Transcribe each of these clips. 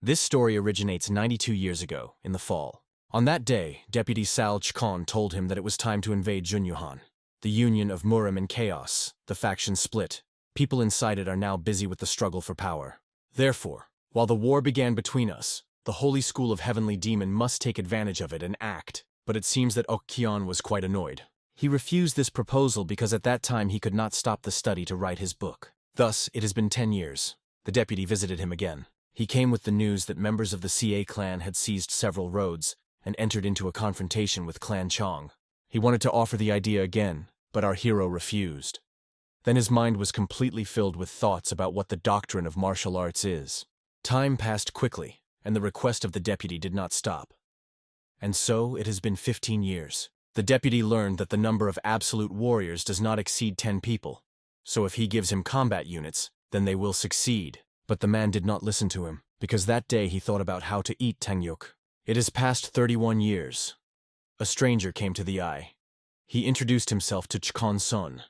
This story originates 92 years ago, in the fall. On that day, Deputy Sal Chkon told him that it was time to invade Junyuhan. The union of Murim and Chaos, the faction split. People inside it are now busy with the struggle for power. Therefore, while the war began between us, the Holy School of Heavenly Demon must take advantage of it and act. But it seems that Okon was quite annoyed. He refused this proposal because at that time he could not stop the study to write his book. Thus, it has been 10 years. The deputy visited him again. He came with the news that members of the CA clan had seized several roads and entered into a confrontation with Clan Chong. He wanted to offer the idea again, but our hero refused. Then his mind was completely filled with thoughts about what the doctrine of martial arts is. Time passed quickly, and the request of the deputy did not stop. And so it has been 15 years. The deputy learned that the number of absolute warriors does not exceed 10 people, so if he gives him combat units, then they will succeed. But the man did not listen to him, because that day he thought about how to eat Tangyuk. It has passed 31 years. A stranger came to the eye. He introduced himself to Chkon Son.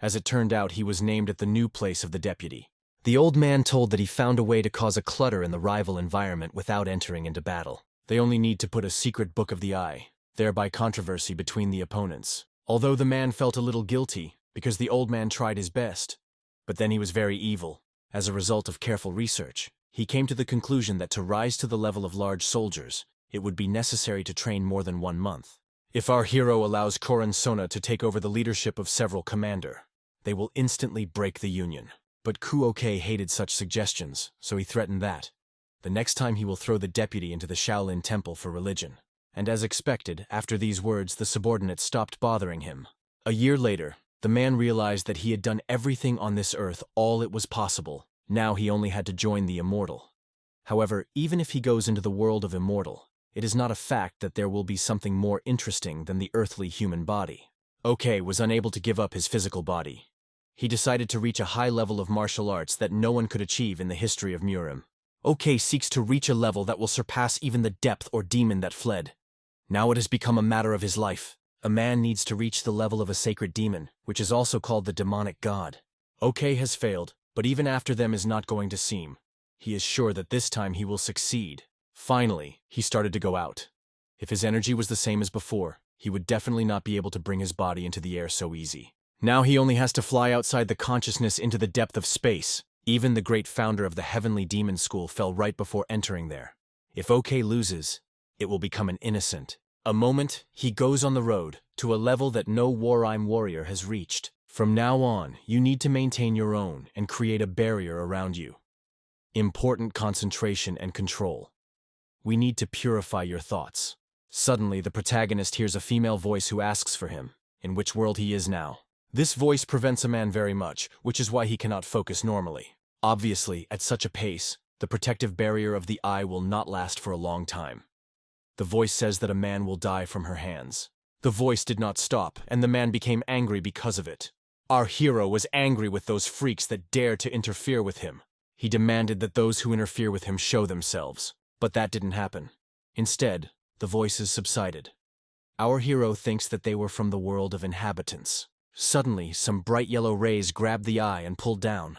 As it turned out, he was named at the new place of the deputy. The old man told that he found a way to cause a clutter in the rival environment without entering into battle. They only need to put a secret book of the eye, thereby controversy between the opponents. Although the man felt a little guilty, because the old man tried his best. But then he was very evil. As a result of careful research, he came to the conclusion that to rise to the level of large soldiers, it would be necessary to train more than 1 month. If our hero allows Koran Sona to take over the leadership of several commander, they will instantly break the union. But Kuoke hated such suggestions, so he threatened that the next time he will throw the deputy into the Shaolin temple for religion. And as expected, after these words, the subordinate stopped bothering him. A year later, the man realized that he had done everything on this earth, all it was possible. Now he only had to join the immortal. However, even if he goes into the world of immortal, it is not a fact that there will be something more interesting than the earthly human body. OK was unable to give up his physical body. He decided to reach a high level of martial arts that no one could achieve in the history of Murim. OK seeks to reach a level that will surpass even the depth or demon that fled. Now it has become a matter of his life. A man needs to reach the level of a sacred demon, which is also called the demonic god. OK has failed, but even after them is not going to seem. He is sure that this time he will succeed. Finally, he started to go out. If his energy was the same as before, he would definitely not be able to bring his body into the air so easy. Now he only has to fly outside the consciousness into the depth of space. Even the great founder of the Heavenly Demon School fell right before entering there. If OK loses, it will become an innocent. A moment, he goes on the road, to a level that no Warime warrior has reached. From now on, you need to maintain your own and create a barrier around you. Important concentration and control. We need to purify your thoughts. Suddenly, the protagonist hears a female voice who asks for him, in which world he is now. This voice prevents a man very much, which is why he cannot focus normally. Obviously, at such a pace, the protective barrier of the eye will not last for a long time. The voice says that a man will die from her hands. The voice did not stop, and the man became angry because of it. Our hero was angry with those freaks that dared to interfere with him. He demanded that those who interfere with him show themselves. But that didn't happen. Instead, the voices subsided. Our hero thinks that they were from the world of inhabitants. Suddenly, some bright yellow rays grabbed the eye and pulled down.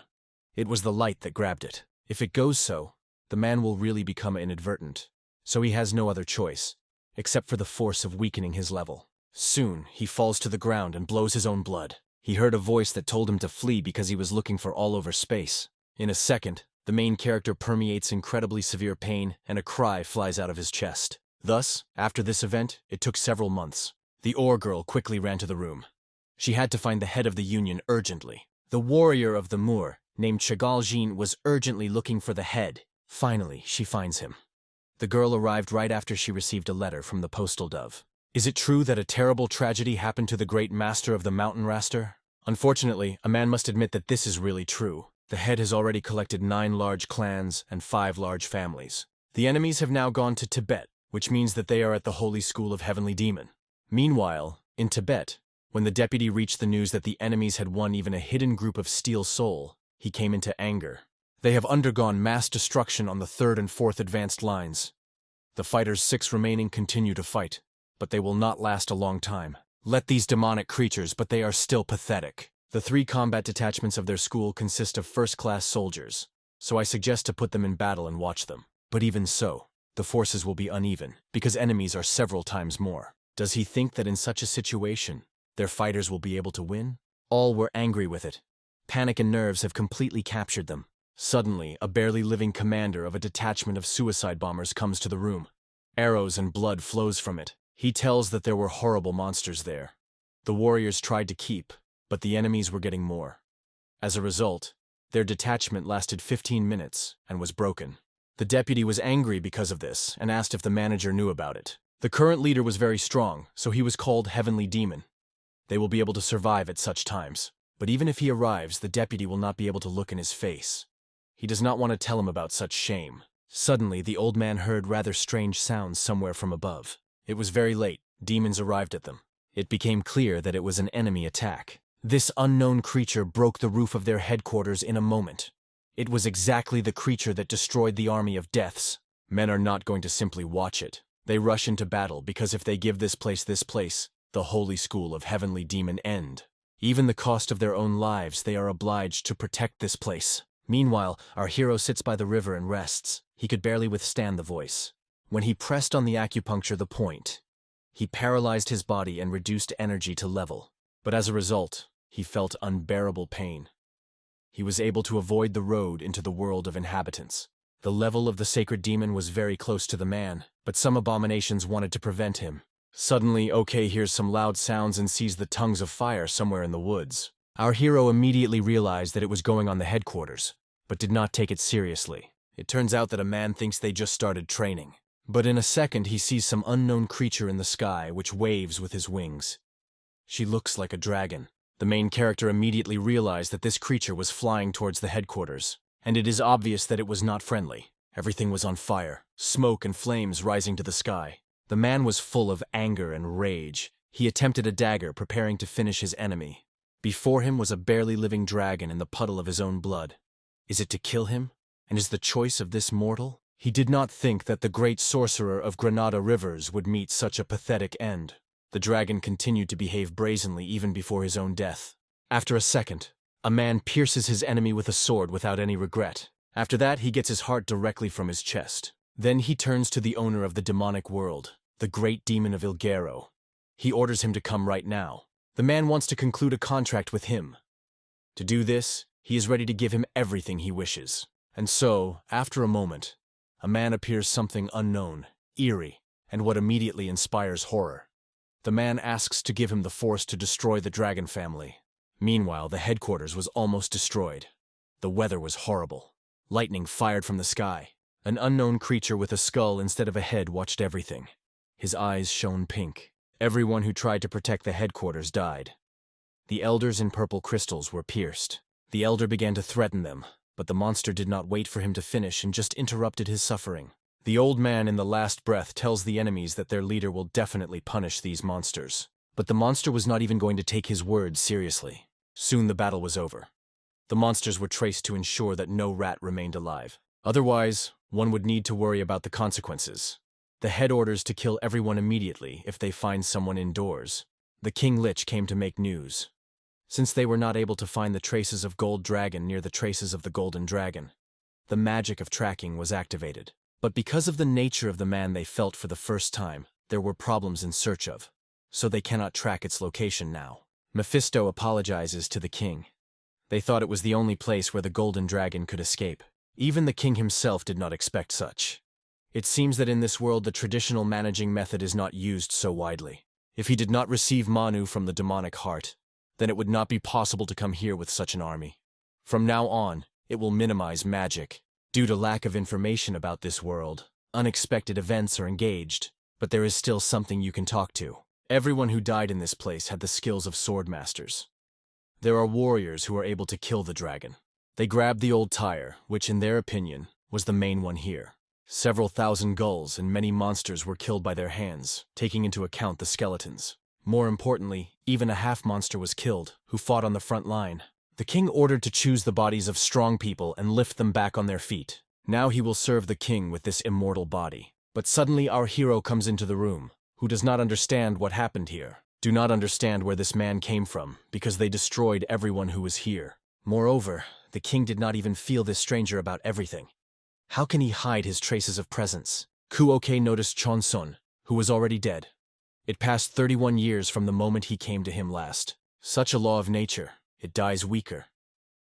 It was the light that grabbed it. If it goes so, the man will really become inadvertent. So he has no other choice, except for the force of weakening his level. Soon, he falls to the ground and blows his own blood. He heard a voice that told him to flee because he was looking for all over space. In a second, the main character permeates incredibly severe pain and a cry flies out of his chest. Thus, after this event, it took several months. The Ore girl quickly ran to the room. She had to find the head of the union urgently. The warrior of the Moor, named Chagall Jean, was urgently looking for the head. Finally, she finds him. The girl arrived right after she received a letter from the postal dove. Is it true that a terrible tragedy happened to the great master of the mountain raster? Unfortunately, a man must admit that this is really true. The head has already collected 9 large clans and 5 large families. The enemies have now gone to Tibet, which means that they are at the Holy School of Heavenly Demon. Meanwhile, in Tibet, when the deputy reached the news that the enemies had won even a hidden group of Steel Soul, he came into anger. They have undergone mass destruction on the 3rd and 4th advanced lines. The fighters 6 remaining continue to fight, but they will not last a long time. Let these demonic creatures, but they are still pathetic. The 3 combat detachments of their school consist of first-class soldiers, so I suggest to put them in battle and watch them. But even so, the forces will be uneven, because enemies are several times more. Does he think that in such a situation, their fighters will be able to win? All were angry with it. Panic and nerves have completely captured them. Suddenly, a barely living commander of a detachment of suicide bombers comes to the room. Arrows and blood flows from it. He tells that there were horrible monsters there. The warriors tried to keep, but the enemies were getting more. As a result, their detachment lasted 15 minutes and was broken. The deputy was angry because of this and asked if the manager knew about it. The current leader was very strong, so he was called Heavenly Demon. They will be able to survive at such times. But even if he arrives, the deputy will not be able to look in his face. He does not want to tell him about such shame. Suddenly, the old man heard rather strange sounds somewhere from above. It was very late. Demons arrived at them. It became clear that it was an enemy attack. This unknown creature broke the roof of their headquarters in a moment. It was exactly the creature that destroyed the army of deaths. Men are not going to simply watch it. They rush into battle because if they give this place, the holy school of Heavenly Demon end. Even the cost of their own lives, they are obliged to protect this place. Meanwhile, our hero sits by the river and rests. He could barely withstand the voice. When he pressed on the acupuncture the point, he paralyzed his body and reduced energy to level. But as a result, he felt unbearable pain. He was able to avoid the road into the world of inhabitants. The level of the sacred demon was very close to the man, but some abominations wanted to prevent him. Suddenly, OK hears some loud sounds and sees the tongues of fire somewhere in the woods. Our hero immediately realized that it was going on the headquarters, but did not take it seriously. It turns out that a man thinks they just started training. But in a second he sees some unknown creature in the sky which waves with his wings. She looks like a dragon. The main character immediately realized that this creature was flying towards the headquarters, and it is obvious that it was not friendly. Everything was on fire, smoke and flames rising to the sky. The man was full of anger and rage. He attempted a dagger, preparing to finish his enemy. Before him was a barely living dragon in the puddle of his own blood. Is it to kill him? And is the choice of this mortal? He did not think that the great sorcerer of Granada Rivers would meet such a pathetic end. The dragon continued to behave brazenly even before his own death. After a second, a man pierces his enemy with a sword without any regret. After that, he gets his heart directly from his chest. Then he turns to the owner of the demonic world, the great demon of Ilgero. He orders him to come right now. The man wants to conclude a contract with him. To do this, he is ready to give him everything he wishes. And so, after a moment, a man appears something unknown, eerie, and what immediately inspires horror. The man asks to give him the force to destroy the dragon family. Meanwhile, the headquarters was almost destroyed. The weather was horrible. Lightning fired from the sky. An unknown creature with a skull instead of a head watched everything. His eyes shone pink. Everyone who tried to protect the headquarters died. The elders in purple crystals were pierced. The elder began to threaten them, but the monster did not wait for him to finish and just interrupted his suffering. The old man in the last breath tells the enemies that their leader will definitely punish these monsters. But the monster was not even going to take his words seriously. Soon the battle was over. The monsters were traced to ensure that no rat remained alive. Otherwise, one would need to worry about the consequences. The head orders to kill everyone immediately if they find someone indoors. The King Lich came to make news. Since they were not able to find the traces of Gold Dragon near the traces of the Golden Dragon, the magic of tracking was activated. But because of the nature of the man they felt for the first time, there were problems in search of, so they cannot track its location now. Mephisto apologizes to the king. They thought it was the only place where the Golden Dragon could escape. Even the king himself did not expect such. It seems that in this world the traditional managing method is not used so widely. If he did not receive Manu from the demonic heart, then it would not be possible to come here with such an army. From now on, it will minimize magic. Due to lack of information about this world, unexpected events are engaged, but there is still something you can talk to. Everyone who died in this place had the skills of sword masters. There are warriors who are able to kill the dragon. They grabbed the old tire, which in their opinion was the main one here. Several thousand gulls and many monsters were killed by their hands, taking into account the skeletons. More importantly, even a half-monster was killed, who fought on the front line. The king ordered to choose the bodies of strong people and lift them back on their feet. Now he will serve the king with this immortal body. But suddenly our hero comes into the room, who does not understand what happened here. Do not understand where this man came from, because they destroyed everyone who was here. Moreover, the king did not even feel this stranger about everything. How can he hide his traces of presence? Kuoke noticed Chonsun, who was already dead. It passed 31 years from the moment he came to him last. Such a law of nature, it dies weaker.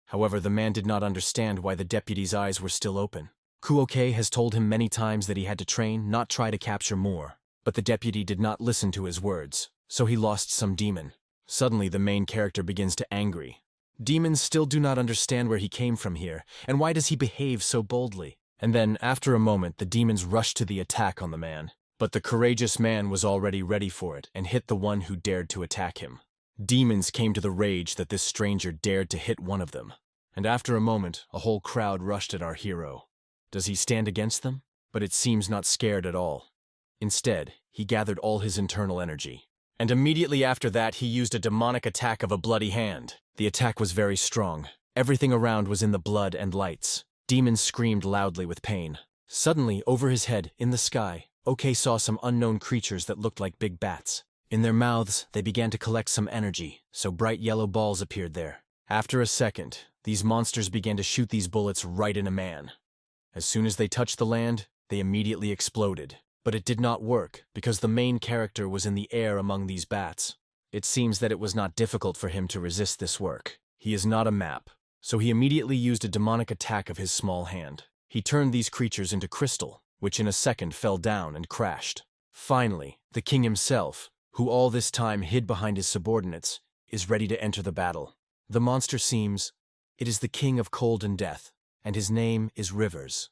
However, the man did not understand why the deputy's eyes were still open. Kuoke has told him many times that he had to train, not try to capture more. But the deputy did not listen to his words, so he lost some demon. Suddenly, the main character begins to angry. Demons still do not understand where he came from here, and why does he behave so boldly? And then, after a moment, the demons rush to the attack on the man. But the courageous man was already ready for it and hit the one who dared to attack him. Demons came to the rage that this stranger dared to hit one of them. And after a moment, a whole crowd rushed at our hero. Does he stand against them? But it seems not scared at all. Instead, he gathered all his internal energy. And immediately after that, he used a demonic attack of a bloody hand. The attack was very strong. Everything around was in the blood and lights. Demons screamed loudly with pain. Suddenly, over his head, in the sky, Oke saw some unknown creatures that looked like big bats. In their mouths, they began to collect some energy, so bright yellow balls appeared there. After a second, these monsters began to shoot these bullets right in a man. As soon as they touched the land, they immediately exploded. But it did not work, because the main character was in the air among these bats. It seems that it was not difficult for him to resist this work. He is not a map, so he immediately used a demonic attack of his small hand. He turned these creatures into crystal, which in a second fell down and crashed. Finally, the king himself, who all this time hid behind his subordinates, is ready to enter the battle. The monster seems, it is the king of cold and death, and his name is Rivers.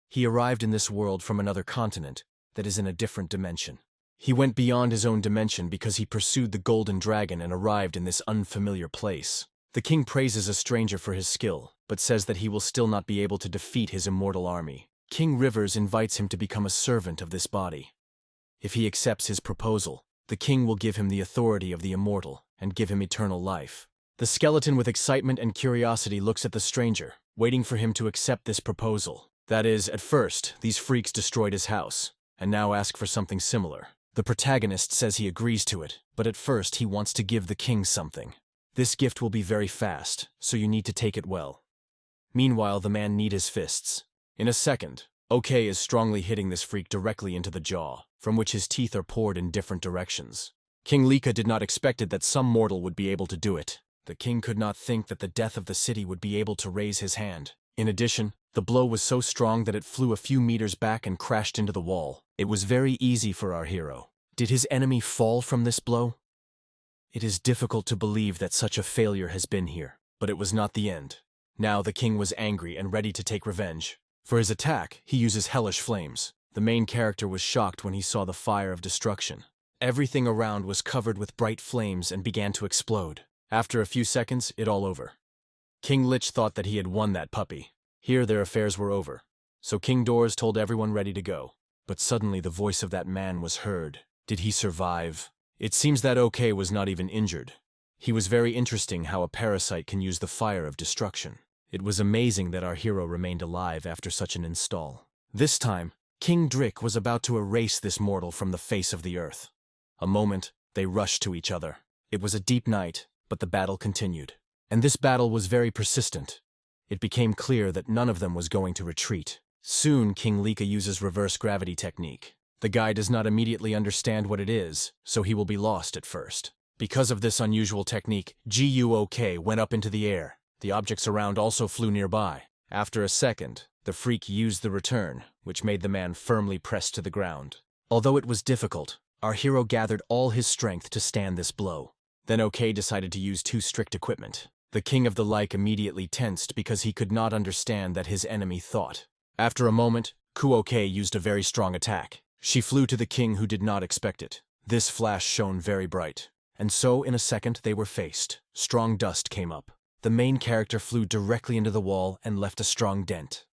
He arrived in this world from another continent that is in a different dimension. He went beyond his own dimension because he pursued the golden dragon and arrived in this unfamiliar place. The king praises a stranger for his skill, but says that he will still not be able to defeat his immortal army. King Rivers invites him to become a servant of this body. If he accepts his proposal, the king will give him the authority of the immortal and give him eternal life. The skeleton with excitement and curiosity looks at the stranger, waiting for him to accept this proposal. That is, at first, these freaks destroyed his house, and now ask for something similar. The protagonist says he agrees to it, but at first he wants to give the king something. This gift will be very fast, so you need to take it well. Meanwhile, the man needs his fists. In a second, Oke is strongly hitting this freak directly into the jaw, from which his teeth are poured in different directions. King Lika did not expect it that some mortal would be able to do it. The king could not think that the death of the city would be able to raise his hand. In addition, the blow was so strong that it flew a few meters back and crashed into the wall. It was very easy for our hero. Did his enemy fall from this blow? It is difficult to believe that such a failure has been here, but it was not the end. Now the king was angry and ready to take revenge. For his attack, he uses hellish flames. The main character was shocked when he saw the fire of destruction. Everything around was covered with bright flames and began to explode. After a few seconds, it all over. King Lich thought that he had won that puppy. Here their affairs were over. So King Doors told everyone ready to go. But suddenly the voice of that man was heard. Did he survive? It seems that Oke was not even injured. He was very interesting how a parasite can use the fire of destruction. It was amazing that our hero remained alive after such an install. This time, King Drick was about to erase this mortal from the face of the earth. A moment, they rushed to each other. It was a deep night, but the battle continued. And this battle was very persistent. It became clear that none of them was going to retreat. Soon, King Lika uses reverse gravity technique. The guy does not immediately understand what it is, so he will be lost at first. Because of this unusual technique, GUOK went up into the air. The objects around also flew nearby. After a second, the freak used the return, which made the man firmly pressed to the ground. Although it was difficult, our hero gathered all his strength to stand this blow. Then Oke decided to use too strict equipment. The king of the like immediately tensed because he could not understand that his enemy thought. After a moment, Kuoke used a very strong attack. She flew to the king who did not expect it. This flash shone very bright. And so, in a second, they were faced. Strong dust came up. The main character flew directly into the wall and left a strong dent.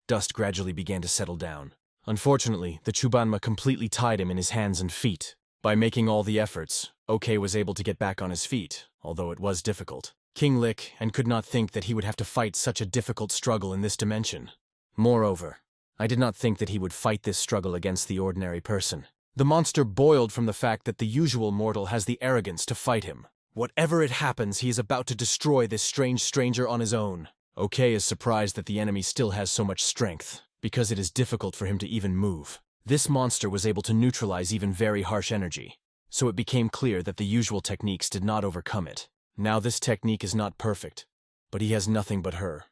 Dust gradually began to settle down. Unfortunately, the Chubanma completely tied him in his hands and feet. By making all the efforts, Oke was able to get back on his feet, although it was difficult. King Lick and could not think that he would have to fight such a difficult struggle in this dimension. Moreover, I did not think that he would fight this struggle against the ordinary person. The monster boiled from the fact that the usual mortal has the arrogance to fight him. Whatever it happens, he is about to destroy this strange stranger on his own. Oke is surprised that the enemy still has so much strength. because it is difficult for him to even move. This monster was able to neutralize even very harsh energy, so it became clear that the usual techniques did not overcome it. Now this technique is not perfect, but he has nothing but her.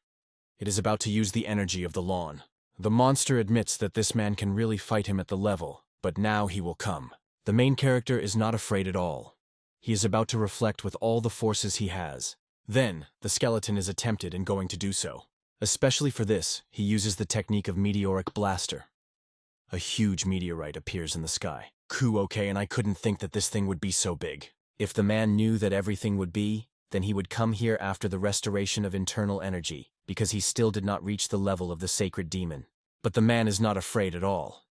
It is about to use the energy of the lawn. The monster admits that this man can really fight him at the level, but now he will come. The main character is not afraid at all. He is about to reflect with all the forces he has. Then, the skeleton is tempted in going to do so. Especially for this, he uses the technique of meteoric blaster. A huge meteorite appears in the sky. Okay, and I couldn't think that this thing would be so big. If the man knew that everything would be, then he would come here after the restoration of internal energy, because he still did not reach the level of the sacred demon. But the man is not afraid at all.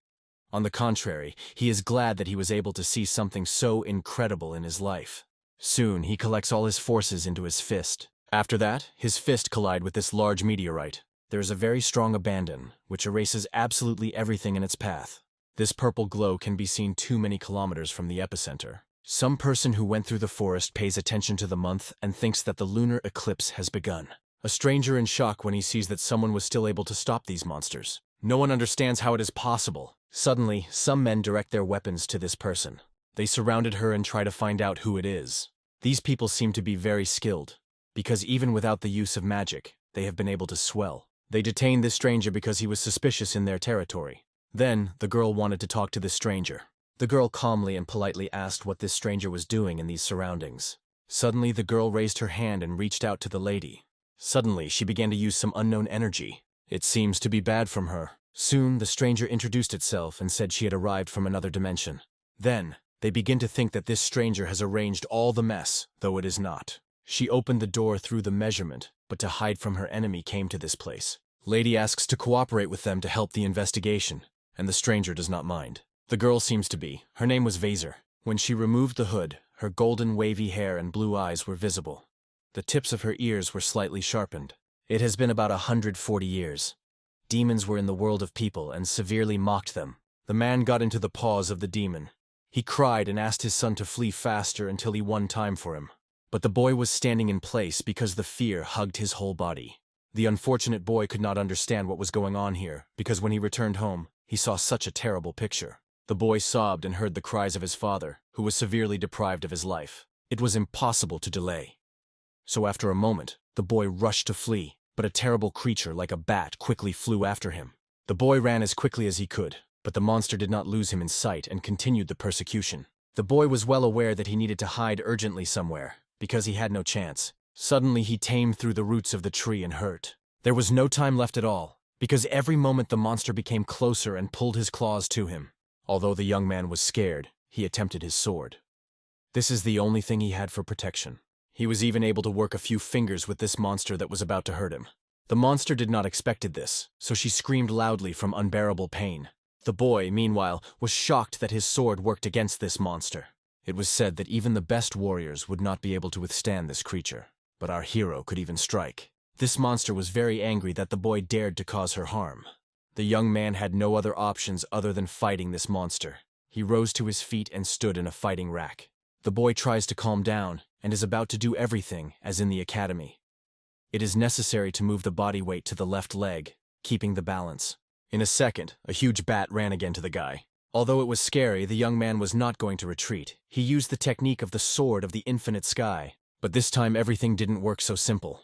On the contrary, he is glad that he was able to see something so incredible in his life. Soon, he collects all his forces into his fist. After that, his fist collides with this large meteorite. There is a very strong abandon, which erases absolutely everything in its path. This purple glow can be seen too many kilometers from the epicenter. Some person who went through the forest pays attention to the month and thinks that the lunar eclipse has begun. A stranger in shock when he sees that someone was still able to stop these monsters. No one understands how it is possible. Suddenly, some men direct their weapons to this person. They surrounded her and try to find out who it is. These people seem to be very skilled, because even without the use of magic, they have been able to swell. They detained this stranger because he was suspicious in their territory. Then, the girl wanted to talk to this stranger. The girl calmly and politely asked what this stranger was doing in these surroundings. Suddenly, the girl raised her hand and reached out to the lady. Suddenly, she began to use some unknown energy. It seems to be bad from her. Soon, the stranger introduced itself and said she had arrived from another dimension. Then, they begin to think that this stranger has arranged all the mess, though it is not. She opened the door through the measurement, but to hide from her enemy came to this place. Lady asks to cooperate with them to help the investigation, and the stranger does not mind. The girl seems to be. Her name was Vaser. When she removed the hood, her golden wavy hair and blue eyes were visible. The tips of her ears were slightly sharpened. It has been about 140 years. Demons were in the world of people and severely mocked them. The man got into the paws of the demon. He cried and asked his son to flee faster until he won time for him. But the boy was standing in place because the fear hugged his whole body. The unfortunate boy could not understand what was going on here, because when he returned home, he saw such a terrible picture. The boy sobbed and heard the cries of his father, who was severely deprived of his life. It was impossible to delay. So after a moment, the boy rushed to flee, but a terrible creature like a bat quickly flew after him. The boy ran as quickly as he could, but the monster did not lose him in sight and continued the persecution. The boy was well aware that he needed to hide urgently somewhere, because he had no chance. Suddenly he tamed through the roots of the tree and hurt. There was no time left at all, because every moment the monster became closer and pulled his claws to him. Although the young man was scared, he attempted his sword. This is the only thing he had for protection. He was even able to work a few fingers with this monster that was about to hurt him. The monster did not expected this, so she screamed loudly from unbearable pain. The boy, meanwhile, was shocked that his sword worked against this monster. It was said that even the best warriors would not be able to withstand this creature, but our hero could even strike. This monster was very angry that the boy dared to cause her harm. The young man had no other options other than fighting this monster. He rose to his feet and stood in a fighting rack. The boy tries to calm down and is about to do everything as in the academy. It is necessary to move the body weight to the left leg, keeping the balance. In a second, a huge bat ran again to the guy. Although it was scary, the young man was not going to retreat. He used the technique of the sword of the infinite sky. But this time everything didn't work so simple.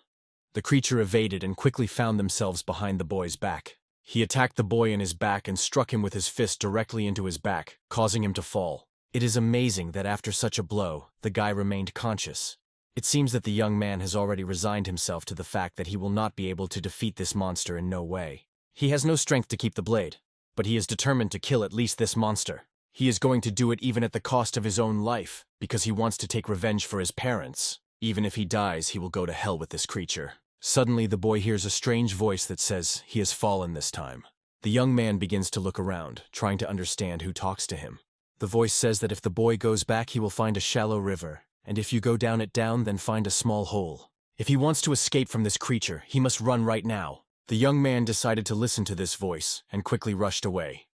The creature evaded and quickly found themselves behind the boy's back. He attacked the boy in his back and struck him with his fist directly into his back, causing him to fall. It is amazing that after such a blow, the guy remained conscious. It seems that the young man has already resigned himself to the fact that he will not be able to defeat this monster in no way. He has no strength to keep the blade, but he is determined to kill at least this monster. He is going to do it even at the cost of his own life, because he wants to take revenge for his parents. Even if he dies, he will go to hell with this creature. Suddenly, the boy hears a strange voice that says he has fallen this time. The young man begins to look around, trying to understand who talks to him. The voice says that if the boy goes back, he will find a shallow river, and if you go down it then find a small hole. If he wants to escape from this creature, he must run right now. The young man decided to listen to this voice and quickly rushed away.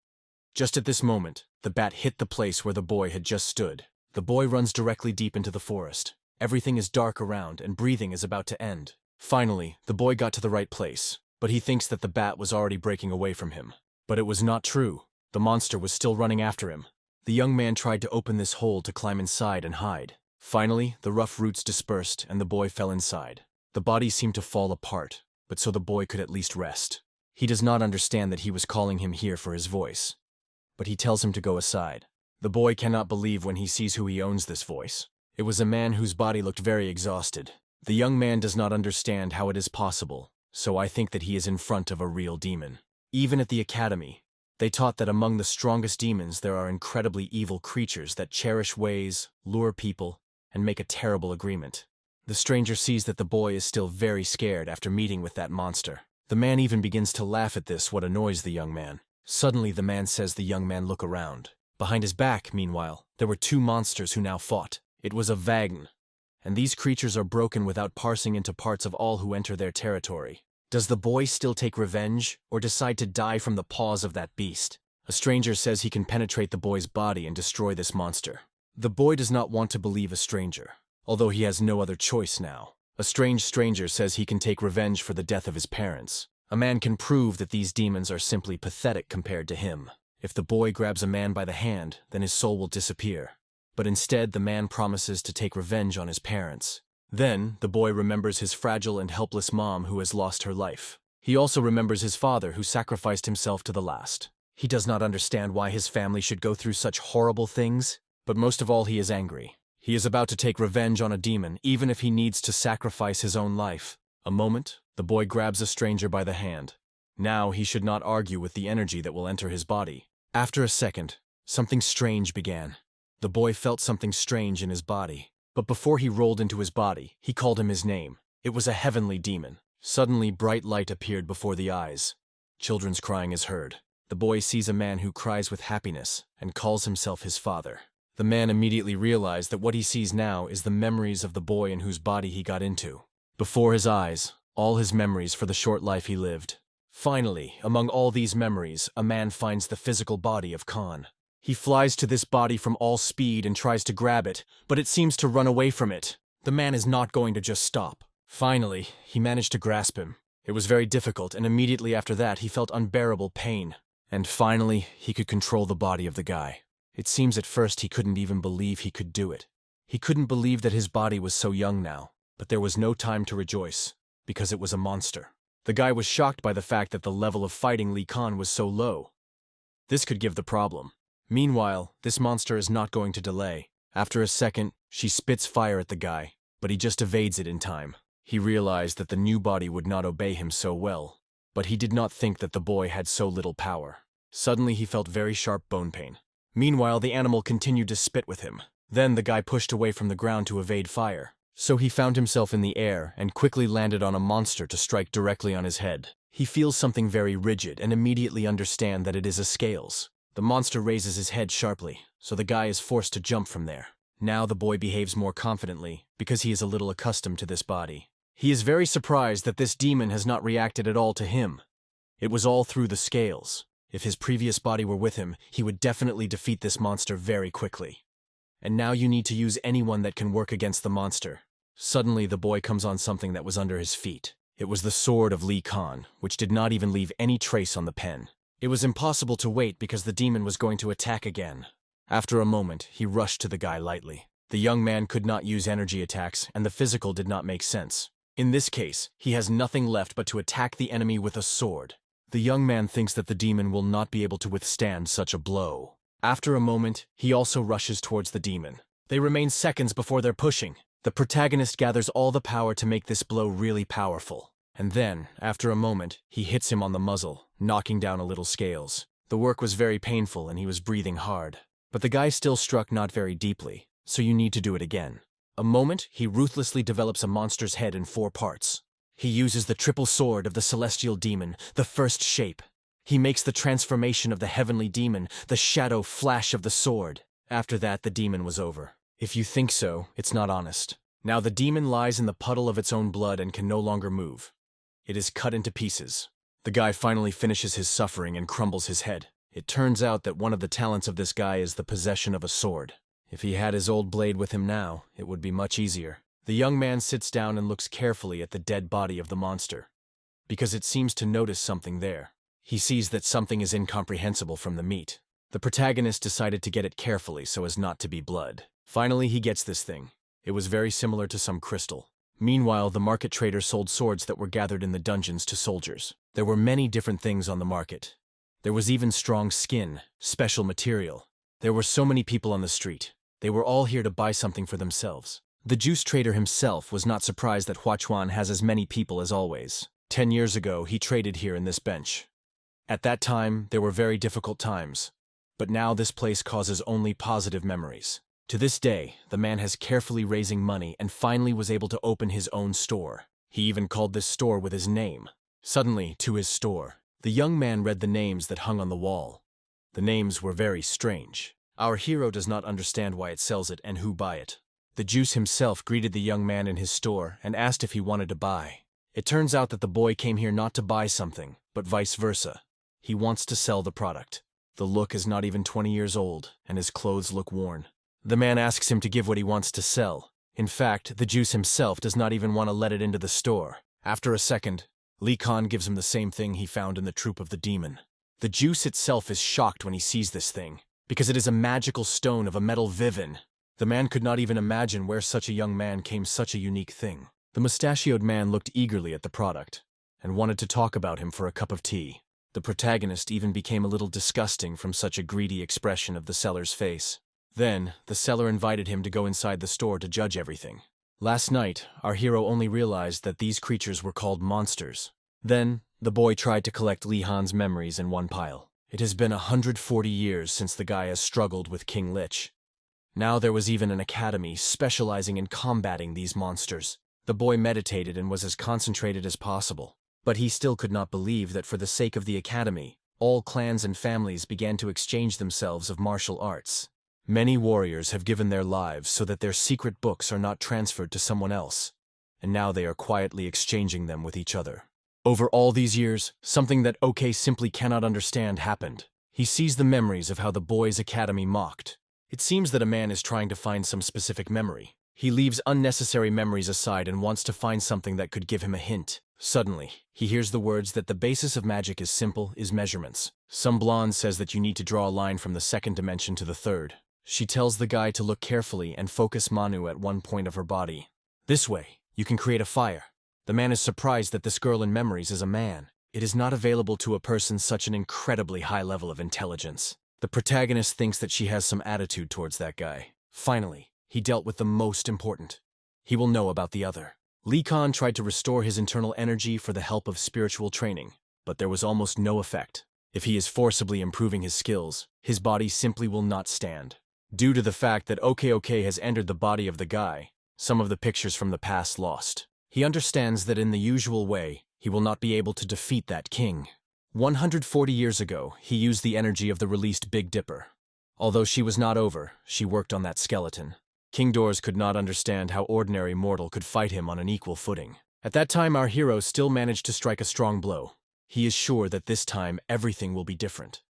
Just at this moment, the bat hit the place where the boy had just stood. The boy runs directly deep into the forest. Everything is dark around and breathing is about to end. Finally, the boy got to the right place, but he thinks that the bat was already breaking away from him. But it was not true. The monster was still running after him. The young man tried to open this hole to climb inside and hide. Finally, the rough roots dispersed and the boy fell inside. The body seemed to fall apart, but so the boy could at least rest. He does not understand that he was calling him here for his voice, but he tells him to go aside. The boy cannot believe when he sees who he owns this voice. It was a man whose body looked very exhausted. The young man does not understand how it is possible, so I think that he is in front of a real demon. Even at the academy, they taught that among the strongest demons there are incredibly evil creatures that cherish ways, lure people, and make a terrible agreement. The stranger sees that the boy is still very scared after meeting with that monster. The man even begins to laugh at this, what annoys the young man. Suddenly the man says the young man look around. Behind his back, meanwhile, there were two monsters who now fought. It was a Vagn, and these creatures are broken without parsing into parts of all who enter their territory. Does the boy still take revenge, or decide to die from the paws of that beast? A stranger says he can penetrate the boy's body and destroy this monster. The boy does not want to believe a stranger, although he has no other choice now. A strange stranger says he can take revenge for the death of his parents. A man can prove that these demons are simply pathetic compared to him. If the boy grabs a man by the hand, then his soul will disappear. But instead, the man promises to take revenge on his parents. Then, the boy remembers his fragile and helpless mom who has lost her life. He also remembers his father who sacrificed himself to the last. He does not understand why his family should go through such horrible things, but most of all he is angry. He is about to take revenge on a demon, even if he needs to sacrifice his own life. A moment, the boy grabs a stranger by the hand. Now he should not argue with the energy that will enter his body. After a second, something strange began. The boy felt something strange in his body. But before he rolled into his body, he called him his name. It was a heavenly demon. Suddenly, bright light appeared before the eyes. Children's crying is heard. The boy sees a man who cries with happiness and calls himself his father. The man immediately realized that what he sees now is the memories of the boy in whose body he got into. Before his eyes, all his memories for the short life he lived. Finally, among all these memories, a man finds the physical body of Khan. He flies to this body from all speed and tries to grab it, but it seems to run away from it. The man is not going to just stop. Finally, he managed to grasp him. It was very difficult, and immediately after that he felt unbearable pain. And finally, he could control the body of the guy. It seems at first he couldn't even believe he could do it. He couldn't believe that his body was so young now, but there was no time to rejoice, because it was a monster. The guy was shocked by the fact that the level of fighting Lich King was so low. This could give the problem. Meanwhile, this monster is not going to delay. After a second, she spits fire at the guy, but he just evades it in time. He realized that the new body would not obey him so well, but he did not think that the boy had so little power. Suddenly he felt very sharp bone pain. Meanwhile, the animal continued to spit with him. Then the guy pushed away from the ground to evade fire. So he found himself in the air and quickly landed on a monster to strike directly on his head. He feels something very rigid and immediately understands that it is a scales. The monster raises his head sharply, so the guy is forced to jump from there. Now the boy behaves more confidently, because he is a little accustomed to this body. He is very surprised that this demon has not reacted at all to him. It was all through the scales. If his previous body were with him, he would definitely defeat this monster very quickly. And now you need to use anyone that can work against the monster. Suddenly the boy comes on something that was under his feet. It was the sword of Lich King, which did not even leave any trace on the pen. It was impossible to wait because the demon was going to attack again. After a moment, he rushed to the guy lightly. The young man could not use energy attacks, and the physical did not make sense. In this case, he has nothing left but to attack the enemy with a sword. The young man thinks that the demon will not be able to withstand such a blow. After a moment, he also rushes towards the demon. They remain seconds before they're pushing. The protagonist gathers all the power to make this blow really powerful. And then, after a moment, he hits him on the muzzle, knocking down a little scales. The work was very painful and he was breathing hard. But the guy still struck not very deeply, so you need to do it again. A moment, he ruthlessly develops a monster's head in 4 parts. He uses the triple sword of the celestial demon, the first shape. He makes the transformation of the heavenly demon, the shadow flash of the sword. After that, the demon was over. If you think so, it's not honest. Now the demon lies in the puddle of its own blood and can no longer move. It is cut into pieces. The guy finally finishes his suffering and crumbles his head. It turns out that one of the talents of this guy is the possession of a sword. If he had his old blade with him now, it would be much easier. The young man sits down and looks carefully at the dead body of the monster. because it seems to notice something there. He sees that something is incomprehensible from the meat. The protagonist decided to get it carefully so as not to be blood. Finally, he gets this thing. It was very similar to some crystal. Meanwhile, the market trader sold swords that were gathered in the dungeons to soldiers. There were many different things on the market. There was even strong skin, special material. There were so many people on the street. They were all here to buy something for themselves. The juice trader himself was not surprised that Huachuan has as many people as always. 10 years ago, he traded here in this bench. At that time, there were very difficult times. But now this place causes only positive memories. To this day, the man has carefully raising money and finally was able to open his own store. He even called this store with his name. Suddenly, to his store, the young man read the names that hung on the wall. The names were very strange. Our hero does not understand why it sells it and who buy it. The juice himself greeted the young man in his store and asked if he wanted to buy. It turns out that the boy came here not to buy something, but vice versa. He wants to sell the product. The look is not even 20 years old, and his clothes look worn. The man asks him to give what he wants to sell. In fact, the juice himself does not even want to let it into the store. After a second, Lich King gives him the same thing he found in the troop of the demon. The juice itself is shocked when he sees this thing, because it is a magical stone of a metal vivin. The man could not even imagine where such a young man came such a unique thing. The mustachioed man looked eagerly at the product, and wanted to talk about him for a cup of tea. The protagonist even became a little disgusting from such a greedy expression of the seller's face. Then, the seller invited him to go inside the store to judge everything. Last night, our hero only realized that these creatures were called monsters. Then, the boy tried to collect Li Han's memories in one pile. It has been 140 years since the guy has struggled with King Lich. Now there was even an academy specializing in combating these monsters. The boy meditated and was as concentrated as possible. But he still could not believe that for the sake of the academy, all clans and families began to exchange themselves of martial arts. Many warriors have given their lives so that their secret books are not transferred to someone else, and now they are quietly exchanging them with each other. Over all these years, something that OK simply cannot understand happened. He sees the memories of how the boys' academy mocked. It seems that a man is trying to find some specific memory. He leaves unnecessary memories aside and wants to find something that could give him a hint. Suddenly, he hears the words that the basis of magic is simple, is measurements. Some blonde says that you need to draw a line from the second dimension to the third. She tells the guy to look carefully and focus Manu at one point of her body. This way, you can create a fire. The man is surprised that this girl in memories is a man. It is not available to a person such an incredibly high level of intelligence. The protagonist thinks that she has some attitude towards that guy. Finally, he dealt with the most important. He will know about the other. Lich King tried to restore his internal energy for the help of spiritual training, but there was almost no effect. If he is forcibly improving his skills, his body simply will not stand. Due to the fact that OK has entered the body of the guy, some of the pictures from the past lost. He understands that in the usual way, he will not be able to defeat that king. 140 years ago, he used the energy of the released Big Dipper. Although she was not over, she worked on that skeleton. King Doors could not understand how ordinary mortal could fight him on an equal footing. At that time, our hero still managed to strike a strong blow. He is sure that this time everything will be different.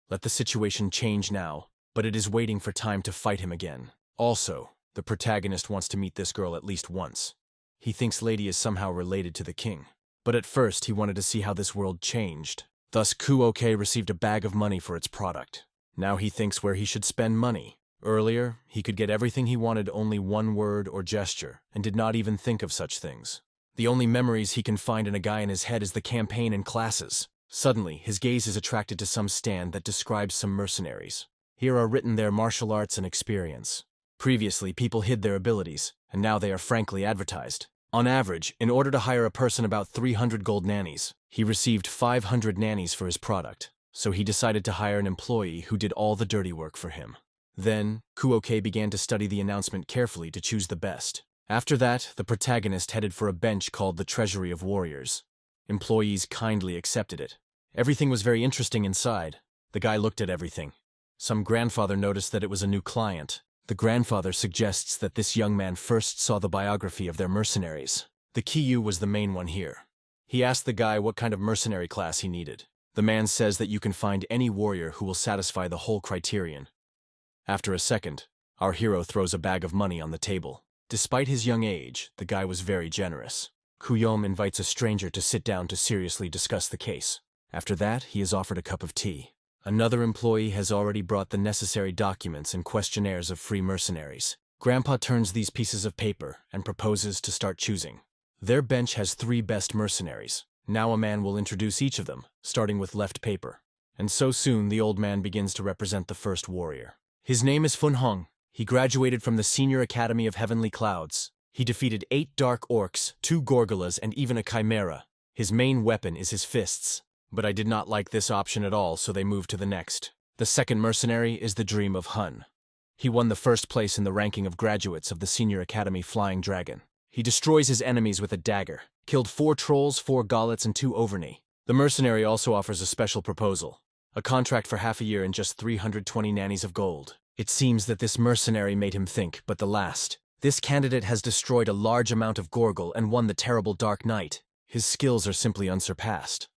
Let the situation change now, but it is waiting for time to fight him again. Also, the protagonist wants to meet this girl at least once. He thinks Lady is somehow related to the king. But at first, he wanted to see how this world changed. Thus, OK received a bag of money for its product. Now he thinks where he should spend money. Earlier, he could get everything he wanted only one word or gesture, and did not even think of such things. The only memories he can find in a guy in his head is the campaign and classes. Suddenly, his gaze is attracted to some stand that describes some mercenaries. Here are written their martial arts and experience. Previously, people hid their abilities, and now they are frankly advertised. On average, in order to hire a person about 300 gold nannies, he received 500 nannies for his product, so he decided to hire an employee who did all the dirty work for him. Then, OK began to study the announcement carefully to choose the best. After that, the protagonist headed for a bench called the Treasury of Warriors. Employees kindly accepted it. Everything was very interesting inside. The guy looked at everything. Some grandfather noticed that it was a new client. The grandfather suggests that this young man first saw the biography of their mercenaries. The Kiyu was the main one here. He asked the guy what kind of mercenary class he needed. The man says that you can find any warrior who will satisfy the whole criterion. After a second, our hero throws a bag of money on the table. Despite his young age, the guy was very generous. Kuyom invites a stranger to sit down to seriously discuss the case. After that, he is offered a cup of tea. Another employee has already brought the necessary documents and questionnaires of free mercenaries. Grandpa turns these pieces of paper and proposes to start choosing. Their bench has 3 best mercenaries. Now a man will introduce each of them, starting with left paper. And so soon the old man begins to represent the first warrior. His name is Fun Hong. He graduated from the Senior Academy of Heavenly Clouds. He defeated 8 dark orcs, 2 gorgolas, and even a chimera. His main weapon is his fists. But I did not like this option at all, so they moved to the next. The second mercenary is the Dream of Hun. He won the first place in the ranking of graduates of the Senior Academy Flying Dragon. He destroys his enemies with a dagger, killed 4 trolls, 4 gollets, and 2 overni. The mercenary also offers a special proposal. A contract for half a year and just 320 nannies of gold. It seems that this mercenary made him think, but the last. This candidate has destroyed a large amount of Gorgle and won the terrible Dark Knight. His skills are simply unsurpassed.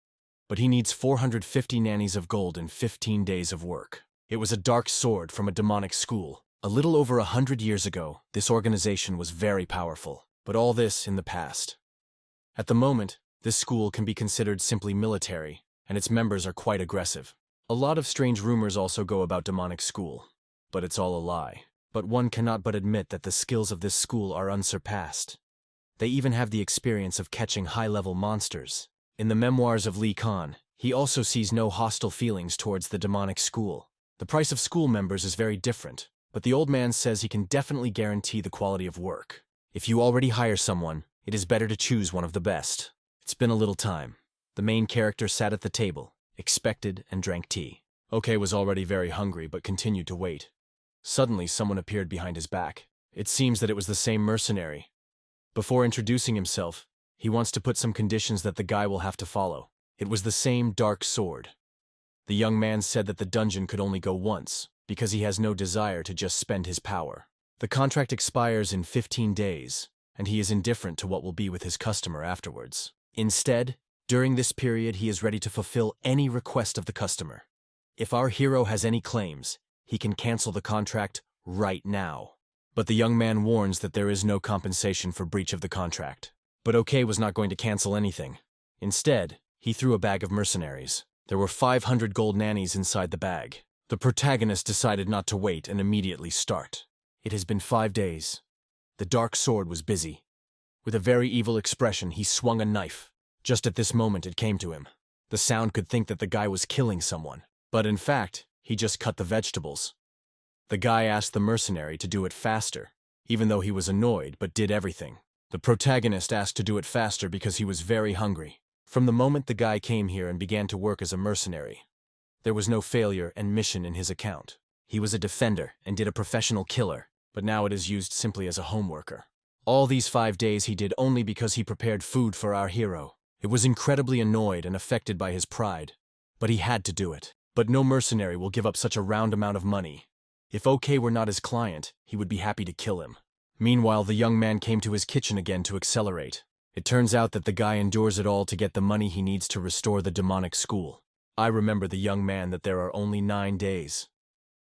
But he needs 450 nannies of gold in 15 days of work. It was a dark sword from a demonic school. A little over 100 years ago, this organization was very powerful. But all this in the past. At the moment, this school can be considered simply military, and its members are quite aggressive. A lot of strange rumors also go about demonic school, but it's all a lie. But one cannot but admit that the skills of this school are unsurpassed. They even have the experience of catching high-level monsters. In the memoirs of Lich King, he also sees no hostile feelings towards the demonic school. The price of school members is very different, but the old man says he can definitely guarantee the quality of work. If you already hire someone, it is better to choose one of the best. It's been a little time. The main character sat at the table, expected, and drank tea. OK was already very hungry but continued to wait. Suddenly someone appeared behind his back. It seems that it was the same mercenary. Before introducing himself, he wants to put some conditions that the guy will have to follow. It was the same dark sword. The young man said that the dungeon could only go once, because he has no desire to just spend his power. The contract expires in 15 days, and he is indifferent to what will be with his customer afterwards. Instead, during this period he is ready to fulfill any request of the customer. If our hero has any claims, he can cancel the contract right now. But the young man warns that there is no compensation for breach of the contract. But OK was not going to cancel anything. Instead, he threw a bag of mercenaries. There were 500 gold nannies inside the bag. The protagonist decided not to wait and immediately start. It has been 5 days. The dark sword was busy. With a very evil expression, he swung a knife. Just at this moment it came to him. The sound could think that the guy was killing someone. But in fact, he just cut the vegetables. The guy asked the mercenary to do it faster, even though he was annoyed but did everything. The protagonist asked to do it faster because he was very hungry. From the moment the guy came here and began to work as a mercenary, there was no failure and mission in his account. He was a defender and did a professional killer, but now it is used simply as a homeworker. All these 5 days he did only because he prepared food for our hero. It was incredibly annoyed and affected by his pride, but he had to do it. But no mercenary will give up such a round amount of money. If OK were not his client, he would be happy to kill him. Meanwhile, the young man came to his kitchen again to accelerate. It turns out that the guy endures it all to get the money he needs to restore the demonic school. I remember the young man that there are only 9 days.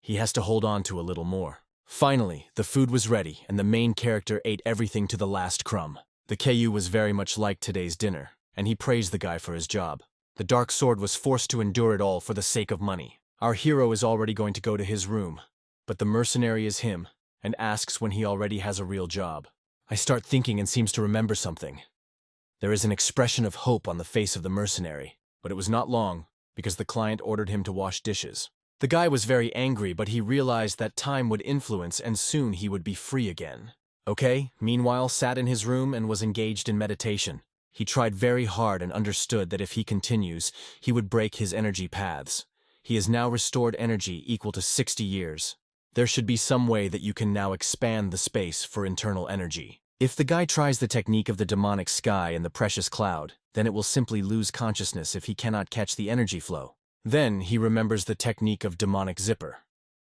He has to hold on to a little more. Finally, the food was ready, and the main character ate everything to the last crumb. The KU was very much like today's dinner, and he praised the guy for his job. The dark sword was forced to endure it all for the sake of money. Our hero is already going to go to his room, but the mercenary is him, and asks when he already has a real job. I start thinking and seems to remember something. There is an expression of hope on the face of the mercenary, but it was not long, because the client ordered him to wash dishes. The guy was very angry, but he realized that time would influence and soon he would be free again. OK, meanwhile, sat in his room and was engaged in meditation. He tried very hard and understood that if he continues, he would break his energy paths. He has now restored energy equal to 60 years. There should be some way that you can now expand the space for internal energy. If the guy tries the technique of the demonic sky and the precious cloud, then it will simply lose consciousness if he cannot catch the energy flow. Then he remembers the technique of demonic zipper.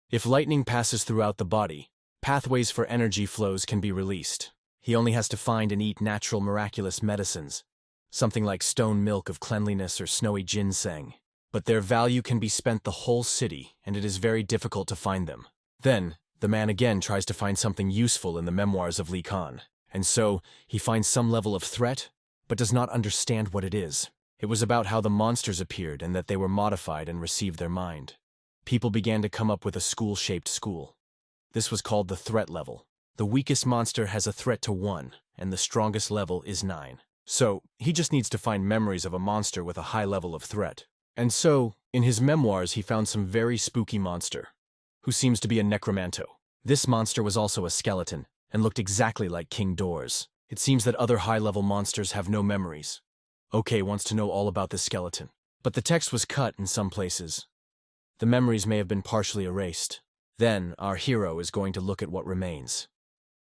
If lightning passes throughout the body, pathways for energy flows can be released. He only has to find and eat natural miraculous medicines, something like stone milk of cleanliness or snowy ginseng. But their value can be spent the whole city, and it is very difficult to find them. Then, the man again tries to find something useful in the memoirs of Lich King, and so he finds some level of threat, but does not understand what it is. It was about how the monsters appeared and that they were modified and received their mind. People began to come up with a school-shaped school. This was called the threat level. The weakest monster has a threat to 1, and the strongest level is 9. So, he just needs to find memories of a monster with a high level of threat. And so, in his memoirs he found some very spooky monster, who seems to be a necromanto. This monster was also a skeleton, and looked exactly like King Doors. It seems that other high-level monsters have no memories. OK wants to know all about this skeleton. But the text was cut in some places. The memories may have been partially erased. Then, our hero is going to look at what remains.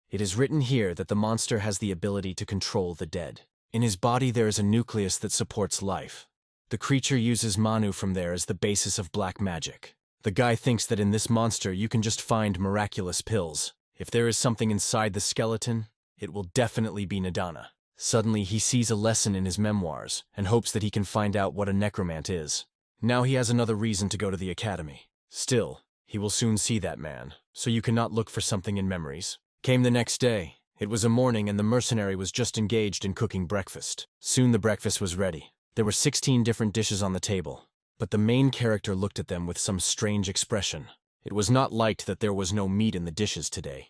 It is written here that the monster has the ability to control the dead. In his body there is a nucleus that supports life. The creature uses Manu from there as the basis of black magic. The guy thinks that in this monster you can just find miraculous pills. If there is something inside the skeleton, it will definitely be Nadana. Suddenly he sees a lesson in his memoirs and hopes that he can find out what a necromant is. Now he has another reason to go to the academy. Still, he will soon see that man, so you cannot look for something in memories. Came the next day. It was a morning and the mercenary was just engaged in cooking breakfast. Soon the breakfast was ready. There were 16 different dishes on the table, but the main character looked at them with some strange expression. It was not liked that there was no meat in the dishes today.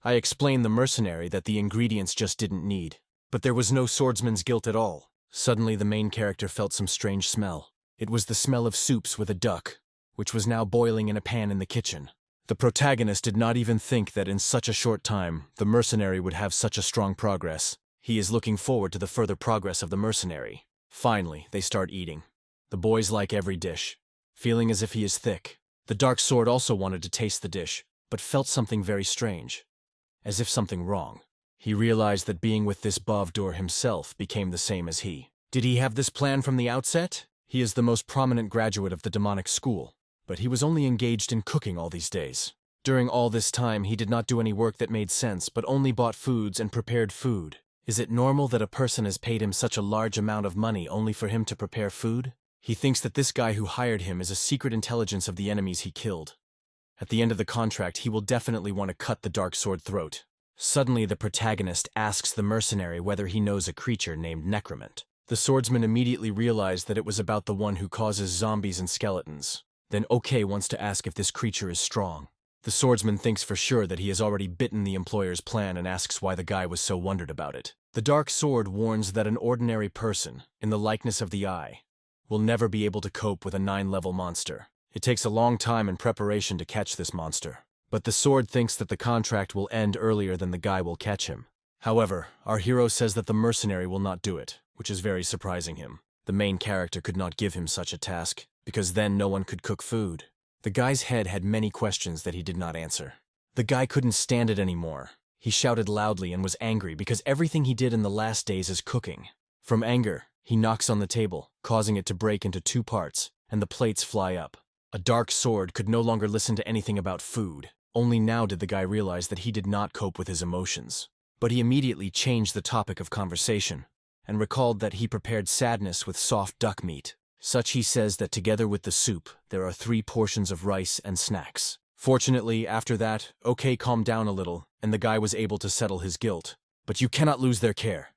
I explained the mercenary that the ingredients just didn't need. But there was no swordsman's guilt at all. Suddenly the main character felt some strange smell. It was the smell of soups with a duck, which was now boiling in a pan in the kitchen. The protagonist did not even think that in such a short time, the mercenary would have such a strong progress. He is looking forward to the further progress of the mercenary. Finally, they start eating. The boys like every dish, feeling as if he is thick. The dark sword also wanted to taste the dish, but felt something very strange, as if something wrong. He realized that being with this Bovdur himself became the same as he. Did he have this plan from the outset? He is the most prominent graduate of the demonic school, but he was only engaged in cooking all these days. During all this time, he did not do any work that made sense, but only bought foods and prepared food. Is it normal that a person has paid him such a large amount of money only for him to prepare food? He thinks that this guy who hired him is a secret intelligence of the enemies he killed. At the end of the contract, he will definitely want to cut the dark sword throat. Suddenly, the protagonist asks the mercenary whether he knows a creature named Necroant. The swordsman immediately realized that it was about the one who causes zombies and skeletons. Then OK wants to ask if this creature is strong. The swordsman thinks for sure that he has already bitten the employer's plan and asks why the guy was so wondered about it. The dark sword warns that an ordinary person, in the likeness of the eye, will never be able to cope with a 9-level monster. It takes a long time and preparation to catch this monster. But the sword thinks that the contract will end earlier than the guy will catch him. However, our hero says that the mercenary will not do it, which is very surprising him. The main character could not give him such a task, because then no one could cook food. The guy's head had many questions that he did not answer. The guy couldn't stand it anymore. He shouted loudly and was angry because everything he did in the last days is cooking. From anger, he knocks on the table, causing it to break into 2 parts, and the plates fly up. A dark sword could no longer listen to anything about food. Only now did the guy realize that he did not cope with his emotions. But he immediately changed the topic of conversation, and recalled that he prepared sadness with soft duck meat. Such he says that together with the soup, there are 3 portions of rice and snacks. Fortunately, after that, OK calmed down a little, and the guy was able to settle his guilt. But you cannot lose their care.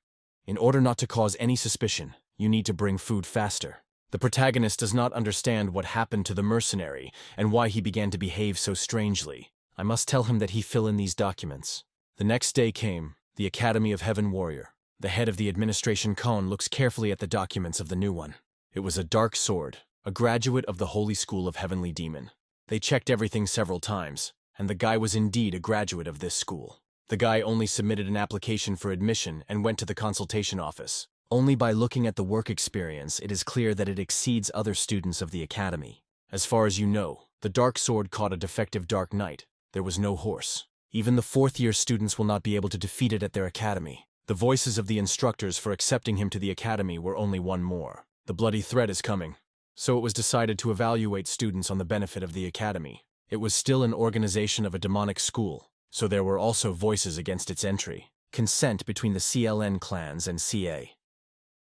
In order not to cause any suspicion, you need to bring food faster. The protagonist does not understand what happened to the mercenary and why he began to behave so strangely. I must tell him that he fill in these documents. The next day came, the Academy of Heaven Warrior. The head of the administration Okon looks carefully at the documents of the new one. It was a dark sword, a graduate of the Holy School of Heavenly Demon. They checked everything several times, and the guy was indeed a graduate of this school. The guy only submitted an application for admission and went to the consultation office. Only by looking at the work experience, it is clear that it exceeds other students of the academy. As far as you know, the dark sword caught a defective dark knight. There was no horse. Even the 4th-year students will not be able to defeat it at their academy. The voices of the instructors for accepting him to the academy were only one more. The bloody threat is coming. So it was decided to evaluate students on the benefit of the academy. It was still an organization of a demonic school, so there were also voices against its entry. Consent between the CLN clans and CA.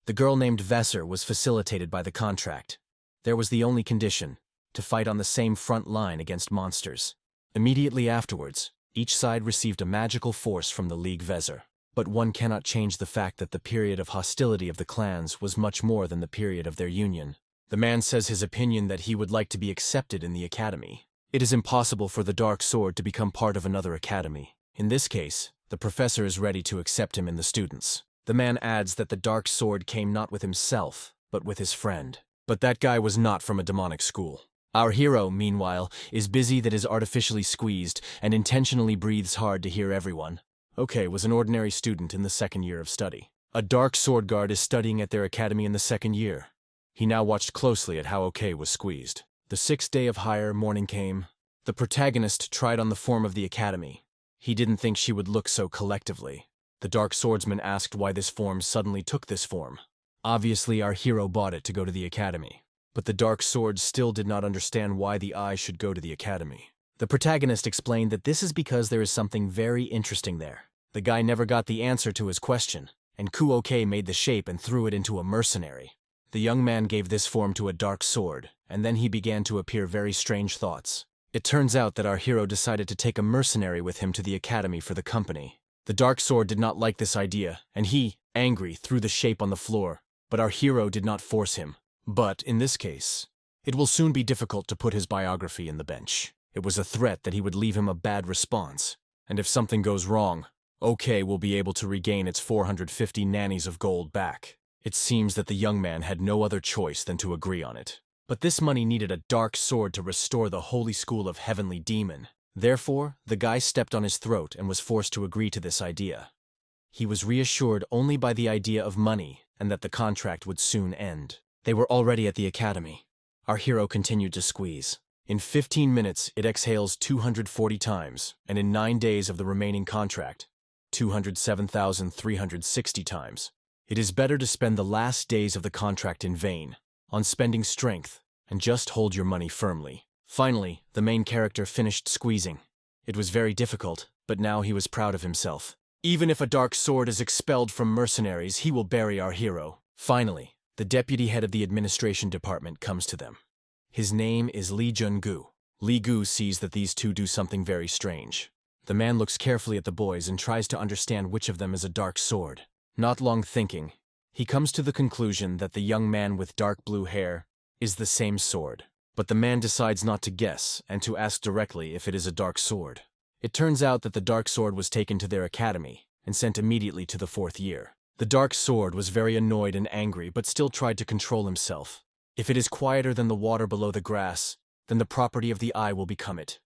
The girl named Vesser was facilitated by the contract. There was the only condition, to fight on the same front line against monsters. Immediately afterwards, each side received a magical force from the League Vezir. but one cannot change the fact that the period of hostility of the clans was much more than the period of their union. The man says his opinion that he would like to be accepted in the academy. It is impossible for the Dark Sword to become part of another academy. In this case, the professor is ready to accept him in the students. The man adds that the Dark Sword came not with himself, but with his friend. But that guy was not from a demonic school. Our hero, meanwhile, is busy that is artificially squeezed and intentionally breathes hard to hear everyone. Okay was an ordinary student in the second year of study. A Dark Sword guard is studying at their academy in the second year. He now watched closely at how Okay was squeezed. The 6th day of higher morning came. The protagonist tried on the form of the academy. He didn't think she would look so collectively. The Dark Swordsman asked why this form suddenly took this form. Obviously, our hero bought it to go to the academy. But the Dark Sword still did not understand why the eye should go to the academy. The protagonist explained that this is because there is something very interesting there. The guy never got the answer to his question, and Ku-Ok made the shape and threw it into a mercenary. The young man gave this form to a Dark Sword, and then he began to appear very strange thoughts. It turns out that our hero decided to take a mercenary with him to the academy for the company. The Dark Sword did not like this idea, and he, angry, threw the shape on the floor, but our hero did not force him. But, in this case, it will soon be difficult to put his biography in the bench. It was a threat that he would leave him a bad response, and if something goes wrong, OK will be able to regain its 450 nannies of gold back. It seems that the young man had no other choice than to agree on it. But this money needed a Dark Sword to restore the Holy School of Heavenly Demon. Therefore, the guy stepped on his throat and was forced to agree to this idea. He was reassured only by the idea of money and that the contract would soon end. They were already at the academy. Our hero continued to squeeze. In 15 minutes, it exhales 240 times, and in 9 days of the remaining contract, 207,360 times. It is better to spend the last days of the contract in vain, on spending strength, and just hold your money firmly. Finally, the main character finished squeezing. It was very difficult, but now he was proud of himself. Even if a Dark Sword is expelled from mercenaries, he will bury our hero. Finally, the deputy head of the administration department comes to them. His name is Lee Jun-gu. Lee Gu sees that these two do something very strange. The man looks carefully at the boys and tries to understand which of them is a Dark Sword. Not long thinking, he comes to the conclusion that the young man with dark blue hair is the same sword. But the man decides not to guess and to ask directly if it is a Dark Sword. It turns out that the Dark Sword was taken to their academy and sent immediately to the 4th year. The Dark Sword was very annoyed and angry but still tried to control himself. If it is quieter than the water below the grass, then the property of the eye will become it.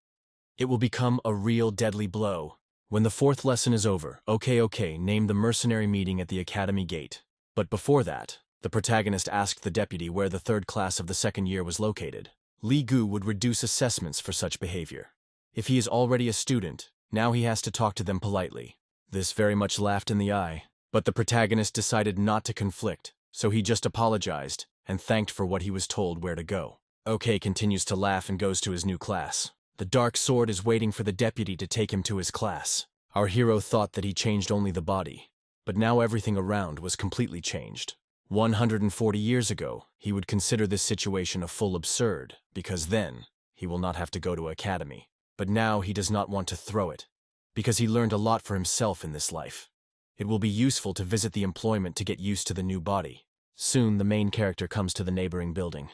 It will become a real deadly blow. When the 4th lesson is over, OK named the mercenary meeting at the academy gate. But before that, the protagonist asked the deputy where the 3rd class of the 2nd year was located. Lee Gu would reduce assessments for such behavior. If he is already a student, now he has to talk to them politely. This very much laughed in the eye, but the protagonist decided not to conflict, so he just apologized and thanked for what he was told where to go. OK continues to laugh and goes to his new class. The Dark Sword is waiting for the deputy to take him to his class. Our hero thought that he changed only the body, but now everything around was completely changed. 140 years ago, he would consider this situation a full absurd, because then he will not have to go to academy. But now he does not want to throw it, because he learned a lot for himself in this life. It will be useful to visit the employment to get used to the new body. Soon the main character comes to the neighboring building.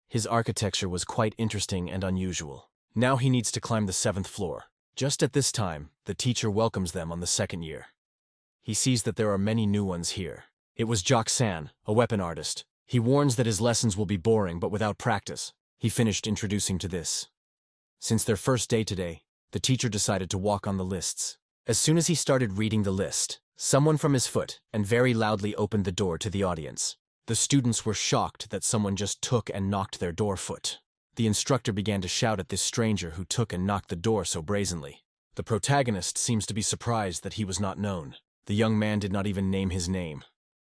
His architecture was quite interesting and unusual. Now he needs to climb the 7th floor. Just at this time, the teacher welcomes them on the 2nd year. He sees that there are many new ones here. It was Jock-san, a weapon artist. He warns that his lessons will be boring but without practice. He finished introducing to this. Since their first day today, the teacher decided to walk on the lists. As soon as he started reading the list, someone from his foot and very loudly opened the door to the audience. The students were shocked that someone just took and knocked their door foot. The instructor began to shout at this stranger who took and knocked the door so brazenly. The protagonist seems to be surprised that he was not known. The young man did not even name his name.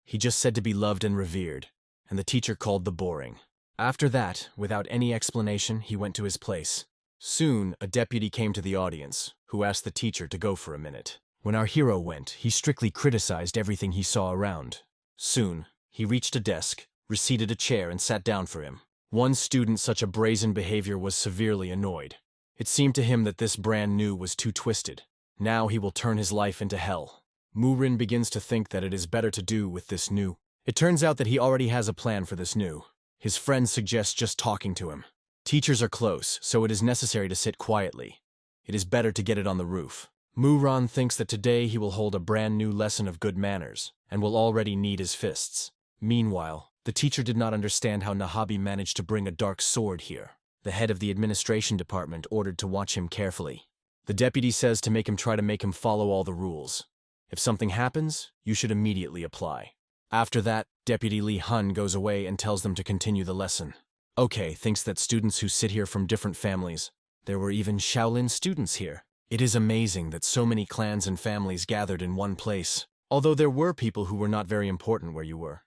He just said to be loved and revered, and the teacher called the boring. After that, without any explanation, he went to his place. Soon, a deputy came to the audience, who asked the teacher to go for a minute. When our hero went, he strictly criticized everything he saw around. Soon, he reached a desk, reseated a chair, and sat down for him. One student such a brazen behavior was severely annoyed. It seemed to him that this brand new was too twisted. Now he will turn his life into hell. Murin begins to think that it is better to do with this new. It turns out that he already has a plan for this new. His friend suggests just talking to him. Teachers are close, so it is necessary to sit quietly. It is better to get it on the roof. Muran thinks that today he will hold a brand new lesson of good manners, and will already need his fists. Meanwhile, the teacher did not understand how Nahabi managed to bring a dark sword here. The head of the administration department ordered to watch him carefully. The deputy says to make him follow all the rules. If something happens, you should immediately apply. After that, Deputy Li Hun goes away and tells them to continue the lesson. OK thinks that students who sit here from different families. There were even Shaolin students here. It is amazing that so many clans and families gathered in one place. Although there were people who were not very important where you were.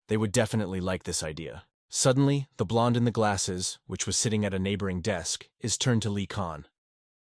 They would definitely like this idea. Suddenly, the blonde in the glasses, which was sitting at a neighboring desk, is turned to Li Khan.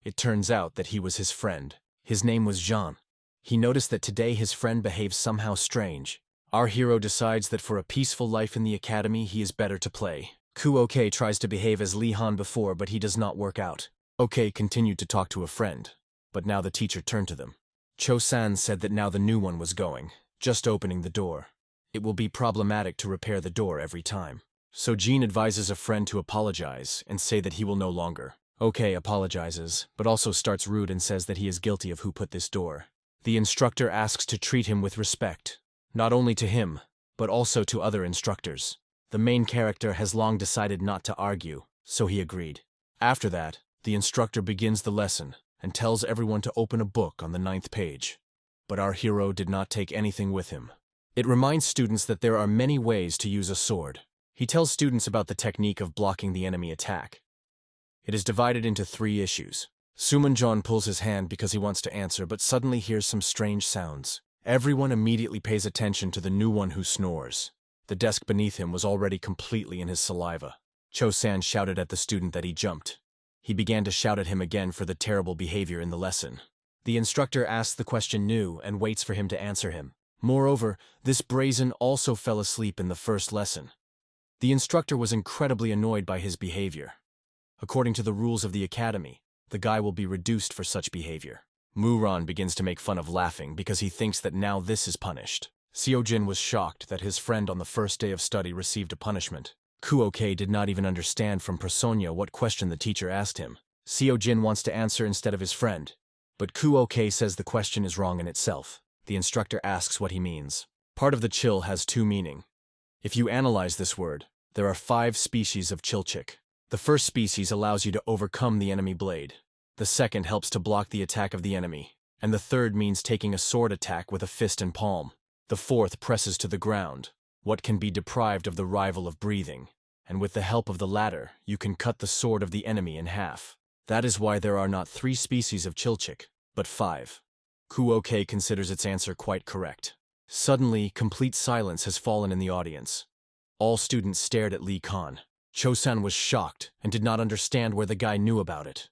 It turns out that he was his friend. His name was Jean. He noticed that today his friend behaves somehow strange. Our hero decides that for a peaceful life in the academy, he is better to play. Kuok tries to behave as Li Han before, but he does not work out. Ok continued to talk to a friend, but now the teacher turned to them. Cho-san said that now the new one was going, just opening the door. It will be problematic to repair the door every time. So Jean advises a friend to apologize and say that he will no longer. Ok apologizes, but also starts rude and says that he is guilty of who put this door. The instructor asks to treat him with respect, not only to him, but also to other instructors. The main character has long decided not to argue, so he agreed. After that, the instructor begins the lesson and tells everyone to open a book on the 9th page. But our hero did not take anything with him. It reminds students that there are many ways to use a sword. He tells students about the technique of blocking the enemy attack. It is divided into 3 issues. Sumunjon pulls his hand because he wants to answer, but suddenly hears some strange sounds. Everyone immediately pays attention to the new one who snores. The desk beneath him was already completely in his saliva. Cho-san shouted at the student that he jumped. He began to shout at him again for the terrible behavior in the lesson. The instructor asks the question new and waits for him to answer him. Moreover, this brazen also fell asleep in the first lesson. The instructor was incredibly annoyed by his behavior. According to the rules of the academy, the guy will be reduced for such behavior. Muran begins to make fun of laughing because he thinks that now this is punished. Seojin was shocked that his friend on the first day of study received a punishment. Kuok did not even understand from Personya what question the teacher asked him. Seojin wants to answer instead of his friend, but Kuok says the question is wrong in itself. The instructor asks what he means. Part of the chill has 2 meaning. If you analyze this word, there are 5 species of chilchik. The first species allows you to overcome the enemy blade. The second helps to block the attack of the enemy. And the third means taking a sword attack with a fist and palm. The fourth presses to the ground, what can be deprived of the rival of breathing. And with the help of the latter, you can cut the sword of the enemy in half. That is why there are not 3 species of chilchik, but 5. Kuok considers its answer quite correct. Suddenly, complete silence has fallen in the audience. All students stared at Li Khan. Cho-san was shocked and did not understand where the guy knew about it.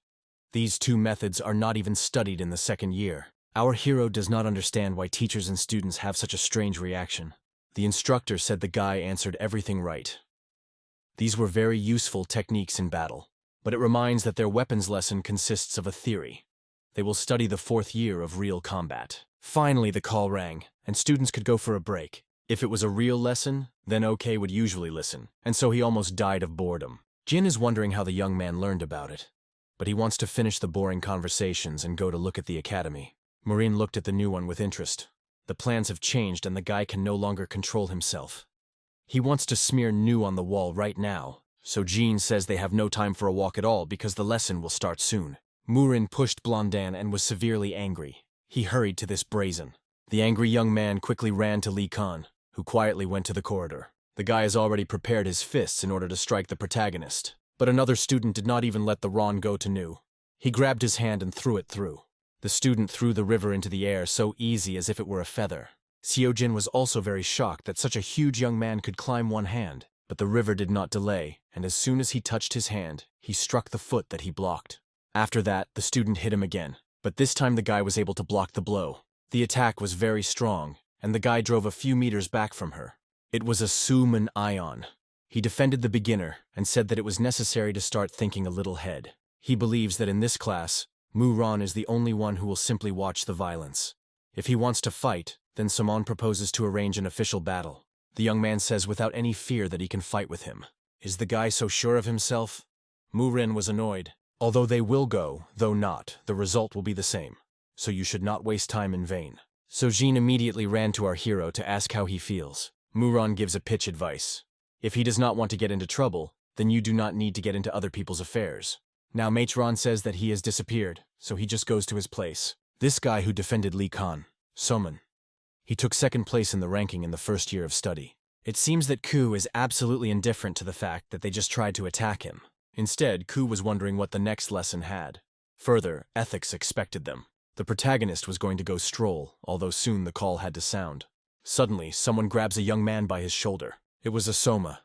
These 2 methods are not even studied in the 2nd year. Our hero does not understand why teachers and students have such a strange reaction. The instructor said the guy answered everything right. These were very useful techniques in battle, but it reminds that their weapons lesson consists of a theory. They will study the 4th year of real combat. Finally, the call rang, and students could go for a break. If it was a real lesson, then OK would usually listen, and so he almost died of boredom. Jin is wondering how the young man learned about it, but he wants to finish the boring conversations and go to look at the academy. Marine looked at the new one with interest. The plans have changed and the guy can no longer control himself. He wants to smear new on the wall right now, so Jean says they have no time for a walk at all because the lesson will start soon. Murin pushed Blondan and was severely angry. He hurried to this brazen. The angry young man quickly ran to Li Khan, who quietly went to the corridor. The guy has already prepared his fists in order to strike the protagonist, but another student did not even let the Ron go to Nu. He grabbed his hand and threw it through. The student threw the river into the air so easy as if it were a feather. Seojin was also very shocked that such a huge young man could climb one hand, but the river did not delay, and as soon as he touched his hand, he struck the foot that he blocked. After that, the student hit him again, but this time the guy was able to block the blow. The attack was very strong, and the guy drove a few meters back from her. It was a Suman Ion. He defended the beginner and said that it was necessary to start thinking a little ahead. He believes that in this class, Muran is the only one who will simply watch the violence. If he wants to fight, then Samon proposes to arrange an official battle. The young man says without any fear that he can fight with him. Is the guy so sure of himself? Murin was annoyed. Although they will go, though not, the result will be the same. So you should not waste time in vain. Sojin immediately ran to our hero to ask how he feels. Muron gives a pitch advice. If he does not want to get into trouble, then you do not need to get into other people's affairs. Now Matron says that he has disappeared, so he just goes to his place. This guy who defended Lee Khan, Soman. He took second place in the ranking in the first year of study. It seems that Ku is absolutely indifferent to the fact that they just tried to attack him. Instead, Ku was wondering what the next lesson had. Further, ethics expected them. The protagonist was going to go stroll, although soon the call had to sound. Suddenly, someone grabs a young man by his shoulder. It was Asoma.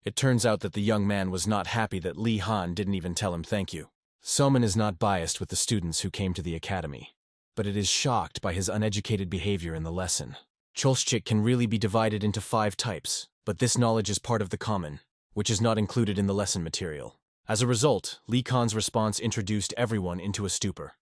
It turns out that the young man was not happy that Lee Han didn't even tell him thank you. Soman is not biased with the students who came to the academy, but it is shocked by his uneducated behavior in the lesson. Cholschik can really be divided into 5 types, but this knowledge is part of the common, which is not included in the lesson material. As a result, Lee Khan's response introduced everyone into a stupor.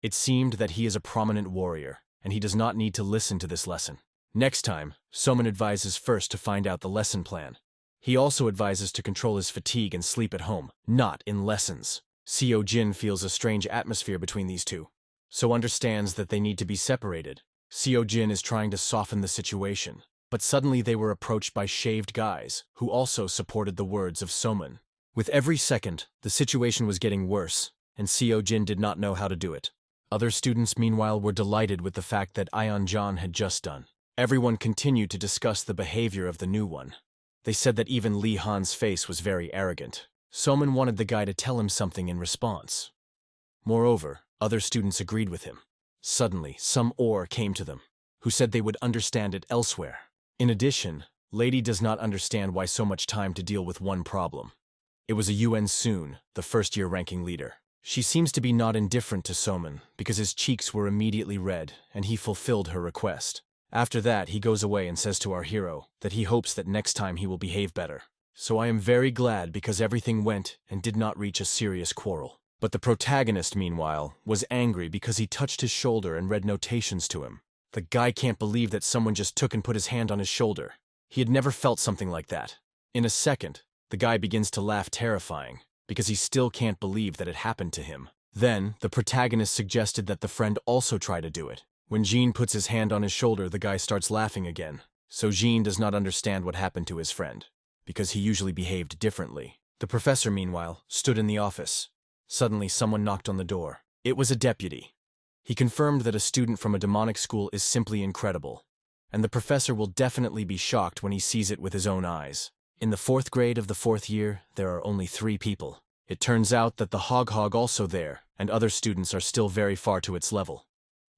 It seemed that he is a prominent warrior, and he does not need to listen to this lesson. Next time, Soman advises first to find out the lesson plan. He also advises to control his fatigue and sleep at home, not in lessons. Seo Jin feels a strange atmosphere between these two, so understands that they need to be separated. Seo Jin is trying to soften the situation, but suddenly they were approached by shaved guys, who also supported the words of Soman. With every second, the situation was getting worse, and Seo Jin did not know how to do it. Other students, meanwhile, were delighted with the fact that Ion John had just done. Everyone continued to discuss the behavior of the new one. They said that even Lee Han's face was very arrogant. Soman wanted the guy to tell him something in response. Moreover, other students agreed with him. Suddenly, some Or came to them, who said they would understand it elsewhere. In addition, Lady does not understand why so much time to deal with one problem. It was a Yuen Soon, the first-year ranking leader. She seems to be not indifferent to Soman, because his cheeks were immediately red, and he fulfilled her request. After that, he goes away and says to our hero that he hopes that next time he will behave better. So I am very glad because everything went and did not reach a serious quarrel. But the protagonist, meanwhile, was angry because he touched his shoulder and read notations to him. The guy can't believe that someone just took and put his hand on his shoulder. He had never felt something like that. In a second, the guy begins to laugh terrifying, because he still can't believe that it happened to him. Then, the protagonist suggested that the friend also try to do it. When Jean puts his hand on his shoulder, the guy starts laughing again. So Jean does not understand what happened to his friend, because he usually behaved differently. The professor, meanwhile, stood in the office. Suddenly, someone knocked on the door. It was a deputy. He confirmed that a student from a demonic school is simply incredible, and the professor will definitely be shocked when he sees it with his own eyes. In the 4th grade of the 4th year, there are only 3 people. It turns out that the Hog also there, and other students are still very far to its level.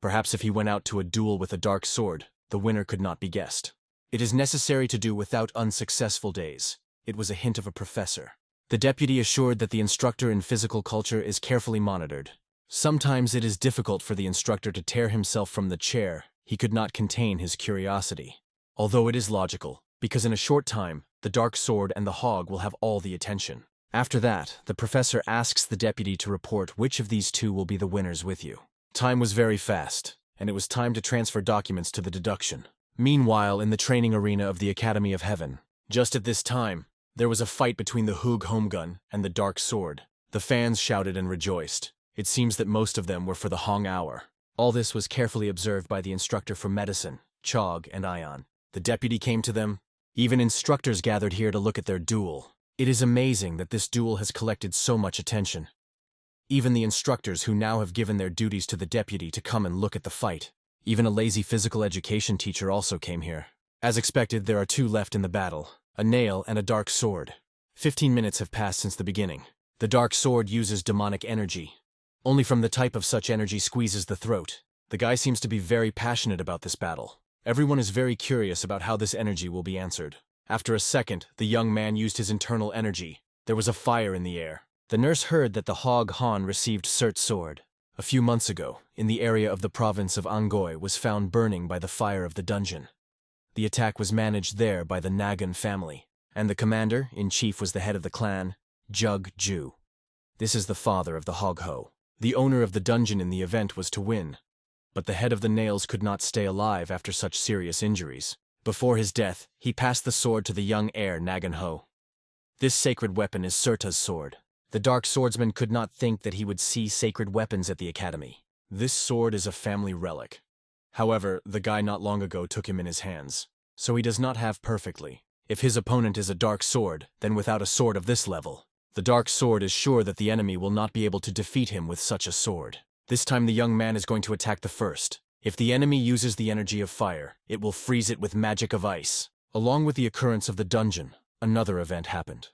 Perhaps if he went out to a duel with a dark sword, the winner could not be guessed. It is necessary to do without unsuccessful days. It was a hint of a professor. The deputy assured that the instructor in physical culture is carefully monitored. Sometimes it is difficult for the instructor to tear himself from the chair. He could not contain his curiosity. Although it is logical, because in a short time, the dark sword and the hog will have all the attention. After that, the professor asks the deputy to report which of these 2 will be the winners with you. Time was very fast, and it was time to transfer documents to the deduction. Meanwhile, in the training arena of the Academy of Heaven, just at this time, there was a fight between the Hug Homegun and the Dark Sword. The fans shouted and rejoiced. It seems that most of them were for the Hong Hour. All this was carefully observed by the instructor for medicine, Chog and Ion. The deputy came to them. Even instructors gathered here to look at their duel. It is amazing that this duel has collected so much attention. Even the instructors who now have given their duties to the deputy to come and look at the fight. Even a lazy physical education teacher also came here. As expected, there are 2 left in the battle, a nail and a dark sword. 15 minutes have passed since the beginning. The dark sword uses demonic energy. Only from the type of such energy squeezes the throat. The guy seems to be very passionate about this battle. Everyone is very curious about how this energy will be answered. After a second, the young man used his internal energy. There was a fire in the air. The nurse heard that the Hog Han received Surt's sword. A few months ago, in the area of the province of Angoy was found burning by the fire of the dungeon. The attack was managed there by the Nagan family, and the commander-in-chief was the head of the clan, Jug Ju. This is the father of the Hog Ho. The owner of the dungeon in the event was to win. But the head of the nails could not stay alive after such serious injuries. Before his death, he passed the sword to the young heir Naganho. This sacred weapon is Surta's sword. The dark swordsman could not think that he would see sacred weapons at the academy. This sword is a family relic. However, the guy not long ago took him in his hands, so he does not have perfectly. If his opponent is a dark sword, then without a sword of this level, the dark sword is sure that the enemy will not be able to defeat him with such a sword. This time the young man is going to attack the first. If the enemy uses the energy of fire, it will freeze it with magic of ice. Along with the occurrence of the dungeon, another event happened.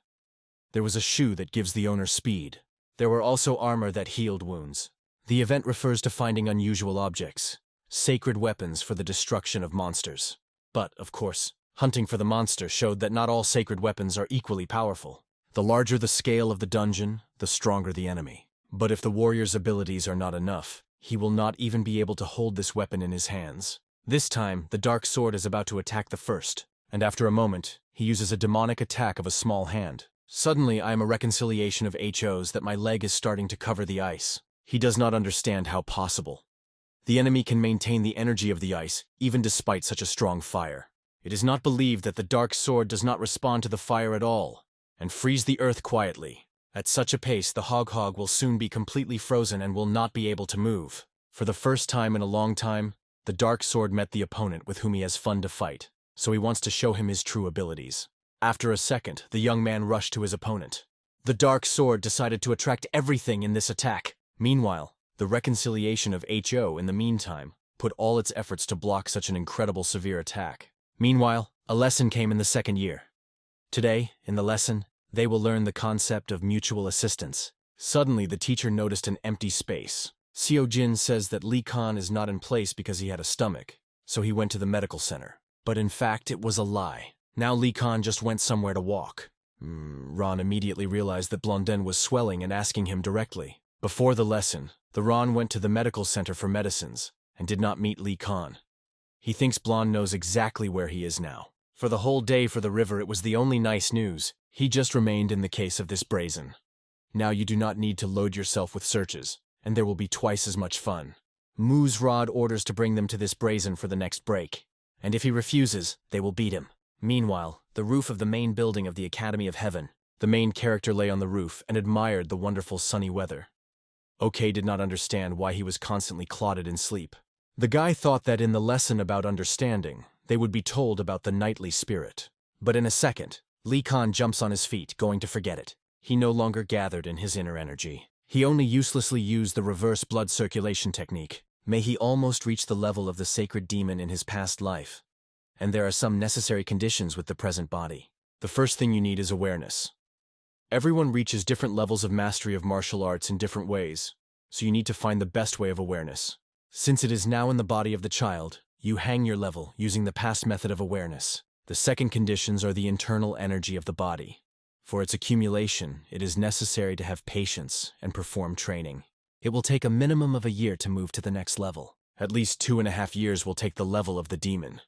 There was a shoe that gives the owner speed. There were also armor that healed wounds. The event refers to finding unusual objects, sacred weapons for the destruction of monsters. But, of course, hunting for the monster showed that not all sacred weapons are equally powerful. The larger the scale of the dungeon, the stronger the enemy. But if the warrior's abilities are not enough, he will not even be able to hold this weapon in his hands. This time, the dark sword is about to attack the first, and after a moment, he uses a demonic attack of a small hand. Suddenly, I am a reconciliation of HOs that my leg is starting to cover the ice. He does not understand how possible. The enemy can maintain the energy of the ice, even despite such a strong fire. It is not believed that the dark sword does not respond to the fire at all, and freeze the earth quietly. At such a pace, the hog will soon be completely frozen and will not be able to move. For the first time in a long time, the dark sword met the opponent with whom he has fun to fight, so he wants to show him his true abilities. After a second, the young man rushed to his opponent. The dark sword decided to attract everything in this attack. Meanwhile, the reconciliation of HO, in the meantime, put all its efforts to block such an incredible severe attack. Meanwhile, a lesson came in the second year. Today, in the lesson, they will learn the concept of mutual assistance. Suddenly, the teacher noticed an empty space. Seo Jin says that Lee Khan is not in place because he had a stomach, so he went to the medical center. But in fact, it was a lie. Now Lee Khan just went somewhere to walk. Ron immediately realized that Blondin was swelling and asking him directly. Before the lesson, the Ron went to the medical center for medicines and did not meet Lee Khan. He thinks Blonde knows exactly where he is now. For the whole day for the river, it was the only nice news. He just remained in the case of this brazen. Now you do not need to load yourself with searches, and there will be twice as much fun. Moo's Rod orders to bring them to this brazen for the next break, and if he refuses, they will beat him. Meanwhile, the roof of the main building of the Academy of Heaven. The main character lay on the roof and admired the wonderful sunny weather. OK did not understand why he was constantly clotted in sleep. The guy thought that in the lesson about understanding, they would be told about the knightly spirit. But in a second, Lee Khan jumps on his feet, going to forget it. He no longer gathered in his inner energy. He only uselessly used the reverse blood circulation technique. May he almost reach the level of the sacred demon in his past life. And there are some necessary conditions with the present body. The first thing you need is awareness. Everyone reaches different levels of mastery of martial arts in different ways, so you need to find the best way of awareness. Since it is now in the body of the child, you hang your level using the past method of awareness. The second conditions are the internal energy of the body. For its accumulation, it is necessary to have patience and perform training. It will take a minimum of a year to move to the next level. At least 2.5 years will take the level of the demon.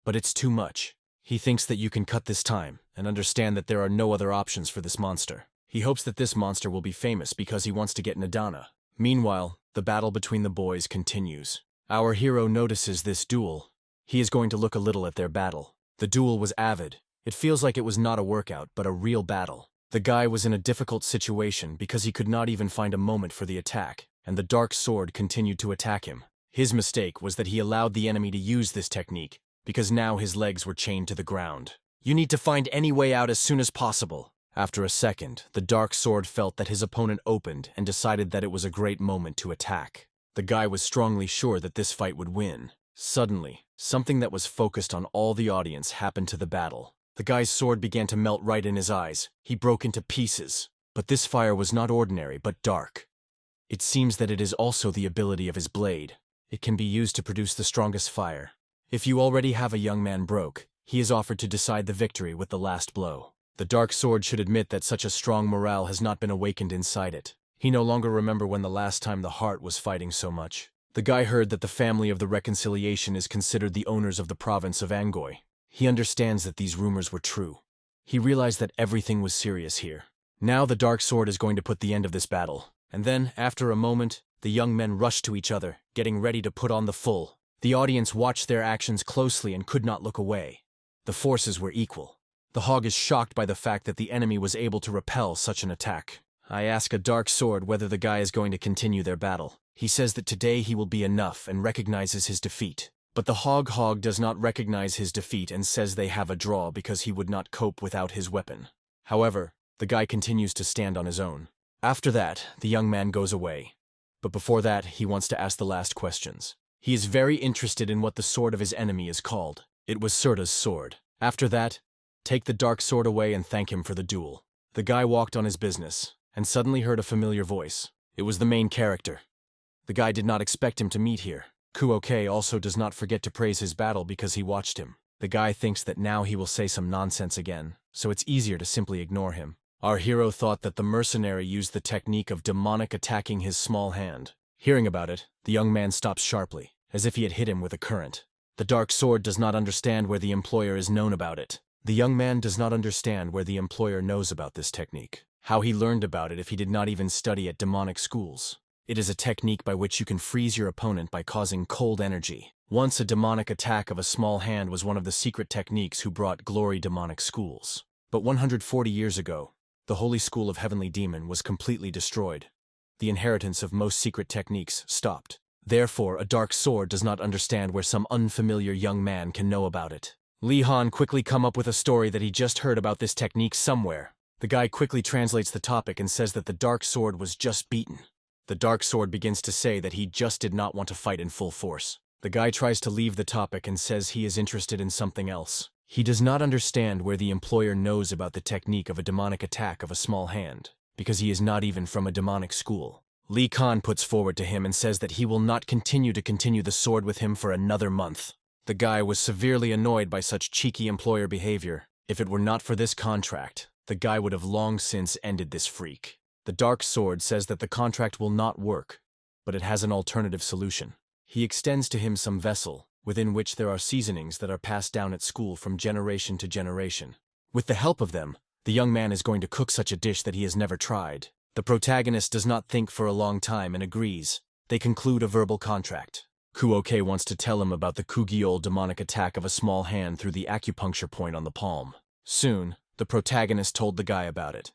But it's too much. He thinks that you can cut this time and understand that there are no other options for this monster. He hopes that this monster will be famous because he wants to get Nadana. Meanwhile, the battle between the boys continues. Our hero notices this duel. He is going to look a little at their battle. The duel was avid. It feels like it was not a workout, but a real battle. The guy was in a difficult situation because he could not even find a moment for the attack, and the dark sword continued to attack him. His mistake was that he allowed the enemy to use this technique, because now his legs were chained to the ground. You need to find any way out as soon as possible. After a second, the dark sword felt that his opponent opened and decided that it was a great moment to attack. The guy was strongly sure that this fight would win. Suddenly, something that was focused on all the audience happened to the battle. The guy's sword began to melt right in his eyes. He broke into pieces. But this fire was not ordinary, but dark. It seems that it is also the ability of his blade. It can be used to produce the strongest fire. If you already have a young man broke, he is offered to decide the victory with the last blow. The dark sword should admit that such a strong morale has not been awakened inside it. He no longer remember when the last time the heart was fighting so much. The guy heard that the family of the reconciliation is considered the owners of the province of Angoy. He understands that these rumors were true. He realized that everything was serious here. Now the dark sword is going to put the end of this battle. And then, after a moment, The young men rushed to each other, getting ready to put on the full. The audience watched their actions closely and could not look away. The forces were equal. The hog is shocked by the fact that the enemy was able to repel such an attack. I ask a dark sword whether the guy is going to continue their battle. He says that today he will be enough and recognizes his defeat. But the hog does not recognize his defeat and says they have a draw because he would not cope without his weapon. However, the guy continues to stand on his own. After that, the young man goes away. But before that, he wants to ask the last questions. He is very interested in what the sword of his enemy is called. It was Surta's sword. After that, take the dark sword away and thank him for the duel. The guy walked on his business, and suddenly heard a familiar voice. It was the main character. The guy did not expect him to meet here. Kuoke also does not forget to praise his battle because he watched him. The guy thinks that now he will say some nonsense again, so it's easier to simply ignore him. Our hero thought that the mercenary used the technique of demonic attacking his small hand. Hearing about it, the young man stops sharply, as if he had hit him with a current. The dark sword does not understand where the employer is known about it. The young man does not understand where the employer knows about this technique, how he learned about it if he did not even study at demonic schools. It is a technique by which you can freeze your opponent by causing cold energy. Once a demonic attack of a small hand was one of the secret techniques who brought glory demonic schools. But 140 years ago, the Holy School of Heavenly Demon was completely destroyed. The inheritance of most secret techniques stopped. Therefore, a dark sword does not understand where some unfamiliar young man can know about it. Li Han quickly come up with a story that he just heard about this technique somewhere. The guy quickly translates the topic and says that the dark sword was just beaten. The dark sword begins to say that he just did not want to fight in full force. The guy tries to leave the topic and says he is interested in something else. He does not understand where the employer knows about the technique of a demonic attack of a small hand, because he is not even from a demonic school. Li Khan puts forward to him and says that he will not continue the sword with him for another month. The guy was severely annoyed by such cheeky employer behavior. If it were not for this contract, the guy would have long since ended this freak. The dark sword says that the contract will not work, but it has an alternative solution. He extends to him some vessel, within which there are seasonings that are passed down at school from generation to generation. With the help of them, the young man is going to cook such a dish that he has never tried. The protagonist does not think for a long time and agrees. They conclude a verbal contract. Kuoke wants to tell him about the Kugiol demonic attack of a small hand through the acupuncture point on the palm. Soon, the protagonist told the guy about it.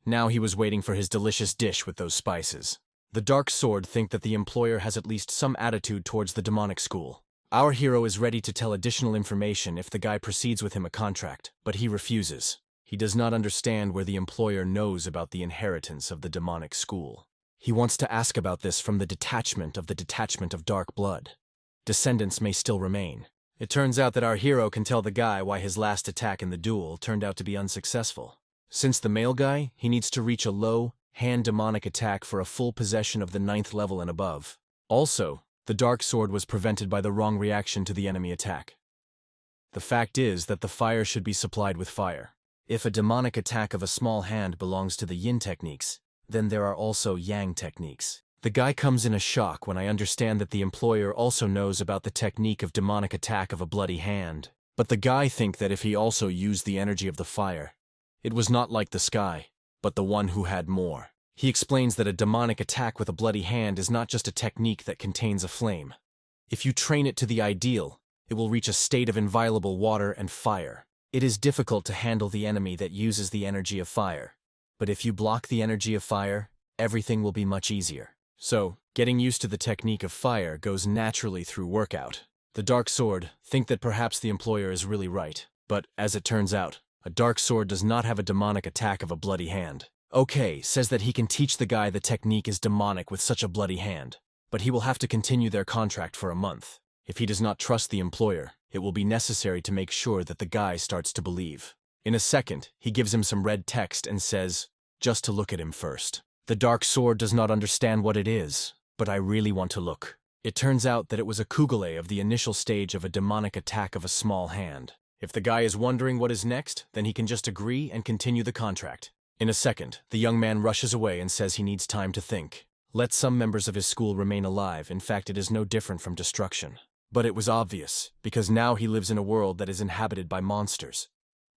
Now he was waiting for his delicious dish with those spices. The dark sword thinks that the employer has at least some attitude towards the demonic school. Our hero is ready to tell additional information if the guy proceeds with him a contract, but he refuses. He does not understand where the employer knows about the inheritance of the demonic school. He wants to ask about this from the detachment of dark blood. Descendants may still remain. It turns out that our hero can tell the guy why his last attack in the duel turned out to be unsuccessful. Since the male guy, he needs to reach a low, hand demonic attack for a full possession of the 9th level and above. Also, the dark sword was prevented by the wrong reaction to the enemy attack. The fact is that the fire should be supplied with fire. If a demonic attack of a small hand belongs to the yin techniques, then there are also yang techniques. The guy comes in a shock when I understand that the employer also knows about the technique of demonic attack of a bloody hand. But the guy thinks that if he also used the energy of the fire, it was not like the sky, but the one who had more. He explains that a demonic attack with a bloody hand is not just a technique that contains a flame. If you train it to the ideal, it will reach a state of inviolable water and fire. It is difficult to handle the enemy that uses the energy of fire. But if you block the energy of fire, everything will be much easier. So, getting used to the technique of fire goes naturally through workout. The dark sword thinks that perhaps the employer is really right. But, as it turns out, a dark sword does not have a demonic attack of a bloody hand. Okay, says that he can teach the guy the technique is demonic with such a bloody hand, but he will have to continue their contract for a month. If he does not trust the employer, it will be necessary to make sure that the guy starts to believe. In a second, he gives him some red text and says, just to look at him first. The dark sword does not understand what it is, but I really want to look. It turns out that it was a kugele of the initial stage of a demonic attack of a small hand. If the guy is wondering what is next, then he can just agree and continue the contract. In a second, the young man rushes away and says he needs time to think. Let some members of his school remain alive. In fact, it is no different from destruction. But it was obvious, because now he lives in a world that is inhabited by monsters.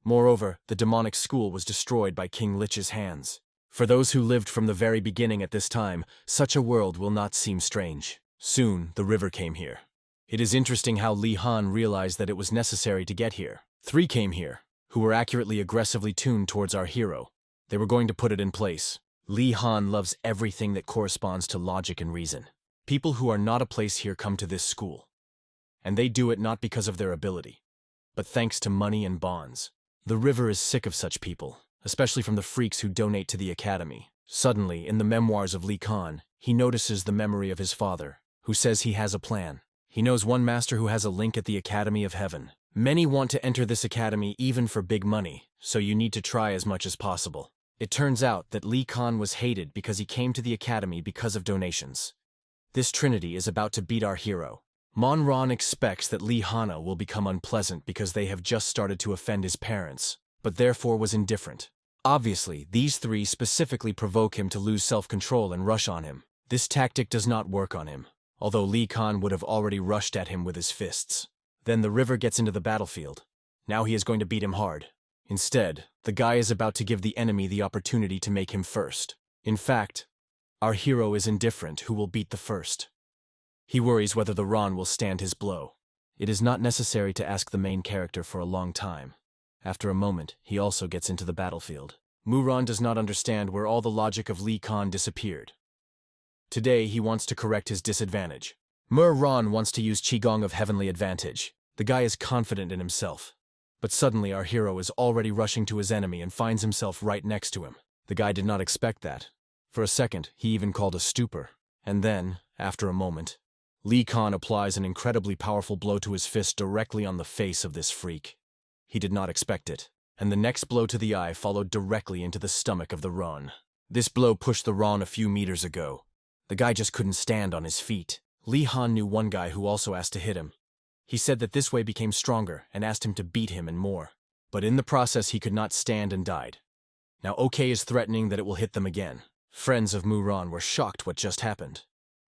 Moreover, the demonic school was destroyed by King Lich's hands. For those who lived from the very beginning at this time, such a world will not seem strange. Soon, the river came here. It is interesting how Li Han realized that it was necessary to get here. 3 came here, who were accurately aggressively tuned towards our hero. They were going to put it in place. Li Han loves everything that corresponds to logic and reason. People who are not a place here come to this school. And they do it not because of their ability, but thanks to money and bonds. The river is sick of such people, especially from the freaks who donate to the academy. Suddenly, in the memoirs of Li Khan, he notices the memory of his father, who says he has a plan. He knows one master who has a link at the Academy of Heaven. Many want to enter this academy even for big money, so you need to try as much as possible. It turns out that Li Khan was hated because he came to the academy because of donations. This trinity is about to beat our hero. Manhwa expects that Li Hana will become unpleasant because they have just started to offend his parents, but therefore was indifferent. Obviously, these 3 specifically provoke him to lose self-control and rush on him. This tactic does not work on him, although Li Khan would have already rushed at him with his fists. Then the river gets into the battlefield. Now he is going to beat him hard. Instead, the guy is about to give the enemy the opportunity to make him first. In fact, our hero is indifferent who will beat the first. He worries whether the Ron will stand his blow. It is not necessary to ask the main character for a long time. After a moment, he also gets into the battlefield. Muran does not understand where all the logic of Li Khan disappeared. Today, he wants to correct his disadvantage. Muran wants to use Qigong of Heavenly Advantage. The guy is confident in himself. But suddenly, our hero is already rushing to his enemy and finds himself right next to him. The guy did not expect that. For a second, he even called a stupor. And then, after a moment, Li Khan applies an incredibly powerful blow to his fist directly on the face of this freak. He did not expect it, and the next blow to the eye followed directly into the stomach of the Ron. This blow pushed the Ron a few meters ago. The guy just couldn't stand on his feet. Li Han knew one guy who also asked to hit him. He said that this way became stronger and asked him to beat him and more. But in the process he could not stand and died. Now OK is threatening that it will hit them again. Friends of Muran were shocked what just happened.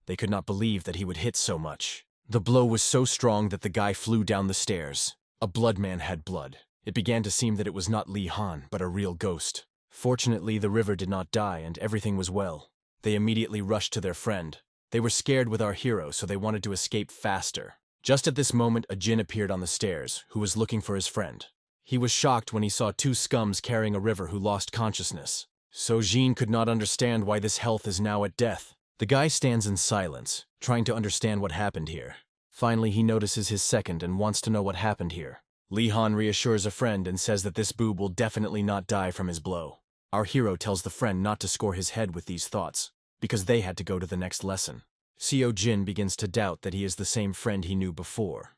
They could not believe that he would hit so much. The blow was so strong that the guy flew down the stairs. A blood man had blood. It began to seem that it was not Li Han, but a real ghost. Fortunately, the river did not die and everything was well. They immediately rushed to their friend. They were scared with our hero, so they wanted to escape faster. Just at this moment, a djinn appeared on the stairs, who was looking for his friend. He was shocked when he saw 2 scums carrying a river who lost consciousness. So Jin could not understand why this health is now at death. The guy stands in silence, trying to understand what happened here. Finally, he notices his second and wants to know what happened here. Li Han reassures a friend and says that this boob will definitely not die from his blow. Our hero tells the friend not to score his head with these thoughts, because they had to go to the next lesson. Seo Jin begins to doubt that he is the same friend he knew before.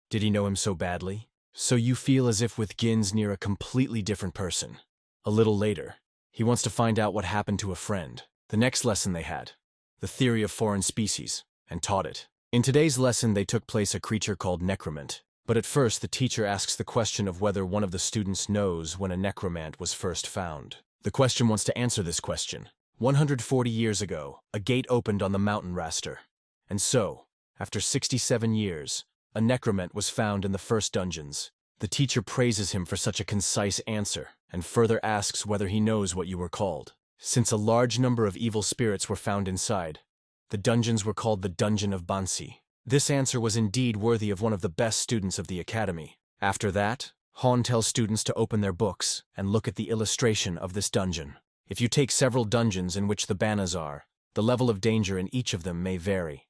Did he know him so badly? So you feel as if with Gin's near a completely different person. A little later, he wants to find out what happened to a friend. The next lesson they had, the theory of foreign species, and taught it. In today's lesson they took place a creature called Necroant, but at first the teacher asks the question of whether one of the students knows when a necromant was first found. The question wants to answer this question. 140 years ago, a gate opened on the mountain raster. And so, after 67 years, a necromant was found in the first dungeons. The teacher praises him for such a concise answer, and further asks whether he knows what you were called. Since a large number of evil spirits were found inside, the dungeons were called the Dungeon of Bansi. This answer was indeed worthy of one of the best students of the academy. After that, Han tells students to open their books and look at the illustration of this dungeon. If you take several dungeons in which the banas are, the level of danger in each of them may vary.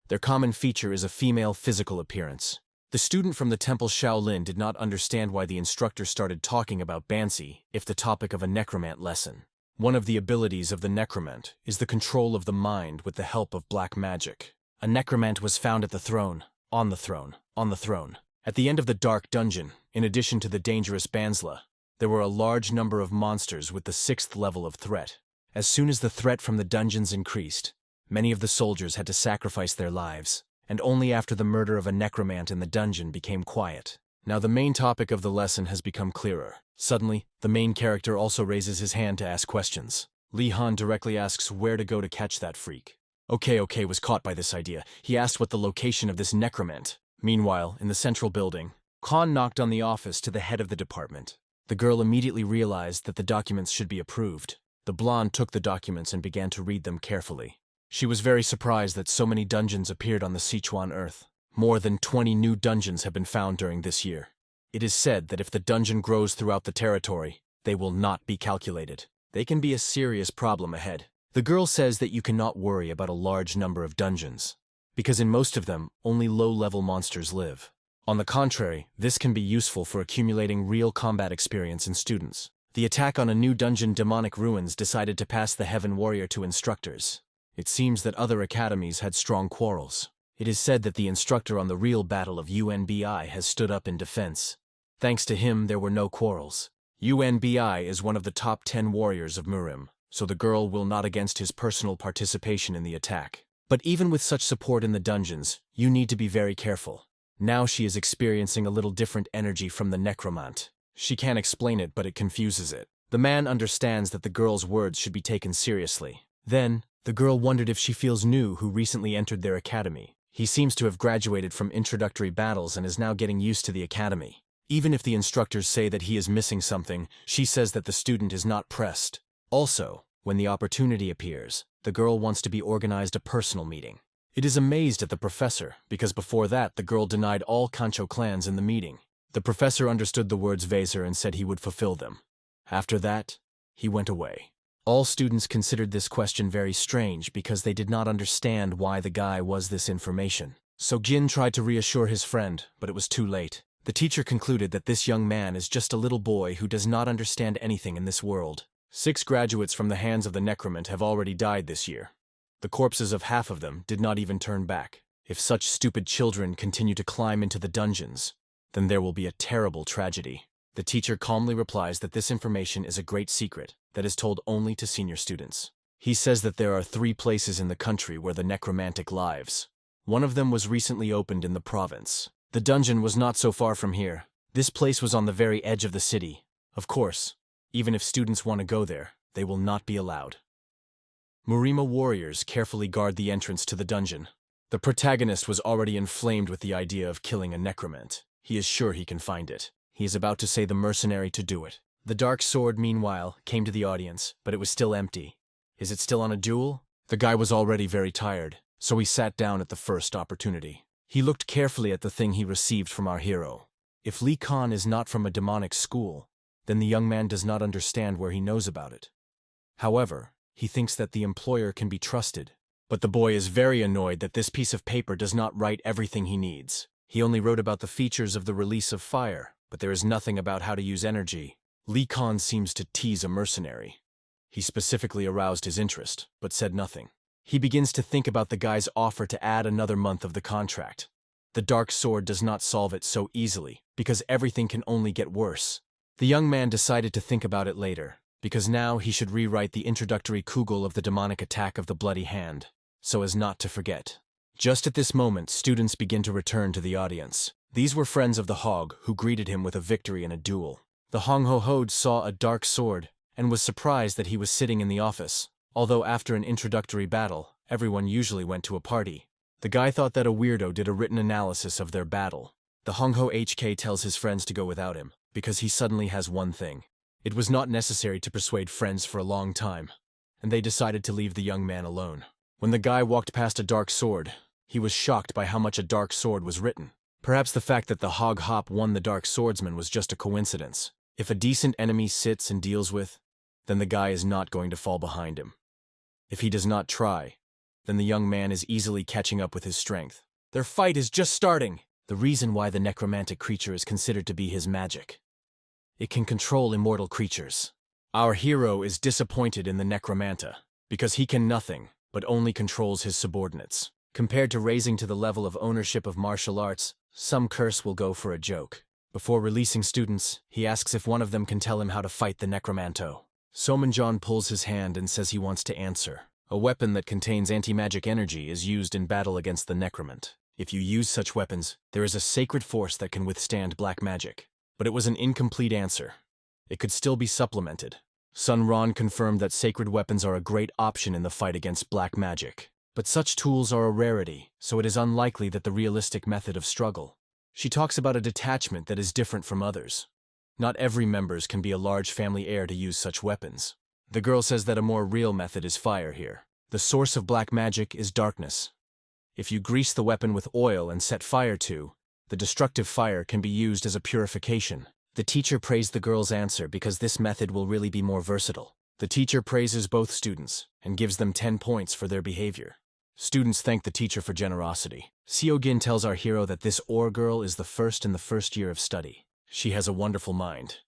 Their common feature is a female physical appearance. The student from the temple Shaolin did not understand why the instructor started talking about Bansi if the topic of a necromant lesson. One of the abilities of the necromant is the control of the mind with the help of black magic. A necromant was found at the throne, on the throne, on the throne. At the end of the dark dungeon, in addition to the dangerous Bansla, there were a large number of monsters with the 6th level of threat. As soon as the threat from the dungeons increased, many of the soldiers had to sacrifice their lives, and only after the murder of a necromant in the dungeon became quiet. Now the main topic of the lesson has become clearer. Suddenly, the main character also raises his hand to ask questions. Li Han directly asks where to go to catch that freak. OK was caught by this idea. He asked what the location of this necromant. Meanwhile, in the central building, Khan knocked on the office to the head of the department. The girl immediately realized that the documents should be approved. The blonde took the documents and began to read them carefully. She was very surprised that so many dungeons appeared on the Sichuan Earth. More than 20 new dungeons have been found during this year. It is said that if the dungeon grows throughout the territory, they will not be calculated. They can be a serious problem ahead. The girl says that you cannot worry about a large number of dungeons, because in most of them, only low-level monsters live. On the contrary, this can be useful for accumulating real combat experience in students. The attack on a new dungeon, Demonic Ruins, decided to pass the Heaven Warrior to instructors. It seems that other academies had strong quarrels. It is said that the instructor on the real battle of UNBI has stood up in defense. Thanks to him, there were no quarrels. UNBI is one of the top 10 warriors of Murim, so the girl will not against his personal participation in the attack. But even with such support in the dungeons, you need to be very careful. Now she is experiencing a little different energy from the necromant. She can't explain it, but it confuses it. The man understands that the girl's words should be taken seriously. Then, the girl wondered if she feels new who recently entered their academy. He seems to have graduated from introductory battles and is now getting used to the academy. Even if the instructors say that he is missing something, she says that the student is not pressed. Also, when the opportunity appears, the girl wants to be organized a personal meeting. It is amazed at the professor, because before that the girl denied all Kancho clans in the meeting. The professor understood the words Vaser and said he would fulfill them. After that, he went away. All students considered this question very strange because they did not understand why the guy was this information. So Jin tried to reassure his friend, but it was too late. The teacher concluded that this young man is just a little boy who does not understand anything in this world. 6 graduates from the hands of the necromant have already died this year. The corpses of half of them did not even turn back. If such stupid children continue to climb into the dungeons, then there will be a terrible tragedy. The teacher calmly replies that this information is a great secret that is told only to senior students. He says that there are 3 places in the country where the necromantic lives. One of them was recently opened in the province. The dungeon was not so far from here. This place was on the very edge of the city. Of course, even if students want to go there, they will not be allowed. Murima warriors carefully guard the entrance to the dungeon. The protagonist was already inflamed with the idea of killing a necromant. He is sure he can find it. He is about to say the mercenary to do it. The dark sword, meanwhile, came to the audience, but it was still empty. Is it still on a duel? The guy was already very tired, so he sat down at the first opportunity. He looked carefully at the thing he received from our hero. If Lich King is not from a demonic school, then the young man does not understand where he knows about it. However, he thinks that the employer can be trusted. But the boy is very annoyed that this piece of paper does not write everything he needs. He only wrote about the features of the release of fire, but there is nothing about how to use energy. Lich King seems to tease a mercenary. He specifically aroused his interest, but said nothing. He begins to think about the guy's offer to add another month of the contract. The dark sword does not solve it so easily, because everything can only get worse. The young man decided to think about it later, because now he should rewrite the introductory kugel of the demonic attack of the bloody hand, so as not to forget. Just at this moment, students begin to return to the audience. These were friends of the Hog, who greeted him with a victory in a duel. The Hongho-Hode saw a dark sword, and was surprised that he was sitting in the office. Although after an introductory battle, everyone usually went to a party. The guy thought that a weirdo did a written analysis of their battle. The Hongho HK tells his friends to go without him, because he suddenly has one thing. It was not necessary to persuade friends for a long time, and they decided to leave the young man alone. When the guy walked past a dark sword, he was shocked by how much a dark sword was written. Perhaps the fact that the Hog Hop won the Dark Swordsman was just a coincidence. If a decent enemy sits and deals with, then the guy is not going to fall behind him. If he does not try, then the young man is easily catching up with his strength. Their fight is just starting! The reason why the necromantic creature is considered to be his magic. It can control immortal creatures. Our hero is disappointed in the necromanta, because he can nothing, but only controls his subordinates. Compared to raising to the level of ownership of martial arts, some curse will go for a joke. Before releasing students, he asks if one of them can tell him how to fight the necromanto. Somanjan pulls his hand and says he wants to answer. A weapon that contains anti-magic energy is used in battle against the necromant. If you use such weapons, there is a sacred force that can withstand black magic. But it was an incomplete answer. It could still be supplemented. Sun Ron confirmed that sacred weapons are a great option in the fight against black magic. But such tools are a rarity, so it is unlikely that the realistic method of struggle. She talks about a detachment that is different from others. Not every members can be a large family heir to use such weapons. The girl says that a more real method is fire here. The source of black magic is darkness. If you grease the weapon with oil and set fire to, the destructive fire can be used as a purification. The teacher praised the girl's answer because this method will really be more versatile. The teacher praises both students and gives them 10 points for their behavior. Students thank the teacher for generosity. Seogin tells our hero that this Or girl is the first in the first year of study. She has a wonderful mind.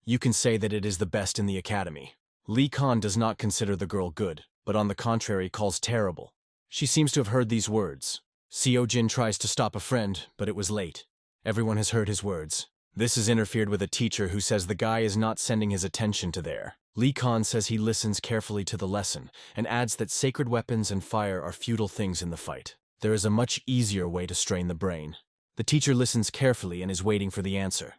You can say that it is the best in the academy. Lee Khan does not consider the girl good, but on the contrary calls terrible. She seems to have heard these words. Seojin tries to stop a friend, but it was late. Everyone has heard his words. This is interfered with a teacher who says the guy is not sending his attention to there. Lee Khan says he listens carefully to the lesson and adds that sacred weapons and fire are futile things in the fight. There is a much easier way to strain the brain. The teacher listens carefully and is waiting for the answer.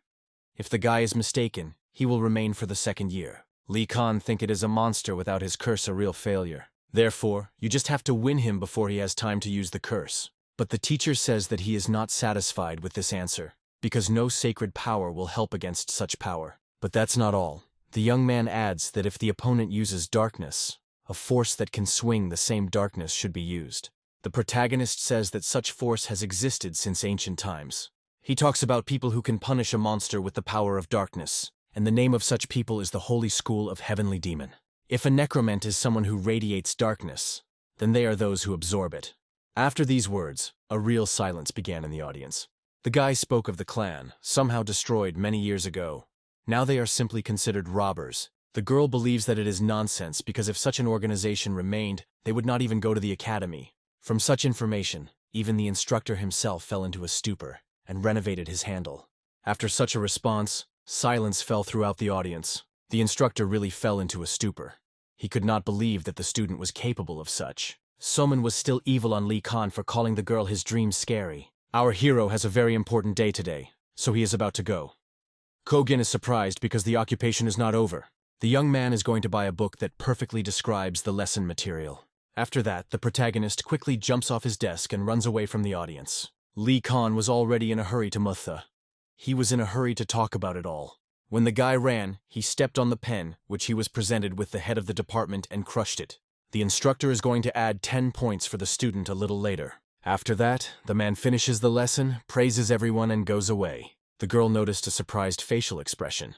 If the guy is mistaken, he will remain for the second year. Lee Khan thinks it is a monster without his curse a real failure. Therefore, you just have to win him before he has time to use the curse. But the teacher says that he is not satisfied with this answer, because no sacred power will help against such power. But that's not all. The young man adds that if the opponent uses darkness, a force that can swing the same darkness should be used. The protagonist says that such force has existed since ancient times. He talks about people who can punish a monster with the power of darkness, and the name of such people is the Holy School of Heavenly Demon. If a necromant is someone who radiates darkness, then they are those who absorb it. After these words, a real silence began in the audience. The guy spoke of the clan, somehow destroyed many years ago. Now they are simply considered robbers. The girl believes that it is nonsense because if such an organization remained, they would not even go to the academy. From such information, even the instructor himself fell into a stupor and renovated his handle. After such a response, silence fell throughout the audience. The instructor really fell into a stupor. He could not believe that the student was capable of such. Soman was still evil on Lee Khan for calling the girl his dream scary. Our hero has a very important day today, so he is about to go. Kogin is surprised because the occupation is not over. The young man is going to buy a book that perfectly describes the lesson material. After that, the protagonist quickly jumps off his desk and runs away from the audience. Lee Khan was already in a hurry to Mutha. He was in a hurry to talk about it all. When the guy ran, he stepped on the pen, which he was presented with the head of the department, and crushed it. The instructor is going to add 10 points for the student a little later. After that, the man finishes the lesson, praises everyone, and goes away. The girl noticed a surprised facial expression.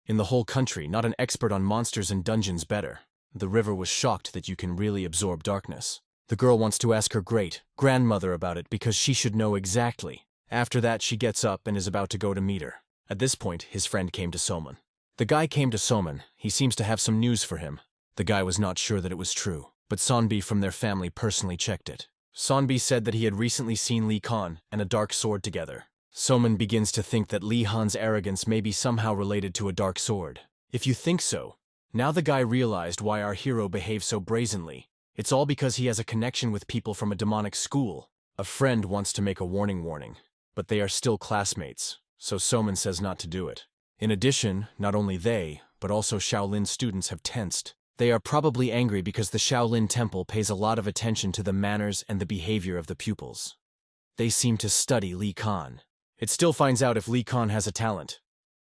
In the whole country, not an expert on monsters and dungeons better. The river was shocked that you can really absorb darkness. The girl wants to ask her great-grandmother about it because she should know exactly. After that, she gets up and is about to go to meet her. At this point, his friend came to Soman. The guy came to Soman. He seems to have some news for him. The guy was not sure that it was true, but Sonbi from their family personally checked it. Sonbi said that he had recently seen Lee Khan and a dark sword together. Soman begins to think that Lee Han's arrogance may be somehow related to a dark sword. If you think so, now the guy realized why our hero behaved so brazenly. It's all because he has a connection with people from a demonic school. A friend wants to make a warning, but they are still classmates, so Soman says not to do it. In addition, not only they, but also Shaolin students have tensed. They are probably angry because the Shaolin Temple pays a lot of attention to the manners and the behavior of the pupils. They seem to study Lee Khan. It still finds out if Lee Khan has a talent.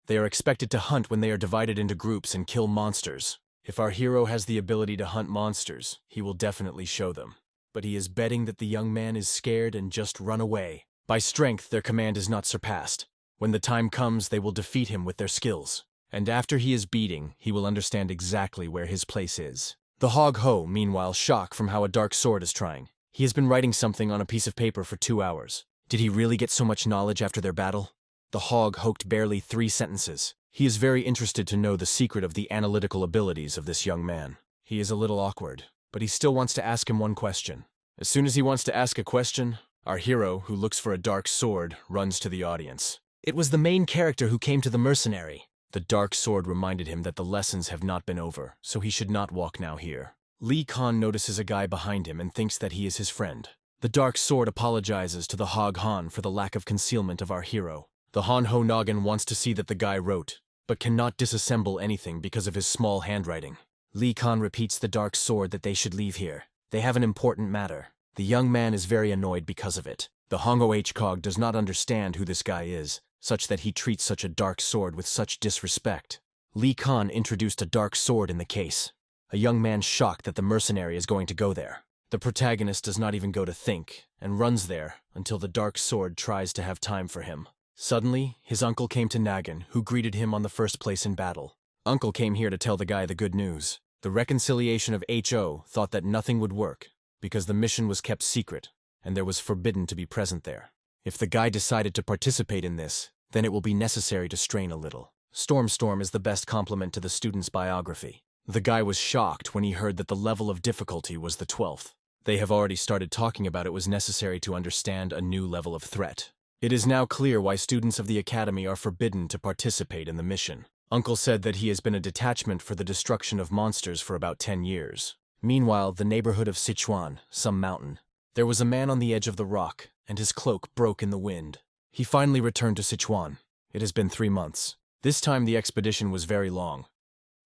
They are expected to hunt when they are divided into groups and kill monsters. If our hero has the ability to hunt monsters, he will definitely show them. But he is betting that the young man is scared and just run away. By strength, their command is not surpassed. When the time comes, they will defeat him with their skills. And after he is beating, he will understand exactly where his place is. The Hog Ho, meanwhile, shocked from how a dark sword is trying. He has been writing something on a piece of paper for 2 hours. Did he really get so much knowledge after their battle? The Hog hoked barely 3 sentences. He is very interested to know the secret of the analytical abilities of this young man. He is a little awkward, but he still wants to ask him one question. As soon as he wants to ask a question, our hero, who looks for a dark sword, runs to the audience. It was the main character who came to the mercenary. The dark sword reminded him that the lessons have not been over, so he should not walk now here. Lee Khan notices a guy behind him and thinks that he is his friend. The dark sword apologizes to the Hog Han for the lack of concealment of our hero. The Han Ho Noggin wants to see that the guy wrote, but cannot disassemble anything because of his small handwriting. Lee Khan repeats the dark sword that they should leave here. They have an important matter. The young man is very annoyed because of it. The Hongo H-Cog does not understand who this guy is, such that he treats such a dark sword with such disrespect. Lee Khan introduced a dark sword in the case. A young man shocked that the mercenary is going to go there. The protagonist does not even go to think, and runs there until the dark sword tries to have time for him. Suddenly, his uncle came to Nagin, who greeted him on the first place in battle. Uncle came here to tell the guy the good news. The reconciliation of HO thought that nothing would work, because the mission was kept secret, and there was forbidden to be present there. If the guy decided to participate in this, then it will be necessary to strain a little. Storm is the best compliment to the student's biography. The guy was shocked when he heard that the level of difficulty was the 12th. They have already started talking about it was necessary to understand a new level of threat. It is now clear why students of the academy are forbidden to participate in the mission. Uncle said that he has been a detachment for the destruction of monsters for about 10 years. Meanwhile, the neighborhood of Sichuan, some mountain. There was a man on the edge of the rock, and his cloak broke in the wind. He finally returned to Sichuan. It has been 3 months. This time the expedition was very long.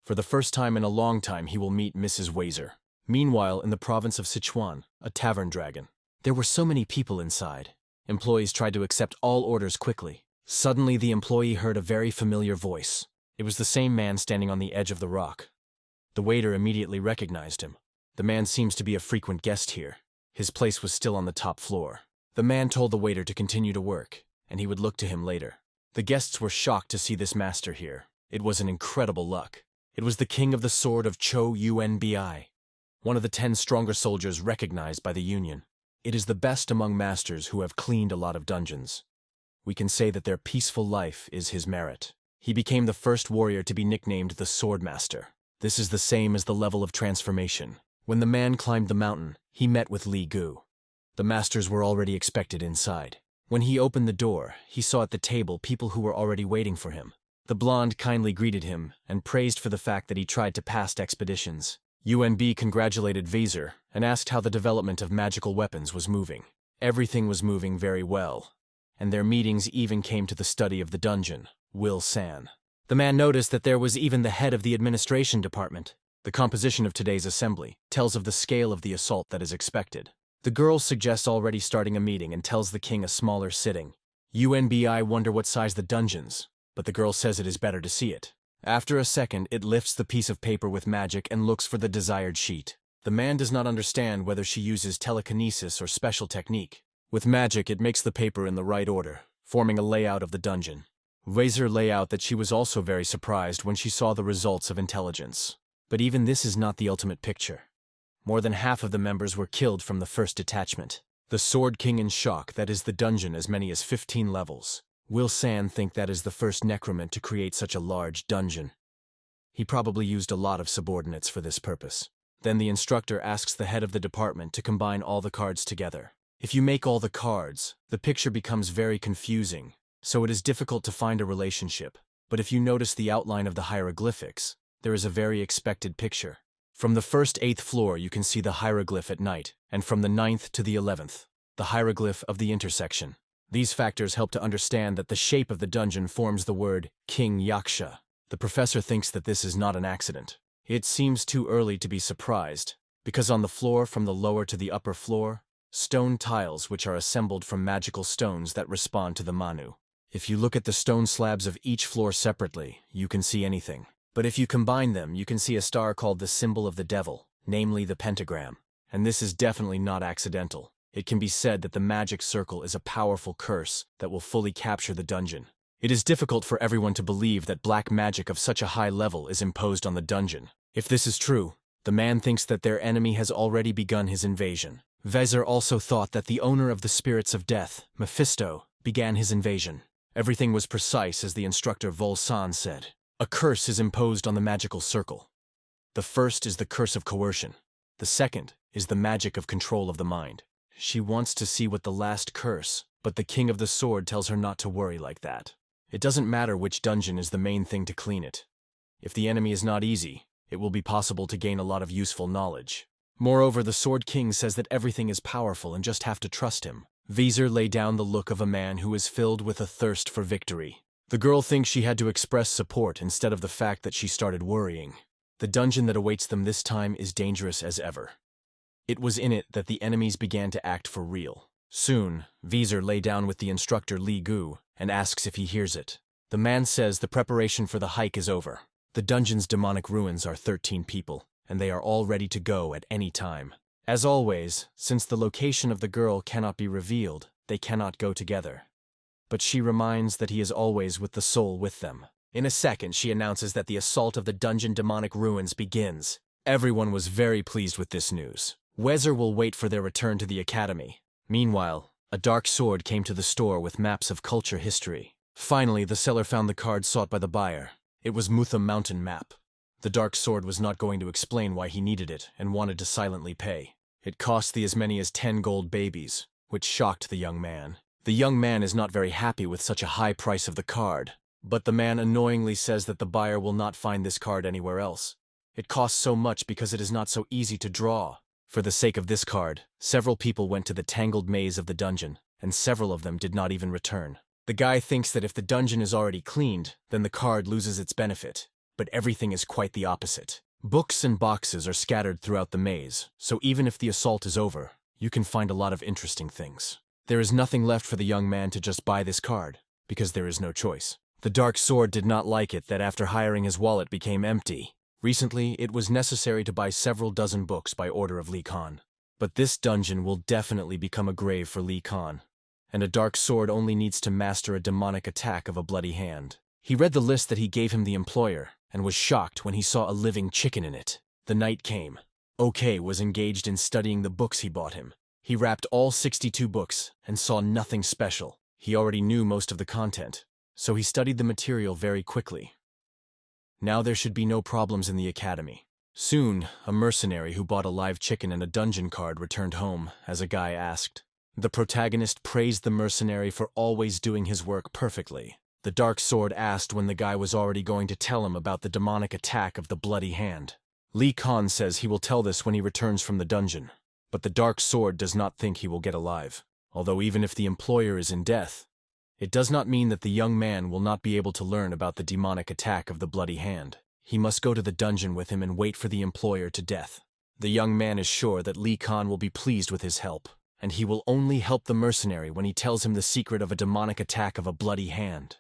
For the first time in a long time he will meet Mrs. Wazer. Meanwhile, in the province of Sichuan, a tavern dragon. There were so many people inside. Employees tried to accept all orders quickly. Suddenly the employee heard a very familiar voice. It was the same man standing on the edge of the rock. The waiter immediately recognized him. The man seems to be a frequent guest here. His place was still on the top floor. The man told the waiter to continue to work, and he would look to him later. The guests were shocked to see this master here. It was an incredible luck. It was the king of the sword of Cho Unbi, one of the 10 stronger soldiers recognized by the Union. It is the best among masters who have cleaned a lot of dungeons. We can say that their peaceful life is his merit. He became the first warrior to be nicknamed the Sword Master. This is the same as the level of transformation. When the man climbed the mountain, he met with Li Gu. The masters were already expected inside. When he opened the door, he saw at the table people who were already waiting for him. The blonde kindly greeted him and praised for the fact that he tried to past expeditions. UNB congratulated Vaser and asked how the development of magical weapons was moving. Everything was moving very well, and their meetings even came to the study of the dungeon, Will San. The man noticed that there was even the head of the administration department. The composition of today's assembly tells of the scale of the assault that is expected. The girl suggests already starting a meeting and tells the king a smaller sitting. UNBI wonder what size the dungeons, but the girl says it is better to see it. After a second, it lifts the piece of paper with magic and looks for the desired sheet. The man does not understand whether she uses telekinesis or special technique. With magic, it makes the paper in the right order, forming a layout of the dungeon. Vaser lay out that she was also very surprised when she saw the results of intelligence. But even this is not the ultimate picture. More than half of the members were killed from the first detachment. The Sword King in shock that is the dungeon as many as 15 levels. Will San think that is the first necromant to create such a large dungeon. He probably used a lot of subordinates for this purpose. Then the instructor asks the head of the department to combine all the cards together. If you make all the cards, the picture becomes very confusing, so it is difficult to find a relationship. But if you notice the outline of the hieroglyphics, there is a very expected picture. From the first 8th floor you can see the hieroglyph at night, and from the 9th to the 11th, the hieroglyph of the intersection. These factors help to understand that the shape of the dungeon forms the word King Yaksha. The professor thinks that this is not an accident. It seems too early to be surprised, because on the floor from the lower to the upper floor, stone tiles which are assembled from magical stones that respond to the Manu. If you look at the stone slabs of each floor separately, you can see anything. But if you combine them, you can see a star called the symbol of the devil, namely the pentagram. And this is definitely not accidental. It can be said that the magic circle is a powerful curse that will fully capture the dungeon. It is difficult for everyone to believe that black magic of such a high level is imposed on the dungeon. If this is true, the man thinks that their enemy has already begun his invasion. Vezer also thought that the owner of the spirits of death, Mephisto, began his invasion. Everything was precise as the instructor Volsan said. A curse is imposed on the magical circle. The first is the curse of coercion. The second is the magic of control of the mind. She wants to see what the last curse, but the king of the sword tells her not to worry like that. It doesn't matter which dungeon is the main thing to clean it. If the enemy is not easy, it will be possible to gain a lot of useful knowledge. Moreover, the Sword King says that everything is powerful and just have to trust him. Vezer lay down the look of a man who is filled with a thirst for victory. The girl thinks she had to express support instead of the fact that she started worrying. The dungeon that awaits them this time is dangerous as ever. It was in it that the enemies began to act for real. Soon, Vezer lay down with the instructor Li Gu and asks if he hears it. The man says the preparation for the hike is over. The dungeon's demonic ruins are 13 people, and they are all ready to go at any time. As always, since the location of the girl cannot be revealed, they cannot go together. But she reminds that he is always with the soul with them. In a second, she announces that the assault of the dungeon demonic ruins begins. Everyone was very pleased with this news. Wezer will wait for their return to the academy. Meanwhile, a dark sword came to the store with maps of culture history. Finally, the seller found the card sought by the buyer. It was Mutham Mountain map. The dark sword was not going to explain why he needed it and wanted to silently pay. It cost as many as 10 gold babies, which shocked the young man. The young man is not very happy with such a high price of the card, but the man annoyingly says that the buyer will not find this card anywhere else. It costs so much because it is not so easy to draw. For the sake of this card, several people went to the tangled maze of the dungeon, and several of them did not even return. The guy thinks that if the dungeon is already cleaned, then the card loses its benefit, but everything is quite the opposite. Books and boxes are scattered throughout the maze, so even if the assault is over, you can find a lot of interesting things. There is nothing left for the young man to just buy this card, because there is no choice. The dark sword did not like it that after hiring his wallet became empty. Recently, it was necessary to buy several dozen books by order of Lich King. But this dungeon will definitely become a grave for Lich King, and a dark sword only needs to master a demonic attack of a bloody hand. He read the list that he gave him the employer, and was shocked when he saw a living chicken in it. The night came. Okon was engaged in studying the books he bought him. He wrapped all 62 books and saw nothing special. He already knew most of the content, so he studied the material very quickly. Now there should be no problems in the academy. Soon, a mercenary who bought a live chicken and a dungeon card returned home, as a guy asked. The protagonist praised the mercenary for always doing his work perfectly. The dark sword asked when the guy was already going to tell him about the demonic attack of the bloody hand. Lich King says he will tell this when he returns from the dungeon, but the dark sword does not think he will get alive. Although even if the employer is in death, it does not mean that the young man will not be able to learn about the demonic attack of the bloody hand. He must go to the dungeon with him and wait for the employer to death. The young man is sure that Lich King will be pleased with his help, and he will only help the mercenary when he tells him the secret of a demonic attack of a bloody hand.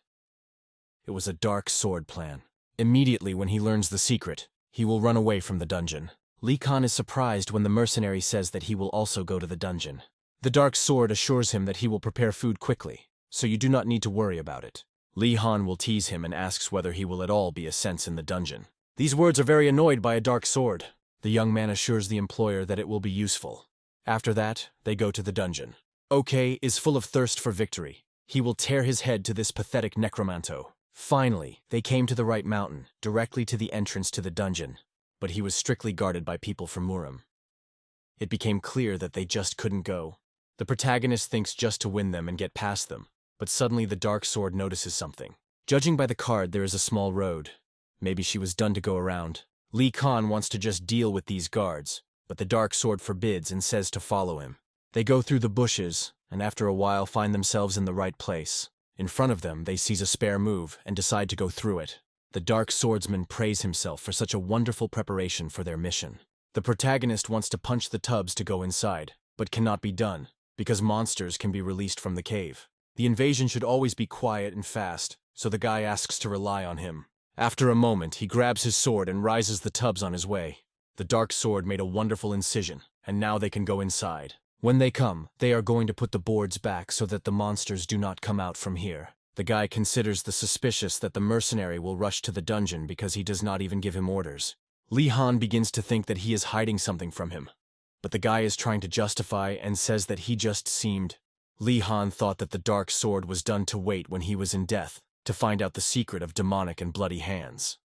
It was a dark sword plan. Immediately when he learns the secret, he will run away from the dungeon. Lich King is surprised when the mercenary says that he will also go to the dungeon. The dark sword assures him that he will prepare food quickly, so you do not need to worry about it. Lich King will tease him and asks whether he will at all be a sense in the dungeon. These words are very annoyed by a dark sword. The young man assures the employer that it will be useful. After that, they go to the dungeon. Okon is full of thirst for victory. He will tear his head to this pathetic necromancer. Finally, they came to the right mountain, directly to the entrance to the dungeon, but he was strictly guarded by people from Muram. It became clear that they just couldn't go. The protagonist thinks just to win them and get past them, but suddenly the dark sword notices something. Judging by the card, there is a small road. Maybe she was done to go around. Lich King wants to just deal with these guards, but the dark sword forbids and says to follow him. They go through the bushes, and after a while find themselves in the right place. In front of them, they seize a spare move and decide to go through it. The dark swordsman praise himself for such a wonderful preparation for their mission. The protagonist wants to punch the tubs to go inside, but cannot be done, because monsters can be released from the cave. The invasion should always be quiet and fast, so the guy asks to rely on him. After a moment, he grabs his sword and rises the tubs on his way. The dark sword made a wonderful incision, and now they can go inside. When they come, they are going to put the boards back so that the monsters do not come out from here. The guy considers the suspicious that the mercenary will rush to the dungeon because he does not even give him orders. Lich King begins to think that he is hiding something from him, but the guy is trying to justify and says that he just seemed. Lich King thought that the dark sword was done to wait when he was in death, to find out the secret of demonic and bloody hands.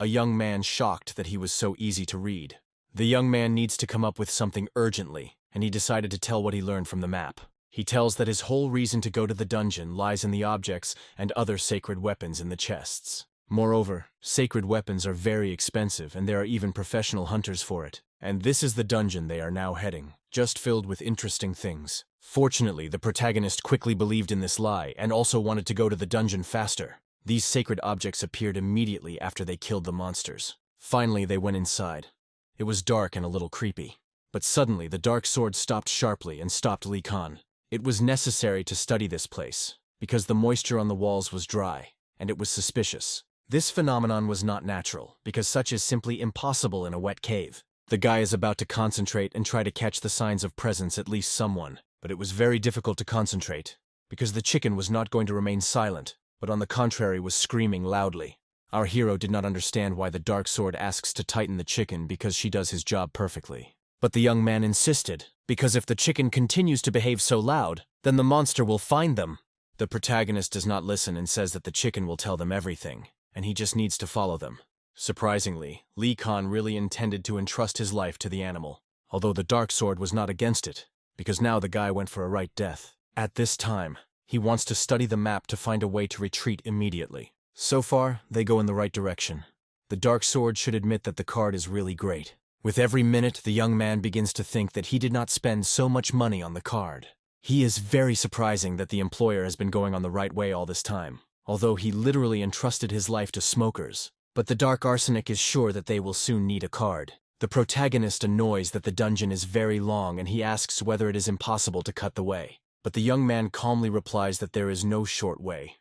A young man shocked that he was so easy to read. The young man needs to come up with something urgently, and he decided to tell what he learned from the map. He tells that his whole reason to go to the dungeon lies in the objects and other sacred weapons in the chests. Moreover, sacred weapons are very expensive and there are even professional hunters for it. And this is the dungeon they are now heading, just filled with interesting things. Fortunately, the protagonist quickly believed in this lie and also wanted to go to the dungeon faster. These sacred objects appeared immediately after they killed the monsters. Finally, they went inside. It was dark and a little creepy. But suddenly, the dark sword stopped sharply and stopped Lich King. It was necessary to study this place, because the moisture on the walls was dry, and it was suspicious. This phenomenon was not natural, because such is simply impossible in a wet cave. The guy is about to concentrate and try to catch the signs of presence at least someone, but it was very difficult to concentrate, because the chicken was not going to remain silent, but on the contrary was screaming loudly. Our hero did not understand why the dark sword asks to tighten the chicken because she does his job perfectly. But the young man insisted, because if the chicken continues to behave so loud, then the monster will find them. The protagonist does not listen and says that the chicken will tell them everything, and he just needs to follow them. Surprisingly, Lich King really intended to entrust his life to the animal, although the dark sword was not against it, because now the guy went for a right death. At this time, he wants to study the map to find a way to retreat immediately. So far, they go in the right direction. The dark sword should admit that the card is really great. With every minute, the young man begins to think that he did not spend so much money on the card. He is very surprising that the employer has been going on the right way all this time, although he literally entrusted his life to smokers. But the dark arsenic is sure that they will soon need a card. The protagonist annoys that the dungeon is very long and he asks whether it is impossible to cut the way. But the young man calmly replies that there is no short way.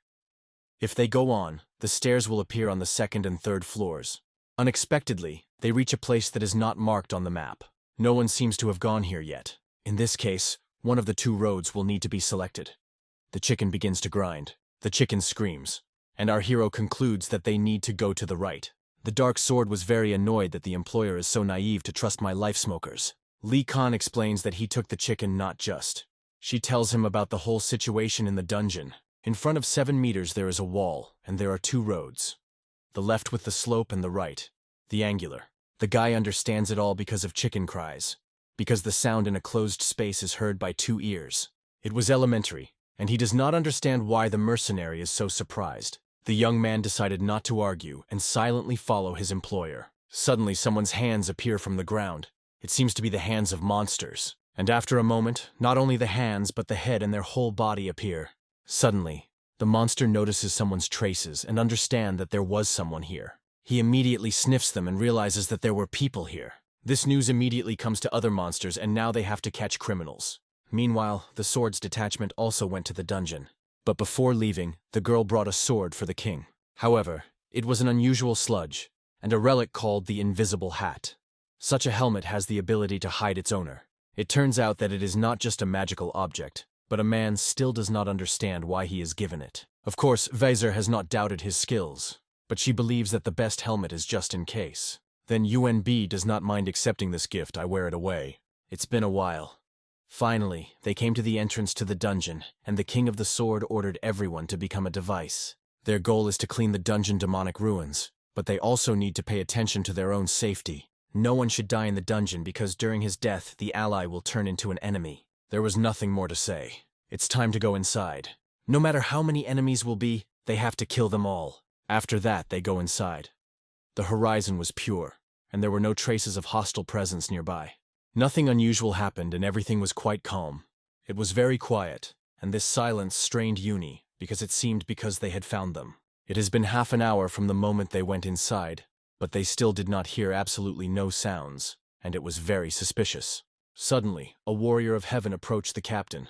If they go on, the stairs will appear on the second and third floors. Unexpectedly, they reach a place that is not marked on the map. No one seems to have gone here yet. In this case, one of the two roads will need to be selected. The chicken begins to grind. The chicken screams, and our hero concludes that they need to go to the right. The dark sword was very annoyed that the employer is so naive to trust my life smokers. Lich King explains that he took the chicken not just. She tells him about the whole situation in the dungeon. In front of 7 meters there is a wall, and there are 2 roads. The left with the slope and the right, the angular. The guy understands it all because of chicken cries, because the sound in a closed space is heard by 2 ears. It was elementary, and he does not understand why the mercenary is so surprised. The young man decided not to argue and silently follow his employer. Suddenly someone's hands appear from the ground. It seems to be the hands of monsters. And after a moment, not only the hands but the head and their whole body appear. Suddenly, the monster notices someone's traces and understands that there was someone here. He immediately sniffs them and realizes that there were people here. This news immediately comes to other monsters and now they have to catch criminals. Meanwhile, the sword's detachment also went to the dungeon. But before leaving, the girl brought a sword for the king. However, it was an unusual sludge, and a relic called the invisible hat. Such a helmet has the ability to hide its owner. It turns out that it is not just a magical object, but a man still does not understand why he is given it. Of course, Weiser has not doubted his skills, but she believes that the best helmet is just in case. Then UNB does not mind accepting this gift. I wear it away. It's been a while. Finally, they came to the entrance to the dungeon, and the King of the Sword ordered everyone to become a device. Their goal is to clean the dungeon demonic ruins, but they also need to pay attention to their own safety. No one should die in the dungeon because during his death, the ally will turn into an enemy. There was nothing more to say. It's time to go inside. No matter how many enemies will be, they have to kill them all. After that, they go inside. The horizon was pure, and there were no traces of hostile presence nearby. Nothing unusual happened and everything was quite calm. It was very quiet, and this silence strained Uni, because it seemed because they had found them. It has been half an hour from the moment they went inside, but they still did not hear absolutely no sounds, and it was very suspicious. Suddenly, a warrior of heaven approached the captain.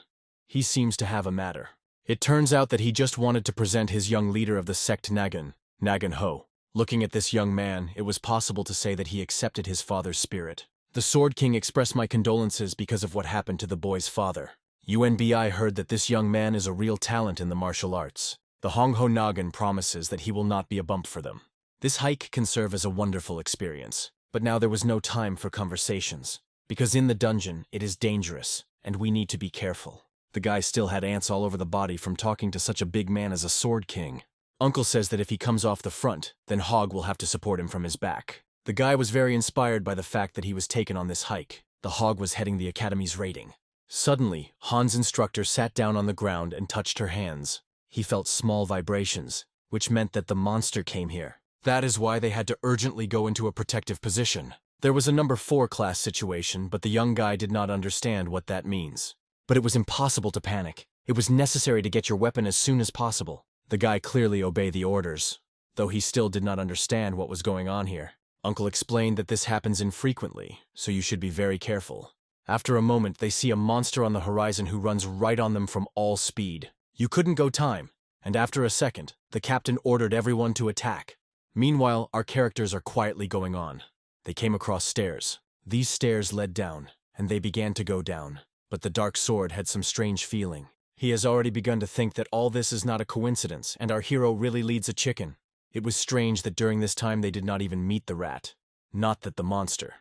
He seems to have a matter. It turns out that he just wanted to present his young leader of the sect Nagan Ho. Looking at this young man, it was possible to say that he accepted his father's spirit. The Sword King expressed my condolences because of what happened to the boy's father. UNBI heard that this young man is a real talent in the martial arts. The Hongho Nagan promises that he will not be a bump for them. This hike can serve as a wonderful experience, but now there was no time for conversations. Because in the dungeon, it is dangerous, and we need to be careful. The guy still had ants all over the body from talking to such a big man as a Sword King. Uncle says that if he comes off the front, then Hog will have to support him from his back. The guy was very inspired by the fact that he was taken on this hike. The Hog was heading the academy's raiding. Suddenly, Han's instructor sat down on the ground and touched her hands. He felt small vibrations, which meant that the monster came here. That is why they had to urgently go into a protective position. There was a number 4 class situation, but the young guy did not understand what that means. But it was impossible to panic. It was necessary to get your weapon as soon as possible. The guy clearly obeyed the orders, though he still did not understand what was going on here. Uncle explained that this happens infrequently, so you should be very careful. After a moment, they see a monster on the horizon who runs right on them from all speed. You couldn't go time, and after a second, the captain ordered everyone to attack. Meanwhile, our characters are quietly going on. They came across stairs. These stairs led down, and they began to go down. But the dark sword had some strange feeling. He has already begun to think that all this is not a coincidence, and our hero really leads a chicken. It was strange that during this time they did not even meet the rat. Not that the monster.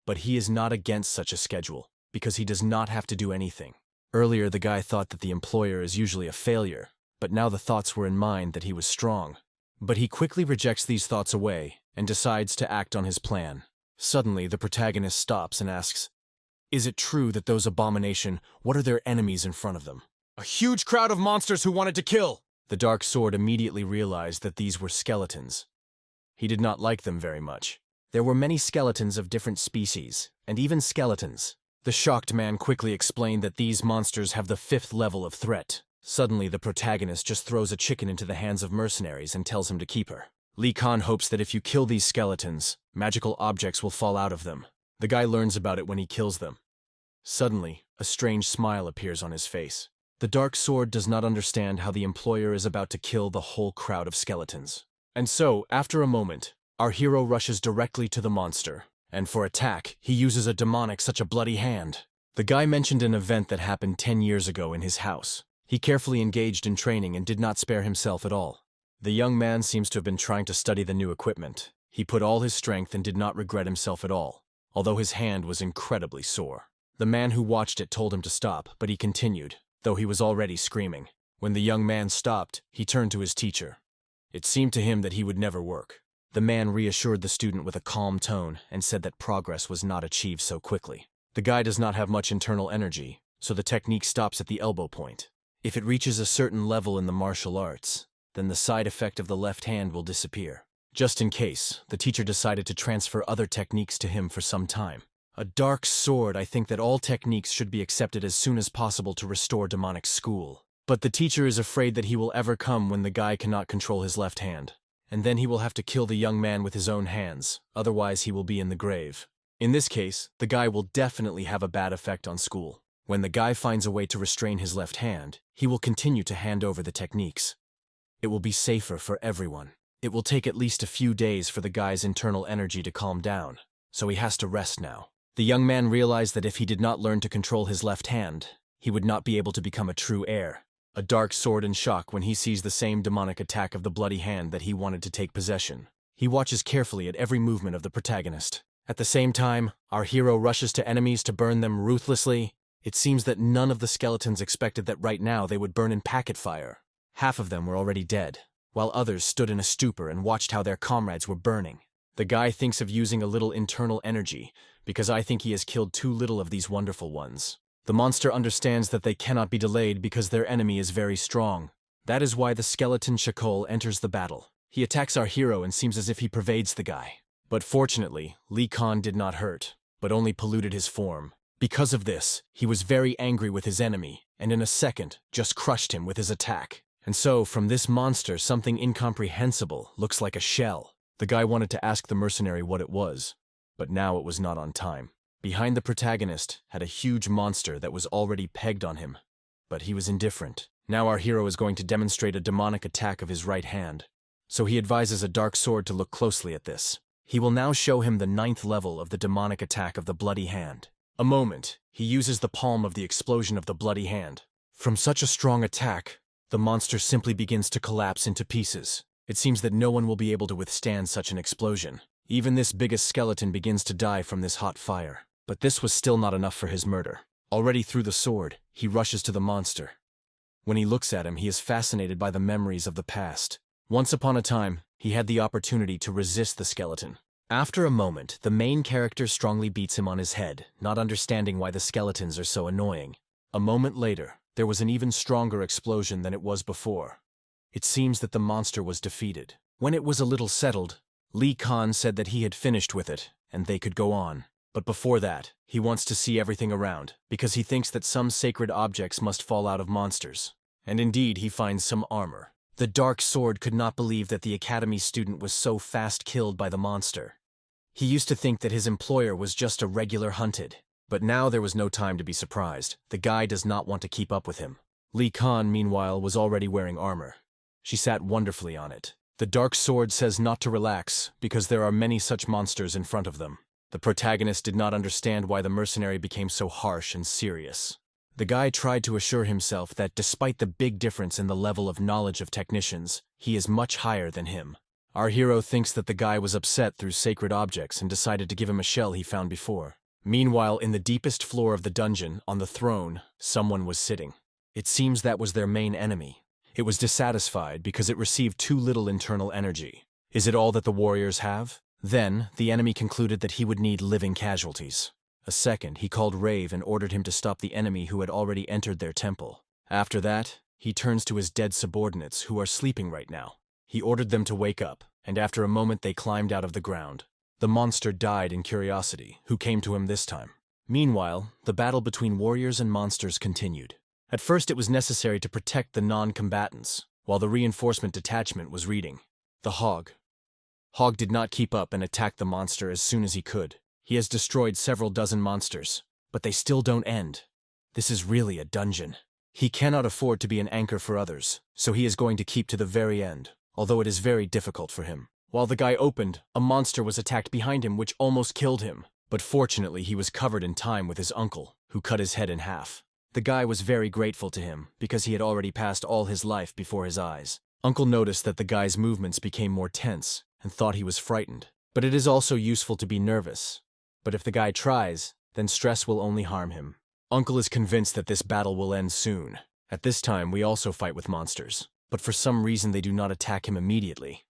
But he is not against such a schedule, because he does not have to do anything. Earlier the guy thought that the employer is usually a failure, but now the thoughts were in mind that he was strong. But he quickly rejects these thoughts away, and decides to act on his plan. Suddenly the protagonist stops and asks, "Is it true that those abomination, what are their enemies in front of them?" "A huge crowd of monsters who wanted to kill!" The dark sword immediately realized that these were skeletons. He did not like them very much. There were many skeletons of different species, and even skeletons. The shocked man quickly explained that these monsters have the 5th level of threat. Suddenly, the protagonist just throws a chicken into the hands of mercenaries and tells him to keep her. Lich King hopes that if you kill these skeletons, magical objects will fall out of them. The guy learns about it when he kills them. Suddenly, a strange smile appears on his face. The dark sword does not understand how the employer is about to kill the whole crowd of skeletons. And so, after a moment, our hero rushes directly to the monster, and for attack, he uses a demonic such a bloody hand. The guy mentioned an event that happened 10 years ago in his house. He carefully engaged in training and did not spare himself at all. The young man seems to have been trying to study the new equipment. He put all his strength and did not regret himself at all, although his hand was incredibly sore. The man who watched it told him to stop, but he continued, though he was already screaming. When the young man stopped, he turned to his teacher. It seemed to him that he would never work. The man reassured the student with a calm tone and said that progress was not achieved so quickly. The guy does not have much internal energy, so the technique stops at the elbow point. If it reaches a certain level in the martial arts, then the side effect of the left hand will disappear. Just in case, the teacher decided to transfer other techniques to him for some time. A dark sword, I think that all techniques should be accepted as soon as possible to restore demonic school. But the teacher is afraid that he will ever come when the guy cannot control his left hand. And then he will have to kill the young man with his own hands, otherwise he will be in the grave. In this case, the guy will definitely have a bad effect on school. When the guy finds a way to restrain his left hand, he will continue to hand over the techniques. It will be safer for everyone. It will take at least a few days for the guy's internal energy to calm down, so he has to rest now. The young man realized that if he did not learn to control his left hand, he would not be able to become a true heir. A dark sword in shock when he sees the same demonic attack of the bloody hand that he wanted to take possession. He watches carefully at every movement of the protagonist. At the same time, our hero rushes to enemies to burn them ruthlessly. It seems that none of the skeletons expected that right now they would burn in packet fire. Half of them were already dead, while others stood in a stupor and watched how their comrades were burning. The guy thinks of using a little internal energy, because I think he has killed too little of these wonderful ones. The monster understands that they cannot be delayed because their enemy is very strong. That is why the skeleton Shakol enters the battle. He attacks our hero and seems as if he pervades the guy. But fortunately, Lich King did not hurt, but only polluted his form. Because of this, he was very angry with his enemy, and in a second, just crushed him with his attack. And so, from this monster, something incomprehensible looks like a shell. The guy wanted to ask the mercenary what it was, but now it was not on time. Behind the protagonist had a huge monster that was already pegged on him, but he was indifferent. Now our hero is going to demonstrate a demonic attack of his right hand, so he advises a dark sword to look closely at this. He will now show him the 9th level of the demonic attack of the bloody hand. A moment, he uses the palm of the explosion of the bloody hand. From such a strong attack, the monster simply begins to collapse into pieces. It seems that no one will be able to withstand such an explosion. Even this biggest skeleton begins to die from this hot fire. But this was still not enough for his murder. Already through the sword, he rushes to the monster. When he looks at him, he is fascinated by the memories of the past. Once upon a time, he had the opportunity to resist the skeleton. After a moment, the main character strongly beats him on his head, not understanding why the skeletons are so annoying. A moment later, there was an even stronger explosion than it was before. It seems that the monster was defeated. When it was a little settled, Lich King said that he had finished with it, and they could go on. But before that, he wants to see everything around, because he thinks that some sacred objects must fall out of monsters. And indeed, he finds some armor. The dark sword could not believe that the academy student was so fast killed by the monster. He used to think that his employer was just a regular hunted. But now there was no time to be surprised. The guy does not want to keep up with him. Lich King, meanwhile, was already wearing armor. She sat wonderfully on it. The dark sword says not to relax because there are many such monsters in front of them. The protagonist did not understand why the mercenary became so harsh and serious. The guy tried to assure himself that despite the big difference in the level of knowledge of technicians, he is much higher than him. Our hero thinks that the guy was upset through sacred objects and decided to give him a shell he found before. Meanwhile, in the deepest floor of the dungeon, on the throne, someone was sitting. It seems that was their main enemy. It was dissatisfied because it received too little internal energy. Is it all that the warriors have? Then, the enemy concluded that he would need living casualties. A second, he called Rave and ordered him to stop the enemy who had already entered their temple. After that, he turns to his dead subordinates who are sleeping right now. He ordered them to wake up, and after a moment they climbed out of the ground. The monster died in curiosity, who came to him this time. Meanwhile, the battle between warriors and monsters continued. At first it was necessary to protect the non-combatants, while the reinforcement detachment was reading. The Hog did not keep up and attacked the monster as soon as he could. He has destroyed several dozen monsters, but they still don't end. This is really a dungeon. He cannot afford to be an anchor for others, so he is going to keep to the very end, although it is very difficult for him. While the guy opened, a monster was attacked behind him which almost killed him, but fortunately he was covered in time with his uncle, who cut his head in half. The guy was very grateful to him, because he had already passed all his life before his eyes. Uncle noticed that the guy's movements became more tense, and thought he was frightened. But it is also useful to be nervous. But if the guy tries, then stress will only harm him. Uncle is convinced that this battle will end soon. At this time, we also fight with monsters, but for some reason they do not attack him immediately.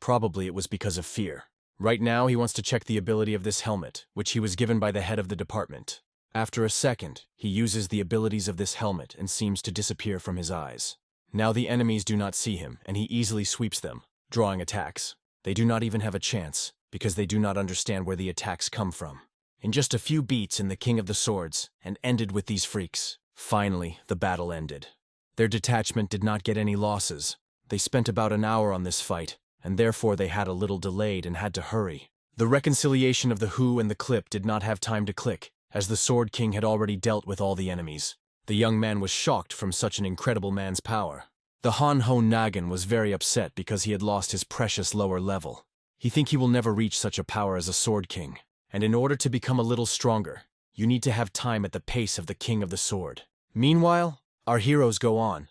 Probably it was because of fear. Right now, he wants to check the ability of this helmet, which he was given by the head of the department. After a second, he uses the abilities of this helmet and seems to disappear from his eyes. Now the enemies do not see him, and he easily sweeps them, drawing attacks. They do not even have a chance, because they do not understand where the attacks come from. In just a few beats in the King of the Swords, and ended with these freaks. Finally, the battle ended. Their detachment did not get any losses. They spent about an hour on this fight, and therefore they had a little delayed and had to hurry. The reconciliation of the Who and the Clip did not have time to click, as the Sword King had already dealt with all the enemies. The young man was shocked from such an incredible man's power. The Han-Ho Nagan was very upset because he had lost his precious lower level. He thinks he will never reach such a power as a Sword King, and in order to become a little stronger, you need to have time at the pace of the King of the Sword. Meanwhile, our heroes go on.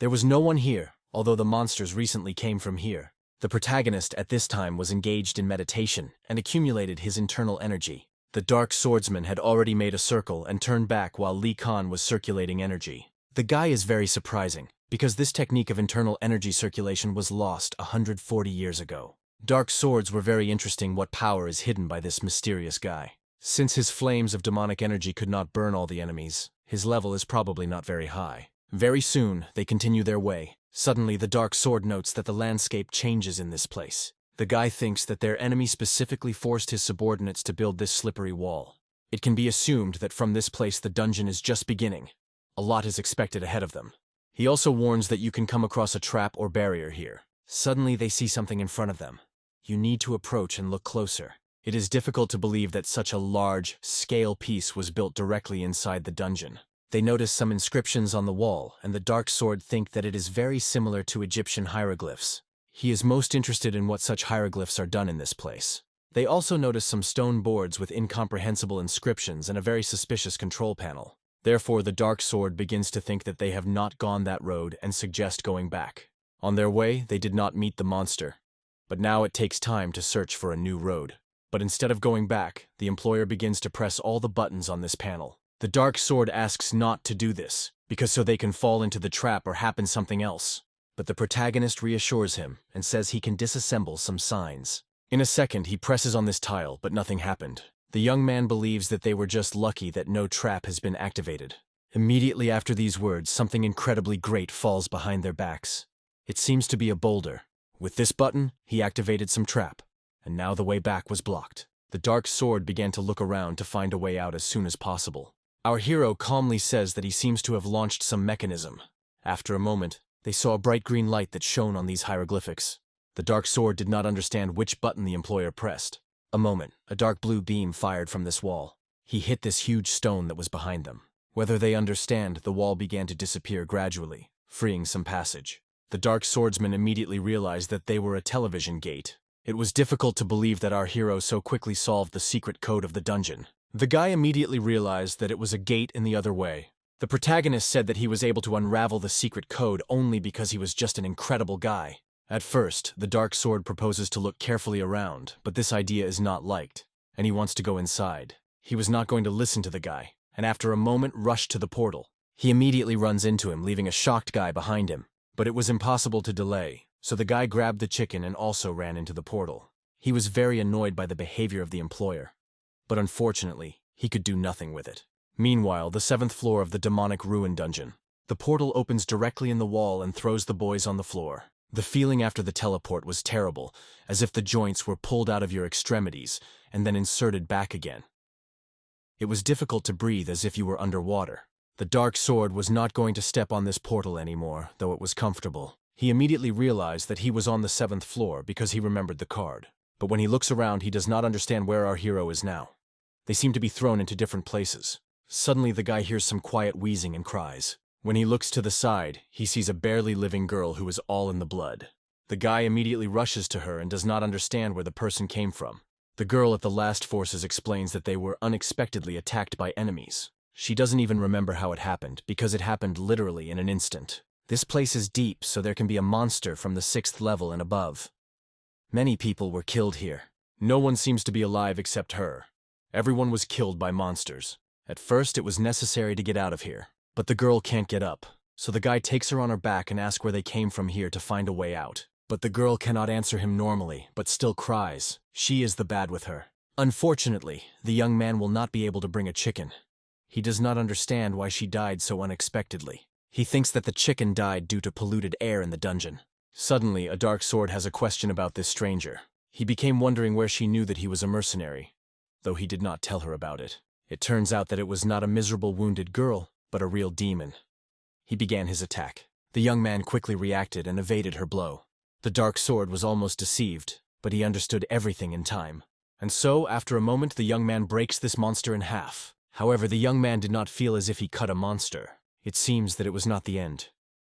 There was no one here, although the monsters recently came from here. The protagonist at this time was engaged in meditation and accumulated his internal energy. The Dark Swordsman had already made a circle and turned back while Lee Khan was circulating energy. The guy is very surprising, because this technique of internal energy circulation was lost 140 years ago. Dark swords were very interesting. What power is hidden by this mysterious guy? Since his flames of demonic energy could not burn all the enemies, his level is probably not very high. Very soon, they continue their way. Suddenly, the Dark Sword notes that the landscape changes in this place. The guy thinks that their enemy specifically forced his subordinates to build this slippery wall. It can be assumed that from this place the dungeon is just beginning. A lot is expected ahead of them. He also warns that you can come across a trap or barrier here. Suddenly they see something in front of them. You need to approach and look closer. It is difficult to believe that such a large, scale piece was built directly inside the dungeon. They notice some inscriptions on the wall, and the Dark Sword think that it is very similar to Egyptian hieroglyphs. He is most interested in what such hieroglyphs are done in this place. They also notice some stone boards with incomprehensible inscriptions and a very suspicious control panel. Therefore, the Dark Sword begins to think that they have not gone that road and suggest going back. On their way, they did not meet the monster. But now it takes time to search for a new road. But instead of going back, the employer begins to press all the buttons on this panel. The Dark Sword asks not to do this, because so they can fall into the trap or happen something else. But the protagonist reassures him and says he can disassemble some signs. In a second, he presses on this tile, but nothing happened. The young man believes that they were just lucky that no trap has been activated. Immediately after these words, something incredibly great falls behind their backs. It seems to be a boulder. With this button, he activated some trap, and now the way back was blocked. The Dark Sword began to look around to find a way out as soon as possible. Our hero calmly says that he seems to have launched some mechanism. After a moment, they saw a bright green light that shone on these hieroglyphics. The Dark Sword did not understand which button the employer pressed. A moment, a dark blue beam fired from this wall. He hit this huge stone that was behind them. Whether they understand, the wall began to disappear gradually, freeing some passage. the dark swordsman immediately realized that they were a television gate. It was difficult to believe that our hero so quickly solved the secret code of the dungeon. The guy immediately realized that it was a gate in the other way. The protagonist said that he was able to unravel the secret code only because he was just an incredible guy. At first, the dark sword proposes to look carefully around, but this idea is not liked, and he wants to go inside. He was not going to listen to the guy, and after a moment rushed to the portal. He immediately runs into him, leaving a shocked guy behind him. But it was impossible to delay, so the guy grabbed the chicken and also ran into the portal. He was very annoyed by the behavior of the employer, but unfortunately, he could do nothing with it. Meanwhile, the 7th floor of the demonic ruin dungeon. The portal opens directly in the wall and throws the boys on the floor. The feeling after the teleport was terrible, as if the joints were pulled out of your extremities and then inserted back again. It was difficult to breathe as if you were underwater. The dark sword was not going to step on this portal anymore, though it was comfortable. He immediately realized that he was on the 7th floor because he remembered the card. But when he looks around, he does not understand where our hero is now. They seem to be thrown into different places. Suddenly, the guy hears some quiet wheezing and cries. When he looks to the side, he sees a barely living girl who is all in the blood. The guy immediately rushes to her and does not understand where the person came from. The girl at the last forces explains that they were unexpectedly attacked by enemies. She doesn't even remember how it happened, because it happened literally in an instant. This place is deep, so there can be a monster from the 6th level and above. Many people were killed here. No one seems to be alive except her. Everyone was killed by monsters. At first, it was necessary to get out of here. But the girl can't get up, so the guy takes her on her back and asks where they came from here to find a way out. But the girl cannot answer him normally, but still cries. She is the bad with her. Unfortunately, the young man will not be able to bring a chicken. He does not understand why she died so unexpectedly. He thinks that the chicken died due to polluted air in the dungeon. Suddenly, a dark sword has a question about this stranger. He became wondering where she knew that he was a mercenary, though he did not tell her about it. It turns out that it was not a miserable wounded girl, but a real demon. He began his attack. The young man quickly reacted and evaded her blow. The dark sword was almost deceived, but he understood everything in time. And so, after a moment, the young man breaks this monster in half. However, the young man did not feel as if he cut a monster. It seems that it was not the end.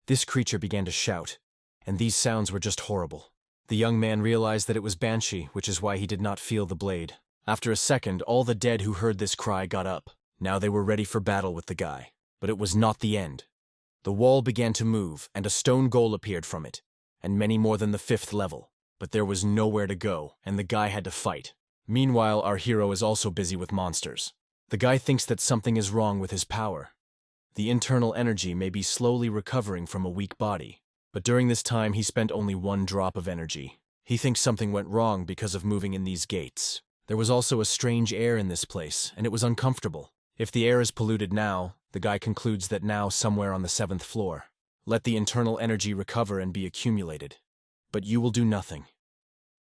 This creature began to shout, and these sounds were just horrible. The young man realized that it was Banshee, which is why he did not feel the blade. After a second, all the dead who heard this cry got up. Now they were ready for battle with the guy. But it was not the end. The wall began to move, and a stone goal appeared from it, and many more than the 5th level. But there was nowhere to go, and the guy had to fight. Meanwhile, our hero is also busy with monsters. The guy thinks that something is wrong with his power. The internal energy may be slowly recovering from a weak body, but during this time he spent only 1 drop of energy. He thinks something went wrong because of moving in these gates. There was also a strange air in this place, and it was uncomfortable. If the air is polluted now, the guy concludes that now somewhere on the 7th floor. Let the internal energy recover and be accumulated. But you will do nothing.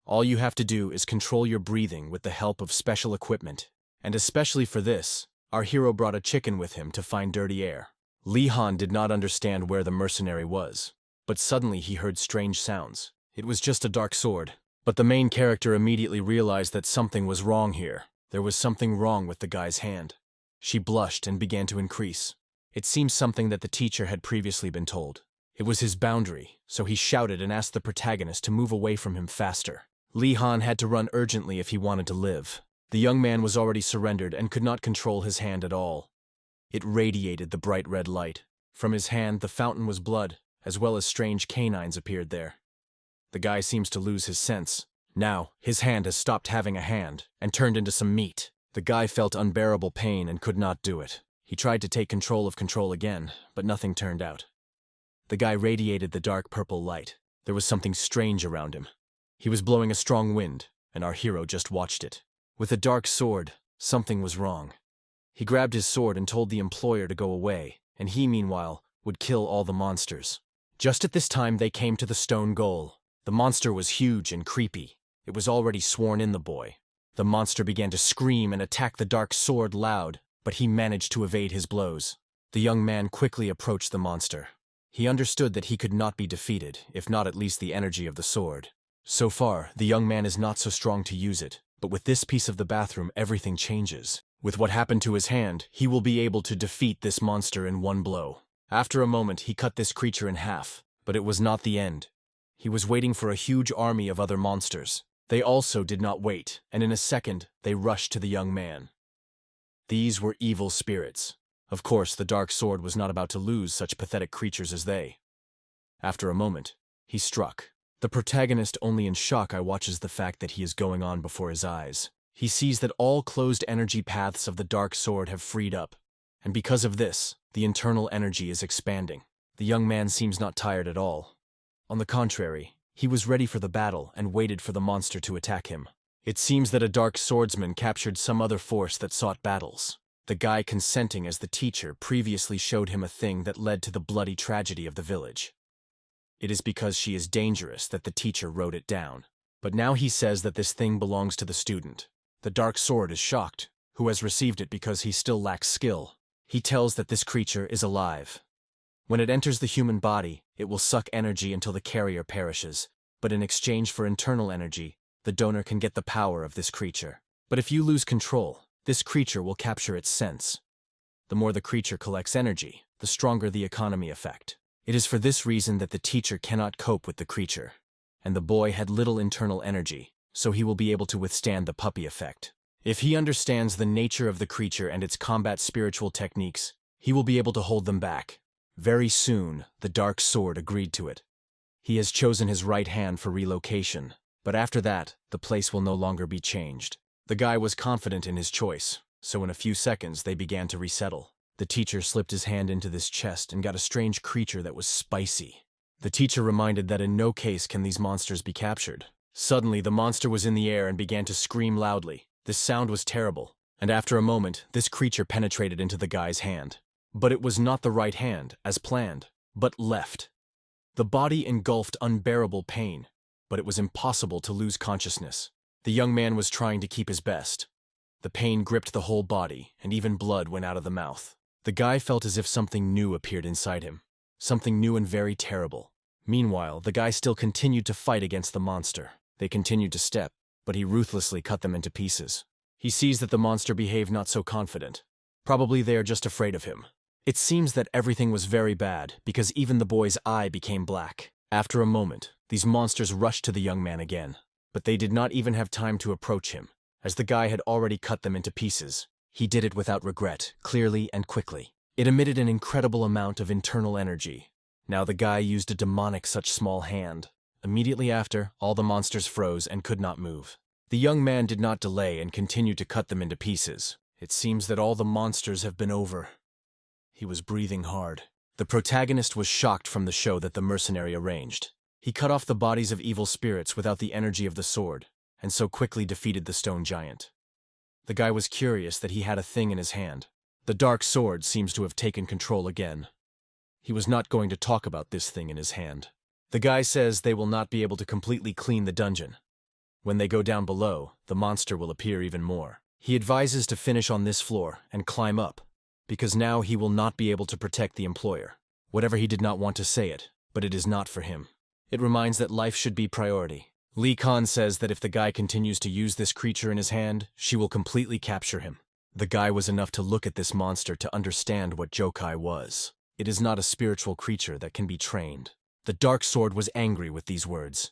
All you have to do is control your breathing with the help of special equipment. And especially for this, our hero brought a chicken with him to find dirty air. Li Han did not understand where the mercenary was, but suddenly he heard strange sounds. It was just a dark sword. But the main character immediately realized that something was wrong here. There was something wrong with the guy's hand. She blushed and began to increase. It seemed something that the teacher had previously been told. It was his boundary, so he shouted and asked the protagonist to move away from him faster. Li Han had to run urgently if he wanted to live. The young man was already surrendered and could not control his hand at all. It radiated the bright red light. From his hand, the fountain was blood, as well as strange canines appeared there. The guy seems to lose his sense. Now, his hand has stopped having a hand and turned into some meat. The guy felt unbearable pain and could not do it. He tried to take control of control again, but nothing turned out. The guy radiated the dark purple light. There was something strange around him. He was blowing a strong wind, and our hero just watched it. With a dark sword, something was wrong. He grabbed his sword and told the employer to go away, and he, meanwhile, would kill all the monsters. Just at this time, they came to the stone goal. The monster was huge and creepy. It was already sworn in the boy. The monster began to scream and attack the dark sword loud, but he managed to evade his blows. The young man quickly approached the monster. He understood that he could not be defeated, if not at least the energy of the sword. So far, the young man is not so strong to use it, but with this piece of the bathroom, everything changes. With what happened to his hand, he will be able to defeat this monster in one blow. After a moment, he cut this creature in half. But it was not the end. He was waiting for a huge army of other monsters. They also did not wait, and in a second, they rushed to the young man. These were evil spirits. Of course, the dark sword was not about to lose such pathetic creatures as they. After a moment, he struck. The protagonist, only in shock, watches the fact that he is going on before his eyes. He sees that all closed energy paths of the dark sword have freed up, and because of this, the internal energy is expanding. The young man seems not tired at all. On the contrary, he was ready for the battle and waited for the monster to attack him. It seems that a dark swordsman captured some other force that sought battles. The guy consenting as the teacher previously showed him a thing that led to the bloody tragedy of the village. It is because she is dangerous that the teacher wrote it down. But now he says that this thing belongs to the student. The dark sword is shocked, who has received it because he still lacks skill. He tells that this creature is alive. When it enters the human body, it will suck energy until the carrier perishes, but in exchange for internal energy, the donor can get the power of this creature. But if you lose control, this creature will capture its sense. The more the creature collects energy, the stronger the economy effect. It is for this reason that the teacher cannot cope with the creature, and the boy had little internal energy, so he will be able to withstand the puppy effect. If he understands the nature of the creature and its combat spiritual techniques, he will be able to hold them back. Very soon, the dark sword agreed to it. He has chosen his right hand for relocation, but after that, the place will no longer be changed. The guy was confident in his choice, so in a few seconds they began to resettle. The teacher slipped his hand into this chest and got a strange creature that was spicy. The teacher reminded that in no case can these monsters be captured. Suddenly, the monster was in the air and began to scream loudly. This sound was terrible, and after a moment, this creature penetrated into the guy's hand. But it was not the right hand, as planned, but left. The body engulfed unbearable pain, but it was impossible to lose consciousness. The young man was trying to keep his best. The pain gripped the whole body, and even blood went out of the mouth. The guy felt as if something new appeared inside him. Something new and very terrible. Meanwhile, the guy still continued to fight against the monster. They continued to step, but he ruthlessly cut them into pieces. He sees that the monster behaved not so confident. Probably they are just afraid of him. It seems that everything was very bad, because even the boy's eye became black. After a moment, these monsters rushed to the young man again, but they did not even have time to approach him, as the guy had already cut them into pieces. He did it without regret, clearly and quickly. It emitted an incredible amount of internal energy. Now the guy used a demonic such small hand. Immediately after, all the monsters froze and could not move. The young man did not delay and continued to cut them into pieces. It seems that all the monsters have been over. He was breathing hard. The protagonist was shocked from the show that the mercenary arranged. He cut off the bodies of evil spirits without the energy of the sword, and so quickly defeated the stone giant. The guy was curious that he had a thing in his hand. The dark sword seems to have taken control again. He was not going to talk about this thing in his hand. The guy says they will not be able to completely clean the dungeon. When they go down below, the monster will appear even more. He advises to finish on this floor and climb up, because now he will not be able to protect the employer. Whatever, he did not want to say it, but it is not for him. It reminds that life should be priority. Okon says that if the guy continues to use this creature in his hand, she will completely capture him. The guy was enough to look at this monster to understand what Jokai was. It is not a spiritual creature that can be trained. The dark sword was angry with these words.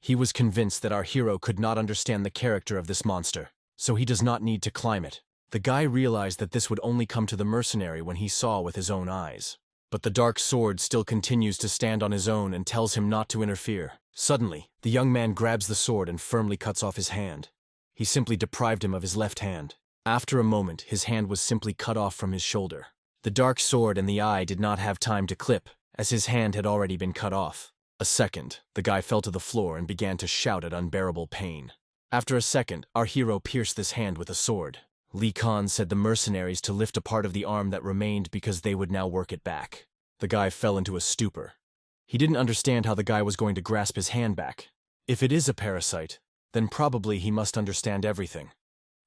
He was convinced that our hero could not understand the character of this monster, so he does not need to climb it. The guy realized that this would only come to the mercenary when he saw with his own eyes. But the dark sword still continues to stand on his own and tells him not to interfere. Suddenly, the young man grabs the sword and firmly cuts off his hand. He simply deprived him of his left hand. After a moment, his hand was simply cut off from his shoulder. The dark sword and the eye did not have time to clip, as his hand had already been cut off. A second, the guy fell to the floor and began to shout at unbearable pain. After a second, our hero pierced this hand with a sword. Okon said the mercenaries to lift a part of the arm that remained because they would now work it back. The guy fell into a stupor. He didn't understand how the guy was going to grasp his hand back. If it is a parasite, then probably he must understand everything.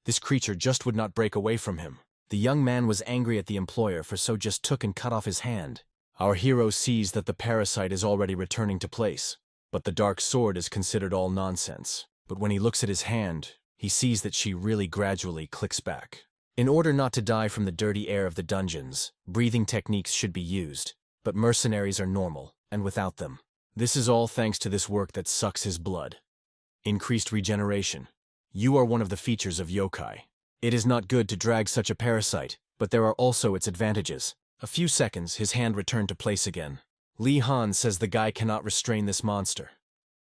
This creature just would not break away from him. The young man was angry at the employer for so just took and cut off his hand. Our hero sees that the parasite is already returning to place, but the dark sword is considered all nonsense. But when he looks at his hand, he sees that she really gradually clicks back. In order not to die from the dirty air of the dungeons, breathing techniques should be used, but mercenaries are normal, and without them. This is all thanks to this work that sucks his blood. Increased regeneration. You are one of the features of yokai. It is not good to drag such a parasite, but there are also its advantages. A few seconds, his hand returned to place again. Li Han says the guy cannot restrain this monster.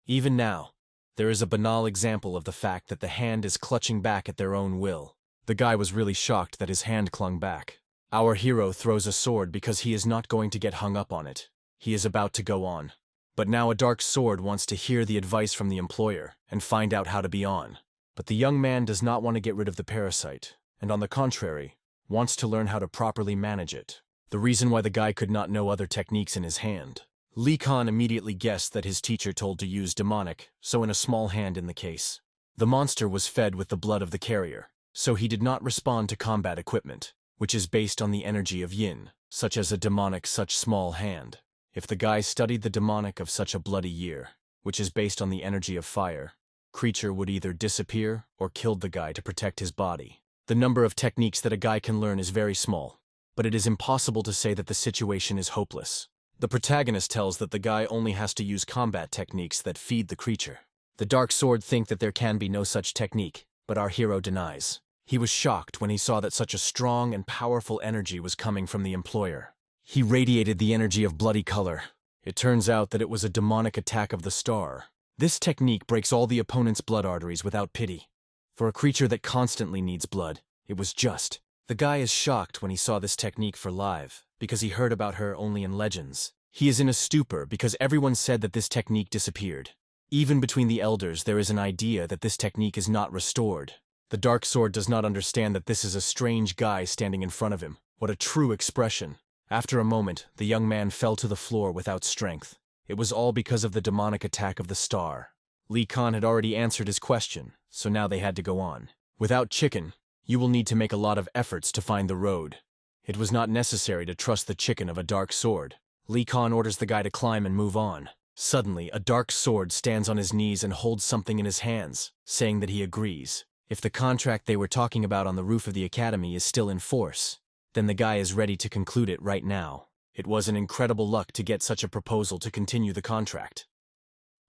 Even now, there is a banal example of the fact that the hand is clutching back at their own will. The guy was really shocked that his hand clung back. Our hero throws a sword because he is not going to get hung up on it. He is about to go on. But now a dark sword wants to hear the advice from the employer and find out how to be on. But the young man does not want to get rid of the parasite, and on the contrary, wants to learn how to properly manage it. The reason why the guy could not know other techniques in his hand. Li Khan immediately guessed that his teacher told to use demonic, so in a small hand in the case. The monster was fed with the blood of the carrier, so he did not respond to combat equipment, which is based on the energy of yin, such as a demonic such small hand. If the guy studied the demonic of such a bloody year, which is based on the energy of fire, creature would either disappear or killed the guy to protect his body. The number of techniques that a guy can learn is very small, but it is impossible to say that the situation is hopeless. The protagonist tells that the guy only has to use combat techniques that feed the creature. The Dark Sword think that there can be no such technique, but our hero denies. He was shocked when he saw that such a strong and powerful energy was coming from the employer. He radiated the energy of bloody color. It turns out that it was a demonic attack of the star. This technique breaks all the opponent's blood arteries without pity. For a creature that constantly needs blood, it was just. The guy is shocked when he saw this technique for live, because he heard about her only in legends. He is in a stupor because everyone said that this technique disappeared. Even between the elders there is an idea that this technique is not restored. The Dark Sword does not understand that this is a strange guy standing in front of him. What a true expression. After a moment, the young man fell to the floor without strength. It was all because of the demonic attack of the star. Li Khan had already answered his question, so now they had to go on. Without chicken, you will need to make a lot of efforts to find the road. It was not necessary to trust the chicken of a Dark Sword. Li Khan orders the guy to climb and move on. Suddenly, a Dark Sword stands on his knees and holds something in his hands, saying that he agrees. If the contract they were talking about on the roof of the academy is still in force, then the guy is ready to conclude it right now. It was an incredible luck to get such a proposal to continue the contract.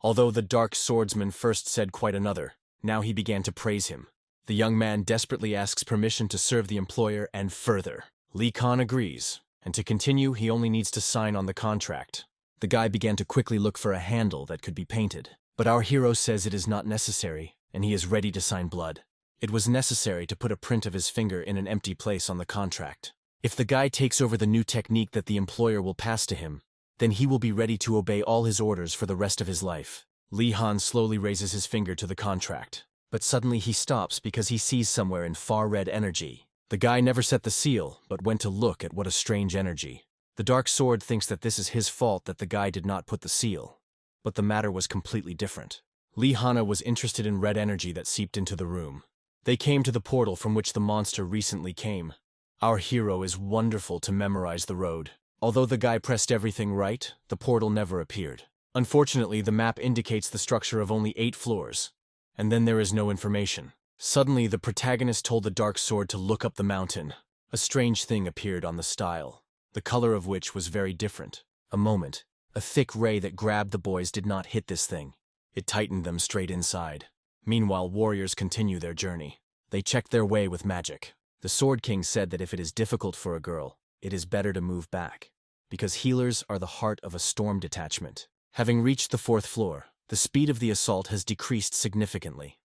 Although the Dark Swordsman first said quite another, now he began to praise him. The young man desperately asks permission to serve the employer and further. Li Khan agrees, and to continue he only needs to sign on the contract. The guy began to quickly look for a handle that could be painted, but our hero says it is not necessary, and he is ready to sign blood. It was necessary to put a print of his finger in an empty place on the contract. If the guy takes over the new technique that the employer will pass to him, then he will be ready to obey all his orders for the rest of his life. Li Han slowly raises his finger to the contract, but suddenly he stops because he sees somewhere in far red energy. The guy never set the seal, but went to look at what a strange energy. The Dark Sword thinks that this is his fault that the guy did not put the seal. But the matter was completely different. Li Hana was interested in red energy that seeped into the room. They came to the portal from which the monster recently came. Our hero is wonderful to memorize the road. Although the guy pressed everything right, the portal never appeared. Unfortunately, the map indicates the structure of only 8 floors, and then there is no information. Suddenly, the protagonist told the Dark Sword to look up the mountain. A strange thing appeared on the stile, the color of which was very different. A moment, a thick ray that grabbed the boys did not hit this thing. It tightened them straight inside. Meanwhile, warriors continue their journey. They check their way with magic. The Sword King said that if it is difficult for a girl, it is better to move back, because healers are the heart of a storm detachment. Having reached the 4th floor, the speed of the assault has decreased significantly.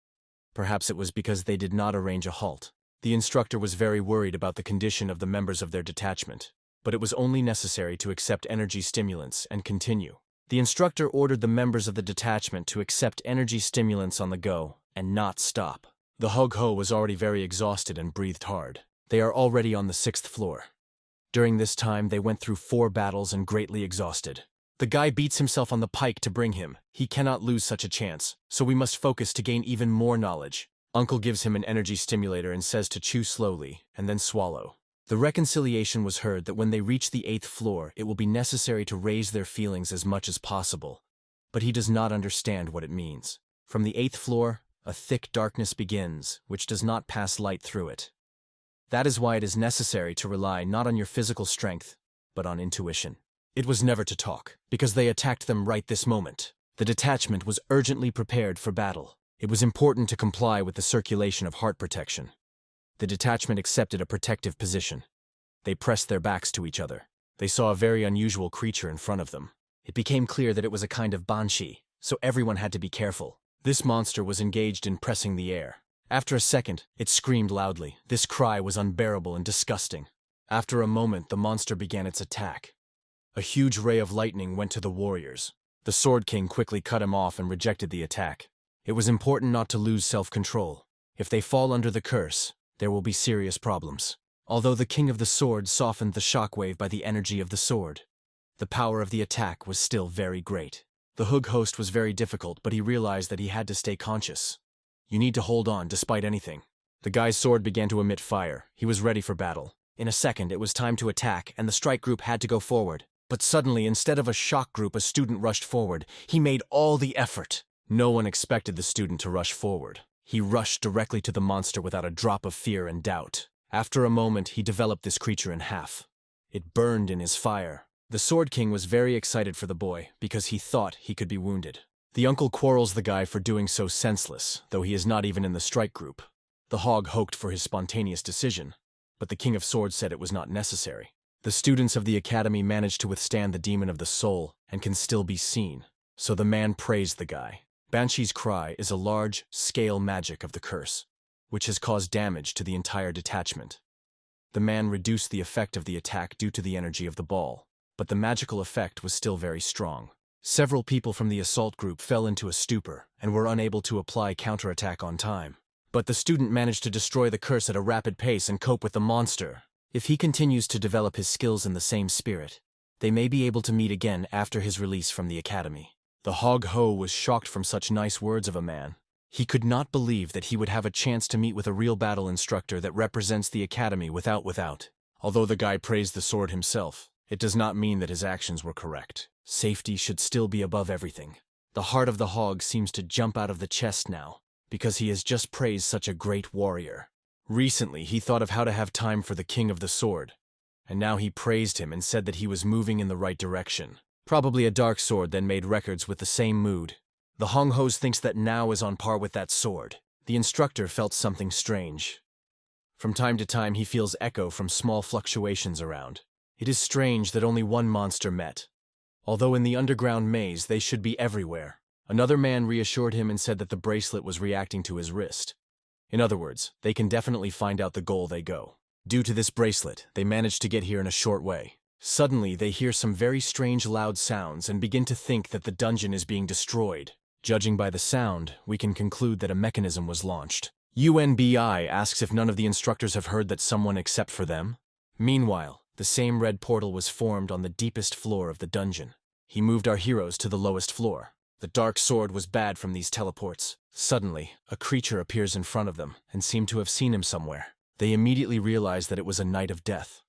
Perhaps it was because they did not arrange a halt. The instructor was very worried about the condition of the members of their detachment, but it was only necessary to accept energy stimulants and continue. The instructor ordered the members of the detachment to accept energy stimulants on the go and not stop. The Hug-Ho was already very exhausted and breathed hard. They are already on the 6th floor. During this time, they went through 4 battles and greatly exhausted. The guy beats himself on the pike to bring him. He cannot lose such a chance, so we must focus to gain even more knowledge. Uncle gives him an energy stimulator and says to chew slowly, and then swallow. The reconciliation was heard that when they reach the 8th floor, it will be necessary to raise their feelings as much as possible. But he does not understand what it means. From the 8th floor, a thick darkness begins, which does not pass light through it. That is why it is necessary to rely not on your physical strength, but on intuition. It was never to talk, because they attacked them right this moment. The detachment was urgently prepared for battle. It was important to comply with the circulation of heart protection. The detachment accepted a protective position. They pressed their backs to each other. They saw a very unusual creature in front of them. It became clear that it was a kind of banshee, so everyone had to be careful. This monster was engaged in pressing the air. After a second, it screamed loudly. This cry was unbearable and disgusting. After a moment, the monster began its attack. A huge ray of lightning went to the warriors. The Sword King quickly cut him off and rejected the attack. It was important not to lose self-control. If they fall under the curse, there will be serious problems. Although the King of the Sword softened the shockwave by the energy of the sword, the power of the attack was still very great. The Hug host was very difficult, but he realized that he had to stay conscious. You need to hold on despite anything. The guy's sword began to emit fire. He was ready for battle. In a second, it was time to attack, and the strike group had to go forward. But suddenly, instead of a shock group, a student rushed forward. He made all the effort. No one expected the student to rush forward. He rushed directly to the monster without a drop of fear and doubt. After a moment, he developed this creature in half. It burned in his fire. The Sword King was very excited for the boy, because he thought he could be wounded. The uncle quarrels the guy for doing so senseless, though he is not even in the strike group. The hog hoped for his spontaneous decision, but the King of Swords said it was not necessary. The students of the academy managed to withstand the demon of the soul and can still be seen, so the man praised the guy. Banshee's Cry is a large-scale magic of the curse, which has caused damage to the entire detachment. The man reduced the effect of the attack due to the energy of the ball, but the magical effect was still very strong. Several people from the assault group fell into a stupor and were unable to apply counterattack on time. But the student managed to destroy the curse at a rapid pace and cope with the monster. If he continues to develop his skills in the same spirit, they may be able to meet again after his release from the academy. The Hog Ho was shocked from such nice words of a man. He could not believe that he would have a chance to meet with a real battle instructor that represents the academy without. Although the guy praised the sword himself, it does not mean that his actions were correct. Safety should still be above everything. The heart of the hog seems to jump out of the chest now, because he has just praised such a great warrior. Recently, he thought of how to have time for the King of the Sword, and now he praised him and said that he was moving in the right direction. Probably a dark sword then made records with the same mood. The Hong Hos thinks that now is on par with that sword. The instructor felt something strange. From time to time, he feels echo from small fluctuations around. It is strange that only one monster met. Although in the underground maze, they should be everywhere. Another man reassured him and said that the bracelet was reacting to his wrist. In other words, they can definitely find out the goal they go. Due to this bracelet, they managed to get here in a short way. Suddenly, they hear some very strange loud sounds and begin to think that the dungeon is being destroyed. Judging by the sound, we can conclude that a mechanism was launched. UNBI asks if none of the instructors have heard that someone except for them. Meanwhile, the same red portal was formed on the deepest floor of the dungeon. He moved our heroes to the lowest floor. The dark sword was bad from these teleports. Suddenly, a creature appears in front of them and seemed to have seen him somewhere. They immediately realized that it was a Knight of Death.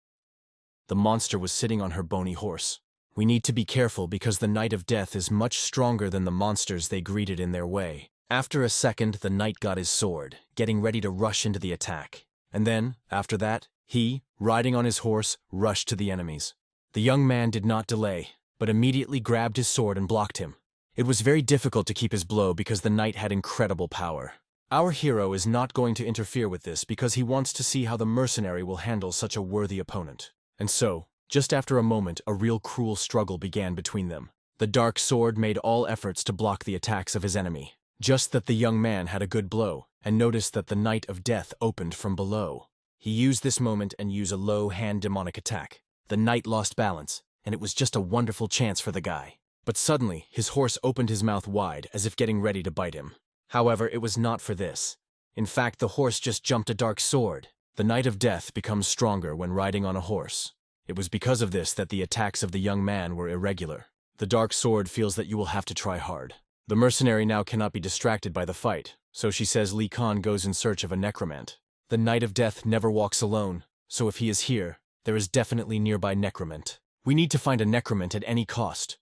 The monster was sitting on her bony horse. We need to be careful because the Knight of Death is much stronger than the monsters they greeted in their way. After a second, the knight got his sword, getting ready to rush into the attack. And then, after that, he, riding on his horse, rushed to the enemies. The young man did not delay, but immediately grabbed his sword and blocked him. It was very difficult to keep his blow because the knight had incredible power. Our hero is not going to interfere with this because he wants to see how the mercenary will handle such a worthy opponent. And so, just after a moment, a real cruel struggle began between them. The dark sword made all efforts to block the attacks of his enemy. Just that the young man had a good blow, and noticed that the Knight of Death opened from below. He used this moment and used a low-hand demonic attack. The knight lost balance, and it was just a wonderful chance for the guy. But suddenly, his horse opened his mouth wide, as if getting ready to bite him. However, it was not for this. In fact, the horse just jumped a dark sword. The Knight of Death becomes stronger when riding on a horse. It was because of this that the attacks of the young man were irregular. The dark sword feels that you will have to try hard. The mercenary now cannot be distracted by the fight, so she says Lich King goes in search of a necromancer. The Knight of Death never walks alone, so if he is here, there is definitely nearby necromancer. We need to find a necromancer at any cost,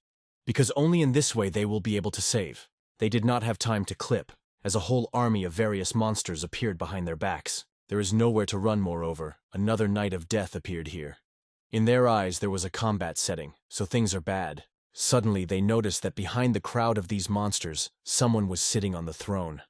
because only in this way they will be able to save. They did not have time to clip, as a whole army of various monsters appeared behind their backs. There is nowhere to run, moreover. Another Knight of Death appeared here. In their eyes, there was a combat setting, so things are bad. Suddenly, they noticed that behind the crowd of these monsters, someone was sitting on the throne.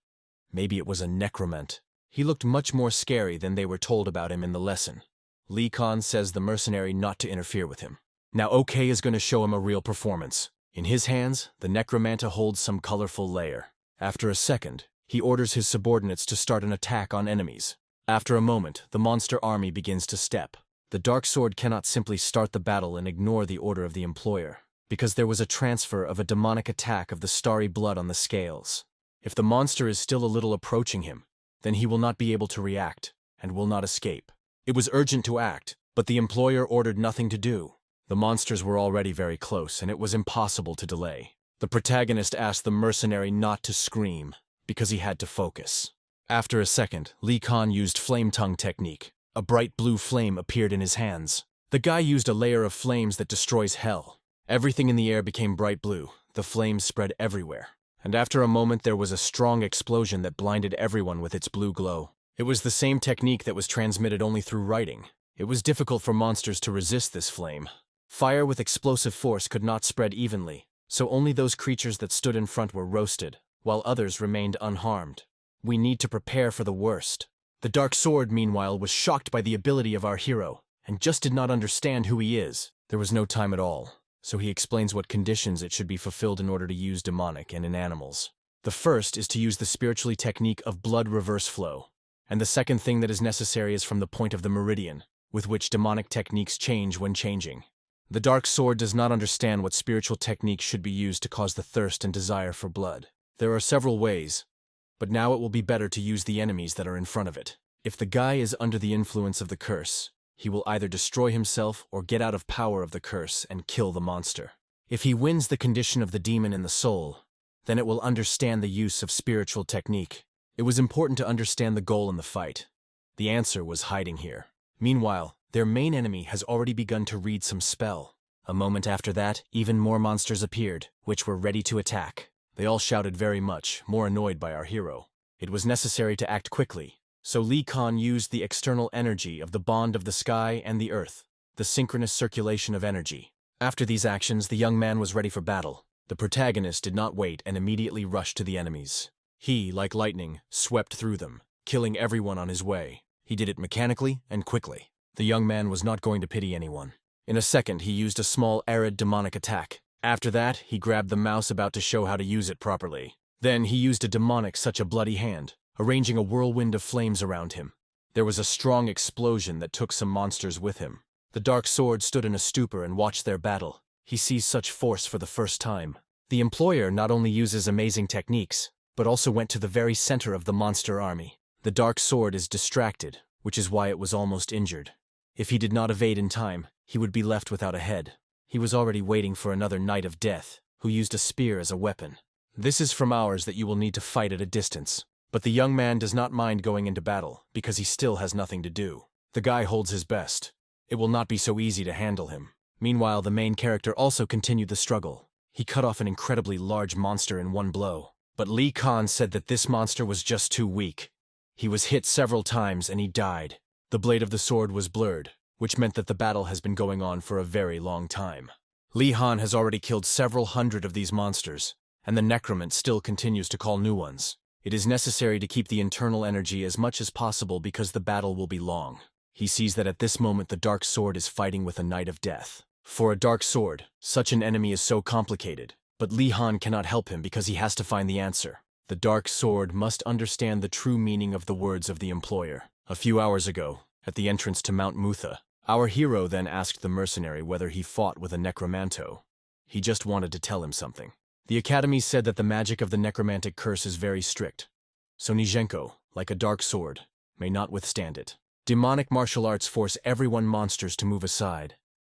Maybe it was a necromant. He looked much more scary than they were told about him in the lesson. Lich King says the mercenary not to interfere with him. Now OK is going to show him a real performance. In his hands, the necromancer holds some colorful layer. After a second, he orders his subordinates to start an attack on enemies. After a moment, the monster army begins to step. The dark sword cannot simply start the battle and ignore the order of the employer, because there was a transfer of a demonic attack of the starry blood on the scales. If the monster is still a little approaching him, then he will not be able to react, and will not escape. It was urgent to act, but the employer ordered nothing to do. The monsters were already very close, and it was impossible to delay. The protagonist asked the mercenary not to scream, because he had to focus. After a second, Lich King used flame tongue technique. A bright blue flame appeared in his hands. The guy used a layer of flames that destroys hell. Everything in the air became bright blue. The flames spread everywhere. And after a moment there was a strong explosion that blinded everyone with its blue glow. It was the same technique that was transmitted only through writing. It was difficult for monsters to resist this flame. Fire with explosive force could not spread evenly, so only those creatures that stood in front were roasted, while others remained unharmed. We need to prepare for the worst. The dark sword, meanwhile, was shocked by the ability of our hero, and just did not understand who he is. There was no time at all, so he explains what conditions it should be fulfilled in order to use demonic and in animals. The first is to use the spiritually technique of blood reverse flow, and the second thing that is necessary is from the point of the meridian, with which demonic techniques change when changing. The dark sword does not understand what spiritual technique should be used to cause the thirst and desire for blood. There are several ways, but now it will be better to use the enemies that are in front of it. If the guy is under the influence of the curse, he will either destroy himself or get out of power of the curse and kill the monster. If he wins the condition of the demon in the soul, then it will understand the use of spiritual technique. It was important to understand the goal in the fight. The answer was hiding here. Meanwhile, their main enemy has already begun to read some spell. A moment after that, even more monsters appeared, which were ready to attack. They all shouted very much, more annoyed by our hero. It was necessary to act quickly, so Lich King used the external energy of the bond of the sky and the earth, the synchronous circulation of energy. After these actions, the young man was ready for battle. The protagonist did not wait and immediately rushed to the enemies. He, like lightning, swept through them, killing everyone on his way. He did it mechanically and quickly. The young man was not going to pity anyone. In a second, he used a small arid demonic attack. After that, he grabbed the mouse about to show how to use it properly. Then he used a demonic such a bloody hand, arranging a whirlwind of flames around him. There was a strong explosion that took some monsters with him. The dark sword stood in a stupor and watched their battle. He sees such force for the first time. The employer not only uses amazing techniques, but also went to the very center of the monster army. The dark sword is distracted, which is why it was almost injured. If he did not evade in time, he would be left without a head. He was already waiting for another knight of death, who used a spear as a weapon. This is from ours that you will need to fight at a distance. But the young man does not mind going into battle, because he still has nothing to do. The guy holds his best. It will not be so easy to handle him. Meanwhile, the main character also continued the struggle. He cut off an incredibly large monster in one blow. But Lich King said that this monster was just too weak. He was hit several times and he died. The blade of the sword was blurred, which meant that the battle has been going on for a very long time. Lich King has already killed several hundred of these monsters, and the necromancer still continues to call new ones. It is necessary to keep the internal energy as much as possible because the battle will be long. He sees that at this moment the dark sword is fighting with a knight of death. For a dark sword, such an enemy is so complicated, but Lich King cannot help him because he has to find the answer. The dark sword must understand the true meaning of the words of the employer. A few hours ago, at the entrance to Mount Mutha, our hero then asked the mercenary whether he fought with a necromancer. He just wanted to tell him something. The Academy said that the magic of the necromantic curse is very strict, so Nijenko, like a dark sword, may not withstand it. Demonic martial arts force everyone monsters to move aside,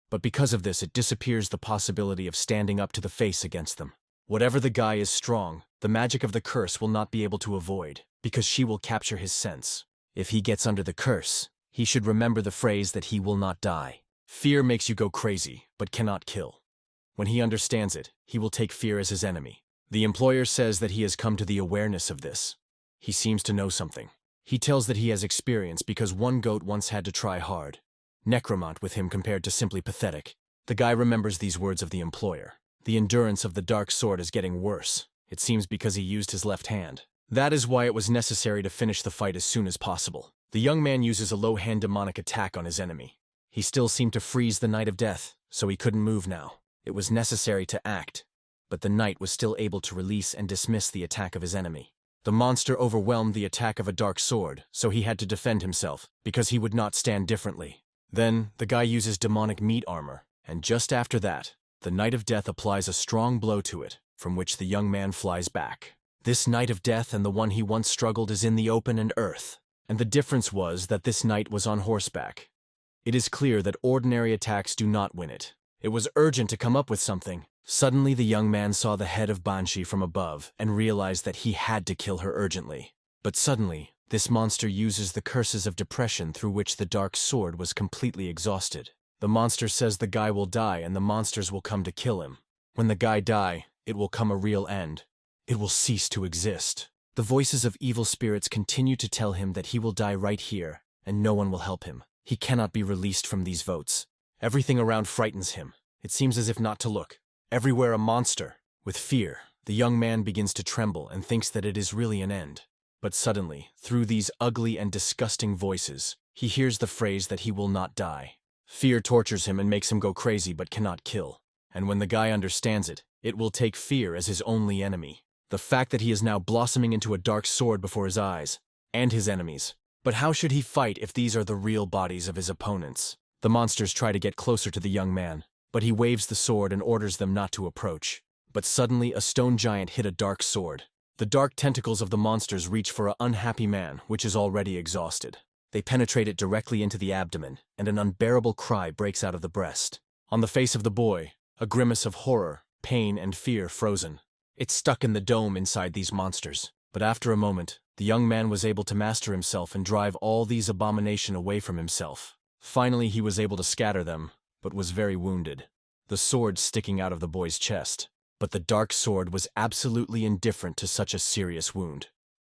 but because of this it disappears the possibility of standing up to the face against them. Whatever the guy is strong, the magic of the curse will not be able to avoid, because she will capture his sense. If he gets under the curse, he should remember the phrase that he will not die. Fear makes you go crazy, but cannot kill. When he understands it, he will take fear as his enemy. The employer says that he has come to the awareness of this. He seems to know something. He tells that he has experience because one goat once had to try hard, necromant with him compared to simply pathetic. The guy remembers these words of the employer. The endurance of the dark sword is getting worse. It seems because he used his left hand. That is why it was necessary to finish the fight as soon as possible. The young man uses a low-hand demonic attack on his enemy. He still seemed to freeze the Knight of Death, so he couldn't move now. It was necessary to act, but the knight was still able to release and dismiss the attack of his enemy. The monster overwhelmed the attack of a dark sword, so he had to defend himself, because he would not stand differently. Then, the guy uses demonic meat armor, and just after that, the Knight of Death applies a strong blow to it, from which the young man flies back. This Knight of Death and the one he once struggled is in the open and earth, and the difference was that this knight was on horseback. It is clear that ordinary attacks do not win it. It was urgent to come up with something. Suddenly the young man saw the head of Banshee from above and realized that he had to kill her urgently. But suddenly, this monster uses the curses of depression through which the dark sword was completely exhausted. The monster says the guy will die and the monsters will come to kill him. When the guy die, it will come a real end. It will cease to exist. The voices of evil spirits continue to tell him that he will die right here, and no one will help him. He cannot be released from these votes. Everything around frightens him. It seems as if not to look. Everywhere a monster. With fear, the young man begins to tremble and thinks that it is really an end. But suddenly, through these ugly and disgusting voices, he hears the phrase that he will not die. Fear tortures him and makes him go crazy but cannot kill. And when the guy understands it, it will take fear as his only enemy. The fact that he is now blossoming into a dark sword before his eyes, and his enemies. But how should he fight if these are the real bodies of his opponents? The monsters try to get closer to the young man, but he waves the sword and orders them not to approach. But suddenly a stone giant hit a dark sword. The dark tentacles of the monsters reach for an unhappy man, which is already exhausted. They penetrate it directly into the abdomen, and an unbearable cry breaks out of the breast. On the face of the boy, a grimace of horror, pain, and fear frozen. It's stuck in the dome inside these monsters. But after a moment, the young man was able to master himself and drive all these abominations away from himself. Finally, he was able to scatter them, but was very wounded. The sword sticking out of the boy's chest. But the dark sword was absolutely indifferent to such a serious wound.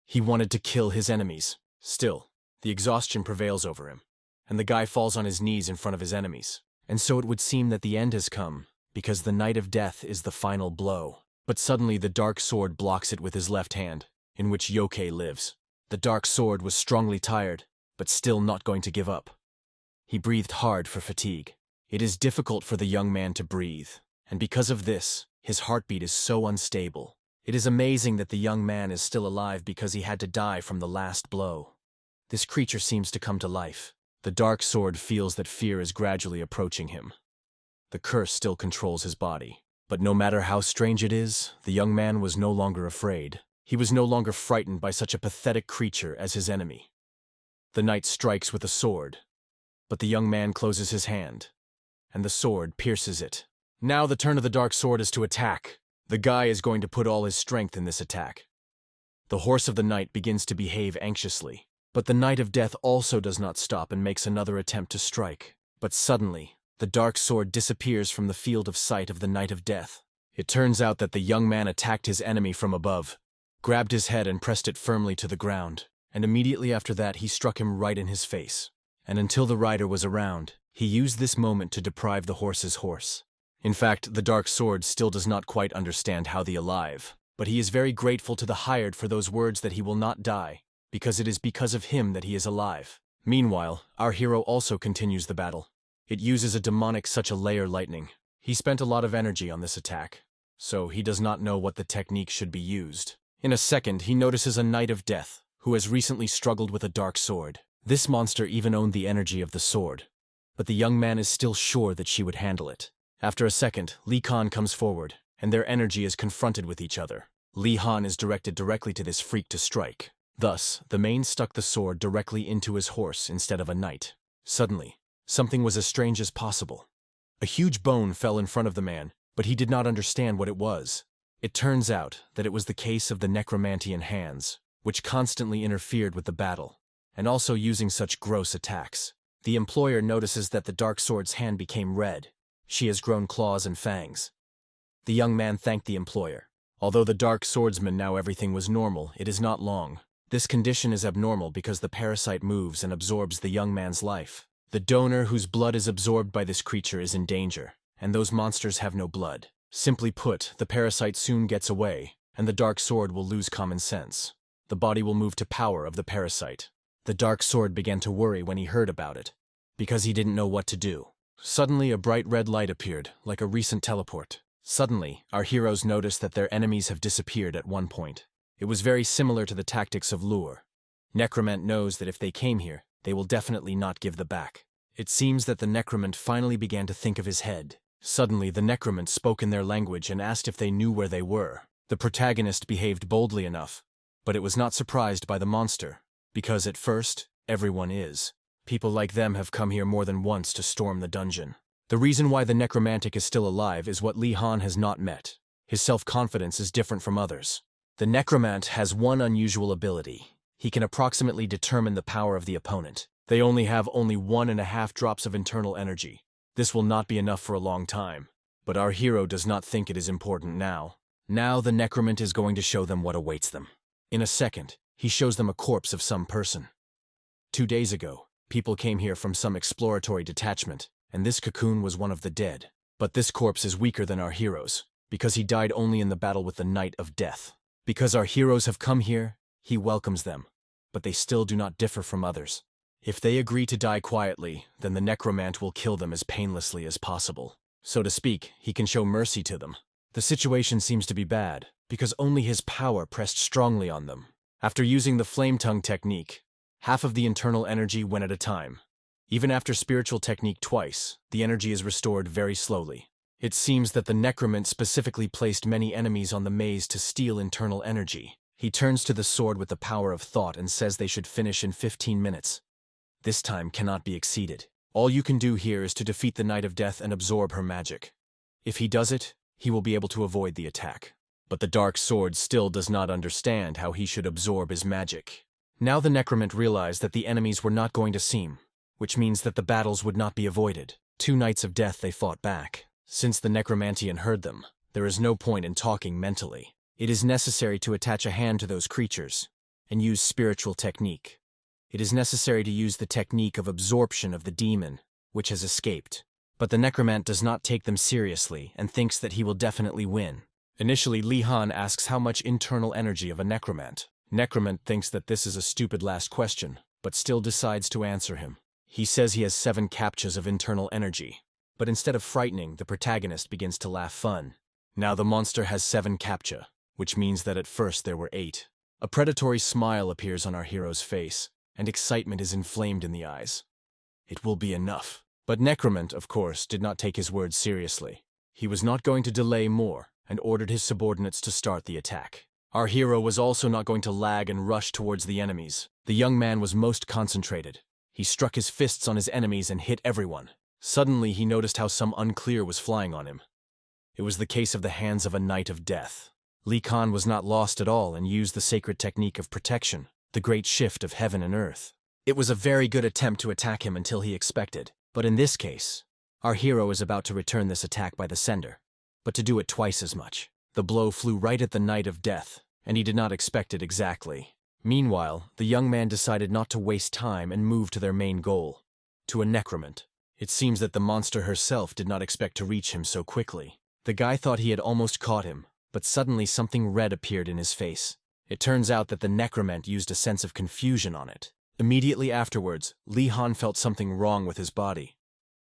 He wanted to kill his enemies. Still, the exhaustion prevails over him, and the guy falls on his knees in front of his enemies. And so it would seem that the end has come, because the Knight of Death is the final blow. But suddenly the dark sword blocks it with his left hand, in which Yoke lives. The dark sword was strongly tired, but still not going to give up. He breathed hard for fatigue. It is difficult for the young man to breathe, and because of this, his heartbeat is so unstable. It is amazing that the young man is still alive because he had to die from the last blow. This creature seems to come to life. The dark sword feels that fear is gradually approaching him. The curse still controls his body. But no matter how strange it is, the young man was no longer afraid. He was no longer frightened by such a pathetic creature as his enemy. The knight strikes with a sword, but the young man closes his hand, and the sword pierces it. Now the turn of the dark sword is to attack. The guy is going to put all his strength in this attack. The horse of the knight begins to behave anxiously, but the Knight of Death also does not stop and makes another attempt to strike. But suddenly, the dark sword disappears from the field of sight of the Knight of Death. It turns out that the young man attacked his enemy from above, grabbed his head and pressed it firmly to the ground, and immediately after that he struck him right in his face. And until the rider was around, he used this moment to deprive the horse's horse. In fact, the dark sword still does not quite understand how the alive, but he is very grateful to the hired for those words that he will not die, because it is because of him that he is alive. Meanwhile, our hero also continues the battle. It uses a demonic such a layer lightning. He spent a lot of energy on this attack, so he does not know what the technique should be used. In a second, he notices a Knight of Death, who has recently struggled with a dark sword. This monster even owned the energy of the sword, but the young man is still sure that she would handle it. After a second, Lich King comes forward, and their energy is confronted with each other. Lich King is directed directly to this freak to strike. Thus, the Mane stuck the sword directly into his horse instead of a knight. Suddenly, something was as strange as possible. A huge bone fell in front of the man, but he did not understand what it was. It turns out that it was the case of the necromantian hands, which constantly interfered with the battle, and also using such gross attacks. The employer notices that the dark sword's hand became red. She has grown claws and fangs. The young man thanked the employer. Although the dark swordsman now everything was normal, it is not long. This condition is abnormal because the parasite moves and absorbs the young man's life. The donor whose blood is absorbed by this creature is in danger, and those monsters have no blood. Simply put, the parasite soon gets away, and the dark sword will lose common sense. The body will move to power of the parasite. The dark sword began to worry when he heard about it, because he didn't know what to do. Suddenly, a bright red light appeared, like a recent teleport. Suddenly, our heroes noticed that their enemies have disappeared at one point. It was very similar to the tactics of lure. Necromancer knows that if they came here, they will definitely not give the back. It seems that the necromancer finally began to think of his head. Suddenly, the necromancer spoke in their language and asked if they knew where they were. The protagonist behaved boldly enough, but it was not surprised by the monster, because at first, everyone is. People like them have come here more than once to storm the dungeon. The reason why the necromantic is still alive is what Li Han has not met. His self-confidence is different from others. The necromancer has one unusual ability. He can approximately determine the power of the opponent. They only have 1.5 drops of internal energy. This will not be enough for a long time. But our hero does not think it is important now. Now the necromancer is going to show them what awaits them. In a second, he shows them a corpse of some person. 2 days ago, people came here from some exploratory detachment, and this cocoon was one of the dead. But this corpse is weaker than our heroes, because he died only in the battle with the Knight of Death. Because our heroes have come here, he welcomes them, but they still do not differ from others. If they agree to die quietly, then the necromancer will kill them as painlessly as possible. So to speak, he can show mercy to them. The situation seems to be bad, because only his power pressed strongly on them. After using the flame tongue technique, half of the internal energy went at a time. Even after spiritual technique twice, the energy is restored very slowly. It seems that the necromancer specifically placed many enemies on the maze to steal internal energy. He turns to the sword with the power of thought and says they should finish in 15 minutes. This time cannot be exceeded. All you can do here is to defeat the Knight of Death and absorb her magic. If he does it, he will be able to avoid the attack. But the dark sword still does not understand how he should absorb his magic. Now the necromancer realized that the enemies were not going to seem, which means that the battles would not be avoided. 2 Knights of Death they fought back. Since the necromantian heard them, there is no point in talking mentally. It is necessary to attach a hand to those creatures and use spiritual technique. It is necessary to use the technique of absorption of the demon, which has escaped. But the necromancer does not take them seriously and thinks that he will definitely win. Initially, Li Han asks how much internal energy of a necromancer. Necromancer thinks that this is a stupid last question, but still decides to answer him. He says he has 7 captchas of internal energy. But instead of frightening, the protagonist begins to laugh fun. Now the monster has 7 captcha, which means that at first there were 8. A predatory smile appears on our hero's face, and excitement is inflamed in the eyes. It will be enough. But Necromancer, of course, did not take his words seriously. He was not going to delay more, and ordered his subordinates to start the attack. Our hero was also not going to lag and rush towards the enemies. The young man was most concentrated. He struck his fists on his enemies and hit everyone. Suddenly he noticed how some unclear was flying on him. It was the case of the hands of a Knight of Death. Li Khan was not lost at all and used the sacred technique of protection, the great shift of heaven and earth. It was a very good attempt to attack him until he expected, but in this case, our hero is about to return this attack by the sender, but to do it twice as much. The blow flew right at the Knight of Death, and he did not expect it exactly. Meanwhile, the young man decided not to waste time and move to their main goal, to a necromancer. It seems that the monster herself did not expect to reach him so quickly. The guy thought he had almost caught him, but suddenly something red appeared in his face. It turns out that the necromancer used a sense of confusion on it. Immediately afterwards, Li Han felt something wrong with his body,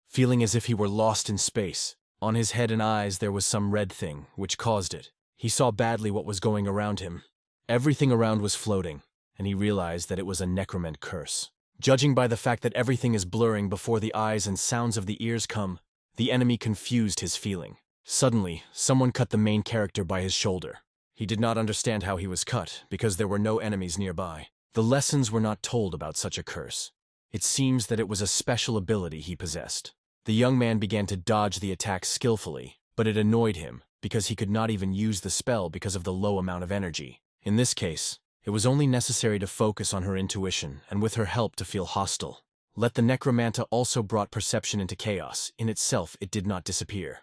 feeling as if he were lost in space. On his head and eyes there was some red thing, which caused it. He saw badly what was going around him. Everything around was floating, and he realized that it was a necromancer curse. Judging by the fact that everything is blurring before the eyes and sounds of the ears come, the enemy confused his feeling. Suddenly, someone cut the main character by his shoulder. He did not understand how he was cut, because there were no enemies nearby. The lessons were not told about such a curse. It seems that it was a special ability he possessed. The young man began to dodge the attack skillfully, but it annoyed him, because he could not even use the spell because of the low amount of energy. In this case, it was only necessary to focus on her intuition and with her help to feel hostile. Let the necromancer also brought perception into chaos. In itself, it did not disappear.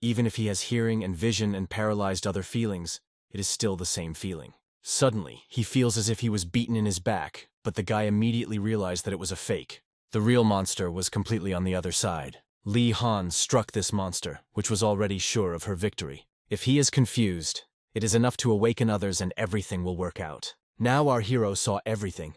Even if he has hearing and vision and paralyzed other feelings, it is still the same feeling. Suddenly, he feels as if he was beaten in his back, but the guy immediately realized that it was a fake. The real monster was completely on the other side. Li Han struck this monster, which was already sure of her victory. If he is confused, it is enough to awaken others and everything will work out. Now our hero saw everything.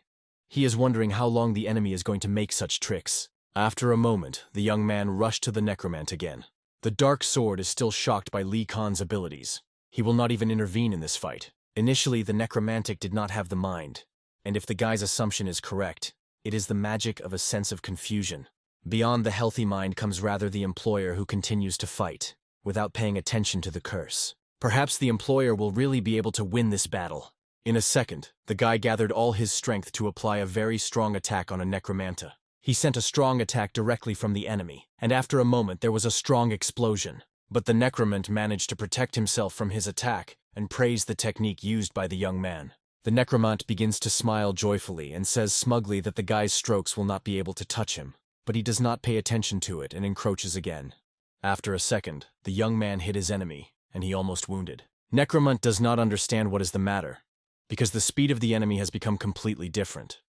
He is wondering how long the enemy is going to make such tricks. After a moment, the young man rushed to the necromant again. The dark sword is still shocked by Li Khan's abilities. He will not even intervene in this fight. Initially, the necromantic did not have the mind, and if the guy's assumption is correct, it is the magic of a sense of confusion. Beyond the healthy mind comes rather the employer who continues to fight, without paying attention to the curse. Perhaps the employer will really be able to win this battle. In a second, the guy gathered all his strength to apply a very strong attack on a necromanta. He sent a strong attack directly from the enemy, and after a moment there was a strong explosion. But the necromant managed to protect himself from his attack and praised the technique used by the young man. The necromant begins to smile joyfully and says smugly that the guy's strokes will not be able to touch him, but he does not pay attention to it and encroaches again. After a second, the young man hit his enemy, and he almost wounded. Necromant does not understand what is the matter, because the speed of the enemy has become completely different.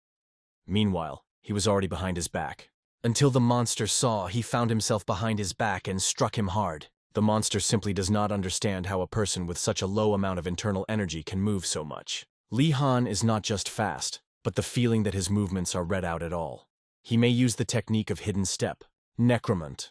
Meanwhile, he was already behind his back. Until the monster saw, he found himself behind his back and struck him hard. The monster simply does not understand how a person with such a low amount of internal energy can move so much. Li Han is not just fast, but the feeling that his movements are read out at all. He may use the technique of hidden step. Necromant.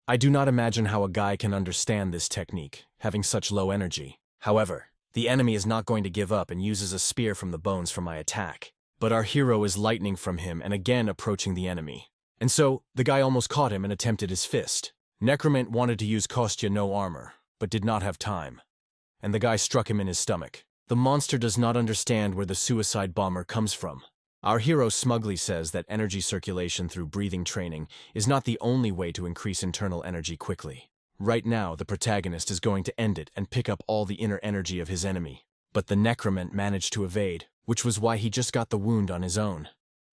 I do not imagine how a guy can understand this technique, having such low energy. However, the enemy is not going to give up and uses a spear from the bones for my attack. But our hero is lightning from him and again approaching the enemy. And so, the guy almost caught him and attempted his fist. Necromant wanted to use Kostya no armor, but did not have time. And the guy struck him in his stomach. The monster does not understand where the suicide bomber comes from. Our hero smugly says that energy circulation through breathing training is not the only way to increase internal energy quickly. Right now, the protagonist is going to end it and pick up all the inner energy of his enemy. But the necromant managed to evade, which was why he just got the wound on his own.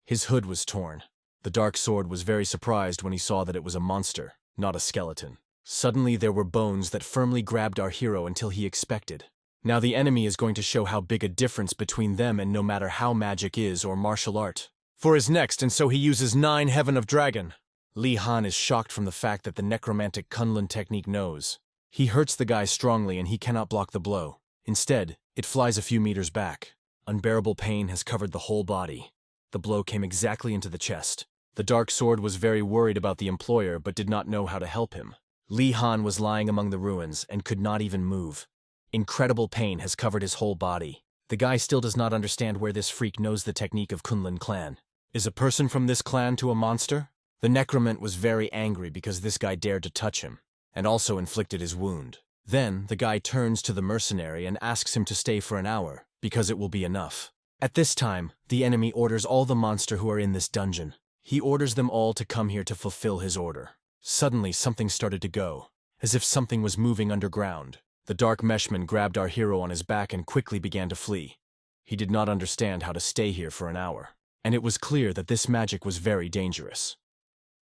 His hood was torn. The dark sword was very surprised when he saw that it was a monster, not a skeleton. Suddenly there were bones that firmly grabbed our hero until he expected. Now the enemy is going to show how big a difference between them and no matter how magic is or martial art. For his next, and so he uses 9 Heaven of Dragon. Li Han is shocked from the fact that the necromantic Kunlun technique knows. He hurts the guy strongly and he cannot block the blow. Instead, it flies a few meters back. Unbearable pain has covered the whole body. The blow came exactly into the chest. The dark sword was very worried about the employer but did not know how to help him. Li Han was lying among the ruins and could not even move. Incredible pain has covered his whole body. The guy still does not understand where this freak knows the technique of Kunlun clan. Is a person from this clan to a monster? The necromant was very angry because this guy dared to touch him, and also inflicted his wound. Then, the guy turns to the mercenary and asks him to stay for an hour, because it will be enough. At this time, the enemy orders all the monster who are in this dungeon. He orders them all to come here to fulfill his order. Suddenly, something started to go, as if something was moving underground. The dark meshman grabbed our hero on his back and quickly began to flee. He did not understand how to stay here for an hour, and it was clear that this magic was very dangerous.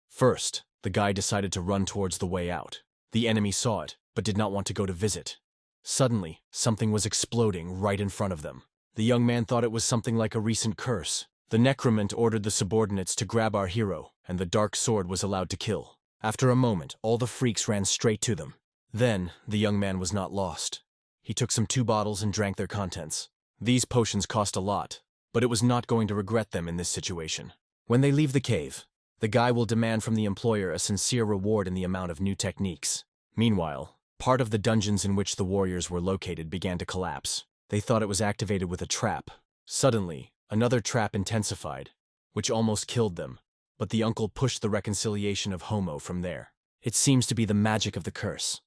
First, the guy decided to run towards the way out. The enemy saw it, but did not want to go to visit. Suddenly, something was exploding right in front of them. The young man thought it was something like a recent curse. The necromant ordered the subordinates to grab our hero, and the dark sword was allowed to kill. After a moment, all the freaks ran straight to them. Then, the young man was not lost. He took some 2 bottles and drank their contents. These potions cost a lot, but it was not going to regret them in this situation. When they leave the cave, the guy will demand from the employer a sincere reward in the amount of new techniques. Meanwhile, part of the dungeons in which the warriors were located began to collapse. They thought it was activated with a trap. Suddenly, another trap intensified, which almost killed them, but the uncle pushed the reconciliation of Homo from there. It seems to be the magic of the curse.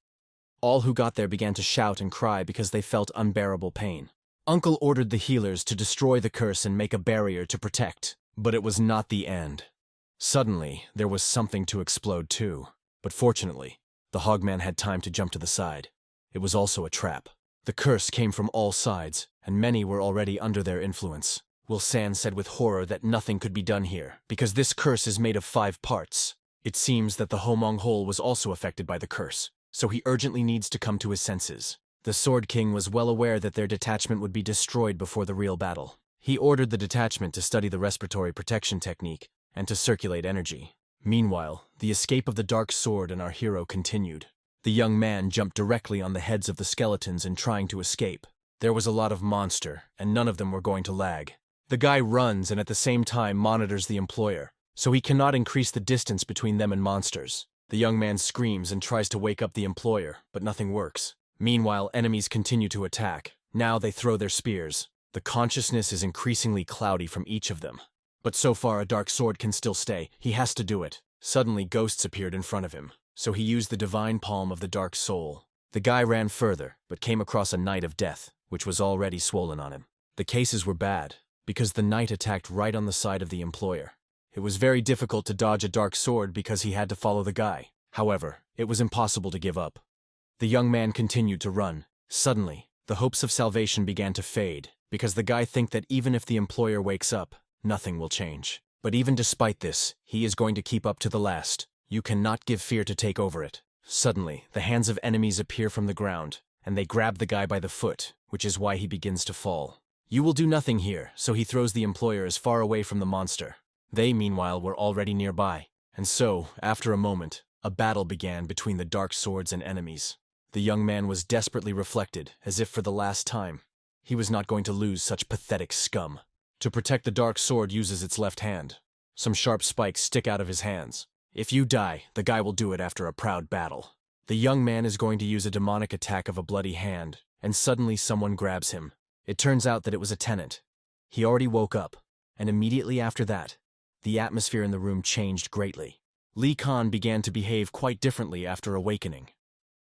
All who got there began to shout and cry because they felt unbearable pain. Uncle ordered the healers to destroy the curse and make a barrier to protect, but it was not the end. Suddenly, there was something to explode too, but fortunately, the Hogman had time to jump to the side. It was also a trap. The curse came from all sides, and many were already under their influence. Wilsan said with horror that nothing could be done here, because this curse is made of 5 parts. It seems that the Homong Hole was also affected by the curse, so he urgently needs to come to his senses. The Sword King was well aware that their detachment would be destroyed before the real battle. He ordered the detachment to study the respiratory protection technique, and to circulate energy. Meanwhile, the escape of the dark sword and our hero continued. The young man jumped directly on the heads of the skeletons in trying to escape. There was a lot of monster, and none of them were going to lag. The guy runs and at the same time monitors the employer, so he cannot increase the distance between them and monsters. The young man screams and tries to wake up the employer, but nothing works. Meanwhile, enemies continue to attack. Now they throw their spears. The consciousness is increasingly cloudy from each of them. But so far a dark sword can still stay. He has to do it. Suddenly ghosts appeared in front of him, so he used the divine palm of the dark soul. The guy ran further, but came across a knight of death, which was already swollen on him. The cases were bad, because the knight attacked right on the side of the employer. It was very difficult to dodge a dark sword because he had to follow the guy. However, it was impossible to give up. The young man continued to run. Suddenly, the hopes of salvation began to fade, because the guy thinks that even if the employer wakes up, nothing will change. But even despite this, he is going to keep up to the last. You cannot give fear to take over it. Suddenly, the hands of enemies appear from the ground, and they grab the guy by the foot, which is why he begins to fall. You will do nothing here, so he throws the employer as far away from the monster. They, meanwhile, were already nearby. And so, after a moment, a battle began between the dark swords and enemies. The young man was desperately reflected, as if for the last time. He was not going to lose such pathetic scum. To protect the dark sword uses its left hand. Some sharp spikes stick out of his hands. If you die, the guy will do it after a proud battle. The young man is going to use a demonic attack of a bloody hand, and suddenly someone grabs him. It turns out that it was a tenant. He already woke up, and immediately after that, the atmosphere in the room changed greatly. Lich King began to behave quite differently after awakening.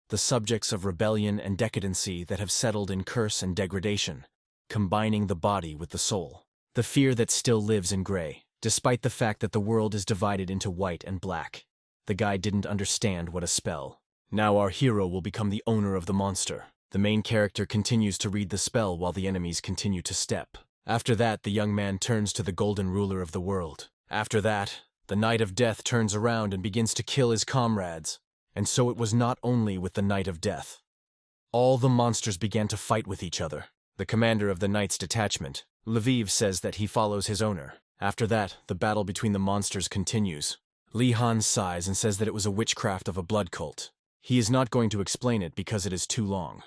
The subjects of rebellion and decadency that have settled in curse and degradation, combining the body with the soul. The fear that still lives in gray, despite the fact that the world is divided into white and black. The guy didn't understand what a spell. Now our hero will become the owner of the monster. The main character continues to read the spell while the enemies continue to step. After that, the young man turns to the golden ruler of the world. After that, the Knight of Death turns around and begins to kill his comrades. And so it was not only with the Knight of Death. All the monsters began to fight with each other. The commander of the Knight's detachment, Lviv, says that he follows his owner. After that, the battle between the monsters continues. Lich King sighs and says that it was a witchcraft of a blood cult. He is not going to explain it because it is too long.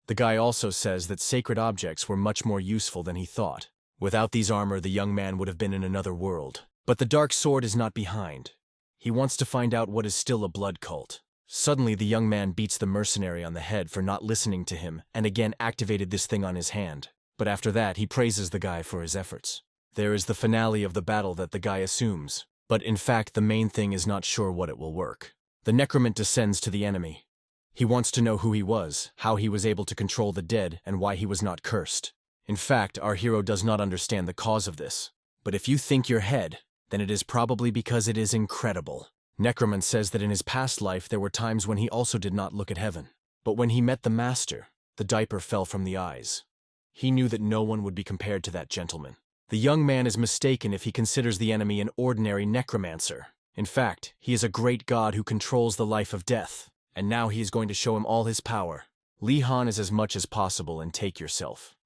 The guy also says that sacred objects were much more useful than he thought. Without these armor, the young man would have been in another world. But the dark sword is not behind. He wants to find out what is still a blood cult. Suddenly, the young man beats the mercenary on the head for not listening to him and again activated this thing on his hand. But after that, he praises the guy for his efforts. There is the finale of the battle that the guy assumes. But in fact, the main thing is not sure what it will work. The necromancer descends to the enemy. He wants to know who he was, how he was able to control the dead, and why he was not cursed. In fact, our hero does not understand the cause of this. But if you think your head, then it is probably because it is incredible. Necromancer says that in his past life there were times when he also did not look at heaven. But when he met the master, the diaper fell from the eyes. He knew that no one would be compared to that gentleman. The young man is mistaken if he considers the enemy an ordinary necromancer. In fact, he is a great god who controls the life of death. And now he is going to show him all his power. Lich King is as much as possible and take yourself.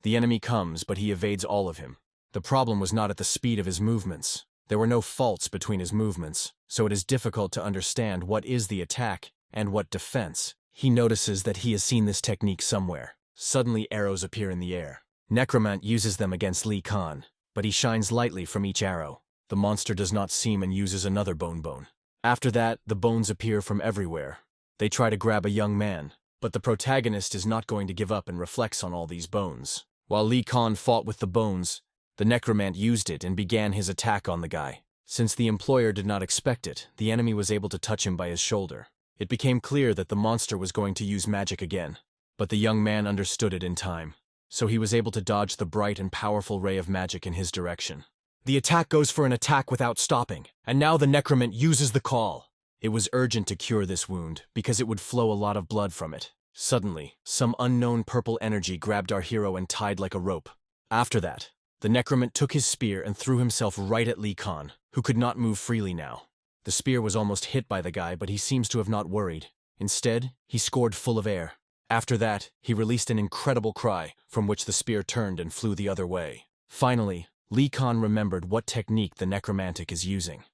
The enemy comes, but he evades all of him. The problem was not at the speed of his movements. There were no faults between his movements, so it is difficult to understand what is the attack and what defense. He notices that he has seen this technique somewhere. Suddenly arrows appear in the air. Necromancer uses them against Lich King, but he shines lightly from each arrow. The monster does not seem and uses another bone. After that, the bones appear from everywhere. They try to grab a young man, but the protagonist is not going to give up and reflects on all these bones. While Lich King fought with the bones, the necromancer used it and began his attack on the guy. Since the employer did not expect it, the enemy was able to touch him by his shoulder. It became clear that the monster was going to use magic again, but the young man understood it in time, so he was able to dodge the bright and powerful ray of magic in his direction. The attack goes for an attack without stopping, and now the necromancer uses the call. It was urgent to cure this wound, because it would flow a lot of blood from it. Suddenly, some unknown purple energy grabbed our hero and tied like a rope. After that, the necromancer took his spear and threw himself right at Lich King, who could not move freely now. The spear was almost hit by the guy, but he seems to have not worried. Instead, he scored full of air. After that, he released an incredible cry, from which the spear turned and flew the other way. Finally, Lee Khan remembered what technique the necromantic is using.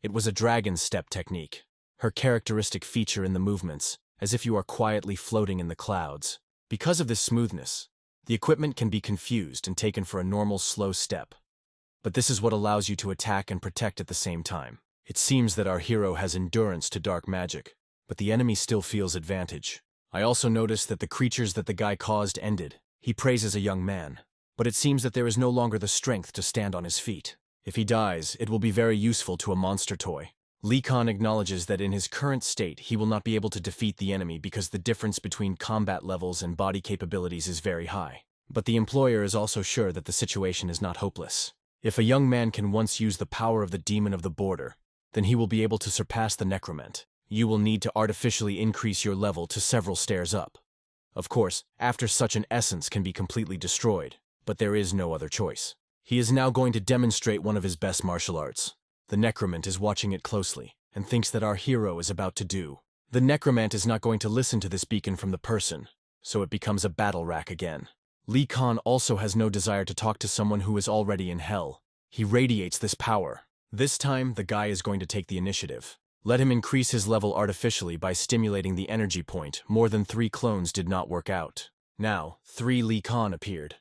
It was a dragon step technique, her characteristic feature in the movements, as if you are quietly floating in the clouds. Because of this smoothness, the equipment can be confused and taken for a normal slow step. But this is what allows you to attack and protect at the same time. It seems that our hero has endurance to dark magic, but the enemy still feels advantage. I also noticed that the creatures that the guy caused ended. He praises a young man, but it seems that there is no longer the strength to stand on his feet. If he dies, it will be very useful to a monster toy. Lee Khan acknowledges that in his current state he will not be able to defeat the enemy because the difference between combat levels and body capabilities is very high. But the employer is also sure that the situation is not hopeless. If a young man can once use the power of the demon of the border, then he will be able to surpass the necromancer. You will need to artificially increase your level to several stairs up. Of course, after such an essence can be completely destroyed, but there is no other choice. He is now going to demonstrate one of his best martial arts. The necromancer is watching it closely, and thinks that our hero is about to do. The necromancer is not going to listen to this beacon from the person, so it becomes a battle rack again. Lee Khan also has no desire to talk to someone who is already in hell. He radiates this power. This time, the guy is going to take the initiative. Let him increase his level artificially by stimulating the energy point. More than 3 clones did not work out. Now, 3 Lee Khan appeared.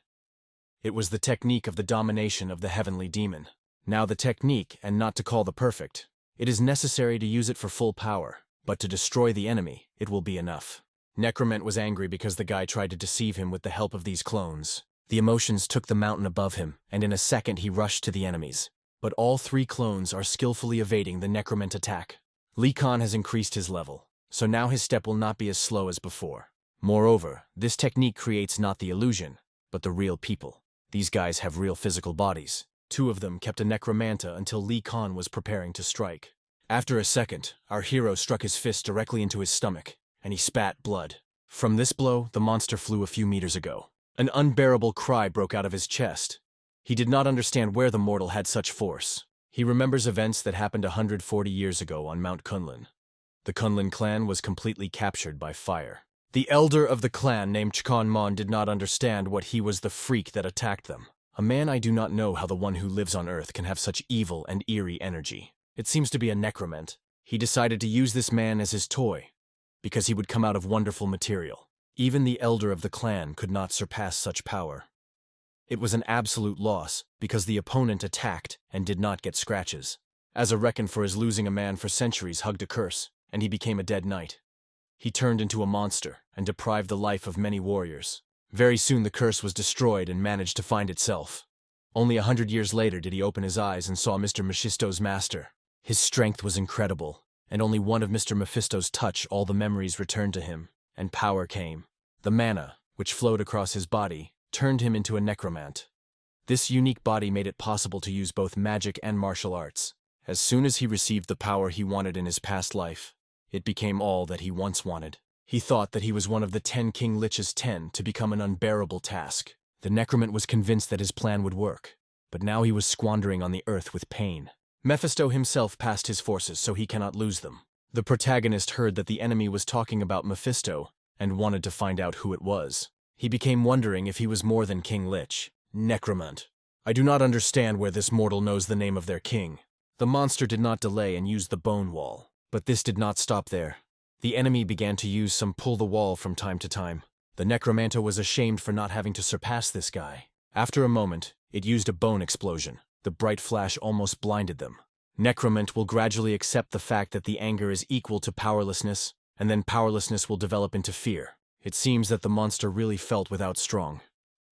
It was the technique of the domination of the heavenly demon. Now the technique, and not to call the perfect. It is necessary to use it for full power, but to destroy the enemy, it will be enough. Necromancer was angry because the guy tried to deceive him with the help of these clones. The emotions took the mountain above him, and in a second he rushed to the enemies. But all 3 clones are skillfully evading the necromancer attack. Lee Khan has increased his level, so now his step will not be as slow as before. Moreover, this technique creates not the illusion, but the real people. These guys have real physical bodies. 2 of them kept a necromancer until Lee Khan was preparing to strike. After a second, our hero struck his fist directly into his stomach, and he spat blood. From this blow, the monster flew a few meters ago. An unbearable cry broke out of his chest. He did not understand where the mortal had such force. He remembers events that happened 140 years ago on Mount Kunlun. The Kunlun clan was completely captured by fire. The elder of the clan named Chkan Mon did not understand what he was the freak that attacked them. A man I do not know how the one who lives on Earth can have such evil and eerie energy. It seems to be a necromancer. He decided to use this man as his toy, because he would come out of wonderful material. Even the elder of the clan could not surpass such power. It was an absolute loss, because the opponent attacked and did not get scratches. As a reckon for his losing a man for centuries hugged a curse, and he became a dead knight. He turned into a monster and deprived the life of many warriors. Very soon the curse was destroyed and managed to find itself. Only 100 years later did he open his eyes and saw Mr. Mephisto's master. His strength was incredible, and only one of Mr. Mephisto's touch all the memories returned to him, and power came. The mana, which flowed across his body, turned him into a necromancer. This unique body made it possible to use both magic and martial arts. As soon as he received the power he wanted in his past life, it became all that he once wanted. He thought that he was one of the 10 King Lich's 10 to become an unbearable task. The necromancer was convinced that his plan would work, but now he was squandering on the earth with pain. Mephisto himself passed his forces so he cannot lose them. The protagonist heard that the enemy was talking about Mephisto and wanted to find out who it was. He became wondering if he was more than King Lich. Necromancer. I do not understand where this mortal knows the name of their king. The monster did not delay and used the bone wall. But this did not stop there. The enemy began to use some pull the wall from time to time. The necromancer was ashamed for not having to surpass this guy. After a moment, it used a bone explosion. The bright flash almost blinded them. Necromancer will gradually accept the fact that the anger is equal to powerlessness, and then powerlessness will develop into fear. It seems that the monster really felt without strong.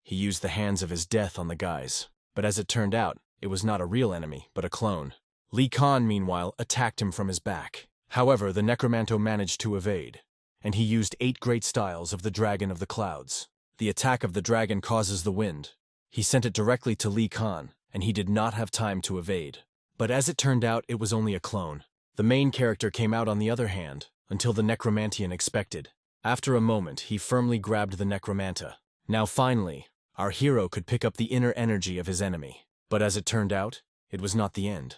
He used the hands of his death on the guys. But as it turned out, it was not a real enemy, but a clone. Lee Khan, meanwhile, attacked him from his back. However, the necromancer managed to evade, and he used 8 great styles of the Dragon of the Clouds. The attack of the dragon causes the wind. He sent it directly to Lee Khan, and he did not have time to evade. But as it turned out, it was only a clone. The main character came out on the other hand, until the necromantian expected. After a moment, he firmly grabbed the necromancer. Now finally, our hero could pick up the inner energy of his enemy. But as it turned out, it was not the end.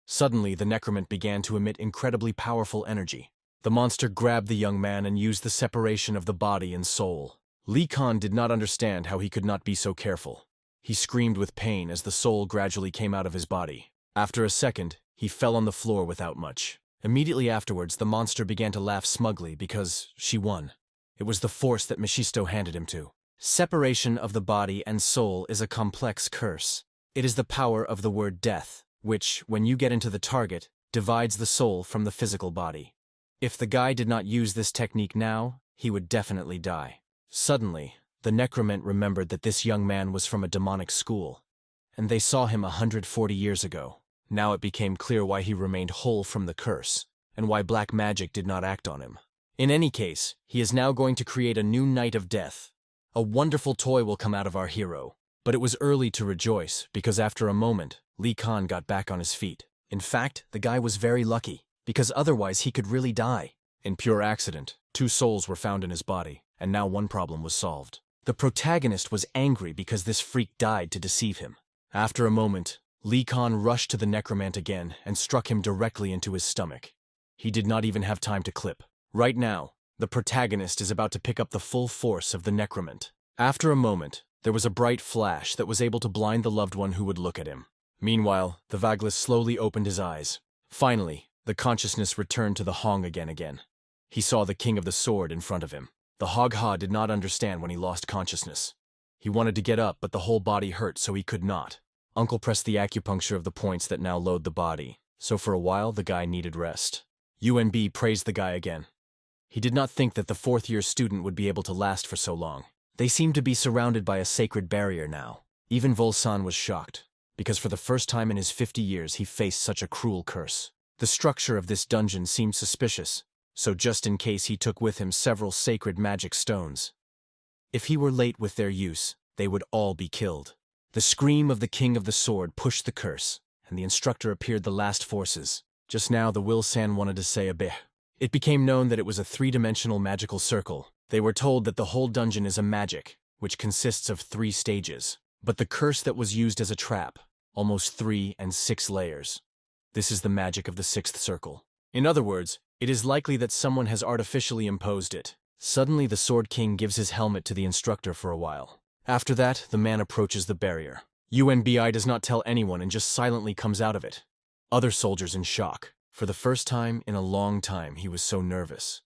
Suddenly, the necromancer began to emit incredibly powerful energy. The monster grabbed the young man and used the separation of the body and soul. Lee Khan did not understand how he could not be so careful. He screamed with pain as the soul gradually came out of his body. After a second, he fell on the floor without much. Immediately afterwards, the monster began to laugh smugly because she won. It was the force that Mephisto handed him to. Separation of the body and soul is a complex curse. It is the power of the word death, which, when you get into the target, divides the soul from the physical body. If the guy did not use this technique now, he would definitely die. Suddenly, the necromant remembered that this young man was from a demonic school, and they saw him 140 years ago. Now it became clear why he remained whole from the curse, and why black magic did not act on him. In any case, he is now going to create a new Knight of Death. A wonderful toy will come out of our hero. But it was early to rejoice, because after a moment, Lich King got back on his feet. In fact, the guy was very lucky, because otherwise he could really die. In pure accident, 2 souls were found in his body, and now one problem was solved. The protagonist was angry because this freak died to deceive him. After a moment, Lich King rushed to the necromant again and struck him directly into his stomach. He did not even have time to clip. Right now, the protagonist is about to pick up the full force of the necromant. After a moment, there was a bright flash that was able to blind the loved one who would look at him. Meanwhile, the Vagless slowly opened his eyes. Finally, the consciousness returned to the Hong again. He saw the King of the Sword in front of him. The Hogha did not understand when he lost consciousness. He wanted to get up, but the whole body hurt, so he could not. Uncle pressed the acupuncture of the points that now load the body, so for a while the guy needed rest. UNB praised the guy again. He did not think that the 4th-year student would be able to last for so long. They seemed to be surrounded by a sacred barrier now. Even Volsan was shocked, because for the first time in his 50 years he faced such a cruel curse. The structure of this dungeon seemed suspicious, so just in case he took with him several sacred magic stones. If he were late with their use, they would all be killed. The scream of the King of the Sword pushed the curse, and the instructor appeared the last forces. Just now the Wilsan wanted to say a bit. It became known that it was a 3-dimensional magical circle. They were told that the whole dungeon is a magic, which consists of 3 stages. But the curse that was used as a trap, almost 3 and 6 layers. This is the magic of the 6th circle. In other words, it is likely that someone has artificially imposed it. Suddenly the Sword King gives his helmet to the instructor for a while. After that, the man approaches the barrier. UNBI does not tell anyone and just silently comes out of it. Other soldiers in shock. For the first time in a long time, he was so nervous.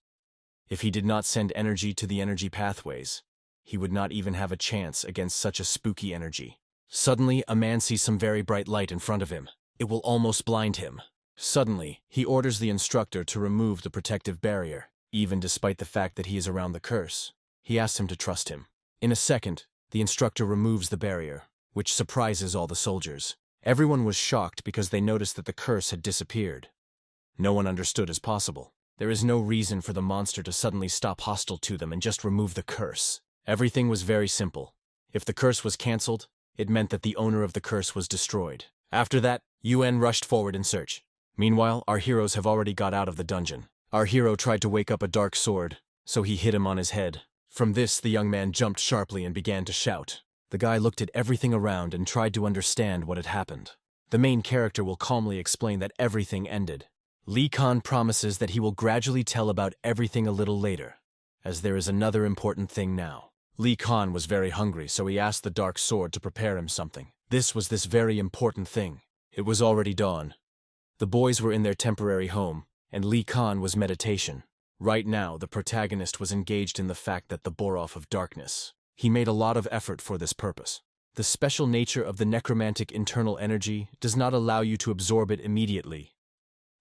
If he did not send energy to the energy pathways, he would not even have a chance against such a spooky energy. Suddenly, a man sees some very bright light in front of him. It will almost blind him. Suddenly, he orders the instructor to remove the protective barrier, even despite the fact that he is around the curse. He asks him to trust him. In a second, the instructor removes the barrier, which surprises all the soldiers. Everyone was shocked because they noticed that the curse had disappeared. No one understood as possible. There is no reason for the monster to suddenly stop hostile to them and just remove the curse. Everything was very simple. If the curse was cancelled, it meant that the owner of the curse was destroyed. After that, UN rushed forward in search. Meanwhile, our heroes have already got out of the dungeon. Our hero tried to wake up a dark sword, so he hit him on his head. From this, the young man jumped sharply and began to shout. The guy looked at everything around and tried to understand what had happened. The main character will calmly explain that everything ended. Lich King promises that he will gradually tell about everything a little later, as there is another important thing now. Lich King was very hungry, so he asked the dark sword to prepare him something. This was this very important thing. It was already dawn. The boys were in their temporary home, and Lich King was meditation. Right now, the protagonist was engaged in the fact that the Borov of Darkness. He made a lot of effort for this purpose. The special nature of the necromantic internal energy does not allow you to absorb it immediately.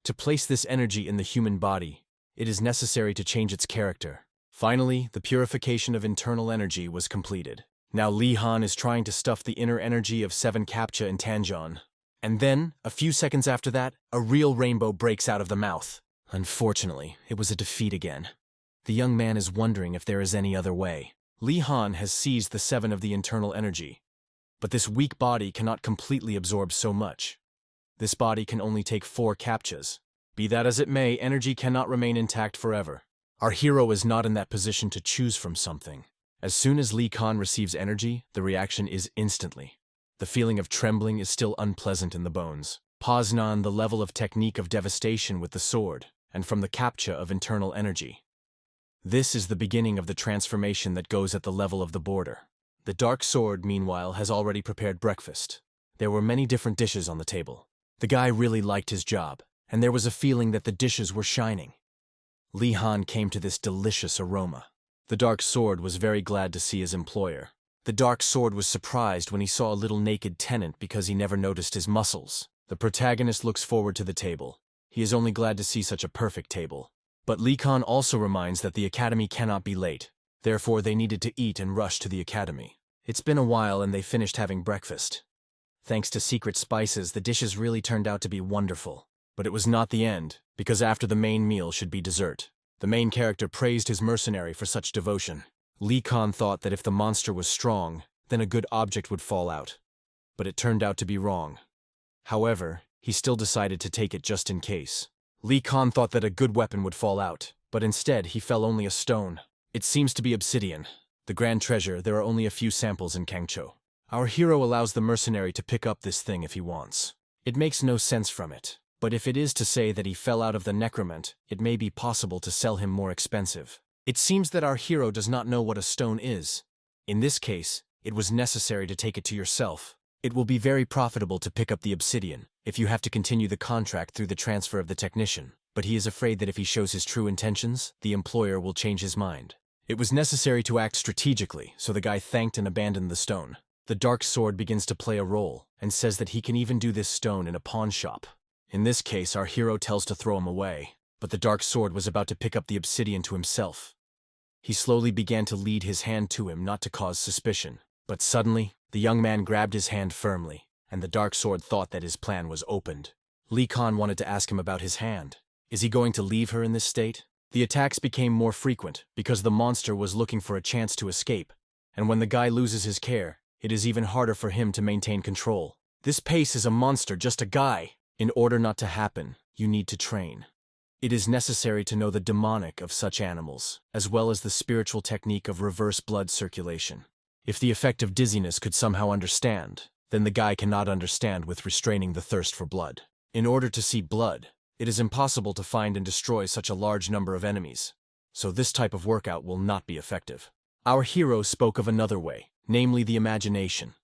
To place this energy in the human body, it is necessary to change its character. Finally, the purification of internal energy was completed. Now Lich King is trying to stuff the inner energy of 7 Captcha in Tanjon. And then, a few seconds after that, a real rainbow breaks out of the mouth. Unfortunately, it was a defeat again. The young man is wondering if there is any other way. Lich King has seized the 7 of the internal energy, but this weak body cannot completely absorb so much. This body can only take 4 captchas. Be that as it may, energy cannot remain intact forever. Our hero is not in that position to choose from something. As soon as Lich King receives energy, the reaction is instantly. The feeling of trembling is still unpleasant in the bones. Poznan the level of technique of devastation with the sword, and from the captcha of internal energy. This is the beginning of the transformation that goes at the level of the border. The dark sword, meanwhile, has already prepared breakfast. There were many different dishes on the table. The guy really liked his job, and there was a feeling that the dishes were shining. Li Han came to this delicious aroma. The dark sword was very glad to see his employer. The dark sword was surprised when he saw a little naked tenant because he never noticed his muscles. The protagonist looks forward to the table. He is only glad to see such a perfect table. But Li Khan also reminds that the academy cannot be late. Therefore, they needed to eat and rush to the academy. It's been a while and they finished having breakfast. Thanks to secret spices, the dishes really turned out to be wonderful. But it was not the end, because after the main meal should be dessert. The main character praised his mercenary for such devotion. Li Khan thought that if the monster was strong, then a good object would fall out. But it turned out to be wrong. However, he still decided to take it just in case. Li Khan thought that a good weapon would fall out, but instead he fell only a stone. It seems to be obsidian. The grand treasure, there are only a few samples in Kangcho. Our hero allows the mercenary to pick up this thing if he wants. It makes no sense from it, but if it is to say that he fell out of the necromancer, it may be possible to sell him more expensive. It seems that our hero does not know what a stone is. In this case, it was necessary to take it to yourself. It will be very profitable to pick up the obsidian, if you have to continue the contract through the transfer of the technician, but he is afraid that if he shows his true intentions, the employer will change his mind. It was necessary to act strategically, so the guy thanked and abandoned the stone. The dark sword begins to play a role, and says that he can even do this stone in a pawn shop. In this case, our hero tells to throw him away, but the dark sword was about to pick up the obsidian to himself. He slowly began to lead his hand to him not to cause suspicion, but suddenly, the young man grabbed his hand firmly, and the dark sword thought that his plan was opened. Li Khan wanted to ask him about his hand. Is he going to leave her in this state? The attacks became more frequent because the monster was looking for a chance to escape, and when the guy loses his care, it is even harder for him to maintain control. This pace is a monster, just a guy. In order not to happen, you need to train. It is necessary to know the demonic of such animals, as well as the spiritual technique of reverse blood circulation. If the effect of dizziness could somehow understand, then the guy cannot understand with restraining the thirst for blood. In order to see blood, it is impossible to find and destroy such a large number of enemies, so this type of workout will not be effective. Our hero spoke of another way, namely the imagination.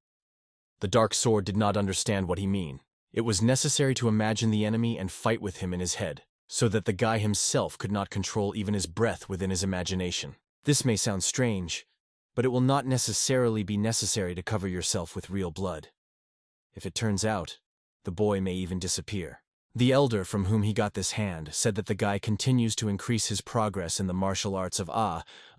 The dark sword did not understand what he meant. It was necessary to imagine the enemy and fight with him in his head, so that the guy himself could not control even his breath within his imagination. This may sound strange, but it will not necessarily be necessary to cover yourself with real blood. If it turns out, the boy may even disappear. The elder from whom he got this hand said that the guy continues to increase his progress in the martial arts of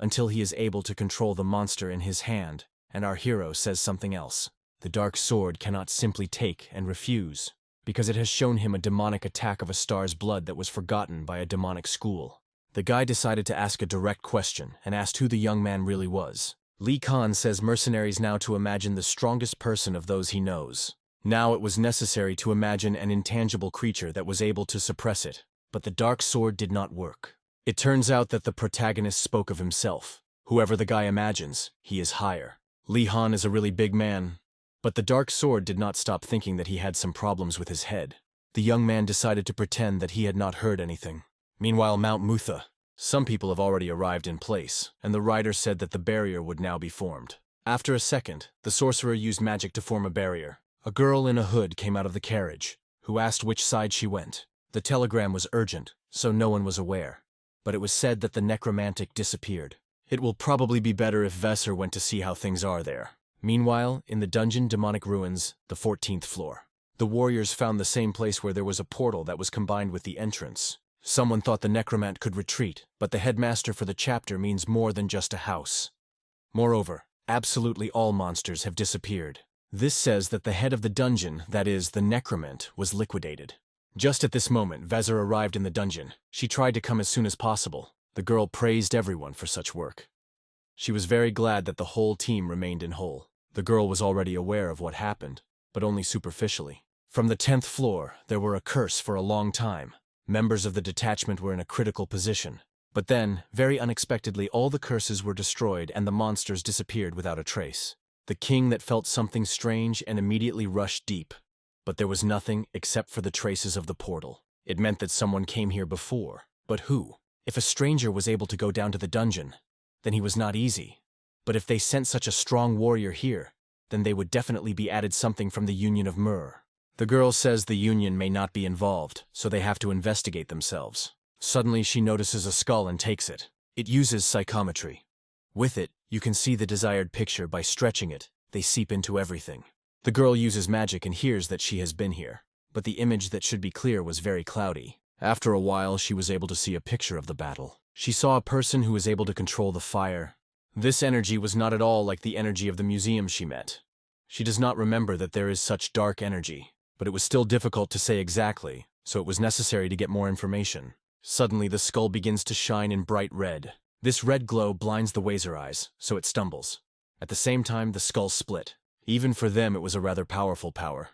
until he is able to control the monster in his hand, and our hero says something else. The dark sword cannot simply take and refuse, because it has shown him a demonic attack of a star's blood that was forgotten by a demonic school. The guy decided to ask a direct question and asked who the young man really was. Li Khan says mercenaries now to imagine the strongest person of those he knows. Now it was necessary to imagine an intangible creature that was able to suppress it, but the dark sword did not work. It turns out that the protagonist spoke of himself. Whoever the guy imagines, he is higher. Li Han is a really big man, but the dark sword did not stop thinking that he had some problems with his head. The young man decided to pretend that he had not heard anything. Meanwhile, Mount Mutha. Some people have already arrived in place, and the rider said that the barrier would now be formed. After a second, the sorcerer used magic to form a barrier. A girl in a hood came out of the carriage, who asked which side she went. The telegram was urgent, so no one was aware. But it was said that the necromantic disappeared. It will probably be better if Vesser went to see how things are there. Meanwhile, in the dungeon demonic ruins, the 14th floor. The warriors found the same place where there was a portal that was combined with the entrance. Someone thought the necromant could retreat, but the headmaster for the chapter means more than just a house. Moreover, absolutely all monsters have disappeared. This says that the head of the dungeon, that is, the necromant, was liquidated. Just at this moment, Vezir arrived in the dungeon. She tried to come as soon as possible. The girl praised everyone for such work. She was very glad that the whole team remained in whole. The girl was already aware of what happened, but only superficially. From the 10th floor, there were a curse for a long time. Members of the detachment were in a critical position. But then, very unexpectedly, all the curses were destroyed and the monsters disappeared without a trace. The king that felt something strange and immediately rushed deep. But there was nothing except for the traces of the portal. It meant that someone came here before. But who? If a stranger was able to go down to the dungeon, then he was not easy. But if they sent such a strong warrior here, then they would definitely be added something from the Union of Mur. The girl says the Union may not be involved, so they have to investigate themselves. Suddenly she notices a skull and takes it. It uses psychometry. With it, you can see the desired picture by stretching it. They seep into everything. The girl uses magic and hears that she has been here, but the image that should be clear was very cloudy. After a while, she was able to see a picture of the battle. She saw a person who was able to control the fire. This energy was not at all like the energy of the museum she met. She does not remember that there is such dark energy, but it was still difficult to say exactly, so it was necessary to get more information. Suddenly, the skull begins to shine in bright red. This red glow blinds the Wazer eyes, so it stumbles. At the same time, the skull split. Even for them, it was a rather powerful power.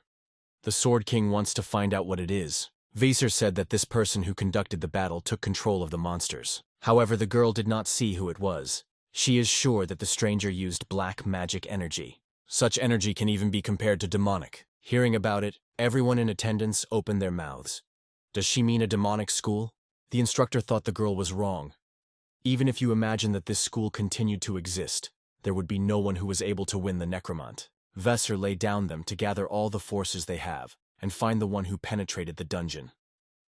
The Sword King wants to find out what it is. Wazer said that this person who conducted the battle took control of the monsters. However, the girl did not see who it was. She is sure that the stranger used black magic energy. Such energy can even be compared to demonic. Hearing about it, everyone in attendance opened their mouths. Does she mean a demonic school? The instructor thought the girl was wrong. Even if you imagine that this school continued to exist, there would be no one who was able to win the Necromant. Wazer lay down them to gather all the forces they have and find the one who penetrated the dungeon.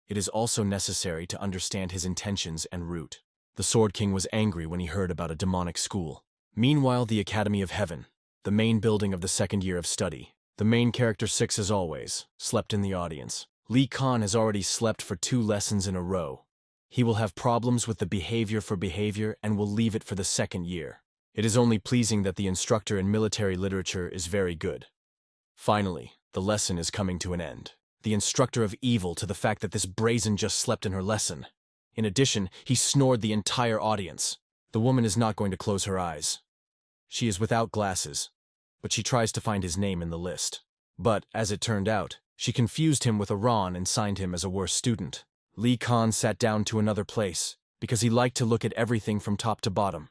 It is also necessary to understand his intentions and route. The Sword King was angry when he heard about a demonic school. Meanwhile, the Academy of Heaven, the main building of the second year of study. The main character 6, as always, slept in the audience. Lich King has already slept for 2 lessons in a row. He will have problems with the behavior for behavior and will leave it for the second year. It is only pleasing that the instructor in military literature is very good. Finally, the lesson is coming to an end. The instructor of evil to the fact that this brazen just slept in her lesson. In addition, he snored the entire audience. The woman is not going to close her eyes. She is without glasses, but she tries to find his name in the list. But, as it turned out, she confused him with Iran and signed him as a worse student. Lich King sat down to another place, because he liked to look at everything from top to bottom.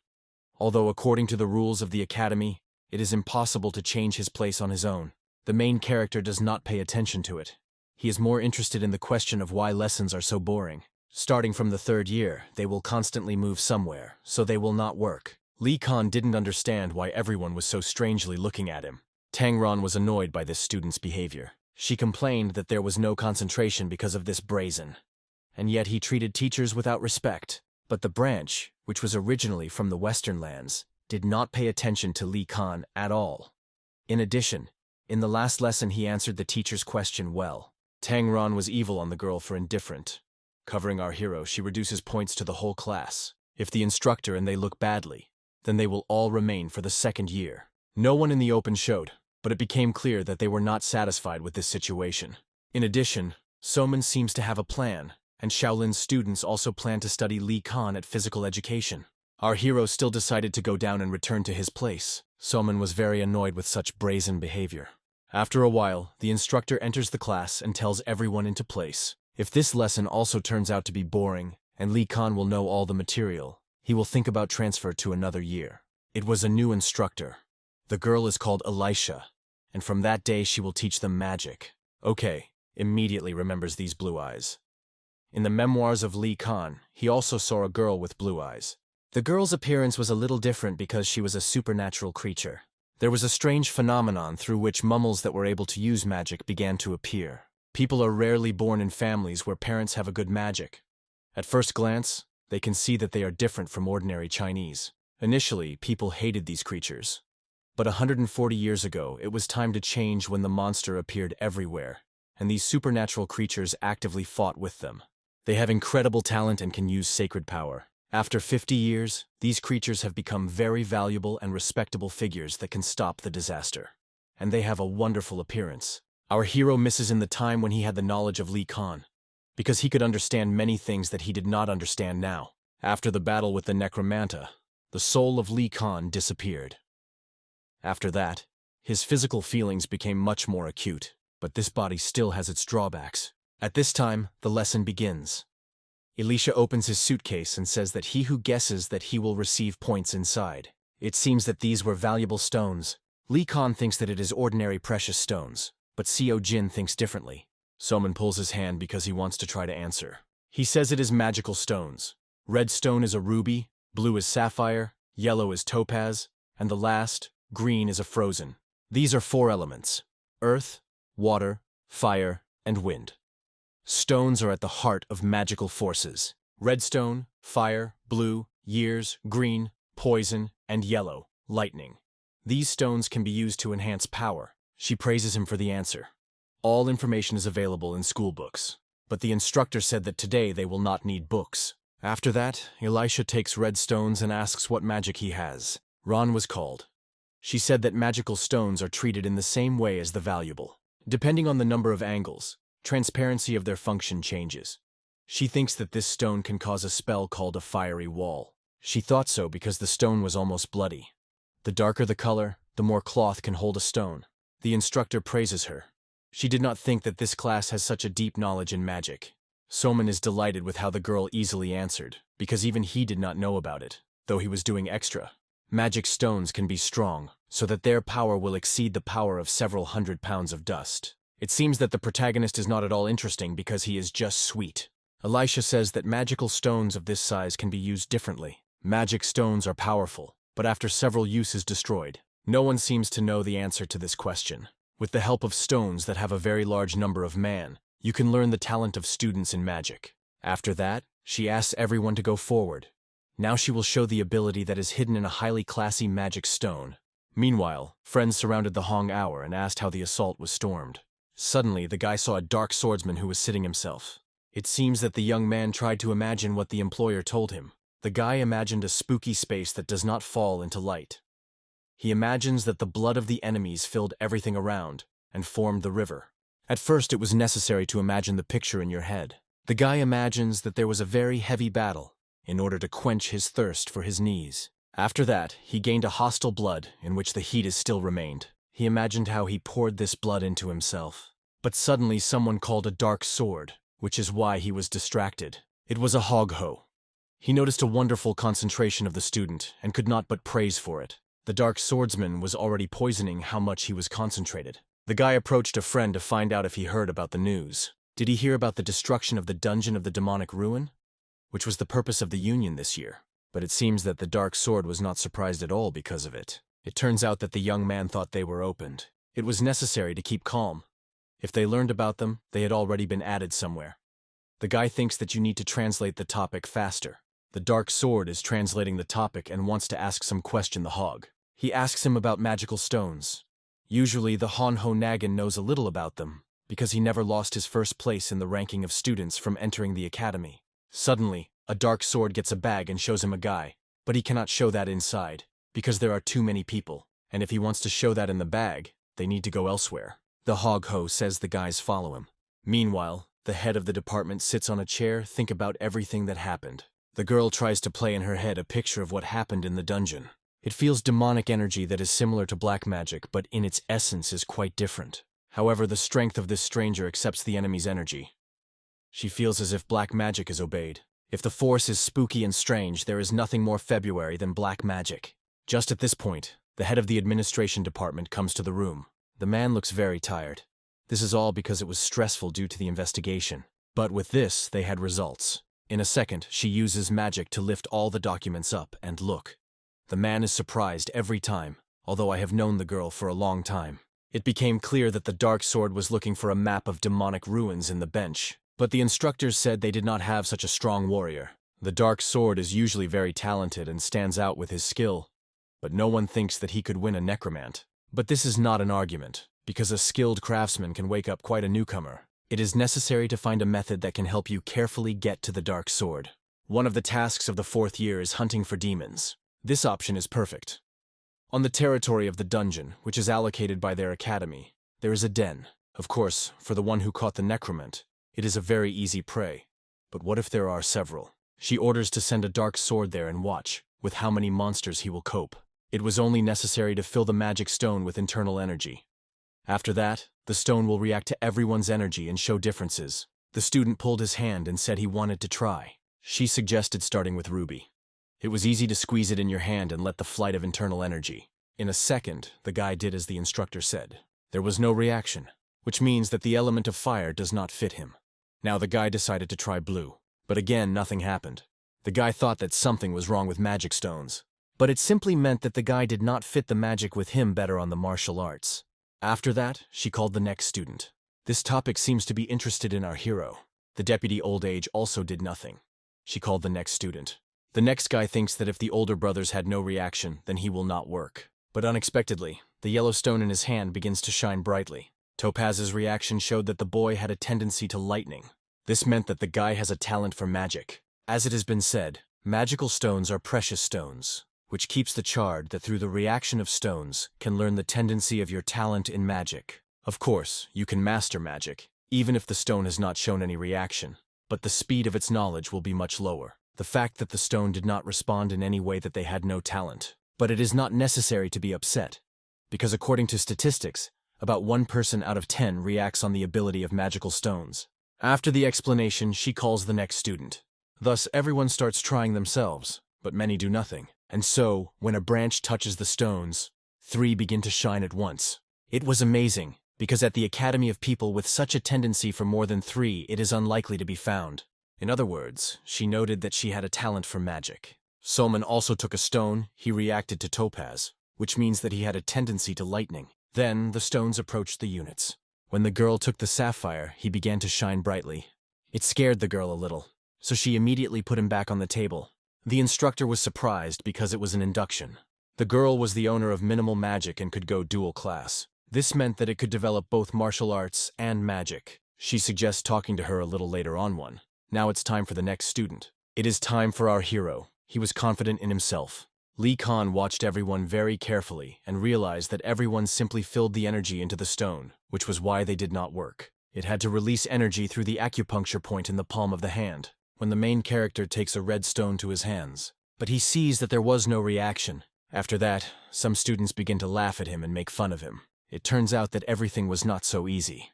Although according to the rules of the academy, it is impossible to change his place on his own. The main character does not pay attention to it. He is more interested in the question of why lessons are so boring. Starting from the 3rd year, they will constantly move somewhere, so they will not work. Lich King didn't understand why everyone was so strangely looking at him. Tangron was annoyed by this student's behavior. She complained that there was no concentration because of this brazen. And yet he treated teachers without respect. But the branch, which was originally from the Western lands, did not pay attention to Lich King at all. In addition, in the last lesson he answered the teacher's question well. Tangron was evil on the girl for indifferent. Covering our hero, she reduces points to the whole class. If the instructor and they look badly, then they will all remain for the 2nd year. No one in the open showed, but it became clear that they were not satisfied with this situation. In addition, Soman seems to have a plan, and Shaolin's students also plan to study Lich King at physical education. Our hero still decided to go down and return to his place. Soman was very annoyed with such brazen behavior. After a while, the instructor enters the class and tells everyone into place. If this lesson also turns out to be boring, and Lich King will know all the material, he will think about transfer to another year. It was a new instructor. The girl is called Elisha, and from that day she will teach them magic. Okay, immediately remembers these blue eyes. In the memoirs of Lich King, he also saw a girl with blue eyes. The girl's appearance was a little different because she was a supernatural creature. There was a strange phenomenon through which mummels that were able to use magic began to appear. People are rarely born in families where parents have a good magic. At first glance, they can see that they are different from ordinary Chinese. Initially, people hated these creatures. But 140 years ago, it was time to change when the monster appeared everywhere, and these supernatural creatures actively fought with them. They have incredible talent and can use sacred power. After 50 years, these creatures have become very valuable and respectable figures that can stop the disaster. And they have a wonderful appearance. Our hero misses in the time when he had the knowledge of Lich King, because he could understand many things that he did not understand now. After the battle with the necromanta, the soul of Lich King disappeared. After that, his physical feelings became much more acute, but this body still has its drawbacks. At this time, the lesson begins. Elisha opens his suitcase and says that he who guesses that he will receive points inside. It seems that these were valuable stones. Lich King thinks that it is ordinary precious stones, but Seo Jin thinks differently. Soman pulls his hand because he wants to try to answer. He says it is magical stones. Red stone is a ruby, blue is sapphire, yellow is topaz, and the last, green, is a frozen. These are 4 elements: earth, water, fire, and wind. Stones are at the heart of magical forces. Redstone, fire, blue, years, green, poison, and yellow, lightning. These stones can be used to enhance power. She praises him for the answer. All information is available in school books, but the instructor said that today they will not need books. After that, Elisha takes red stones and asks what magic he has. Ron was called. She said that magical stones are treated in the same way as the valuable. Depending on the number of angles, transparency of their function changes. She thinks that this stone can cause a spell called a fiery wall. She thought so because the stone was almost bloody. The darker the color, the more cloth can hold a stone. The instructor praises her. She did not think that this class has such a deep knowledge in magic. Soman is delighted with how the girl easily answered, because even he did not know about it, though he was doing extra. Magic stones can be strong, so that their power will exceed the power of several 100 pounds of dust. It seems that the protagonist is not at all interesting because he is just sweet. Elisha says that magical stones of this size can be used differently. Magic stones are powerful, but after several uses destroyed. No one seems to know the answer to this question. With the help of stones that have a very large number of man, you can learn the talent of students in magic. After that, she asks everyone to go forward. Now she will show the ability that is hidden in a highly classy magic stone. Meanwhile, friends surrounded the Hong Hour and asked how the assault was stormed. Suddenly, the guy saw a dark swordsman who was sitting himself. It seems that the young man tried to imagine what the employer told him. The guy imagined a spooky space that does not fall into light. He imagines that the blood of the enemies filled everything around and formed the river. At first, it was necessary to imagine the picture in your head. The guy imagines that there was a very heavy battle in order to quench his thirst for his knees. After that, he gained a hostile blood in which the heat is still remained. He imagined how he poured this blood into himself. But suddenly someone called a dark sword, which is why he was distracted. It was a hog-ho. He noticed a wonderful concentration of the student and could not but praise for it. The dark swordsman was already poisoning how much he was concentrated. The guy approached a friend to find out if he heard about the news. Did he hear about the destruction of the dungeon of the demonic ruin? Which was the purpose of the Union this year. But it seems that the dark sword was not surprised at all because of it. It turns out that the young man thought they were opened. It was necessary to keep calm. If they learned about them, they had already been added somewhere. The guy thinks that you need to translate the topic faster. The dark sword is translating the topic and wants to ask some question the hog. He asks him about magical stones. Usually the Honho Nagan knows a little about them, because he never lost his first place in the ranking of students from entering the academy. Suddenly, a dark sword gets a bag and shows him a guy, but he cannot show that inside, because there are too many people, and if he wants to show that in the bag, they need to go elsewhere. The hog-ho says the guys follow him. Meanwhile, the head of the department sits on a chair, think about everything that happened. The girl tries to play in her head a picture of what happened in the dungeon. It feels demonic energy that is similar to black magic, but in its essence is quite different. However, the strength of this stranger accepts the enemy's energy. She feels as if black magic is obeyed. If the force is spooky and strange, there is nothing more February than black magic. Just at this point, the head of the administration department comes to the room. The man looks very tired. This is all because it was stressful due to the investigation. But with this, they had results. In a second, she uses magic to lift all the documents up and look. The man is surprised every time, although I have known the girl for a long time. It became clear that the dark sword was looking for a map of demonic ruins in the bench, but the instructors said they did not have such a strong warrior. The dark sword is usually very talented and stands out with his skill, but no one thinks that he could win a necromant. But this is not an argument, because a skilled craftsman can wake up quite a newcomer. It is necessary to find a method that can help you carefully get to the dark sword. One of the tasks of the 4th year is hunting for demons. This option is perfect. On the territory of the dungeon, which is allocated by their academy, there is a den. Of course, for the one who caught the necromant, it is a very easy prey. But what if there are several? She orders to send a dark sword there and watch with how many monsters he will cope. It was only necessary to fill the magic stone with internal energy. After that, the stone will react to everyone's energy and show differences. The student pulled his hand and said he wanted to try. She suggested starting with Ruby. It was easy to squeeze it in your hand and let the flight of internal energy. In a second, the guy did as the instructor said. There was no reaction, which means that the element of fire does not fit him. Now the guy decided to try blue, but again nothing happened. The guy thought that something was wrong with magic stones, but it simply meant that the guy did not fit the magic with him better on the martial arts. After that, she called the next student. This topic seems to be interested in our hero. The deputy old age also did nothing. She called the next student. The next guy thinks that if the older brothers had no reaction, then he will not work. But unexpectedly, the yellow stone in his hand begins to shine brightly. Topaz's reaction showed that the boy had a tendency to lightning. This meant that the guy has a talent for magic. As it has been said, magical stones are precious stones, which keeps the charred that through the reaction of stones can learn the tendency of your talent in magic. Of course, you can master magic, even if the stone has not shown any reaction, but the speed of its knowledge will be much lower. The fact that the stone did not respond in any way that they had no talent. But it is not necessary to be upset, because according to statistics, about 1 person out of 10 reacts on the ability of magical stones. After the explanation, she calls the next student. Thus, everyone starts trying themselves, but many do nothing. And so, when a branch touches the stones, 3 begin to shine at once. It was amazing, because at the Academy of people with such a tendency for more than 3, it is unlikely to be found. In other words, she noted that she had a talent for magic. Solman also took a stone. He reacted to Topaz, which means that he had a tendency to lightning. Then, the stones approached the units. When the girl took the sapphire, he began to shine brightly. It scared the girl a little, so she immediately put him back on the table. The instructor was surprised because it was an induction. The girl was the owner of minimal magic and could go dual class. This meant that it could develop both martial arts and magic. She suggests talking to her a little later on one. Now it's time for the next student. It is time for our hero. He was confident in himself. Lee Khan watched everyone very carefully and realized that everyone simply filled the energy into the stone, which was why they did not work. It had to release energy through the acupuncture point in the palm of the hand, when the main character takes a red stone to his hands. But he sees that there was no reaction. After that, some students begin to laugh at him and make fun of him. It turns out that everything was not so easy.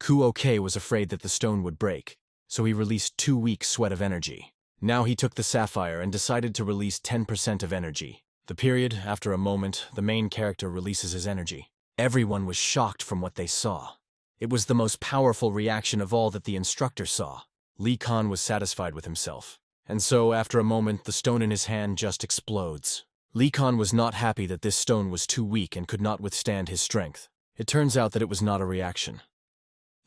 Kuok was afraid that the stone would break, so he released 2 weeks' sweat of energy. Now he took the sapphire and decided to release 10% of energy. The period, after a moment, the main character releases his energy. Everyone was shocked from what they saw. It was the most powerful reaction of all that the instructor saw. Lee Khan was satisfied with himself. And so, after a moment, the stone in his hand just explodes. Lee Khan was not happy that this stone was too weak and could not withstand his strength. It turns out that it was not a reaction.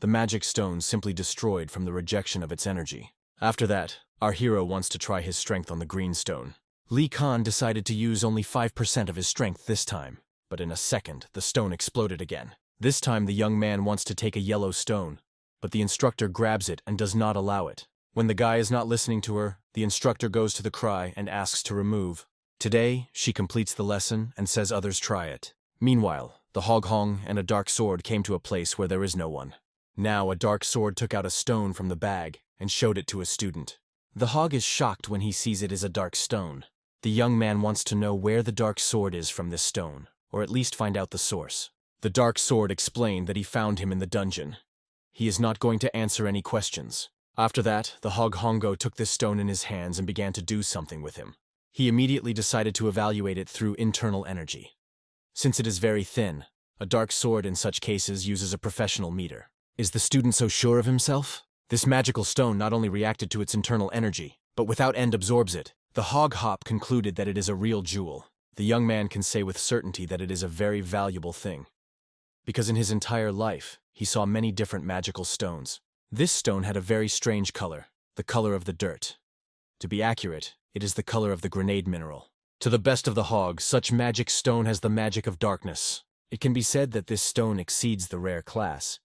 The magic stone simply destroyed from the rejection of its energy. After that, our hero wants to try his strength on the green stone. Lee Khan decided to use only 5% of his strength this time, but in a second, the stone exploded again. This time the young man wants to take a yellow stone, but the instructor grabs it and does not allow it. When the guy is not listening to her, the instructor goes to the cry and asks to remove. Today, she completes the lesson and says others try it. Meanwhile, the Hog Hong and a dark sword came to a place where there is no one. Now a dark sword took out a stone from the bag and showed it to a student. The hog is shocked when he sees it is a dark stone. The young man wants to know where the dark sword is from this stone, or at least find out the source. The dark sword explained that he found him in the dungeon. He is not going to answer any questions. After that, the Hog Hongo took this stone in his hands and began to do something with him. He immediately decided to evaluate it through internal energy. Since it is very thin, a dark sword in such cases uses a professional meter. Is the student so sure of himself? This magical stone not only reacted to its internal energy, but without end absorbs it. The Hog Hop concluded that it is a real jewel. The young man can say with certainty that it is a very valuable thing, because in his entire life, he saw many different magical stones. This stone had a very strange color, the color of the dirt. To be accurate, it is the color of the grenade mineral. To the best of the Hog, such magic stone has the magic of darkness. It can be said that this stone exceeds the rare class,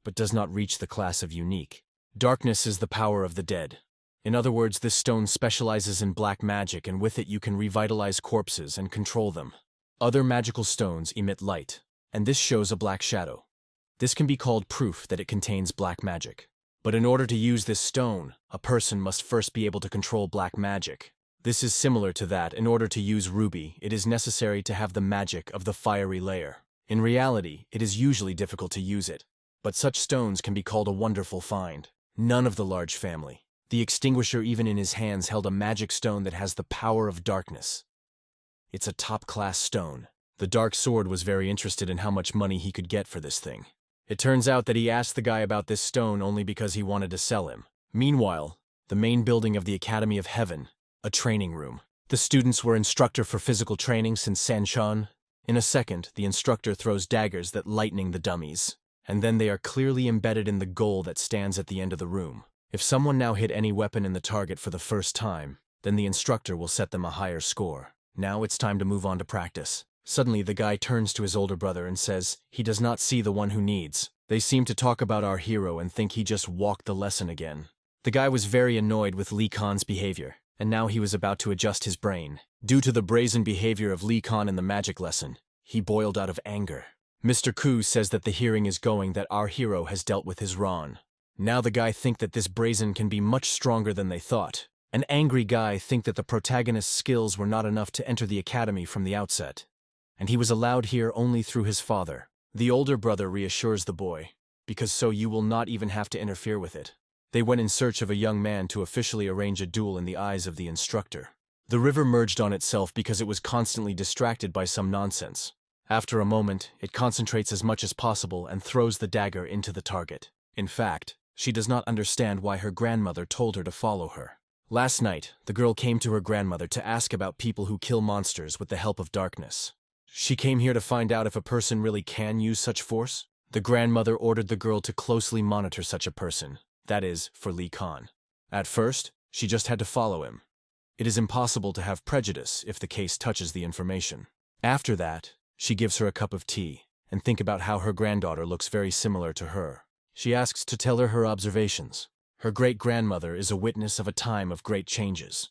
but does not reach the class of unique. Darkness is the power of the dead. In other words, this stone specializes in black magic, and with it you can revitalize corpses and control them. Other magical stones emit light, and this shows a black shadow. This can be called proof that it contains black magic. But in order to use this stone, a person must first be able to control black magic. This is similar to that. In order to use ruby, it is necessary to have the magic of the fiery layer. In reality, it is usually difficult to use it, but such stones can be called a wonderful find. None of the large family. The extinguisher even in his hands held a magic stone that has the power of darkness. It's a top-class stone. The dark sword was very interested in how much money he could get for this thing. It turns out that he asked the guy about this stone only because he wanted to sell him. Meanwhile, the main building of the Academy of Heaven, a training room. The students were instructor for physical training since Sanshon. In a second, the instructor throws daggers that lightning the dummies, and then they are clearly embedded in the goal that stands at the end of the room. If someone now hit any weapon in the target for the first time, then the instructor will set them a higher score. Now it's time to move on to practice. Suddenly, the guy turns to his older brother and says he does not see the one who needs. They seem to talk about our hero and think he just walked the lesson again. The guy was very annoyed with Lee Khan's behavior, and now he was about to adjust his brain. Due to the brazen behavior of Lee Khan in the magic lesson, he boiled out of anger. Mr. Koo says that the hearing is going that our hero has dealt with his Ron. Now the guy think that this brazen can be much stronger than they thought. An angry guy think that the protagonist's skills were not enough to enter the academy from the outset, and he was allowed here only through his father. The older brother reassures the boy, because so you will not even have to interfere with it. They went in search of a young man to officially arrange a duel in the eyes of the instructor. The river merged on itself because it was constantly distracted by some nonsense. After a moment, it concentrates as much as possible and throws the dagger into the target. In fact, she does not understand why her grandmother told her to follow her. Last night, the girl came to her grandmother to ask about people who kill monsters with the help of darkness. She came here to find out if a person really can use such force. The grandmother ordered the girl to closely monitor such a person, that is, for Lee Khan. At first, she just had to follow him. It is impossible to have prejudice if the case touches the information. After that, she gives her a cup of tea, and think about how her granddaughter looks very similar to her. She asks to tell her observations. Her great-grandmother is a witness of a time of great changes,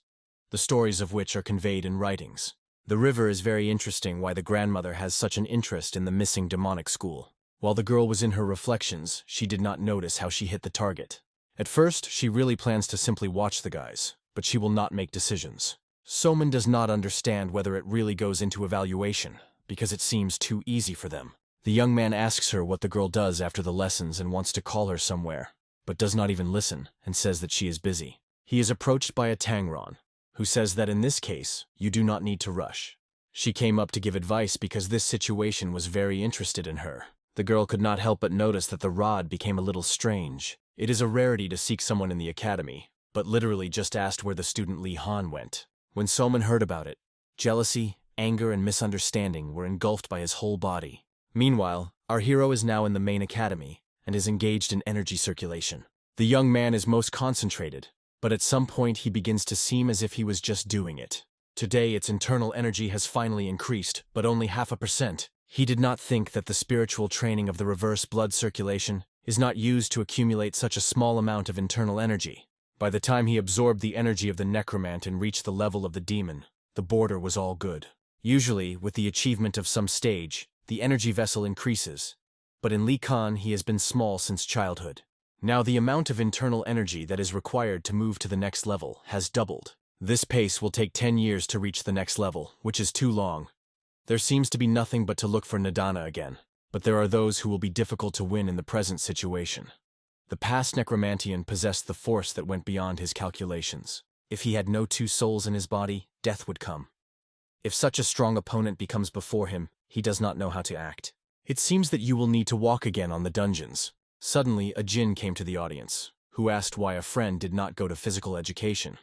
the stories of which are conveyed in writings. The river is very interesting why the grandmother has such an interest in the missing demonic school. While the girl was in her reflections, she did not notice how she hit the target. At first, she really plans to simply watch the guys, but she will not make decisions. Soman does not understand whether it really goes into evaluation, because it seems too easy for them. The young man asks her what the girl does after the lessons and wants to call her somewhere, but does not even listen and says that she is busy. He is approached by a Tangron, who says that in this case, you do not need to rush. She came up to give advice because this situation was very interested in her. The girl could not help but notice that the rod became a little strange. It is a rarity to seek someone in the academy, but literally just asked where the student Lee Han went. When Soman heard about it, jealousy, anger, and misunderstanding were engulfed by his whole body. Meanwhile, our hero is now in the main academy and is engaged in energy circulation. The young man is most concentrated, but at some point he begins to seem as if he was just doing it. Today its internal energy has finally increased, but only 0.5%. He did not think that the spiritual training of the reverse blood circulation is not used to accumulate such a small amount of internal energy. By the time he absorbed the energy of the necromant and reached the level of the demon, the border was all good. Usually, with the achievement of some stage, the energy vessel increases, but in Lee Khan he has been small since childhood. Now the amount of internal energy that is required to move to the next level has doubled. This pace will take 10 years to reach the next level, which is too long. There seems to be nothing but to look for Nadana again, but there are those who will be difficult to win in the present situation. The past necromantian possessed the force that went beyond his calculations. If he had no two souls in his body, death would come. If such a strong opponent becomes before him, he does not know how to act. It seems that you will need to walk again on the dungeons. Suddenly, a djinn came to the audience, who asked why a friend did not go to physical education.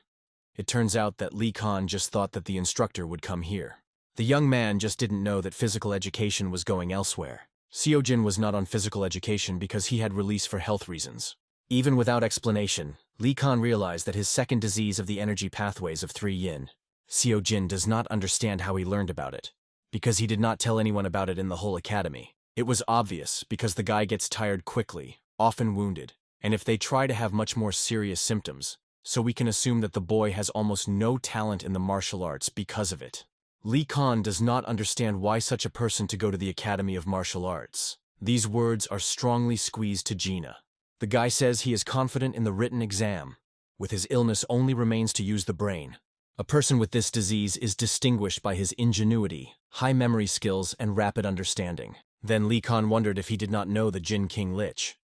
It turns out that Lee Khan just thought that the instructor would come here. The young man just didn't know that physical education was going elsewhere. Seojin was not on physical education because he had release for health reasons. Even without explanation, Lee Khan realized that his second disease of the energy pathways of 3 yin. Seojin does not understand how he learned about it, because he did not tell anyone about it in the whole academy. It was obvious because the guy gets tired quickly, often wounded, and if they try to have much more serious symptoms, so we can assume that the boy has almost no talent in the martial arts because of it. Lee Khan does not understand why such a person to go to the Academy of Martial Arts. These words are strongly squeezed to Gina. The guy says he is confident in the written exam. With his illness only remains to use the brain. A person with this disease is distinguished by his ingenuity, high memory skills, and rapid understanding. Then Lee Khan wondered if he did not know the Jin King Lich.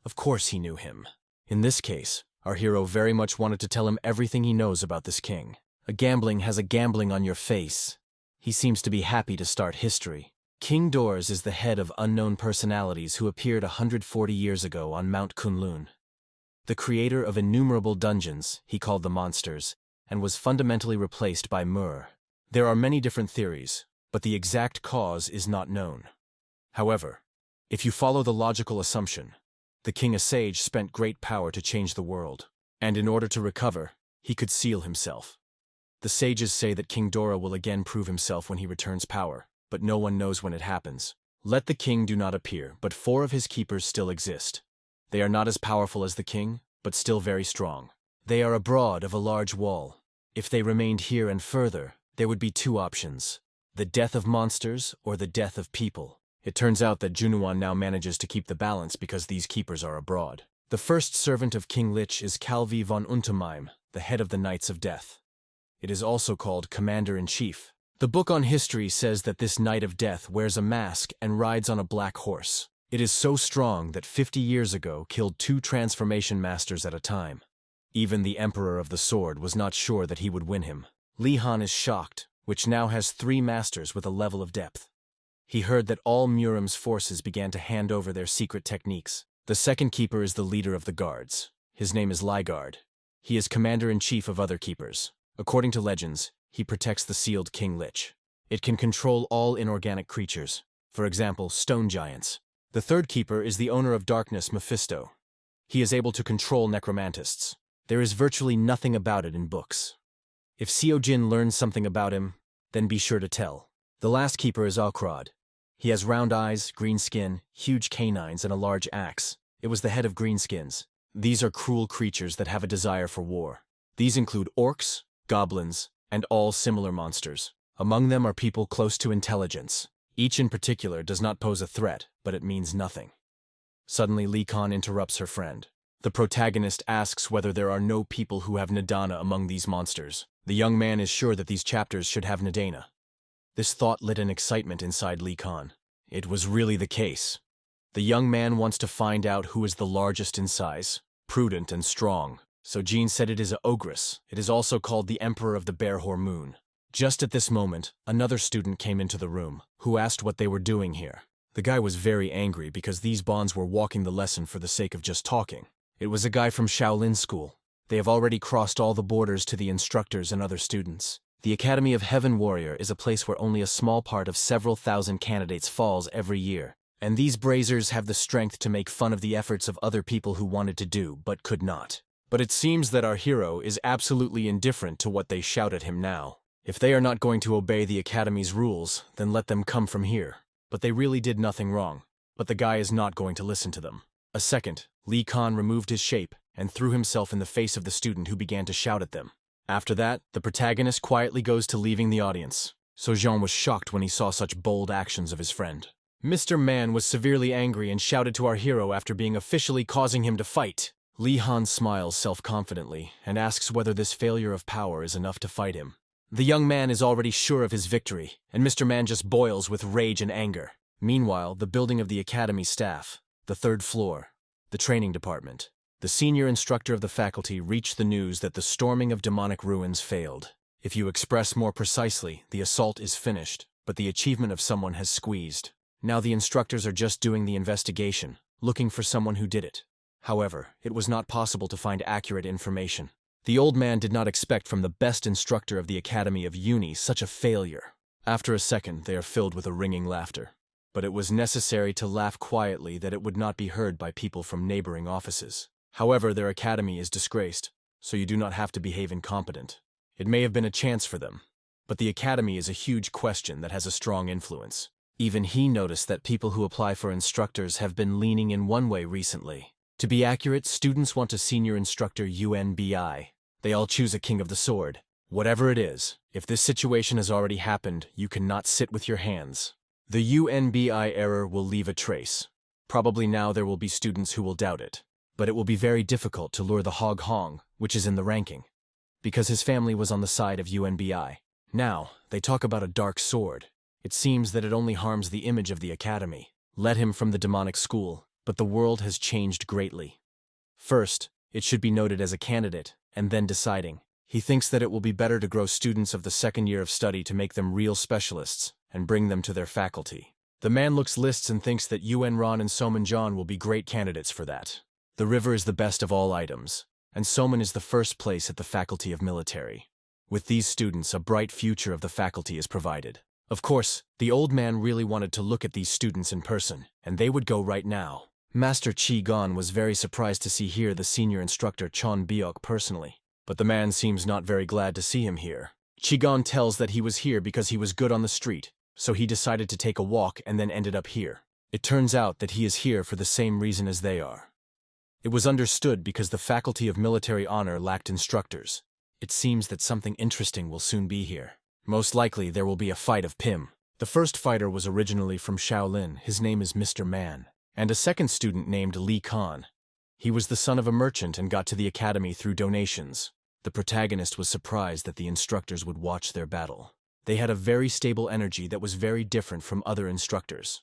Of course he knew him. In this case, our hero very much wanted to tell him everything he knows about this king. A gambling has a gambling on your face. He seems to be happy to start history. King Dors is the head of unknown personalities who appeared 140 years ago on Mount Kunlun. The creator of innumerable dungeons, he called the monsters, and was fundamentally replaced by Mur. There are many different theories, but the exact cause is not known. However, if you follow the logical assumption, the king Asage spent great power to change the world, and in order to recover, he could seal himself. The sages say that King Dora will again prove himself when he returns power, but no one knows when it happens. Let the king do not appear, but 4 of his keepers still exist. They are not as powerful as the king, but still very strong. They are abroad of a large wall. If they remained here and further, there would be 2 options: the death of monsters or the death of people. It turns out that Junuan now manages to keep the balance because these keepers are abroad. The first servant of King Lich is Calvi von Untermeim, the head of the Knights of Death. It is also called Commander-in-Chief. The book on history says that this Knight of Death wears a mask and rides on a black horse. It is so strong that 50 years ago killed 2 transformation masters at a time. Even the Emperor of the Sword was not sure that he would win him. Li Han is shocked, which now has 3 masters with a level of depth. He heard that all Muram's forces began to hand over their secret techniques. The second keeper is the leader of the guards. His name is Ligard. He is commander-in-chief of other keepers. According to legends, he protects the sealed King Lich. It can control all inorganic creatures, for example, stone giants. The third keeper is the owner of darkness, Mephisto. He is able to control necromantists. There is virtually nothing about it in books. If Seojin learns something about him, then be sure to tell. The last keeper is Alkrod. He has round eyes, green skin, huge canines, and a large axe. It was the head of greenskins. These are cruel creatures that have a desire for war. These include orcs, goblins, and all similar monsters. Among them are people close to intelligence. Each in particular does not pose a threat, but it means nothing. Suddenly Lee Khan interrupts her friend. The protagonist asks whether there are no people who have Nadana among these monsters. The young man is sure that these chapters should have Nadana. This thought lit an excitement inside Lee Khan. It was really the case. The young man wants to find out who is the largest in size, prudent and strong. So Jean said it is a ogress. It is also called the Emperor of the Bearhor Moon. Just at this moment, another student came into the room, who asked what they were doing here. The guy was very angry because these bonds were walking the lesson for the sake of just talking. It was a guy from Shaolin School. They have already crossed all the borders to the instructors and other students. The Academy of Heaven Warrior is a place where only a small part of several thousand candidates falls every year. And these brazers have the strength to make fun of the efforts of other people who wanted to do, but could not. But it seems that our hero is absolutely indifferent to what they shout at him now. If they are not going to obey the Academy's rules, then let them come from here. But they really did nothing wrong. But the guy is not going to listen to them. A second, Lee Khan removed his shape and threw himself in the face of the student who began to shout at them. After that, the protagonist quietly goes to leaving the audience. So Jean was shocked when he saw such bold actions of his friend. Mr. Man was severely angry and shouted to our hero after being officially causing him to fight. Li Han smiles self-confidently and asks whether this failure of power is enough to fight him. The young man is already sure of his victory, and Mr. Man just boils with rage and anger. Meanwhile, the building of the Academy staff, the 3rd floor, the training department. The senior instructor of the faculty reached the news that the storming of demonic ruins failed. If you express more precisely, the assault is finished, but the achievement of someone has squeezed. Now the instructors are just doing the investigation, looking for someone who did it. However, it was not possible to find accurate information. The old man did not expect from the best instructor of the Academy of Uni such a failure. After a second, they are filled with a ringing laughter. But it was necessary to laugh quietly that it would not be heard by people from neighboring offices. However, their academy is disgraced, so you do not have to behave incompetent. It may have been a chance for them, but the academy is a huge question that has a strong influence. Even he noticed that people who apply for instructors have been leaning in one way recently. To be accurate, students want a senior instructor UNBI. They all choose a king of the sword. Whatever it is, if this situation has already happened, you cannot sit with your hands. The UNBI error will leave a trace. Probably now there will be students who will doubt it. But it will be very difficult to lure the Hog Hong, which is in the ranking, because his family was on the side of UNBI. Now, they talk about a dark sword. It seems that it only harms the image of the academy. Let him from the demonic school, but the world has changed greatly. First, it should be noted as a candidate, and then deciding. He thinks that it will be better to grow students of the 2nd year of study to make them real specialists, and bring them to their faculty. The man looks lists and thinks that Yuen Ron and Soman John will be great candidates for that. The river is the best of all items, and Soman is the first place at the Faculty of Military. With these students, a bright future of the faculty is provided. Of course, the old man really wanted to look at these students in person, and they would go right now. Master Qi was very surprised to see here the senior instructor Chon Biok personally, but the man seems not very glad to see him here. Qi tells that he was here because he was good on the street, so he decided to take a walk and then ended up here. It turns out that he is here for the same reason as they are. It was understood because the Faculty of Military Honor lacked instructors. It seems that something interesting will soon be here. Most likely there will be a fight of Pim. The first fighter was originally from Shaolin, his name is Mr. Man, and a second student named Lee Khan. He was the son of a merchant and got to the academy through donations. The protagonist was surprised that the instructors would watch their battle. They had a very stable energy that was very different from other instructors.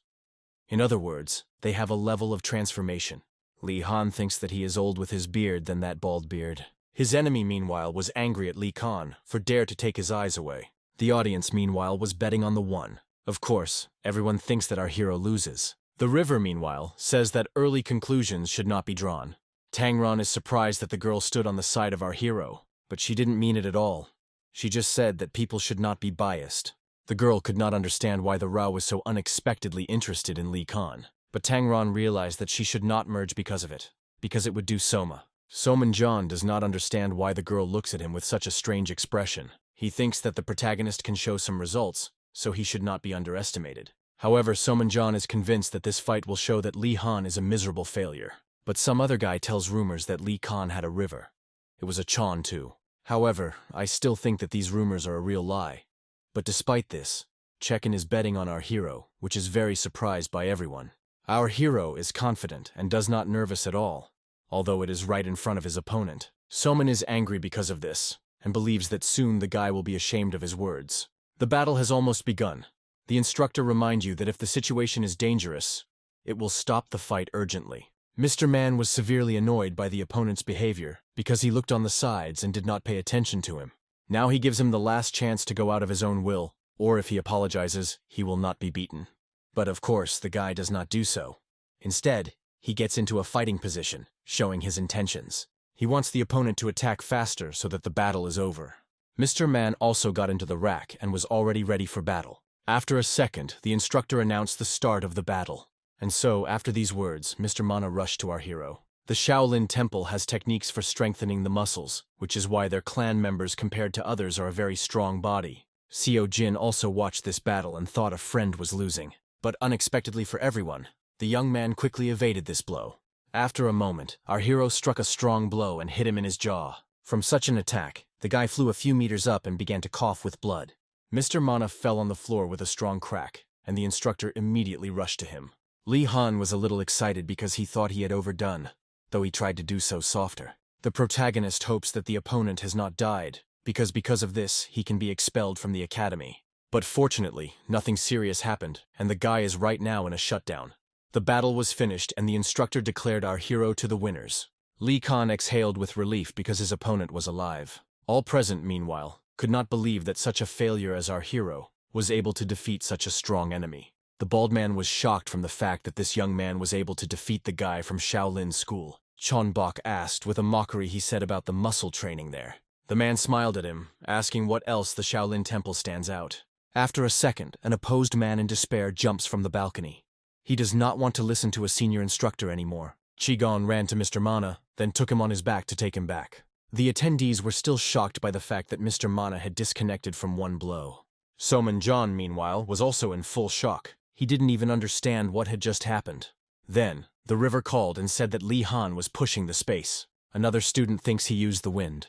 In other words, they have a level of transformation. Lee Han thinks that he is old with his beard than that bald beard. His enemy, meanwhile, was angry at Lee Khan for dare to take his eyes away. The audience, meanwhile, was betting on the one. Of course, everyone thinks that our hero loses. The river, meanwhile, says that early conclusions should not be drawn. Tangron is surprised that the girl stood on the side of our hero, but she didn't mean it at all. She just said that people should not be biased. The girl could not understand why the Ra was so unexpectedly interested in Lee Khan, but Tangron realized that she should not merge because of it, because it would do Soma. Soman does not understand why the girl looks at him with such a strange expression. He thinks that the protagonist can show some results, so he should not be underestimated. However, Soman is convinced that this fight will show that Lee Han is a miserable failure. But some other guy tells rumors that Lee Khan had a river. It was a Chon too. However, I still think that these rumors are a real lie. But despite this, Chekin is betting on our hero, which is very surprised by everyone. Our hero is confident and does not nervous at all, although it is right in front of his opponent. Soman is angry because of this, and believes that soon the guy will be ashamed of his words. The battle has almost begun. The instructor reminds you that if the situation is dangerous, it will stop the fight urgently. Mr. Man was severely annoyed by the opponent's behavior because he looked on the sides and did not pay attention to him. Now he gives him the last chance to go out of his own will, or if he apologizes, he will not be beaten. But of course, the guy does not do so. Instead, he gets into a fighting position, showing his intentions. He wants the opponent to attack faster so that the battle is over. Mr. Man also got into the rack and was already ready for battle. After a second, the instructor announced the start of the battle. And so, after these words, Mr. Mana rushed to our hero. The Shaolin Temple has techniques for strengthening the muscles, which is why their clan members compared to others are a very strong body. Seo Jin also watched this battle and thought a friend was losing. But unexpectedly for everyone, the young man quickly evaded this blow. After a moment, our hero struck a strong blow and hit him in his jaw. From such an attack, the guy flew a few meters up and began to cough with blood. Mr. Mana fell on the floor with a strong crack, and the instructor immediately rushed to him. Lee Han was a little excited because he thought he had overdone, though he tried to do so softer. The protagonist hopes that the opponent has not died, because of this, he can be expelled from the academy. But fortunately, nothing serious happened, and the guy is right now in a shutdown. The battle was finished and the instructor declared our hero to the winners. Lee Khan exhaled with relief because his opponent was alive. All present, meanwhile, could not believe that such a failure as our hero was able to defeat such a strong enemy. The bald man was shocked from the fact that this young man was able to defeat the guy from Shaolin School. Chon Bok asked with a mockery he said about the muscle training there. The man smiled at him, asking what else the Shaolin Temple stands out. After a second, an opposed man in despair jumps from the balcony. He does not want to listen to a senior instructor anymore. Qigong ran to Mr. Mana, then took him on his back to take him back. The attendees were still shocked by the fact that Mr. Mana had disconnected from one blow. Soman John, meanwhile, was also in full shock. He didn't even understand what had just happened. Then, the river called and said that Lee Han was pushing the space. Another student thinks he used the wind.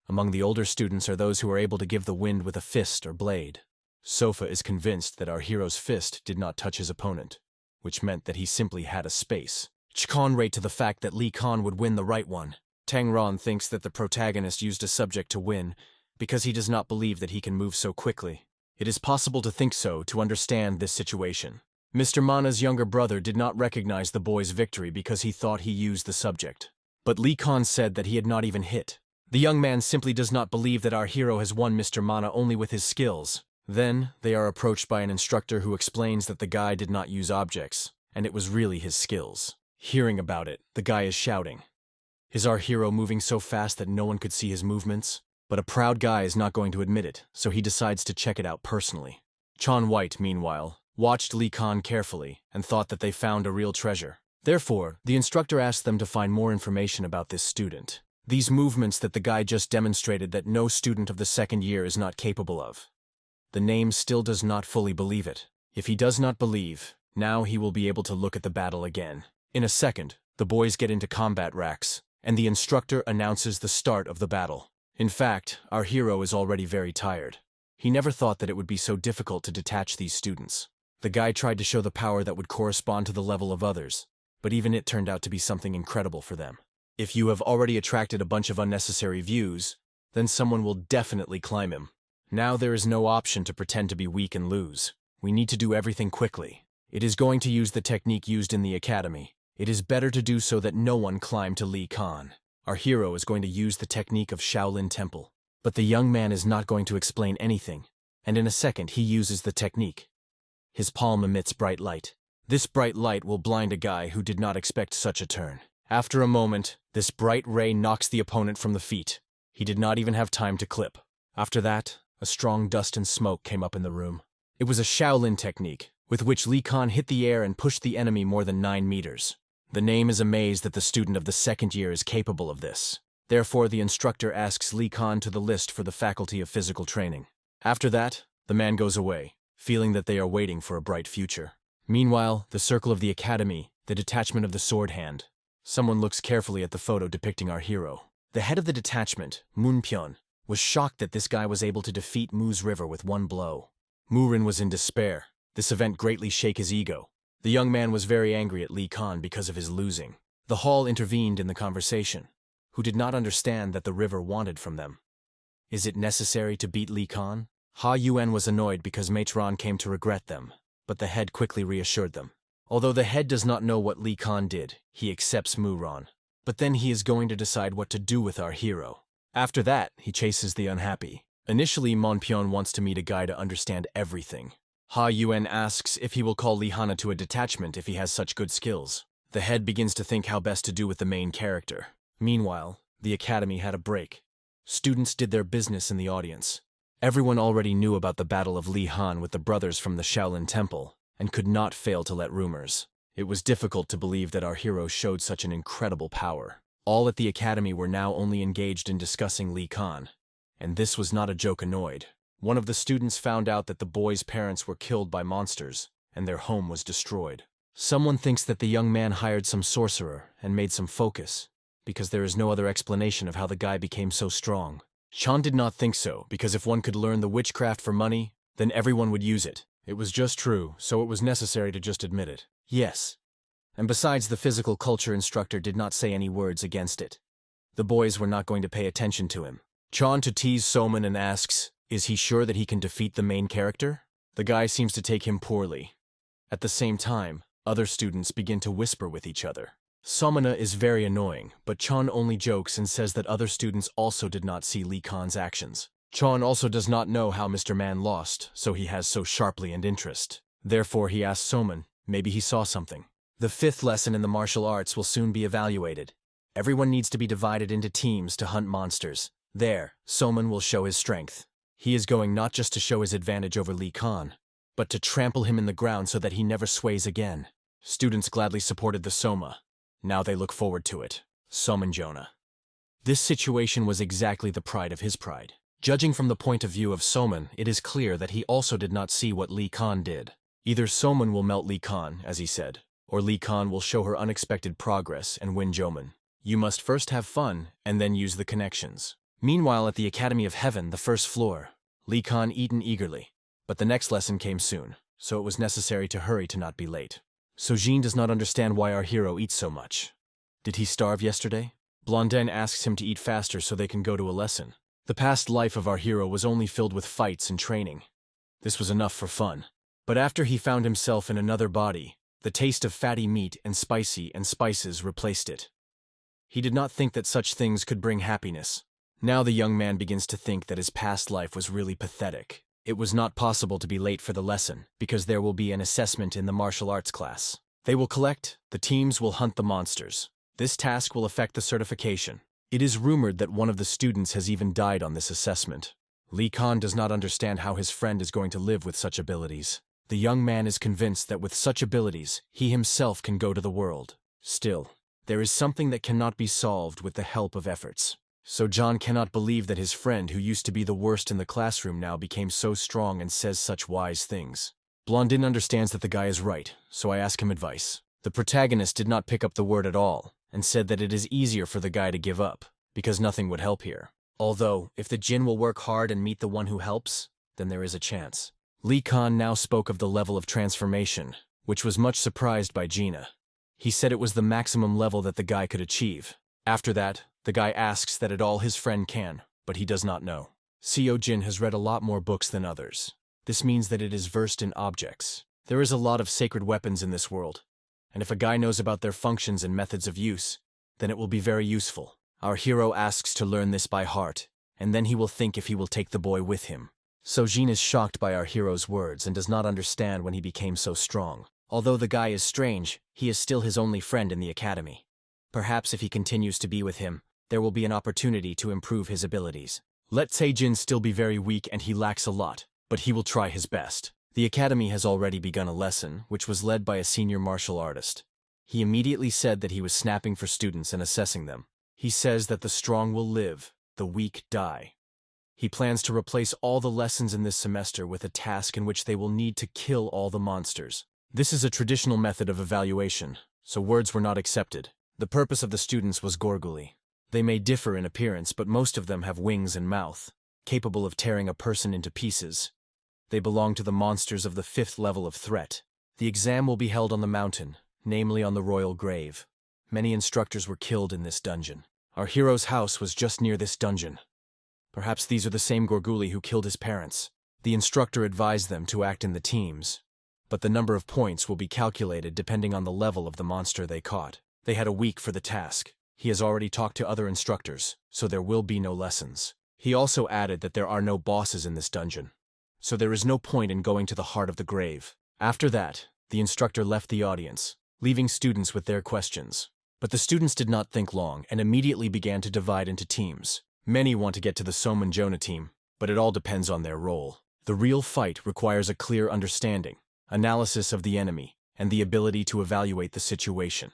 Among the older students are those who are able to give the wind with a fist or blade. Sofa is convinced that our hero's fist did not touch his opponent, which meant that he simply had a space. Chkon rate to the fact that Lee Khan would win the right one. Tang Ron thinks that the protagonist used a subject to win because he does not believe that he can move so quickly. It is possible to think so to understand this situation. Mr. Mana's younger brother did not recognize the boy's victory because he thought he used the subject. But Lee Khan said that he had not even hit. The young man simply does not believe that our hero has won Mr. Mana only with his skills. Then, they are approached by an instructor who explains that the guy did not use objects, and it was really his skills. Hearing about it, the guy is shouting. Is our hero moving so fast that no one could see his movements? But a proud guy is not going to admit it, so he decides to check it out personally. Chan White, meanwhile, watched Lee Khan carefully and thought that they found a real treasure. Therefore, the instructor asked them to find more information about this student. These movements that the guy just demonstrated that no student of the second year is not capable of. The name still does not fully believe it. If he does not believe, now he will be able to look at the battle again. In a second, the boys get into combat racks, and the instructor announces the start of the battle. In fact, our hero is already very tired. He never thought that it would be so difficult to detach these students. The guy tried to show the power that would correspond to the level of others, but even it turned out to be something incredible for them. If you have already attracted a bunch of unnecessary views, then someone will definitely climb him. Now there is no option to pretend to be weak and lose. We need to do everything quickly. It is going to use the technique used in the academy. It is better to do so that no one climb to Lee Khan. Our hero is going to use the technique of Shaolin Temple. But the young man is not going to explain anything, and in a second he uses the technique. His palm emits bright light. This bright light will blind a guy who did not expect such a turn. After a moment, this bright ray knocks the opponent from the feet. He did not even have time to clip. After that, a strong dust and smoke came up in the room. It was a Shaolin technique, with which Lee Khan hit the air and pushed the enemy more than 9 meters. The name is amazed that the student of the second year is capable of this. Therefore, the instructor asks Lee Khan to the list for the Faculty of Physical Training. After that, the man goes away, feeling that they are waiting for a bright future. Meanwhile, the circle of the academy, the detachment of the sword hand. Someone looks carefully at the photo depicting our hero. The head of the detachment, Moon Pyeon, was shocked that this guy was able to defeat Mu's river with one blow. Murin was in despair. This event greatly shook his ego. The young man was very angry at Lee Khan because of his losing. The hall intervened in the conversation, who did not understand that the river wanted from them. Is it necessary to beat Lee Khan? Ha Yuan was annoyed because Matron came to regret them, but the head quickly reassured them. Although the head does not know what Lee Khan did, he accepts Muron. But then he is going to decide what to do with our hero. After that, he chases the unhappy. Initially, Monpyeon wants to meet a guy to understand everything. Ha Yuan asks if he will call Lee Hana to a detachment if he has such good skills. The head begins to think how best to do with the main character. Meanwhile, the academy had a break. Students did their business in the audience. Everyone already knew about the Battle of Li Han with the brothers from the Shaolin Temple, and could not fail to let rumors. It was difficult to believe that our hero showed such an incredible power. All at the academy were now only engaged in discussing Lee Khan. And this was not a joke annoyed. One of the students found out that the boy's parents were killed by monsters, and their home was destroyed. Someone thinks that the young man hired some sorcerer and made some focus, because there is no other explanation of how the guy became so strong. Chan did not think so, because if one could learn the witchcraft for money, then everyone would use it. It was just true, so it was necessary to just admit it. Yes. And besides, the physical culture instructor did not say any words against it. The boys were not going to pay attention to him. Chan to tease Soman and asks, is he sure that he can defeat the main character? The guy seems to take him poorly. At the same time, other students begin to whisper with each other. Somana is very annoying, but Chan only jokes and says that other students also did not see Lee Khan's actions. Chan also does not know how Mr. Man lost, so he has so sharply and interest. Therefore he asks Soman, maybe he saw something. The 5th lesson in the martial arts will soon be evaluated. Everyone needs to be divided into teams to hunt monsters. There, Soman will show his strength. He is going not just to show his advantage over Lee Khan, but to trample him in the ground so that he never sways again. Students gladly supported the Soma. Now they look forward to it. Soman Jonah. This situation was exactly the pride of his pride. Judging from the point of view of Soman, it is clear that he also did not see what Lee Khan did. Either Soman will melt Lee Khan, as he said, or Lee Khan will show her unexpected progress and win Joman. You must first have fun, and then use the connections. Meanwhile, at the Academy of Heaven, the 1st floor, Lee Khan eaten eagerly. But the next lesson came soon, so it was necessary to hurry to not be late. Sojin does not understand why our hero eats so much. Did he starve yesterday? Blondin asks him to eat faster so they can go to a lesson. The past life of our hero was only filled with fights and training. This was enough for fun. But after he found himself in another body, the taste of fatty meat and spices replaced it. He did not think that such things could bring happiness. Now the young man begins to think that his past life was really pathetic. It was not possible to be late for the lesson, because there will be an assessment in the martial arts class. They will collect, the teams will hunt the monsters. This task will affect the certification. It is rumored that one of the students has even died on this assessment. Lee Khan does not understand how his friend is going to live with such abilities. The young man is convinced that with such abilities, he himself can go to the world. Still, there is something that cannot be solved with the help of efforts. So John cannot believe that his friend who used to be the worst in the classroom now became so strong and says such wise things. Blondin understands that the guy is right, so I ask him advice. The protagonist did not pick up the word at all, and said that it is easier for the guy to give up, because nothing would help here. Although, if the Jin will work hard and meet the one who helps, then there is a chance. Lee Khan now spoke of the level of transformation, which was much surprised by Gina. He said it was the maximum level that the guy could achieve. After that, the guy asks that it all his friend can, but he does not know. Seo Jin has read a lot more books than others. This means that it is versed in objects. There is a lot of sacred weapons in this world, and if a guy knows about their functions and methods of use, then it will be very useful. Our hero asks to learn this by heart, and then he will think if he will take the boy with him. So Jin is shocked by our hero's words and does not understand when he became so strong. Although the guy is strange, he is still his only friend in the academy. Perhaps if he continues to be with him, there will be an opportunity to improve his abilities. Let Tae-jin still be very weak and he lacks a lot, but he will try his best. The academy has already begun a lesson, which was led by a senior martial artist. He immediately said that he was snapping for students and assessing them. He says that the strong will live, the weak die. He plans to replace all the lessons in this semester with a task in which they will need to kill all the monsters. This is a traditional method of evaluation, so words were not accepted. The purpose of the students was Gorguli. They may differ in appearance, but most of them have wings and mouth, capable of tearing a person into pieces. They belong to the monsters of the 5th level of threat. The exam will be held on the mountain, namely on the royal grave. Many instructors were killed in this dungeon. Our hero's house was just near this dungeon. Perhaps these are the same Gorguli who killed his parents. The instructor advised them to act in the teams, but the number of points will be calculated depending on the level of the monster they caught. They had a week for the task. He has already talked to other instructors, so there will be no lessons. He also added that there are no bosses in this dungeon, so there is no point in going to the heart of the grave. After that, the instructor left the audience, leaving students with their questions. But the students did not think long and immediately began to divide into teams. Many want to get to the Som and Jonah team, but it all depends on their role. The real fight requires a clear understanding, analysis of the enemy, and the ability to evaluate the situation.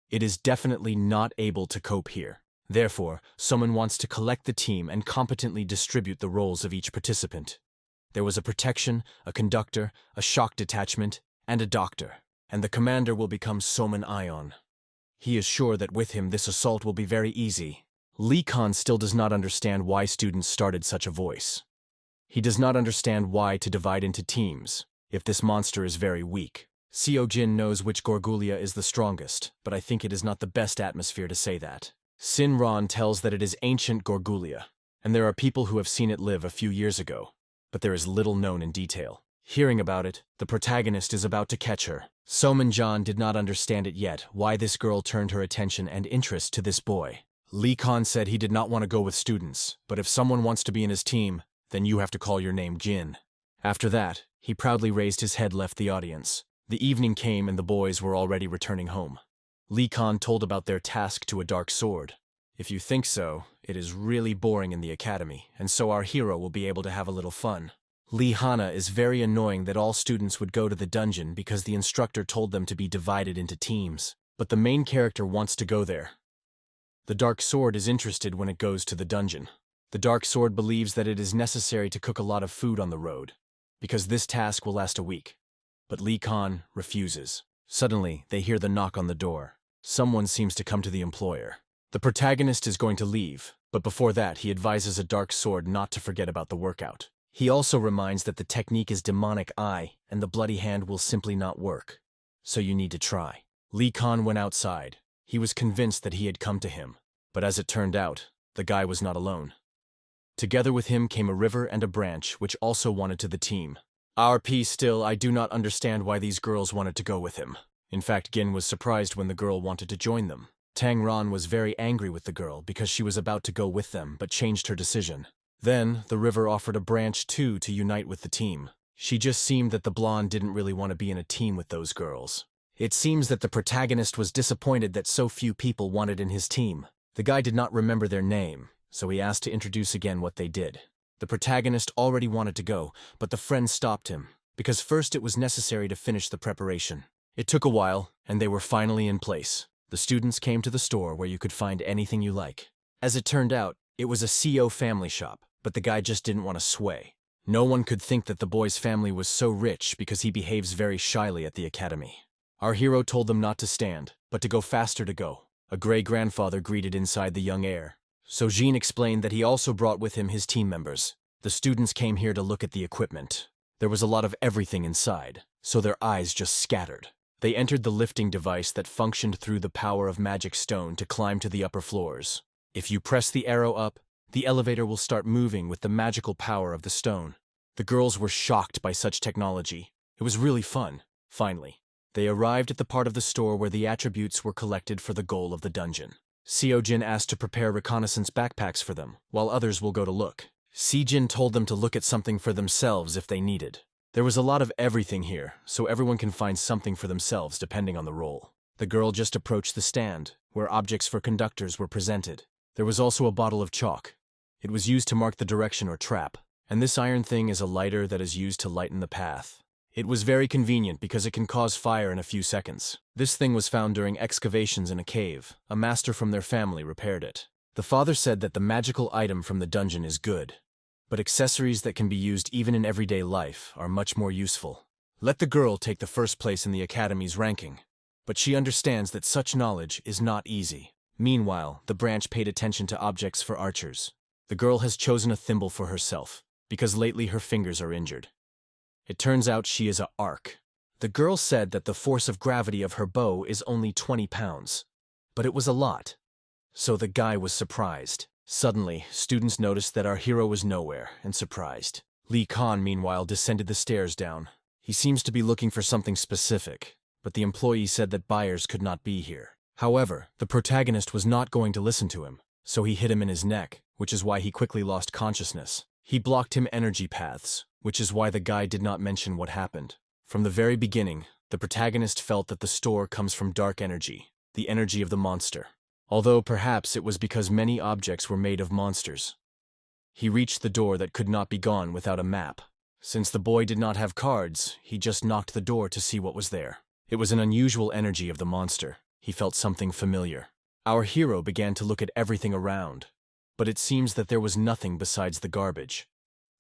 It is definitely not able to cope here. Therefore, someone wants to collect the team and competently distribute the roles of each participant. There was a protection, a conductor, a shock detachment, and a doctor, and the commander will become Soman Ion. He is sure that with him this assault will be very easy. Lee Khan still does not understand why students started such a voice. He does not understand why to divide into teams, if this monster is very weak. Seo Jin knows which Gorgulia is the strongest, but I think it is not the best atmosphere to say that. Sin Ron tells that it is ancient Gorgulia, and there are people who have seen it live a few years ago, but there is little known in detail. Hearing about it, the protagonist is about to catch her. Soman John did not understand it yet, why this girl turned her attention and interest to this boy. Lee Khan said he did not want to go with students, but if someone wants to be in his team, then you have to call your name Jin. After that, he proudly raised his head, left the audience. The evening came and the boys were already returning home. Lee Khan told about their task to a dark sword. If you think so, it is really boring in the academy, and so our hero will be able to have a little fun. Lee Hana is very annoying that all students would go to the dungeon because the instructor told them to be divided into teams. But the main character wants to go there. The dark sword is interested when it goes to the dungeon. The dark sword believes that it is necessary to cook a lot of food on the road, because this task will last a week. But Lee Khan refuses. Suddenly, they hear the knock on the door. Someone seems to come to the employer. The protagonist is going to leave, but before that he advises a dark sword not to forget about the workout. He also reminds that the technique is demonic eye, and the bloody hand will simply not work. So you need to try. Lee Khan went outside. He was convinced that he had come to him, but as it turned out, the guy was not alone. Together with him came a river and a branch, which also wanted to the team. RP still, I do not understand why these girls wanted to go with him. In fact, Gin was surprised when the girl wanted to join them. Tang Ran was very angry with the girl because she was about to go with them, but changed her decision. Then, the river offered a branch too to unite with the team. She just seemed that the blonde didn't really want to be in a team with those girls. It seems that the protagonist was disappointed that so few people wanted in his team. The guy did not remember their name, so he asked to introduce again what they did. The protagonist already wanted to go, but the friend stopped him, because first it was necessary to finish the preparation. It took a while, and they were finally in place. The students came to the store where you could find anything you like. As it turned out, it was a CO family shop, but the guy just didn't want to sway. No one could think that the boy's family was so rich because he behaves very shyly at the academy. Our hero told them not to stand, but to go faster to go. A gray grandfather greeted inside the young heir. So Jean explained that he also brought with him his team members. The students came here to look at the equipment. There was a lot of everything inside, so their eyes just scattered. They entered the lifting device that functioned through the power of magic stone to climb to the upper floors. If you press the arrow up, the elevator will start moving with the magical power of the stone. The girls were shocked by such technology. It was really fun. Finally, they arrived at the part of the store where the attributes were collected for the goal of the dungeon. Seojin asked to prepare reconnaissance backpacks for them, while others will go to look. Sejin told them to look at something for themselves if they needed. There was a lot of everything here, so everyone can find something for themselves depending on the role. The girl just approached the stand, where objects for conductors were presented. There was also a bottle of chalk. It was used to mark the direction or trap, and this iron thing is a lighter that is used to lighten the path. It was very convenient because it can cause fire in a few seconds. This thing was found during excavations in a cave. A master from their family repaired it. The father said that the magical item from the dungeon is good, but accessories that can be used even in everyday life are much more useful. Let the girl take the first place in the academy's ranking, but she understands that such knowledge is not easy. Meanwhile, the branch paid attention to objects for archers. The girl has chosen a thimble for herself, because lately her fingers are injured. It turns out she is a arc. The girl said that the force of gravity of her bow is only 20 pounds, but it was a lot. So the guy was surprised. Suddenly, students noticed that our hero was nowhere, and surprised. Lee Khan, meanwhile, descended the stairs down. He seems to be looking for something specific, but the employee said that buyers could not be here. However, the protagonist was not going to listen to him, so he hit him in his neck, which is why he quickly lost consciousness. He blocked him energy paths, which is why the guy did not mention what happened. From the very beginning, the protagonist felt that the store comes from dark energy, the energy of the monster. Although perhaps it was because many objects were made of monsters. He reached the door that could not be gone without a map. Since the boy did not have cards, he just knocked the door to see what was there. It was an unusual energy of the monster. He felt something familiar. Our hero began to look at everything around, but it seems that there was nothing besides the garbage.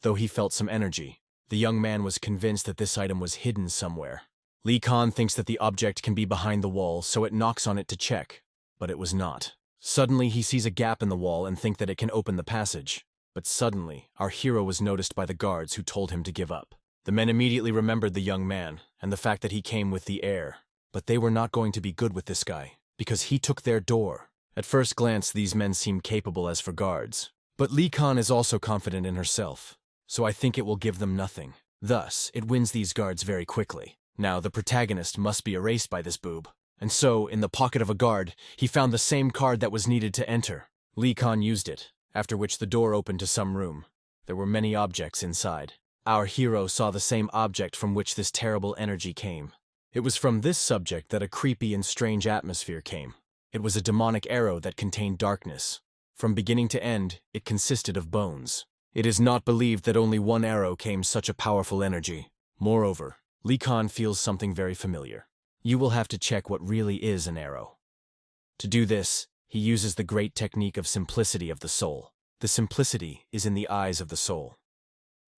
Though he felt some energy, the young man was convinced that this item was hidden somewhere. Lee Khan thinks that the object can be behind the wall, so it knocks on it to check, but it was not. Suddenly he sees a gap in the wall and thinks that it can open the passage. But suddenly, our hero was noticed by the guards who told him to give up. The men immediately remembered the young man and the fact that he came with the heir. But they were not going to be good with this guy, because he took their door. At first glance, these men seem capable as for guards. But Lee Khan is also confident in herself, so I think it will give them nothing. Thus, it wins these guards very quickly. Now, the protagonist must be erased by this boob. And so, in the pocket of a guard, he found the same card that was needed to enter. Lee Khan used it, after which the door opened to some room. There were many objects inside. Our hero saw the same object from which this terrible energy came. It was from this subject that a creepy and strange atmosphere came. It was a demonic arrow that contained darkness. From beginning to end, it consisted of bones. It is not believed that only one arrow came such a powerful energy. Moreover, Lee Khan feels something very familiar. You will have to check what really is an arrow. To do this, he uses the great technique of simplicity of the soul. The simplicity is in the eyes of the soul.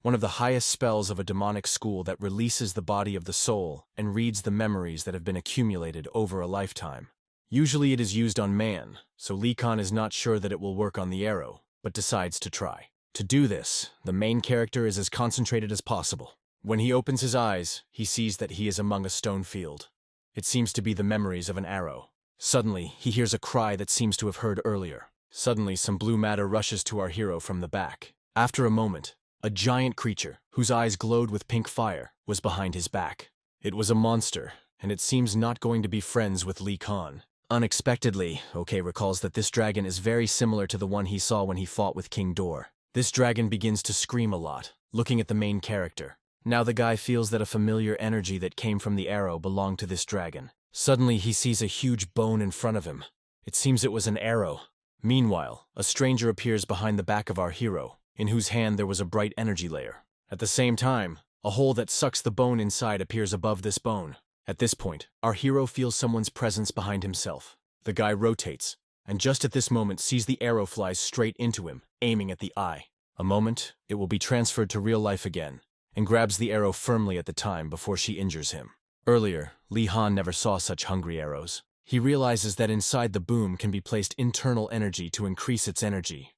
One of the highest spells of a demonic school that releases the body of the soul and reads the memories that have been accumulated over a lifetime. Usually it is used on man, so Lee Khan is not sure that it will work on the arrow, but decides to try. To do this, the main character is as concentrated as possible. When he opens his eyes, he sees that he is among a stone field. It seems to be the memories of an arrow. Suddenly, he hears a cry that seems to have heard earlier. Suddenly, some blue matter rushes to our hero from the back. After a moment, a giant creature, whose eyes glowed with pink fire, was behind his back. It was a monster, and it seems not going to be friends with Lee Khan. Unexpectedly, OK recalls that this dragon is very similar to the one he saw when he fought with King Dor. This dragon begins to scream a lot, looking at the main character. Now the guy feels that a familiar energy that came from the arrow belonged to this dragon. Suddenly he sees a huge bone in front of him. It seems it was an arrow, Meanwhile, a stranger appears behind the back of our hero, in whose hand there was a bright energy layer. At the same time, a hole that sucks the bone inside appears above this bone. At this point, our hero feels someone's presence behind himself. The guy rotates, and just at this moment sees the arrow flies straight into him, aiming at the eye. A moment, it will be transferred to real life again, and grabs the arrow firmly at the time before she injures him. Earlier, Li Han never saw such hungry arrows. He realizes that inside the boom can be placed internal energy to increase its energy,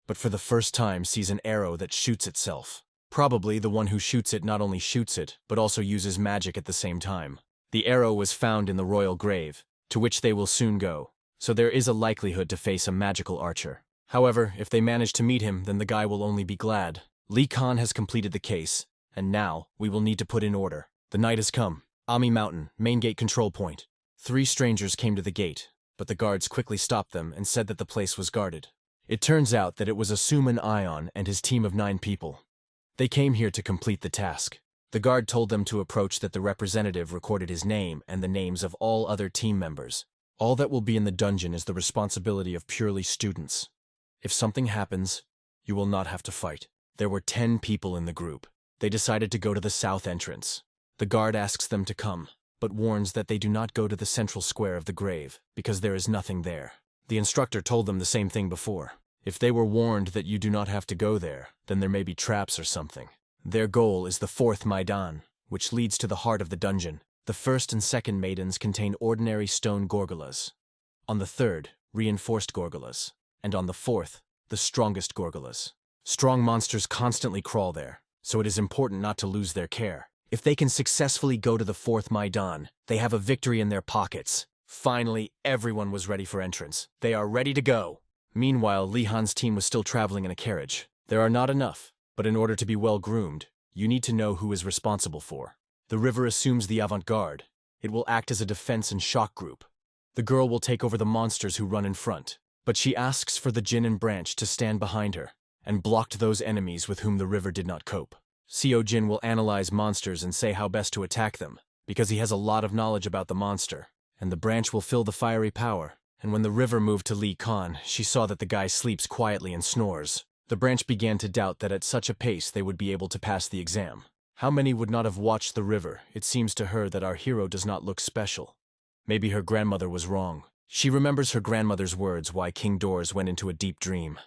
but for the first time sees an arrow that shoots itself. Probably the one who shoots it not only shoots it, but also uses magic at the same time. The arrow was found in the royal grave, to which they will soon go, so there is a likelihood to face a magical archer. However, if they manage to meet him, then the guy will only be glad. Li Khan has completed the case, and now we will need to put in order. The night has come. Ami Mountain, main gate control point. 3 strangers came to the gate, but the guards quickly stopped them and said that the place was guarded. It turns out that it was Asuman Ion and his team of 9 people. They came here to complete the task. The guard told them to approach that the representative recorded his name and the names of all other team members. All that will be in the dungeon is the responsibility of purely students. If something happens, you will not have to fight. There were 10 people in the group. They decided to go to the south entrance. The guard asks them to come, but warns that they do not go to the central square of the grave, because there is nothing there. The instructor told them the same thing before. If they were warned that you do not have to go there, then there may be traps or something. Their goal is the 4th Maidan, which leads to the heart of the dungeon. The 1st and 2nd maidans contain ordinary stone gorgolas. On the 3rd, reinforced gorgolas. And on the 4th, the strongest gorgolas. Strong monsters constantly crawl there, so it is important not to lose their care. If they can successfully go to the 4th Maidan, they have a victory in their pockets. Finally, everyone was ready for entrance. They are ready to go. Meanwhile, Li Han's team was still traveling in a carriage. There are not enough, but in order to be well groomed, you need to know who is responsible for. The river assumes the avant-garde. It will act as a defense and shock group. The girl will take over the monsters who run in front, but she asks for the Jin and Branch to stand behind her and blocked those enemies with whom the river did not cope. Seo Jin will analyze monsters and say how best to attack them, because he has a lot of knowledge about the monster, and the Branch will fill the fiery power. And when the river moved to Li Khan, she saw that the guy sleeps quietly and snores. The Branch began to doubt that at such a pace they would be able to pass the exam. How many would not have watched the river? It seems to her that our hero does not look special. Maybe her grandmother was wrong. She remembers her grandmother's words why King Doors went into a deep dream.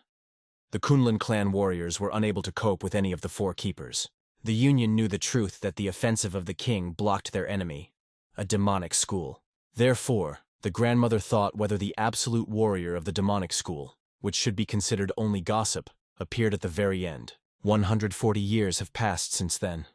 The Kunlun clan warriors were unable to cope with any of the 4 keepers. The Union knew the truth that the offensive of the king blocked their enemy, a demonic school. Therefore, the grandmother thought whether the absolute warrior of the demonic school, which should be considered only gossip, appeared at the very end. 140 years have passed since then.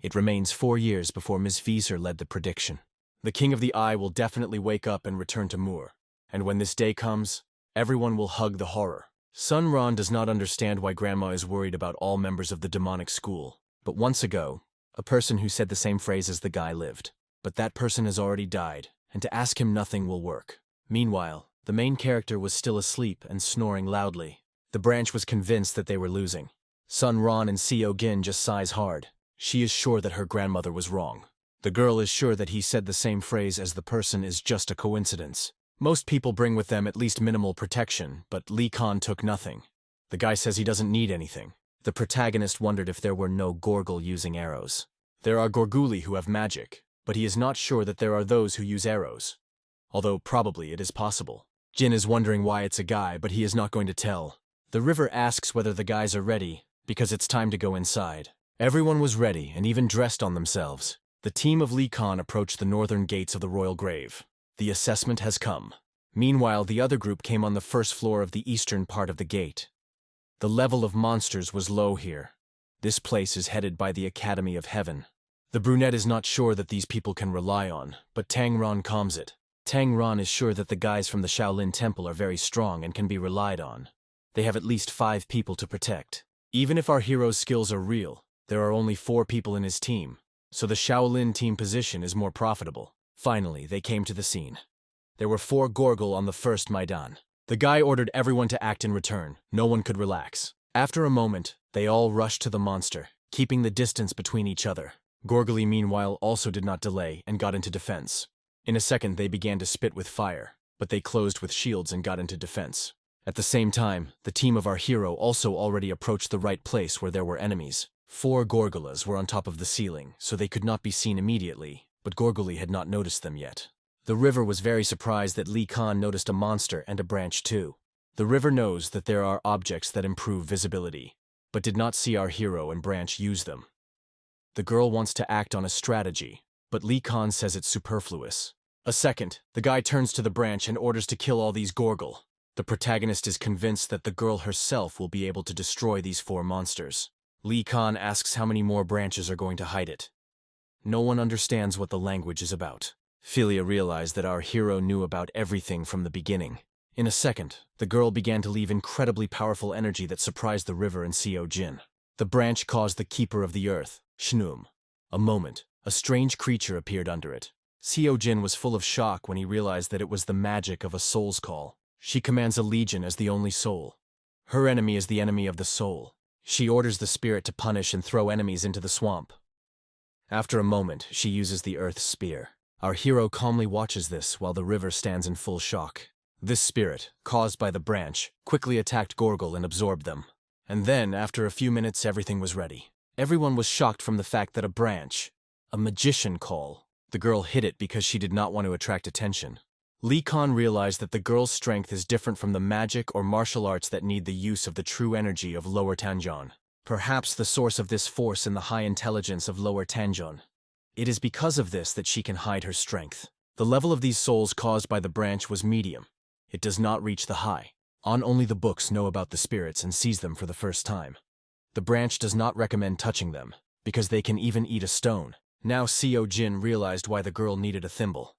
It remains 4 years before Ms. Vieser led the prediction. The King of the Eye will definitely wake up and return to Moor, and when this day comes, everyone will hug the horror. Sun Ron does not understand why Grandma is worried about all members of the demonic school, but once ago, a person who said the same phrase as the guy lived. But that person has already died, and to ask him nothing will work. Meanwhile, the main character was still asleep and snoring loudly. The Branch was convinced that they were losing. Sun Ron and Seo Gin just sighs hard. She is sure that her grandmother was wrong. The girl is sure that he said the same phrase as the person is just a coincidence. Most people bring with them at least minimal protection, but Li Khan took nothing. The guy says he doesn't need anything. The protagonist wondered if there were no Gorgul using arrows. There are Gorguli who have magic, but he is not sure that there are those who use arrows. Although probably it is possible. Jin is wondering why it's a guy, but he is not going to tell. The river asks whether the guys are ready, because it's time to go inside. Everyone was ready and even dressed on themselves. The team of Li Khan approached the northern gates of the royal grave. The assessment has come. Meanwhile, the other group came on the first floor of the eastern part of the gate. The level of monsters was low here. This place is headed by the Academy of Heaven. The brunette is not sure that these people can rely on, but Tang Ron calms it. Tang Ron is sure that the guys from the Shaolin Temple are very strong and can be relied on. They have at least 5 people to protect. Even if our hero's skills are real, there are only 4 people in his team, so the Shaolin team position is more profitable. Finally, they came to the scene. There were 4 Gorgul on the first Maidan. The guy ordered everyone to act in return. No one could relax. After a moment, they all rushed to the monster, keeping the distance between each other. Gorguli, meanwhile, also did not delay and got into defense. In a second, they began to spit with fire, but they closed with shields and got into defense. At the same time, the team of our hero also already approached the right place where there were enemies. 4 Gorgulas were on top of the ceiling, so they could not be seen immediately, but Gorguli had not noticed them yet. The river was very surprised that Lich King noticed a monster and a branch too. The river knows that there are objects that improve visibility, but did not see our hero and branch use them. The girl wants to act on a strategy, but Lich King says it's superfluous. A second, the guy turns to the branch and orders to kill all these Gorgul. The protagonist is convinced that the girl herself will be able to destroy these 4 monsters. Lich King asks how many more branches are going to hide it. No one understands what the language is about. Philia realized that our hero knew about everything from the beginning. In a second, the girl began to leave incredibly powerful energy that surprised the river and Seo Jin. The branch caused the Keeper of the Earth, Shnum. A moment, a strange creature appeared under it. Seo Jin was full of shock when he realized that it was the magic of a soul's call. She commands a legion as the only soul. Her enemy is the enemy of the soul. She orders the spirit to punish and throw enemies into the swamp. After a moment, she uses the Earth's spear. Our hero calmly watches this while the river stands in full shock. This spirit, caused by the branch, quickly attacked Gorgul and absorbed them. And then, after a few minutes, everything was ready. Everyone was shocked from the fact that a branch, a magician call, the girl hid it because she did not want to attract attention. Lich King realized that the girl's strength is different from the magic or martial arts that need the use of the true energy of Lower Tanjon. Perhaps the source of this force in the high intelligence of Lower Tanjon. It is because of this that she can hide her strength. The level of these souls caused by the branch was medium. It does not reach the high. Only the books know about the spirits and sees them for the first time. The branch does not recommend touching them, because they can even eat a stone. Now Seo Jin realized why the girl needed a thimble.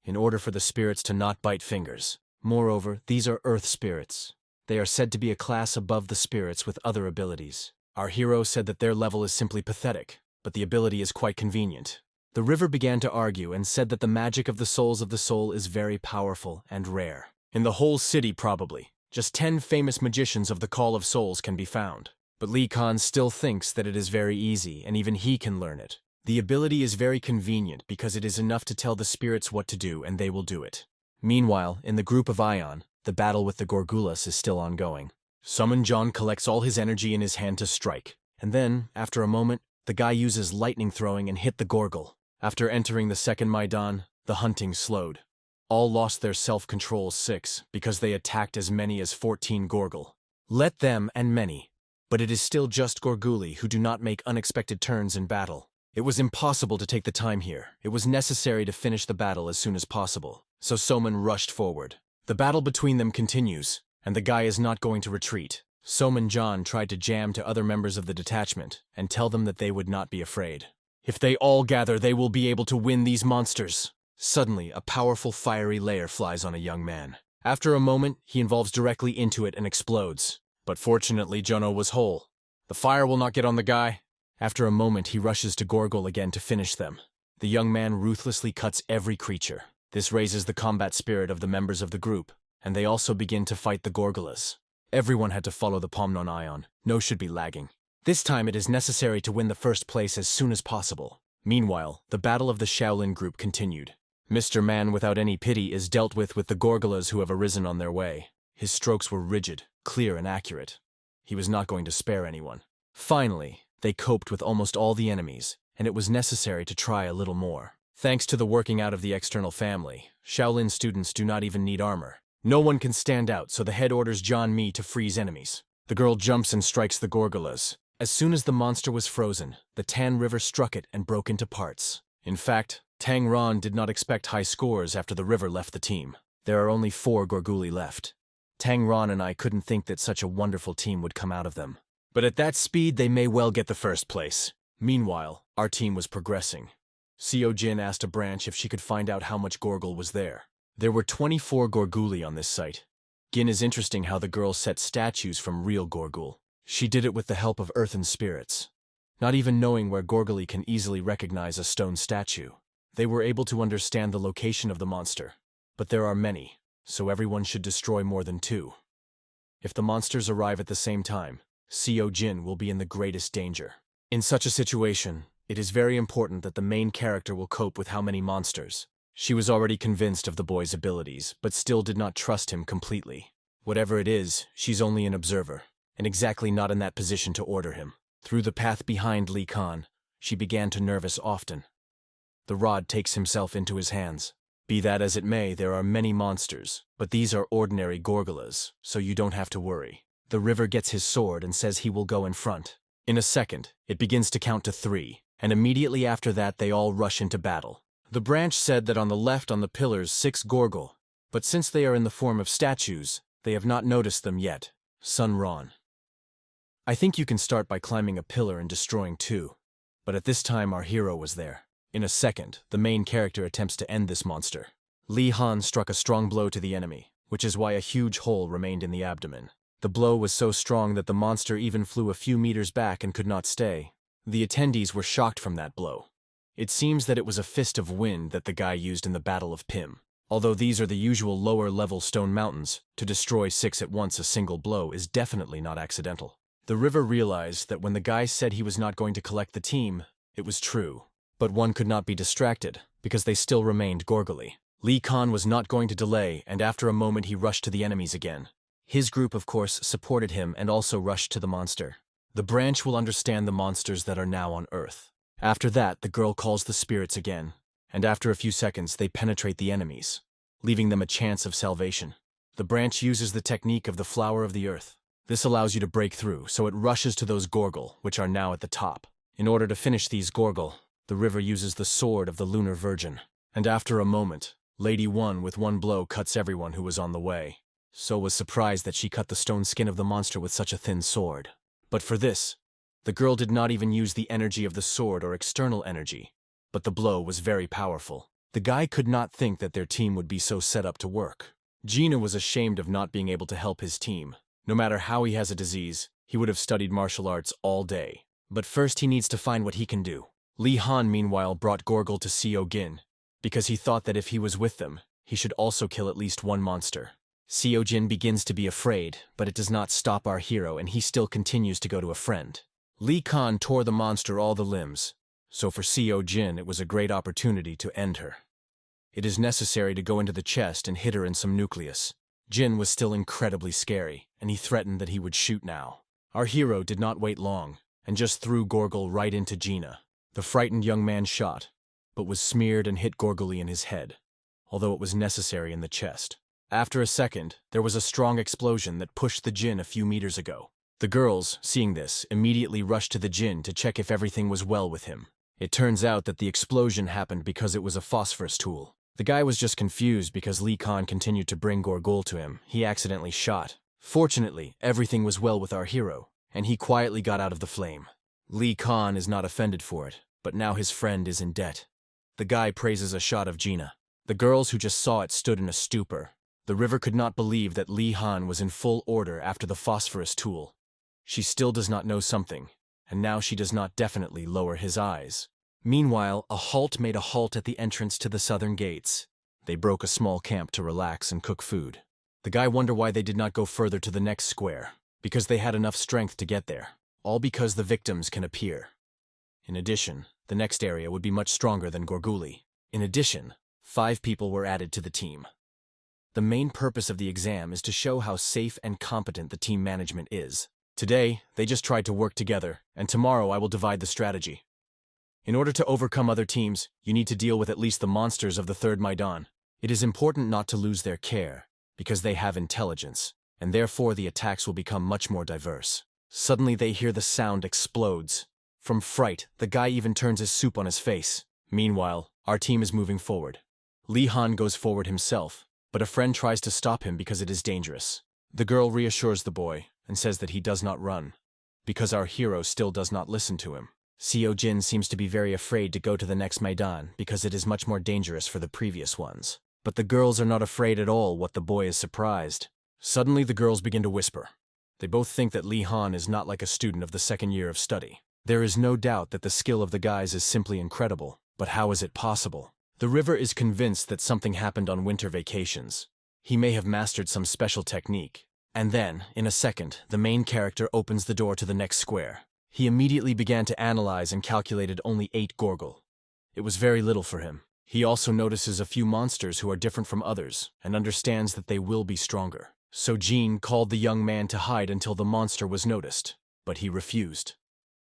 In order for the spirits to not bite fingers. Moreover, these are earth spirits. They are said to be a class above the spirits with other abilities. Our hero said that their level is simply pathetic, but the ability is quite convenient. The river began to argue and said that the magic of the souls of the soul is very powerful and rare. In the whole city probably, just 10 famous magicians of the Call of Souls can be found. But Lich King still thinks that it is very easy and even he can learn it. The ability is very convenient because it is enough to tell the spirits what to do and they will do it. Meanwhile, in the group of Ion, the battle with the Gorgulas is still ongoing. Summon John collects all his energy in his hand to strike, and then, after a moment, the guy uses lightning throwing and hit the Gorgul. After entering the second Maidan, the hunting slowed. All lost their self-control 6 because they attacked as many as 14 Gorgul. Let them and many. But it is still just Gorguli who do not make unexpected turns in battle. It was impossible to take the time here. It was necessary to finish the battle as soon as possible. So Soman rushed forward. The battle between them continues, and the guy is not going to retreat. Soman John tried to jam to other members of the detachment and tell them that they would not be afraid. If they all gather, they will be able to win these monsters. Suddenly, a powerful fiery layer flies on a young man. After a moment, he involves directly into it and explodes. But fortunately, Jono was whole. The fire will not get on the guy. After a moment, he rushes to Gorgul again to finish them. The young man ruthlessly cuts every creature. This raises the combat spirit of the members of the group, and they also begin to fight the Gorgulas. Everyone had to follow the Pomnon Ion. No should be lagging. This time it is necessary to win the first place as soon as possible. Meanwhile, the battle of the Shaolin group continued. Mr. Man without any pity is dealt with the Gorgulas who have arisen on their way. His strokes were rigid, clear and accurate. He was not going to spare anyone. Finally, they coped with almost all the enemies, and it was necessary to try a little more. Thanks to the working out of the external family, Shaolin students do not even need armor. No one can stand out, so the head orders John Mi to freeze enemies. The girl jumps and strikes the Gorgulas. As soon as the monster was frozen, the Tan River struck it and broke into parts. In fact, Tang Ron did not expect high scores after the river left the team. There are only 4 Gorguli left. Tang Ron and I couldn't think that such a wonderful team would come out of them. But at that speed, they may well get the first place. Meanwhile, our team was progressing. Seo Jin asked a branch if she could find out how much Gorgul was there. There were 24 Gorguli on this site. Gin is interesting how the girl set statues from real Gorgul. She did it with the help of earthen spirits. Not even knowing where Gorguli can easily recognize a stone statue. They were able to understand the location of the monster. But there are many, so everyone should destroy more than 2. If the monsters arrive at the same time, Seo Jin will be in the greatest danger. In such a situation, it is very important that the main character will cope with how many monsters. She was already convinced of the boy's abilities, but still did not trust him completely. Whatever it is, she's only an observer, and exactly not in that position to order him. Through the path behind Lee Khan, she began to nervous often. The rod takes himself into his hands. Be that as it may, there are many monsters, but these are ordinary gorgolas, so you don't have to worry. The river gets his sword and says he will go in front. In a second, it begins to count to 3, and immediately after that they all rush into battle. The branch said that on the left on the pillars 6 gorgol, but since they are in the form of statues, they have not noticed them yet. Sun Ron. I think you can start by climbing a pillar and destroying 2, but at this time our hero was there. In a second, the main character attempts to end this monster. Lee Han struck a strong blow to the enemy, which is why a huge hole remained in the abdomen. The blow was so strong that the monster even flew a few meters back and could not stay. The attendees were shocked from that blow. It seems that it was a fist of wind that the guy used in the Battle of Pim. Although these are the usual lower-level stone mountains, to destroy 6 at once a single blow is definitely not accidental. The river realized that when the guy said he was not going to collect the team, it was true. But one could not be distracted, because they still remained gorgally. Lee Khan was not going to delay, and after a moment he rushed to the enemies again. His group, of course, supported him and also rushed to the monster. The branch will understand the monsters that are now on Earth. After that, the girl calls the spirits again, and after a few seconds they penetrate the enemies, leaving them a chance of salvation. The branch uses the technique of the flower of the earth. This allows you to break through, so it rushes to those gorgol, which are now at the top. In order to finish these gorgol, the river uses the sword of the lunar virgin, and after a moment, Lady One with one blow cuts everyone who was on the way. So was surprised that she cut the stone skin of the monster with such a thin sword. But for this, the girl did not even use the energy of the sword or external energy, but the blow was very powerful. The guy could not think that their team would be so set up to work. Gina was ashamed of not being able to help his team. No matter how he has a disease, he would have studied martial arts all day. But first he needs to find what he can do. Lee Han meanwhile brought Gorgol to Seo Gin, because he thought that if he was with them, he should also kill at least one monster. Seo Jin begins to be afraid, but it does not stop our hero and he still continues to go to a friend. Lee Khan tore the monster all the limbs, so for Seo Jin it was a great opportunity to end her. It is necessary to go into the chest and hit her in some nucleus. Jin was still incredibly scary, and he threatened that he would shoot now. Our hero did not wait long, and just threw Gorgol right into Gina. The frightened young man shot, but was smeared and hit Gorgoli in his head, although it was necessary in the chest. After a second, there was a strong explosion that pushed the Jin a few meters ago. The girls, seeing this, immediately rushed to the Jin to check if everything was well with him. It turns out that the explosion happened because it was a phosphorus tool. The guy was just confused because Lee Khan continued to bring Gorgol to him. He accidentally shot. Fortunately, everything was well with our hero, and he quietly got out of the flame. Lee Khan is not offended for it, but now his friend is in debt. The guy praises a shot of Gina. The girls who just saw it stood in a stupor. The river could not believe that Lee Han was in full order after the phosphorus tool. She still does not know something, and now she does not definitely lower his eyes. Meanwhile, a halt made a halt at the entrance to the southern gates. They broke a small camp to relax and cook food. The guy wondered why they did not go further to the next square, because they had enough strength to get there, all because the victims can appear. In addition, the next area would be much stronger than Gorguli. In addition, 5 people were added to the team. The main purpose of the exam is to show how safe and competent the team management is. Today, they just tried to work together, and tomorrow I will divide the strategy. In order to overcome other teams, you need to deal with at least the monsters of the third Maidan. It is important not to lose their care, because they have intelligence, and therefore the attacks will become much more diverse. Suddenly they hear the sound explodes. From fright, the guy even turns his soup on his face. Meanwhile, our team is moving forward. Lee Han goes forward himself, but a friend tries to stop him because it is dangerous. The girl reassures the boy and says that he does not run, because our hero still does not listen to him. Seo Jin seems to be very afraid to go to the next Maidan because it is much more dangerous for the previous ones. But the girls are not afraid at all. What the boy is surprised. Suddenly the girls begin to whisper. They both think that Lee Han is not like a student of the second year of study. There is no doubt that the skill of the guys is simply incredible, but how is it possible? The river is convinced that something happened on winter vacations. He may have mastered some special technique. And then, in a second, the main character opens the door to the next square. He immediately began to analyze and calculated only 8 Gorgol. It was very little for him. He also notices a few monsters who are different from others, and understands that they will be stronger. So Jean called the young man to hide until the monster was noticed, but he refused.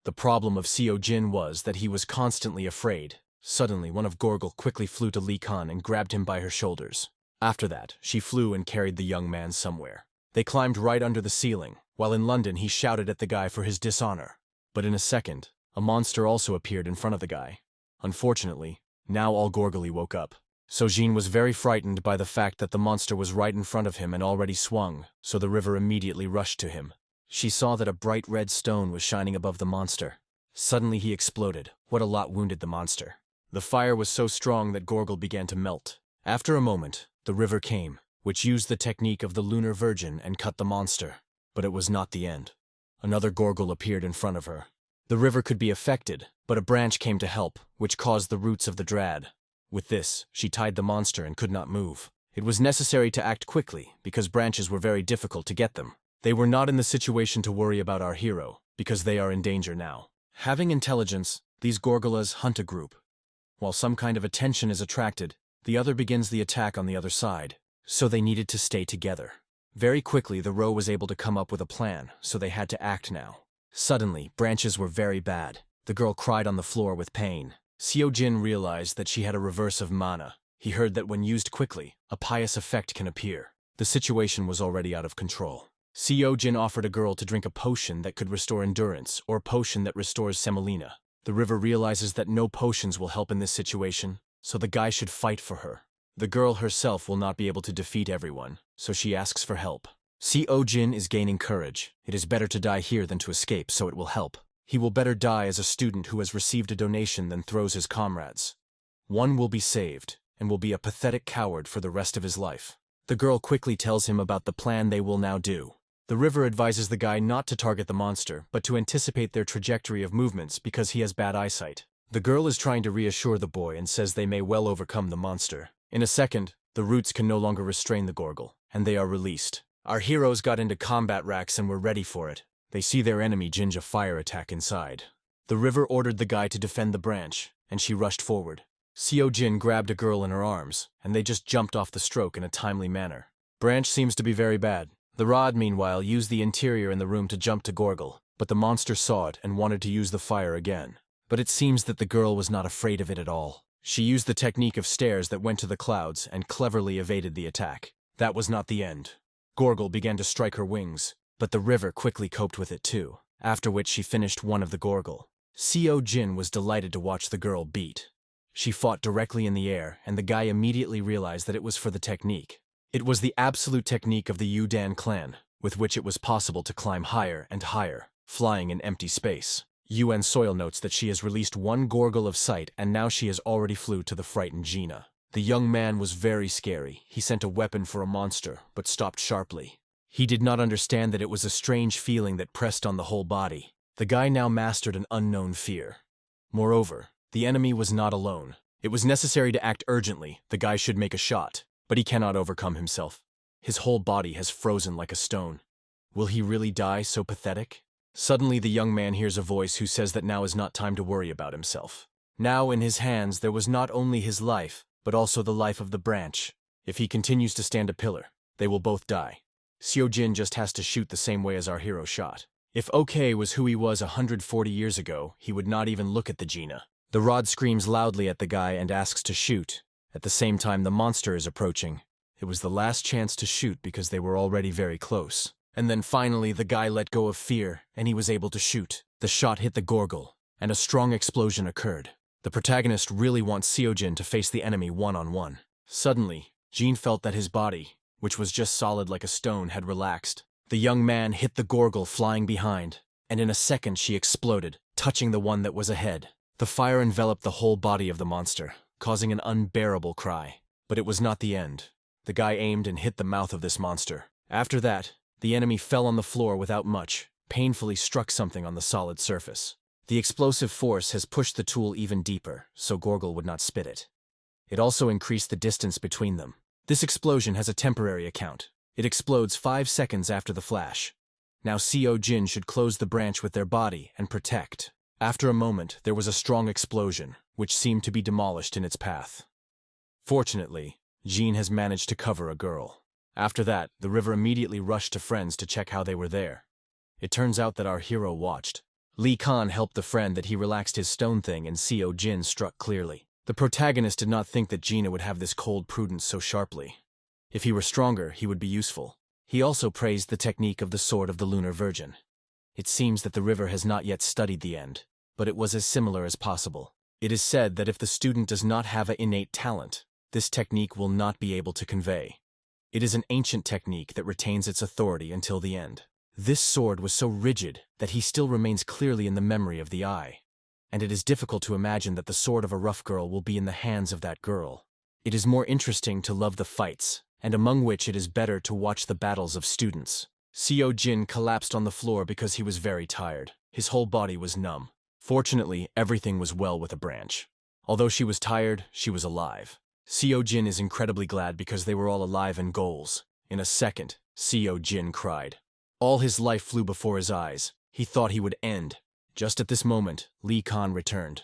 The problem of Seo Jin was that he was constantly afraid. Suddenly, one of Gorgle quickly flew to Lee Kan and grabbed him by her shoulders. After that, she flew and carried the young man somewhere. They climbed right under the ceiling. While in London, he shouted at the guy for his dishonor. But in a second, a monster also appeared in front of the guy. Unfortunately, now all Gorgly woke up. So Jean was very frightened by the fact that the monster was right in front of him and already swung, so the river immediately rushed to him. She saw that a bright red stone was shining above the monster. Suddenly he exploded. What a lot wounded the monster. The fire was so strong that Gorgle began to melt. After a moment, the river came, which used the technique of the Lunar Virgin and cut the monster. But it was not the end. Another Gorgle appeared in front of her. The river could be affected, but a branch came to help, which caused the roots of the Drad. With this, she tied the monster and could not move. It was necessary to act quickly, because branches were very difficult to get them. They were not in the situation to worry about our hero, because they are in danger now. Having intelligence, these Gorgolas hunt a group. While some kind of attention is attracted, the other begins the attack on the other side, so they needed to stay together. Very quickly, the row was able to come up with a plan, so they had to act now. Suddenly, branches were very bad. The girl cried on the floor with pain. Seo Jin realized that she had a reverse of mana. He heard that when used quickly, a pious effect can appear. The situation was already out of control. Seo Jin offered a girl to drink a potion that could restore endurance, or a potion that restores semolina. The river realizes that no potions will help in this situation, so the guy should fight for her. The girl herself will not be able to defeat everyone, so she asks for help. Seo Jin is gaining courage. It is better to die here than to escape, so it will help. He will better die as a student who has received a donation than throws his comrades. One will be saved, and will be a pathetic coward for the rest of his life. The girl quickly tells him about the plan they will now do. The river advises the guy not to target the monster, but to anticipate their trajectory of movements because he has bad eyesight. The girl is trying to reassure the boy and says they may well overcome the monster. In a second, the roots can no longer restrain the Gorgle, and they are released. Our heroes got into combat racks and were ready for it. They see their enemy ginge a fire attack inside. The river ordered the guy to defend the branch, and she rushed forward. Seo Jin grabbed a girl in her arms, and they just jumped off the stroke in a timely manner. Branch seems to be very bad. The rod, meanwhile, used the interior in the room to jump to Gorgle, but the monster saw it and wanted to use the fire again. But it seems that the girl was not afraid of it at all. She used the technique of stairs that went to the clouds and cleverly evaded the attack. That was not the end. Gorgle began to strike her wings, but the river quickly coped with it too, after which she finished one of the Gorgle. Seo Jin was delighted to watch the girl beat. She fought directly in the air, and the guy immediately realized that it was for the technique. It was the absolute technique of the Yudan clan, with which it was possible to climb higher and higher, flying in empty space. UN Soil notes that she has released one Gorgle of sight, and now she has already flew to the frightened Gina. The young man was very scary. He sent a weapon for a monster, but stopped sharply. He did not understand that it was a strange feeling that pressed on the whole body. The guy now mastered an unknown fear. Moreover, the enemy was not alone. It was necessary to act urgently. The guy should make a shot, but he cannot overcome himself. His whole body has frozen like a stone. Will he really die so pathetic? Suddenly the young man hears a voice who says that now is not time to worry about himself. Now in his hands there was not only his life, but also the life of the branch. If he continues to stand a pillar, they will both die. Seo Jin just has to shoot the same way as our hero shot. If OK was who he was 140 years ago, he would not even look at the Gina. The rod screams loudly at the guy and asks to shoot. At the same time, the monster is approaching. It was the last chance to shoot because they were already very close. And then finally, the guy let go of fear, and he was able to shoot. The shot hit the Gorgle, and a strong explosion occurred. The protagonist really wants Seo Jin to face the enemy one-on-one. Suddenly, Jin felt that his body, which was just solid like a stone, had relaxed. The young man hit the Gorgle flying behind, and in a second she exploded, touching the one that was ahead. The fire enveloped the whole body of the monster, causing an unbearable cry. But it was not the end. The guy aimed and hit the mouth of this monster. After that, the enemy fell on the floor without much, painfully struck something on the solid surface. The explosive force has pushed the tool even deeper, so Gorgle would not spit it. It also increased the distance between them. This explosion has a temporary account. It explodes 5 seconds after the flash. Now Seo Jin should close the branch with their body and protect. After a moment, there was a strong explosion, which seemed to be demolished in its path. Fortunately, Jin has managed to cover a girl. After that, the river immediately rushed to friends to check how they were there. It turns out that our hero watched. Lee Khan helped the friend that he relaxed his stone thing and Seo Jin struck clearly. The protagonist did not think that Gina would have this cold prudence so sharply. If he were stronger, he would be useful. He also praised the technique of the Sword of the Lunar Virgin. It seems that the river has not yet studied the end, but it was as similar as possible. It is said that if the student does not have an innate talent, this technique will not be able to convey. It is an ancient technique that retains its authority until the end. This sword was so rigid that he still remains clearly in the memory of the eye. And it is difficult to imagine that the sword of a rough girl will be in the hands of that girl. It is more interesting to love the fights, and among which it is better to watch the battles of students. Seo Jin collapsed on the floor because he was very tired. His whole body was numb. Fortunately, everything was well with a branch. Although she was tired, she was alive. Seo Jin is incredibly glad because they were all alive and goals. In a second, Seo Jin cried. All his life flew before his eyes. He thought he would end. Just at this moment, Lee Khan returned.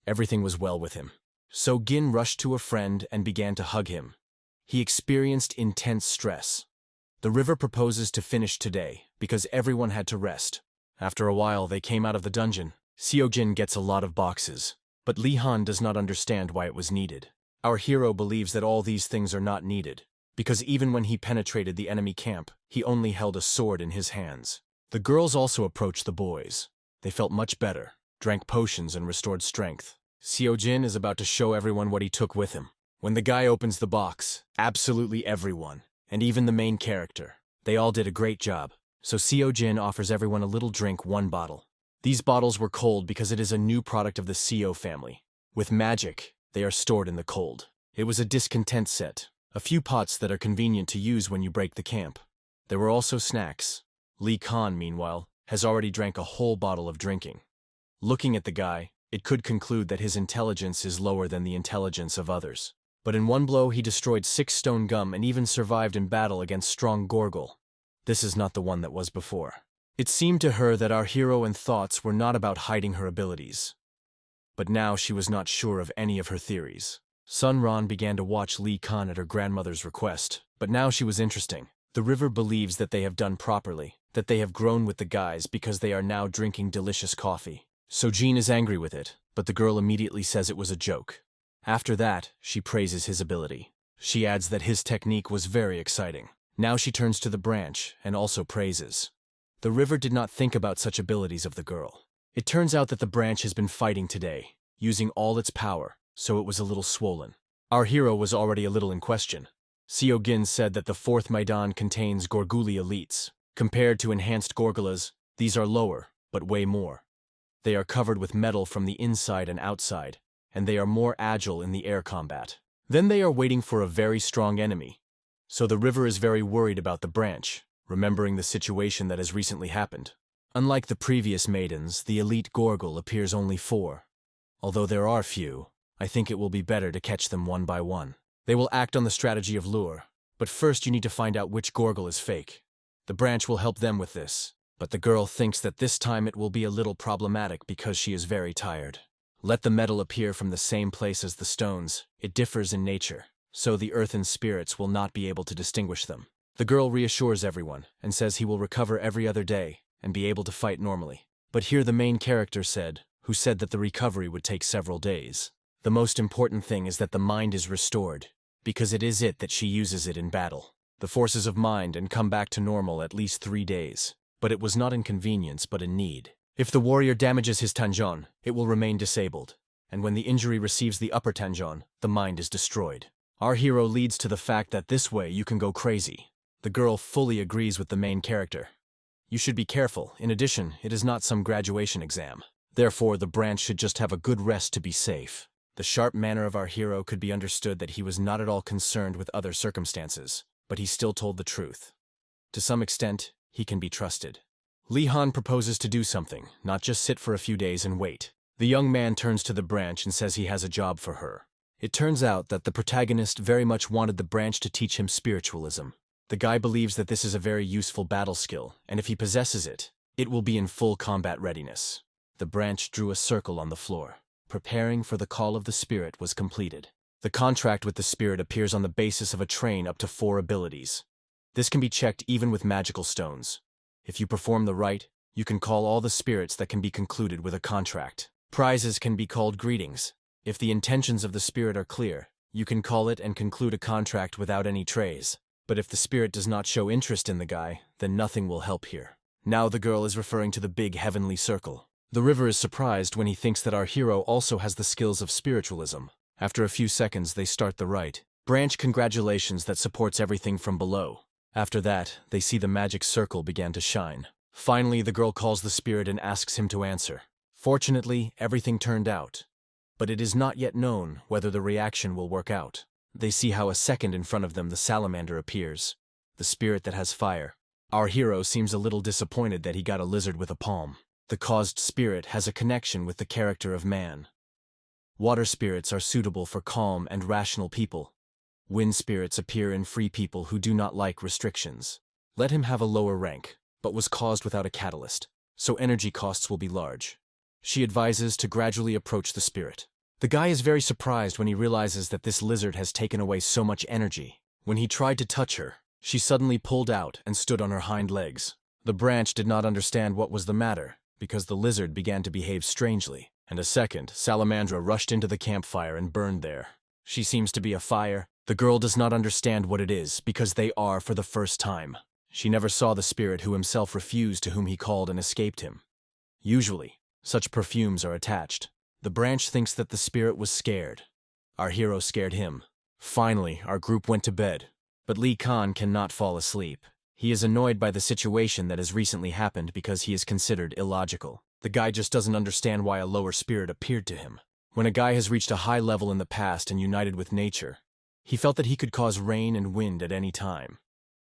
Everything was well with him. So Gin rushed to a friend and began to hug him. He experienced intense stress. The river proposes to finish today because everyone had to rest. After a while, they came out of the dungeon. Seo Jin gets a lot of boxes, but Lee Han does not understand why it was needed. Our hero believes that all these things are not needed, because even when he penetrated the enemy camp, he only held a sword in his hands. The girls also approached the boys. They felt much better, drank potions and restored strength. Seo Jin is about to show everyone what he took with him. When the guy opens the box, absolutely everyone, and even the main character, they all did a great job. So Seo Jin offers everyone a little drink, one bottle. These bottles were cold because it is a new product of the Seo family. With magic, they are stored in the cold. It was a discontent set, a few pots that are convenient to use when you break the camp. There were also snacks. Lee Khan, meanwhile, has already drank a whole bottle of drinking. Looking at the guy, it could conclude that his intelligence is lower than the intelligence of others. But in one blow he destroyed 6 stone gum and even survived in battle against strong Gorgle. This is not the one that was before. It seemed to her that our hero and thoughts were not about hiding her abilities. But now she was not sure of any of her theories. Sun Ran began to watch Lee Khan at her grandmother's request, but now she was interesting. The river believes that they have done properly, that they have grown with the guys because they are now drinking delicious coffee. So Jean is angry with it, but the girl immediately says it was a joke. After that, she praises his ability. She adds that his technique was very exciting. Now she turns to the branch and also praises. The river did not think about such abilities of the girl. It turns out that the branch has been fighting today, using all its power, so it was a little swollen. Our hero was already a little in question. Seo Jin said that the 4th Maidan contains Gorguli elites. Compared to enhanced Gorgulas, these are lower, but way more. They are covered with metal from the inside and outside, and they are more agile in the air combat. Then they are waiting for a very strong enemy. So the river is very worried about the branch, remembering the situation that has recently happened. Unlike the previous maidens, the elite Gorgle appears only 4. Although there are few, I think it will be better to catch them one by one. They will act on the strategy of lure, but first you need to find out which Gorgle is fake. The branch will help them with this, but the girl thinks that this time it will be a little problematic because she is very tired. Let the metal appear from the same place as the stones. It differs in nature, so the earthen spirits will not be able to distinguish them. The girl reassures everyone and says he will recover every other day and be able to fight normally. But here the main character said, who said that the recovery would take several days. The most important thing is that the mind is restored, because it is it that she uses it in battle. The forces of mind and come back to normal at least 3 days. But it was not inconvenience but a need. If the warrior damages his tanjon, it will remain disabled, and when the injury receives the upper tanjon, the mind is destroyed. Our hero leads to the fact that this way you can go crazy. The girl fully agrees with the main character. You should be careful. In addition, it is not some graduation exam. Therefore, the branch should just have a good rest to be safe. The sharp manner of our hero could be understood that he was not at all concerned with other circumstances, but he still told the truth. To some extent, he can be trusted. Lee Han proposes to do something, not just sit for a few days and wait. The young man turns to the branch and says he has a job for her. It turns out that the protagonist very much wanted the branch to teach him spiritualism. The guy believes that this is a very useful battle skill, and if he possesses it, it will be in full combat readiness. The branch drew a circle on the floor. Preparing for the call of the spirit was completed. The contract with the spirit appears on the basis of a train up to 4 abilities. This can be checked even with magical stones. If you perform the rite, you can call all the spirits that can be concluded with a contract. Prizes can be called greetings. If the intentions of the spirit are clear, you can call it and conclude a contract without any trays. But if the spirit does not show interest in the guy, then nothing will help here. Now the girl is referring to the big heavenly circle. The river is surprised when he thinks that our hero also has the skills of spiritualism. After a few seconds, they start the rite. Branch congratulations that supports everything from below. After that, they see the magic circle began to shine. Finally, the girl calls the spirit and asks him to answer. Fortunately, everything turned out. But it is not yet known whether the reaction will work out. They see how a second in front of them the salamander appears, the spirit that has fire. Our hero seems a little disappointed that he got a lizard with a palm. The caused spirit has a connection with the character of man. Water spirits are suitable for calm and rational people. Wind spirits appear in free people who do not like restrictions. Let him have a lower rank, but was caused without a catalyst, so energy costs will be large. She advises to gradually approach the spirit. The guy is very surprised when he realizes that this lizard has taken away so much energy. When he tried to touch her, she suddenly pulled out and stood on her hind legs. The branch did not understand what was the matter, because the lizard began to behave strangely, and a second, Salamandra rushed into the campfire and burned there. She seems to be a fire. The girl does not understand what it is, because they are for the first time. She never saw the spirit who himself refused to whom he called and escaped him. Usually, such perfumes are attached. The branch thinks that the spirit was scared. Our hero scared him. Finally, our group went to bed, but Lich King cannot fall asleep. He is annoyed by the situation that has recently happened because he is considered illogical. The guy just doesn't understand why a lower spirit appeared to him. When a guy has reached a high level in the past and united with nature, he felt that he could cause rain and wind at any time.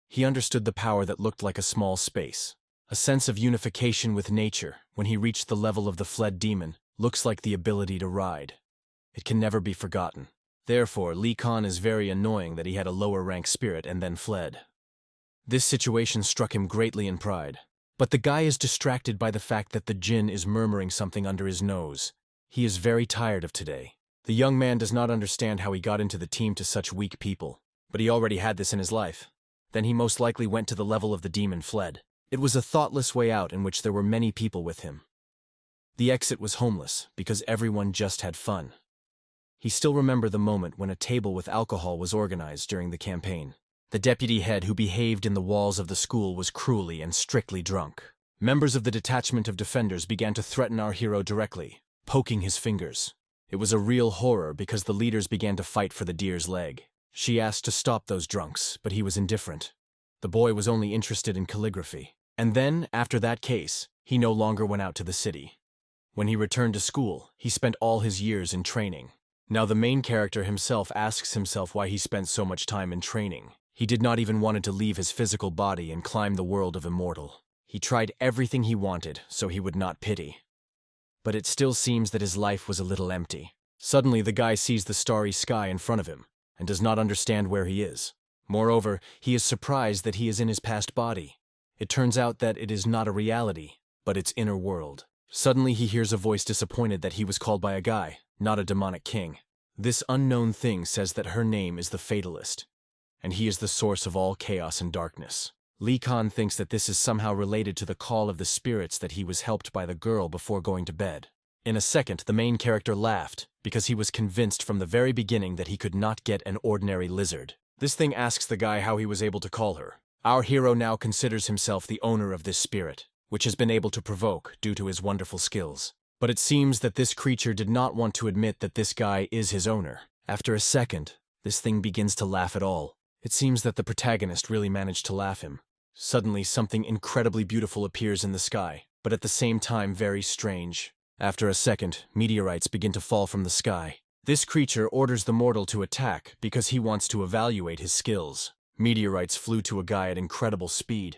He understood the power that looked like a small space. A sense of unification with nature, when he reached the level of the fled demon, looks like the ability to ride. It can never be forgotten. Therefore, Lich King is very annoying that he had a lower rank spirit and then fled. This situation struck him greatly in pride. But the guy is distracted by the fact that the djinn is murmuring something under his nose. He is very tired of today. The young man does not understand how he got into the team to such weak people, but he already had this in his life. Then he most likely went to the level of the demon fled. It was a thoughtless way out in which there were many people with him. The exit was homeless because everyone just had fun. He still remembered the moment when a table with alcohol was organized during the campaign. The deputy head who behaved in the walls of the school was cruelly and strictly drunk. Members of the detachment of defenders began to threaten our hero directly, poking his fingers. It was a real horror because the leaders began to fight for the deer's leg. She asked to stop those drunks, but he was indifferent. The boy was only interested in calligraphy. And then, after that case, he no longer went out to the city. When he returned to school, he spent all his years in training. Now the main character himself asks himself why he spent so much time in training. He did not even want to leave his physical body and climb the world of immortal. He tried everything he wanted, so he would not pity. But it still seems that his life was a little empty. Suddenly the guy sees the starry sky in front of him, and does not understand where he is. Moreover, he is surprised that he is in his past body. It turns out that it is not a reality, but its inner world. Suddenly he hears a voice disappointed that he was called by a guy, not a demonic king. This unknown thing says that her name is the Fatalist, and he is the source of all chaos and darkness. Lich King thinks that this is somehow related to the call of the spirits that he was helped by the girl before going to bed. In a second, the main character laughed, because he was convinced from the very beginning that he could not get an ordinary lizard. This thing asks the guy how he was able to call her. Our hero now considers himself the owner of this spirit, which has been able to provoke due to his wonderful skills. But it seems that this creature did not want to admit that this guy is his owner. After a second, this thing begins to laugh at all. It seems that the protagonist really managed to laugh him. Suddenly, something incredibly beautiful appears in the sky, but at the same time very strange. After a second, meteorites begin to fall from the sky. This creature orders the mortal to attack because he wants to evaluate his skills. Meteorites flew to a guy at incredible speed.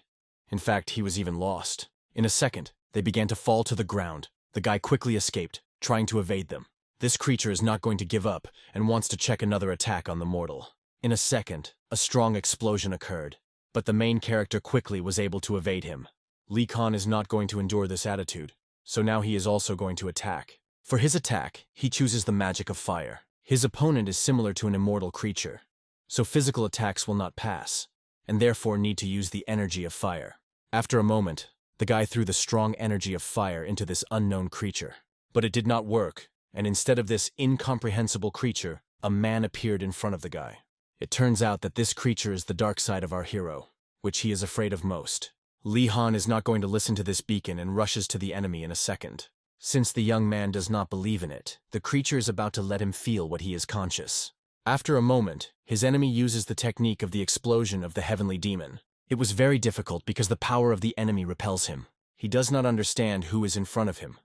In fact, he was even lost. In a second, they began to fall to the ground. The guy quickly escaped, trying to evade them. This creature is not going to give up and wants to check another attack on the mortal. In a second, a strong explosion occurred, but the main character quickly was able to evade him. Lich King is not going to endure this attitude, so now he is also going to attack. For his attack, he chooses the magic of fire. His opponent is similar to an immortal creature, so physical attacks will not pass, and therefore need to use the energy of fire. After a moment, the guy threw the strong energy of fire into this unknown creature. But it did not work, and instead of this incomprehensible creature, a man appeared in front of the guy. It turns out that this creature is the dark side of our hero, which he is afraid of most. Li Han is not going to listen to this beacon and rushes to the enemy in a second. Since the young man does not believe in it, the creature is about to let him feel what he is conscious. After a moment, his enemy uses the technique of the explosion of the heavenly demon. It was very difficult because the power of the enemy repels him. He does not understand who is in front of him,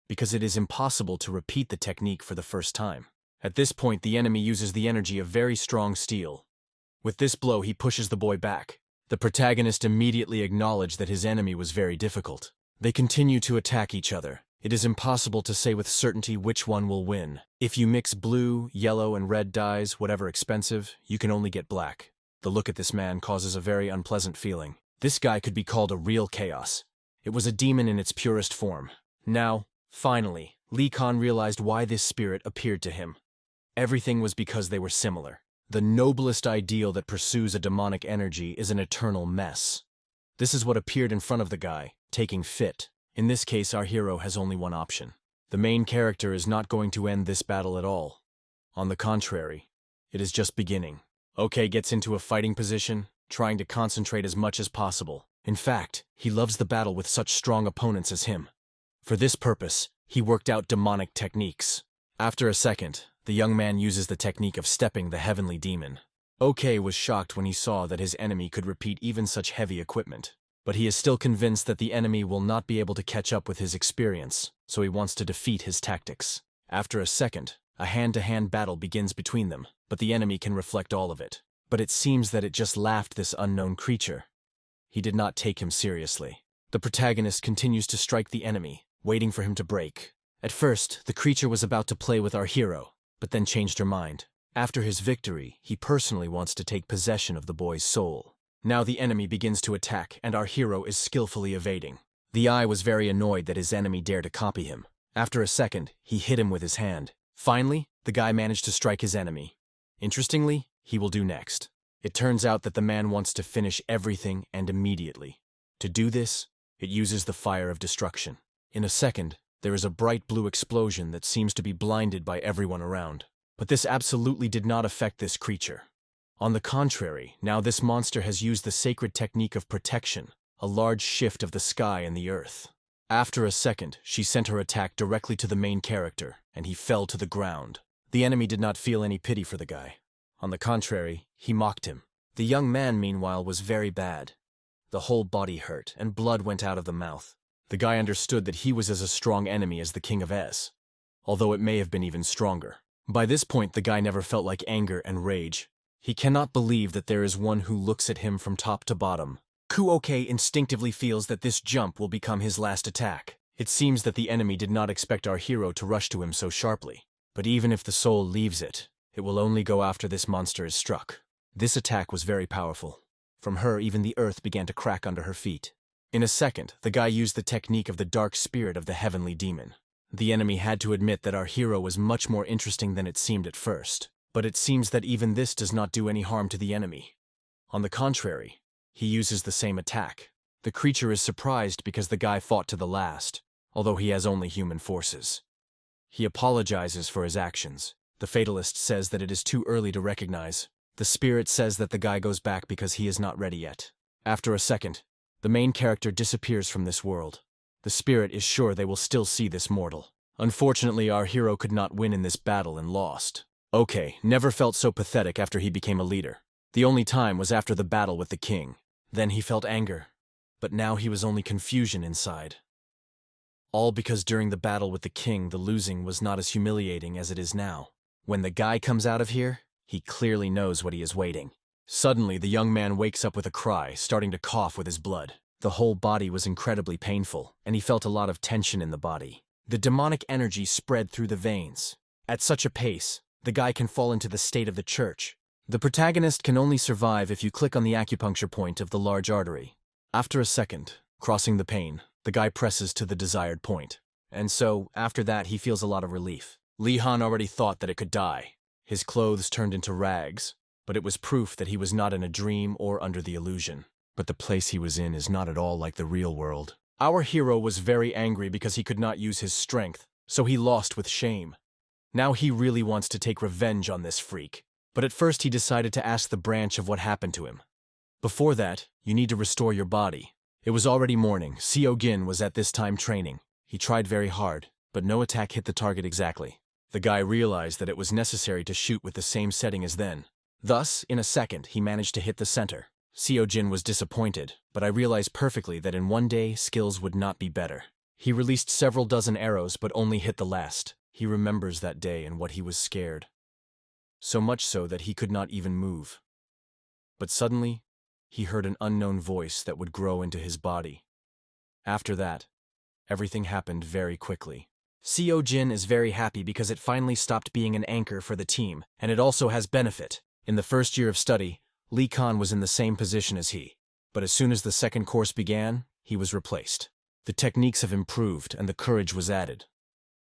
because it is impossible to repeat the technique for the first time. At this point, the enemy uses the energy of very strong steel. With this blow, he pushes the boy back. The protagonist immediately acknowledged that his enemy was very difficult. They continue to attack each other. It is impossible to say with certainty which one will win. If you mix blue, yellow, and red dyes, whatever expensive, you can only get black. The look at this man causes a very unpleasant feeling. This guy could be called a real chaos. It was a demon in its purest form. Now, finally, Li Khan realized why this spirit appeared to him. Everything was because they were similar. The noblest ideal that pursues a demonic energy is an eternal mess. This is what appeared in front of the guy, taking fit. In this case, our hero has only one option. The main character is not going to end this battle at all. On the contrary, it is just beginning. OK gets into a fighting position, trying to concentrate as much as possible. In fact, he loves the battle with such strong opponents as him. For this purpose, he worked out demonic techniques. After a second, the young man uses the technique of stepping the heavenly demon. OK was shocked when he saw that his enemy could repeat even such heavy equipment. But he is still convinced that the enemy will not be able to catch up with his experience, so he wants to defeat his tactics. After a second, a hand-to-hand battle begins between them, but the enemy can reflect all of it. But it seems that it just laughed this unknown creature. He did not take him seriously. The protagonist continues to strike the enemy, waiting for him to break. At first, the creature was about to play with our hero, but then changed her mind. After his victory, he personally wants to take possession of the boy's soul. Now the enemy begins to attack, and our hero is skillfully evading. The eye was very annoyed that his enemy dared to copy him. After a second, he hit him with his hand. Finally, the guy managed to strike his enemy. Interestingly, he will do next. It turns out that the man wants to finish everything and immediately. To do this, it uses the fire of destruction. In a second, there is a bright blue explosion that seems to be blinded by everyone around. But this absolutely did not affect this creature. On the contrary, now this monster has used the sacred technique of protection, a large shift of the sky and the earth. After a second, she sent her attack directly to the main character, and he fell to the ground. The enemy did not feel any pity for the guy. On the contrary, he mocked him. The young man, meanwhile, was very bad. The whole body hurt, and blood went out of the mouth. The guy understood that he was as a strong enemy as the King of Ez, although it may have been even stronger. By this point, the guy never felt like anger and rage. He cannot believe that there is one who looks at him from top to bottom. Kuoke instinctively feels that this jump will become his last attack. It seems that the enemy did not expect our hero to rush to him so sharply. But even if the soul leaves it, it will only go after this monster is struck. This attack was very powerful. From her, even the earth began to crack under her feet. In a second, the guy used the technique of the dark spirit of the heavenly demon. The enemy had to admit that our hero was much more interesting than it seemed at first. But it seems that even this does not do any harm to the enemy. On the contrary, he uses the same attack. The creature is surprised because the guy fought to the last, although he has only human forces. He apologizes for his actions. The fatalist says that it is too early to recognize. The spirit says that the guy goes back because he is not ready yet. After a second, the main character disappears from this world. The spirit is sure they will still see this mortal. Unfortunately, our hero could not win in this battle and lost. OK never felt so pathetic after he became a leader. The only time was after the battle with the king. Then he felt anger. But now he was only confusion inside. All because during the battle with the king, the losing was not as humiliating as it is now. When the guy comes out of here, he clearly knows what he is waiting. Suddenly, the young man wakes up with a cry, starting to cough with his blood. The whole body was incredibly painful, and he felt a lot of tension in the body. The demonic energy spread through the veins. At such a pace, the guy can fall into the state of the church. The protagonist can only survive if you click on the acupuncture point of the large artery. After a second, crossing the pain, the guy presses to the desired point. And so, after that, he feels a lot of relief. Li Han already thought that it could die. His clothes turned into rags. but it was proof that he was not in a dream or under the illusion. But the place he was in is not at all like the real world. Our hero was very angry because he could not use his strength, so he lost with shame. Now he really wants to take revenge on this freak. But at first he decided to ask the branch of what happened to him. Before that, you need to restore your body. It was already morning. Seogin was at this time training. He tried very hard, but no attack hit the target exactly. The guy realized that it was necessary to shoot with the same setting as then. Thus, in a second, he managed to hit the center. Seojin was disappointed, but I realized perfectly that in one day, skills would not be better. He released several dozen arrows, but only hit the last. He remembers that day and what he was scared. So much so that he could not even move. But suddenly, he heard an unknown voice that would grow into his body. After that, everything happened very quickly. Seojin is very happy because it finally stopped being an anchor for the team, and it also has benefit. In the first year of study, Lee Khan was in the same position as he, but as soon as the second course began, he was replaced. The techniques have improved and the courage was added.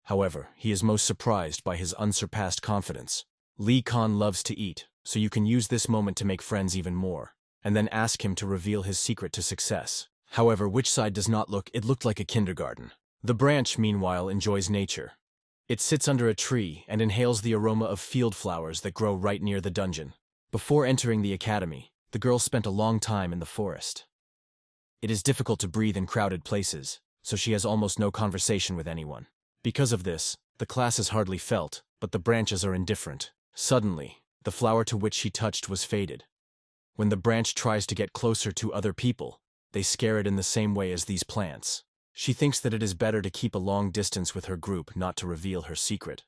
However, he is most surprised by his unsurpassed confidence. Lee Khan loves to eat, so you can use this moment to make friends even more, and then ask him to reveal his secret to success. However, which side does not look? It looked like a kindergarten. The branch, meanwhile, enjoys nature. It sits under a tree and inhales the aroma of field flowers that grow right near the dungeon. Before entering the academy, the girl spent a long time in the forest. It is difficult to breathe in crowded places, so she has almost no conversation with anyone. Because of this, the class is hardly felt, but the branches are indifferent. Suddenly, the flower to which she touched was faded. When the branch tries to get closer to other people, they scare it in the same way as these plants. She thinks that it is better to keep a long distance with her group, not to reveal her secret.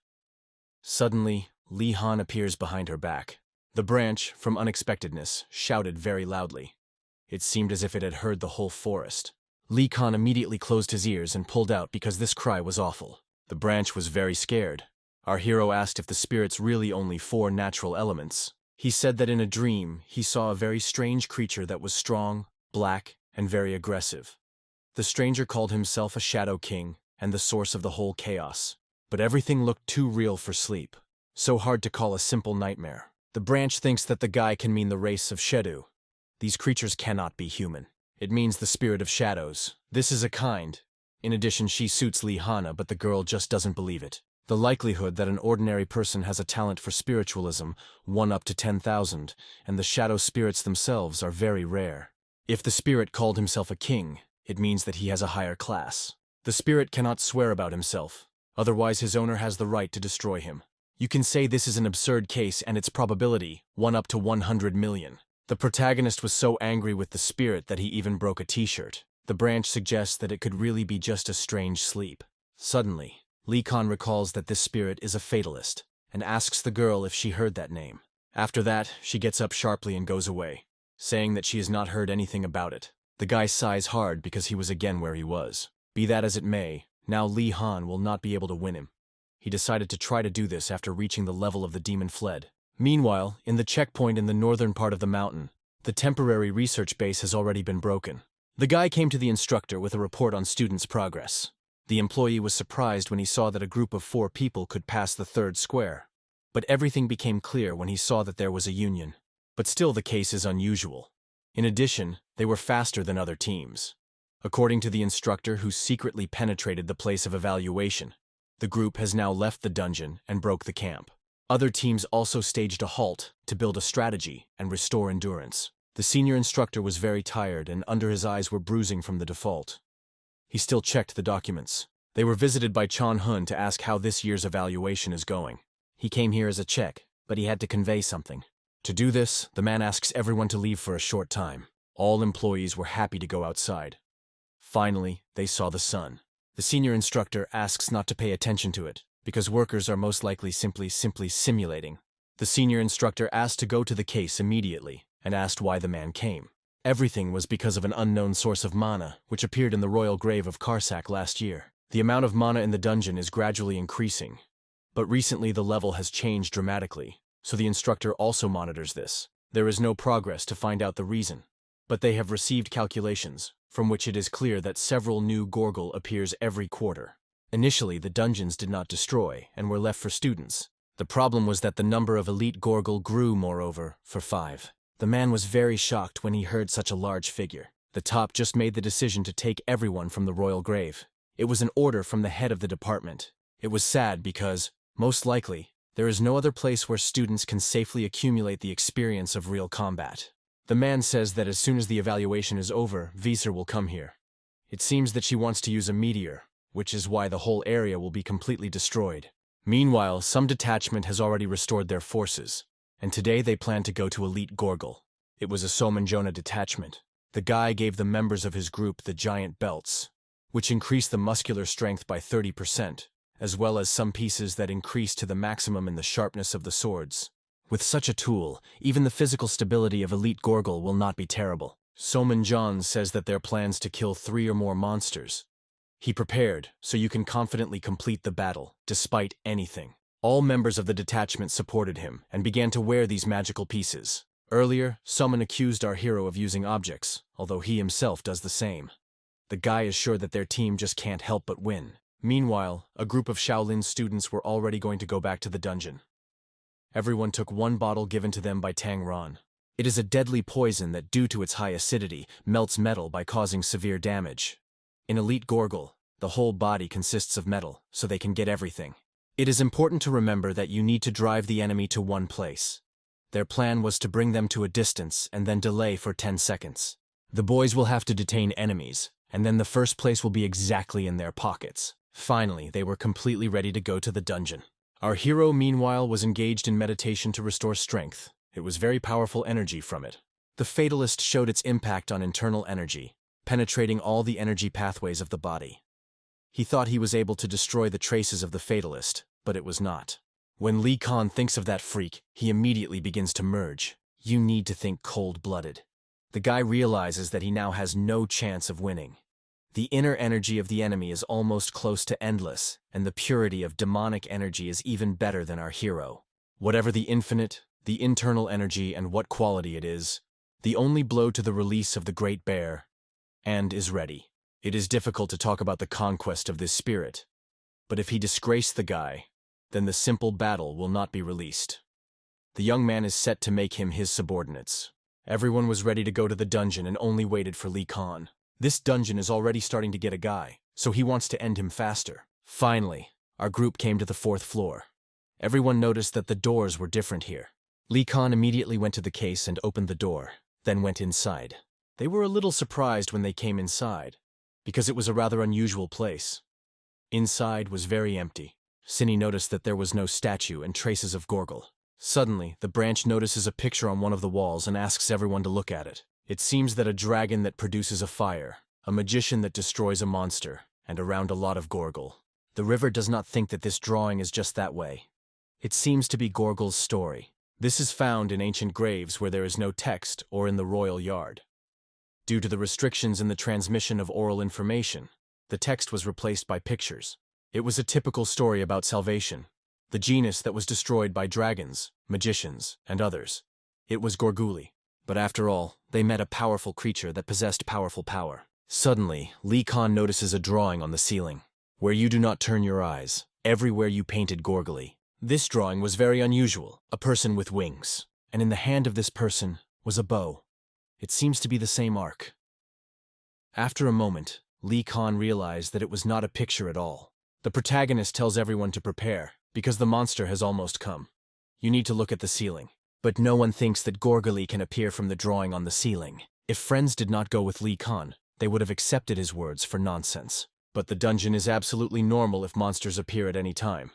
Suddenly, Lee Han appears behind her back. The branch, from unexpectedness, shouted very loudly. It seemed as if it had heard the whole forest. Lee Khan immediately closed his ears and pulled out because this cry was awful. The branch was very scared. Our hero asked if the spirits really only 4 natural elements. He said that in a dream, he saw a very strange creature that was strong, black, and very aggressive. The stranger called himself a Shadow King and the source of the whole chaos. But everything looked too real for sleep. So hard to call a simple nightmare. The branch thinks that the guy can mean the race of Shedu. These creatures cannot be human. It means the spirit of shadows. This is a kind. In addition, she suits Lee Hana, but the girl just doesn't believe it. The likelihood that an ordinary person has a talent for spiritualism, 1 up to 10,000, and the shadow spirits themselves are very rare. If the spirit called himself a king, it means that he has a higher class. The spirit cannot swear about himself, otherwise his owner has the right to destroy him. You can say this is an absurd case and its probability, 1 up to 100 million. The protagonist was so angry with the spirit that he even broke a t-shirt. The branch suggests that it could really be just a strange sleep. Suddenly, Lee Khan recalls that this spirit is a fatalist, and asks the girl if she heard that name. After that, she gets up sharply and goes away, saying that she has not heard anything about it. The guy sighs hard because he was again where he was. Be that as it may, now Lee Han will not be able to win him. He decided to try to do this after reaching the level of the demon fled. Meanwhile, in the checkpoint in the northern part of the mountain, the temporary research base has already been broken. The guy came to the instructor with a report on students' progress. The employee was surprised when he saw that a group of 4 people could pass the 3rd square. But everything became clear when he saw that there was a union. But still the case is unusual. In addition, they were faster than other teams. According to the instructor who secretly penetrated the place of evaluation, the group has now left the dungeon and broke the camp. Other teams also staged a halt to build a strategy and restore endurance. The senior instructor was very tired and under his eyes were bruising from the default. He still checked the documents. They were visited by Chan Hun to ask how this year's evaluation is going. He came here as a check, but he had to convey something. To do this, the man asks everyone to leave for a short time. All employees were happy to go outside. Finally, they saw the sun. The senior instructor asks not to pay attention to it, because workers are most likely simply simulating. The senior instructor asked to go to the case immediately, and asked why the man came. Everything was because of an unknown source of mana, which appeared in the royal grave of Karsak last year. The amount of mana in the dungeon is gradually increasing, but recently the level has changed dramatically, so the instructor also monitors this. There is no progress to find out the reason, but they have received calculations, from which it is clear that several new Gorgle appears every quarter. Initially, the dungeons did not destroy and were left for students. The problem was that the number of elite Gorgle grew, moreover, for 5. The man was very shocked when he heard such a large figure. The top just made the decision to take everyone from the royal grave. It was an order from the head of the department. It was sad because, most likely, there is no other place where students can safely accumulate the experience of real combat. The man says that as soon as the evaluation is over, Visser will come here. It seems that she wants to use a meteor, which is why the whole area will be completely destroyed. Meanwhile, some detachment has already restored their forces, and today they plan to go to Elite Gorgle. It was a Somanjona detachment. The guy gave the members of his group the giant belts, which increased the muscular strength by 30%, as well as some pieces that increased to the maximum in the sharpness of the swords. With such a tool, even the physical stability of Elite Gorgle will not be terrible. Somanjon says that their plans to kill 3 or more monsters. He prepared, so you can confidently complete the battle, despite anything. All members of the detachment supported him, and began to wear these magical pieces. Earlier, someone accused our hero of using objects, although he himself does the same. The guy is sure that their team just can't help but win. Meanwhile, a group of Shaolin students were already going to go back to the dungeon. Everyone took 1 bottle given to them by Tang Ran. It is a deadly poison that, due to its high acidity, melts metal by causing severe damage. In Elite Gorgle, the whole body consists of metal, so they can get everything. It is important to remember that you need to drive the enemy to one place. Their plan was to bring them to a distance and then delay for 10 seconds. The boys will have to detain enemies, and then the first place will be exactly in their pockets. Finally, they were completely ready to go to the dungeon. Our hero, meanwhile, was engaged in meditation to restore strength. It was very powerful energy from it. The Fatalist showed its impact on internal energy, penetrating all the energy pathways of the body. He thought he was able to destroy the traces of the Fatalist, but it was not. When Lee Khan thinks of that freak, he immediately begins to merge. You need to think cold-blooded. The guy realizes that he now has no chance of winning. The inner energy of the enemy is almost close to endless, and the purity of demonic energy is even better than our hero. Whatever the infinite, the internal energy, and what quality it is, the only blow to the release of the Great Bear, and is ready. It is difficult to talk about the conquest of this spirit, but if he disgraced the guy, then the simple battle will not be released. The young man is set to make him his subordinates. Everyone was ready to go to the dungeon and only waited for Lee Khan. This dungeon is already starting to get a guy, so he wants to end him faster. Finally, our group came to the 4th floor. Everyone noticed that the doors were different here. Lee Khan immediately went to the case and opened the door, then went inside. They were a little surprised when they came inside, because it was a rather unusual place. Inside was very empty. Cinny noticed that there was no statue and traces of Gorgle. Suddenly, the branch notices a picture on one of the walls and asks everyone to look at it. It seems that a dragon that produces a fire, a magician that destroys a monster, and around a lot of Gorgle. The river does not think that this drawing is just that way. It seems to be Gorgle's story. This is found in ancient graves where there is no text or in the royal yard. Due to the restrictions in the transmission of oral information, the text was replaced by pictures. It was a typical story about salvation, the genus that was destroyed by dragons, magicians, and others. It was Gorguli. But after all, they met a powerful creature that possessed powerful power. Suddenly, Lee Khan notices a drawing on the ceiling. Where you do not turn your eyes, everywhere you painted Gorguli. This drawing was very unusual, a person with wings, and in the hand of this person was a bow. It seems to be the same arc. After a moment, Lee Khan realized that it was not a picture at all. The protagonist tells everyone to prepare, because the monster has almost come. You need to look at the ceiling. But no one thinks that Gorguli can appear from the drawing on the ceiling. If friends did not go with Lee Khan, they would have accepted his words for nonsense. But the dungeon is absolutely normal if monsters appear at any time.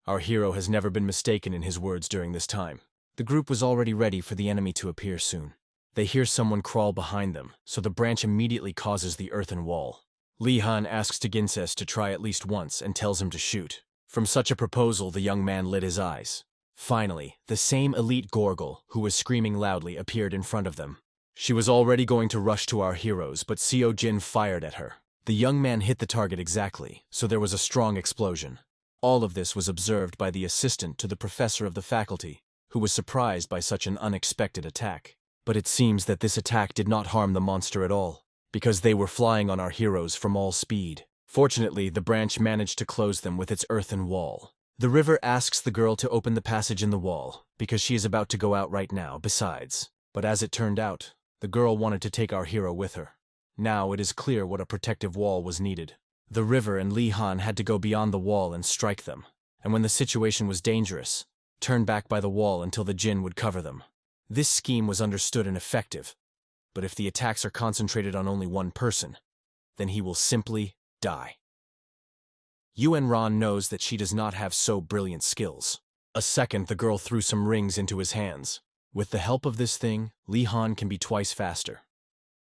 Our hero has never been mistaken in his words during this time. The group was already ready for the enemy to appear soon. They hear someone crawl behind them, so the branch immediately causes the earthen wall. Lee Han asks Ginses to try at least once and tells him to shoot. From such a proposal, the young man lit his eyes. Finally, the same elite Gorgle, who was screaming loudly, appeared in front of them. She was already going to rush to our heroes, but Seo Jin fired at her. The young man hit the target exactly, so there was a strong explosion. All of this was observed by the assistant to the professor of the faculty, who was surprised by such an unexpected attack. But it seems that this attack did not harm the monster at all, because they were flying on our heroes from all speed. Fortunately, the branch managed to close them with its earthen wall. The river asks the girl to open the passage in the wall, because she is about to go out right now, besides. But as it turned out, the girl wanted to take our hero with her. Now it is clear what a protective wall was needed. The river and Li Han had to go beyond the wall and strike them, and when the situation was dangerous, turn back by the wall until the Jinn would cover them. This scheme was understood and effective, but if the attacks are concentrated on only one person, then he will simply die. Yuen Ran knows that she does not have so brilliant skills. A second, the girl threw some rings into his hands. With the help of this thing, Li Han can be twice faster.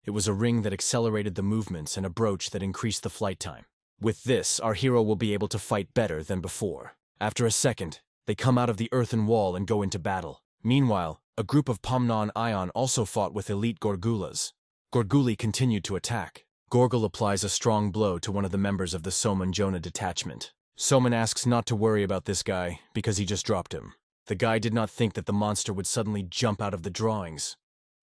It was a ring that accelerated the movements and a brooch that increased the flight time. With this, our hero will be able to fight better than before. After a second, they come out of the earthen wall and go into battle. Meanwhile, a group of Pomnon Ion also fought with elite Gorgulas. Gorguli continued to attack. Gorgul applies a strong blow to one of the members of the Soman Jonah detachment. Soman asks not to worry about this guy, because he just dropped him. The guy did not think that the monster would suddenly jump out of the drawings.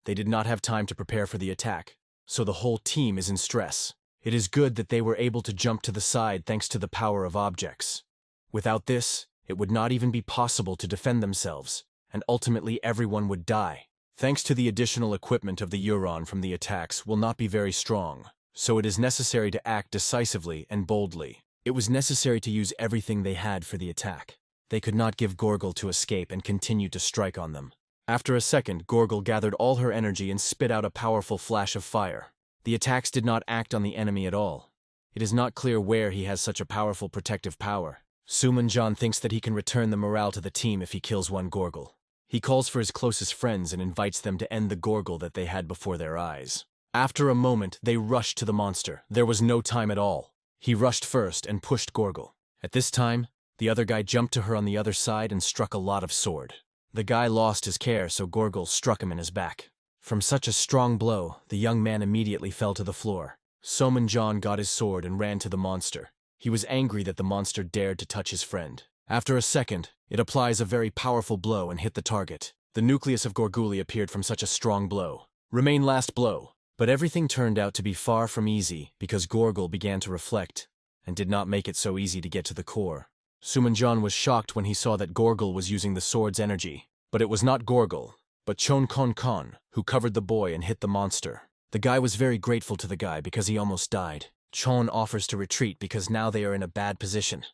They did not have time to prepare for the attack, so the whole team is in stress. It is good that they were able to jump to the side thanks to the power of objects. Without this, it would not even be possible to defend themselves, and ultimately everyone would die. Thanks to the additional equipment of the Euron from the attacks will not be very strong, so it is necessary to act decisively and boldly. It was necessary to use everything they had for the attack. They could not give Gorgul to escape and continue to strike on them. After a second, Gorgul gathered all her energy and spit out a powerful flash of fire. The attacks did not act on the enemy at all. It is not clear where he has such a powerful protective power. Sumanjan thinks that he can return the morale to the team if he kills one Gorgul. He calls for his closest friends and invites them to end the Gorgul that they had before their eyes. After a moment, they rushed to the monster. There was no time at all. He rushed first and pushed Gorgul. At this time, the other guy jumped to her on the other side and struck a lot of sword. The guy lost his care, so Gorgul struck him in his back. From such a strong blow, the young man immediately fell to the floor. Somanjan got his sword and ran to the monster. He was angry that the monster dared to touch his friend. After a second, it applies a very powerful blow and hit the target. The nucleus of Gorguli appeared from such a strong blow. Remain last blow. But everything turned out to be far from easy because Gorgul began to reflect and did not make it so easy to get to the core. Sumanjan was shocked when he saw that Gorgul was using the sword's energy. But it was not Gorgul, but Chon Kon Kon, who covered the boy and hit the monster. The guy was very grateful to the guy because he almost died. Chon offers to retreat because now they are in a bad position.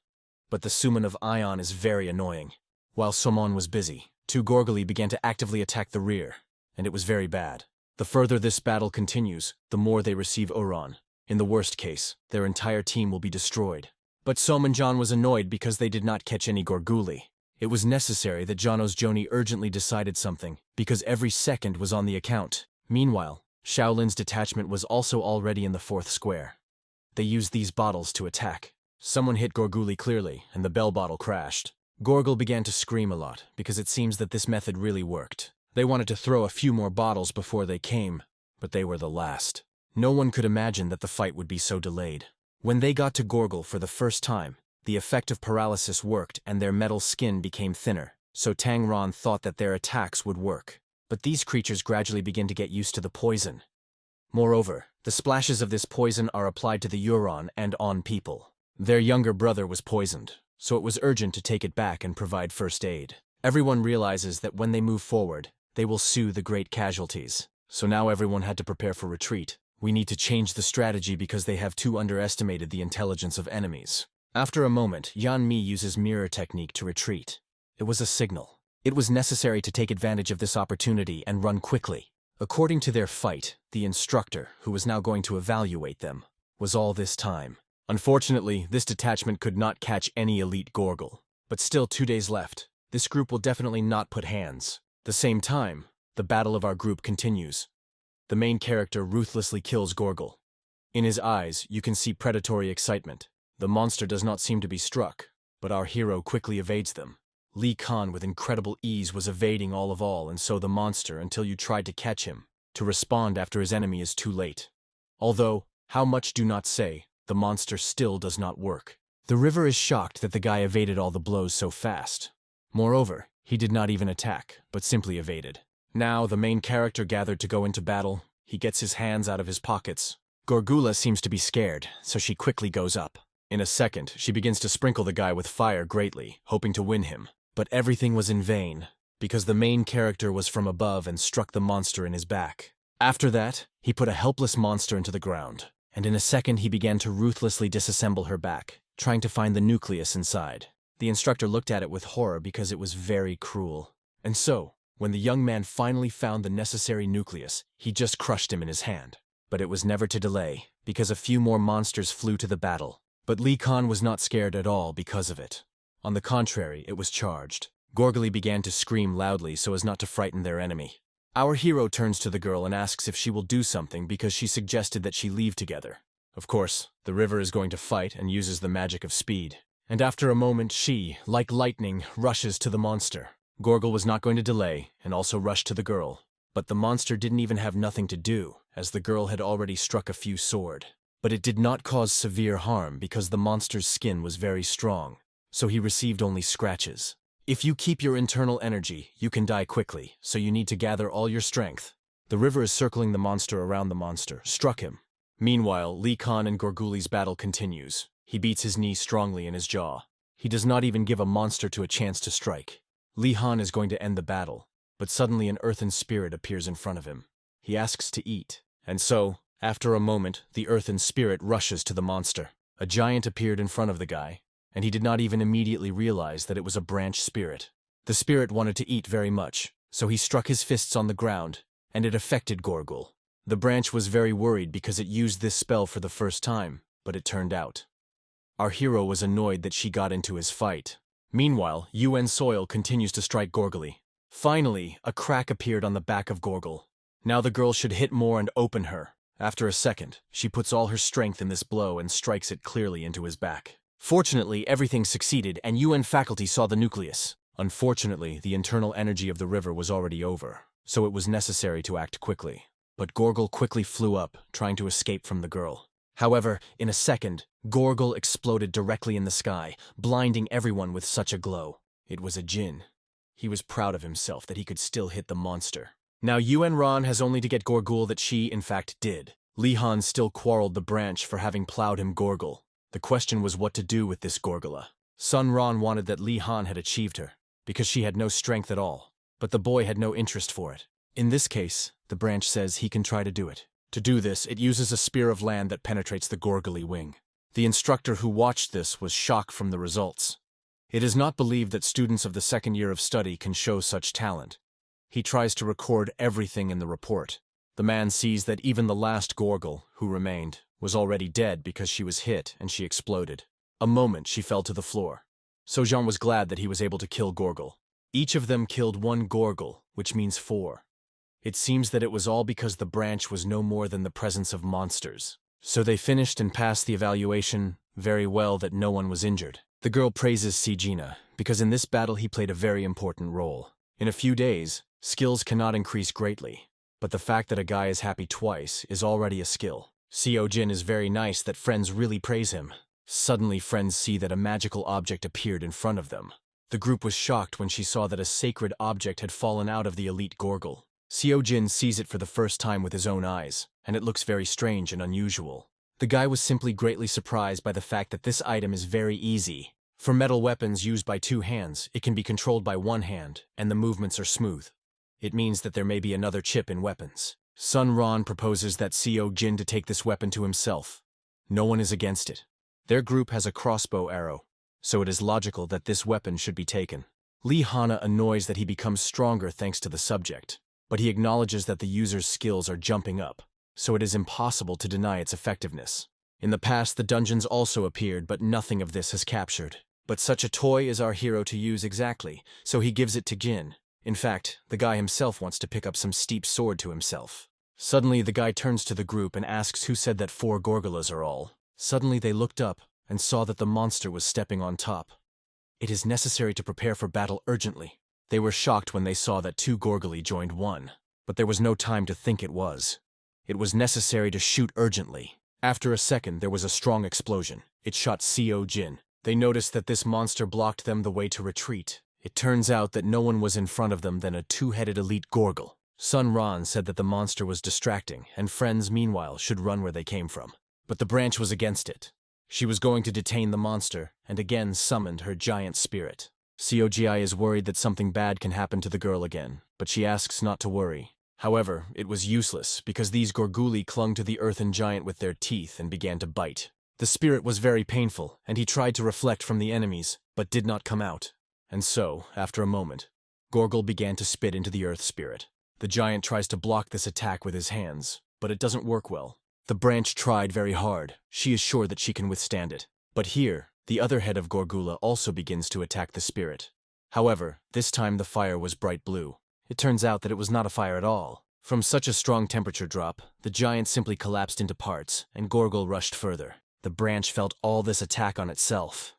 But the Suman of Ion is very annoying. While Somon was busy, two Gorguli began to actively attack the rear, and it was very bad. The further this battle continues, the more they receive Uran. In the worst case, their entire team will be destroyed. But Somanjan was annoyed because they did not catch any Gorguli. It was necessary that Janos Joni urgently decided something, because every second was on the account. Meanwhile, Shaolin's detachment was also already in the fourth square. They used these bottles to attack. Someone hit Gorguli clearly, and the bell bottle crashed. Gorgul began to scream a lot, because it seems that this method really worked. They wanted to throw a few more bottles before they came, but they were the last. No one could imagine that the fight would be so delayed. When they got to Gorgul for the first time, the effect of paralysis worked and their metal skin became thinner, so Tang Ron thought that their attacks would work. But these creatures gradually begin to get used to the poison. Moreover, the splashes of this poison are applied to the Euron and on people. Their younger brother was poisoned, so it was urgent to take it back and provide first aid. Everyone realizes that when they move forward, they will sue the great casualties. So now everyone had to prepare for retreat. We need to change the strategy because they have too underestimated the intelligence of enemies. After a moment, Yan Mi uses mirror technique to retreat. It was a signal. It was necessary to take advantage of this opportunity and run quickly. According to their fight, the instructor, who was now going to evaluate them, was all this time. Unfortunately, this detachment could not catch any elite Gorgul. But still 2 days left. This group will definitely not put hands. The same time, the battle of our group continues. The main character ruthlessly kills Gorgul. In his eyes, you can see predatory excitement. The monster does not seem to be struck, but our hero quickly evades them. Li Khan with incredible ease was evading all, and so the monster until you tried to catch him. To respond after his enemy is too late. Although, how much do not say, the monster still does not work. The river is shocked that the guy evaded all the blows so fast. Moreover, he did not even attack, but simply evaded. Now, the main character gathered to go into battle. He gets his hands out of his pockets. Gorgula seems to be scared, so she quickly goes up. In a second, she begins to sprinkle the guy with fire greatly, hoping to win him. But everything was in vain, because the main character was from above and struck the monster in his back. After that, he put a helpless monster into the ground, and in a second he began to ruthlessly disassemble her back, trying to find the nucleus inside. The instructor looked at it with horror because it was very cruel. And so, when the young man finally found the necessary nucleus, he just crushed him in his hand. But it was never to delay, because a few more monsters flew to the battle. But Lich King was not scared at all because of it. On the contrary, it was charged. Gorgly began to scream loudly so as not to frighten their enemy. Our hero turns to the girl and asks if she will do something because she suggested that she leave together. Of course, the river is going to fight and uses the magic of speed. And after a moment she, like lightning, rushes to the monster. Gorgle was not going to delay and also rushed to the girl. But the monster didn't even have nothing to do, as the girl had already struck a few sword. But it did not cause severe harm because the monster's skin was very strong, so he received only scratches. If you keep your internal energy, you can die quickly, so you need to gather all your strength. The river is circling the monster around the monster, struck him. Meanwhile, Lich King and Gorguli's battle continues. He beats his knee strongly in his jaw. He does not even give a monster to a chance to strike. Lich King is going to end the battle, but suddenly an earthen spirit appears in front of him. He asks to eat, and so, after a moment, the earthen spirit rushes to the monster. A giant appeared in front of the guy, and he did not even immediately realize that it was a branch spirit. The spirit wanted to eat very much, so he struck his fists on the ground, and it affected Gorgul. The branch was very worried because it used this spell for the first time, but it turned out. Our hero was annoyed that she got into his fight. Meanwhile, UN soil continues to strike Gorgly. Finally, a crack appeared on the back of Gorgul. Now the girl should hit more and open her. After a second, she puts all her strength in this blow and strikes it clearly into his back. Fortunately, everything succeeded and UN faculty saw the nucleus. Unfortunately, the internal energy of the river was already over, so it was necessary to act quickly. But Gorgul quickly flew up, trying to escape from the girl. However, in a second, Gorgul exploded directly in the sky, blinding everyone with such a glow. It was a djinn. He was proud of himself that he could still hit the monster. Now Yuen Ran has only to get Gorgul that she, in fact, did. Li Han still quarreled the branch for having plowed him Gorgul. The question was what to do with this Gorgula. Sun Ran wanted that Li Han had achieved her, because she had no strength at all, but the boy had no interest for it. In this case, the branch says he can try to do it. To do this, it uses a spear of land that penetrates the Gorgly wing. The instructor who watched this was shocked from the results. It is not believed that students of the second year of study can show such talent. He tries to record everything in the report. The man sees that even the last Gorgul, who remained, was already dead because she was hit and she exploded. A moment she fell to the floor. Sojan was glad that he was able to kill Gorgul. Each of them killed one Gorgul, which means 4. It seems that it was all because the branch was no more than the presence of monsters. So they finished and passed the evaluation very well that no one was injured. The girl praises Sijina, because in this battle he played a very important role. In a few days, skills cannot increase greatly, but the fact that a guy is happy twice is already a skill. Seo Jin is very nice that friends really praise him. Suddenly friends see that a magical object appeared in front of them. The group was shocked when she saw that a sacred object had fallen out of the elite Gorgul. Seo Jin sees it for the first time with his own eyes, and it looks very strange and unusual. The guy was simply greatly surprised by the fact that this item is very easy. For metal weapons used by 2 hands, it can be controlled by 1 hand, and the movements are smooth. It means that there may be another chip in weapons. Sun Ran proposes that Seo Jin to take this weapon to himself. No one is against it. Their group has a crossbow arrow, so it is logical that this weapon should be taken. Li Hana annoys that he becomes stronger thanks to the subject, but he acknowledges that the user's skills are jumping up, so it is impossible to deny its effectiveness. In the past, the dungeons also appeared, but nothing of this has captured. But such a toy is our hero to use exactly, so he gives it to Jin. In fact, the guy himself wants to pick up some steep sword to himself. Suddenly, the guy turns to the group and asks who said that 4 Gorgulas are all. Suddenly, they looked up and saw that the monster was stepping on top. It is necessary to prepare for battle urgently. They were shocked when they saw that 2 Gorguli joined 1, but there was no time to think it was. It was necessary to shoot urgently. After a second, there was a strong explosion. It shot Seo Jin. They noticed that this monster blocked them the way to retreat. It turns out that no one was in front of them than a 2-headed elite Gorgul. Sun Ran said that the monster was distracting, and friends, meanwhile, should run where they came from. But the branch was against it. She was going to detain the monster, and again summoned her giant spirit. Cogi is worried that something bad can happen to the girl again, but she asks not to worry. However, it was useless, because these Gorguli clung to the earthen giant with their teeth and began to bite. The spirit was very painful, and he tried to reflect from the enemies, but did not come out. And so, after a moment, Gorgul began to spit into the earth spirit. The giant tries to block this attack with his hands, but it doesn't work well. The branch tried very hard. She is sure that she can withstand it. But here, the other head of Gorgula also begins to attack the spirit. However, this time the fire was bright blue. It turns out that it was not a fire at all. From such a strong temperature drop, the giant simply collapsed into parts, and Gorgul rushed further. The branch felt all this attack on itself.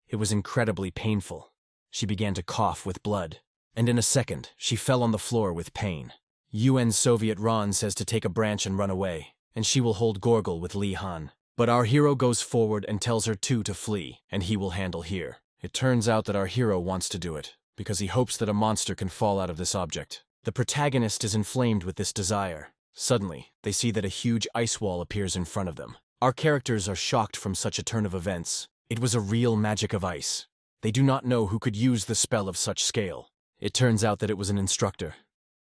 It was incredibly painful. She began to cough with blood, and in a second, she fell on the floor with pain. UN Soviet Ron says to take a branch and run away, and she will hold Gorgul with Li Han. But our hero goes forward and tells her to flee, and he will handle here. It turns out that our hero wants to do it, because he hopes that a monster can fall out of this object. The protagonist is inflamed with this desire. Suddenly, they see that a huge ice wall appears in front of them. Our characters are shocked from such a turn of events. It was a real magic of ice. They do not know who could use the spell of such scale. It turns out that it was an instructor.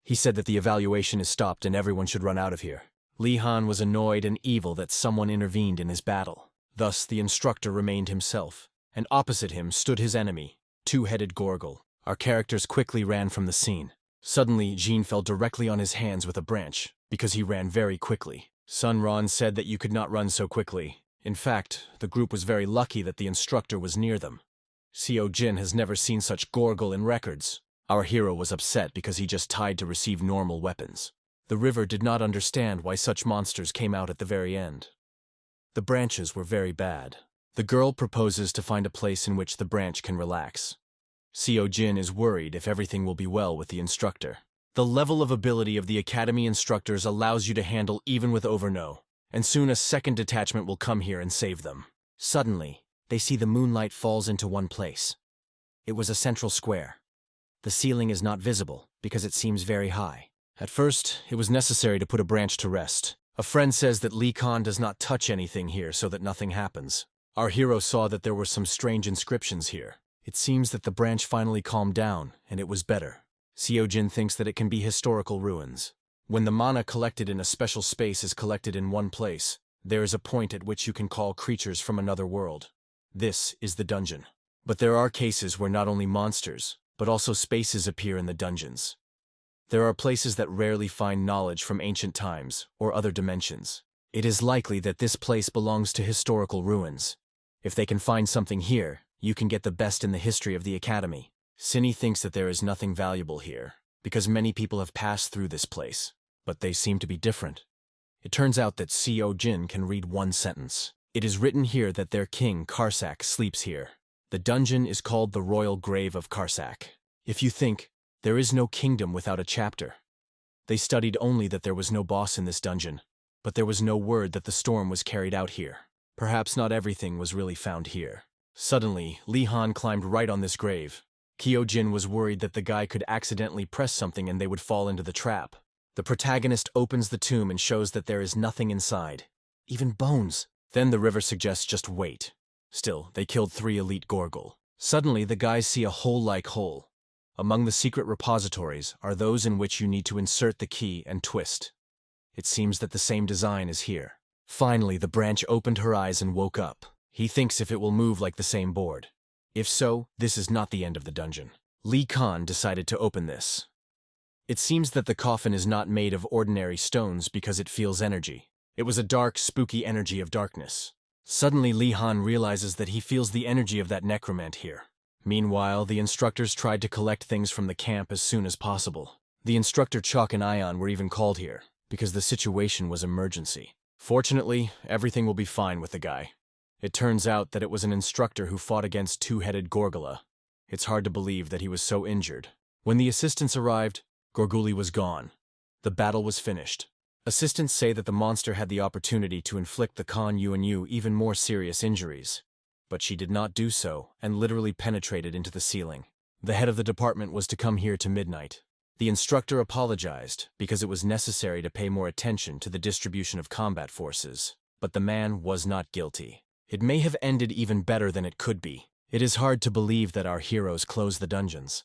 He said that the evaluation is stopped and everyone should run out of here. Li Han was annoyed and evil that someone intervened in his battle. Thus, the instructor remained himself, and opposite him stood his enemy, two-headed Gorgul. Our characters quickly ran from the scene. Suddenly, Jean fell directly on his hands with a branch, because he ran very quickly. Sun Ron said that you could not run so quickly. In fact, the group was very lucky that the instructor was near them. Seo Jin has never seen such Gorgul in records. Our hero was upset because he just tied to receive normal weapons. The river did not understand why such monsters came out at the very end. The branches were very bad. The girl proposes to find a place in which the branch can relax. Seo Jin is worried if everything will be well with the instructor. The level of ability of the academy instructors allows you to handle even with Overno, and soon a second detachment will come here and save them. Suddenly, they see the moonlight falls into one place. It was a central square. The ceiling is not visible because it seems very high. At first, it was necessary to put a branch to rest. A friend says that Li Khan does not touch anything here so that nothing happens. Our hero saw that there were some strange inscriptions here. It seems that the branch finally calmed down, and it was better. Seo Jin thinks that it can be historical ruins. When the mana collected in a special space is collected in one place, there is a point at which you can call creatures from another world. This is the dungeon. But there are cases where not only monsters, but also spaces appear in the dungeons. There are places that rarely find knowledge from ancient times or other dimensions. It is likely that this place belongs to historical ruins. If they can find something here, you can get the best in the history of the academy. Cinny thinks that there is nothing valuable here, because many people have passed through this place, but they seem to be different. It turns out that Seo Jin can read one sentence. It is written here that their king, Karsak, sleeps here. The dungeon is called the Royal Grave of Karsak. If you think, there is no kingdom without a chapter. They studied only that there was no boss in this dungeon, but there was no word that the storm was carried out here. Perhaps not everything was really found here. Suddenly, Li Han climbed right on this grave. Kyo Jin was worried that the guy could accidentally press something and they would fall into the trap. The protagonist opens the tomb and shows that there is nothing inside. Even bones. Then the river suggests just wait. Still, they killed 3 elite Gorgul. Suddenly, the guys see a hole-like hole. Among the secret repositories are those in which you need to insert the key and twist. It seems that the same design is here. Finally, the branch opened her eyes and woke up. He thinks if it will move like the same board. If so, this is not the end of the dungeon. Li Khan decided to open this. It seems that the coffin is not made of ordinary stones because it feels energy. It was a dark, spooky energy of darkness. Suddenly, Li Han realizes that he feels the energy of that necromant here. Meanwhile, the instructors tried to collect things from the camp as soon as possible. The instructor Chalk and Ion were even called here, because the situation was emergency. Fortunately, everything will be fine with the guy. It turns out that it was an instructor who fought against two-headed Gorgula. It's hard to believe that he was so injured. When the assistants arrived, Gorguli was gone. The battle was finished. Assistants say that the monster had the opportunity to inflict the Khan Yuanyu even more serious injuries. But she did not do so and literally penetrated into the ceiling. The head of the department was to come here to midnight. The instructor apologized because it was necessary to pay more attention to the distribution of combat forces, but the man was not guilty. It may have ended even better than it could be. It is hard to believe that our heroes closed the dungeons.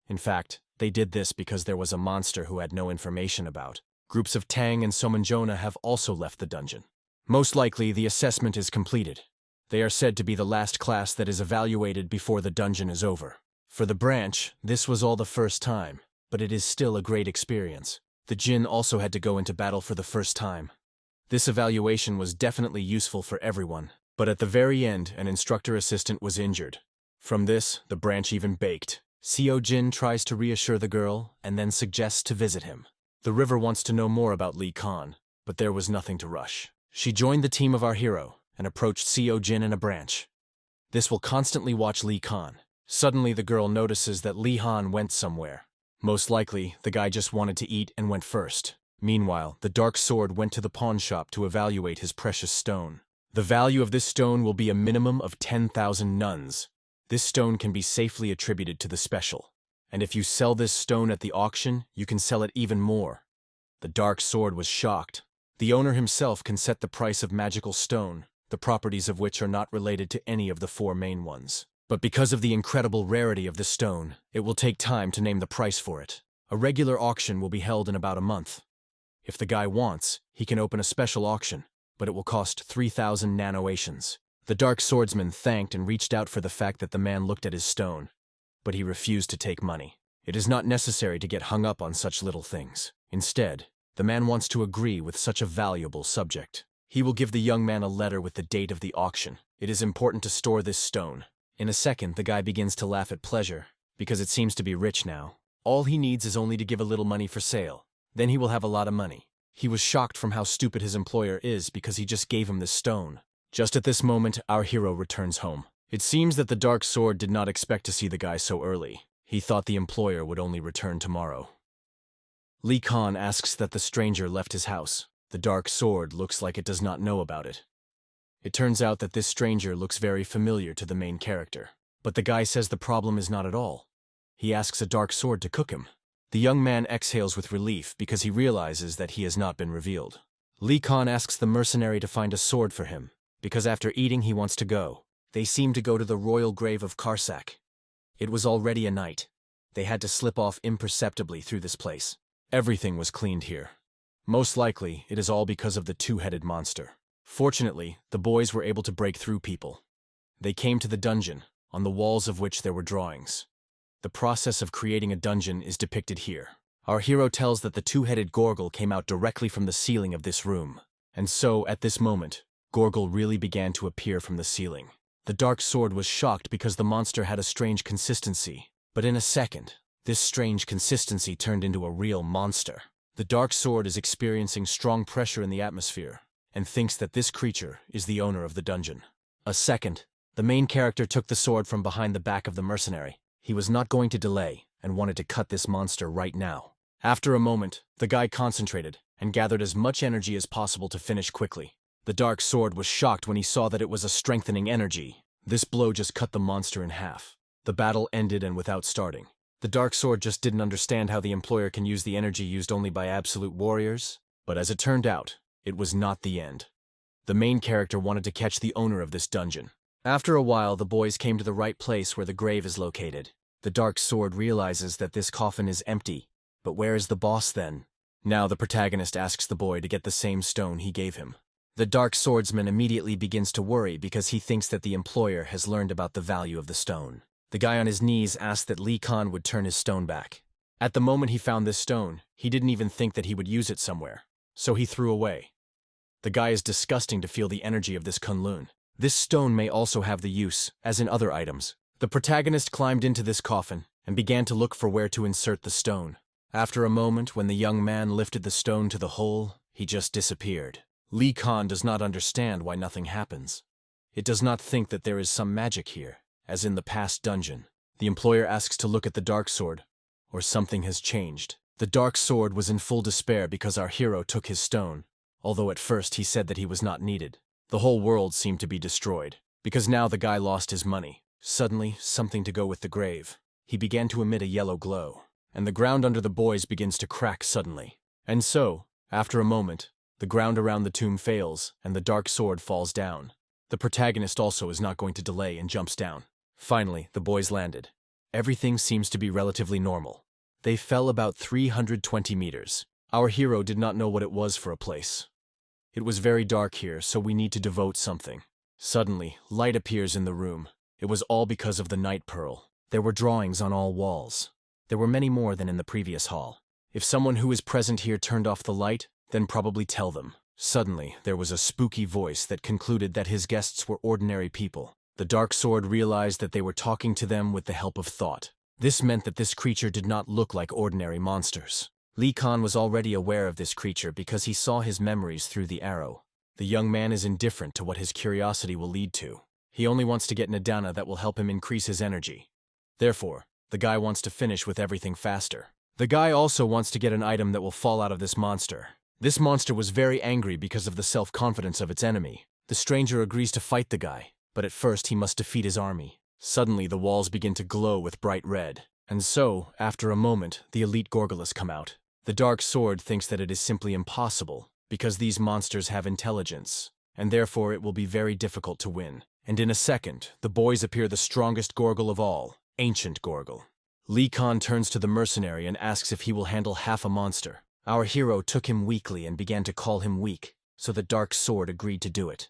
In fact, they did this because there was a monster who had no information about. Groups of Tang and Somanjona have also left the dungeon. Most likely, the assessment is completed. They are said to be the last class that is evaluated before the dungeon is over. For the branch, this was all the first time, but it is still a great experience. The Jinn also had to go into battle for the first time. This evaluation was definitely useful for everyone, but at the very end, an instructor assistant was injured. From this, the branch even baked. Seo Jin tries to reassure the girl and then suggests to visit him. The river wants to know more about Lee Khan, but there was nothing to rush. She joined the team of our hero and approached Seo Jin in a branch. This will constantly watch Lee Khan. Suddenly, the girl notices that Lee Han went somewhere. Most likely, the guy just wanted to eat and went first. Meanwhile, the Dark Sword went to the pawn shop to evaluate his precious stone. The value of this stone will be a minimum of 10,000 nuns. This stone can be safely attributed to the special. And if you sell this stone at the auction, you can sell it even more. The Dark Sword was shocked. The owner himself can set the price of magical stone, the properties of which are not related to any of the four main ones. But because of the incredible rarity of the stone, it will take time to name the price for it. A regular auction will be held in about a month. If the guy wants, he can open a special auction, but it will cost 3,000 nanoations. The Dark Swordsman thanked and reached out for the fact that the man looked at his stone, but he refused to take money. It is not necessary to get hung up on such little things. Instead, the man wants to agree with such a valuable subject. He will give the young man a letter with the date of the auction. It is important to store this stone. In a second, the guy begins to laugh at pleasure, because it seems to be rich now. All he needs is only to give a little money for sale. Then he will have a lot of money. He was shocked from how stupid his employer is because he just gave him this stone. Just at this moment, our hero returns home. It seems that the Dark Sword did not expect to see the guy so early. He thought the employer would only return tomorrow. Lee Khan asks that the stranger left his house. The Dark Sword looks like it does not know about it. It turns out that this stranger looks very familiar to the main character. But the guy says the problem is not at all. He asks a Dark Sword to cook him. The young man exhales with relief because he realizes that he has not been revealed. Lee Khan asks the mercenary to find a sword for him, because after eating he wants to go. They seem to go to the royal grave of Karsak. It was already a night. They had to slip off imperceptibly through this place. Everything was cleaned here. Most likely, it is all because of the two-headed monster. Fortunately, the boys were able to break through people. They came to the dungeon, on the walls of which there were drawings. The process of creating a dungeon is depicted here. Our hero tells that the two-headed Gorgle came out directly from the ceiling of this room. And so, at this moment, Gorgle really began to appear from the ceiling. The Dark Sword was shocked because the monster had a strange consistency. But in a second, this strange consistency turned into a real monster. The Dark Sword is experiencing strong pressure in the atmosphere, and thinks that this creature is the owner of the dungeon. A second, the main character took the sword from behind the back of the mercenary. He was not going to delay, and wanted to cut this monster right now. After a moment, the guy concentrated, and gathered as much energy as possible to finish quickly. The Dark Sword was shocked when he saw that it was a strengthening energy. This blow just cut the monster in half. The battle ended and without starting. The Dark Sword just didn't understand how the employer can use the energy used only by absolute warriors. But as it turned out, it was not the end. The main character wanted to catch the owner of this dungeon. After a while, the boys came to the right place where the grave is located. The Dark Sword realizes that this coffin is empty. But where is the boss then? Now the protagonist asks the boy to get the same stone he gave him. The Dark Swordsman immediately begins to worry because he thinks that the employer has learned about the value of the stone. The guy on his knees asked that Lee Khan would turn his stone back. At the moment he found this stone, he didn't even think that he would use it somewhere. So he threw away. The guy is disgusting to feel the energy of this Kunlun. This stone may also have the use, as in other items. The protagonist climbed into this coffin and began to look for where to insert the stone. After a moment, when the young man lifted the stone to the hole, he just disappeared. Lee Khan does not understand why nothing happens. It does not think that there is some magic here, as in the past dungeon. The employer asks to look at the Dark Sword, or something has changed. The Dark Sword was in full despair because our hero took his stone, although at first he said that he was not needed. The whole world seemed to be destroyed, because now the guy lost his money. Suddenly, something to go with the grave. He began to emit a yellow glow, and the ground under the boys begins to crack suddenly. And so, after a moment, the ground around the tomb fails, and the Dark Sword falls down. The protagonist also is not going to delay and jumps down. Finally, the boys landed. Everything seems to be relatively normal. They fell about 320 meters. Our hero did not know what it was for a place. It was very dark here, so we need to devote something. Suddenly, light appears in the room. It was all because of the night pearl. There were drawings on all walls. There were many more than in the previous hall. If someone who is present here turned off the light, then probably tell them. Suddenly, there was a spooky voice that concluded that his guests were ordinary people. The dark sword realized that they were talking to them with the help of thought. This meant that this creature did not look like ordinary monsters. Lich King was already aware of this creature because he saw his memories through the arrow. The young man is indifferent to what his curiosity will lead to. He only wants to get Nadana that will help him increase his energy. Therefore, the guy wants to finish with everything faster. The guy also wants to get an item that will fall out of this monster. This monster was very angry because of the self-confidence of its enemy. The stranger agrees to fight the guy, but at first he must defeat his army. Suddenly, the walls begin to glow with bright red. And so, after a moment, the elite Gorgolas come out. The dark sword thinks that it is simply impossible, because these monsters have intelligence, and therefore it will be very difficult to win. And in a second, the boys appear the strongest Gorgol of all, Ancient Gorgol. Lich King turns to the mercenary and asks if he will handle half a monster. Our hero took him weakly and began to call him weak, so the dark sword agreed to do it.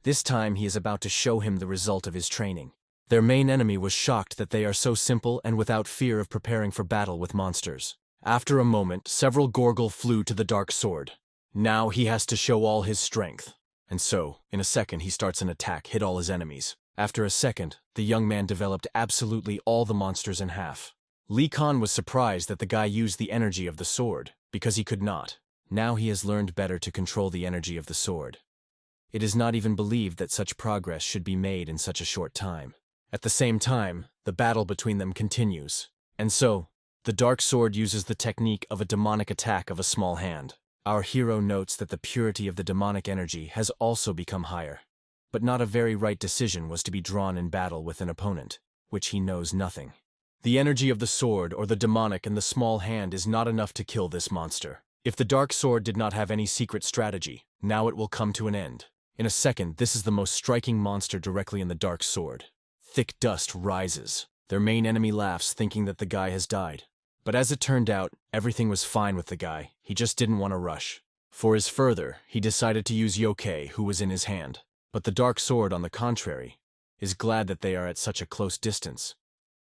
This time he is about to show him the result of his training. Their main enemy was shocked that they are so simple and without fear of preparing for battle with monsters. After a moment, several Gorgol flew to the dark sword. Now he has to show all his strength. And so, in a second he starts an attack, hit all his enemies. After a second, the young man developed absolutely all the monsters in half. Lich King was surprised that the guy used the energy of the sword, because he could not. Now he has learned better to control the energy of the sword. It is not even believed that such progress should be made in such a short time. At the same time, the battle between them continues. And so, the dark sword uses the technique of a demonic attack of a small hand. Our hero notes that the purity of the demonic energy has also become higher. But not a very right decision was to be drawn in battle with an opponent, which he knows nothing. The energy of the sword or the demonic in the small hand is not enough to kill this monster. If the dark sword did not have any secret strategy, now it will come to an end. In a second, this is the most striking monster directly in the dark sword. Thick dust rises. Their main enemy laughs, thinking that the guy has died. But as it turned out, everything was fine with the guy. He just didn't want to rush. For his further, he decided to use Yoke, who was in his hand. But the dark sword, on the contrary, is glad that they are at such a close distance,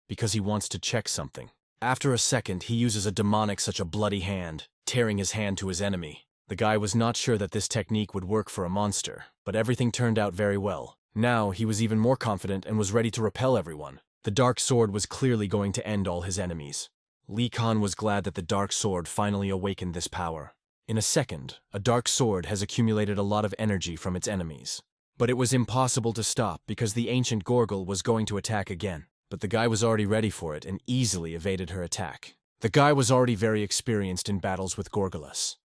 because he wants to check something. After a second, he uses a demonic such a bloody hand, tearing his hand to his enemy. The guy was not sure that this technique would work for a monster, but everything turned out very well. Now, he was even more confident and was ready to repel everyone. The dark sword was clearly going to end all his enemies. Lich King was glad that the dark sword finally awakened this power. In a second, a dark sword has accumulated a lot of energy from its enemies. But it was impossible to stop because the ancient Gorgol was going to attack again. But the guy was already ready for it and easily evaded her attack. The guy was already very experienced in battles with Gorgolas.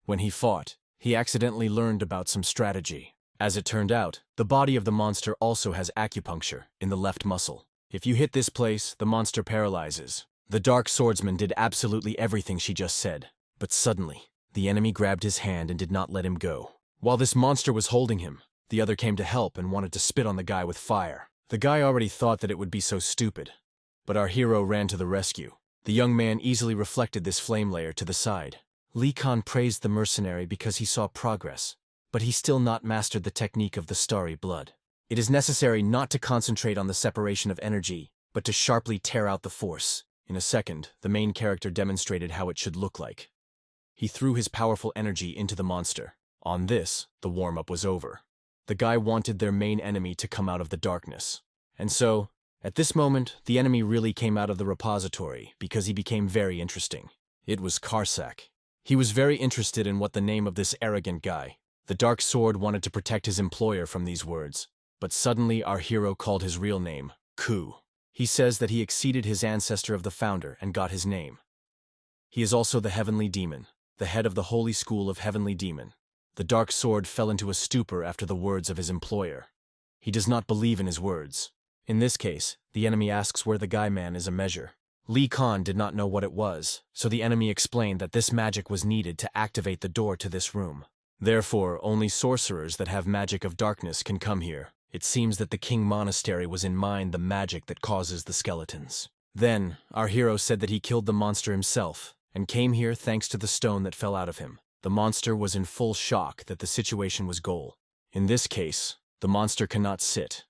When he fought, he accidentally learned about some strategy. As it turned out, the body of the monster also has acupuncture in the left muscle. If you hit this place, the monster paralyzes. The dark swordsman did absolutely everything she just said. But suddenly, the enemy grabbed his hand and did not let him go. While this monster was holding him, the other came to help and wanted to spit on the guy with fire. The guy already thought that it would be so stupid, but our hero ran to the rescue. The young man easily reflected this flame layer to the side. Lich King praised the mercenary because he saw progress, but he still not mastered the technique of the starry blood. It is necessary not to concentrate on the separation of energy, but to sharply tear out the force. In a second, the main character demonstrated how it should look like. He threw his powerful energy into the monster. On this, the warm-up was over. The guy wanted their main enemy to come out of the darkness. And so, at this moment, the enemy really came out of the repository because he became very interesting. It was Karsak. He was very interested in what the name of this arrogant guy. The dark sword wanted to protect his employer from these words. But suddenly our hero called his real name, Ku. He says that he exceeded his ancestor of the founder and got his name. He is also the Heavenly Demon, the head of the Holy School of Heavenly Demon. The dark sword fell into a stupor after the words of his employer. He does not believe in his words. In this case, the enemy asks where the guy man is a measure. Lich King did not know what it was, so the enemy explained that this magic was needed to activate the door to this room. Therefore, only sorcerers that have magic of darkness can come here. It seems that the king monastery was in mind the magic that causes the skeletons. Then, our hero said that he killed the monster himself, and came here thanks to the stone that fell out of him. The monster was in full shock that the situation was goal. In this case, the monster cannot sit.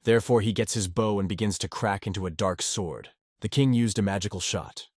Therefore he gets his bow and begins to crack into a dark sword. The king used a magical shot.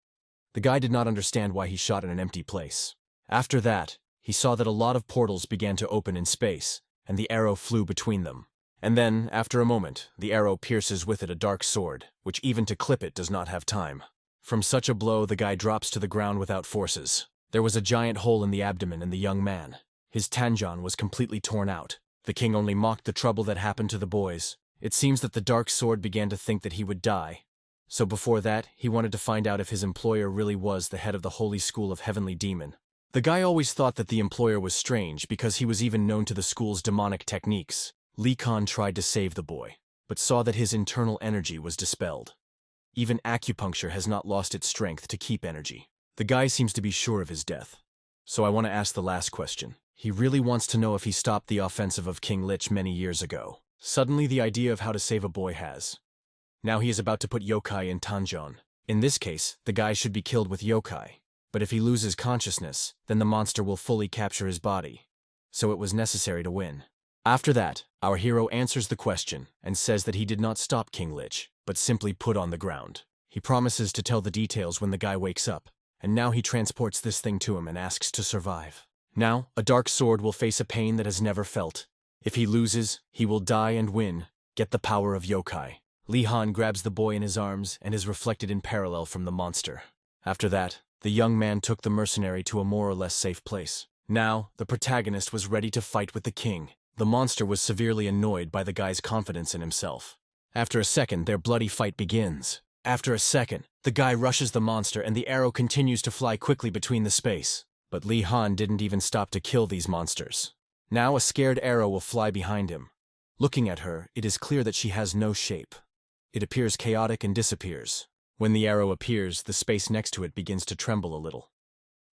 The guy did not understand why he shot in an empty place. After that, he saw that a lot of portals began to open in space, and the arrow flew between them. And then, after a moment, the arrow pierces with it a dark sword, which even to clip it does not have time. From such a blow, the guy drops to the ground without forces. There was a giant hole in the abdomen in the young man. His tanjon was completely torn out. The king only mocked the trouble that happened to the boys. It seems that the dark sword began to think that he would die. So before that, he wanted to find out if his employer really was the head of the Holy School of Heavenly Demon. The guy always thought that the employer was strange because he was even known to the school's demonic techniques. Lich King tried to save the boy, but saw that his internal energy was dispelled. Even acupuncture has not lost its strength to keep energy. The guy seems to be sure of his death. So I want to ask the last question. He really wants to know if he stopped the offensive of King Lich many years ago. Suddenly the idea of how to save a boy has. Now he is about to put yokai in tanjon. In this case, the guy should be killed with yokai. But if he loses consciousness, then the monster will fully capture his body. So it was necessary to win. After that, our hero answers the question and says that he did not stop King Lich, but simply put on the ground. He promises to tell the details when the guy wakes up, and now he transports this thing to him and asks to survive. Now, a dark sword will face a pain that has never felt. If he loses, he will die and win, get the power of yokai. Lich King grabs the boy in his arms and is reflected in parallel from the monster. After that, the young man took the mercenary to a more or less safe place. Now, the protagonist was ready to fight with the king. The monster was severely annoyed by the guy's confidence in himself. After a second, their bloody fight begins. After a second, the guy rushes the monster and the arrow continues to fly quickly between the space. But Lich King didn't even stop to kill these monsters. Now a scared arrow will fly behind him. Looking at her, it is clear that she has no shape. It appears chaotic and disappears. When the arrow appears, the space next to it begins to tremble a little.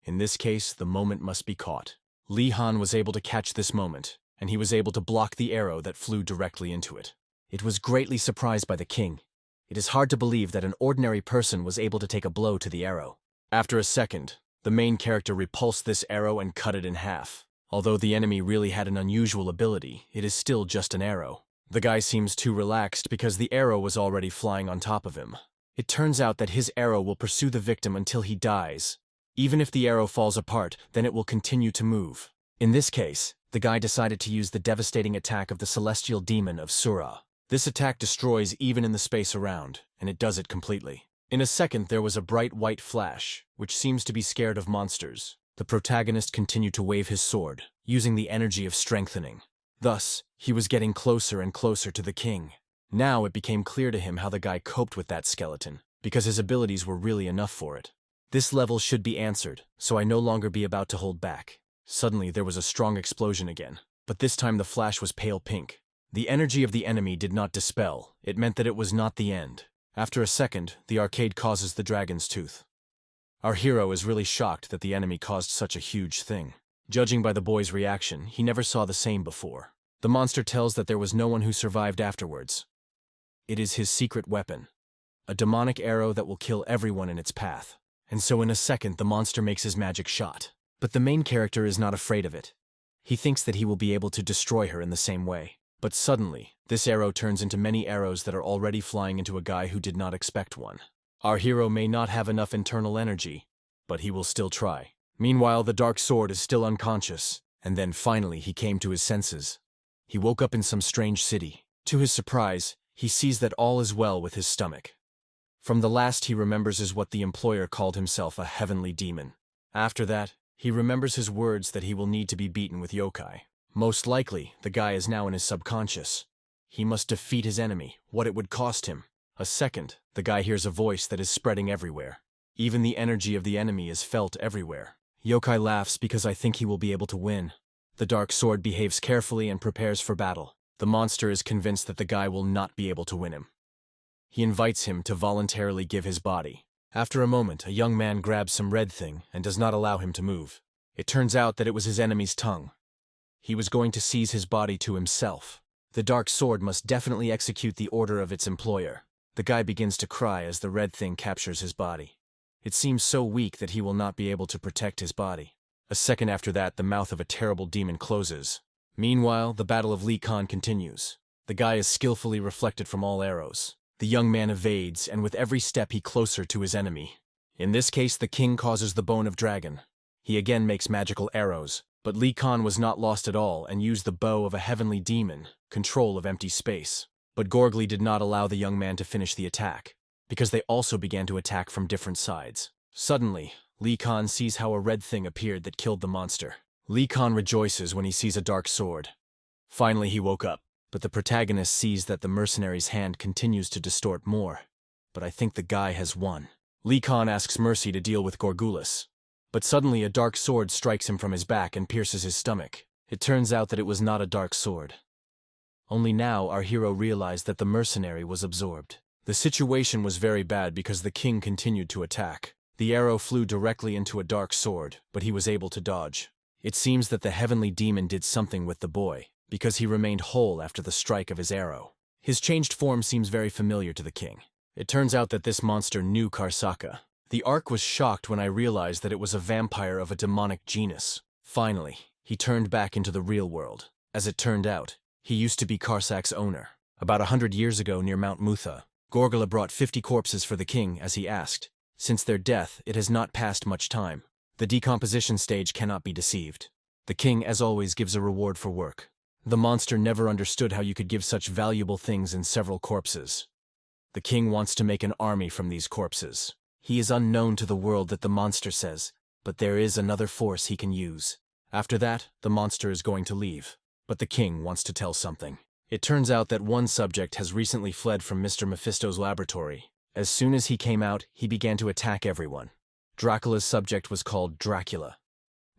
In this case, the moment must be caught. Lich King was able to catch this moment, and he was able to block the arrow that flew directly into it. It was greatly surprised by the king. It is hard to believe that an ordinary person was able to take a blow to the arrow. After a second, the main character repulsed this arrow and cut it in half. Although the enemy really had an unusual ability, it is still just an arrow. The guy seems too relaxed because the arrow was already flying on top of him. It turns out that his arrow will pursue the victim until he dies. Even if the arrow falls apart, then it will continue to move. In this case, the guy decided to use the devastating attack of the celestial demon of Asura. This attack destroys even in the space around, and it does it completely. In a second, there was a bright white flash, which seems to be scared of monsters. The protagonist continued to wave his sword, using the energy of strengthening. Thus, he was getting closer and closer to the king. Now it became clear to him how the guy coped with that skeleton, because his abilities were really enough for it. This level should be answered, so I no longer be about to hold back. Suddenly there was a strong explosion again, but this time the flash was pale pink. The energy of the enemy did not dispel, it meant that it was not the end. After a second, the arcade causes the dragon's tooth. Our hero is really shocked that the enemy caused such a huge thing. Judging by the boy's reaction, he never saw the same before. The monster tells that there was no one who survived afterwards. It is his secret weapon, a demonic arrow that will kill everyone in its path. And so in a second the monster makes his magic shot. But the main character is not afraid of it. He thinks that he will be able to destroy her in the same way. But suddenly, this arrow turns into many arrows that are already flying into a guy who did not expect one. Our hero may not have enough internal energy, but he will still try. Meanwhile, the dark sword is still unconscious, and then finally he came to his senses. He woke up in some strange city. To his surprise, he sees that all is well with his stomach. From the last he remembers is what the employer called himself a heavenly demon. After that, he remembers his words that he will need to be beaten with yokai. Most likely, the guy is now in his subconscious. He must defeat his enemy, what it would cost him. A second, the guy hears a voice that is spreading everywhere. Even the energy of the enemy is felt everywhere. Yokai laughs because I think he will be able to win. The dark sword behaves carefully and prepares for battle. The monster is convinced that the guy will not be able to win him. He invites him to voluntarily give his body. After a moment, a young man grabs some red thing and does not allow him to move. It turns out that it was his enemy's tongue. He was going to seize his body to himself. The dark sword must definitely execute the order of its employer. The guy begins to cry as the red thing captures his body. It seems so weak that he will not be able to protect his body. A second after that, the mouth of a terrible demon closes. Meanwhile, the battle of Lich King continues. The guy is skillfully reflected from all arrows. The young man evades, and with every step he closer to his enemy. In this case, the king causes the bone of dragon. He again makes magical arrows, but Lich King was not lost at all and used the bow of a heavenly demon, control of empty space. But Gorgly did not allow the young man to finish the attack, because they also began to attack from different sides. Suddenly, Lich King sees how a red thing appeared that killed the monster. Lich King rejoices when he sees a dark sword. Finally, he woke up, but the protagonist sees that the mercenary's hand continues to distort more. But I think the guy has won. Lich King asks mercy to deal with Gorgulis. But suddenly a dark sword strikes him from his back and pierces his stomach. It turns out that it was not a dark sword. Only now our hero realized that the mercenary was absorbed. The situation was very bad because the king continued to attack. The arrow flew directly into a dark sword, but he was able to dodge. It seems that the heavenly demon did something with the boy, because he remained whole after the strike of his arrow. His changed form seems very familiar to the king. It turns out that this monster knew Karsaka. The Ark was shocked when I realized that it was a vampire of a demonic genus. Finally, he turned back into the real world. As it turned out, he used to be Karsak's owner. About 100 years ago near Mount Mutha, Gorgala brought 50 corpses for the king as he asked. Since their death, it has not passed much time. The decomposition stage cannot be deceived. The king, as always, gives a reward for work. The monster never understood how you could give such valuable things in several corpses. The king wants to make an army from these corpses. He is unknown to the world that the monster says, but there is another force he can use. After that, the monster is going to leave. But the king wants to tell something. It turns out that one subject has recently fled from Mr. Mephisto's laboratory. As soon as he came out, he began to attack everyone. Dracula's subject was called Dracula.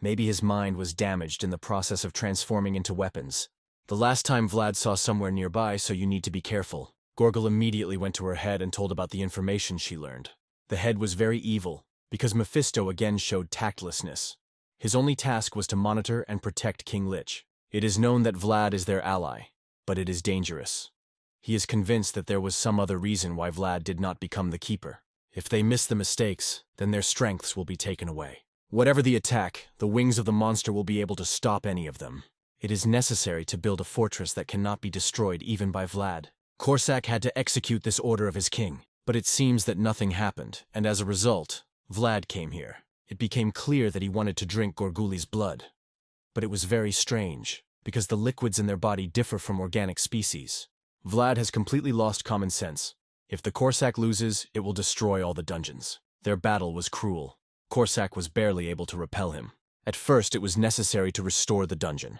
Maybe his mind was damaged in the process of transforming into weapons. The last time Vlad saw somewhere nearby, so you need to be careful. Gorgul immediately went to her head and told about the information she learned. The head was very evil, because Mephisto again showed tactlessness. His only task was to monitor and protect King Lich. It is known that Vlad is their ally, but it is dangerous. He is convinced that there was some other reason why Vlad did not become the keeper. If they miss the mistakes, then their strengths will be taken away. Whatever the attack, the wings of the monster will be able to stop any of them. It is necessary to build a fortress that cannot be destroyed even by Vlad. Korsak had to execute this order of his king, but it seems that nothing happened, and as a result, Vlad came here. It became clear that he wanted to drink Gorguli's blood. But it was very strange, because the liquids in their body differ from organic species. Vlad has completely lost common sense. If the Korsak loses, it will destroy all the dungeons. Their battle was cruel. Korsak was barely able to repel him. At first, it was necessary to restore the dungeon.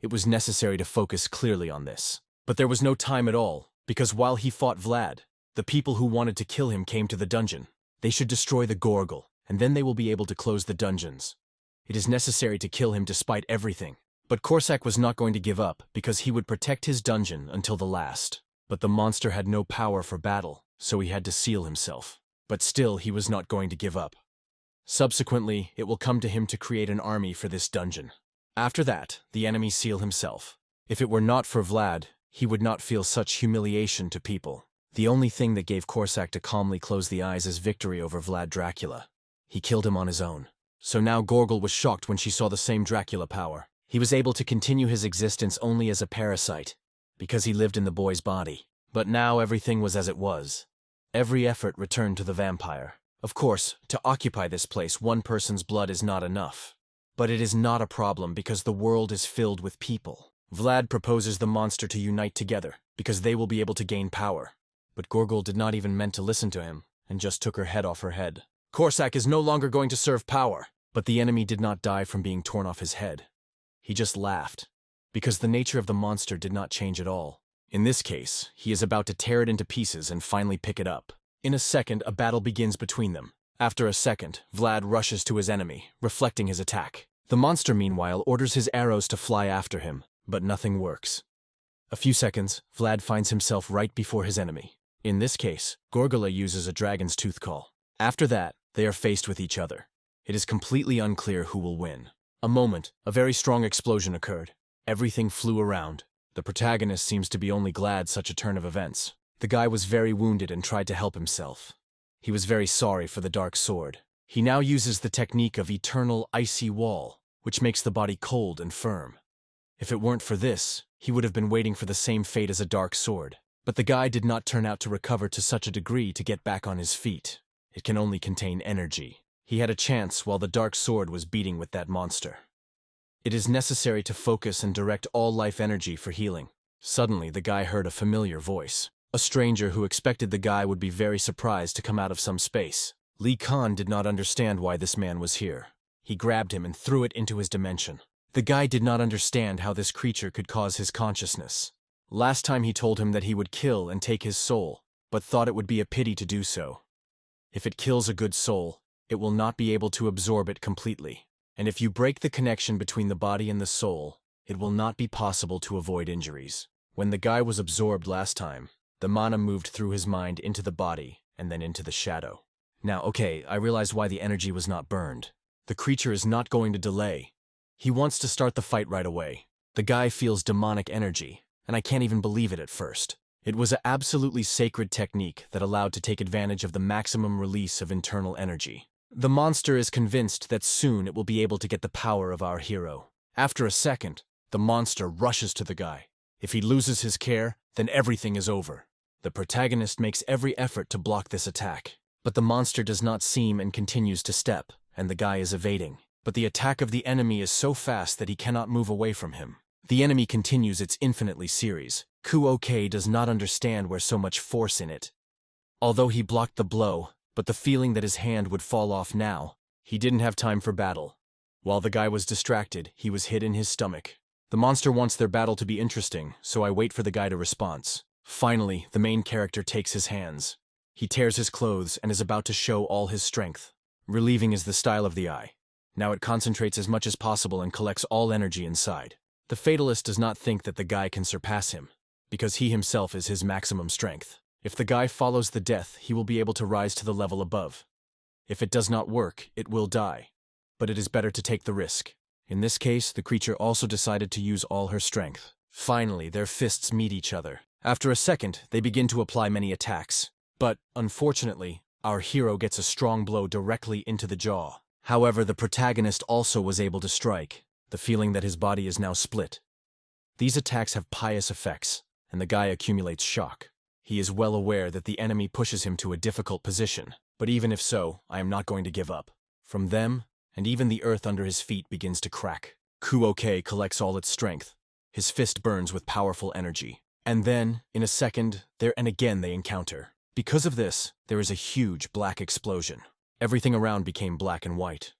It was necessary to focus clearly on this. But there was no time at all, because while he fought Vlad, the people who wanted to kill him came to the dungeon. They should destroy the Gorgul, and then they will be able to close the dungeons. It is necessary to kill him despite everything. But Korsak was not going to give up, because he would protect his dungeon until the last. But the monster had no power for battle, so he had to seal himself. But still, he was not going to give up. Subsequently, it will come to him to create an army for this dungeon. After that, the enemy seal himself. If it were not for Vlad, he would not feel such humiliation to people. The only thing that gave Korsak to calmly close the eyes is victory over Vlad Dracula. He killed him on his own. So now Gorgul was shocked when she saw the same Dracula power. He was able to continue his existence only as a parasite, because he lived in the boy's body. But now everything was as it was. Every effort returned to the vampire. Of course, to occupy this place, one person's blood is not enough. But it is not a problem because the world is filled with people. Vlad proposes the monster to unite together, because they will be able to gain power. But Gorgul did not even meant to listen to him, and just took her head off her head. Korsak is no longer going to serve power. But the enemy did not die from being torn off his head. He just laughed, because the nature of the monster did not change at all. In this case, he is about to tear it into pieces and finally pick it up. In a second, a battle begins between them. After a second, Vlad rushes to his enemy, reflecting his attack. The monster, meanwhile, orders his arrows to fly after him, but nothing works. A few seconds, Vlad finds himself right before his enemy. In this case, Gorgula uses a dragon's tooth call. After that, they are faced with each other. It is completely unclear who will win. A very strong explosion occurred. Everything flew around. The protagonist seems to be only glad such a turn of events. The guy was very wounded and tried to help himself. He was very sorry for the dark sword. He now uses the technique of eternal icy wall, which makes the body cold and firm. If it weren't for this, he would have been waiting for the same fate as a dark sword. But the guy did not turn out to recover to such a degree to get back on his feet. It can only contain energy. He had a chance while the dark sword was beating with that monster. It is necessary to focus and direct all life energy for healing. Suddenly, the guy heard a familiar voice. A stranger who expected the guy would be very surprised to come out of some space. Lich King did not understand why this man was here. He grabbed him and threw it into his dimension. The guy did not understand how this creature could cause his consciousness. Last time he told him that he would kill and take his soul, but thought it would be a pity to do so. If it kills a good soul, it will not be able to absorb it completely. And if you break the connection between the body and the soul, it will not be possible to avoid injuries. When the guy was absorbed last time, the mana moved through his mind into the body and then into the shadow. Now, okay, I realize why the energy was not burned. The creature is not going to delay. He wants to start the fight right away. The guy feels demonic energy, and I can't even believe it at first. It was an absolutely sacred technique that allowed to take advantage of the maximum release of internal energy. The monster is convinced that soon it will be able to get the power of our hero. After a second, the monster rushes to the guy. If he loses his care, then everything is over. The protagonist makes every effort to block this attack. But the monster does not seem and continues to step, and the guy is evading. But the attack of the enemy is so fast that he cannot move away from him. The enemy continues its infinitely series. Ok does not understand where so much force in it. Although he blocked the blow, but the feeling that his hand would fall off now, he didn't have time for battle. While the guy was distracted, he was hit in his stomach. The monster wants their battle to be interesting, so I wait for the guy to respond. Finally, the main character takes his hands. He tears his clothes and is about to show all his strength. Relieving is the style of the eye. Now it concentrates as much as possible and collects all energy inside. The fatalist does not think that the guy can surpass him, because he himself is his maximum strength. If the guy follows the death, he will be able to rise to the level above. If it does not work, it will die. But it is better to take the risk. In this case, the creature also decided to use all her strength. Finally, their fists meet each other. After a second, they begin to apply many attacks. But, unfortunately, our hero gets a strong blow directly into the jaw. However, the protagonist also was able to strike, the feeling that his body is now split. These attacks have pious effects, and the guy accumulates shock. He is well aware that the enemy pushes him to a difficult position, but even if so, I am not going to give up. From them, and even the earth under his feet begins to crack. Ok collects all its strength. His fist burns with powerful energy. And then, in a second, there and again they encounter. Because of this, there is a huge black explosion. Everything around became black and white.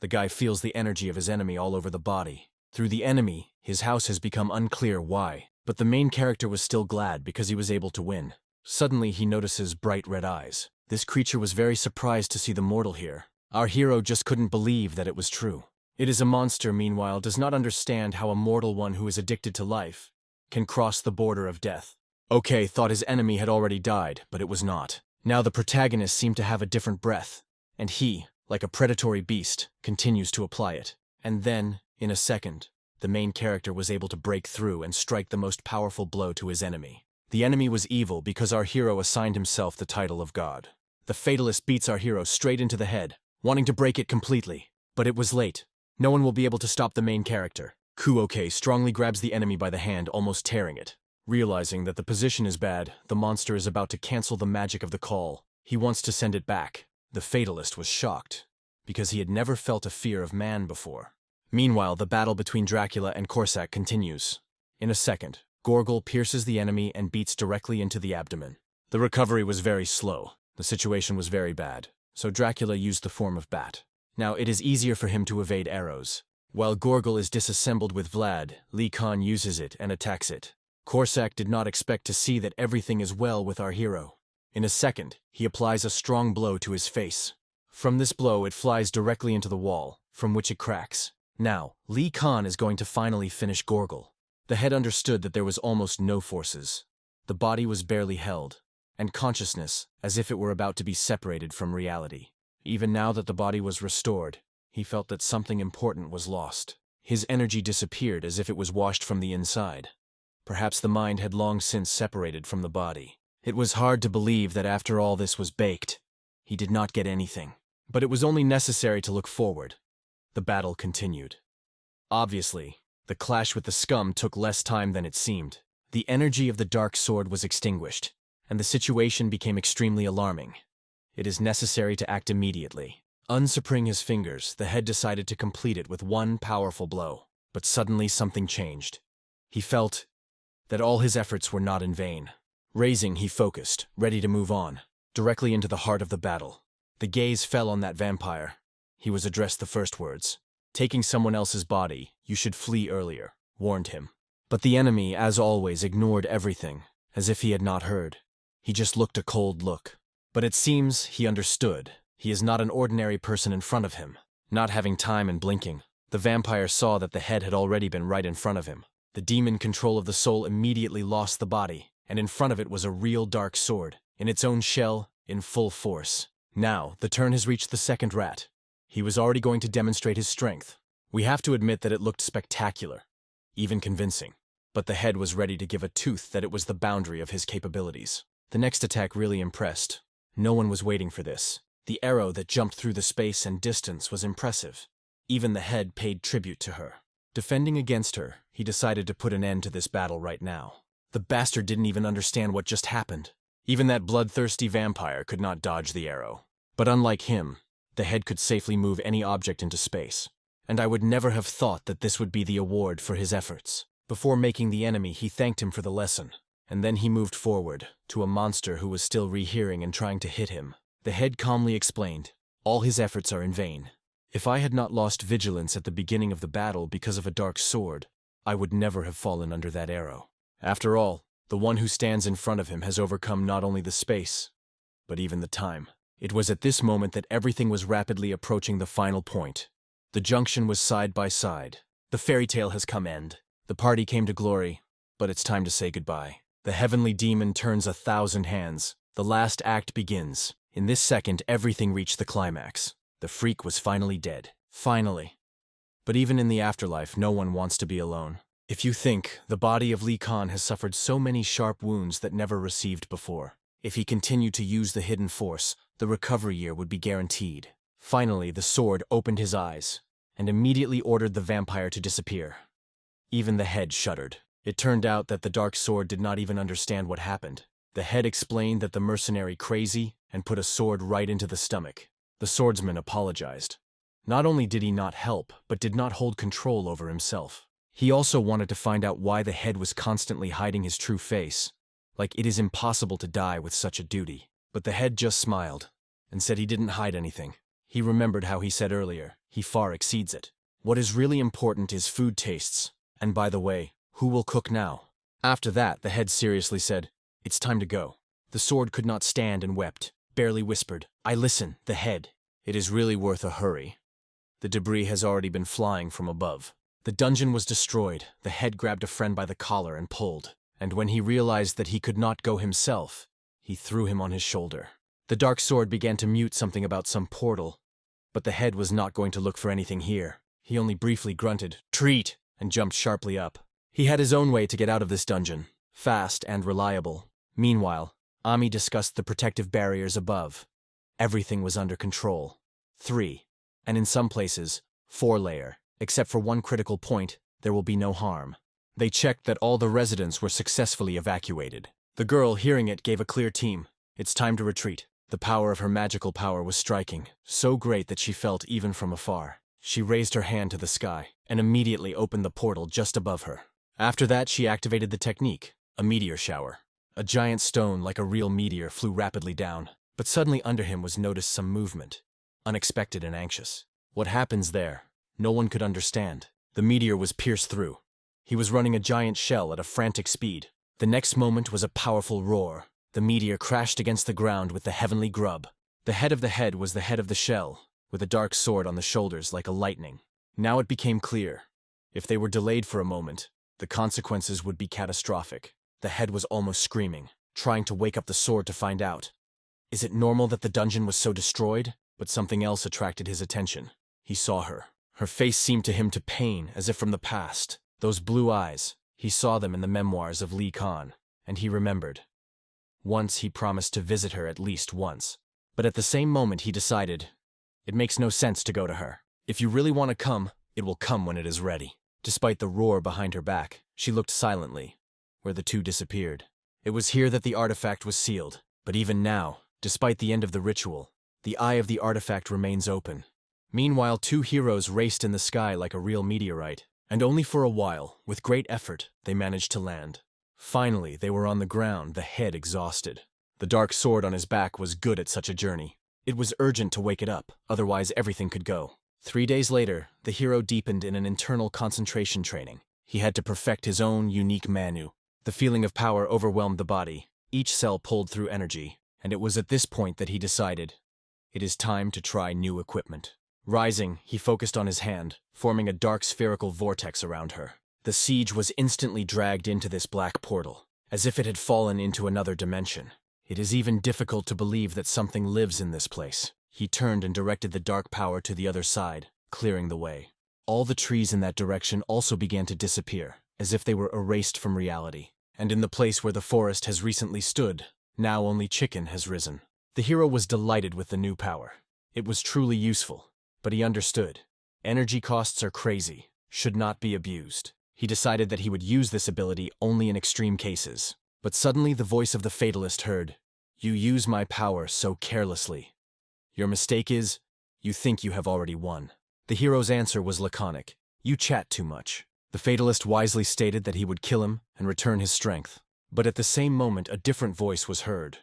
The guy feels the energy of his enemy all over the body. Through the enemy, his house has become unclear why, but the main character was still glad because he was able to win. Suddenly he notices bright red eyes. This creature was very surprised to see the mortal here. Our hero just couldn't believe that it was true. It is a monster, meanwhile, does not understand how a mortal one who is addicted to life can cross the border of death. Ok thought his enemy had already died, but it was not. Now the protagonist seemed to have a different breath, and he, like a predatory beast, continues to apply it. And then, in a second, the main character was able to break through and strike the most powerful blow to his enemy. The enemy was evil because our hero assigned himself the title of God. The fatalist beats our hero straight into the head, wanting to break it completely. But it was late. No one will be able to stop the main character. Ok strongly grabs the enemy by the hand, almost tearing it. Realizing that the position is bad, the monster is about to cancel the magic of the call. He wants to send it back. The fatalist was shocked, because he had never felt a fear of man before. Meanwhile, the battle between Dracula and Corsac continues. In a second, Gorgol pierces the enemy and beats directly into the abdomen. The recovery was very slow. The situation was very bad, so Dracula used the form of bat. Now, it is easier for him to evade arrows. While Gorgol is disassembled with Vlad, Lich King uses it and attacks it. Corsac did not expect to see that everything is well with our hero. In a second, he applies a strong blow to his face. From this blow, it flies directly into the wall, from which it cracks. Now, Lich King is going to finally finish Gorgol. The head understood that there was almost no forces. The body was barely held, and consciousness as if it were about to be separated from reality. Even now that the body was restored, he felt that something important was lost. His energy disappeared as if it was washed from the inside. Perhaps the mind had long since separated from the body. It was hard to believe that after all this was baked, he did not get anything. But it was only necessary to look forward. The battle continued. Obviously, the clash with the scum took less time than it seemed. The energy of the dark sword was extinguished, and the situation became extremely alarming. It is necessary to act immediately. Unsupring his fingers, the head decided to complete it with one powerful blow. But suddenly something changed. He felt that all his efforts were not in vain. Raising, he focused, ready to move on, directly into the heart of the battle. The gaze fell on that vampire. He was addressed the first words. Taking someone else's body, you should flee earlier, warned him. But the enemy, as always, ignored everything, as if he had not heard. He just looked a cold look. But it seems he understood. He is not an ordinary person in front of him. Not having time and blinking, the vampire saw that the head had already been right in front of him. The demon control of the soul immediately lost the body, and in front of it was a real dark sword, in its own shell, in full force. Now, the turn has reached the second rat. He was already going to demonstrate his strength. We have to admit that it looked spectacular, even convincing. But the head was ready to give a tooth that it was the boundary of his capabilities. The next attack really impressed. No one was waiting for this. The arrow that jumped through the space and distance was impressive. Even the head paid tribute to her. Defending against her, he decided to put an end to this battle right now. The bastard didn't even understand what just happened. Even that bloodthirsty vampire could not dodge the arrow. But unlike him, the head could safely move any object into space. And I would never have thought that this would be the award for his efforts. Before making the enemy, he thanked him for the lesson. And then he moved forward, to a monster who was still rehearing and trying to hit him. The head calmly explained, all his efforts are in vain. If I had not lost vigilance at the beginning of the battle because of a dark sword, I would never have fallen under that arrow. After all, the one who stands in front of him has overcome not only the space, but even the time. It was at this moment that everything was rapidly approaching the final point. The junction was side by side. The fairy tale has come end. The party came to glory, but it's time to say goodbye. The heavenly demon turns 1,000 hands. The last act begins. In this second, everything reached the climax. The freak was finally dead. Finally. But even in the afterlife, no one wants to be alone. If you think, the body of Lich King has suffered so many sharp wounds that never received before. If he continued to use the hidden force, the recovery year would be guaranteed. Finally, the sword opened his eyes, and immediately ordered the vampire to disappear. Even the head shuddered. It turned out that the dark sword did not even understand what happened. The head explained that the mercenary crazy and put a sword right into the stomach. The swordsman apologized. Not only did he not help, but did not hold control over himself. He also wanted to find out why the head was constantly hiding his true face. Like it is impossible to die with such a duty. But the head just smiled and said he didn't hide anything. He remembered how he said earlier, he far exceeds it. What is really important is food tastes. And by the way, who will cook now? After that, the head seriously said, it's time to go. The sword could not stand and wept, barely whispered, I listen, the head. It is really worth a hurry. The debris has already been flying from above. The dungeon was destroyed. The head grabbed a friend by the collar and pulled. And when he realized that he could not go himself, he threw him on his shoulder. The dark sword began to mute something about some portal, but the head was not going to look for anything here. He only briefly grunted, treat, and jumped sharply up. He had his own way to get out of this dungeon, fast and reliable. Meanwhile, Ami discussed the protective barriers above. Everything was under control. 3, and in some places, 4-layer. Except for one critical point, there will be no harm. They checked that all the residents were successfully evacuated. The girl, hearing it, gave a clear team. It's time to retreat. The power of her magical power was striking, so great that she felt even from afar. She raised her hand to the sky, and immediately opened the portal just above her. After that, she activated the technique, a meteor shower. A giant stone like a real meteor flew rapidly down, but suddenly under him was noticed some movement, unexpected and anxious. What happens there? No one could understand. The meteor was pierced through. He was running a giant shell at a frantic speed. The next moment was a powerful roar. The meteor crashed against the ground with the heavenly grub. The head of the head was the head of the shell, with a dark sword on the shoulders like a lightning. Now it became clear. If they were delayed for a moment, the consequences would be catastrophic. The head was almost screaming, trying to wake up the sword to find out. Is it normal that the dungeon was so destroyed? But something else attracted his attention. He saw her. Her face seemed to him to pain, as if from the past. Those blue eyes, he saw them in the memoirs of Lich King, and he remembered. Once he promised to visit her at least once. But at the same moment he decided, it makes no sense to go to her. If you really want to come, it will come when it is ready. Despite the roar behind her back, she looked silently, where the two disappeared. It was here that the artifact was sealed, but even now, despite the end of the ritual, the eye of the artifact remains open. Meanwhile, two heroes raced in the sky like a real meteorite, and only for a while, with great effort, they managed to land. Finally, they were on the ground, the head exhausted. The dark sword on his back was good at such a journey. It was urgent to wake it up, otherwise everything could go. 3 days later, the hero deepened in an internal concentration training. He had to perfect his own unique Manhwa. The feeling of power overwhelmed the body. Each cell pulled through energy, and it was at this point that he decided, it is time to try new equipment. Rising, he focused on his hand, forming a dark spherical vortex around her. The siege was instantly dragged into this black portal, as if it had fallen into another dimension. It is even difficult to believe that something lives in this place. He turned and directed the dark power to the other side, clearing the way. All the trees in that direction also began to disappear, as if they were erased from reality. And in the place where the forest has recently stood, now only chicken has risen. The hero was delighted with the new power. It was truly useful, but he understood. Energy costs are crazy, should not be abused. He decided that he would use this ability only in extreme cases. But suddenly the voice of the fatalist heard, "You use my power so carelessly. Your mistake is, you think you have already won." The hero's answer was laconic, "You chat too much." The fatalist wisely stated that he would kill him and return his strength. But at the same moment a different voice was heard.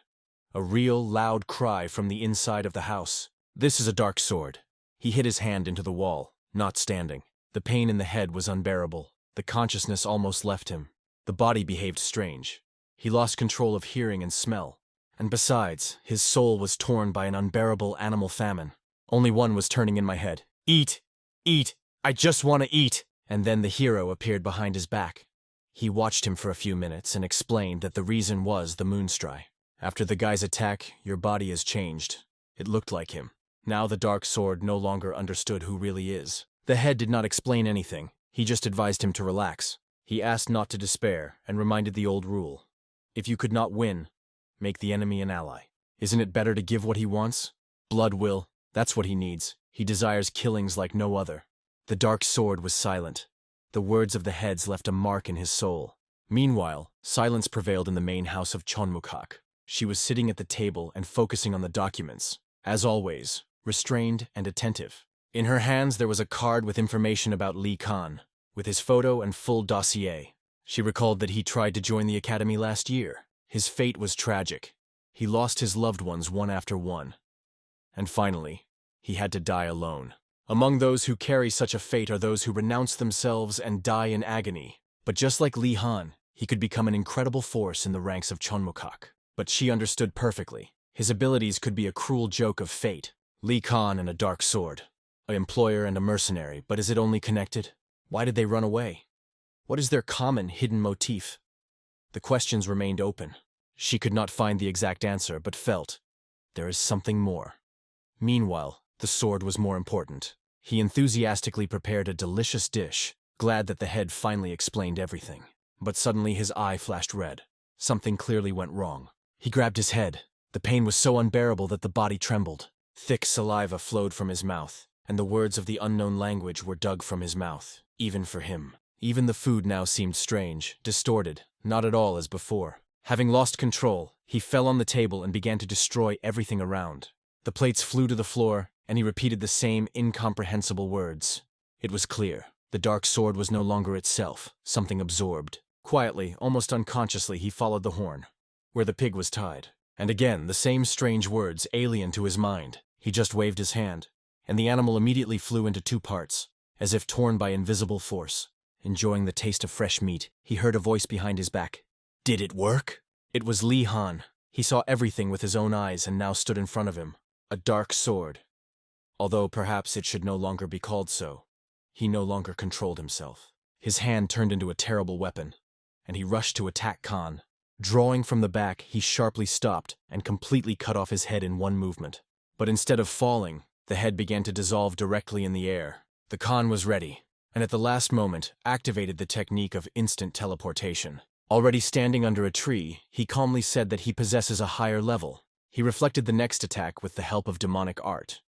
A real, loud cry from the inside of the house. "This is a dark sword." He hit his hand into the wall, not standing. The pain in the head was unbearable. The consciousness almost left him. The body behaved strange. He lost control of hearing and smell. And besides, his soul was torn by an unbearable animal famine. Only one was turning in my head. "Eat! Eat! I just want to eat!" And then the hero appeared behind his back. He watched him for a few minutes and explained that the reason was the moonstry. After the guy's attack, your body has changed. It looked like him. Now the dark sword no longer understood who really is. The head did not explain anything. He just advised him to relax. He asked not to despair and reminded the old rule. If you could not win, make the enemy an ally. Isn't it better to give what he wants? Blood will. That's what he needs. He desires killings like no other. The dark sword was silent. The words of the heads left a mark in his soul. Meanwhile, silence prevailed in the main house of Chonmukak. She was sitting at the table and focusing on the documents. As always, restrained and attentive. In her hands there was a card with information about Lich King, with his photo and full dossier. She recalled that he tried to join the academy last year. His fate was tragic. He lost his loved ones one after one. And finally, he had to die alone. Among those who carry such a fate are those who renounce themselves and die in agony. But just like Lich King, he could become an incredible force in the ranks of Chonmukak. But she understood perfectly. His abilities could be a cruel joke of fate. Lich King and a dark sword. An employer and a mercenary, but is it only connected? Why did they run away? What is their common hidden motif? The questions remained open. She could not find the exact answer, but felt there is something more. Meanwhile, the sword was more important. He enthusiastically prepared a delicious dish, glad that the head finally explained everything. But suddenly his eye flashed red. Something clearly went wrong. He grabbed his head. The pain was so unbearable that the body trembled. Thick saliva flowed from his mouth, and the words of the unknown language were dug from his mouth, even for him. Even the food now seemed strange, distorted, not at all as before. Having lost control, he fell on the table and began to destroy everything around. The plates flew to the floor, and he repeated the same incomprehensible words. It was clear. The dark sword was no longer itself, something absorbed. Quietly, almost unconsciously, he followed the horn, where the pig was tied. And again, the same strange words, alien to his mind. He just waved his hand, and the animal immediately flew into two parts, as if torn by invisible force. Enjoying the taste of fresh meat, he heard a voice behind his back. Did it work? It was Lich King. He saw everything with his own eyes and now stood in front of him. A dark sword. Although perhaps it should no longer be called so. He no longer controlled himself. His hand turned into a terrible weapon, and he rushed to attack Khan. Drawing from the back, he sharply stopped and completely cut off his head in one movement. But instead of falling, the head began to dissolve directly in the air. The Khan was ready, and at the last moment activated the technique of instant teleportation. Already standing under a tree, he calmly said that he possesses a higher level. He reflected the next attack with the help of demonic art,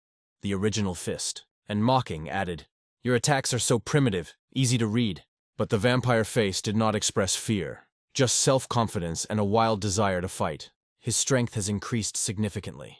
the original fist, and mocking added, "Your attacks are so primitive, easy to read." But the vampire face did not express fear, just self-confidence and a wild desire to fight. His strength has increased significantly.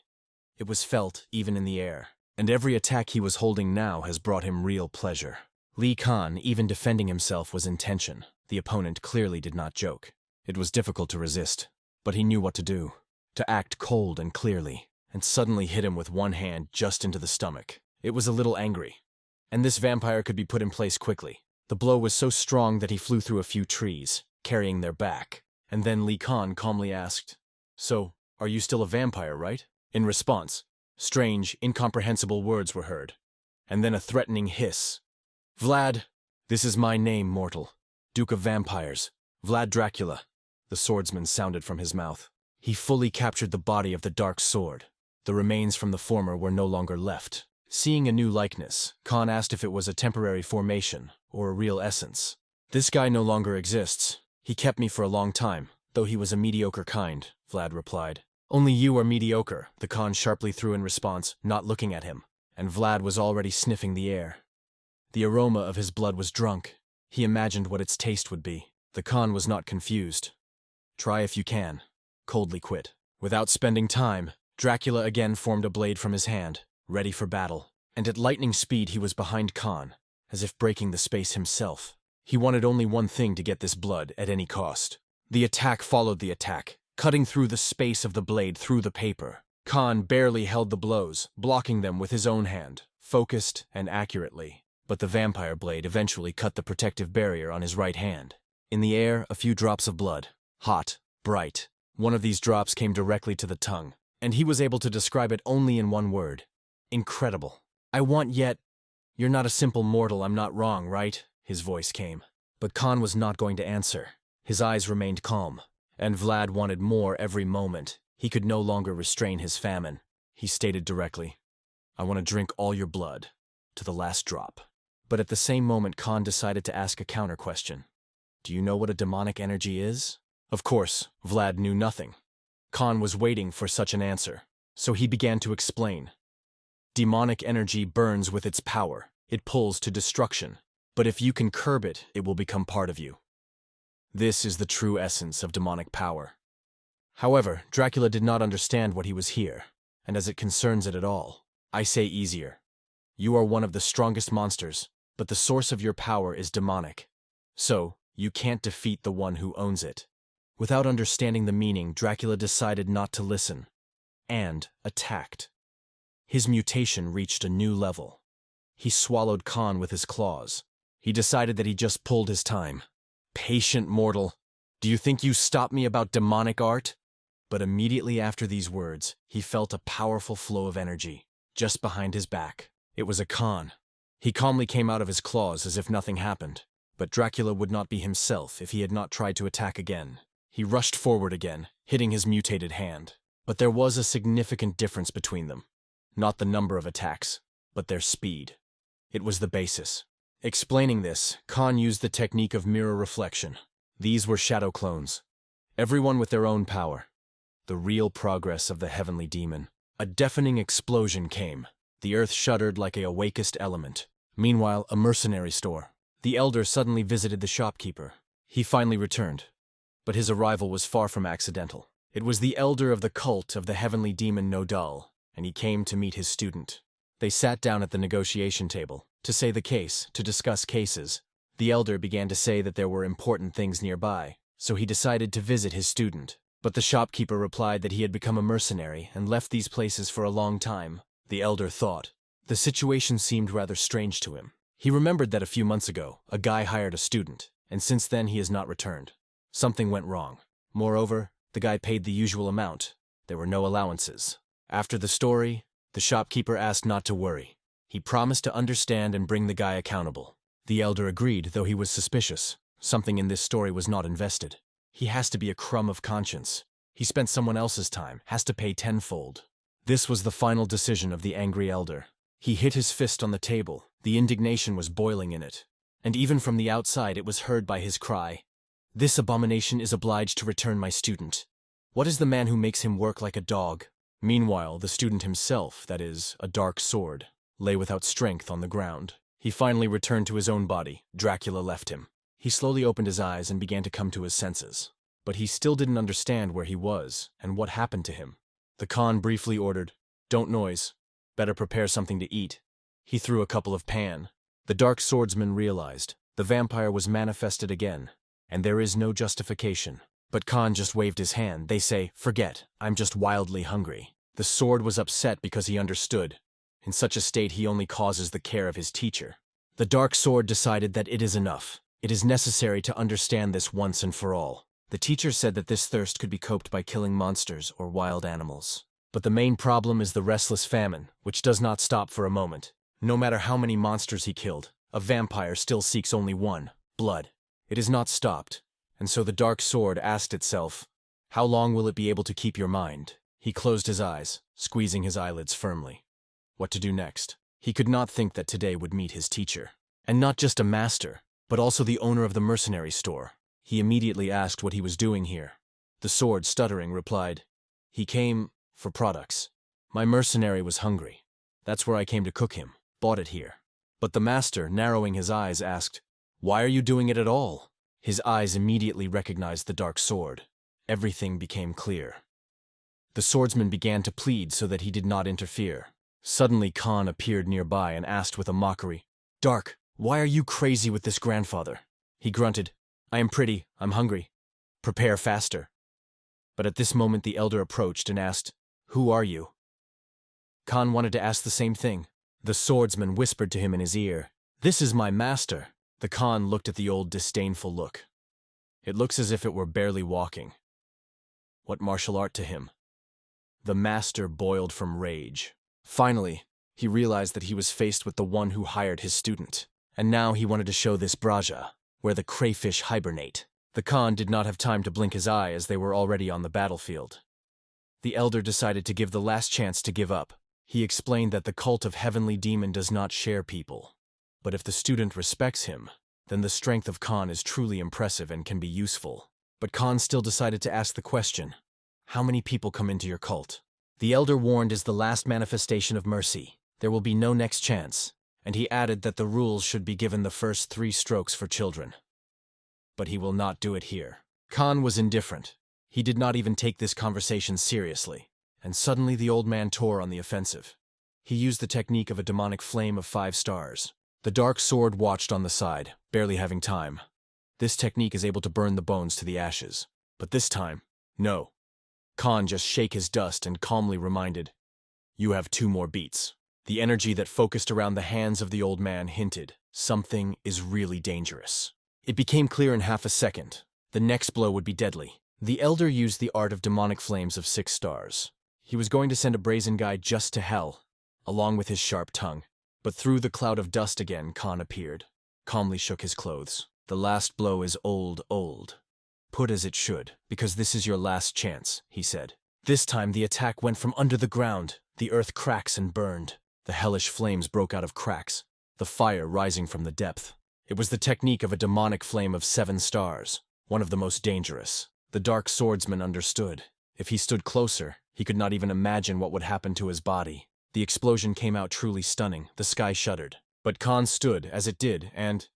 It was felt even in the air, and every attack he was holding now has brought him real pleasure. Lee Khan, even defending himself, was in tension. The opponent clearly did not joke. It was difficult to resist, but he knew what to do. To act cold and clearly, and suddenly hit him with one hand just into the stomach. It was a little angry, and this vampire could be put in place quickly. The blow was so strong that he flew through a few trees, carrying their back, and then Lee Khan calmly asked, "So, are you still a vampire, right?" In response, strange, incomprehensible words were heard, and then a threatening hiss. "Vlad, this is my name, mortal. Duke of Vampires, Vlad Dracula," the swordsman sounded from his mouth. He fully captured the body of the dark sword. The remains from the former were no longer left. Seeing a new likeness, Khan asked if it was a temporary formation or a real essence. "This guy no longer exists. He kept me for a long time, though he was a mediocre kind," Vlad replied. "Only you are mediocre," the Khan sharply threw in response, not looking at him, and Vlad was already sniffing the air. The aroma of his blood was drunk. He imagined what its taste would be. The Khan was not confused. "Try if you can," coldly quit. Without spending time, Dracula again formed a blade from his hand, ready for battle, and at lightning speed he was behind Khan, as if breaking the space himself. He wanted only one thing to get this blood at any cost. The attack followed the attack, cutting through the space of the blade through the paper. Khan barely held the blows, blocking them with his own hand, focused and accurately. But the vampire blade eventually cut the protective barrier on his right hand. In the air, a few drops of blood, hot, bright. One of these drops came directly to the tongue, and he was able to describe it only in one word. Incredible. "I want yet. You're not a simple mortal, I'm not wrong, right?" His voice came. But Khan was not going to answer. His eyes remained calm, and Vlad wanted more every moment. He could no longer restrain his famine. He stated directly, "I want to drink all your blood, to the last drop." But at the same moment, Khan decided to ask a counter-question. "Do you know what a demonic energy is?" Of course, Vlad knew nothing. Khan was waiting for such an answer, so he began to explain. "Demonic energy burns with its power. It pulls to destruction. But if you can curb it, it will become part of you. This is the true essence of demonic power." However, Dracula did not understand what he was here, and as it concerns it at all, I say easier. You are one of the strongest monsters, but the source of your power is demonic. So, you can't defeat the one who owns it. Without understanding the meaning, Dracula decided not to listen, and attacked. His mutation reached a new level. He swallowed Khan with his claws. He decided that he just pulled his time. "Patient mortal, do you think you stopped me about demonic art?" But immediately after these words, he felt a powerful flow of energy, just behind his back. It was a Khan. He calmly came out of his claws as if nothing happened. But Dracula would not be himself if he had not tried to attack again. He rushed forward again, hitting his mutated hand. But there was a significant difference between them. Not the number of attacks, but their speed. It was the basis. Explaining this, Khan used the technique of mirror reflection. These were shadow clones, everyone with their own power. The real progress of the heavenly demon. A deafening explosion came. The earth shuddered like a Awakens element. Meanwhile, a mercenary store. The elder suddenly visited the shopkeeper. He finally returned. But his arrival was far from accidental. It was the elder of the cult of the heavenly demon Nodal, and he came to meet his student. They sat down at the negotiation table, to say the case, to discuss cases. The elder began to say that there were important things nearby, so he decided to visit his student. But the shopkeeper replied that he had become a mercenary and left these places for a long time. The elder thought. The situation seemed rather strange to him. He remembered that a few months ago, a guy hired a student, and since then he has not returned. Something went wrong. Moreover, the guy paid the usual amount. There were no allowances. After the story, the shopkeeper asked not to worry. He promised to understand and bring the guy accountable. The elder agreed, though he was suspicious. Something in this story was not invested. He has to be a crumb of conscience. He spent someone else's time, has to pay tenfold. This was the final decision of the angry elder. He hit his fist on the table. The indignation was boiling in it. And even from the outside it was heard by his cry. "This abomination is obliged to return my student. What is the man who makes him work like a dog?" Meanwhile, the student himself, that is, a dark sword, lay without strength on the ground. He finally returned to his own body. Dracula left him. He slowly opened his eyes and began to come to his senses. But he still didn't understand where he was and what happened to him. The Khan briefly ordered, "Don't noise. Better prepare something to eat." He threw a couple of pan. The dark swordsman realized the vampire was manifested again, and there is no justification. But Khan just waved his hand. They say, "Forget, I'm just wildly hungry." The sword was upset because he understood. In such a state he only causes the care of his teacher. The dark sword decided that it is enough. It is necessary to understand this once and for all. The teacher said that this thirst could be coped by killing monsters or wild animals. But the main problem is the restless famine, which does not stop for a moment. No matter how many monsters he killed, a vampire still seeks only one: blood. It is not stopped. And so the dark sword asked itself, "How long will it be able to keep your mind?" He closed his eyes, squeezing his eyelids firmly. What to do next? He could not think that today would meet his teacher. And not just a master, but also the owner of the mercenary store. He immediately asked what he was doing here. The sword, stuttering, replied, "He came for products. My mercenary was hungry. That's where I came to cook him. Bought it here." But the master, narrowing his eyes, asked, "Why are you doing it at all?" His eyes immediately recognized the dark sword. Everything became clear. The swordsman began to plead so that he did not interfere. Suddenly Khan appeared nearby and asked with a mockery, "Dark, why are you crazy with this grandfather?" He grunted, "I am pretty, I'm hungry. Prepare faster." But at this moment the elder approached and asked, "Who are you?" Khan wanted to ask the same thing. The swordsman whispered to him in his ear, "This is my master." The Khan looked at the old disdainful look. It looks as if it were barely walking. What martial art to him? The master boiled from rage. Finally, he realized that he was faced with the one who hired his student. And now he wanted to show this Braja, where the crayfish hibernate. The Khan did not have time to blink his eye as they were already on the battlefield. The elder decided to give the last chance to give up. He explained that the cult of Heavenly Demon does not share people. But if the student respects him, then the strength of Khan is truly impressive and can be useful. But Khan still decided to ask the question, "How many people come into your cult?" The elder warned is the last manifestation of mercy. There will be no next chance. And he added that the rules should be given the first 3 strokes for children. But he will not do it here. Khan was indifferent. He did not even take this conversation seriously. And suddenly the old man tore on the offensive. He used the technique of a demonic flame of 5 stars. The dark sword watched on the side, barely having time. This technique is able to burn the bones to the ashes. But this time, no. Khan just shake his dust and calmly reminded, "You have 2 more beats." The energy that focused around the hands of the old man hinted, something is really dangerous. It became clear in half a second. The next blow would be deadly. The elder used the art of demonic flames of 6 stars. He was going to send a brazen guy just to hell, along with his sharp tongue. But through the cloud of dust again, Khan appeared, calmly shook his clothes. "The last blow is old. Put as it should, because this is your last chance," he said. This time the attack went from under the ground. The earth cracks and burned. The hellish flames broke out of cracks, the fire rising from the depth. It was the technique of a demonic flame of 7 stars, one of the most dangerous. The dark swordsman understood. If he stood closer, he could not even imagine what would happen to his body. The explosion came out truly stunning. The sky shuddered. But Khan stood as it did and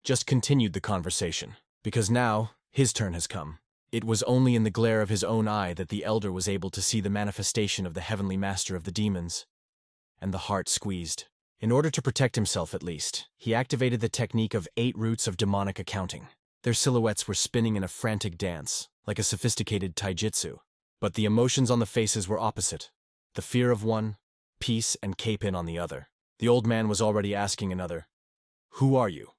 just continued the conversation. Because now, his turn has come. It was only in the glare of his own eye that the elder was able to see the manifestation of the heavenly master of the demons. And the heart squeezed. In order to protect himself at least, he activated the technique of 8 roots of demonic accounting. Their silhouettes were spinning in a frantic dance, like a sophisticated taijutsu. But the emotions on the faces were opposite. The fear of one, peace and capin on the other. The old man was already asking another, "Who are you?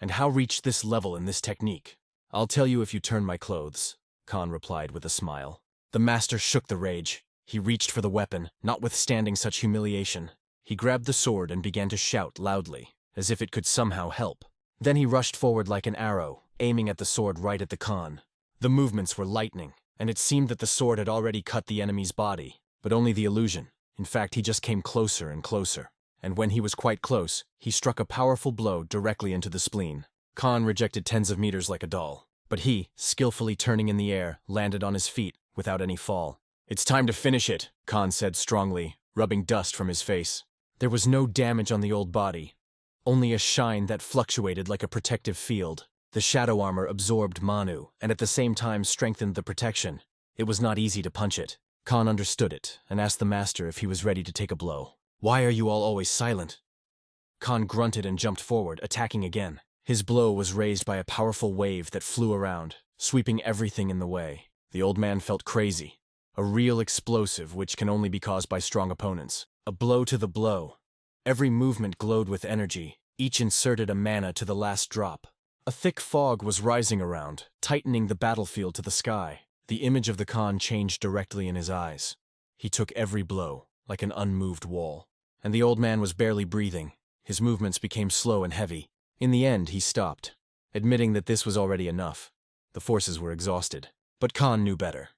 And how reach this level in this technique?" "I'll tell you if you turn my clothes," Khan replied with a smile. The master shook the rage. He reached for the weapon, notwithstanding such humiliation. He grabbed the sword and began to shout loudly, as if it could somehow help. Then he rushed forward like an arrow, aiming at the sword right at the Khan. The movements were lightning, and it seemed that the sword had already cut the enemy's body, but only the illusion. In fact, he just came closer and closer. and when he was quite close, he struck a powerful blow directly into the spleen. Khan rejected tens of meters like a doll, but he, skillfully turning in the air, landed on his feet without any fall. "It's time to finish it," Khan said strongly, rubbing dust from his face. There was no damage on the old body, only a shine that fluctuated like a protective field. The shadow armor absorbed Manu, and at the same time strengthened the protection. It was not easy to punch it. Khan understood it, and asked the master if he was ready to take a blow. "Why are you all always silent?" Khan grunted and jumped forward, attacking again. His blow was raised by a powerful wave that flew around, sweeping everything in the way. The old man felt crazy. A real explosive which can only be caused by strong opponents. A blow to the blow. Every movement glowed with energy, each inserted a mana to the last drop. A thick fog was rising around, tightening the battlefield to the sky. The image of the Khan changed directly in his eyes. He took every blow, like an unmoved wall. And the old man was barely breathing. His movements became slow and heavy. In the end, he stopped, admitting that this was already enough. The forces were exhausted. But Khan knew better.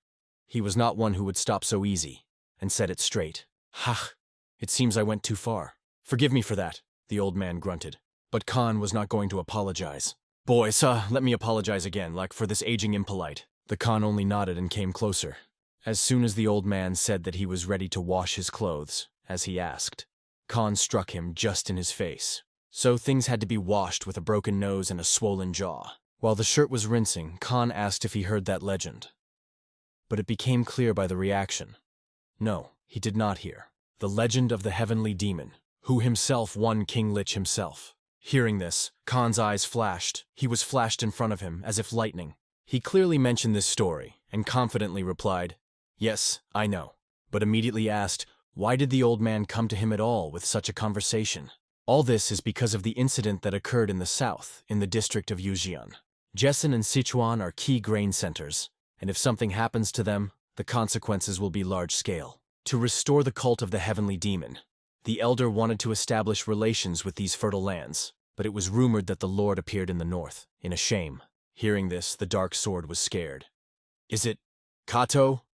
He was not one who would stop so easy, and said it straight. "Ha! It seems I went too far. Forgive me for that," the old man grunted. But Khan was not going to apologize. "Boys, let me apologize again, like for this aging impolite." The Khan only nodded and came closer. As soon as the old man said that he was ready to wash his clothes, as he asked, Khan struck him just in his face. So things had to be washed with a broken nose and a swollen jaw. While the shirt was rinsing, Khan asked if he heard that legend. But it became clear by the reaction. No, he did not hear. The legend of the heavenly demon, who himself won King Lich himself. Hearing this, Khan's eyes flashed. He was flashed in front of him, as if lightning. He clearly mentioned this story, and confidently replied, "Yes, I know," but immediately asked, why did the old man come to him at all with such a conversation? All this is because of the incident that occurred in the south, in the district of Yujian. Jessen and Sichuan are key grain centers, and if something happens to them, the consequences will be large-scale. To restore the cult of the heavenly demon, the elder wanted to establish relations with these fertile lands, but it was rumored that the Lord appeared in the north, in a shame. Hearing this, the dark sword was scared. "Is it Kato?"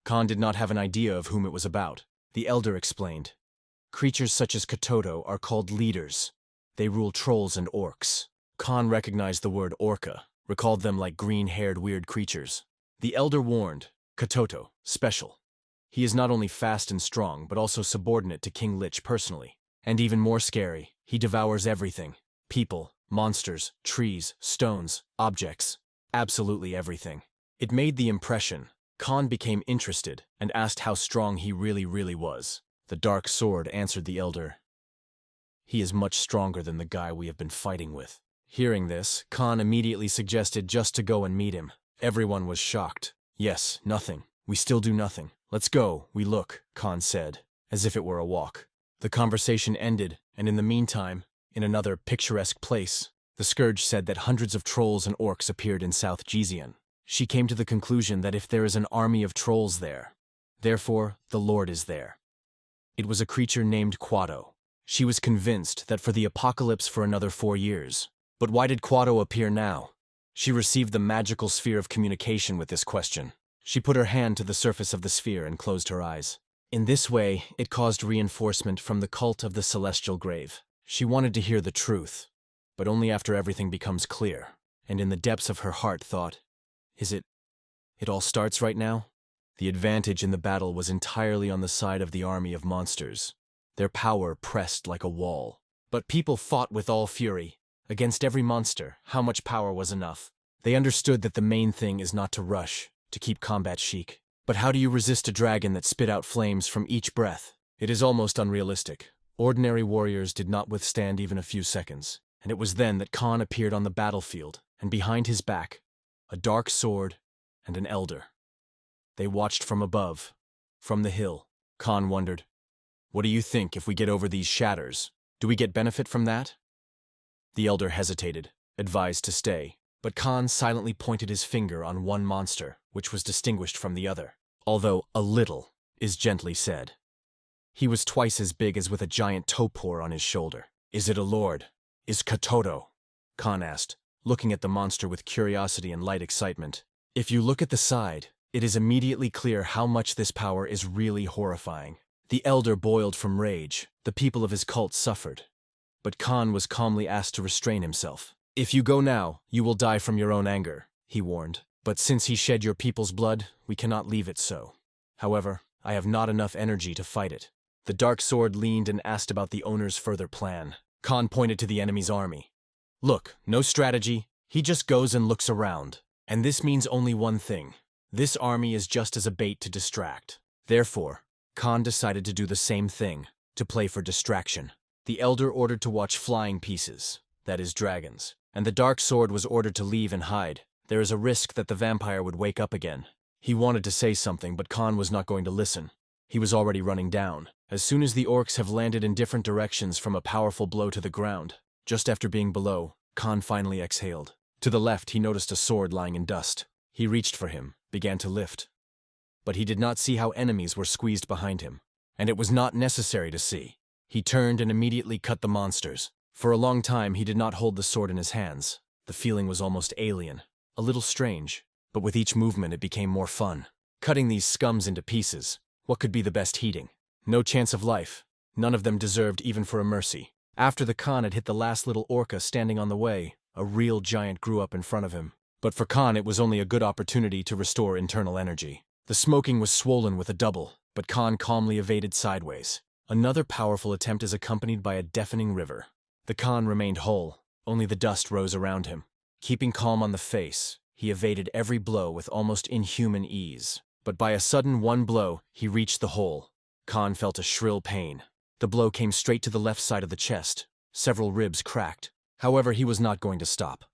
Khan did not have an idea of whom it was about. The elder explained. "Creatures such as Katoto are called leaders. They rule trolls and orcs." Khan recognized the word orca, recalled them like green-haired weird creatures. The elder warned, "Katoto, special. He is not only fast and strong, but also subordinate to King Lich personally. And even more scary, he devours everything. People, monsters, trees, stones, objects. Absolutely everything." It made the impression. Khan became interested and asked how strong he really was. The dark sword answered the elder. "He is much stronger than the guy we have been fighting with." Hearing this, Khan immediately suggested just to go and meet him. Everyone was shocked. "Yes, nothing. We still do nothing. Let's go, we look," Khan said, as if it were a walk. The conversation ended, and in the meantime, in another picturesque place, the Scourge said that hundreds of trolls and orcs appeared in South Jizian. She came to the conclusion that if there is an army of trolls there, therefore the Lord is there. It was a creature named Quado. She was convinced that for the apocalypse for another 4 years. But why did Quado appear now? She received the magical sphere of communication with this question. She put her hand to the surface of the sphere and closed her eyes. In this way, it caused reinforcement from the cult of the celestial grave. She wanted to hear the truth, but only after everything becomes clear, and in the depths of her heart thought, it all starts right now? The advantage in the battle was entirely on the side of the army of monsters. Their power pressed like a wall. But people fought with all fury. Against every monster, how much power was enough? They understood that the main thing is not to rush, to keep combat chic. But how do you resist a dragon that spit out flames from each breath? It is almost unrealistic. Ordinary warriors did not withstand even a few seconds. And it was then that Khan appeared on the battlefield, and behind his back, a dark sword and an elder. They watched from above, from the hill. Khan wondered, "What do you think if we get over these shatters? Do we get benefit from that?" The elder hesitated, advised to stay, but Khan silently pointed his finger on one monster, which was distinguished from the other, although a little is gently said. He was twice as big as with a giant topor on his shoulder. "Is it a lord? Is Katoto?" Khan asked, looking at the monster with curiosity and light excitement. If you look at the side, it is immediately clear how much this power is really horrifying. The elder boiled from rage. The people of his cult suffered. But Khan was calmly asked to restrain himself. "If you go now, you will die from your own anger," he warned. "But since he shed your people's blood, we cannot leave it so. However, I have not enough energy to fight it." The dark sword leaned and asked about the owner's further plan. Khan pointed to the enemy's army. "Look, no strategy. He just goes and looks around. And this means only one thing. This army is just as a bait to distract." Therefore, Khan decided to do the same thing, to play for distraction. The elder ordered to watch flying pieces, that is dragons, and the dark sword was ordered to leave and hide. There is a risk that the vampire would wake up again. He wanted to say something, but Khan was not going to listen. He was already running down. As soon as the orcs have landed in different directions from a powerful blow to the ground, just after being below, Khan finally exhaled. To the left, he noticed a sword lying in dust. He reached for him, began to lift. But he did not see how enemies were squeezed behind him. And it was not necessary to see. He turned and immediately cut the monsters. For a long time, he did not hold the sword in his hands. The feeling was almost alien, a little strange, but with each movement it became more fun. Cutting these scums into pieces, what could be the best heating? No chance of life. None of them deserved even for a mercy. After the Khan had hit the last little orca standing on the way, a real giant grew up in front of him. But for Khan, it was only a good opportunity to restore internal energy. The smoking was swollen with a double, but Khan calmly evaded sideways. Another powerful attempt is accompanied by a deafening river. The Khan remained whole, only the dust rose around him. Keeping calm on the face, he evaded every blow with almost inhuman ease. But by a sudden one blow, he reached the hole. Khan felt a shrill pain. The blow came straight to the left side of the chest. Several ribs cracked. However, he was not going to stop.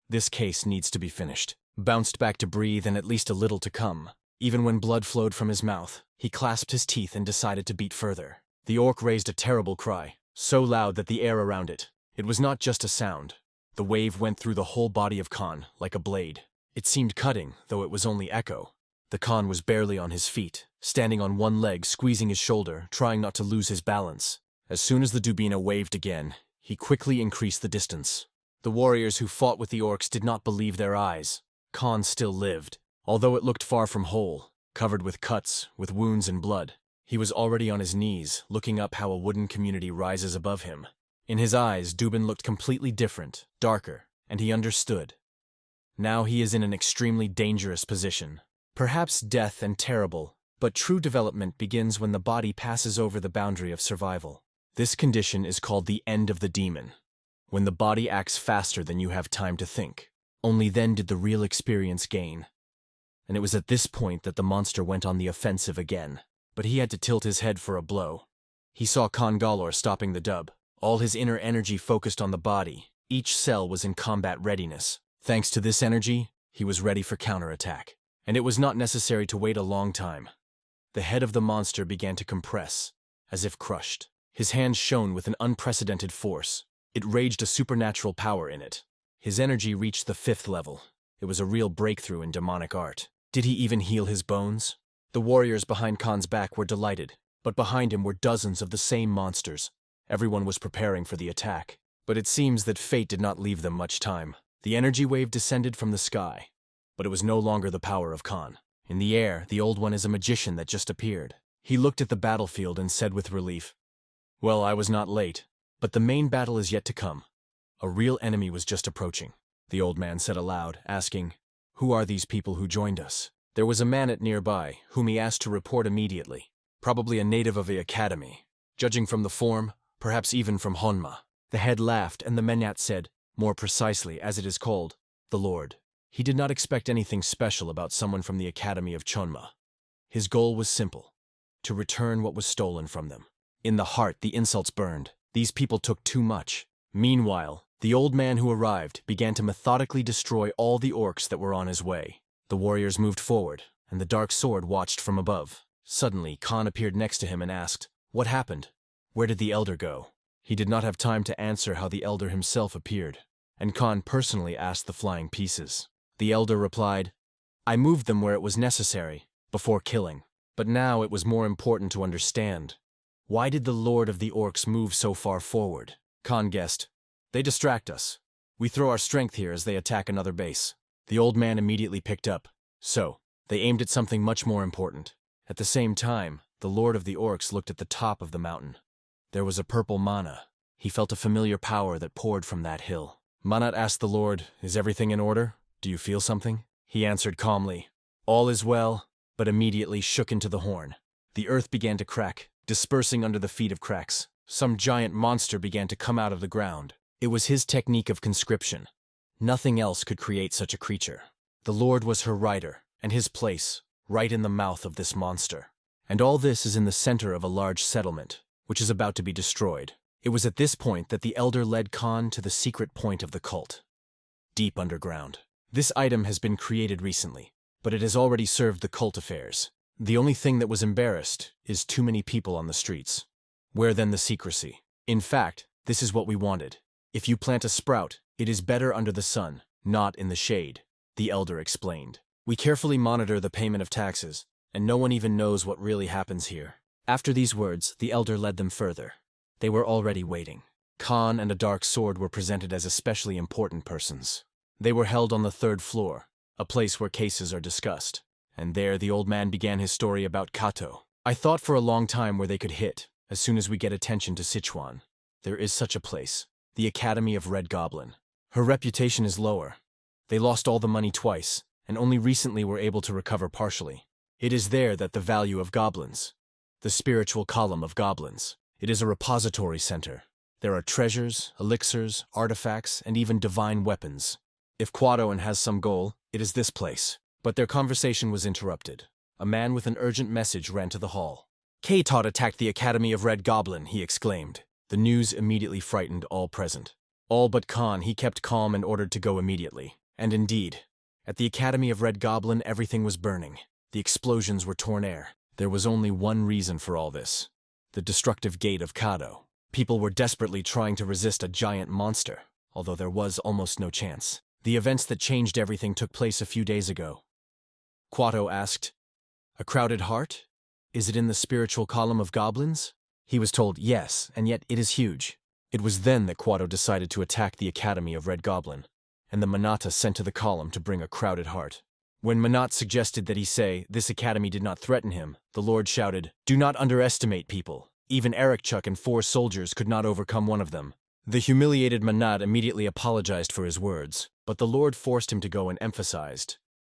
This case needs to be finished. Bounced back to breathe and at least a little to come. Even when blood flowed from his mouth, he clasped his teeth and decided to beat further. The orc raised a terrible cry, so loud that the air around it. It was not just a sound. The wave went through the whole body of Khan, like a blade. It seemed cutting, though it was only echo. The Khan was barely on his feet, standing on one leg, squeezing his shoulder, trying not to lose his balance. As soon as the Dubina waved again, he quickly increased the distance. The warriors who fought with the orcs did not believe their eyes. Khan still lived. Although it looked far from whole, covered with cuts, with wounds and blood, he was already on his knees, looking up how a wooden community rises above him. In his eyes, Dubin looked completely different, darker, and he understood. Now he is in an extremely dangerous position. Perhaps death and terrible, but true development begins when the body passes over the boundary of survival. This condition is called the end of the demon. When the body acts faster than you have time to think. Only then did the real experience gain. And it was at this point that the monster went on the offensive again. But he had to tilt his head for a blow. He saw Khan Galor stopping the dub. All his inner energy focused on the body. Each cell was in combat readiness. Thanks to this energy, he was ready for counterattack. And it was not necessary to wait a long time. The head of the monster began to compress, as if crushed. His hands shone with an unprecedented force. It raged a supernatural power in it. His energy reached the 5th level. It was a real breakthrough in demonic art. Did he even heal his bones? The warriors behind Khan's back were delighted, but behind him were dozens of the same monsters. Everyone was preparing for the attack. But it seems that fate did not leave them much time. The energy wave descended from the sky, but it was no longer the power of Khan. In the air, the Old One is a magician that just appeared. He looked at the battlefield and said with relief, "Well, I was not late, but the main battle is yet to come. A real enemy was just approaching." The old man said aloud, asking, "Who are these people who joined us?" There was a man at nearby, whom he asked to report immediately. Probably a native of the academy. Judging from the form, perhaps even from Honma. The head laughed, and the Menyat said, more precisely, as it is called, the Lord. He did not expect anything special about someone from the Academy of Chonma. His goal was simple, to return what was stolen from them. In the heart, the insults burned. These people took too much. Meanwhile, the old man who arrived began to methodically destroy all the orcs that were on his way. The warriors moved forward, and the dark sword watched from above. Suddenly, Khan appeared next to him and asked, "What happened? Where did the elder go?" He did not have time to answer how the elder himself appeared, and Khan personally asked the flying pieces. The elder replied, "I moved them where it was necessary, before killing. But now it was more important to understand. Why did the Lord of the Orcs move so far forward?" Khan guessed, "They distract us. We throw our strength here as they attack another base." The old man immediately picked up. So, they aimed at something much more important. At the same time, The Lord of the Orcs looked at the top of the mountain. There was a purple mana. He felt a familiar power that poured from that hill. Manat asked the Lord, "Is everything in order? Do you feel something?" He answered calmly, "All is well," but immediately shook into the horn. The earth began to crack, dispersing under the feet of cracks. Some giant monster began to come out of the ground. It was his technique of conscription. Nothing else could create such a creature. The Lord was her rider, and his place, right in the mouth of this monster. And all this is in the center of a large settlement, which is about to be destroyed. It was at this point that the elder led Khan to the secret point of the cult. Deep underground. This item has been created recently, but it has already served the cult affairs. The only thing that was embarrassed is too many people on the streets. Where then the secrecy? In fact, this is what we wanted. If you plant a sprout, it is better under the sun, not in the shade, the elder explained. We carefully monitor the payment of taxes, and no one even knows what really happens here. After these words, the elder led them further. They were already waiting. Khan and a dark sword were presented as especially important persons. They were held on the 3rd floor, a place where cases are discussed. And there the old man began his story about Kato. I thought for a long time where they could hit, as soon as we get attention to Sichuan. There is such a place, the Academy of Red Goblin. Her reputation is lower. They lost all the money twice, and only recently were able to recover partially. It is there that the value of goblins, the spiritual column of goblins. It is a repository center. There are treasures, elixirs, artifacts, and even divine weapons. If Quadoan has some goal, it is this place. But their conversation was interrupted. A man with an urgent message ran to the hall. "K-Tot attacked the Academy of Red Goblin," he exclaimed. The news immediately frightened all present. All but Khan. He kept calm and ordered to go immediately. And indeed, at the Academy of Red Goblin everything was burning. The explosions were torn air. There was only one reason for all this. The destructive gate of Kado. People were desperately trying to resist a giant monster, although there was almost no chance. The events that changed everything took place a few days ago. Quato asked, "A crowded heart? Is it in the spiritual column of goblins?" He was told yes, and yet it is huge. It was then that Quato decided to attack the Academy of Red Goblin, and the Manata sent to the column to bring a crowded heart. When Manat suggested that he say this academy did not threaten him, the Lord shouted, "Do not underestimate people. Even Ericchuk and 4 soldiers could not overcome one of them." The humiliated Manat immediately apologized for his words, but the Lord forced him to go and emphasized,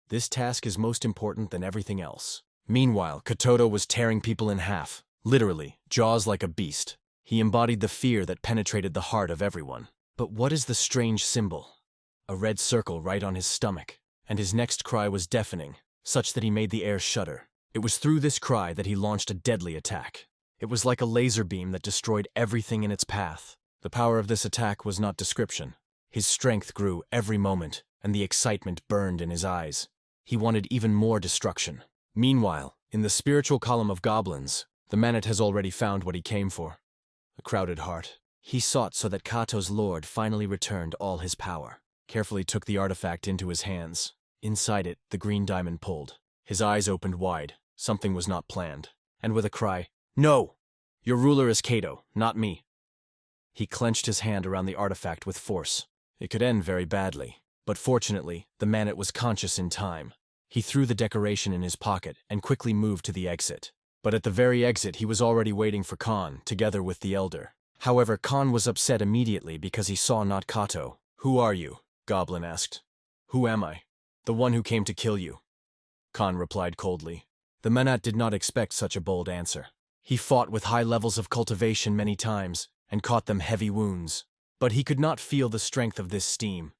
"This task is most important than everything else." Meanwhile, Katoto was tearing people in half, literally, jaws like a beast. He embodied the fear that penetrated the heart of everyone. But what is the strange symbol? A red circle right on his stomach. And his next cry was deafening, such that he made the air shudder. It was through this cry that he launched a deadly attack. It was like a laser beam that destroyed everything in its path. The power of this attack was not description. His strength grew every moment, and the excitement burned in his eyes. He wanted even more destruction. Meanwhile, in the spiritual column of goblins, the Manat has already found what he came for. A crowded heart. He sought so that Kato's lord finally returned all his power. Carefully took the artifact into his hands. Inside it, the green diamond pulled. His eyes opened wide. Something was not planned. And with a cry, "No! Your ruler is Kato, not me." He clenched his hand around the artifact with force. It could end very badly. But fortunately, the Manat was conscious in time. He threw the decoration in his pocket and quickly moved to the exit. But at the very exit, he was already waiting for Khan, together with the elder. However, Khan was upset immediately because he saw not Kato. "Who are you?" Goblin asked. "Who am I?" "The one who came to kill you," Khan replied coldly. The Manat did not expect such a bold answer. He fought with high levels of cultivation many times, and caught them heavy wounds. But he could not feel the strength of this steam.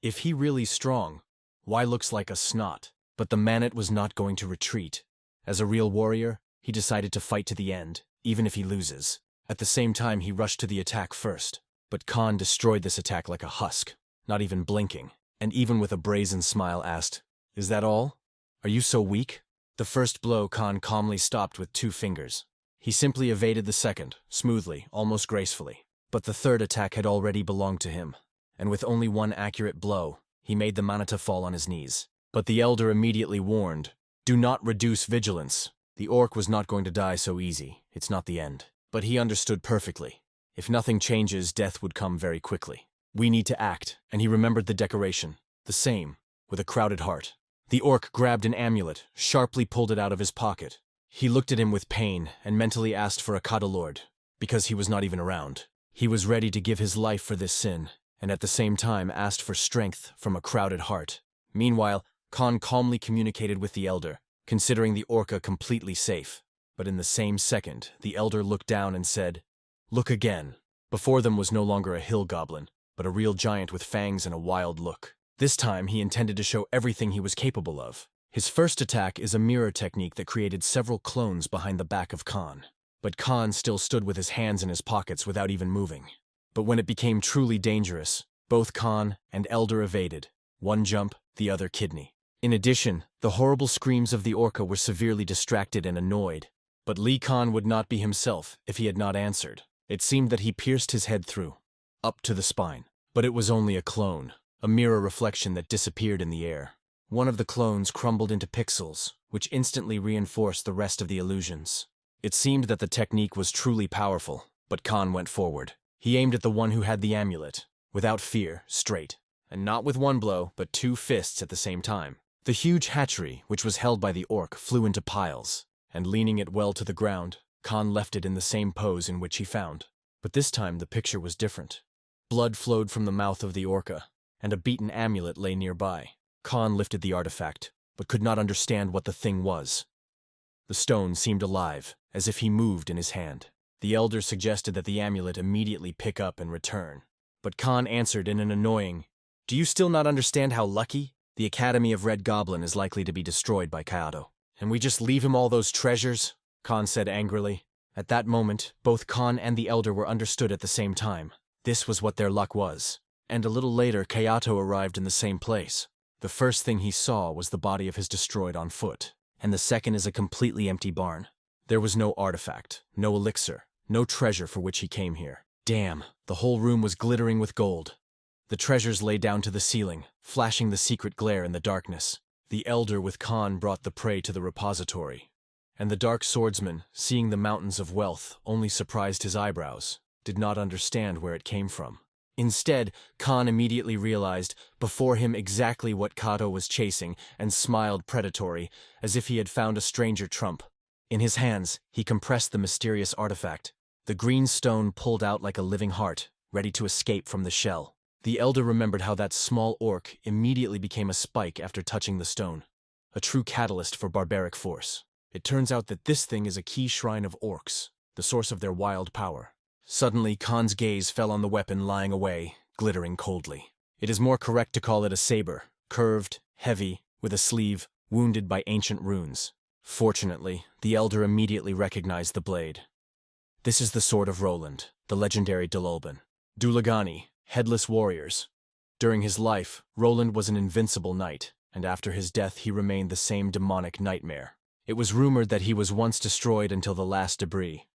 If he really strong, why looks like a snot? But the Manat was not going to retreat. As a real warrior, he decided to fight to the end, even if he loses. At the same time, he rushed to the attack first. But Khan destroyed this attack like a husk, not even blinking, and even with a brazen smile asked, "Is that all? Are you so weak?" The first blow Khan calmly stopped with 2 fingers. He simply evaded the second, smoothly, almost gracefully. But the third attack had already belonged to him, and with only 1 accurate blow, he made the Manata fall on his knees. But the elder immediately warned, "Do not reduce vigilance. The orc was not going to die so easy. It's not the end." But he understood perfectly. If nothing changes, death would come very quickly. We need to act, and he remembered the decoration. The same, with a crowded heart. The orc grabbed an amulet, sharply pulled it out of his pocket. He looked at him with pain and mentally asked for a Lord, because he was not even around. He was ready to give his life for this sin, and at the same time asked for strength from a crowded heart. Meanwhile, Khan calmly communicated with the elder, considering the orca completely safe. But in the same second, the elder looked down and said, "Look again." Before them was no longer a hill goblin, but a real giant with fangs and a wild look. This time he intended to show everything he was capable of. His first attack is a mirror technique that created several clones behind the back of Khan. But Khan still stood with his hands in his pockets without even moving. But when it became truly dangerous, both Khan and elder evaded. One jump, the other kidney. In addition, the horrible screams of the orca were severely distracted and annoyed. But Lee Khan would not be himself if he had not answered. It seemed that he pierced his head through, up to the spine. But it was only a clone, a mirror reflection that disappeared in the air. One of the clones crumbled into pixels, which instantly reinforced the rest of the illusions. It seemed that the technique was truly powerful, but Khan went forward. He aimed at the one who had the amulet, without fear, straight, and not with one blow, but two fists at the same time. The huge hatchery, which was held by the orc, flew into piles, and leaning it well to the ground, Khan left it in the same pose in which he found. But this time the picture was different. Blood flowed from the mouth of the orca, and a beaten amulet lay nearby. Khan lifted the artifact, but could not understand what the thing was. The stone seemed alive, as if he moved in his hand. The elder suggested that the amulet immediately pick up and return. But Khan answered in an annoying, "Do you still not understand how lucky? The Academy of Red Goblin is likely to be destroyed by Kaido. And we just leave him all those treasures?" Khan said angrily. At that moment, both Khan and the elder were understood at the same time. This was what their luck was. And a little later, Kayato arrived in the same place. The first thing he saw was the body of his destroyed on foot, and the second is a completely empty barn. There was no artifact, no elixir, no treasure for which he came here. Damn, the whole room was glittering with gold. The treasures lay down to the ceiling, flashing the secret glare in the darkness. The elder with Khan brought the prey to the repository, and the dark swordsman, seeing the mountains of wealth, only surprised his eyebrows, did not understand where it came from. Instead, Khan immediately realized before him exactly what Kato was chasing and smiled predatory, as if he had found a stranger trump. In his hands, he compressed the mysterious artifact. The green stone pulled out like a living heart, ready to escape from the shell. The elder remembered how that small orc immediately became a spike after touching the stone, a true catalyst for barbaric force. It turns out that this thing is a key shrine of orcs, the source of their wild power. Suddenly, Khan's gaze fell on the weapon lying away, glittering coldly. It is more correct to call it a saber, curved, heavy, with a sleeve, wounded by ancient runes. Fortunately, the elder immediately recognized the blade. This is the sword of Roland, the legendary Dululban. Dulagani, headless warriors. During his life, Roland was an invincible knight, and after his death he remained the same demonic nightmare. It was rumored that he was once destroyed until the last debris,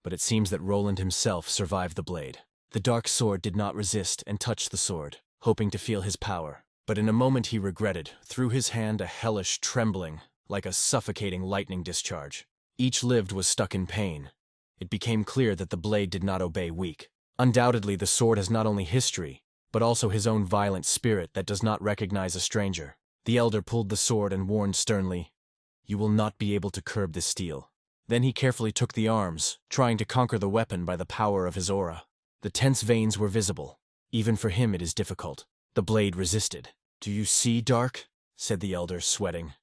but it seems that Roland himself survived the blade. The dark sword did not resist and touched the sword, hoping to feel his power. But in a moment he regretted, through his hand a hellish trembling, like a suffocating lightning discharge. Each lived was stuck in pain. It became clear that the blade did not obey weak. Undoubtedly the sword has not only history, but also his own violent spirit that does not recognize a stranger. The elder pulled the sword and warned sternly, "You will not be able to curb this steel." Then he carefully took the arms, trying to conquer the weapon by the power of his aura. The tense veins were visible. Even for him it is difficult. The blade resisted. "Do you see, Dark?" said the elder, sweating.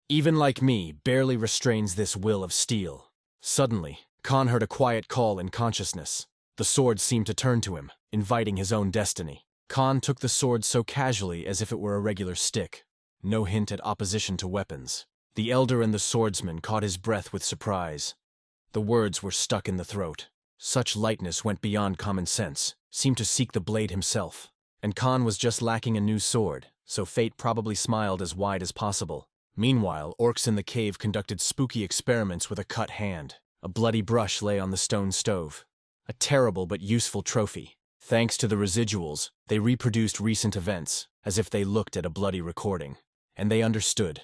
"Even like me, barely restrains this will of steel." Suddenly, Khan heard a quiet call in consciousness. The sword seemed to turn to him, inviting his own destiny. Khan took the sword so casually as if it were a regular stick. No hint at opposition to weapons. The elder and the swordsman caught his breath with surprise. The words were stuck in the throat. Such lightness went beyond common sense, seemed to seek the blade himself. And Khan was just lacking a new sword, so fate probably smiled as wide as possible. Meanwhile, orcs in the cave conducted spooky experiments with a cut hand. A bloody brush lay on the stone stove. A terrible but useful trophy. Thanks to the residuals, they reproduced recent events, as if they looked at a bloody recording. And they understood.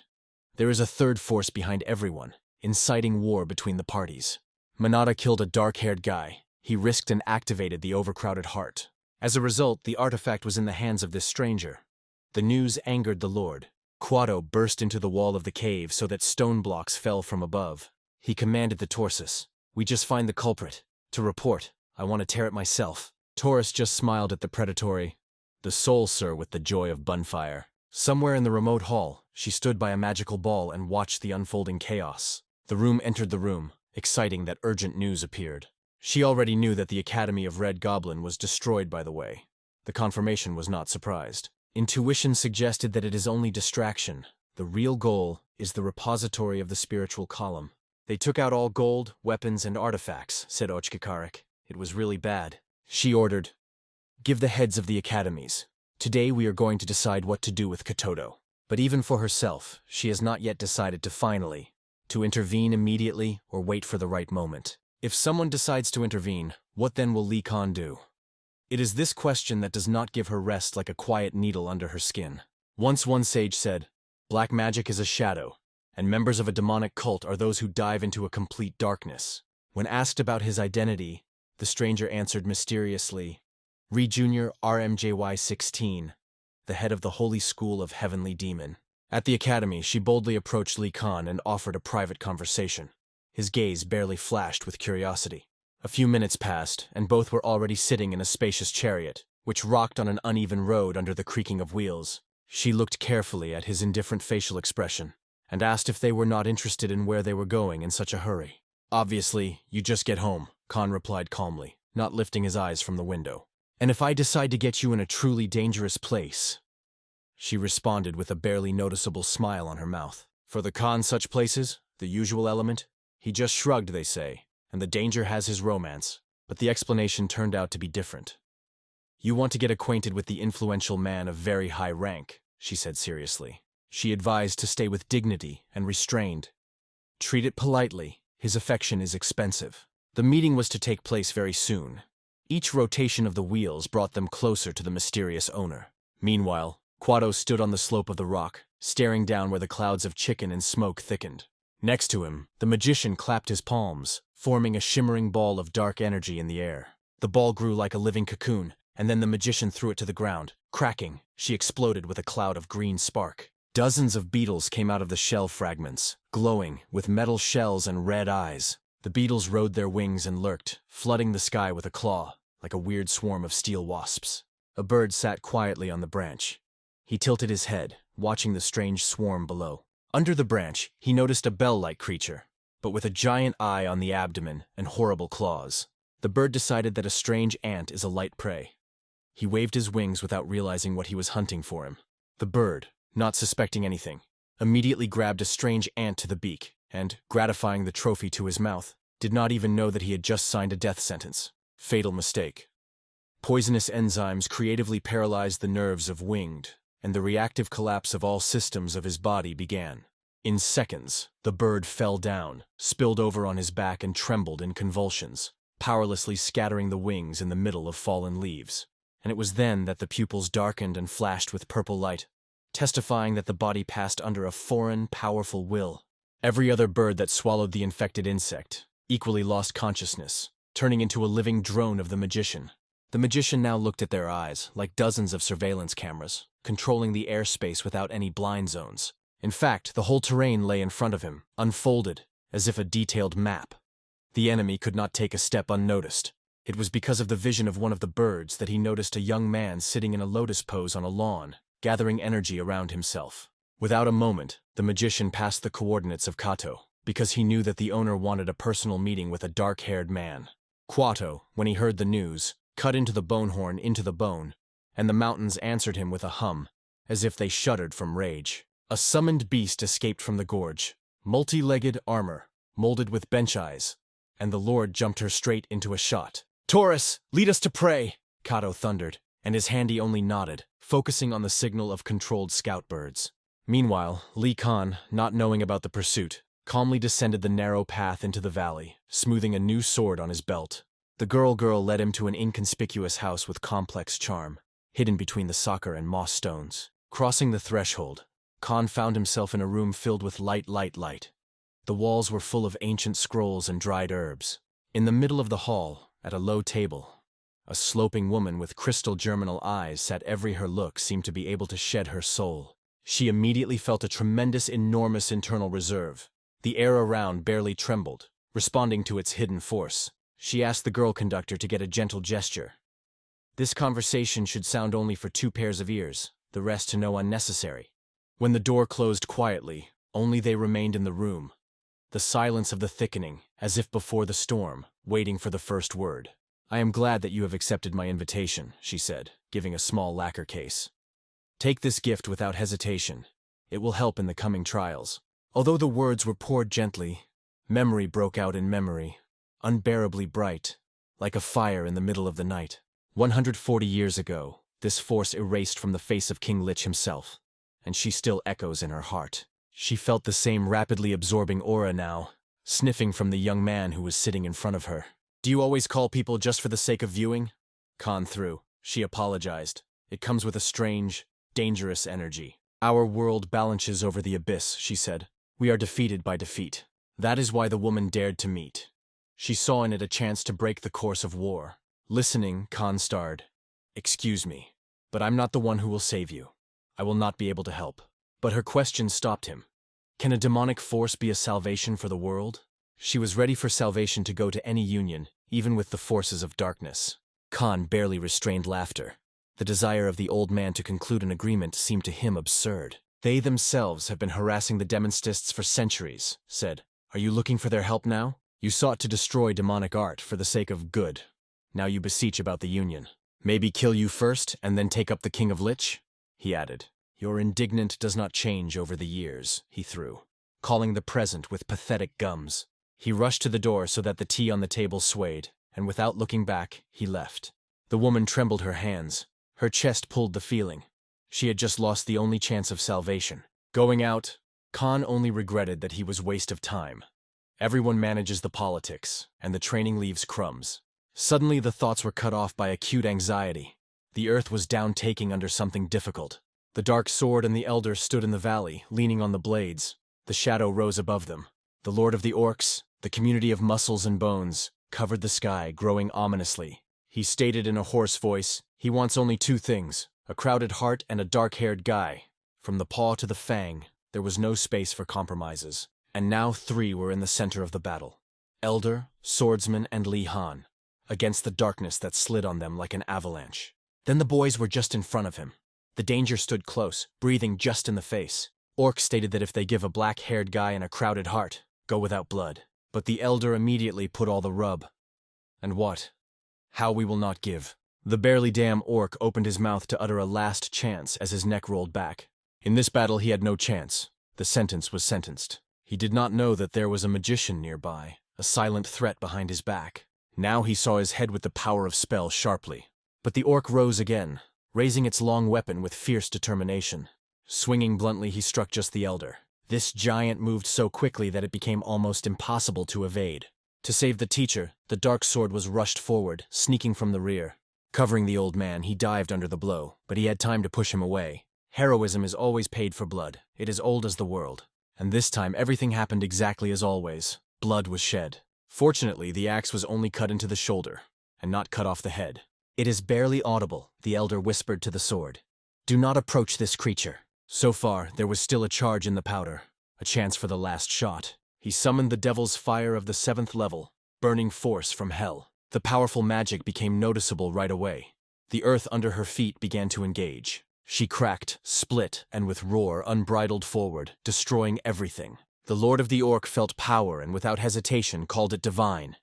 There is a third force behind everyone, inciting war between the parties. Madamada killed a dark-haired guy. He risked and activated the overcrowded heart. As a result, the artifact was in the hands of this stranger. The news angered the lord. Quado burst into the wall of the cave so that stone blocks fell from above. He commanded the Torsus. "We just find the culprit. To report. I want to tear it myself." Taurus just smiled at the predatory. "The soul, sir," with the joy of bunfire. Somewhere in the remote hall, she stood by a magical ball and watched the unfolding chaos. The room entered the room, exciting that urgent news appeared. She already knew that the Academy of Red Goblin was destroyed by the way. The confirmation was not surprised. Intuition suggested that it is only distraction. The real goal is the repository of the spiritual column. "They took out all gold, weapons, and artifacts," said Ochkikarik. "It was really bad." She ordered, "Give the heads of the academies. Today we are going to decide what to do with Katoto." But even for herself, she has not yet decided to intervene immediately or wait for the right moment. If someone decides to intervene, what then will Lich King do? It is this question that does not give her rest like a quiet needle under her skin. Once one sage said, "Black magic is a shadow, and members of a demonic cult are those who dive into a complete darkness." When asked about his identity, the stranger answered mysteriously, "Re-Junior RMJY 16, the head of the Holy School of Heavenly Demon." At the academy, she boldly approached Lich King and offered a private conversation. His gaze barely flashed with curiosity. A few minutes passed, and both were already sitting in a spacious chariot, which rocked on an uneven road under the creaking of wheels. She looked carefully at his indifferent facial expression, and asked if they were not interested in where they were going in such a hurry. "Obviously, you just get home," Khan replied calmly, not lifting his eyes from the window. "And if I decide to get you in a truly dangerous place?" She responded with a barely noticeable smile on her mouth. "For the Khan, such places, the usual element? He just shrugged, they say, and the danger has his romance." But the explanation turned out to be different. "You want to get acquainted with the influential man of very high rank," she said seriously. She advised to stay with dignity and restrained. "Treat it politely. His affection is expensive." The meeting was to take place very soon. Each rotation of the wheels brought them closer to the mysterious owner. Meanwhile, Quado stood on the slope of the rock, staring down where the clouds of chicken and smoke thickened. Next to him, the magician clapped his palms, forming a shimmering ball of dark energy in the air. The ball grew like a living cocoon, and then the magician threw it to the ground. Cracking, she exploded with a cloud of green spark. Dozens of beetles came out of the shell fragments, glowing, with metal shells and red eyes. The beetles rode their wings and lurked, flooding the sky with a claw, like a weird swarm of steel wasps. A bird sat quietly on the branch. He tilted his head, watching the strange swarm below. Under the branch, he noticed a bell-like creature, but with a giant eye on the abdomen and horrible claws. The bird decided that a strange ant is a light prey. He waved his wings without realizing what he was hunting for him. The bird, not suspecting anything, immediately grabbed a strange ant to the beak and, gratifying the trophy to his mouth, did not even know that he had just signed a death sentence. Fatal mistake. Poisonous enzymes creatively paralyzed the nerves of Winged, and the reactive collapse of all systems of his body began. In seconds, the bird fell down, spilled over on his back and trembled in convulsions, powerlessly scattering the wings in the middle of fallen leaves. And it was then that the pupils darkened and flashed with purple light, testifying that the body passed under a foreign, powerful will. Every other bird that swallowed the infected insect equally lost consciousness, turning into a living drone of the magician. The magician now looked at their eyes, like dozens of surveillance cameras, controlling the airspace without any blind zones. In fact, the whole terrain lay in front of him, unfolded, as if a detailed map. The enemy could not take a step unnoticed. It was because of the vision of one of the birds that he noticed a young man sitting in a lotus pose on a lawn, gathering energy around himself. Without a moment, the magician passed the coordinates of Kato, because he knew that the owner wanted a personal meeting with a dark-haired man. Quato, when he heard the news, cut into the bonehorn into the bone, and the mountains answered him with a hum, as if they shuddered from rage. A summoned beast escaped from the gorge, multi-legged armor, molded with bench eyes, and the lord jumped her straight into a shot. "Taurus, lead us to prey!" Kato thundered, and his handy only nodded, focusing on the signal of controlled scout birds. Meanwhile, Lich King, not knowing about the pursuit, calmly descended the narrow path into the valley, smoothing a new sword on his belt. The girl led him to an inconspicuous house with complex charm, hidden between the soccer and moss stones. Crossing the threshold, Khan found himself in a room filled with light. The walls were full of ancient scrolls and dried herbs. In the middle of the hall, at a low table, a sloping woman with crystal germinal eyes sat. Every her look seemed to be able to shed her soul. She immediately felt a tremendous, enormous internal reserve, The air around barely trembled, responding to its hidden force. She asked the girl conductor to get a gentle gesture. This conversation should sound only for 2 pairs of ears, the rest to know unnecessary. When the door closed quietly, only they remained in the room. The silence of the thickening, as if before the storm, waiting for the first word. "I am glad that you have accepted my invitation," she said, giving a small lacquer case. "Take this gift without hesitation. It will help in the coming trials." Although the words were poured gently, memory broke out in memory, unbearably bright, like a fire in the middle of the night. 140 years ago, this force erased from the face of King Lich himself, and she still echoes in her heart. She felt the same rapidly absorbing aura now, sniffing from the young man who was sitting in front of her. "Do you always call people just for the sake of viewing?" Khan threw. She apologized. "It comes with a strange, dangerous energy. Our world balances over the abyss," she said. "We are defeated by defeat. That is why the woman dared to meet." She saw in it a chance to break the course of war. Listening, Khan starred. "Excuse me, but I'm not the one who will save you. I will not be able to help." But her question stopped him. Can a demonic force be a salvation for the world? She was ready for salvation to go to any union, even with the forces of darkness. Khan barely restrained laughter. The desire of the old man to conclude an agreement seemed to him absurd. "They themselves have been harassing the demonists for centuries," said. "Are you looking for their help now? You sought to destroy demonic art for the sake of good. Now you beseech about the union. Maybe kill you first and then take up the King of Lich?" he added. "Your indignant does not change over the years," he threw, calling the present with pathetic gums. He rushed to the door so that the tea on the table swayed, and without looking back, he left. The woman trembled her hands. Her chest pulled the feeling. She had just lost the only chance of salvation. Going out, Khan only regretted that he was waste of time. Everyone manages the politics, and the training leaves crumbs. Suddenly the thoughts were cut off by acute anxiety. The earth was down-taking under something difficult. The dark sword and the elder stood in the valley, leaning on the blades. The shadow rose above them. The lord of the orcs, the community of muscles and bones, covered the sky, growing ominously. He stated in a hoarse voice, he wants only 2 things, a crowded heart and a dark-haired guy. From the paw to the fang, there was no space for compromises. And now 3 were in the center of the battle. Elder, swordsman, and Li Han, against the darkness that slid on them like an avalanche. Then the boys were just in front of him. The danger stood close, breathing just in the face. Orc stated that if they give a black-haired guy and a crowded heart, go without blood. But the elder immediately put all the rub. "And what? How we will not give." The barely damn orc opened his mouth to utter a last chance as his neck rolled back. In this battle he had no chance. The sentence was sentenced. He did not know that there was a magician nearby, a silent threat behind his back. Now he saw his head with the power of spell sharply. But the orc rose again, raising its long weapon with fierce determination. Swinging bluntly, he struck just the elder. This giant moved so quickly that it became almost impossible to evade. To save the teacher, the dark sword was rushed forward, sneaking from the rear. Covering the old man, he dived under the blow, but he had time to push him away. Heroism is always paid for blood. It is old as the world. And this time everything happened exactly as always. Blood was shed. Fortunately, the axe was only cut into the shoulder, and not cut off the head. "It is barely audible," the elder whispered to the sword. "Do not approach this creature." So far, there was still a charge in the powder, a chance for the last shot. He summoned the devil's fire of the 7th level, burning force from hell. The powerful magic became noticeable right away. The earth under her feet began to engage. She cracked, split, and with roar unbridled forward, destroying everything. The Lord of the Orc felt power and without hesitation called it divine.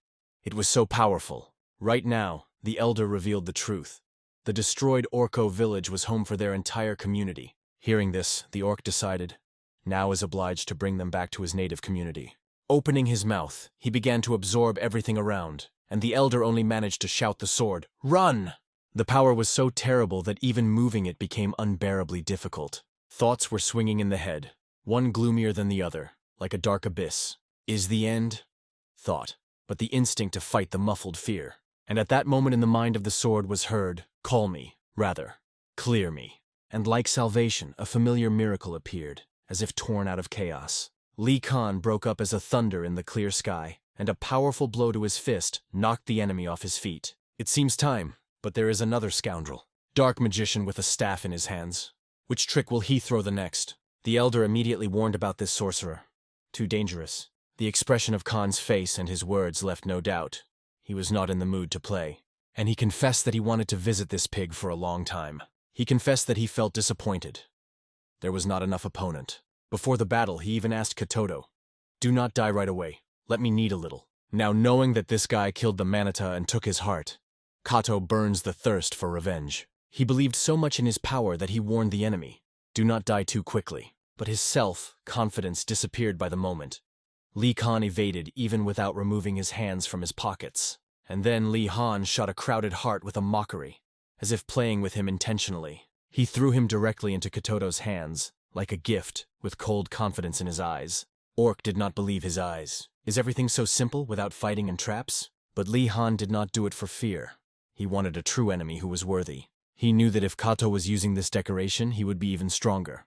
It was so powerful. Right now, the elder revealed the truth. The destroyed Orco village was home for their entire community. Hearing this, the orc decided, now is obliged to bring them back to his native community. Opening his mouth, he began to absorb everything around, and the elder only managed to shout the sword, "Run!" The power was so terrible that even moving it became unbearably difficult. Thoughts were swinging in the head, one gloomier than the other, like a dark abyss. Is the end? Thought, but the instinct to fight the muffled fear. And at that moment in the mind of the sword was heard, call me, rather, clear me. And like salvation, a familiar miracle appeared, as if torn out of chaos. Li Khan broke up as a thunder in the clear sky, and a powerful blow to his fist knocked the enemy off his feet. It seems time, but there is another scoundrel. Dark magician with a staff in his hands. Which trick will he throw the next? The elder immediately warned about this sorcerer. Too dangerous. The expression of Khan's face and his words left no doubt. He was not in the mood to play. And he confessed that he wanted to visit this pig for a long time. He confessed that he felt disappointed. There was not enough opponent. Before the battle, he even asked Katoto, "Do not die right away. Let me knead a little." Now knowing that this guy killed the Manita and took his heart, Kato burns the thirst for revenge. He believed so much in his power that he warned the enemy, "Do not die too quickly." But his self-confidence disappeared by the moment. Lee Khan evaded even without removing his hands from his pockets. And then Lee Han shot a crowded heart with a mockery, as if playing with him intentionally. He threw him directly into Katoto's hands, like a gift, with cold confidence in his eyes. Orc did not believe his eyes. Is everything so simple without fighting and traps? But Lee Han did not do it for fear. He wanted a true enemy who was worthy. He knew that if Kato was using this decoration, he would be even stronger.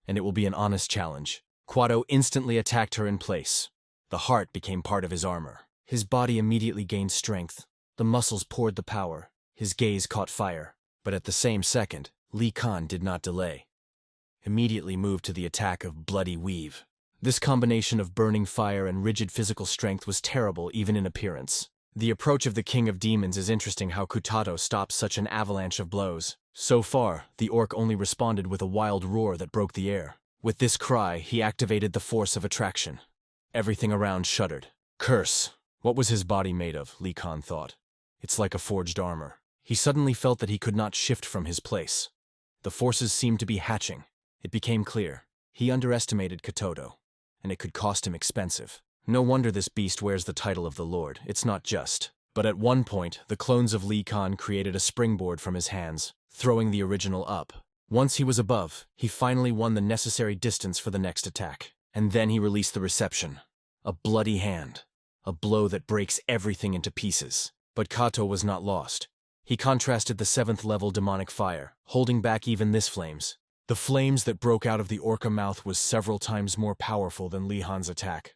And it will be an honest challenge. Kato instantly attacked her in place. The heart became part of his armor. His body immediately gained strength. The muscles poured the power. His gaze caught fire. But at the same second, Lee Khan did not delay. Immediately moved to the attack of Bloody Weave. This combination of burning fire and rigid physical strength was terrible even in appearance. The approach of the King of Demons is interesting how Kutato stopped such an avalanche of blows. So far, the orc only responded with a wild roar that broke the air. With this cry, he activated the force of attraction. Everything around shuddered. Curse! What was his body made of, Lee Khan thought. It's like a forged armor. He suddenly felt that he could not shift from his place. The forces seemed to be hatching. It became clear. He underestimated Katoto, and it could cost him expensive. No wonder this beast wears the title of the Lord. It's not just. But at one point, the clones of Lee Khan created a springboard from his hands, throwing the original up. Once he was above, he finally won the necessary distance for the next attack. And then he released the reception. A bloody hand. A blow that breaks everything into pieces. But Kato was not lost. He contrasted the 7th level demonic fire, holding back even this flames. The flames that broke out of the orca mouth was several times more powerful than Lee Han's attack.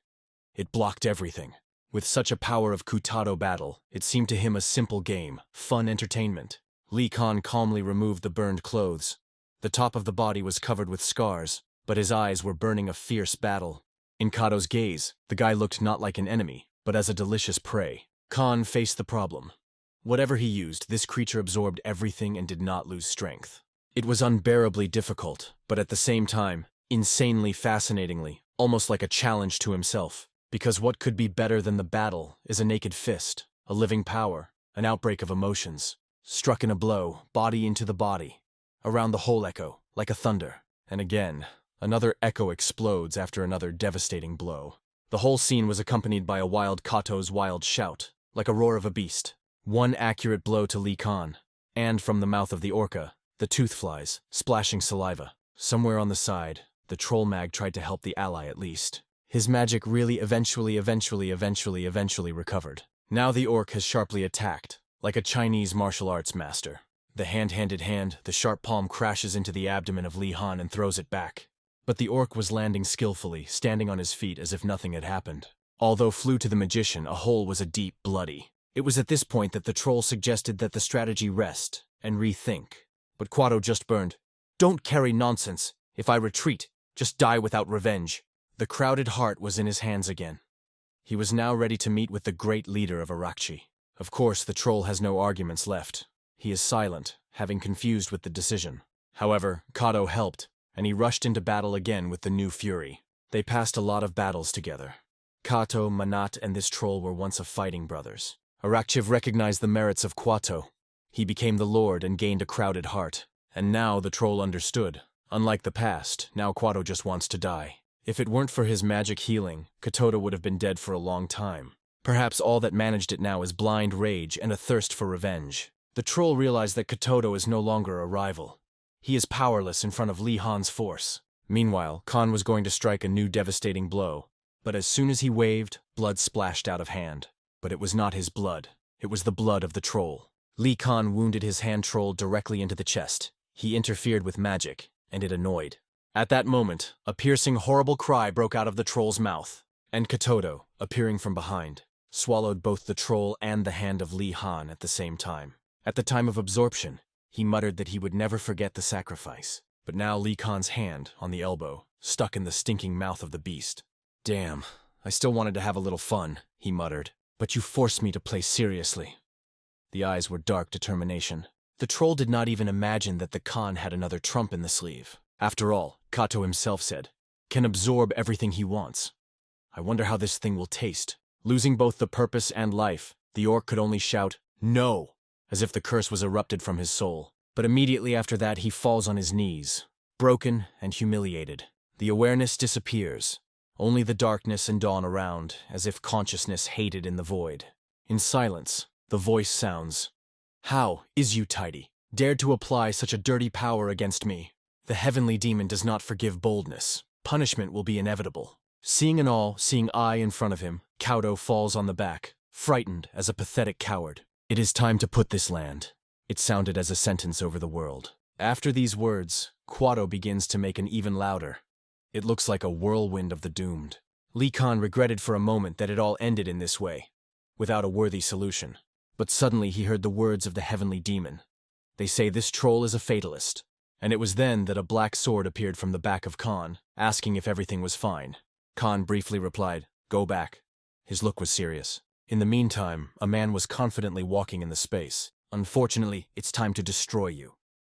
It blocked everything. With such a power of Kutato battle, it seemed to him a simple game, fun entertainment. Lee Khan calmly removed the burned clothes. The top of the body was covered with scars, but his eyes were burning a fierce battle. In Kato's gaze, the guy looked not like an enemy, but as a delicious prey. Khan faced the problem. Whatever he used, this creature absorbed everything and did not lose strength. It was unbearably difficult, but at the same time, insanely fascinatingly, almost like a challenge to himself. Because what could be better than the battle is a naked fist, a living power, an outbreak of emotions. Struck in a blow, body into the body. Around the whole echo, like a thunder. And again, another echo explodes after another devastating blow. The whole scene was accompanied by a wild Kato's wild shout, like a roar of a beast. One accurate blow to Lee Khan, and from the mouth of the orca, the tooth flies, splashing saliva. Somewhere on the side, the troll mag tried to help the ally at least. His magic really eventually recovered. Now the orc has sharply attacked, like a Chinese martial arts master. The hand-handed hand, the sharp palm crashes into the abdomen of Lee Han and throws it back. But the orc was landing skillfully, standing on his feet as if nothing had happened. Although flew to the magician, a hole was a deep, bloody. It was at this point that the troll suggested that the strategy rest and rethink. But Kato just burned. "Don't carry nonsense. If I retreat, just die without revenge." The crowded heart was in his hands again. He was now ready to meet with the great leader of Arakchi. Of course, the troll has no arguments left. He is silent, having confused with the decision. However, Kato helped, and he rushed into battle again with the new fury. They passed a lot of battles together. Kato, Manat, and this troll were once a fighting brothers. Arakchiv recognized the merits of Kato. He became the lord and gained a crowded heart. And now the troll understood. Unlike the past, now Kato just wants to die. If it weren't for his magic healing, Katoto would have been dead for a long time. Perhaps all that managed it now is blind rage and a thirst for revenge. The troll realized that Katoto is no longer a rival. He is powerless in front of Lee Han's force. Meanwhile, Khan was going to strike a new devastating blow. But as soon as he waved, blood splashed out of hand. But it was not his blood. It was the blood of the troll. Lee Khan wounded his hand troll directly into the chest. He interfered with magic, and it annoyed. At that moment, a piercing, horrible cry broke out of the troll's mouth. And Katoto, appearing from behind, swallowed both the troll and the hand of Lee Han at the same time. At the time of absorption, he muttered that he would never forget the sacrifice. But now Lee Khan's hand, on the elbow, stuck in the stinking mouth of the beast. Damn, I still wanted to have a little fun, he muttered. But you forced me to play seriously. The eyes were dark determination. The troll did not even imagine that the Khan had another trump in the sleeve. After all, Kato himself said, can absorb everything he wants. I wonder how this thing will taste. Losing both the purpose and life, the orc could only shout, no, as if the curse was erupted from his soul. But immediately after that he falls on his knees, broken and humiliated. The awareness disappears. Only the darkness and dawn around, as if consciousness hated in the void. In silence, the voice sounds, how is you tidy? Dared to apply such a dirty power against me? The heavenly demon does not forgive boldness. Punishment will be inevitable. Seeing an all, seeing eye in front of him, Kaudo falls on the back, frightened as a pathetic coward. It is time to put this land. It sounded as a sentence over the world. After these words, Quado begins to make an even louder. It looks like a whirlwind of the doomed. Lee Khan regretted for a moment that it all ended in this way, without a worthy solution. But suddenly he heard the words of the heavenly demon. They say this troll is a fatalist. And it was then that a black sword appeared from the back of Khan, asking if everything was fine. Khan briefly replied, go back. His look was serious. In the meantime, a man was confidently walking in the space. Unfortunately, it's time to destroy you.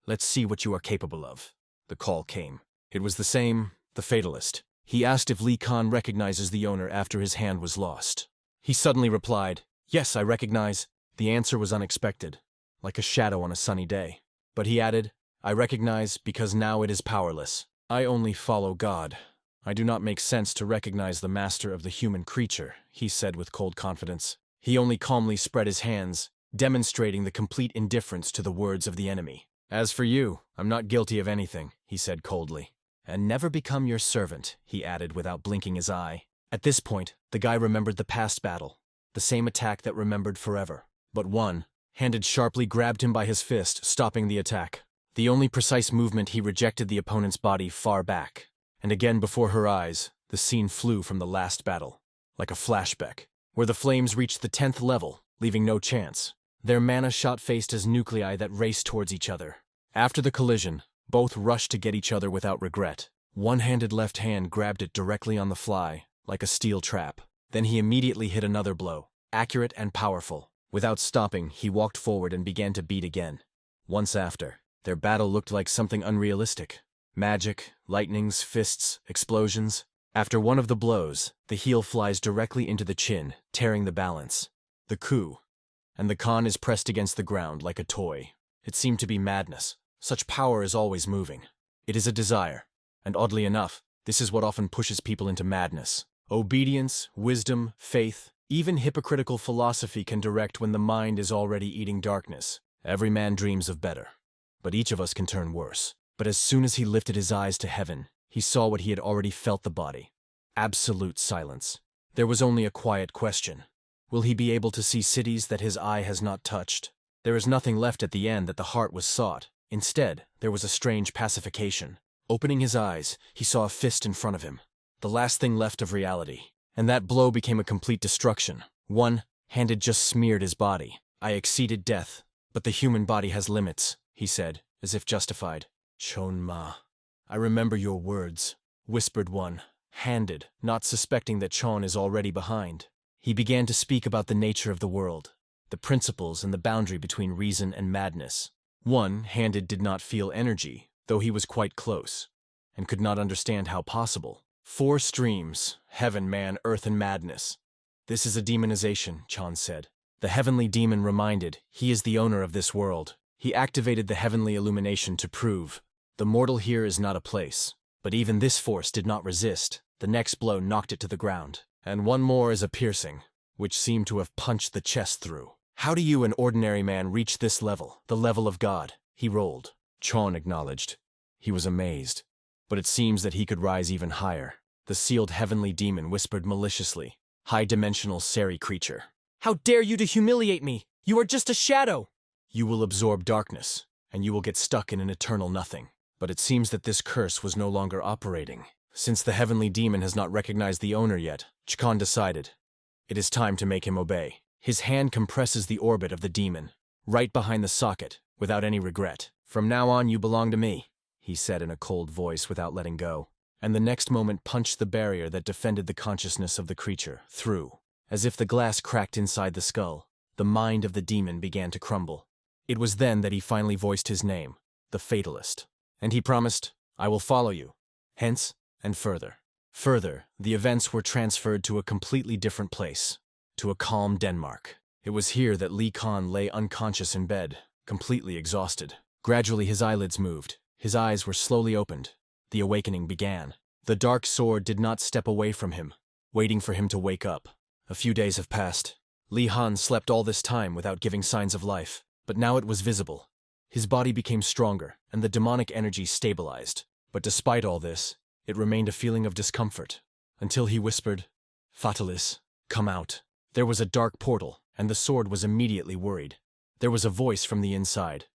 Let's see what you are capable of. The call came. It was the same, the fatalist. He asked if Lee Khan recognizes the owner after his hand was lost. He suddenly replied, yes, I recognize. The answer was unexpected, like a shadow on a sunny day. But he added, I recognize because now it is powerless. I only follow God. I do not make sense to recognize the master of the human creature, he said with cold confidence. He only calmly spread his hands, demonstrating the complete indifference to the words of the enemy. As for you, I'm not guilty of anything, he said coldly. And never become your servant, he added without blinking his eye. At this point, the guy remembered the past battle, the same attack that remembered forever. But one, handed sharply, grabbed him by his fist, stopping the attack. The only precise movement, he rejected the opponent's body far back. And again before her eyes, the scene flew from the last battle, like a flashback, where the flames reached the 10th level, leaving no chance. Their mana shot faced as nuclei that raced towards each other. After the collision, both rushed to get each other without regret. One-handed left hand grabbed it directly on the fly, like a steel trap. Then he immediately hit another blow, accurate and powerful. Without stopping, he walked forward and began to beat again. Once after, their battle looked like something unrealistic. Magic, lightnings, fists, explosions. After one of the blows, the heel flies directly into the chin, tearing the balance. The coup. And the Khan is pressed against the ground like a toy. It seemed to be madness. Such power is always moving. It is a desire. And oddly enough, this is what often pushes people into madness. Obedience, wisdom, faith, even hypocritical philosophy can direct when the mind is already eating darkness. Every man dreams of better. But each of us can turn worse. But as soon as he lifted his eyes to heaven, he saw what he had already felt the body. Absolute silence. There was only a quiet question. Will he be able to see cities that his eye has not touched? There is nothing left at the end that the heart was sought. Instead, there was a strange pacification. Opening his eyes, he saw a fist in front of him. The last thing left of reality. And that blow became a complete destruction. One hand had just smeared his body. I exceeded death, but the human body has limits, he said, as if justified. Chon-ma. I remember your words, whispered one, handed, not suspecting that Chon is already behind. He began to speak about the nature of the world, the principles and the boundary between reason and madness. One, handed, did not feel energy, though he was quite close, and could not understand how possible. 4 streams, heaven, man, earth, and madness. This is a demonization, Chon said. The heavenly demon reminded, he is the owner of this world. He activated the heavenly illumination to prove, the mortal here is not a place. But even this force did not resist. The next blow knocked it to the ground. And one more is a piercing, which seemed to have punched the chest through. How do you, an ordinary man, reach this level, the level of God? He rolled. Chon acknowledged. He was amazed. But it seems that he could rise even higher. The sealed heavenly demon whispered maliciously. High-dimensional Seri creature. How dare you to humiliate me? You are just a shadow! You will absorb darkness, and you will get stuck in an eternal nothing. But it seems that this curse was no longer operating. Since the heavenly demon has not recognized the owner yet, Chkon decided. It is time to make him obey. His hand compresses the orbit of the demon, right behind the socket, without any regret. From now on you belong to me, he said in a cold voice without letting go. and the next moment punched the barrier that defended the consciousness of the creature through. As if the glass cracked inside the skull, the mind of the demon began to crumble. It was then that he finally voiced his name, the Fatalist. And he promised, "I will follow you." Hence, and further. Further, the events were transferred to a completely different place, to a calm Denmark. It was here that Lich King lay unconscious in bed, completely exhausted. Gradually his eyelids moved, his eyes were slowly opened. The awakening began. The dark sword did not step away from him, waiting for him to wake up. A few days have passed. Lich King slept all this time without giving signs of life, but now it was visible. His body became stronger, and the demonic energy stabilized. But despite all this, it remained a feeling of discomfort, until he whispered, "Fatalis, come out." There was a dark portal, and the sword was immediately worried. There was a voice from the inside.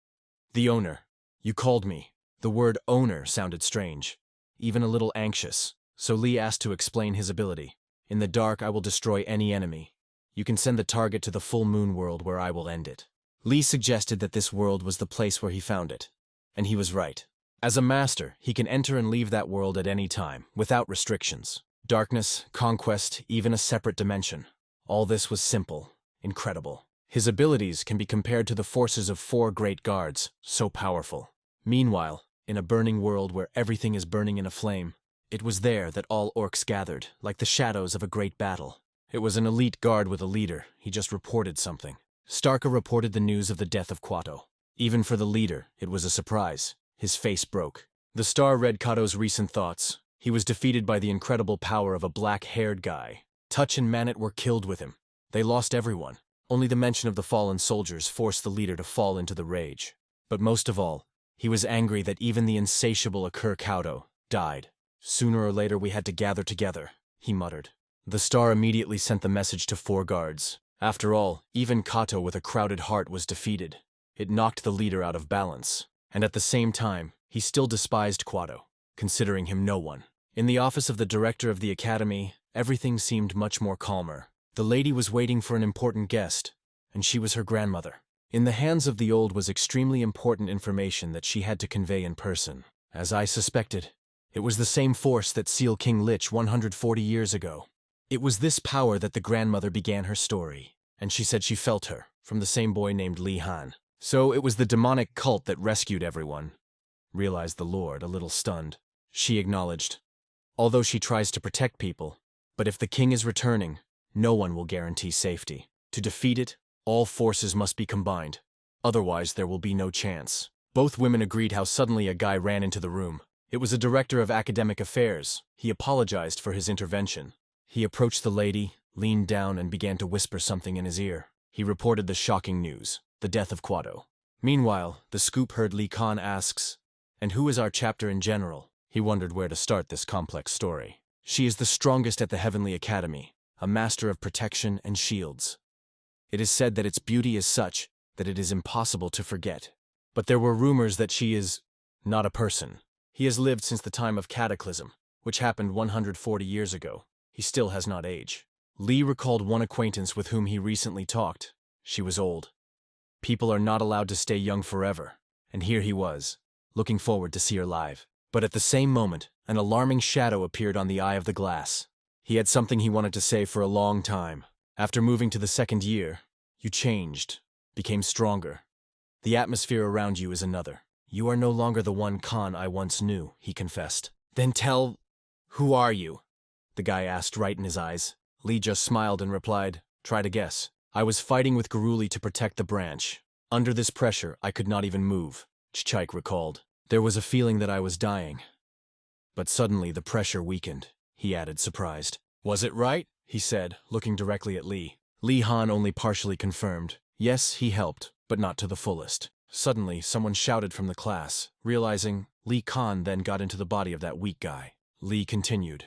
"The owner. You called me." The word owner sounded strange, even a little anxious, so Lee asked to explain his ability. "In the dark I will destroy any enemy. You can send the target to the full moon world where I will end it." Lee suggested that this world was the place where he found it, and he was right. As a master, he can enter and leave that world at any time, without restrictions. Darkness, conquest, even a separate dimension. All this was simple, incredible. His abilities can be compared to the forces of 4 great guards, so powerful. Meanwhile, in a burning world where everything is burning in a flame, it was there that all orcs gathered, like the shadows of a great battle. It was an elite guard with a leader. He just reported something. Starka reported the news of the death of Kato. Even for the leader, it was a surprise. His face broke. The star read Kato's recent thoughts. He was defeated by the incredible power of a black-haired guy. Touch and Manit were killed with him. They lost everyone. Only the mention of the fallen soldiers forced the leader to fall into the rage. But most of all, he was angry that even the insatiable Akur Kato died. "Sooner or later we had to gather together," he muttered. The star immediately sent the message to 4 guards. After all, even Kato with a crowded heart was defeated. It knocked the leader out of balance. And at the same time, he still despised Kato, considering him no one. In the office of the director of the academy, everything seemed much more calmer. The lady was waiting for an important guest, and she was her grandmother. In the hands of the old was extremely important information that she had to convey in person. As I suspected, it was the same force that sealed King Lich 140 years ago. It was this power that the grandmother began her story, and she said she felt her, from the same boy named Lich King. So it was the demonic cult that rescued everyone, realized the Lord, a little stunned. She acknowledged, "Although she tries to protect people, but if the king is returning, no one will guarantee safety. To defeat it, all forces must be combined. Otherwise, there will be no chance." Both women agreed how suddenly a guy ran into the room. It was a director of academic affairs. He apologized for his intervention. He approached the lady, leaned down, and began to whisper something in his ear. He reported the shocking news, the death of Kato. Meanwhile, the scoop herd Lich King asks, "And who is our chapter in general?" He wondered where to start this complex story. "She is the strongest at the Heavenly Academy, a master of protection and shields. It is said that its beauty is such that it is impossible to forget. But there were rumors that she is not a person. He has lived since the time of Cataclysm, which happened 140 years ago. He still has not aged." Lee recalled one acquaintance with whom he recently talked. She was old. People are not allowed to stay young forever, and here he was, looking forward to see her live. But at the same moment, an alarming shadow appeared on the eye of the glass. He had something he wanted to say for a long time. "After moving to the 2nd year, you changed, became stronger. The atmosphere around you is another. You are no longer the one Khan I once knew," he confessed. "Then who are you?" the guy asked, right in his eyes. Lee just smiled and replied, "Try to guess." "I was fighting with Garuli to protect the branch. Under this pressure, I could not even move," Chchaik recalled. "There was a feeling that I was dying. But suddenly the pressure weakened," he added, surprised. "Was it right?" he said, looking directly at Lee. Lee Han only partially confirmed. Yes, he helped, but not to the fullest. Suddenly, someone shouted from the class. Realizing, Lee Khan then got into the body of that weak guy. Lee continued.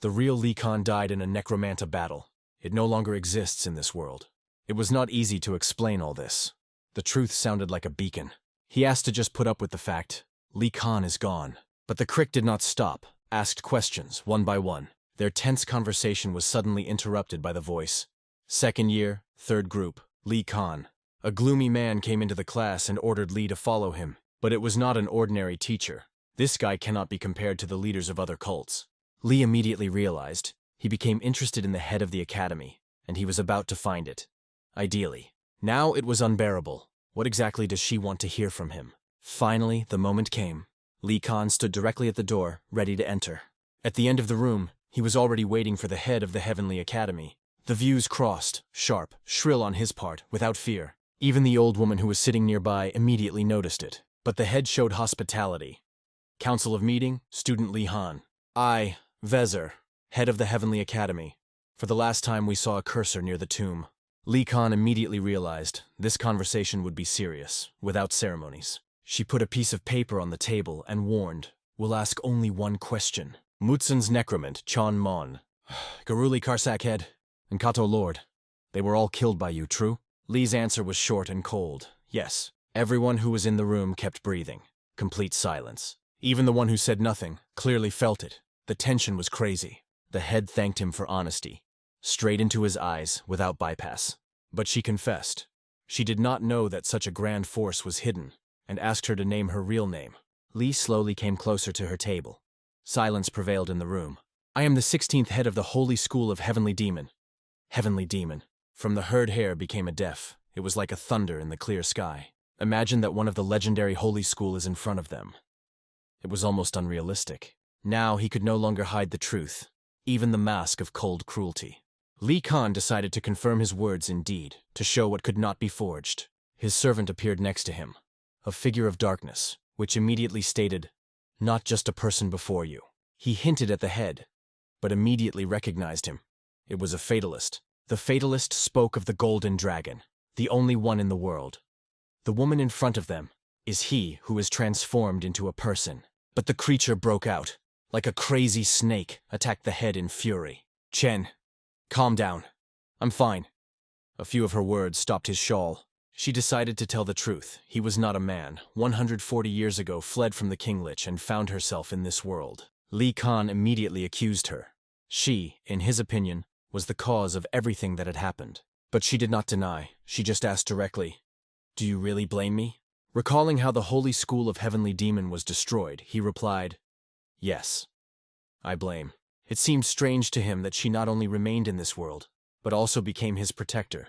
"The real Lee Khan died in a necromancer battle. It no longer exists in this world." It was not easy to explain all this. The truth sounded like a beacon. He asked to just put up with the fact, Lee Khan is gone. But the Crick did not stop, asked questions, one by one. Their tense conversation was suddenly interrupted by the voice. "2nd year, 3rd group, Lee Khan." A gloomy man came into the class and ordered Lee to follow him. But it was not an ordinary teacher. This guy cannot be compared to the leaders of other cults. Lee immediately realized he became interested in the head of the academy, and he was about to find it. Ideally. Now it was unbearable. What exactly does she want to hear from him? Finally, the moment came. Lee Khan stood directly at the door, ready to enter. At the end of the room, he was already waiting for the head of the Heavenly Academy. The views crossed, sharp, shrill on his part, without fear. Even the old woman who was sitting nearby immediately noticed it. But the head showed hospitality. Council of Meeting, Student Lee Han. I, Vezer, head of the Heavenly Academy. For the last time we saw a cursor near the tomb. Lee Khan immediately realized this conversation would be serious, without ceremonies. She put a piece of paper on the table and warned, "We'll ask only one question. Mutsun's necromant, Chon Mon, Garuli Karsak head, and Kato Lord. They were all killed by you, true?" Lee's answer was short and cold. Yes. Everyone who was in the room kept breathing. Complete silence. Even the one who said nothing clearly felt it. The tension was crazy. The head thanked him for honesty. Straight into his eyes, without bypass. But she confessed. She did not know that such a grand force was hidden, and asked her to name her real name. Lee slowly came closer to her table. Silence prevailed in the room. "I am the 16th head of the Holy School of Heavenly Demon." Heavenly Demon. From the herd hair became a deaf. It was like a thunder in the clear sky. Imagine that one of the legendary Holy School is in front of them. It was almost unrealistic. Now he could no longer hide the truth, even the mask of cold cruelty. Lee Khan decided to confirm his words in deed, to show what could not be forged. His servant appeared next to him, a figure of darkness, which immediately stated, "Not just a person before you." He hinted at the head, but immediately recognized him. It was a fatalist. The fatalist spoke of the golden dragon, the only one in the world. The woman in front of them is he who is transformed into a person. But the creature broke out, like a crazy snake, attacked the head in fury. "Chen, calm down. I'm fine." A few of her words stopped his shawl. She decided to tell the truth. He was not a man. 140 years ago fled from the King Lich and found herself in this world. Lee Khan immediately accused her. She, in his opinion, was the cause of everything that had happened. But she did not deny. She just asked directly, "Do you really blame me?" Recalling how the Holy School of Heavenly Demon was destroyed, he replied, "Yes, I blame." It seemed strange to him that she not only remained in this world, but also became his protector.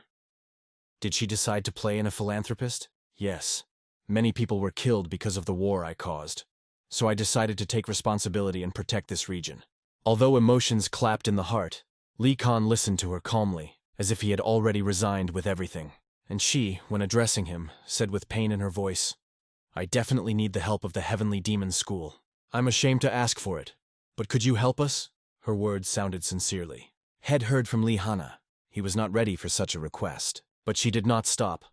Did she decide to play in a philanthropist? Yes. Many people were killed because of the war I caused. So I decided to take responsibility and protect this region. Although emotions clapped in the heart, Lee Khan listened to her calmly, as if he had already resigned with everything. And she, when addressing him, said with pain in her voice, "I definitely need the help of the Heavenly Demon School. I'm ashamed to ask for it, but could you help us?" Her words sounded sincerely. Head heard from Lee Hana. He was not ready for such a request. But she did not stop.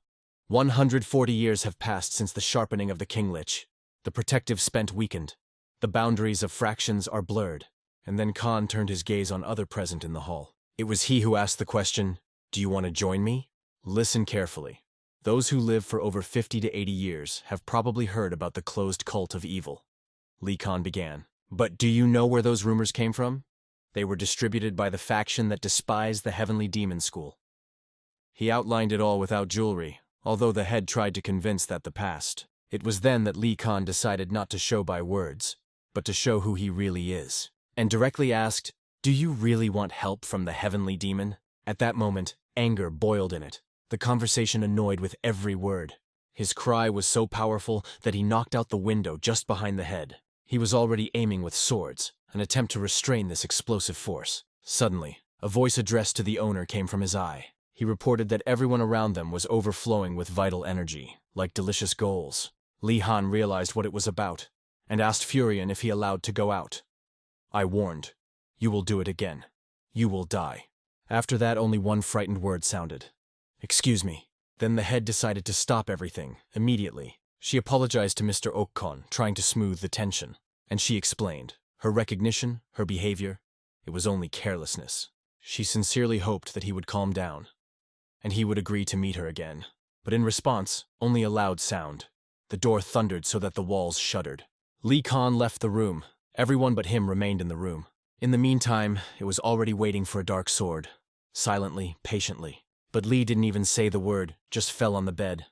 140 years have passed since the sharpening of the King Lich. The protective spent weakened. The boundaries of fractions are blurred. And then Khan turned his gaze on other present in the hall. It was he who asked the question, "Do you want to join me?" Listen carefully. Those who live for over 50 to 80 years have probably heard about the closed cult of evil. Lee Khan began. But do you know where those rumors came from? They were distributed by the faction that despised the Heavenly Demon School. He outlined it all without jewelry, although the head tried to convince that the past. It was then that Lee Khan decided not to show by words, but to show who he really is, and directly asked, "Do you really want help from the Heavenly Demon?" At that moment, anger boiled in it. The conversation annoyed with every word. His cry was so powerful that he knocked out the window just behind the head. He was already aiming with swords, an attempt to restrain this explosive force. Suddenly, a voice addressed to the owner came from his eye. He reported that everyone around them was overflowing with vital energy, like delicious goals. Lee Han realized what it was about, and asked Furion if he allowed to go out. "I warned. You will do it again. You will die." After that, only one frightened word sounded. "Excuse me." Then the head decided to stop everything, immediately. She apologized to Mr. Okon, trying to smooth the tension. And she explained. Her recognition, her behavior, it was only carelessness. She sincerely hoped that he would calm down, and he would agree to meet her again. But in response, only a loud sound. The door thundered so that the walls shuddered. Lee Khan left the room. Everyone but him remained in the room. In the meantime, it was already waiting for a dark sword. Silently, patiently. But Lee didn't even say the word, just fell on the bed.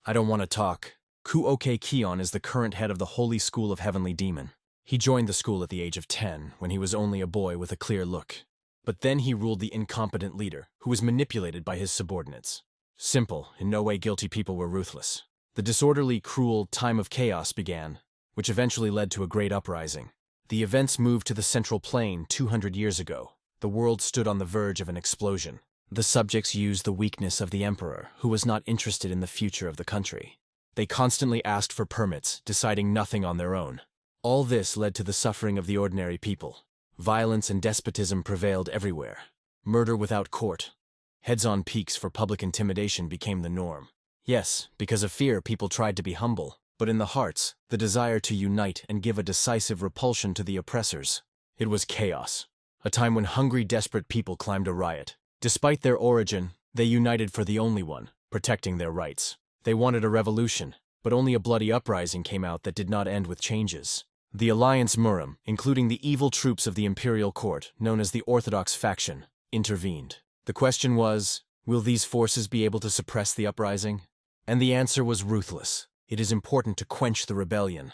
"I don't want to talk. Ku-oke Kion is the current head of the Holy School of Heavenly Demon. He joined the school at the age of 10, when he was only a boy with a clear look. But then he ruled the incompetent leader, who was manipulated by his subordinates. Simple, in no way guilty people were ruthless. The disorderly, cruel time of chaos began, which eventually led to a great uprising. The events moved to the Central Plain 200 years ago. The world stood on the verge of an explosion. The subjects used the weakness of the emperor, who was not interested in the future of the country. They constantly asked for permits, deciding nothing on their own. All this led to the suffering of the ordinary people. Violence and despotism prevailed everywhere. Murder without court. Heads-on peaks for public intimidation became the norm. Yes, because of fear, people tried to be humble, but in the hearts, the desire to unite and give a decisive repulsion to the oppressors. It was chaos. A time when hungry, desperate people climbed a riot. Despite their origin, they united for the only one, protecting their rights. They wanted a revolution, but only a bloody uprising came out that did not end with changes. The Alliance Murim, including the evil troops of the imperial court, known as the Orthodox faction, intervened. The question was, will these forces be able to suppress the uprising? And the answer was ruthless. It is important to quench the rebellion,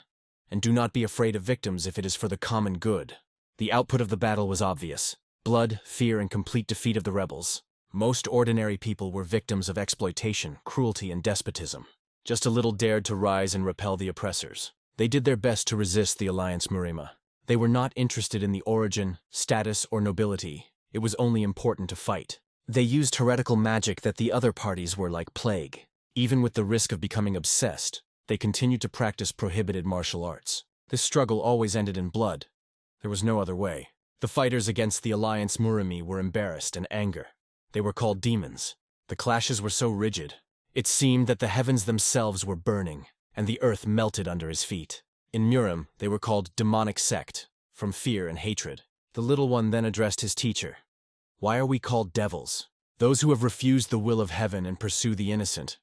and do not be afraid of victims if it is for the common good. The output of the battle was obvious. Blood, fear, and complete defeat of the rebels. Most ordinary people were victims of exploitation, cruelty, and despotism. Just a little dared to rise and repel the oppressors. They did their best to resist the Alliance Murima. They were not interested in the origin, status, or nobility. It was only important to fight. They used heretical magic that the other parties were like plague. Even with the risk of becoming obsessed, they continued to practice prohibited martial arts. This struggle always ended in blood. There was no other way. The fighters against the Alliance Murimi were embarrassed and anger. They were called demons. The clashes were so rigid. It seemed that the heavens themselves were burning, and the earth melted under his feet. In Murim, they were called demonic sect, from fear and hatred. The little one then addressed his teacher. Why are we called devils? Those who have refused the will of heaven and pursue the innocent.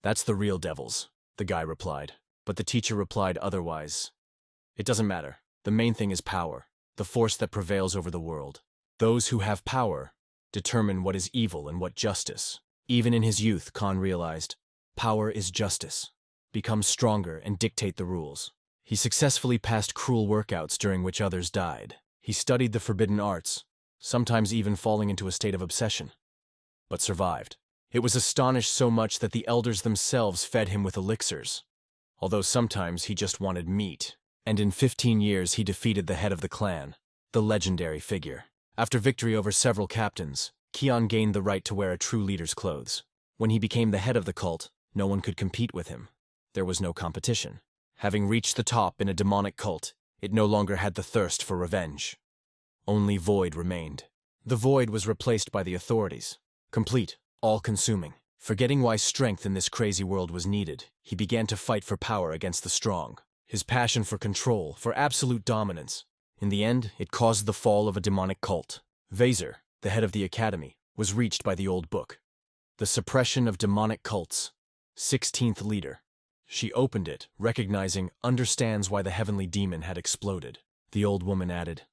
That's the real devils, the guy replied. But the teacher replied otherwise. It doesn't matter. The main thing is power, the force that prevails over the world. Those who have power determine what is evil and what justice. Even in his youth, Khan realized, power is justice. Become stronger and dictate the rules. He successfully passed cruel workouts during which others died. He studied the forbidden arts, sometimes even falling into a state of obsession, but survived. It was astonished so much that the elders themselves fed him with elixirs, although sometimes he just wanted meat. And in 15 years he defeated the head of the clan, the legendary figure. After victory over several captains, Kion gained the right to wear a true leader's clothes. When he became the head of the cult, no one could compete with him. There was no competition. Having reached the top in a demonic cult, it no longer had the thirst for revenge. Only void remained. The void was replaced by the authorities. Complete, all-consuming. Forgetting why strength in this crazy world was needed, he began to fight for power against the strong. His passion for control, for absolute dominance. In the end, it caused the fall of a demonic cult. Vaser, the head of the academy, was reached by the old book. The Suppression of Demonic Cults. 16th Leader. She opened it, recognizing, understands why the heavenly demon had exploded. The old woman added,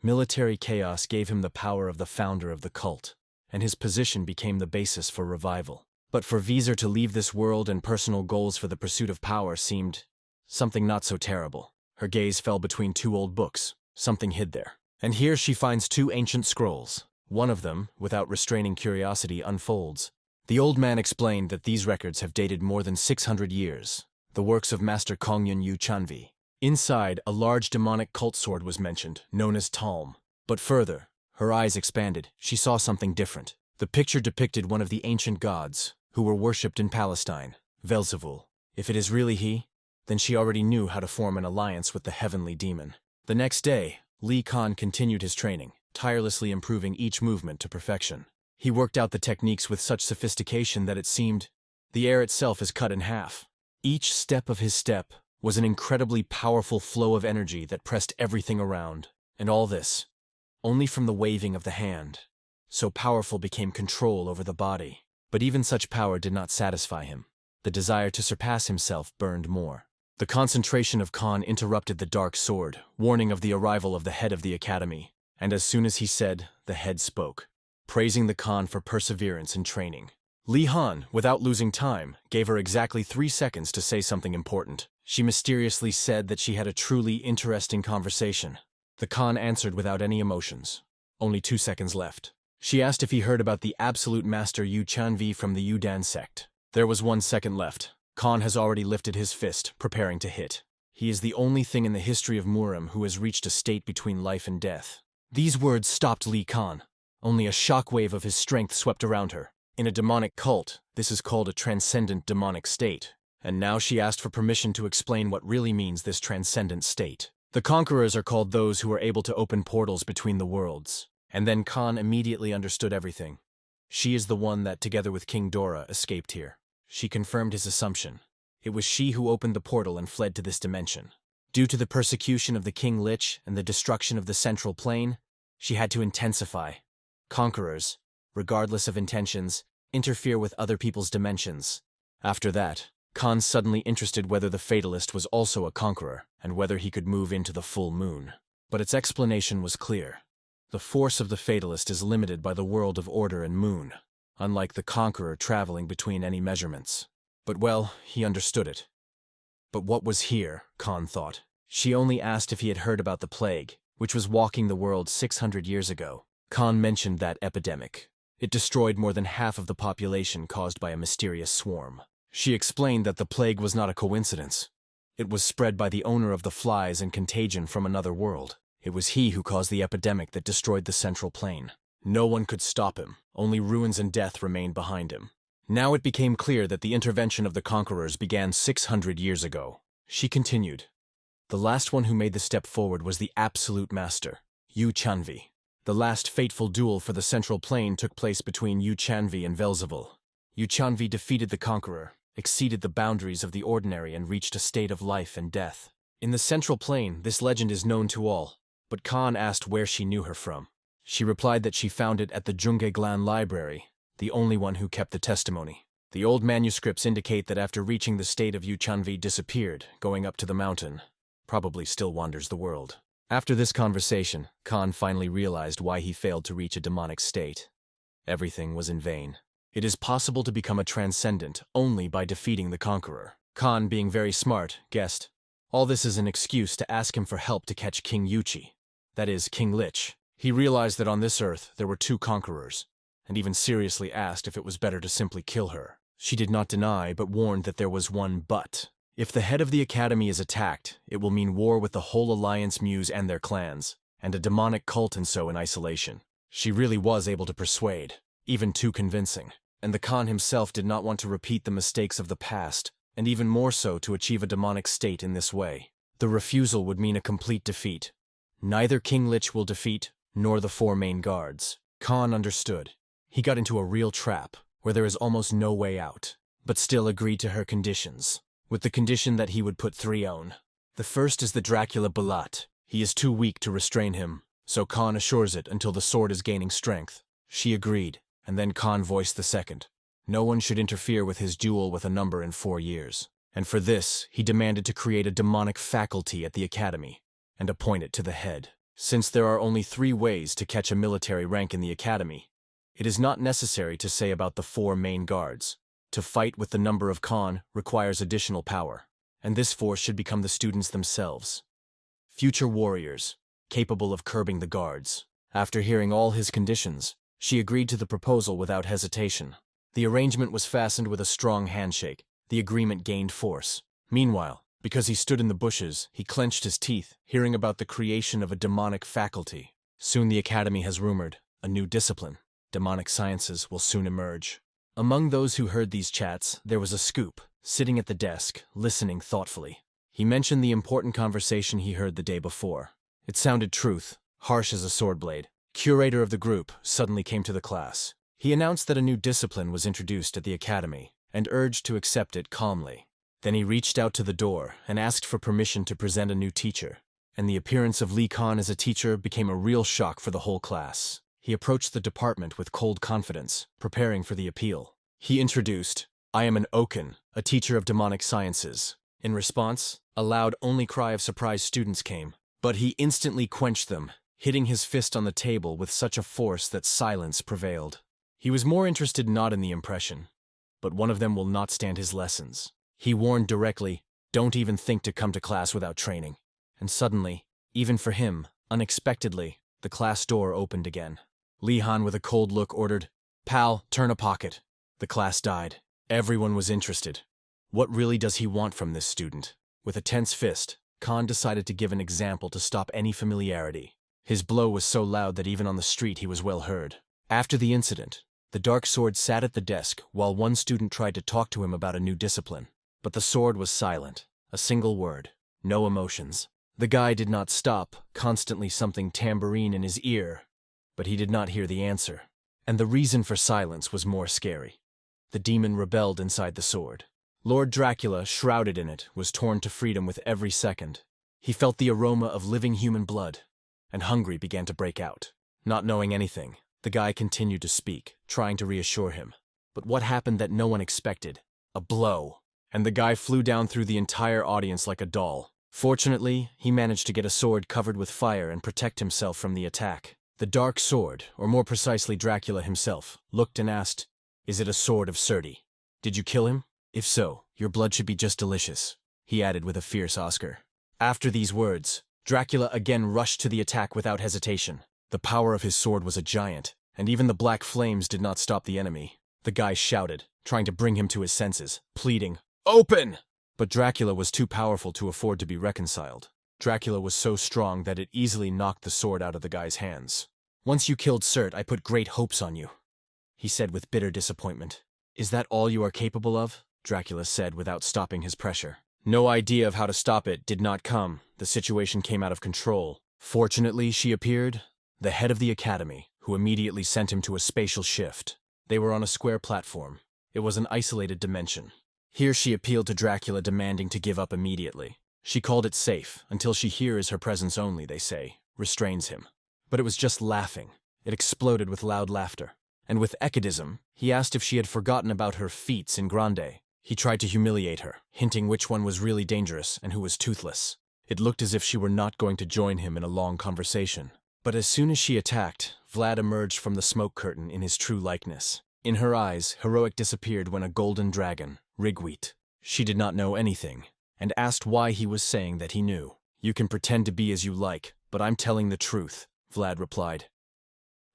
military chaos gave him the power of the founder of the cult, and his position became the basis for revival. But for Vaser to leave this world and personal goals for the pursuit of power seemed something not so terrible. Her gaze fell between two old books. Something hid there. And here she finds two ancient scrolls. One of them, without restraining curiosity, unfolds. The old man explained that these records have dated more than 600 years, the works of Master Kongyun Yu Chanvi. Inside, a large demonic cult sword was mentioned, known as Talm. But further, her eyes expanded. She saw something different. The picture depicted one of the ancient gods, who were worshipped in Palestine, Velzevul. If it is really he, then she already knew how to form an alliance with the heavenly demon. The next day, Li Khan continued his training, tirelessly improving each movement to perfection. He worked out the techniques with such sophistication that it seemed the air itself is cut in half. Each step of his step was an incredibly powerful flow of energy that pressed everything around. And all this, only from the waving of the hand. So powerful became control over the body. But even such power did not satisfy him. The desire to surpass himself burned more. The concentration of Khan interrupted the dark sword, warning of the arrival of the head of the academy. And as soon as he said, the head spoke, praising the Khan for perseverance and training. Li Han, without losing time, gave her exactly 3 seconds to say something important. She mysteriously said that she had a truly interesting conversation. The Khan answered without any emotions. Only 2 seconds left. She asked if he heard about the absolute master Yu Chanvi from the Yudan sect. There was 1 second left. Khan has already lifted his fist, preparing to hit. He is the only thing in the history of Murim who has reached a state between life and death. These words stopped Li Khan. Only a shockwave of his strength swept around her. In a demonic cult, this is called a transcendent demonic state. And now she asked for permission to explain what really means this transcendent state. The conquerors are called those who are able to open portals between the worlds. And then Khan immediately understood everything. She is the one that, together with King Dora, escaped here. She confirmed his assumption. It was she who opened the portal and fled to this dimension. Due to the persecution of the King Lich and the destruction of the central plane, she had to intensify. Conquerors, regardless of intentions, interfere with other people's dimensions. After that, Khan suddenly interested whether the Fatalist was also a conqueror and whether he could move into the full moon. But its explanation was clear. The force of the Fatalist is limited by the world of order and moon, unlike the conqueror traveling between any measurements. But well, he understood it. But what was here, Khan thought. She only asked if he had heard about the plague, which was walking the world 600 years ago. Khan mentioned that epidemic. It destroyed more than half of the population caused by a mysterious swarm. She explained that the plague was not a coincidence. It was spread by the owner of the flies and contagion from another world. It was he who caused the epidemic that destroyed the central plane. No one could stop him, only ruins and death remained behind him. Now it became clear that the intervention of the conquerors began 600 years ago. She continued. The last one who made the step forward was the absolute master, Yu Chanvi. The last fateful duel for the central plane took place between Yu Chanvi and Velzevul. Yu Chanvi defeated the conqueror, exceeded the boundaries of the ordinary and reached a state of life and death. In the central plane, this legend is known to all, but Khan asked where she knew her from. She replied that she found it at the Jungeglan library, the only one who kept the testimony. The old manuscripts indicate that after reaching the state of Yu Chanvi disappeared, going up to the mountain, probably still wanders the world. After this conversation, Khan finally realized why he failed to reach a demonic state. Everything was in vain. It is possible to become a transcendent only by defeating the conqueror. Khan, being very smart, guessed, all this is an excuse to ask him for help to catch King Yuchi, that is, King Lich. He realized that on this earth there were 2 conquerors, and even seriously asked if it was better to simply kill her. She did not deny, but warned that there was one but. If the head of the academy is attacked, it will mean war with the whole Alliance Muse and their clans, and a demonic cult and so in isolation. She really was able to persuade, even too convincing, and the Khan himself did not want to repeat the mistakes of the past, and even more so to achieve a demonic state in this way. The refusal would mean a complete defeat. Neither King Lich will defeat, nor the 4 main guards. Khan understood. He got into a real trap, where there is almost no way out, but still agreed to her conditions, with the condition that he would put 3 on. The first is the Dracula Balat. He is too weak to restrain him, so Khan assures it until the sword is gaining strength. She agreed, and then Khan voiced the second. No one should interfere with his duel with a number in 4 years. And for this, he demanded to create a demonic faculty at the academy, and appoint it to the head. Since there are only 3 ways to catch a military rank in the academy, it is not necessary to say about the 4 main guards. To fight with the number of Khan requires additional power, and this force should become the students themselves. Future warriors, capable of curbing the guards. After hearing all his conditions, she agreed to the proposal without hesitation. The arrangement was fastened with a strong handshake. The agreement gained force. Meanwhile, because he stood in the bushes, he clenched his teeth, hearing about the creation of a demonic faculty. Soon the academy has rumored a new discipline. Demonic sciences will soon emerge. Among those who heard these chats, there was a scoop, sitting at the desk, listening thoughtfully. He mentioned the important conversation he heard the day before. It sounded truth, harsh as a sword blade. Curator of the group suddenly came to the class. He announced that a new discipline was introduced at the academy, and urged to accept it calmly. Then he reached out to the door and asked for permission to present a new teacher, and the appearance of Li Khan as a teacher became a real shock for the whole class. He approached the department with cold confidence, preparing for the appeal. He introduced, "I am an Okon, a teacher of demonic sciences." In response, a loud only cry of surprise students came, but he instantly quenched them, hitting his fist on the table with such a force that silence prevailed. He was more interested not in the impression, but one of them will not stand his lessons. He warned directly, don't even think to come to class without training. And suddenly, even for him, unexpectedly, the class door opened again. Li Han with a cold look ordered, "Pal, turn a pocket." The class died. Everyone was interested. What really does he want from this student? With a tense fist, Khan decided to give an example to stop any familiarity. His blow was so loud that even on the street he was well heard. After the incident, the dark sword sat at the desk while one student tried to talk to him about a new discipline. But the sword was silent. A single word. No emotions. The guy did not stop, constantly something tambourine in his ear, but he did not hear the answer. And the reason for silence was more scary. The demon rebelled inside the sword. Lord Dracula, shrouded in it, was torn to freedom with every second. He felt the aroma of living human blood, and hungry began to break out. Not knowing anything, the guy continued to speak, trying to reassure him. But what happened that no one expected? A blow. And the guy flew down through the entire audience like a doll. Fortunately, he managed to get a sword covered with fire and protect himself from the attack. The dark sword, or more precisely Dracula himself, looked and asked, "Is it a sword of Surti? Did you kill him? If so, your blood should be just delicious," he added with a fierce Oscar. After these words, Dracula again rushed to the attack without hesitation. The power of his sword was a giant, and even the black flames did not stop the enemy. The guy shouted, trying to bring him to his senses, pleading, "Open!" But Dracula was too powerful to afford to be reconciled. Dracula was so strong that it easily knocked the sword out of the guy's hands. "Once you killed Surt, I put great hopes on you," he said with bitter disappointment. "Is that all you are capable of?" Dracula said without stopping his pressure. No idea of how to stop it did not come. The situation came out of control. Fortunately, she appeared, the head of the academy, who immediately sent him to a spatial shift. They were on a square platform. It was an isolated dimension. Here she appealed to Dracula, demanding to give up immediately. She called it safe, until she hears her presence only, they say, restrains him. But it was just laughing. It exploded with loud laughter. And with echodism, he asked if she had forgotten about her feats in Grande. He tried to humiliate her, hinting which one was really dangerous and who was toothless. It looked as if she were not going to join him in a long conversation. But as soon as she attacked, Vlad emerged from the smoke curtain in his true likeness. In her eyes, heroic disappeared when a golden dragon, Rigweet. She did not know anything, and asked why he was saying that he knew. "You can pretend to be as you like, but I'm telling the truth," Vlad replied.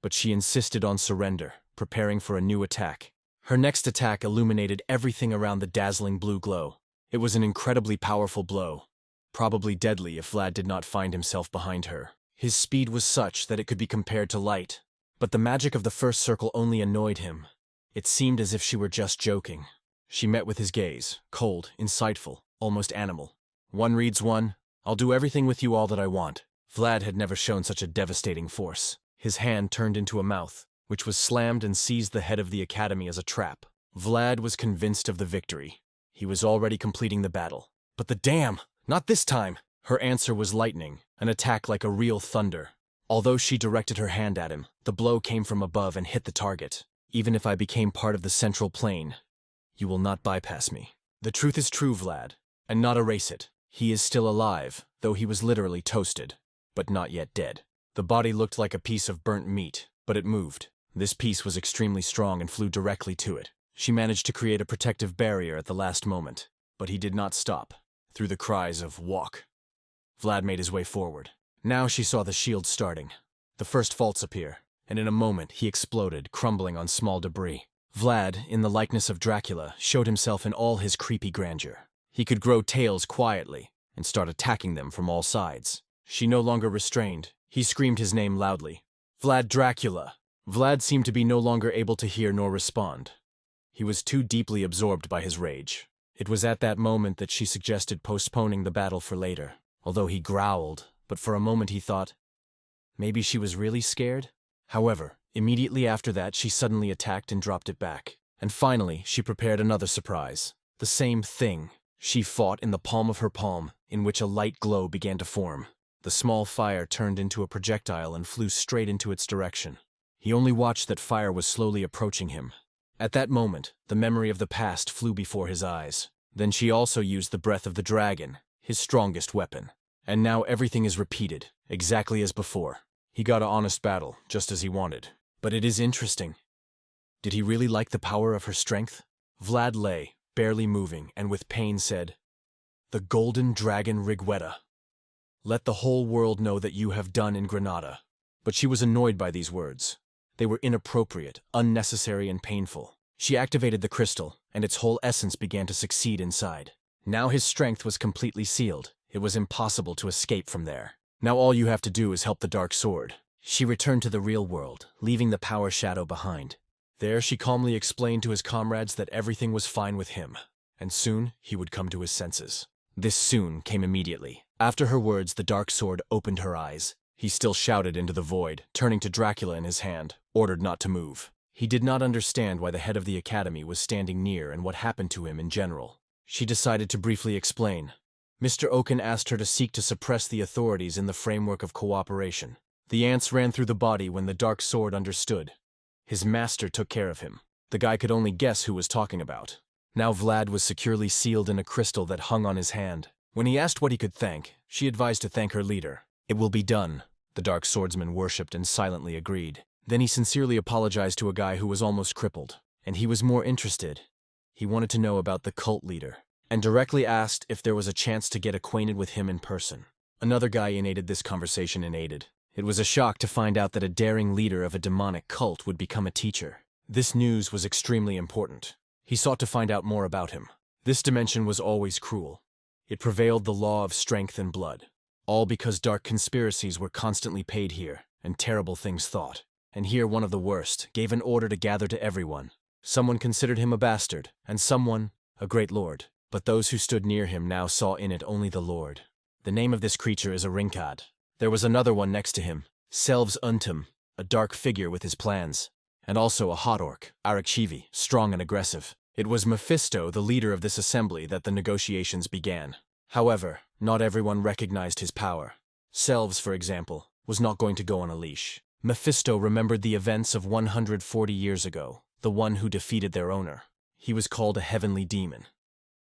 But she insisted on surrender, preparing for a new attack. Her next attack illuminated everything around the dazzling blue glow. It was an incredibly powerful blow, probably deadly if Vlad did not find himself behind her. His speed was such that it could be compared to light, but the magic of the first circle only annoyed him. It seemed as if she were just joking. She met with his gaze, cold, insightful, almost animal. "One reads one. I'll do everything with you all that I want." Vlad had never shown such a devastating force. His hand turned into a mouth, which was slammed and seized the head of the academy as a trap. Vlad was convinced of the victory. He was already completing the battle. But the damn! Not this time! Her answer was lightning, an attack like a real thunder. Although she directed her hand at him, the blow came from above and hit the target. "Even if I became part of the central plane, you will not bypass me. The truth is true, Vlad, and not erase it. He is still alive, though he was literally toasted, but not yet dead." The body looked like a piece of burnt meat, but it moved. This piece was extremely strong and flew directly to it. She managed to create a protective barrier at the last moment, but he did not stop. Through the cries of "Walk," Vlad made his way forward. Now she saw the shield starting. The first faults appear, and in a moment he exploded, crumbling on small debris. Vlad, in the likeness of Dracula, showed himself in all his creepy grandeur. He could grow tails quietly and start attacking them from all sides. She no longer restrained. He screamed his name loudly. "Vlad Dracula!" Vlad seemed to be no longer able to hear nor respond. He was too deeply absorbed by his rage. It was at that moment that she suggested postponing the battle for later, although he growled, but for a moment he thought, maybe she was really scared? However, immediately after that she suddenly attacked and dropped it back. And finally, she prepared another surprise. The same thing. She fought in the palm of her palm, in which a light glow began to form. The small fire turned into a projectile and flew straight into its direction. He only watched that fire was slowly approaching him. At that moment, the memory of the past flew before his eyes. Then she also used the breath of the dragon, his strongest weapon. And now everything is repeated, exactly as before. He got an honest battle, just as he wanted. But it is interesting. Did he really like the power of her strength? Vlad lay, barely moving, and with pain said, "The golden dragon Rigwetta. Let the whole world know that you have done in Granada." But she was annoyed by these words. They were inappropriate, unnecessary, and painful. She activated the crystal, and its whole essence began to succeed inside. Now his strength was completely sealed. It was impossible to escape from there. Now all you have to do is help the dark sword. She returned to the real world, leaving the power shadow behind. There she calmly explained to his comrades that everything was fine with him, and soon he would come to his senses. This soon came immediately. After her words, the dark sword opened her eyes. He still shouted into the void, turning to Dracula in his hand, ordered not to move. He did not understand why the head of the academy was standing near and what happened to him in general. She decided to briefly explain. Mr. Okon asked her to seek to suppress the authorities in the framework of cooperation. The ants ran through the body when the dark sword understood. His master took care of him. The guy could only guess who was talking about. Now Vlad was securely sealed in a crystal that hung on his hand. When he asked what he could thank, she advised to thank her leader. "It will be done." The dark swordsman worshipped and silently agreed. Then he sincerely apologized to a guy who was almost crippled. And he was more interested. He wanted to know about the cult leader, and directly asked if there was a chance to get acquainted with him in person. Another guy inaided this conversation and aided. It was a shock to find out that a daring leader of a demonic cult would become a teacher. This news was extremely important. He sought to find out more about him. This dimension was always cruel. It prevailed the law of strength and blood. All because dark conspiracies were constantly paid here, and terrible things thought. And here one of the worst gave an order to gather to everyone. Someone considered him a bastard, and someone a great lord. But those who stood near him now saw in it only the Lord. The name of this creature is a Rinkad. There was another one next to him, Selvs Untum, a dark figure with his plans. And also a hot orc, Arakchivi, strong and aggressive. It was Mephisto, the leader of this assembly, that the negotiations began. However, not everyone recognized his power. Selvs, for example, was not going to go on a leash. Mephisto remembered the events of 140 years ago, the one who defeated their owner. He was called a heavenly demon,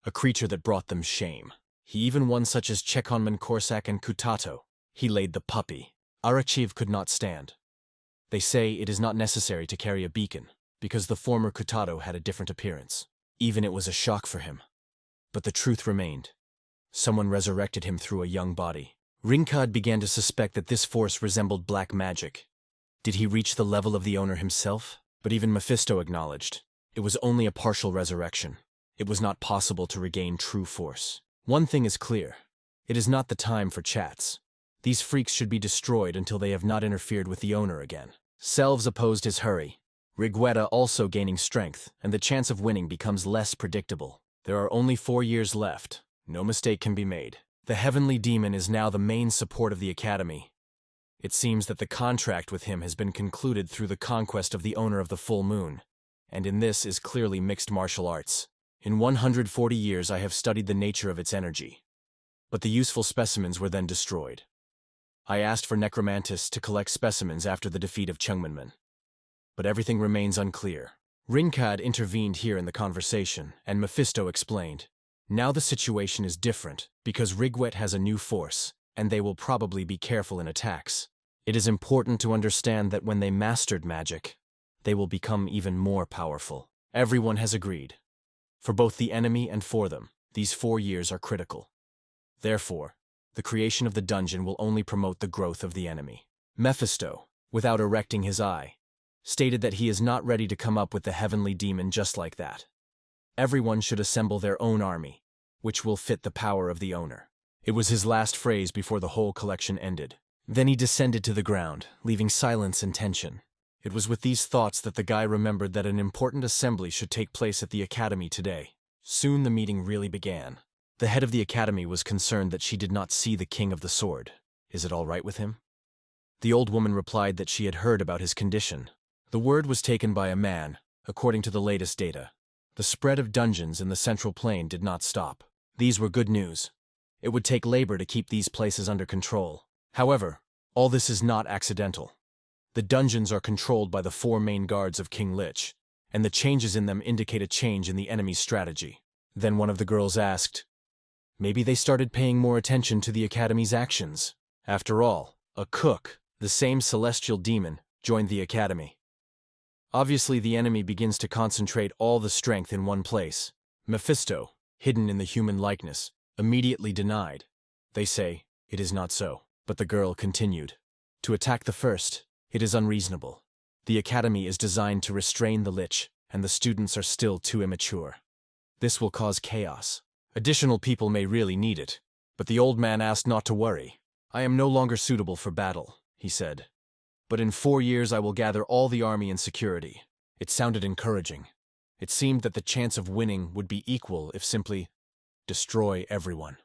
a creature that brought them shame. He even won such as Chekonman Korsak and Kutato. He laid the puppy. Arakchiv could not stand. They say it is not necessary to carry a beacon, because the former Kutato had a different appearance. Even it was a shock for him. But the truth remained. Someone resurrected him through a young body. Rinkad began to suspect that this force resembled black magic. Did he reach the level of the owner himself? But even Mephisto acknowledged. It was only a partial resurrection. It was not possible to regain true force. One thing is clear. It is not the time for chats. These freaks should be destroyed until they have not interfered with the owner again. Selvs opposed his hurry. Rigwetta also gaining strength, and the chance of winning becomes less predictable. There are only 4 years left. No mistake can be made. The heavenly demon is now the main support of the academy. It seems that the contract with him has been concluded through the conquest of the owner of the full moon, and in this is clearly mixed martial arts. In 140 years I have studied the nature of its energy, but the useful specimens were then destroyed. I asked for necromantists to collect specimens after the defeat of Chungmanman, but everything remains unclear. Rinkad intervened here in the conversation, and Mephisto explained. Now the situation is different, because Rigwet has a new force, and they will probably be careful in attacks. It is important to understand that when they mastered magic, they will become even more powerful. Everyone has agreed. For both the enemy and for them, these 4 years are critical. Therefore, the creation of the dungeon will only promote the growth of the enemy. Mephisto, without erecting his eye, stated that he is not ready to come up with the heavenly demon just like that. Everyone should assemble their own army, which will fit the power of the owner. It was his last phrase before the whole collection ended. Then he descended to the ground, leaving silence and tension. It was with these thoughts that the guy remembered that an important assembly should take place at the academy today. Soon the meeting really began. The head of the academy was concerned that she did not see the king of the sword. Is it all right with him? The old woman replied that she had heard about his condition. The word was taken by a man, according to the latest data. The spread of dungeons in the central plain did not stop. These were good news. It would take labor to keep these places under control. However, all this is not accidental. The dungeons are controlled by the 4 main guards of King Lich, and the changes in them indicate a change in the enemy's strategy. Then one of the girls asked, maybe they started paying more attention to the academy's actions. After all, a cook, the same celestial demon, joined the academy. Obviously, the enemy begins to concentrate all the strength in one place. Mephisto, hidden in the human likeness, immediately denied. They say, it is not so. But the girl continued. To attack the first, it is unreasonable. The academy is designed to restrain the Lich, and the students are still too immature. This will cause chaos. Additional people may really need it. But the old man asked not to worry. I am no longer suitable for battle, he said. But in 4 years I will gather all the army and security. It sounded encouraging. It seemed that the chance of winning would be equal if simply destroy everyone.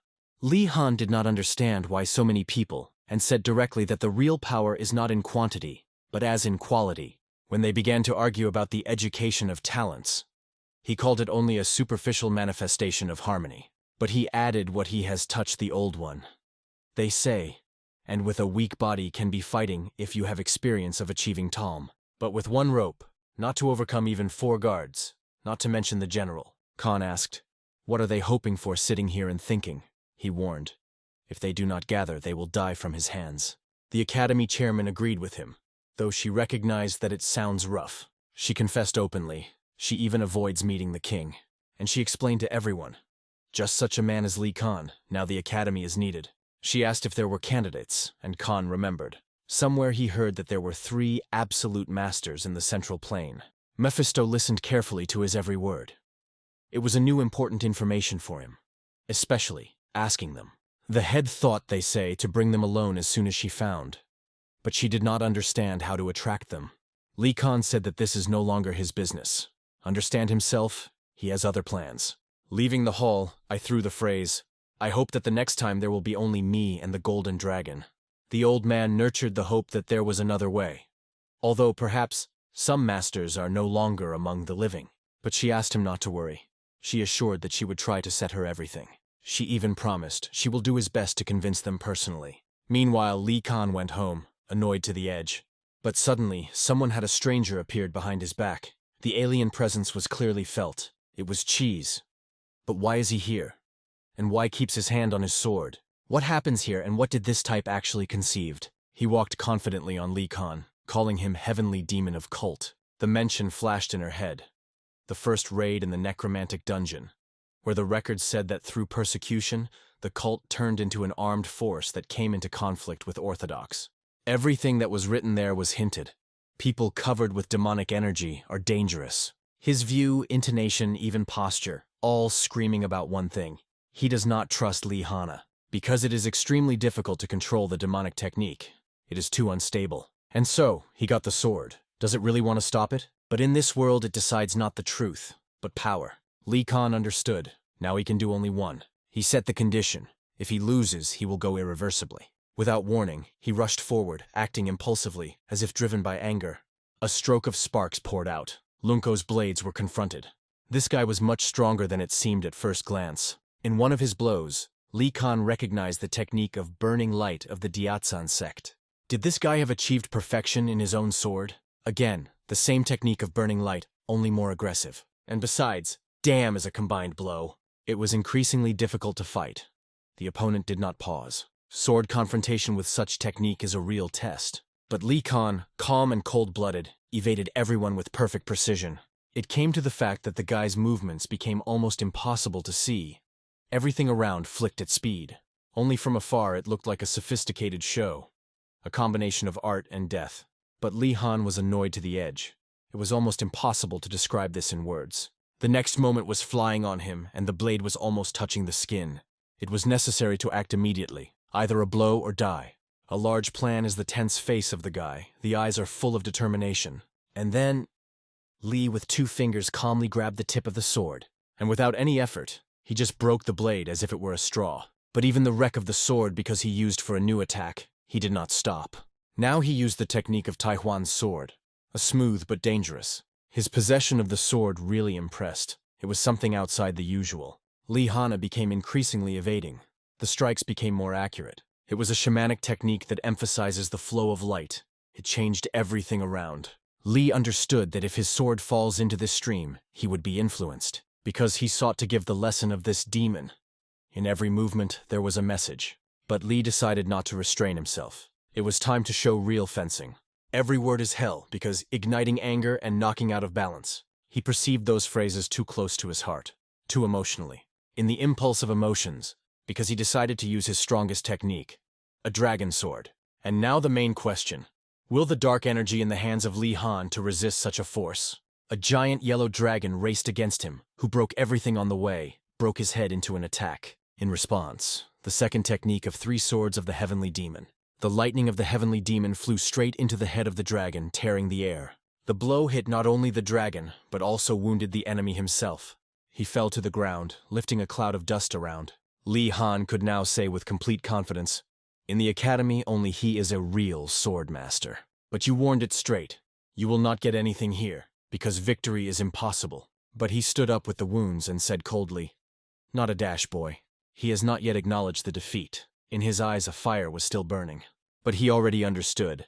Li Han did not understand why so many people, and said directly that the real power is not in quantity, but as in quality. When they began to argue about the education of talents, he called it only a superficial manifestation of harmony. But he added what he has touched the old one. They say, and with a weak body can be fighting if you have experience of achieving Talm. But with one rope, not to overcome even 4 guards, not to mention the general. Khan asked, what are they hoping for sitting here and thinking? He warned. If they do not gather, they will die from his hands. The academy chairman agreed with him, though she recognized that it sounds rough. She confessed openly. She even avoids meeting the king. And she explained to everyone. Just such a man as Li Khan, now the academy is needed. She asked if there were candidates, and Khan remembered. Somewhere he heard that there were 3 absolute masters in the central plain. Mephisto listened carefully to his every word. It was a new important information for him, especially asking them. The head thought, they say, to bring them alone as soon as she found. But she did not understand how to attract them. Li Khan said that this is no longer his business. Understand himself, he has other plans. Leaving the hall, I threw the phrase, I hope that the next time there will be only me and the golden dragon. The old man nurtured the hope that there was another way. Although perhaps some masters are no longer among the living. But she asked him not to worry. She assured that she would try to set her everything. She even promised she will do his best to convince them personally. Meanwhile, Li Khan went home, annoyed to the edge. But suddenly, someone had a stranger appeared behind his back. The alien presence was clearly felt. It was Cheese. But why is he here? And why keeps his hand on his sword? What happens here, and what did this type actually conceived? He walked confidently on Li Khan, calling him Heavenly Demon of Cult. The mention flashed in her head. The first raid in the necromantic dungeon, where the records said that through persecution, the cult turned into an armed force that came into conflict with Orthodox. Everything that was written there was hinted. People covered with demonic energy are dangerous. His view, intonation, even posture, all screaming about one thing. He does not trust Li Hana, because it is extremely difficult to control the demonic technique. It is too unstable. And so, he got the sword. Does it really want to stop it? But in this world it decides not the truth, but power. Li Khan understood. Now he can do only one. He set the condition. If he loses, he will go irreversibly. Without warning, he rushed forward, acting impulsively, as if driven by anger. A stroke of sparks poured out. Lunko's blades were confronted. This guy was much stronger than it seemed at first glance. In one of his blows, Li Khan recognized the technique of burning light of the Diatsan sect. Did this guy have achieved perfection in his own sword? Again, the same technique of burning light, only more aggressive. And besides, damn is a combined blow. It was increasingly difficult to fight. The opponent did not pause. Sword confrontation with such technique is a real test. But Li Khan, calm and cold-blooded, evaded everyone with perfect precision. It came to the fact that the guy's movements became almost impossible to see. Everything around flicked at speed. Only from afar it looked like a sophisticated show. A combination of art and death. But Li Han was annoyed to the edge. It was almost impossible to describe this in words. The next moment was flying on him, and the blade was almost touching the skin. It was necessary to act immediately, either a blow or die. A large plan is the tense face of the guy. The eyes are full of determination. And then, Li with 2 fingers calmly grabbed the tip of the sword, and without any effort, he just broke the blade as if it were a straw. But even the wreck of the sword, because he used for a new attack, he did not stop. Now he used the technique of Taihuan's sword, a smooth but dangerous. His possession of the sword really impressed. It was something outside the usual. Li Hana became increasingly evading. The strikes became more accurate. It was a shamanic technique that emphasizes the flow of light. It changed everything around. Li understood that if his sword falls into this stream, he would be influenced, because he sought to give the lesson of this demon. In every movement, there was a message. But Li decided not to restrain himself. It was time to show real fencing. Every word is hell because igniting anger and knocking out of balance. He perceived those phrases too close to his heart, too emotionally. In the impulse of emotions, because he decided to use his strongest technique, a dragon sword. And now the main question. Will the dark energy in the hands of Li Han to resist such a force? A giant yellow dragon raced against him, who broke everything on the way, broke his head into an attack. In response, the second technique of 3 swords of the heavenly demon. The lightning of the heavenly demon flew straight into the head of the dragon, tearing the air. The blow hit not only the dragon, but also wounded the enemy himself. He fell to the ground, lifting a cloud of dust around. Li Han could now say with complete confidence, "In the academy, only he is a real sword master. But you warned it straight. You will not get anything here, because victory is impossible." But he stood up with the wounds and said coldly, "Not a dash, boy. He has not yet acknowledged the defeat." In his eyes a fire was still burning. But he already understood.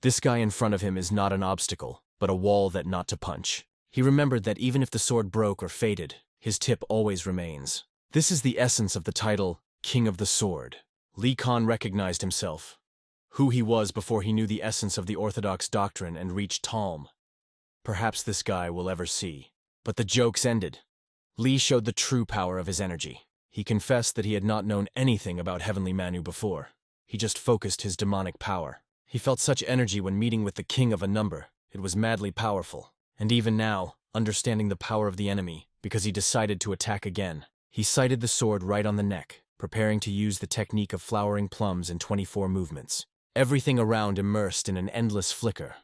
This guy in front of him is not an obstacle, but a wall that not to punch. He remembered that even if the sword broke or faded, his tip always remains. This is the essence of the title, King of the Sword. Li Khan recognized himself, who he was before he knew the essence of the orthodox doctrine and reached Talm. Perhaps this guy will ever see. But the jokes ended. Li showed the true power of his energy. He confessed that he had not known anything about Heavenly Manu before. He just focused his demonic power. He felt such energy when meeting with the king of a number. It was madly powerful. And even now, understanding the power of the enemy, because he decided to attack again, he sighted the sword right on the neck, preparing to use the technique of flowering plums in 24 movements. Everything around immersed in an endless flicker.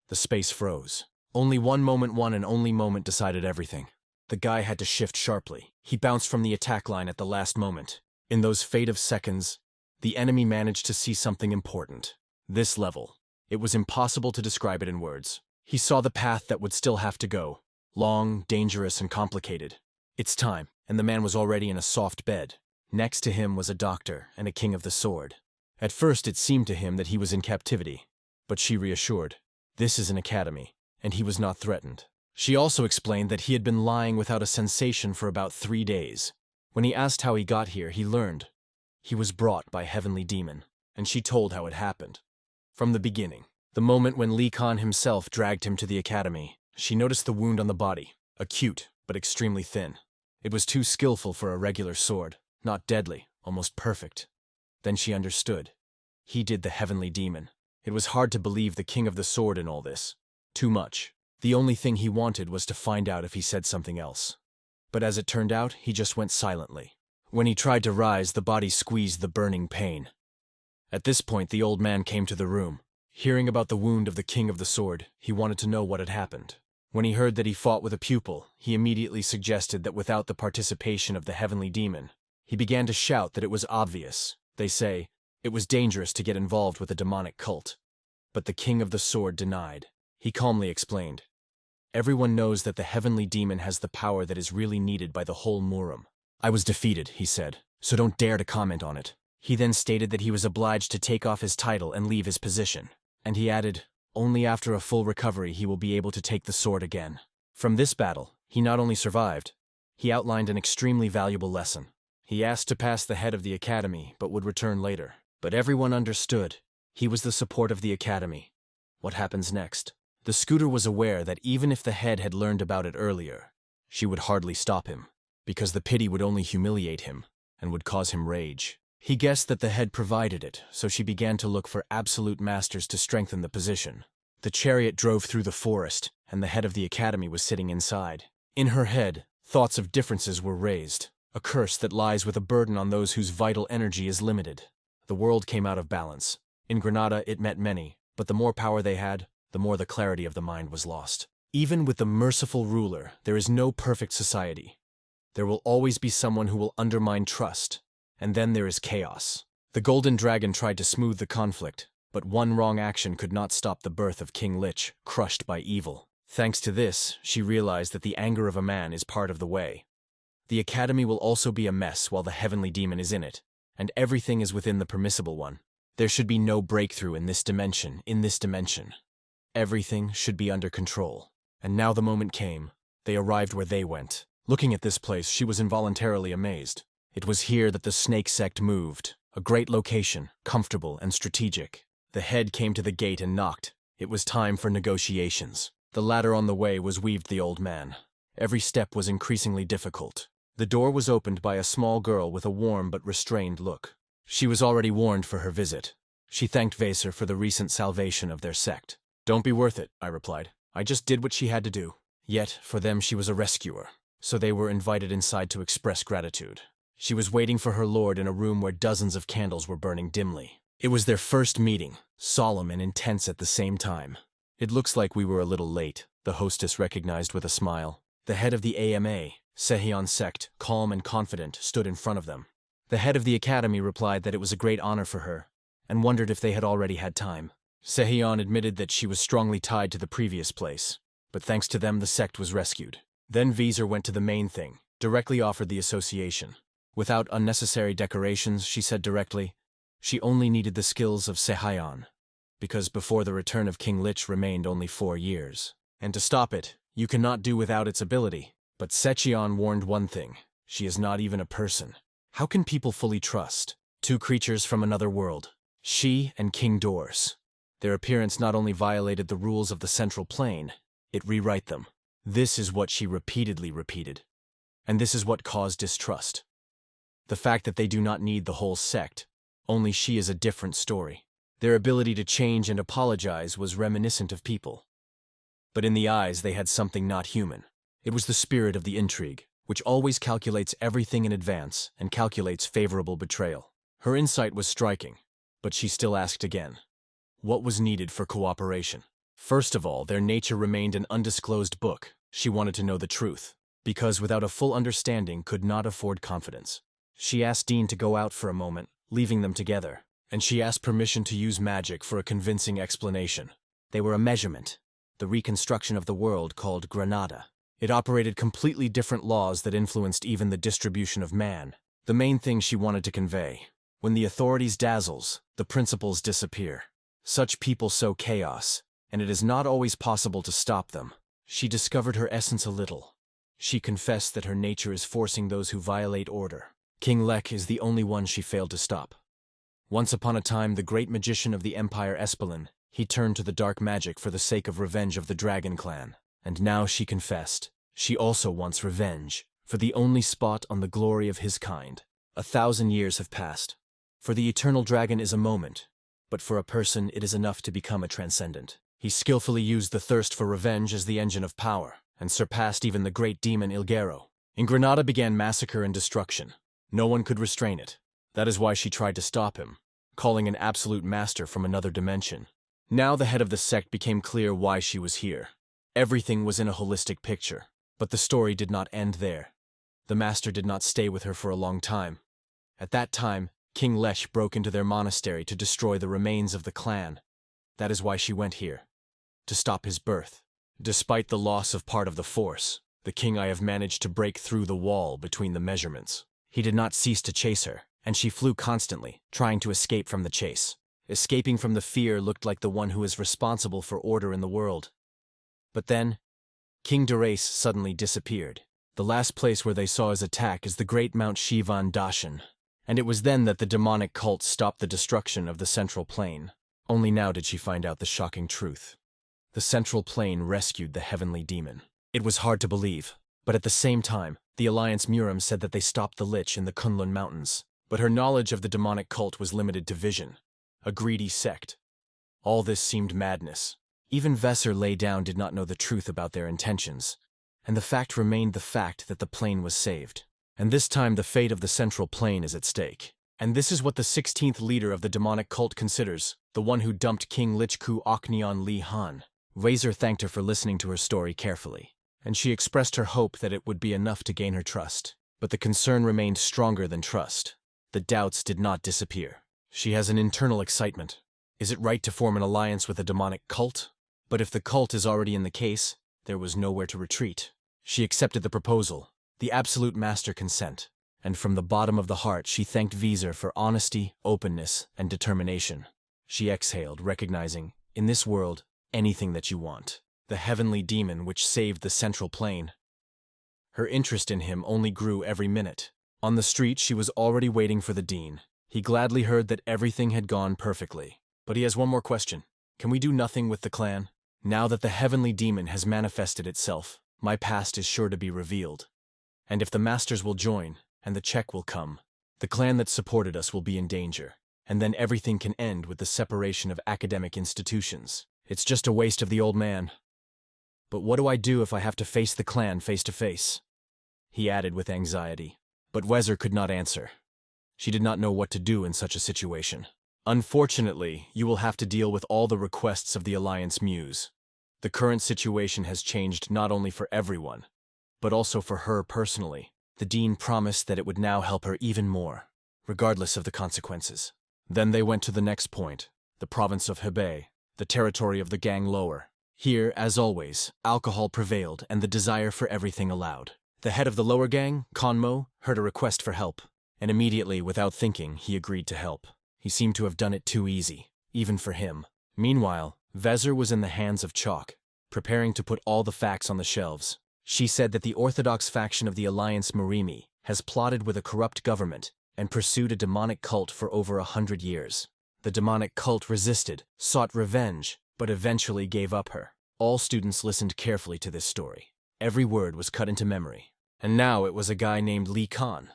The space froze. Only one and only moment decided everything. The guy had to shift sharply. He bounced from the attack line at the last moment. In those fate of seconds, the enemy managed to see something important. This level. It was impossible to describe it in words. He saw the path that would still have to go. Long, dangerous, and complicated. It's time, and the man was already in a soft bed. Next to him was a doctor and a king of the sword. At first it seemed to him that he was in captivity, but she reassured. This is an academy, and he was not threatened. She also explained that he had been lying without a sensation for about 3 days. When he asked how he got here, he learned. He was brought by Heavenly Demon, and she told how it happened. From the beginning, the moment when Li Khan himself dragged him to the academy, she noticed the wound on the body, acute but extremely thin. It was too skillful for a regular sword, not deadly, almost perfect. Then she understood. He did the Heavenly Demon. It was hard to believe the king of the sword in all this. Too much. The only thing he wanted was to find out if he said something else. But as it turned out, he just went silently. When he tried to rise, the body squeezed the burning pain. At this point, the old man came to the room. Hearing about the wound of the king of the sword, he wanted to know what had happened. When he heard that he fought with a pupil, he immediately suggested that without the participation of the Heavenly Demon, he began to shout that it was obvious. They say, it was dangerous to get involved with a demonic cult. But the king of the sword denied. He calmly explained. Everyone knows that the Heavenly Demon has the power that is really needed by the whole Muram. I was defeated, he said, so don't dare to comment on it. He then stated that he was obliged to take off his title and leave his position. And he added, only after a full recovery he will be able to take the sword again. From this battle, he not only survived, he outlined an extremely valuable lesson. He asked to pass the head of the academy, but would return later. But everyone understood. He was the support of the academy. What happens next? The scooter was aware that even if the head had learned about it earlier, she would hardly stop him, because the pity would only humiliate him and would cause him rage. He guessed that the head provided it, so she began to look for absolute masters to strengthen the position. The chariot drove through the forest, and the head of the academy was sitting inside. In her head, thoughts of differences were raised, a curse that lies with a burden on those whose vital energy is limited. The world came out of balance. In Granada it met many, but the more power they had, the more the clarity of the mind was lost. Even with the merciful ruler, there is no perfect society. There will always be someone who will undermine trust, and then there is chaos. The Golden Dragon tried to smooth the conflict, but one wrong action could not stop the birth of King Lich, crushed by evil. Thanks to this, she realized that the anger of a man is part of the way. The academy will also be a mess while the Heavenly Demon is in it, and everything is within the permissible one. There should be no breakthrough in this dimension, Everything should be under control. And now the moment came. They arrived where they went. Looking at this place, she was involuntarily amazed. It was here that the snake sect moved. A great location, comfortable and strategic. The head came to the gate and knocked. It was time for negotiations. The ladder on the way was weaved the old man. Every step was increasingly difficult. The door was opened by a small girl with a warm but restrained look. She was already warned for her visit. She thanked Vaser for the recent salvation of their sect. "Don't be worth it," I replied. "I just did what she had to do." Yet, for them she was a rescuer, so they were invited inside to express gratitude. She was waiting for her lord in a room where dozens of candles were burning dimly. It was their first meeting, solemn and intense at the same time. "It looks like we were a little late," the hostess recognized with a smile. The head of the AMA, Sehion sect, calm and confident, stood in front of them. The head of the academy replied that it was a great honor for her, and wondered if they had already had time. Sehion admitted that she was strongly tied to the previous place, but thanks to them the sect was rescued. Then Vaser went to the main thing, directly offered the association. Without unnecessary decorations, she said directly, she only needed the skills of Sehion, because before the return of King Lich remained only 4 years. And to stop it, you cannot do without its ability. But Sechion warned one thing, she is not even a person. How can people fully trust 2 creatures from another world? She and King Dors. Their appearance not only violated the rules of the central plane, it rewrote them. This is what she repeatedly repeated. And this is what caused distrust. The fact that they do not need the whole sect, only she is a different story. Their ability to change and apologize was reminiscent of people. But in the eyes they had something not human. It was the spirit of the intrigue, which always calculates everything in advance and calculates favorable betrayal. Her insight was striking, but she still asked again. What was needed for cooperation? First of all, their nature remained an undisclosed book. She wanted to know the truth, because without a full understanding could not afford confidence. She asked Dean to go out for a moment, leaving them together, and she asked permission to use magic for a convincing explanation. They were a measurement, the reconstruction of the world called Granada. It operated completely different laws that influenced even the distribution of man. The main thing she wanted to convey. When the authorities dazzles, the principles disappear. Such people sow chaos, and it is not always possible to stop them. She discovered her essence a little. She confessed that her nature is forcing those who violate order. King Lech is the only one she failed to stop. Once upon a time, the great magician of the Empire Espelin, he turned to the dark magic for the sake of revenge of the Dragon Clan. And now she confessed. She also wants revenge, for the only spot on the glory of his kind. 1,000 years have passed. For the eternal dragon is a moment, but for a person it is enough to become a transcendent. He skillfully used the thirst for revenge as the engine of power, and surpassed even the great demon Ilgero. In Granada began massacre and destruction. No one could restrain it. That is why she tried to stop him, calling an absolute master from another dimension. Now the head of the sect became clear why she was here. Everything was in a holistic picture, but the story did not end there. The master did not stay with her for a long time. At that time, King Lech broke into their monastery to destroy the remains of the clan. That is why she went here, to stop his birth. Despite the loss of part of the force, the king I have managed to break through the wall between the measurements. He did not cease to chase her, and she flew constantly, trying to escape from the chase. Escaping from the fear looked like the one who is responsible for order in the world. But then, King Derace suddenly disappeared. The last place where they saw his attack is the great Mount Shivan Dashan, and it was then that the demonic cult stopped the destruction of the central plane. Only now did she find out the shocking truth. The central plane rescued the heavenly demon. It was hard to believe, but at the same time, the Alliance Murim said that they stopped the Lich in the Kunlun Mountains. But her knowledge of the demonic cult was limited to vision. A greedy sect. All this seemed madness. Even Vesser lay down did not know the truth about their intentions, and the fact remained the fact that the plane was saved. And this time the fate of the central plane is at stake. And this is what the 16th leader of the demonic cult considers, the one who dumped King Lichku Okneon Li Han. Vaser thanked her for listening to her story carefully, and she expressed her hope that it would be enough to gain her trust. But the concern remained stronger than trust. The doubts did not disappear. She has an internal excitement. Is it right to form an alliance with a demonic cult? But if the cult is already in the case, there was nowhere to retreat. She accepted the proposal, the absolute master consent, and from the bottom of the heart she thanked Vaser for honesty, openness, and determination. She exhaled, recognizing, in this world, anything that you want. The heavenly demon which saved the central plane. Her interest in him only grew every minute. On the street she was already waiting for the dean. He gladly heard that everything had gone perfectly. But he has one more question. Can we do nothing with the clan? Now that the heavenly demon has manifested itself, my past is sure to be revealed. And if the masters will join, and the check will come, the clan that supported us will be in danger. And then everything can end with the separation of academic institutions. It's just a waste of the old man. But what do I do if I have to face the clan face to face? He added with anxiety. But Wezer could not answer. She did not know what to do in such a situation. Unfortunately, you will have to deal with all the requests of the Alliance Muse. The current situation has changed not only for everyone, but also for her personally. The Dean promised that it would now help her even more, regardless of the consequences. Then they went to the next point, the province of Hebei, the territory of the gang lower. Here, as always, alcohol prevailed and the desire for everything allowed. The head of the lower gang, Konmo, heard a request for help, and immediately, without thinking, he agreed to help. He seemed to have done it too easy, even for him. Meanwhile, Vezer was in the hands of Chalk, preparing to put all the facts on the shelves. She said that the Orthodox faction of the Alliance Marimi has plotted with a corrupt government and pursued a demonic cult for over 100 years. The demonic cult resisted, sought revenge, but eventually gave up her. All students listened carefully to this story. Every word was cut into memory. And now it was a guy named Lee Khan,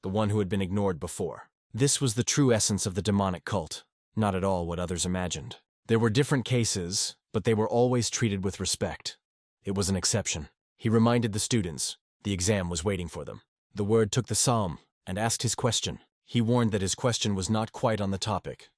the one who had been ignored before. This was the true essence of the demonic cult, not at all what others imagined. There were different cases, but they were always treated with respect. It was an exception. He reminded the students. The exam was waiting for them. The word took the psalm and asked his question. He warned that his question was not quite on the topic.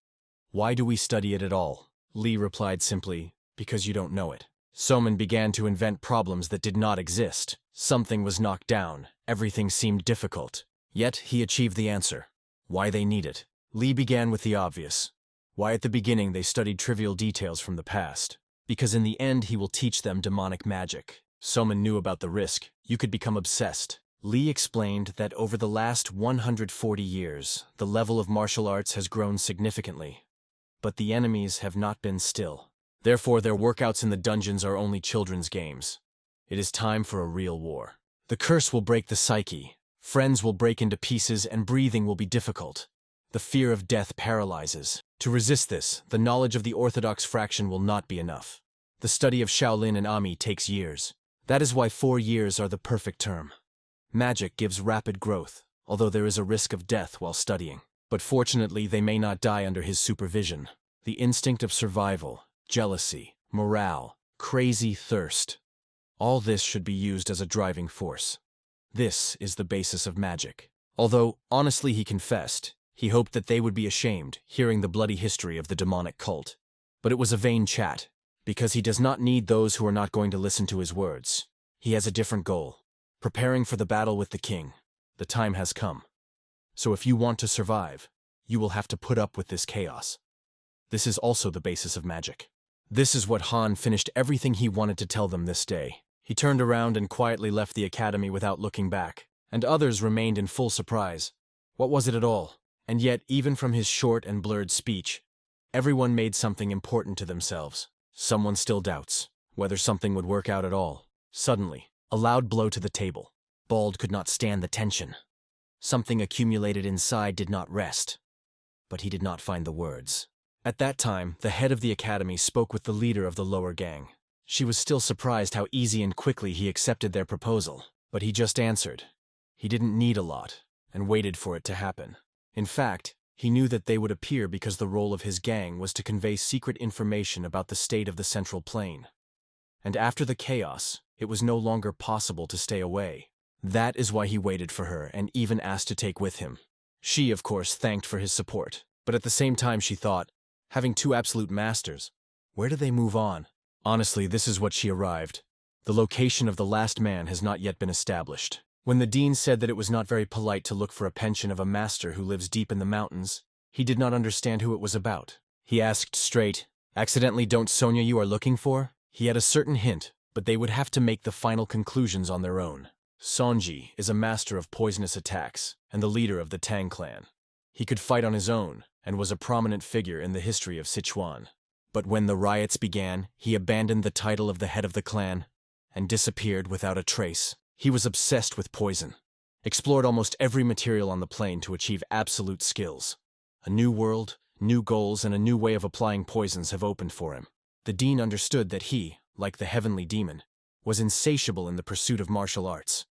Why do we study it at all? Lee replied simply, because you don't know it. Soman began to invent problems that did not exist. Something was knocked down. Everything seemed difficult. Yet he achieved the answer. Why they need it. Lee began with the obvious. Why at the beginning they studied trivial details from the past. Because in the end he will teach them demonic magic. Soman knew about the risk. You could become obsessed. Lee explained that over the last 140 years, the level of martial arts has grown significantly. But the enemies have not been still. Therefore, their workouts in the dungeons are only children's games. It is time for a real war. The curse will break the psyche. Friends will break into pieces and breathing will be difficult. The fear of death paralyzes. To resist this, the knowledge of the Orthodox fraction will not be enough. The study of Shaolin and Ami takes years. That is why 4 years are the perfect term. Magic gives rapid growth, although there is a risk of death while studying. But fortunately, they may not die under his supervision. The instinct of survival, jealousy, morale, crazy thirst. All this should be used as a driving force. This is the basis of magic. Although, honestly, he confessed, he hoped that they would be ashamed, hearing the bloody history of the demonic cult. But it was a vain chat, because he does not need those who are not going to listen to his words. He has a different goal. Preparing for the battle with the king. The time has come. So if you want to survive, you will have to put up with this chaos. This is also the basis of magic. This is what Han finished everything he wanted to tell them this day. He turned around and quietly left the academy without looking back, and others remained in full surprise. What was it at all? And yet, even from his short and blurred speech, everyone made something important to themselves. Someone still doubts whether something would work out at all. Suddenly, a loud blow to the table. Bald could not stand the tension. Something accumulated inside did not rest, but he did not find the words. At that time, the head of the academy spoke with the leader of the lower gang. She was still surprised how easy and quickly he accepted their proposal, but he just answered. He didn't need a lot, and waited for it to happen. In fact, he knew that they would appear because the role of his gang was to convey secret information about the state of the Central Plain. And after the chaos, it was no longer possible to stay away. That is why he waited for her and even asked to take with him. She, of course, thanked for his support, but at the same time she thought, having 2 absolute masters, where do they move on? Honestly, this is what she arrived. The location of the last man has not yet been established. When the dean said that it was not very polite to look for a pension of a master who lives deep in the mountains, he did not understand who it was about. He asked straight, "Accidentally don't Sonia you are looking for?" He had a certain hint, but they would have to make the final conclusions on their own. Sonji is a master of poisonous attacks and the leader of the Tang clan. He could fight on his own and was a prominent figure in the history of Sichuan. But when the riots began, he abandoned the title of the head of the clan and disappeared without a trace. He was obsessed with poison, explored almost every material on the plain to achieve absolute skills. A new world, New goals and a new way of applying poisons have opened for him. The Dean understood that he, like the heavenly demon, was insatiable in the pursuit of martial arts.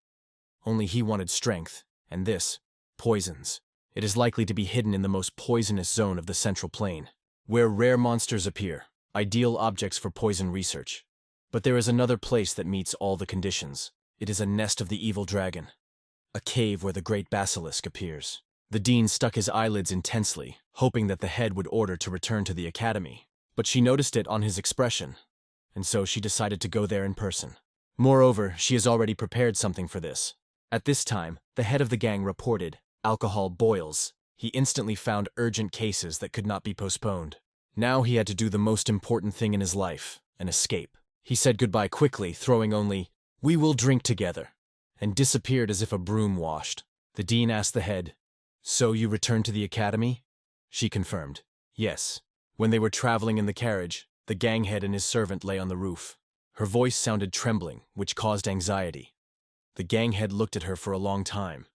Only he wanted strength, and this, poisons. It is likely to be hidden in the most poisonous zone of the Central Plain, where rare monsters appear, ideal objects for poison research. But there is another place that meets all the conditions. It is a nest of the evil dragon, a cave where the great basilisk appears. The Dean stuck his eyelids intensely, hoping that the head would order to return to the academy. But she noticed it on his expression, and so she decided to go there in person. Moreover, she has already prepared something for this. At this time, the head of the gang reported, "Alcohol boils." He instantly found urgent cases that could not be postponed. Now he had to do the most important thing in his life, an escape. He said goodbye quickly, throwing only, "We will drink together," and disappeared as if a broom washed. The Dean asked the head, "So you returned to the academy?" She confirmed, "Yes." When they were traveling in the carriage, the gang head and his servant lay on the roof. Her voice sounded trembling, which caused anxiety. The gang head looked at her for a long time,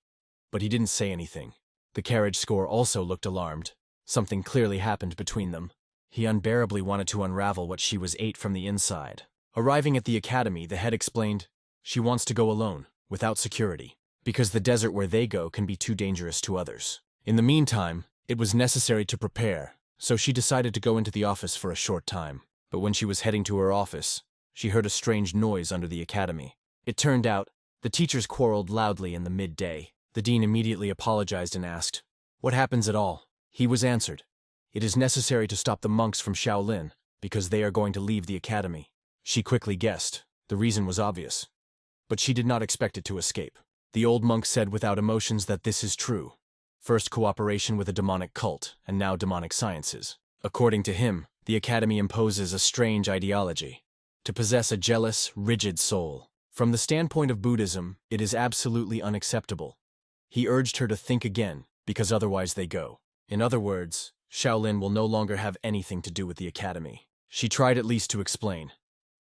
but he didn't say anything. The carriage score also looked alarmed. Something clearly happened between them. He unbearably wanted to unravel what she was ate from the inside. Arriving at the academy, the head explained, "She wants to go alone, without security, because the desert where they go can be too dangerous to others. In the meantime, it was necessary to prepare, so she decided to go into the office for a short time. But when she was heading to her office, she heard a strange noise under the academy. It turned out, the teachers quarreled loudly in the midday. The Dean immediately apologized and asked, "What happens at all?" He was answered, "It is necessary to stop the monks from Shaolin, because they are going to leave the academy." She quickly guessed. The reason was obvious. But she did not expect it to escape. The old monk said without emotions that this is true. First cooperation with a demonic cult, and now demonic sciences. According to him, the academy imposes a strange ideology: to possess a jealous, rigid soul. From the standpoint of Buddhism, it is absolutely unacceptable. He urged her to think again, because otherwise they go. In other words, Shaolin will no longer have anything to do with the academy. She tried at least to explain.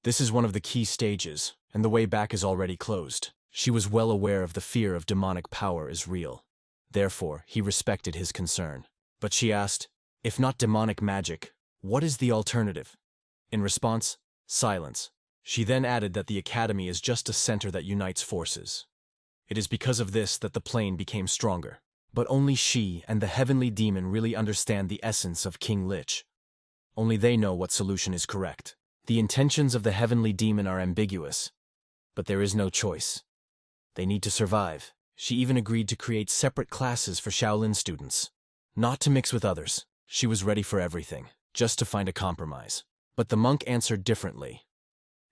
This is one of the key stages, and the way back is already closed. She was well aware of the fear of demonic power is real. Therefore, he respected his concern. But she asked, "If not demonic magic, what is the alternative?" In response, silence. She then added that the academy is just a center that unites forces. It is because of this that the plane became stronger. But only she and the heavenly demon really understand the essence of King Lich. Only they know what solution is correct. The intentions of the heavenly demon are ambiguous, but there is no choice. They need to survive. She even agreed to create separate classes for Shaolin students. Not to mix with others. She was ready for everything, just to find a compromise. But the monk answered differently.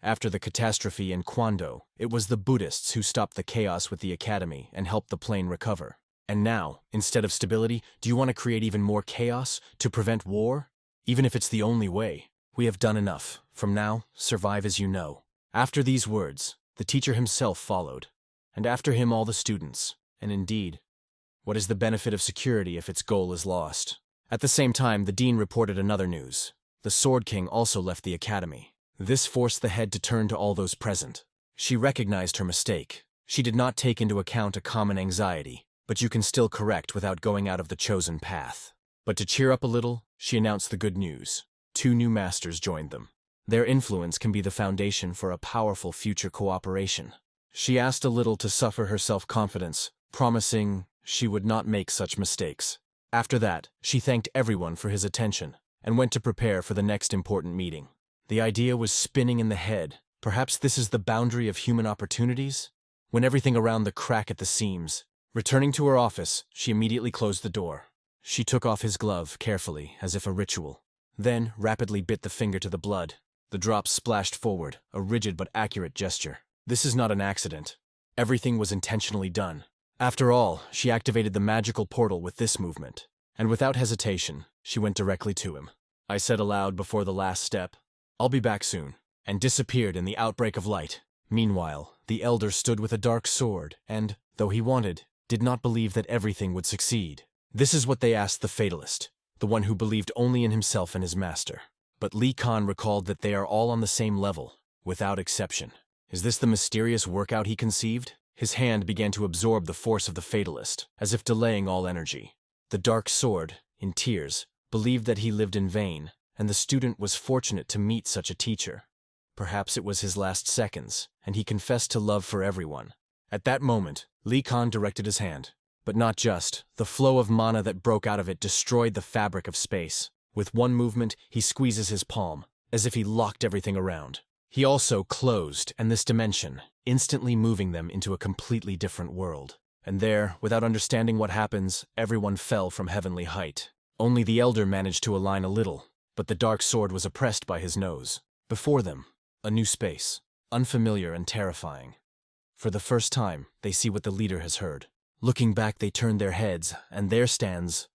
After the catastrophe in Kwando, it was the Buddhists who stopped the chaos with the academy and helped the plane recover. And now, instead of stability, do you want to create even more chaos to prevent war? Even if it's the only way. We have done enough. From now, survive as you know. After these words, the teacher himself followed. And after him all the students. And indeed, what is the benefit of security if its goal is lost? At the same time, the dean reported another news. The Sword King also left the academy. This forced the head to turn to all those present. She recognized her mistake. She did not take into account a common anxiety, but you can still correct without going out of the chosen path. But to cheer up a little, she announced the good news. 2 new masters joined them. Their influence can be the foundation for a powerful future cooperation. She asked a little to suffer her self-confidence, promising she would not make such mistakes. After that, she thanked everyone for his attention and went to prepare for the next important meeting. The idea was spinning in the head. Perhaps this is the boundary of human opportunities? When everything around the crack at the seams. Returning to her office, she immediately closed the door. She took off his glove carefully, as if a ritual. Then rapidly bit the finger to the blood. The drops splashed forward, a rigid but accurate gesture. This is not an accident. Everything was intentionally done. After all, she activated the magical portal with this movement. And without hesitation, she went directly to him. I said aloud before the last step, "I'll be back soon," and disappeared in the outbreak of light. Meanwhile, the elder stood with a dark sword and, though he wanted, did not believe that everything would succeed. This is what they asked the fatalist, the one who believed only in himself and his master. But Lee Khan recalled that they are all on the same level, without exception. Is this the mysterious workout he conceived? His hand began to absorb the force of the fatalist, as if delaying all energy. The dark sword, in tears, believed that he lived in vain, and the student was fortunate to meet such a teacher. Perhaps it was his last seconds, and he confessed to love for everyone. At that moment, Lich King directed his hand. But not just. The flow of mana that broke out of it destroyed the fabric of space. With one movement, he squeezes his palm, as if he locked everything around. He also closed, and this dimension, instantly moving them into a completely different world. And there, without understanding what happens, everyone fell from heavenly height. Only the elder managed to align a little, but the dark sword was oppressed by his nose. Before them, a new space, unfamiliar and terrifying. For the first time, they see what the leader has heard. Looking back, they turn their heads, and there stands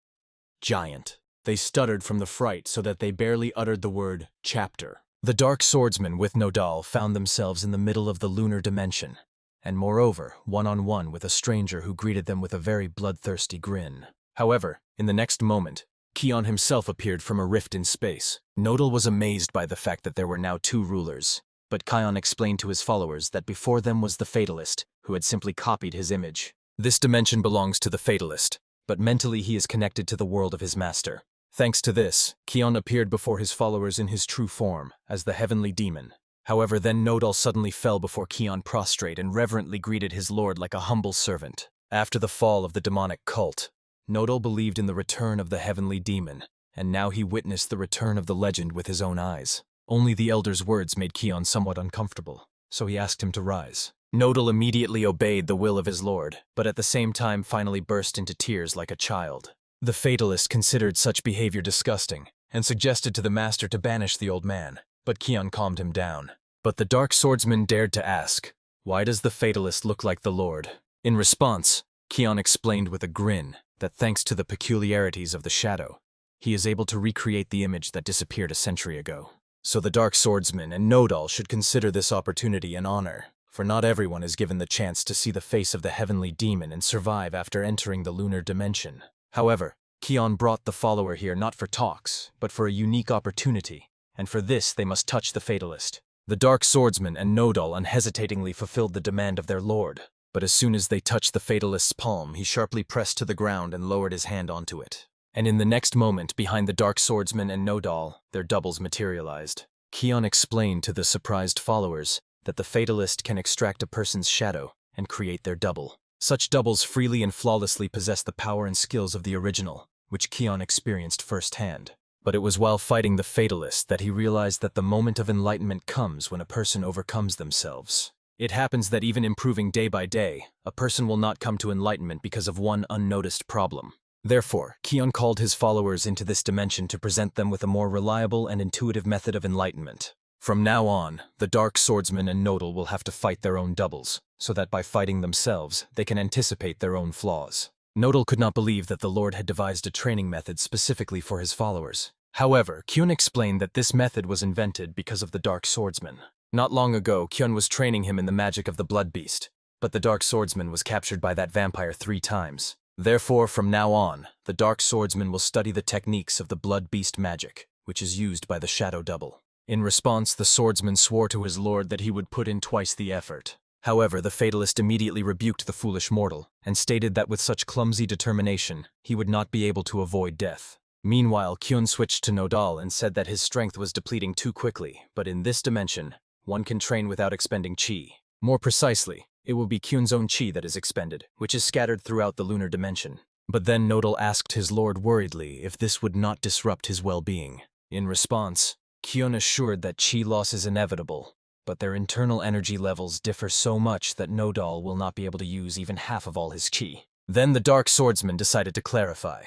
Giant. They stuttered from the fright so that they barely uttered the word chapter. The dark swordsmen with Nodal found themselves in the middle of the lunar dimension, and moreover, one-on-one with a stranger who greeted them with a very bloodthirsty grin. However, in the next moment, Keon himself appeared from a rift in space. Nodal was amazed by the fact that there were now two rulers, but Keon explained to his followers that before them was the Fatalist, who had simply copied his image. This dimension belongs to the Fatalist, but mentally he is connected to the world of his master. Thanks to this, Keon appeared before his followers in his true form, as the Heavenly Demon. However, then Nodal suddenly fell before Keon prostrate and reverently greeted his lord like a humble servant. After the fall of the demonic cult, Nodal believed in the return of the Heavenly Demon, and now he witnessed the return of the legend with his own eyes. Only the elder's words made Keon somewhat uncomfortable, so he asked him to rise. Nodal immediately obeyed the will of his lord, but at the same time finally burst into tears like a child. The Fatalist considered such behavior disgusting, and suggested to the master to banish the old man, but Keon calmed him down. But the dark swordsman dared to ask, "Why does the Fatalist look like the Lord?" In response, Keon explained with a grin that thanks to the peculiarities of the shadow, he is able to recreate the image that disappeared a century ago. So the dark swordsman and Nodal should consider this opportunity an honor, for not everyone is given the chance to see the face of the Heavenly Demon and survive after entering the lunar dimension. However, Keon brought the follower here not for talks, but for a unique opportunity, and for this they must touch the Fatalist. The dark swordsman and Nodal unhesitatingly fulfilled the demand of their lord, but as soon as they touched the Fatalist's palm, he sharply pressed to the ground and lowered his hand onto it. And in the next moment, behind the dark swordsman and Nodal, their doubles materialized. Keon explained to the surprised followers that the Fatalist can extract a person's shadow and create their double. Such doubles freely and flawlessly possess the power and skills of the original, which Keon experienced firsthand. But it was while fighting the Fatalist that he realized that the moment of enlightenment comes when a person overcomes themselves. It happens that even improving day by day, a person will not come to enlightenment because of one unnoticed problem. Therefore, Keon called his followers into this dimension to present them with a more reliable and intuitive method of enlightenment. From now on, the dark swordsman and Nodal will have to fight their own doubles, so that by fighting themselves, they can anticipate their own flaws. Nodal could not believe that the Lord had devised a training method specifically for his followers. However, Kyun explained that this method was invented because of the dark swordsman. Not long ago, Kyun was training him in the magic of the blood beast, but the dark swordsman was captured by that vampire 3 times. Therefore, from now on, the dark swordsman will study the techniques of the blood beast magic, which is used by the shadow double. In response, the swordsman swore to his lord that he would put in twice the effort. However, the Fatalist immediately rebuked the foolish mortal, and stated that with such clumsy determination, he would not be able to avoid death. Meanwhile, Kyun switched to Nodal and said that his strength was depleting too quickly, but in this dimension, one can train without expending chi. More precisely, it will be Kyun's own chi that is expended, which is scattered throughout the lunar dimension. But then Nodal asked his lord worriedly if this would not disrupt his well-being. In response, Kyun assured that chi loss is inevitable, but their internal energy levels differ so much that Nodal will not be able to use even half of all his chi. Then the dark swordsman decided to clarify.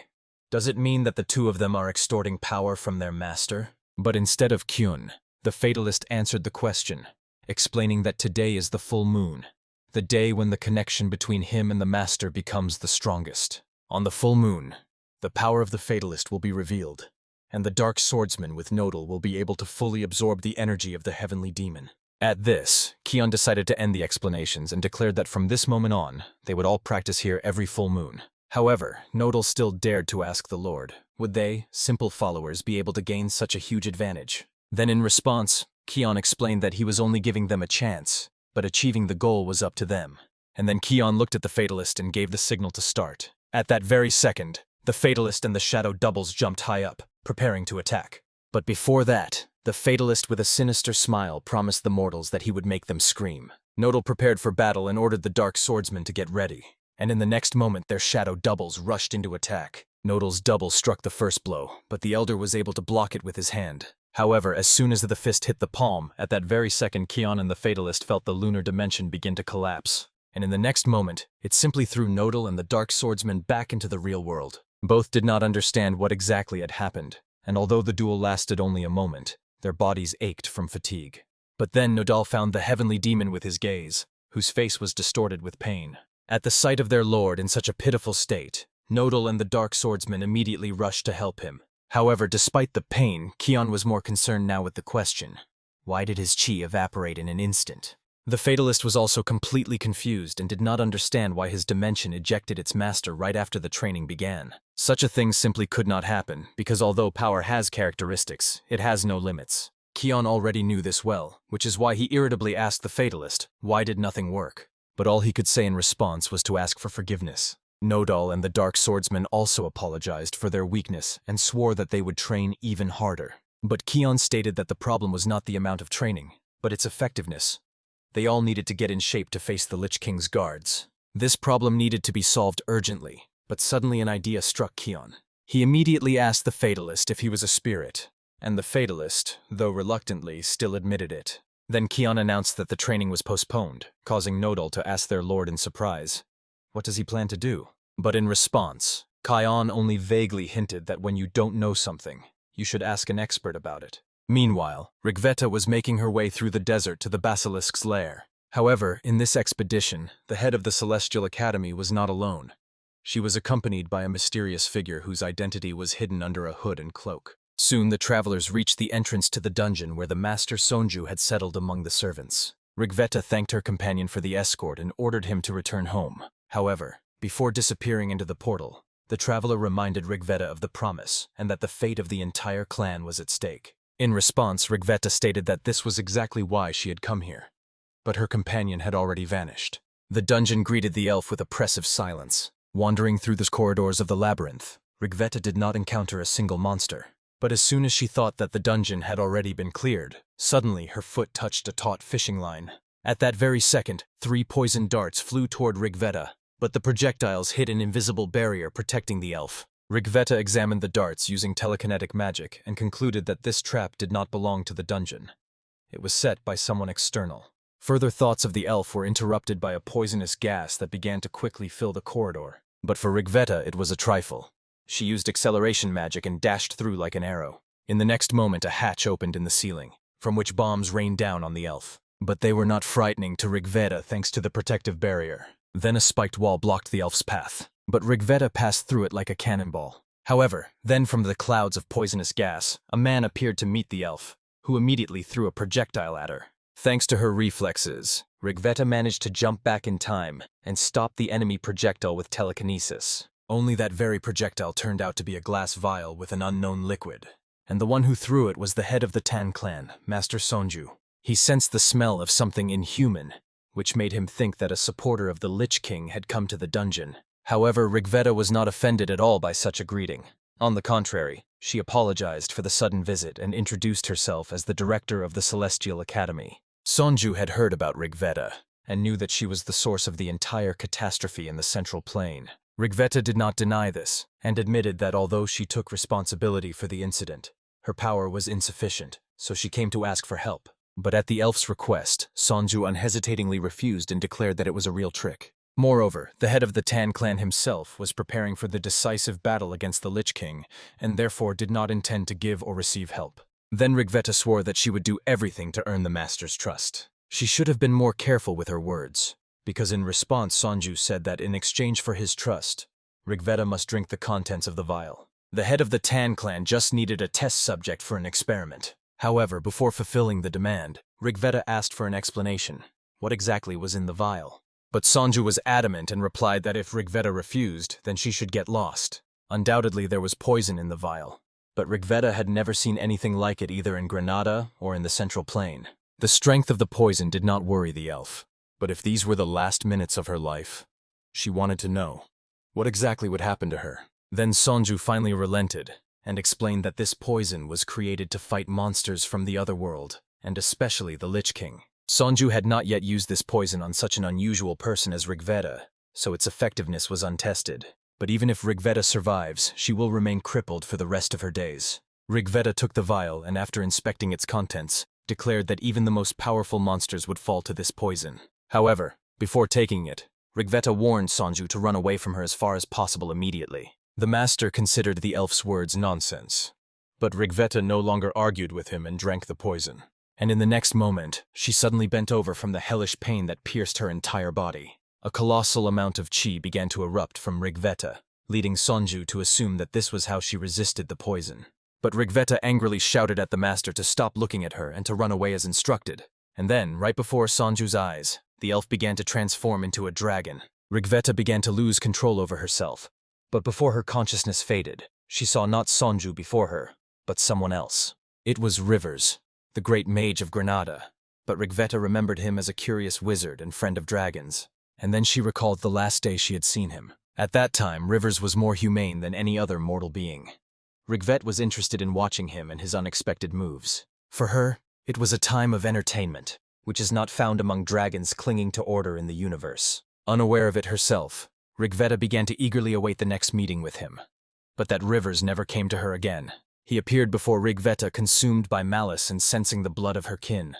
Does it mean that the two of them are extorting power from their master? But instead of Kyun, the Fatalist answered the question, explaining that today is the full moon, the day when the connection between him and the master becomes the strongest. On the full moon, the power of the Fatalist will be revealed, and the dark swordsman with Nodal will be able to fully absorb the energy of the Heavenly Demon. At this, Keon decided to end the explanations and declared that from this moment on, they would all practice here every full moon. However, Nodal still dared to ask the Lord, would they, simple followers, be able to gain such a huge advantage? Then in response, Keon explained that he was only giving them a chance, but achieving the goal was up to them. And then Keon looked at the Fatalist and gave the signal to start. At that very second, the Fatalist and the shadow doubles jumped high up, preparing to attack. But before that, the fatalist with a sinister smile promised the mortals that he would make them scream. Nodal prepared for battle and ordered the dark swordsmen to get ready. And in the next moment their shadow doubles rushed into attack. Nodal's double struck the first blow, but the Elder was able to block it with his hand. However, as soon as the fist hit the palm, at that very second Kion and the fatalist felt the lunar dimension begin to collapse. And in the next moment, it simply threw Nodal and the dark swordsman back into the real world. Both did not understand what exactly had happened, and although the duel lasted only a moment, their bodies ached from fatigue. But then Nodal found the heavenly demon with his gaze, whose face was distorted with pain. At the sight of their lord in such a pitiful state, Nodal and the dark swordsman immediately rushed to help him. However, despite the pain, Kion was more concerned now with the question: why did his chi evaporate in an instant? The fatalist was also completely confused and did not understand why his dimension ejected its master right after the training began. Such a thing simply could not happen, because although power has characteristics, it has no limits. Kion already knew this well, which is why he irritably asked the fatalist, why did nothing work? But all he could say in response was to ask for forgiveness. Nodal and the dark swordsman also apologized for their weakness and swore that they would train even harder. But Kion stated that the problem was not the amount of training, but its effectiveness. They all needed to get in shape to face the Lich King's guards. This problem needed to be solved urgently, but suddenly an idea struck Kion. He immediately asked the fatalist if he was a spirit, and the fatalist, though reluctantly, still admitted it. Then Kion announced that the training was postponed, causing Nodal to ask their lord in surprise, what does he plan to do? But in response, Kion only vaguely hinted that when you don't know something, you should ask an expert about it. Meanwhile, Rigveta was making her way through the desert to the basilisk's lair. However, in this expedition, the head of the Celestial Academy was not alone. She was accompanied by a mysterious figure whose identity was hidden under a hood and cloak. Soon the travelers reached the entrance to the dungeon where the Master Sonju had settled among the servants. Rigveta thanked her companion for the escort and ordered him to return home. However, before disappearing into the portal, the traveler reminded Rigveta of the promise and that the fate of the entire clan was at stake. In response, Rigveta stated that this was exactly why she had come here. But her companion had already vanished. The dungeon greeted the elf with oppressive silence. Wandering through the corridors of the labyrinth, Rigveta did not encounter a single monster. But as soon as she thought that the dungeon had already been cleared, suddenly her foot touched a taut fishing line. At that very second, 3 poisoned darts flew toward Rigveta, but the projectiles hit an invisible barrier protecting the elf. Rigveta examined the darts using telekinetic magic and concluded that this trap did not belong to the dungeon. It was set by someone external. Further thoughts of the elf were interrupted by a poisonous gas that began to quickly fill the corridor. But for Rigveta, it was a trifle. She used acceleration magic and dashed through like an arrow. In the next moment, a hatch opened in the ceiling, from which bombs rained down on the elf. But they were not frightening to Rigveta thanks to the protective barrier. Then a spiked wall blocked the elf's path, but Rigveta passed through it like a cannonball. However, then from the clouds of poisonous gas, a man appeared to meet the elf, who immediately threw a projectile at her. Thanks to her reflexes, Rigveta managed to jump back in time and stop the enemy projectile with telekinesis. Only that very projectile turned out to be a glass vial with an unknown liquid, and the one who threw it was the head of the Tan clan, Master Sonju. He sensed the smell of something inhuman, which made him think that a supporter of the Lich King had come to the dungeon. However, Rigveta was not offended at all by such a greeting. On the contrary, she apologized for the sudden visit and introduced herself as the director of the Celestial Academy. Sonju had heard about Rigveta and knew that she was the source of the entire catastrophe in the Central Plain. Rigveta did not deny this and admitted that although she took responsibility for the incident, her power was insufficient, so she came to ask for help. But at the elf's request, Sonju unhesitatingly refused and declared that it was a real trick. Moreover, the head of the Tan clan himself was preparing for the decisive battle against the Lich King, and therefore did not intend to give or receive help. Then Rigveta swore that she would do everything to earn the master's trust. She should have been more careful with her words, because in response Sonju said that in exchange for his trust, Rigveta must drink the contents of the vial. The head of the Tan clan just needed a test subject for an experiment. However, before fulfilling the demand, Rigveta asked for an explanation. What exactly was in the vial? But Sonju was adamant and replied that if Rigveta refused, then she should get lost. Undoubtedly there was poison in the vial, but Rigveta had never seen anything like it either in Granada or in the Central Plain. The strength of the poison did not worry the elf, but if these were the last minutes of her life, she wanted to know what exactly would happen to her. Then Sonju finally relented and explained that this poison was created to fight monsters from the other world, and especially the Lich King. Sonju had not yet used this poison on such an unusual person as Rigveda, so its effectiveness was untested. But even if Rigveda survives, she will remain crippled for the rest of her days. Rigveda took the vial and after inspecting its contents, declared that even the most powerful monsters would fall to this poison. However, before taking it, Rigveda warned Sonju to run away from her as far as possible immediately. The master considered the elf's words nonsense. But Rigveda no longer argued with him and drank the poison. And in the next moment, she suddenly bent over from the hellish pain that pierced her entire body. A colossal amount of chi began to erupt from Rigveda, leading Sonju to assume that this was how she resisted the poison. But Rigveda angrily shouted at the master to stop looking at her and to run away as instructed. And then, right before Sonju's eyes, the elf began to transform into a dragon. Rigveda began to lose control over herself. But before her consciousness faded, she saw not Sonju before her, but someone else. It was Rivers, the great mage of Granada. But Rigveda remembered him as a curious wizard and friend of dragons. And then she recalled the last day she had seen him. At that time, Rivers was more humane than any other mortal being. Rigveda was interested in watching him and his unexpected moves. For her, it was a time of entertainment, which is not found among dragons clinging to order in the universe. Unaware of it herself, Rigveda began to eagerly await the next meeting with him. But that Rivers never came to her again. He appeared before Rigveda consumed by malice and sensing the blood of her kin.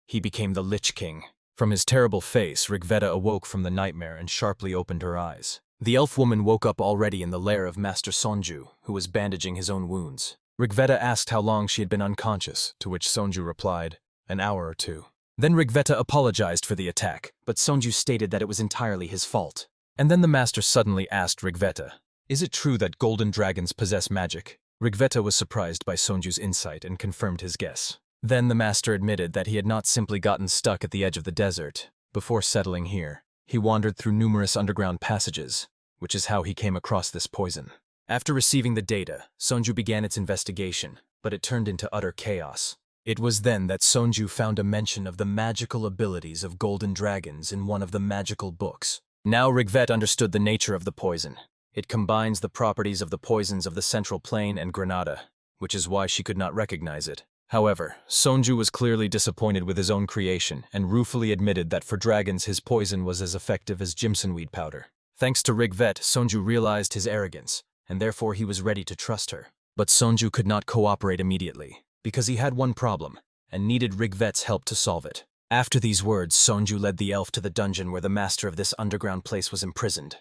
He became the Lich King. From his terrible face, Rigveda awoke from the nightmare and sharply opened her eyes. The elf woman woke up already in the lair of Master Sonju, who was bandaging his own wounds. Rigveda asked how long she had been unconscious, to which Sonju replied, "An hour or two." Then Rigveda apologized for the attack, but Sonju stated that it was entirely his fault. And then the master suddenly asked Rigveda, "Is it true that golden dragons possess magic?" Rigveda was surprised by Sonju's insight and confirmed his guess. Then the master admitted that he had not simply gotten stuck at the edge of the desert. Before settling here, he wandered through numerous underground passages, which is how he came across this poison. After receiving the data, Sonju began its investigation, but it turned into utter chaos. It was then that Sonju found a mention of the magical abilities of golden dragons in one of the magical books. Now Rigveda understood the nature of the poison. It combines the properties of the poisons of the Central Plain and Granada, which is why she could not recognize it. However, Sonju was clearly disappointed with his own creation and ruefully admitted that for dragons his poison was as effective as Jimsonweed powder. Thanks to Rigveda, Sonju realized his arrogance, and therefore he was ready to trust her. But Sonju could not cooperate immediately, because he had one problem, and needed Rigveda's help to solve it. After these words, Sonju led the elf to the dungeon where the master of this underground place was imprisoned,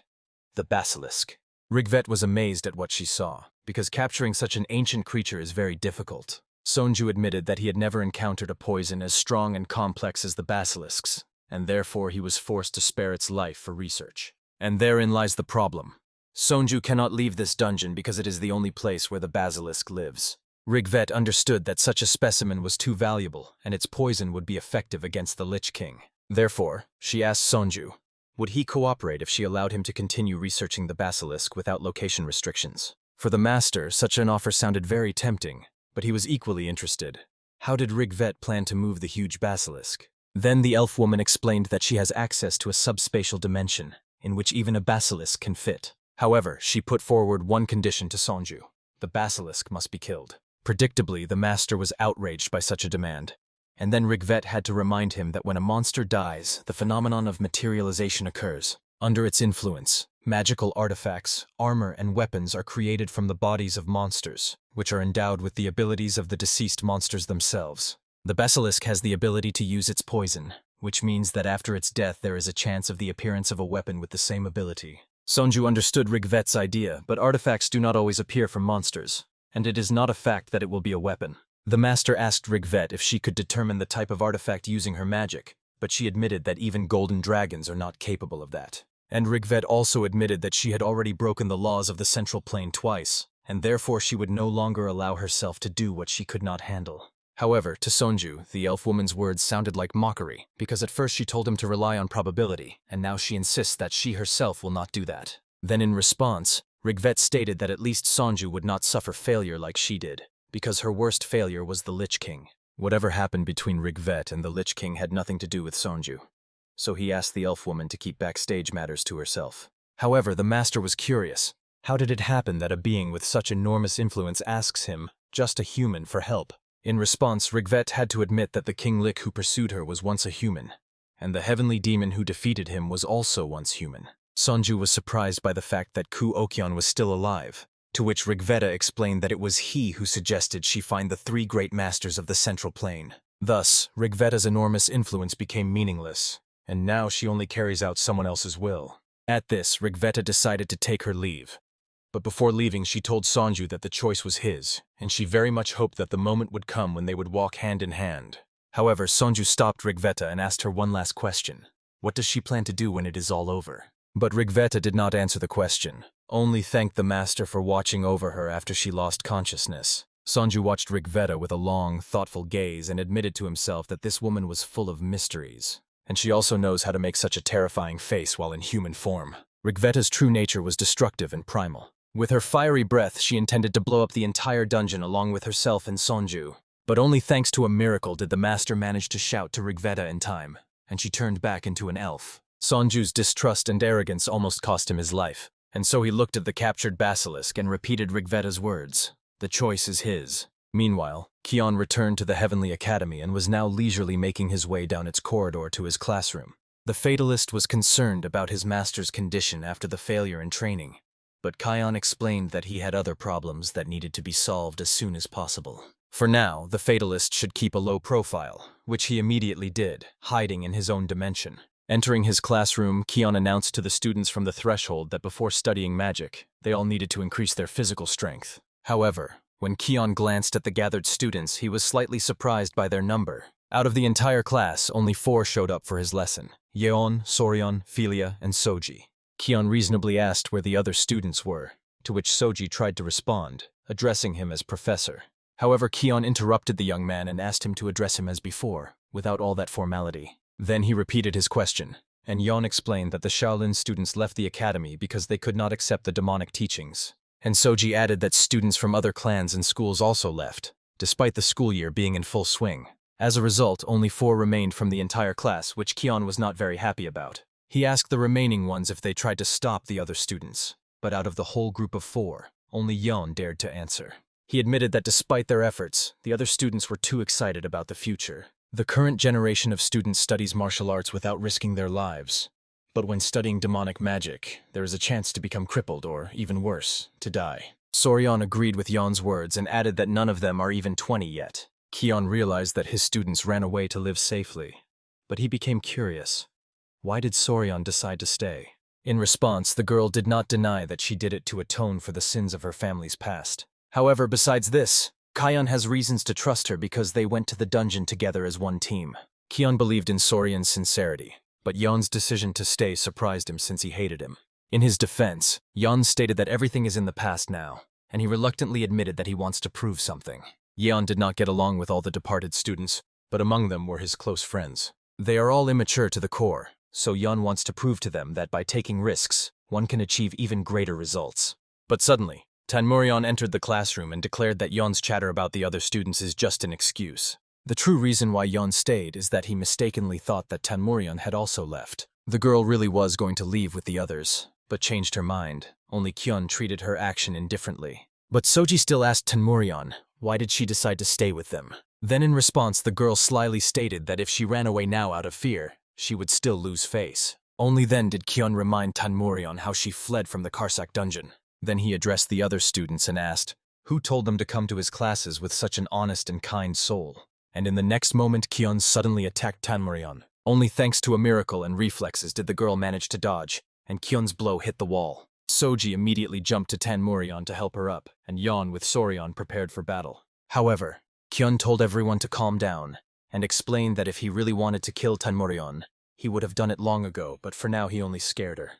the basilisk. Rigveda was amazed at what she saw, because capturing such an ancient creature is very difficult. Sonju admitted that he had never encountered a poison as strong and complex as the basilisk's, and therefore he was forced to spare its life for research. And therein lies the problem. Sonju cannot leave this dungeon because it is the only place where the basilisk lives. Rigveda understood that such a specimen was too valuable, and its poison would be effective against the Lich King. Therefore, she asked Sonju, would he cooperate if she allowed him to continue researching the basilisk without location restrictions? For the master, such an offer sounded very tempting, but he was equally interested. How did Rigveda plan to move the huge basilisk? Then the elf woman explained that she has access to a subspatial dimension, in which even a basilisk can fit. However, she put forward one condition to Sonju. The basilisk must be killed. Predictably, the master was outraged by such a demand. And then Rigveda had to remind him that when a monster dies, the phenomenon of materialization occurs. Under its influence, magical artifacts, armor, and weapons are created from the bodies of monsters, which are endowed with the abilities of the deceased monsters themselves. The basilisk has the ability to use its poison, which means that after its death there is a chance of the appearance of a weapon with the same ability. Sonju understood Rigveda's idea, but artifacts do not always appear from monsters, and it is not a fact that it will be a weapon. The master asked Rigveda if she could determine the type of artifact using her magic, but she admitted that even golden dragons are not capable of that. And Rigveda also admitted that she had already broken the laws of the Central Plain twice, and therefore she would no longer allow herself to do what she could not handle. However, to Sonju, the elf woman's words sounded like mockery, because at first she told him to rely on probability, and now she insists that she herself will not do that. Then in response, Rigveda stated that at least Sonju would not suffer failure like she did, because her worst failure was the Lich King. Whatever happened between Rigveda and the Lich King had nothing to do with Sonju, so he asked the elf woman to keep backstage matters to herself. However, the master was curious. How did it happen that a being with such enormous influence asks him, just a human, for help? In response, Rigvet had to admit that the King Lich who pursued her was once a human, and the heavenly demon who defeated him was also once human. Sonju was surprised by the fact that Ku Okyon was still alive, to which Rigveda explained that it was he who suggested she find the three great masters of the Central Plane. Thus, Rigveda's enormous influence became meaningless, and now she only carries out someone else's will. At this, Rigveta decided to take her leave. But before leaving, she told Sonju that the choice was his, and she very much hoped that the moment would come when they would walk hand in hand. However, Sonju stopped Rigveta and asked her one last question. What does she plan to do when it is all over? But Rigveta did not answer the question, only thanked the master for watching over her after she lost consciousness. Sonju watched Rigveta with a long, thoughtful gaze and admitted to himself that this woman was full of mysteries. And she also knows how to make such a terrifying face while in human form. Rigveta's true nature was destructive and primal. With her fiery breath, she intended to blow up the entire dungeon along with herself and Sonju. But only thanks to a miracle did the master manage to shout to Rigveta in time, and she turned back into an elf. Sonju's distrust and arrogance almost cost him his life, and so he looked at the captured basilisk and repeated Rigveta's words. The choice is his. Meanwhile, Kion returned to the Heavenly Academy and was now leisurely making his way down its corridor to his classroom. The Fatalist was concerned about his master's condition after the failure in training, but Kion explained that he had other problems that needed to be solved as soon as possible. For now, the Fatalist should keep a low profile, which he immediately did, hiding in his own dimension. Entering his classroom, Kion announced to the students from the threshold that before studying magic, they all needed to increase their physical strength. However, when Kion glanced at the gathered students, he was slightly surprised by their number. Out of the entire class, only 4 showed up for his lesson: Yeon, Soryeon, Philia, and Soji. Kion reasonably asked where the other students were, to which Soji tried to respond, addressing him as professor. However, Kion interrupted the young man and asked him to address him as before, without all that formality. Then he repeated his question, and Yeon explained that the Shaolin students left the academy because they could not accept the demonic teachings. And Soji added that students from other clans and schools also left, despite the school year being in full swing. As a result, only 4 remained from the entire class, which Kion was not very happy about. He asked the remaining ones if they tried to stop the other students, but out of the whole group of 4, only Yeon dared to answer. He admitted that despite their efforts, the other students were too excited about the future. The current generation of students studies martial arts without risking their lives. But when studying demonic magic, there is a chance to become crippled or, even worse, to die. Soryeon agreed with Yeon's words and added that none of them are even 20 yet. Kion realized that his students ran away to live safely, but he became curious. Why did Soryeon decide to stay? In response, the girl did not deny that she did it to atone for the sins of her family's past. However, besides this, Kion has reasons to trust her because they went to the dungeon together as one team. Kion believed in Soryeon's sincerity, but Yeon's decision to stay surprised him since he hated him. In his defense, Yeon stated that everything is in the past now, and he reluctantly admitted that he wants to prove something. Yeon did not get along with all the departed students, but among them were his close friends. They are all immature to the core, so Yeon wants to prove to them that by taking risks, one can achieve even greater results. But suddenly, Tanmuryeon entered the classroom and declared that Yeon's chatter about the other students is just an excuse. The true reason why Yeon stayed is that he mistakenly thought that Tanmuryeon had also left. The girl really was going to leave with the others, but changed her mind. Only Kion treated her action indifferently. But Soji still asked Tanmuryeon, why did she decide to stay with them? Then in response, the girl slyly stated that if she ran away now out of fear, she would still lose face. Only then did Kion remind Tanmuryeon how she fled from the Karsak dungeon. Then he addressed the other students and asked, who told them to come to his classes with such an honest and kind soul? And in the next moment, Kion suddenly attacked Tanmuryeon. Only thanks to a miracle and reflexes did the girl manage to dodge, and Kion's blow hit the wall. Soji immediately jumped to Tanmuryeon to help her up, and Yeon with Soryeon prepared for battle. However, Kion told everyone to calm down, and explained that if he really wanted to kill Tanmuryeon, he would have done it long ago, but for now he only scared her.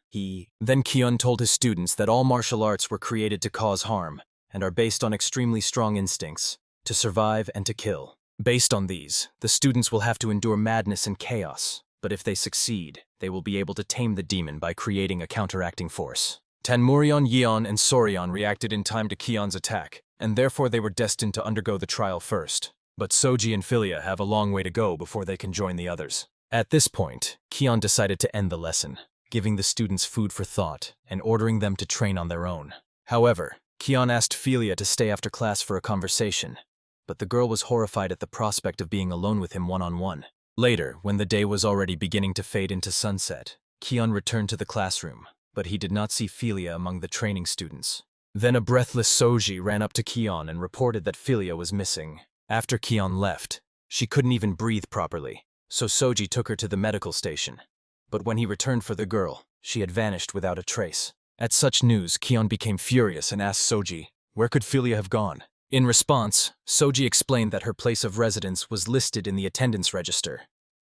Then Kion told his students that all martial arts were created to cause harm, and are based on extremely strong instincts, to survive and to kill. Based on these, the students will have to endure madness and chaos, but if they succeed, they will be able to tame the demon by creating a counteracting force. Tanmuryeon, Yeon, and Soryeon reacted in time to Kion's attack, and therefore they were destined to undergo the trial first. But Soji and Philia have a long way to go before they can join the others. At this point, Kion decided to end the lesson, giving the students food for thought and ordering them to train on their own. However, Keon asked Philia to stay after class for a conversation, but the girl was horrified at the prospect of being alone with him one-on-one. Later, when the day was already beginning to fade into sunset, Keon returned to the classroom, but he did not see Philia among the training students. Then a breathless Soji ran up to Keon and reported that Philia was missing. After Keon left, she couldn't even breathe properly, so Soji took her to the medical station. But when he returned for the girl, she had vanished without a trace. At such news, Keon became furious and asked Soji, where could Philia have gone? In response, Soji explained that her place of residence was listed in the attendance register,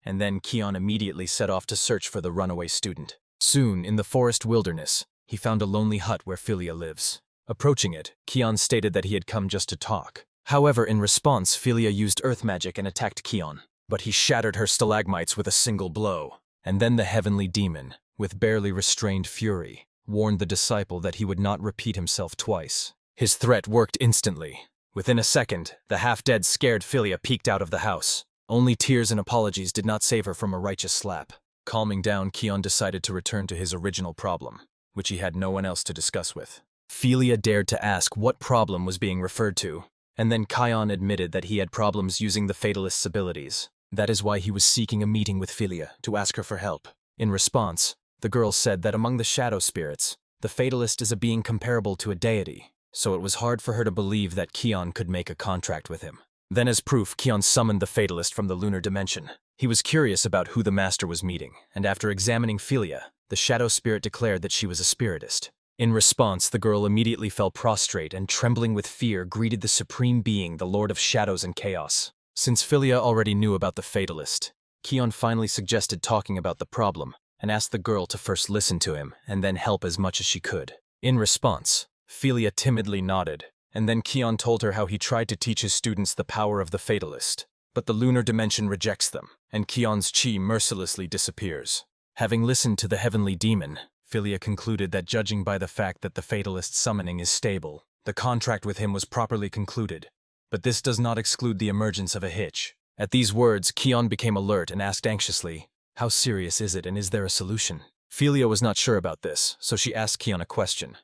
and then Keon immediately set off to search for the runaway student. Soon, in the forest wilderness, he found a lonely hut where Philia lives. Approaching it, Keon stated that he had come just to talk. However, in response, Philia used earth magic and attacked Keon, but he shattered her stalagmites with a single blow. And then the heavenly demon, with barely restrained fury, warned the disciple that he would not repeat himself twice. His threat worked instantly. Within a second, the half-dead, scared Philia peeked out of the house. Only tears and apologies did not save her from a righteous slap. Calming down, Keon decided to return to his original problem, which he had no one else to discuss with. Philia dared to ask what problem was being referred to, and then Keon admitted that he had problems using the Fatalist's abilities. That is why he was seeking a meeting with Philia to ask her for help. In response, the girl said that among the shadow spirits, the Fatalist is a being comparable to a deity, so it was hard for her to believe that Keon could make a contract with him. Then as proof, Keon summoned the Fatalist from the lunar dimension. He was curious about who the master was meeting, and after examining Philia, the shadow spirit declared that she was a spiritist. In response, the girl immediately fell prostrate and, trembling with fear, greeted the supreme being, the Lord of Shadows and Chaos. Since Philia already knew about the Fatalist, Keon finally suggested talking about the problem and asked the girl to first listen to him and then help as much as she could. In response, Philia timidly nodded, and then Keon told her how he tried to teach his students the power of the Fatalist, but the lunar dimension rejects them, and Keon's chi mercilessly disappears. Having listened to the heavenly demon, Philia concluded that judging by the fact that the Fatalist's summoning is stable, the contract with him was properly concluded. But this does not exclude the emergence of a hitch. At these words, Keon became alert and asked anxiously, how serious is it and is there a solution? Philia was not sure about this, so she asked Keon a question.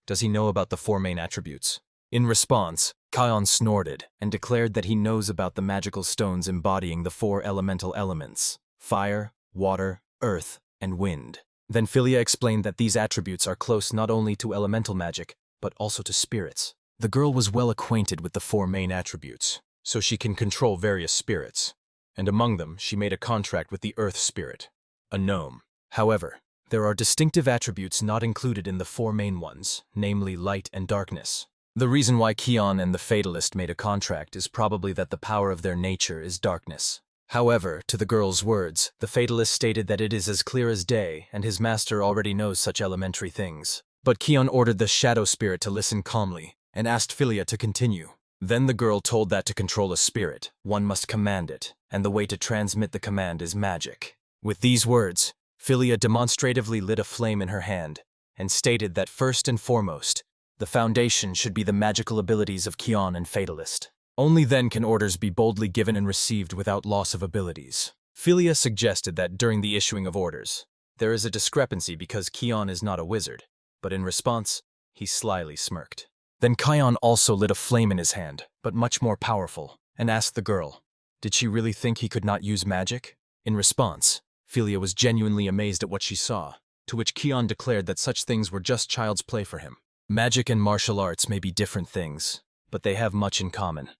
Does he know about the 4 main attributes? In response, Keon snorted and declared that he knows about the magical stones embodying the 4 elemental elements: fire, water, earth, and wind. Then Philia explained that these attributes are close not only to elemental magic, but also to spirits. The girl was well acquainted with the 4 main attributes, so she can control various spirits, and among them she made a contract with the earth spirit, a gnome. However, there are distinctive attributes not included in the 4 main ones, namely light and darkness. The reason why Keon and the Fatalist made a contract is probably that the power of their nature is darkness. However, to the girl's words, the Fatalist stated that it is as clear as day and his master already knows such elementary things. But Keon ordered the shadow spirit to listen calmly and asked Philia to continue. Then the girl told that to control a spirit, one must command it, and the way to transmit the command is magic. With these words, Philia demonstratively lit a flame in her hand and stated that first and foremost, the foundation should be the magical abilities of Keon and Fatalist. Only then can orders be boldly given and received without loss of abilities. Philia suggested that during the issuing of orders, there is a discrepancy because Keon is not a wizard, but in response, he slyly smirked. Then Keon also lit a flame in his hand, but much more powerful, and asked the girl, did she really think he could not use magic? In response, Philia was genuinely amazed at what she saw, to which Keon declared that such things were just child's play for him. Magic and martial arts may be different things, but they have much in common.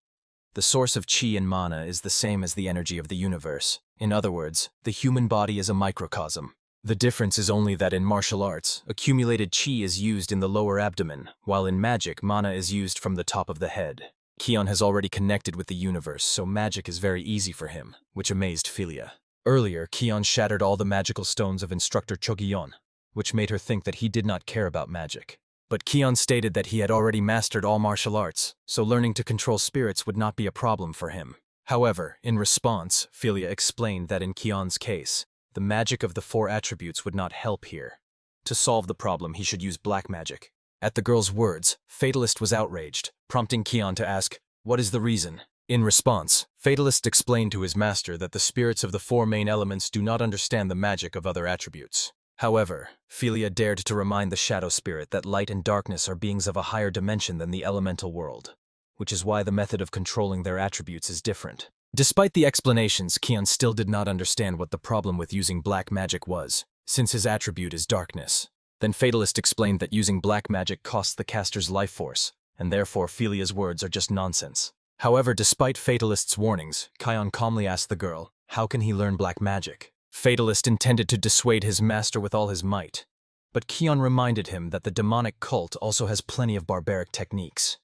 The source of chi and mana is the same as the energy of the universe. In other words, the human body is a microcosm. The difference is only that in martial arts, accumulated chi is used in the lower abdomen, while in magic, mana is used from the top of the head. Keon has already connected with the universe, so magic is very easy for him, which amazed Philia. Earlier, Keon shattered all the magical stones of Instructor Chogion, which made her think that he did not care about magic. But Keon stated that he had already mastered all martial arts, so learning to control spirits would not be a problem for him. However, in response, Philia explained that in Keon's case, the magic of the 4 attributes would not help here. To solve the problem, he should use black magic. At the girl's words, Fatalist was outraged, prompting Keon to ask, what is the reason? In response, Fatalist explained to his master that the spirits of the 4 main elements do not understand the magic of other attributes. However, Philia dared to remind the shadow spirit that light and darkness are beings of a higher dimension than the elemental world, which is why the method of controlling their attributes is different. Despite the explanations, Kion still did not understand what the problem with using black magic was, since his attribute is darkness. Then Fatalist explained that using black magic costs the caster's life force, and therefore Philia's words are just nonsense. However, despite Fatalist's warnings, Kion calmly asked the girl, how can he learn black magic? Fatalist intended to dissuade his master with all his might, but Kion reminded him that the demonic cult also has plenty of barbaric techniques,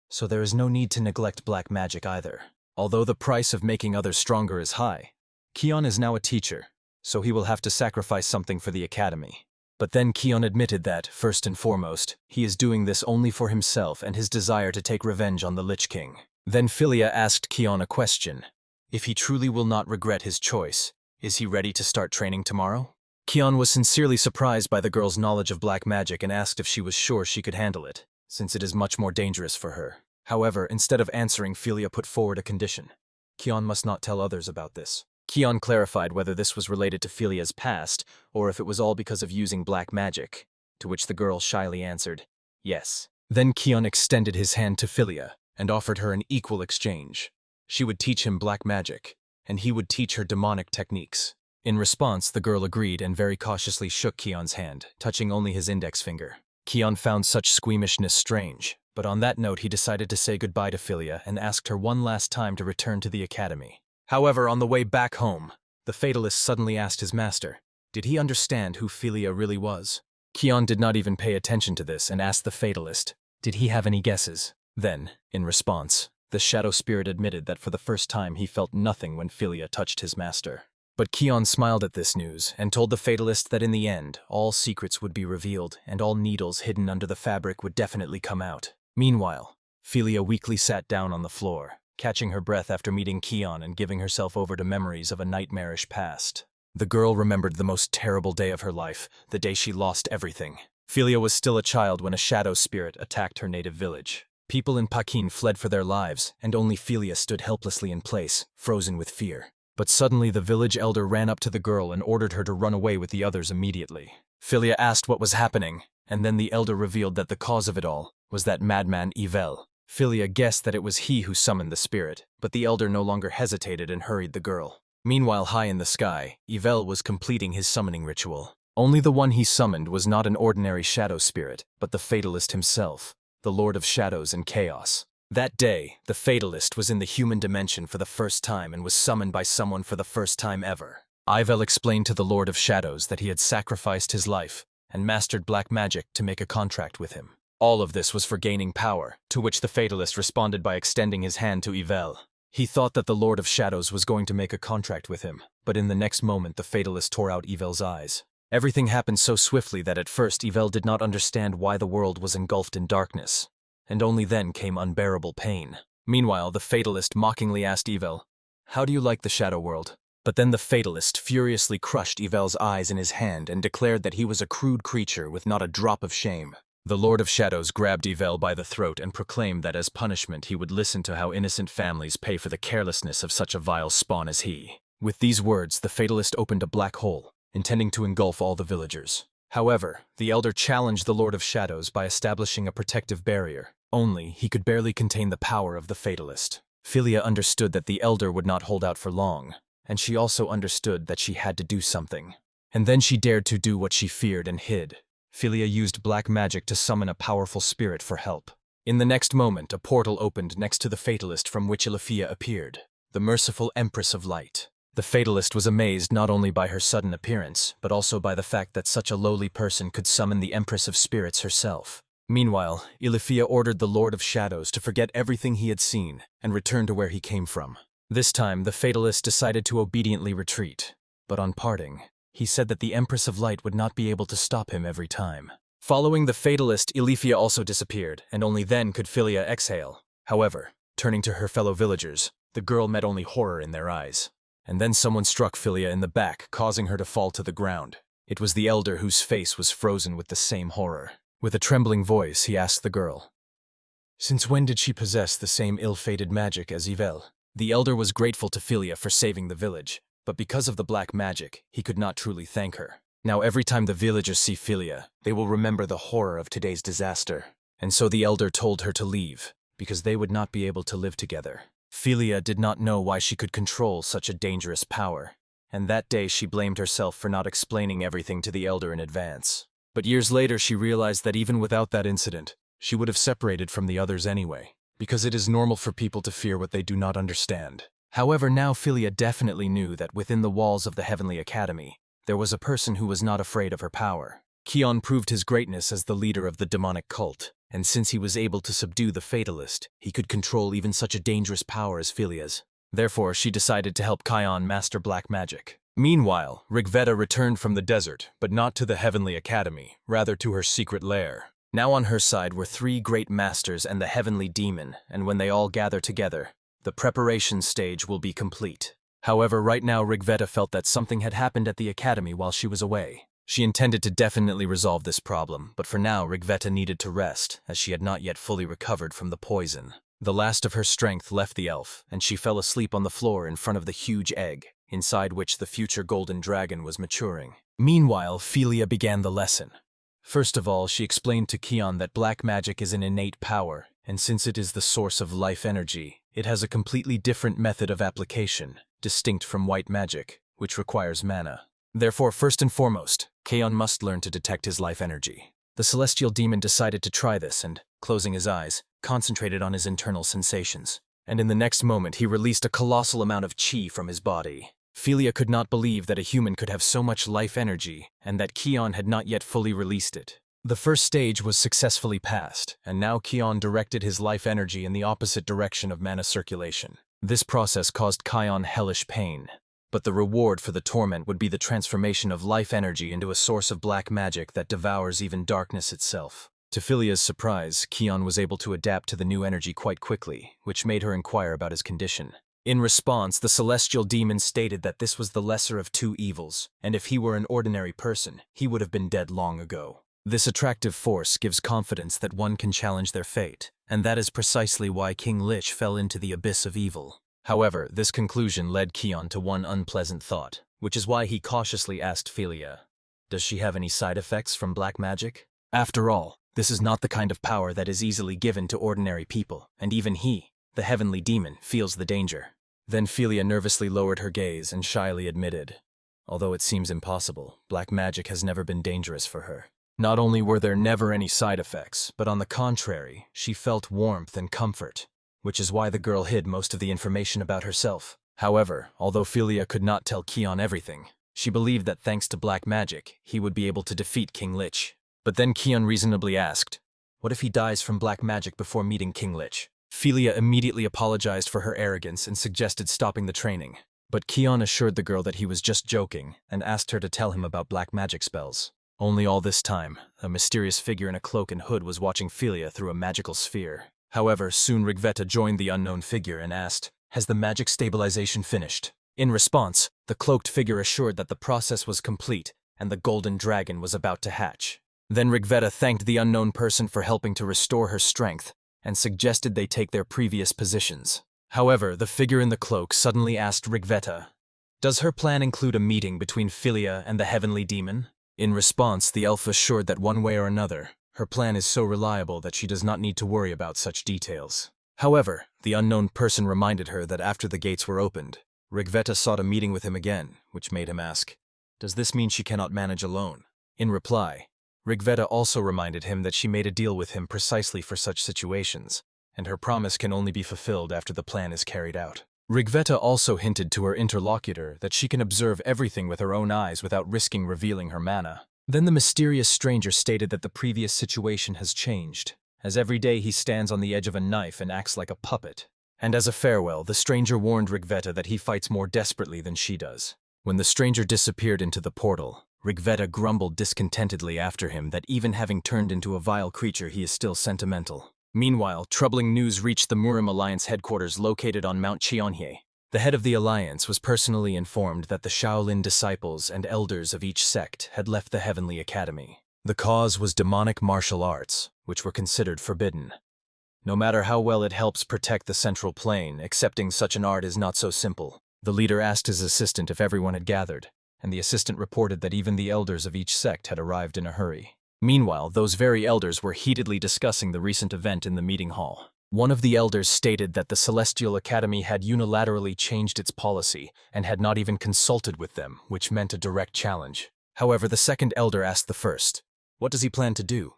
so there is no need to neglect black magic either. Although the price of making others stronger is high, Kion is now a teacher, so he will have to sacrifice something for the academy. But then Kion admitted that, first and foremost, he is doing this only for himself and his desire to take revenge on the Lich King. Then Philia asked Kion a question. If he truly will not regret his choice, is he ready to start training tomorrow? Kion was sincerely surprised by the girl's knowledge of black magic and asked if she was sure she could handle it, since it is much more dangerous for her. However, instead of answering, Philia put forward a condition. Kion must not tell others about this. Kion clarified whether this was related to Philia's past, or if it was all because of using black magic, to which the girl shyly answered, yes. Then Kion extended his hand to Philia and offered her an equal exchange. She would teach him black magic, and he would teach her demonic techniques. In response, the girl agreed and very cautiously shook Kion's hand, touching only his index finger. Kion found such squeamishness strange, but on that note he decided to say goodbye to Philia and asked her one last time to return to the academy. However, on the way back home, the Fatalist suddenly asked his master, did he understand who Philia really was? Kion did not even pay attention to this and asked the Fatalist, did he have any guesses? Then, in response, the shadow spirit admitted that for the first time he felt nothing when Philia touched his master. But Kion smiled at this news and told the Fatalist that in the end, all secrets would be revealed and all needles hidden under the fabric would definitely come out. Meanwhile, Philia weakly sat down on the floor, catching her breath after meeting Kion and giving herself over to memories of a nightmarish past. The girl remembered the most terrible day of her life, the day she lost everything. Philia was still a child when a shadow spirit attacked her native village. People in Pakin fled for their lives, and only Philia stood helplessly in place, frozen with fear. But suddenly the village elder ran up to the girl and ordered her to run away with the others immediately. Philia asked what was happening, and then the elder revealed that the cause of it all was that madman Yahello. Philia guessed that it was he who summoned the spirit, but the elder no longer hesitated and hurried the girl. Meanwhile, high in the sky, Yahello was completing his summoning ritual. Only the one he summoned was not an ordinary shadow spirit, but the Fatalist himself, the Lord of Shadows and Chaos. That day, the Fatalist was in the human dimension for the first time and was summoned by someone for the first time ever. Yahello explained to the Lord of Shadows that he had sacrificed his life and mastered black magic to make a contract with him. All of this was for gaining power, to which the Fatalist responded by extending his hand to Yahello. He thought that the Lord of Shadows was going to make a contract with him, but in the next moment the Fatalist tore out Yahello's eyes. Everything happened so swiftly that at first Yahello did not understand why the world was engulfed in darkness, and only then came unbearable pain. Meanwhile, the Fatalist mockingly asked Yahello, how do you like the shadow world? But then the Fatalist furiously crushed Yahello's eyes in his hand and declared that he was a crude creature with not a drop of shame. The Lord of Shadows grabbed Yahello by the throat and proclaimed that as punishment he would listen to how innocent families pay for the carelessness of such a vile spawn as he. With these words, the Fatalist opened a black hole, intending to engulf all the villagers. However, the Elder challenged the Lord of Shadows by establishing a protective barrier. Only, he could barely contain the power of the Fatalist. Philia understood that the Elder would not hold out for long, and she also understood that she had to do something. And then she dared to do what she feared and hid. Philia used black magic to summon a powerful spirit for help. In the next moment, a portal opened next to the Fatalist from which Ilifia appeared, the merciful Empress of Light. The Fatalist was amazed not only by her sudden appearance, but also by the fact that such a lowly person could summon the Empress of Spirits herself. Meanwhile, Ilifia ordered the Lord of Shadows to forget everything he had seen and return to where he came from. This time, the Fatalist decided to obediently retreat, but on parting, he said that the Empress of Light would not be able to stop him every time. Following the Fatalist, Ilifia also disappeared, and only then could Philia exhale. However, turning to her fellow villagers, the girl met only horror in their eyes. And then someone struck Philia in the back, causing her to fall to the ground. It was the Elder whose face was frozen with the same horror. With a trembling voice, he asked the girl, since when did she possess the same ill-fated magic as Yahello? The Elder was grateful to Philia for saving the village, but because of the black magic, he could not truly thank her. Now every time the villagers see Philia, they will remember the horror of today's disaster. And so the elder told her to leave, because they would not be able to live together. Philia did not know why she could control such a dangerous power, and that day she blamed herself for not explaining everything to the elder in advance. But years later she realized that even without that incident, she would have separated from the others anyway, because it is normal for people to fear what they do not understand. However, now Philia definitely knew that within the walls of the Heavenly Academy, there was a person who was not afraid of her power. Keon proved his greatness as the leader of the demonic cult, and since he was able to subdue the Fatalist, he could control even such a dangerous power as Philia's. Therefore, she decided to help Kion master black magic. Meanwhile, Rigveda returned from the desert, but not to the Heavenly Academy, rather to her secret lair. Now on her side were 3 great masters and the Heavenly Demon, and when they all gather together, the preparation stage will be complete. However, right now Rigveda felt that something had happened at the academy while she was away. She intended to definitely resolve this problem, but for now Rigveda needed to rest, as she had not yet fully recovered from the poison. The last of her strength left the elf, and she fell asleep on the floor in front of the huge egg, inside which the future golden dragon was maturing. Meanwhile, Philia began the lesson. First of all, she explained to Keon that black magic is an innate power, and since it is the source of life energy, it has a completely different method of application, distinct from white magic, which requires mana. Therefore, first and foremost, Keon must learn to detect his life energy. The celestial demon decided to try this and, closing his eyes, concentrated on his internal sensations. And in the next moment, he released a colossal amount of chi from his body. Philia could not believe that a human could have so much life energy, and that Keon had not yet fully released it. The first stage was successfully passed, and now Keon directed his life energy in the opposite direction of mana circulation. This process caused Kion hellish pain, but the reward for the torment would be the transformation of life energy into a source of black magic that devours even darkness itself. To Philia's surprise, Keon was able to adapt to the new energy quite quickly, which made her inquire about his condition. In response, the celestial demon stated that this was the lesser of 2 evils, and if he were an ordinary person, he would have been dead long ago. This attractive force gives confidence that one can challenge their fate, and that is precisely why King Lich fell into the abyss of evil. However, this conclusion led Keon to one unpleasant thought, which is why he cautiously asked Philia, "Does she have any side effects from black magic?" After all, this is not the kind of power that is easily given to ordinary people, and even he, the heavenly demon, feels the danger. Then Philia nervously lowered her gaze and shyly admitted, "Although it seems impossible, black magic has never been dangerous for her." Not only were there never any side effects, but on the contrary, she felt warmth and comfort, which is why the girl hid most of the information about herself. However, although Philia could not tell Keon everything, she believed that thanks to black magic, he would be able to defeat King Lich. But then Keon reasonably asked, "What if he dies from black magic before meeting King Lich?" Philia immediately apologized for her arrogance and suggested stopping the training. But Keon assured the girl that he was just joking and asked her to tell him about black magic spells. Only all this time, a mysterious figure in a cloak and hood was watching Philia through a magical sphere. However, soon Rigveda joined the unknown figure and asked, "Has the magic stabilization finished?" In response, the cloaked figure assured that the process was complete and the golden dragon was about to hatch. Then Rigveda thanked the unknown person for helping to restore her strength and suggested they take their previous positions. However, the figure in the cloak suddenly asked Rigveda, "Does her plan include a meeting between Philia and the heavenly demon?" In response, the elf assured that one way or another, her plan is so reliable that she does not need to worry about such details. However, the unknown person reminded her that after the gates were opened, Rigveda sought a meeting with him again, which made him ask, "Does this mean she cannot manage alone?" In reply, Rigveda also reminded him that she made a deal with him precisely for such situations, and her promise can only be fulfilled after the plan is carried out. Rigveda also hinted to her interlocutor that she can observe everything with her own eyes without risking revealing her mana. Then the mysterious stranger stated that the previous situation has changed, as every day he stands on the edge of a knife and acts like a puppet. And as a farewell, the stranger warned Rigveda that he fights more desperately than she does. When the stranger disappeared into the portal, Rigveda grumbled discontentedly after him that even having turned into a vile creature, he is still sentimental. Meanwhile, troubling news reached the Murim Alliance headquarters located on Mount Cheonhye. The head of the alliance was personally informed that the Shaolin disciples and elders of each sect had left the Heavenly Academy. The cause was demonic martial arts, which were considered forbidden. No matter how well it helps protect the central plane, accepting such an art is not so simple. The leader asked his assistant if everyone had gathered, and the assistant reported that even the elders of each sect had arrived in a hurry. Meanwhile, those very elders were heatedly discussing the recent event in the meeting hall. One of the elders stated that the Celestial Academy had unilaterally changed its policy and had not even consulted with them, which meant a direct challenge. However, the second elder asked the first, "What does he plan to do?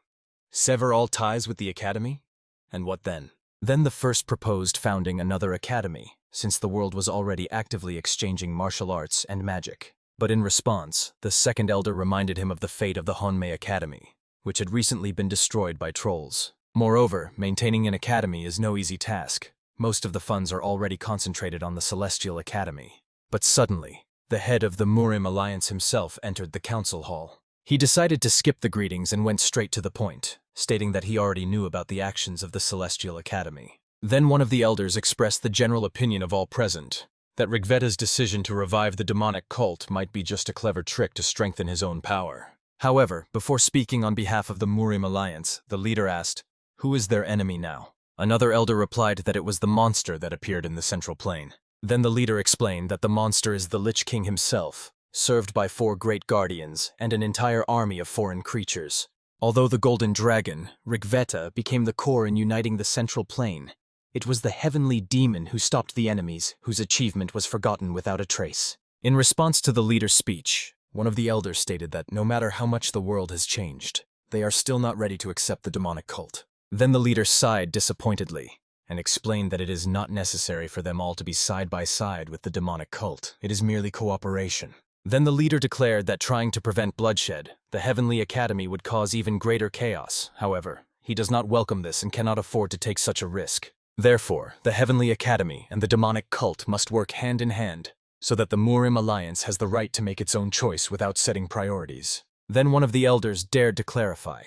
Sever all ties with the academy? And what then?" Then the first proposed founding another academy, since the world was already actively exchanging martial arts and magic. But in response, the second elder reminded him of the fate of the Honmei Academy, which had recently been destroyed by trolls. Moreover, maintaining an academy is no easy task. Most of the funds are already concentrated on the Celestial Academy. But suddenly, the head of the Murim Alliance himself entered the council hall. He decided to skip the greetings and went straight to the point, stating that he already knew about the actions of the Celestial Academy. Then one of the elders expressed the general opinion of all present, that Rigveda's decision to revive the demonic cult might be just a clever trick to strengthen his own power. However, before speaking on behalf of the Murim Alliance, the leader asked, "Who is their enemy now?" Another elder replied that it was the monster that appeared in the central plain. Then the leader explained that the monster is the Lich King himself, served by 4 great guardians and an entire army of foreign creatures. Although the Golden Dragon, Rigveda, became the core in uniting the central plain, it was the heavenly demon who stopped the enemies, whose achievement was forgotten without a trace. In response to the leader's speech, one of the elders stated that no matter how much the world has changed, they are still not ready to accept the demonic cult. Then the leader sighed disappointedly and explained that it is not necessary for them all to be side by side with the demonic cult. It is merely cooperation. Then the leader declared that trying to prevent bloodshed, the Heavenly Academy would cause even greater chaos. However, he does not welcome this and cannot afford to take such a risk. Therefore, the Heavenly Academy and the demonic cult must work hand in hand, so that the Murim Alliance has the right to make its own choice without setting priorities. Then one of the elders dared to clarify.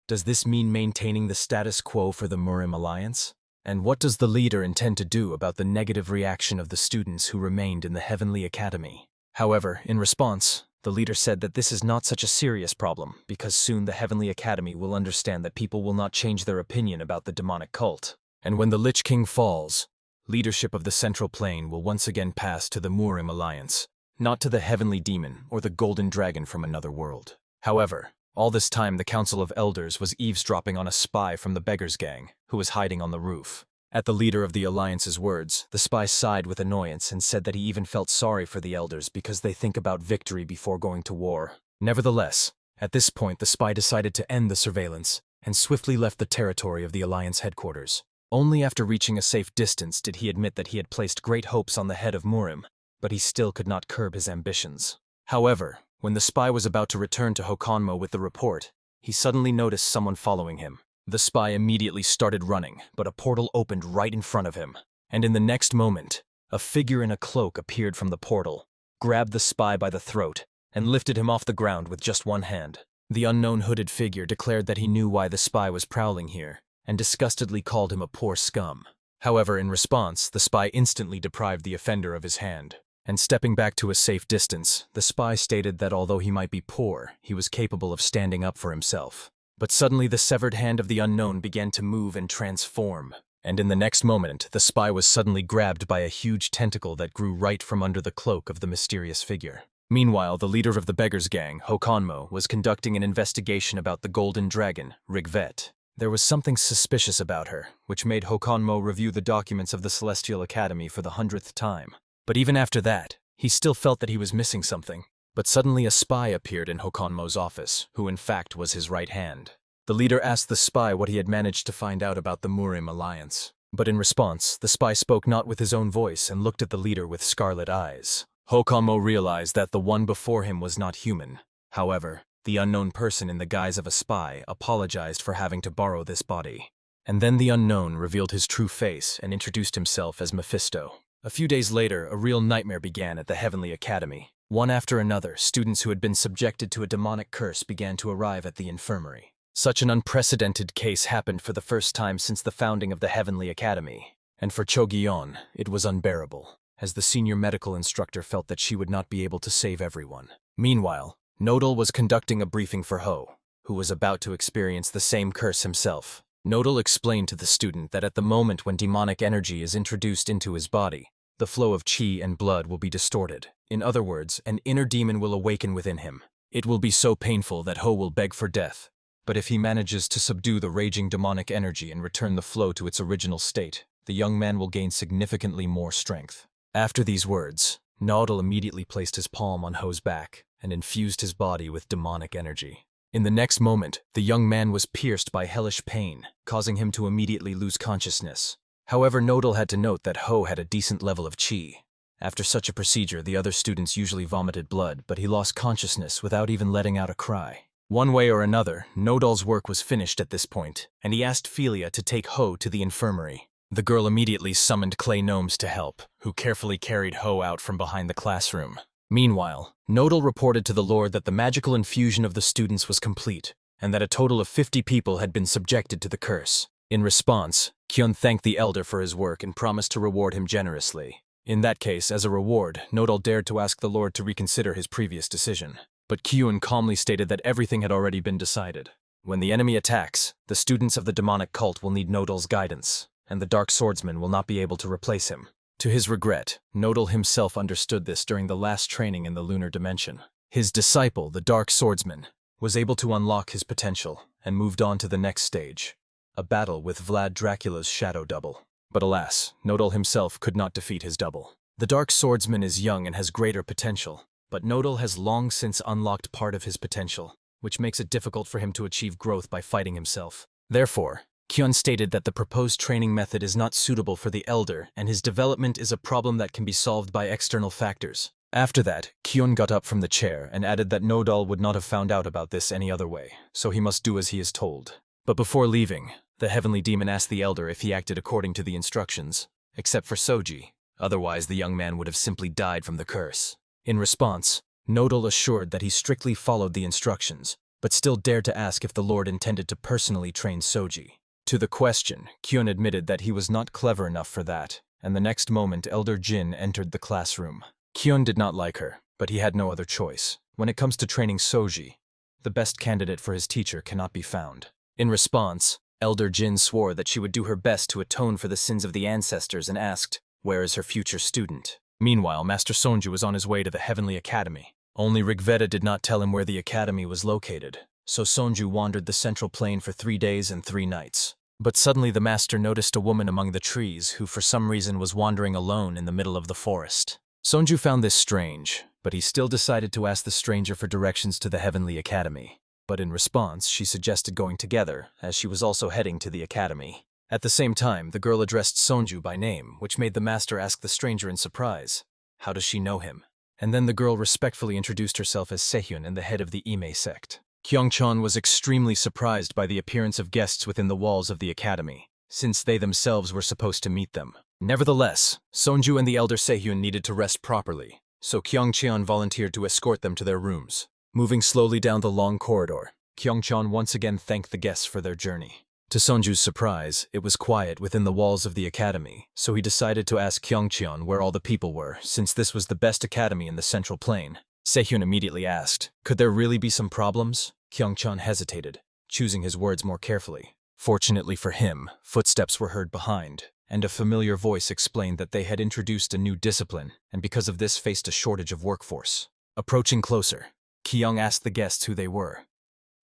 Does this mean maintaining the status quo for the Murim Alliance? And what does the leader intend to do about the negative reaction of the students who remained in the Heavenly Academy? However, in response, the leader said that this is not such a serious problem, because soon the Heavenly Academy will understand that people will not change their opinion about the demonic cult. And when the Lich King falls, leadership of the Central Plane will once again pass to the Murim Alliance, not to the Heavenly Demon or the Golden Dragon from another world. However, all this time the Council of Elders was eavesdropping on a spy from the Beggars Gang, who was hiding on the roof. At the leader of the Alliance's words, the spy sighed with annoyance and said that he even felt sorry for the Elders because they think about victory before going to war. Nevertheless, at this point the spy decided to end the surveillance and swiftly left the territory of the Alliance headquarters. Only after reaching a safe distance did he admit that he had placed great hopes on the head of Murim, but he still could not curb his ambitions. However, when the spy was about to return to Hokonmo with the report, he suddenly noticed someone following him. The spy immediately started running, but a portal opened right in front of him, and in the next moment, a figure in a cloak appeared from the portal, grabbed the spy by the throat, and lifted him off the ground with just one hand. The unknown hooded figure declared that he knew why the spy was prowling here, and disgustedly called him a poor scum. However, in response, the spy instantly deprived the offender of his hand. And stepping back to a safe distance, the spy stated that although he might be poor, he was capable of standing up for himself. But suddenly the severed hand of the unknown began to move and transform, and in the next moment, the spy was suddenly grabbed by a huge tentacle that grew right from under the cloak of the mysterious figure. Meanwhile, the leader of the Beggars Gang, Hokonmo, was conducting an investigation about the Golden Dragon, Rigvet. There was something suspicious about her, which made Hokonmo review the documents of the Celestial Academy for the 100th time. But even after that, he still felt that he was missing something. But suddenly a spy appeared in Hokonmo's office, who in fact was his right hand. The leader asked the spy what he had managed to find out about the Murim Alliance. But in response, the spy spoke not with his own voice and looked at the leader with scarlet eyes. Hokonmo realized that the one before him was not human. However, the unknown person in the guise of a spy apologized for having to borrow this body. And then the unknown revealed his true face and introduced himself as Mephisto. A few days later, a real nightmare began at the Heavenly Academy. One after another, students who had been subjected to a demonic curse began to arrive at the infirmary. Such an unprecedented case happened for the first time since the founding of the Heavenly Academy. And for Chogion, it was unbearable, as the senior medical instructor felt that she would not be able to save everyone. Meanwhile, Nodal was conducting a briefing for Ho, who was about to experience the same curse himself. Nodal explained to the student that at the moment when demonic energy is introduced into his body, the flow of chi and blood will be distorted. In other words, an inner demon will awaken within him. It will be so painful that Ho will beg for death. But if he manages to subdue the raging demonic energy and return the flow to its original state, the young man will gain significantly more strength. After these words, Naudel immediately placed his palm on Ho's back and infused his body with demonic energy. In the next moment, the young man was pierced by hellish pain, causing him to immediately lose consciousness. However, Naudel had to note that Ho had a decent level of chi. After such a procedure, the other students usually vomited blood, but he lost consciousness without even letting out a cry. One way or another, Naudel's work was finished at this point, and he asked Philia to take Ho to the infirmary. The girl immediately summoned clay gnomes to help, who carefully carried Ho out from behind the classroom. Meanwhile, Naudel reported to the Lord that the magical infusion of the students was complete, and that a total of 50 people had been subjected to the curse. In response, Kyun thanked the elder for his work and promised to reward him generously. In that case, as a reward, Naudel dared to ask the Lord to reconsider his previous decision. But Kyun calmly stated that everything had already been decided. When the enemy attacks, the students of the demonic cult will need Naudel's guidance, and the Dark Swordsman will not be able to replace him. To his regret, Naudel himself understood this during the last training in the lunar dimension. His disciple, the Dark Swordsman, was able to unlock his potential and moved on to the next stage, a battle with Vlad Dracula's shadow double. But alas, Naudel himself could not defeat his double. The Dark Swordsman is young and has greater potential, but Naudel has long since unlocked part of his potential, which makes it difficult for him to achieve growth by fighting himself. Therefore, Kyun stated that the proposed training method is not suitable for the elder, and his development is a problem that can be solved by external factors. After that, Kyun got up from the chair and added that Naudel would not have found out about this any other way, so he must do as he is told. But before leaving, the heavenly demon asked the elder if he acted according to the instructions, except for Soji. Otherwise, the young man would have simply died from the curse. In response, Naudel assured that he strictly followed the instructions, but still dared to ask if the Lord intended to personally train Soji. To the question, Kyun admitted that he was not clever enough for that, and the next moment Elder Jin entered the classroom. Kyun did not like her, but he had no other choice. When it comes to training Soji, the best candidate for his teacher cannot be found. In response, Elder Jin swore that she would do her best to atone for the sins of the ancestors and asked, "Where is her future student?" Meanwhile, Master Sonju was on his way to the Heavenly Academy. Only Rigveda did not tell him where the academy was located, so Sonju wandered the central plain for 3 days and 3 nights. But suddenly the master noticed a woman among the trees who for some reason was wandering alone in the middle of the forest. Sonju found this strange, but he still decided to ask the stranger for directions to the Heavenly Academy. But in response, she suggested going together, as she was also heading to the academy. At the same time, the girl addressed Sonju by name, which made the master ask the stranger in surprise, "How does she know him?" And then the girl respectfully introduced herself as Sehyun and the head of the Ime sect. Kyungchon was extremely surprised by the appearance of guests within the walls of the academy, since they themselves were supposed to meet them. Nevertheless, Sonju and the elder Sehyun needed to rest properly, so Kyungcheon volunteered to escort them to their rooms. Moving slowly down the long corridor, Kyungchon once again thanked the guests for their journey. To Sonju's surprise, it was quiet within the walls of the academy, so he decided to ask Kyungcheon where all the people were, since this was the best academy in the central plain. Sehyun immediately asked, "Could there really be some problems?" Kyungcheon hesitated, choosing his words more carefully. Fortunately for him, footsteps were heard behind, and a familiar voice explained that they had introduced a new discipline, and because of this faced a shortage of workforce. Approaching closer, Kyung asked the guests who they were.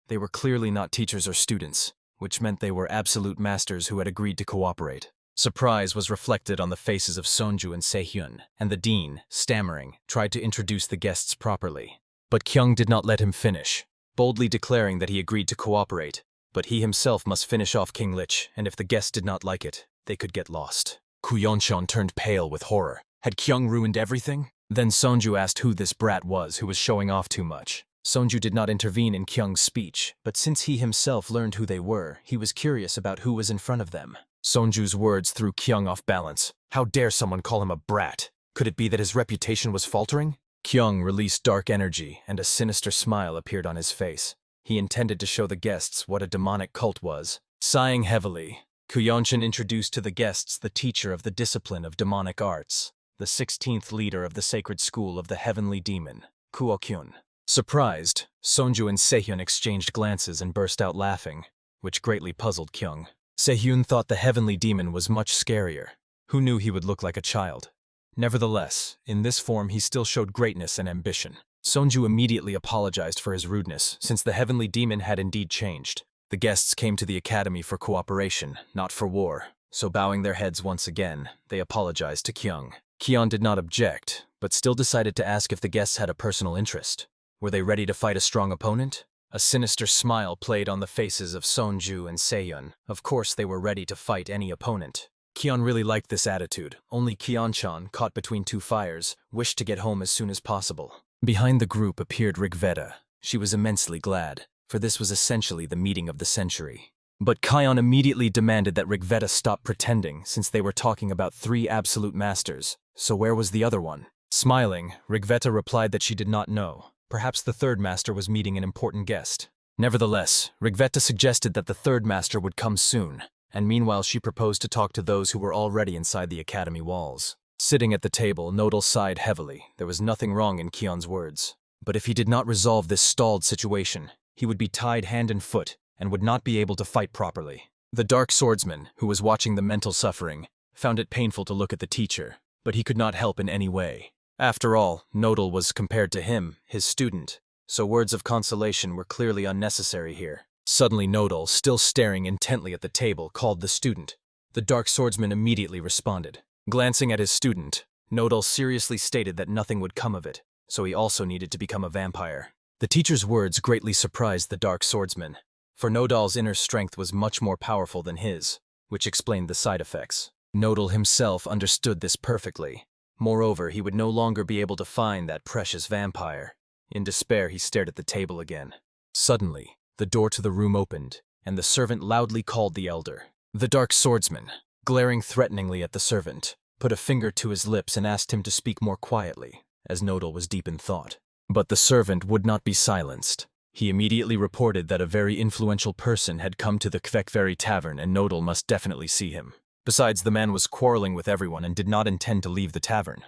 They were clearly not teachers or students, which meant they were absolute masters who had agreed to cooperate. Surprise was reflected on the faces of Sonju and Sehyun, and the dean, stammering, tried to introduce the guests properly. But Kyung did not let him finish, boldly declaring that he agreed to cooperate, but he himself must finish off King Lich, and if the guests did not like it, they could get lost. Kuyonchon turned pale with horror. Had Kyung ruined everything? Then Sonju asked who this brat was who was showing off too much. Sonju did not intervene in Kyung's speech, but since he himself learned who they were, he was curious about who was in front of them. Sonju's words threw Kyung off balance. How dare someone call him a brat? Could it be that his reputation was faltering? Kyung released dark energy, and a sinister smile appeared on his face. He intended to show the guests what a demonic cult was. Sighing heavily, Kuyonchon introduced to the guests the teacher of the discipline of demonic arts, the 16th leader of the sacred school of the heavenly demon, Kuokyun. Surprised, Sonju and Sehyun exchanged glances and burst out laughing, which greatly puzzled Kyung. Sehyun thought the heavenly demon was much scarier. Who knew he would look like a child? Nevertheless, in this form he still showed greatness and ambition. Sonju immediately apologized for his rudeness, since the heavenly demon had indeed changed. The guests came to the academy for cooperation, not for war, so bowing their heads once again, they apologized to Kyung. Kyon did not object, but still decided to ask if the guests had a personal interest. Were they ready to fight a strong opponent? A sinister smile played on the faces of Sonju and Seyun. Of course they were ready to fight any opponent. Kyon really liked this attitude. Only Kyon-chan, caught between two fires, wished to get home as soon as possible. Behind the group appeared Rigveda. She was immensely glad, for this was essentially the meeting of the century. But Kyon immediately demanded that Rigveda stop pretending, since they were talking about 3 absolute masters. So where was the other one? Smiling, Rigveda replied that she did not know. Perhaps the 3rd master was meeting an important guest. Nevertheless, Rigveda suggested that the 3rd master would come soon, and meanwhile she proposed to talk to those who were already inside the academy walls. Sitting at the table, Nodal sighed heavily. There was nothing wrong in Kyon's words. But if he did not resolve this stalled situation, he would be tied hand and foot and would not be able to fight properly. The dark swordsman, who was watching the mental suffering, found it painful to look at the teacher, but he could not help in any way. After all, Nodal was compared to him, his student, so words of consolation were clearly unnecessary here. Suddenly Nodal, still staring intently at the table, called the student. The dark swordsman immediately responded. Glancing at his student, Nodal seriously stated that nothing would come of it, so he also needed to become a vampire. The teacher's words greatly surprised the dark swordsman, for Nodal's inner strength was much more powerful than his, which explained the side effects. Nodal himself understood this perfectly. Moreover, he would no longer be able to find that precious vampire. In despair, he stared at the table again. Suddenly, the door to the room opened, and the servant loudly called the elder. The dark swordsman, glaring threateningly at the servant, put a finger to his lips and asked him to speak more quietly, as Nodal was deep in thought. But the servant would not be silenced. He immediately reported that a very influential person had come to the Kvekveri tavern and Nodal must definitely see him. Besides, the man was quarreling with everyone and did not intend to leave the tavern.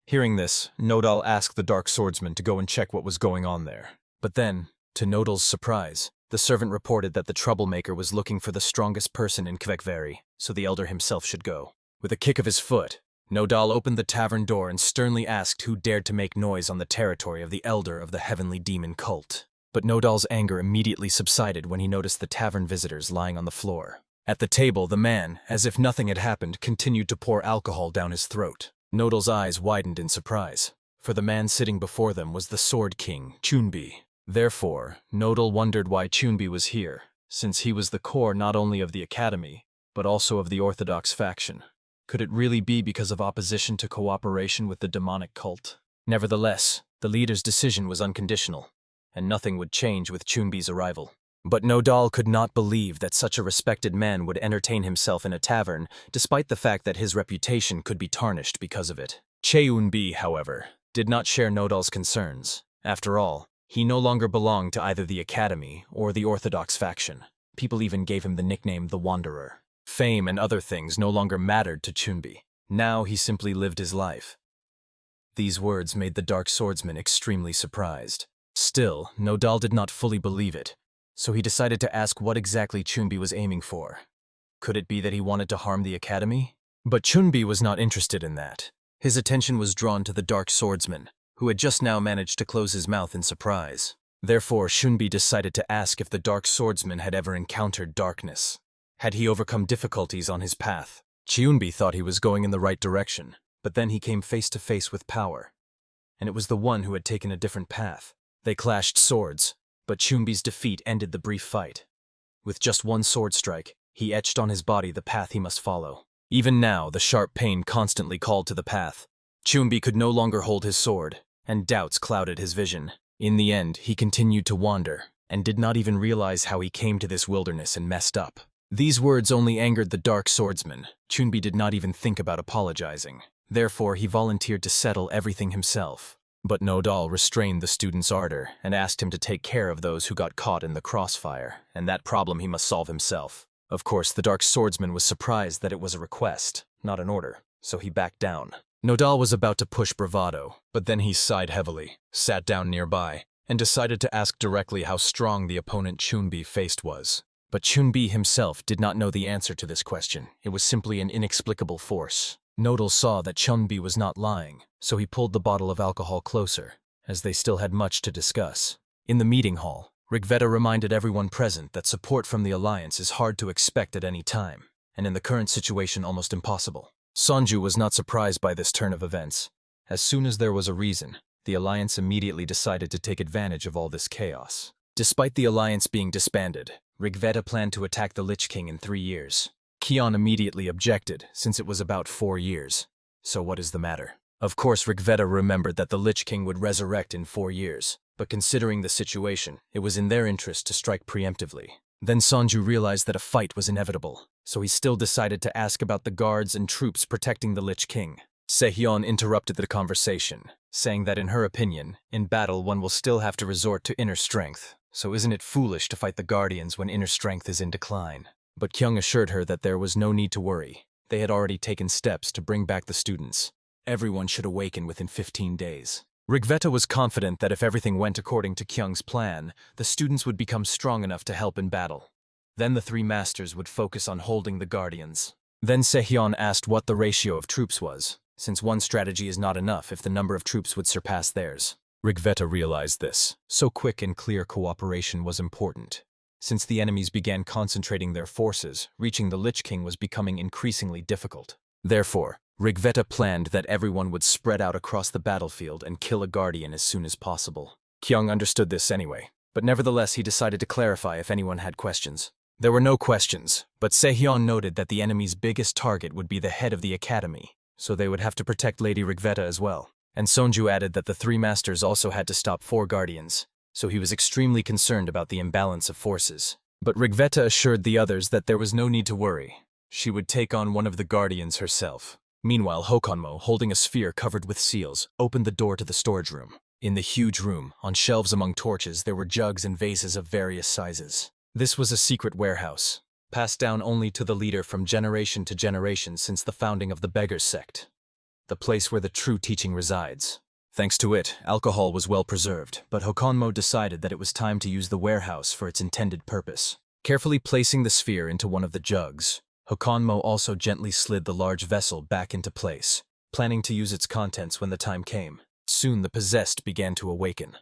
Hearing this, Nodal asked the dark swordsman to go and check what was going on there. But then, to Nodal's surprise, the servant reported that the troublemaker was looking for the strongest person in Kvekveri, so the elder himself should go. With a kick of his foot, Nodal opened the tavern door and sternly asked who dared to make noise on the territory of the elder of the heavenly demon cult. But Nodal's anger immediately subsided when he noticed the tavern visitors lying on the floor. At the table, the man, as if nothing had happened, continued to pour alcohol down his throat. Nodal's eyes widened in surprise, for the man sitting before them was the Sword King, Chunbi. Therefore, Nodal wondered why Chunbi was here, since he was the core not only of the academy, but also of the Orthodox faction. Could it really be because of opposition to cooperation with the demonic cult? Nevertheless, the leader's decision was unconditional, and nothing would change with Chunbi's arrival. But Nodal could not believe that such a respected man would entertain himself in a tavern, despite the fact that his reputation could be tarnished because of it. Cheunbi, however, did not share Nodal's concerns. After all, he no longer belonged to either the academy or the Orthodox faction. People even gave him the nickname the Wanderer. Fame and other things no longer mattered to Chunbi. Now he simply lived his life. These words made the dark swordsman extremely surprised. Still, Nodal did not fully believe it, so he decided to ask what exactly Chunbi was aiming for. Could it be that he wanted to harm the academy? But Chunbi was not interested in that. His attention was drawn to the dark swordsman, who had just now managed to close his mouth in surprise. Therefore, Chunbi decided to ask if the dark swordsman had ever encountered darkness. Had he overcome difficulties on his path? Chunbi thought he was going in the right direction, but then he came face to face with power, and it was the one who had taken a different path. They clashed swords, but Chunbi's defeat ended the brief fight. With just one sword strike, he etched on his body the path he must follow. Even now, the sharp pain constantly called to the path. Chunbi could no longer hold his sword, and doubts clouded his vision. In the end, he continued to wander, and did not even realize how he came to this wilderness and messed up. These words only angered the dark swordsman. Chunbi did not even think about apologizing. Therefore, he volunteered to settle everything himself. But Nodal restrained the student's ardor and asked him to take care of those who got caught in the crossfire, and that problem he must solve himself. Of course, the dark swordsman was surprised that it was a request, not an order, so he backed down. Nodal was about to push bravado, but then he sighed heavily, sat down nearby, and decided to ask directly how strong the opponent Chunbi faced was. But Chunbi himself did not know the answer to this question. It was simply an inexplicable force. Nodal saw that Chunbi was not lying, so he pulled the bottle of alcohol closer, as they still had much to discuss. In the meeting hall, Rigveda reminded everyone present that support from the Alliance is hard to expect at any time, and in the current situation almost impossible. Sanju was not surprised by this turn of events. As soon as there was a reason, the Alliance immediately decided to take advantage of all this chaos. Despite the Alliance being disbanded, Rigveda planned to attack the Lich King in 3 years. Kion immediately objected, since it was about 4 years. So what is the matter? Of course, Rigveda remembered that the Lich King would resurrect in 4 years, but considering the situation, it was in their interest to strike preemptively. Then Sanju realized that a fight was inevitable, so he still decided to ask about the guards and troops protecting the Lich King. Sehyun interrupted the conversation, saying that in her opinion, in battle one will still have to resort to inner strength, so isn't it foolish to fight the Guardians when inner strength is in decline? But Kyung assured her that there was no need to worry. They had already taken steps to bring back the students. Everyone should awaken within 15 days. Rigveta was confident that if everything went according to Kyung's plan, the students would become strong enough to help in battle. Then the 3 masters would focus on holding the Guardians. Then Sehyun asked what the ratio of troops was, since one strategy is not enough if the number of troops would surpass theirs. Rigveta realized this, so quick and clear cooperation was important. Since the enemies began concentrating their forces, reaching the Lich King was becoming increasingly difficult. Therefore, Rigveta planned that everyone would spread out across the battlefield and kill a Guardian as soon as possible. Kyung understood this anyway, but nevertheless he decided to clarify if anyone had questions. There were no questions, but Sehyun noted that the enemy's biggest target would be the head of the academy, so they would have to protect Lady Rigveta as well. And Sonju added that the 3 masters also had to stop 4 Guardians, so he was extremely concerned about the imbalance of forces. But Rigveta assured the others that there was no need to worry. She would take on one of the Guardians herself. Meanwhile, Hokonmo, holding a sphere covered with seals, opened the door to the storage room. In the huge room, on shelves among torches, there were jugs and vases of various sizes. This was a secret warehouse, passed down only to the leader from generation to generation since the founding of the Beggars sect, the place where the true teaching resides. Thanks to it, alcohol was well preserved, but Hokonmo decided that it was time to use the warehouse for its intended purpose. Carefully placing the sphere into one of the jugs, Hokonmo also gently slid the large vessel back into place, planning to use its contents when the time came. Soon the possessed began to awaken.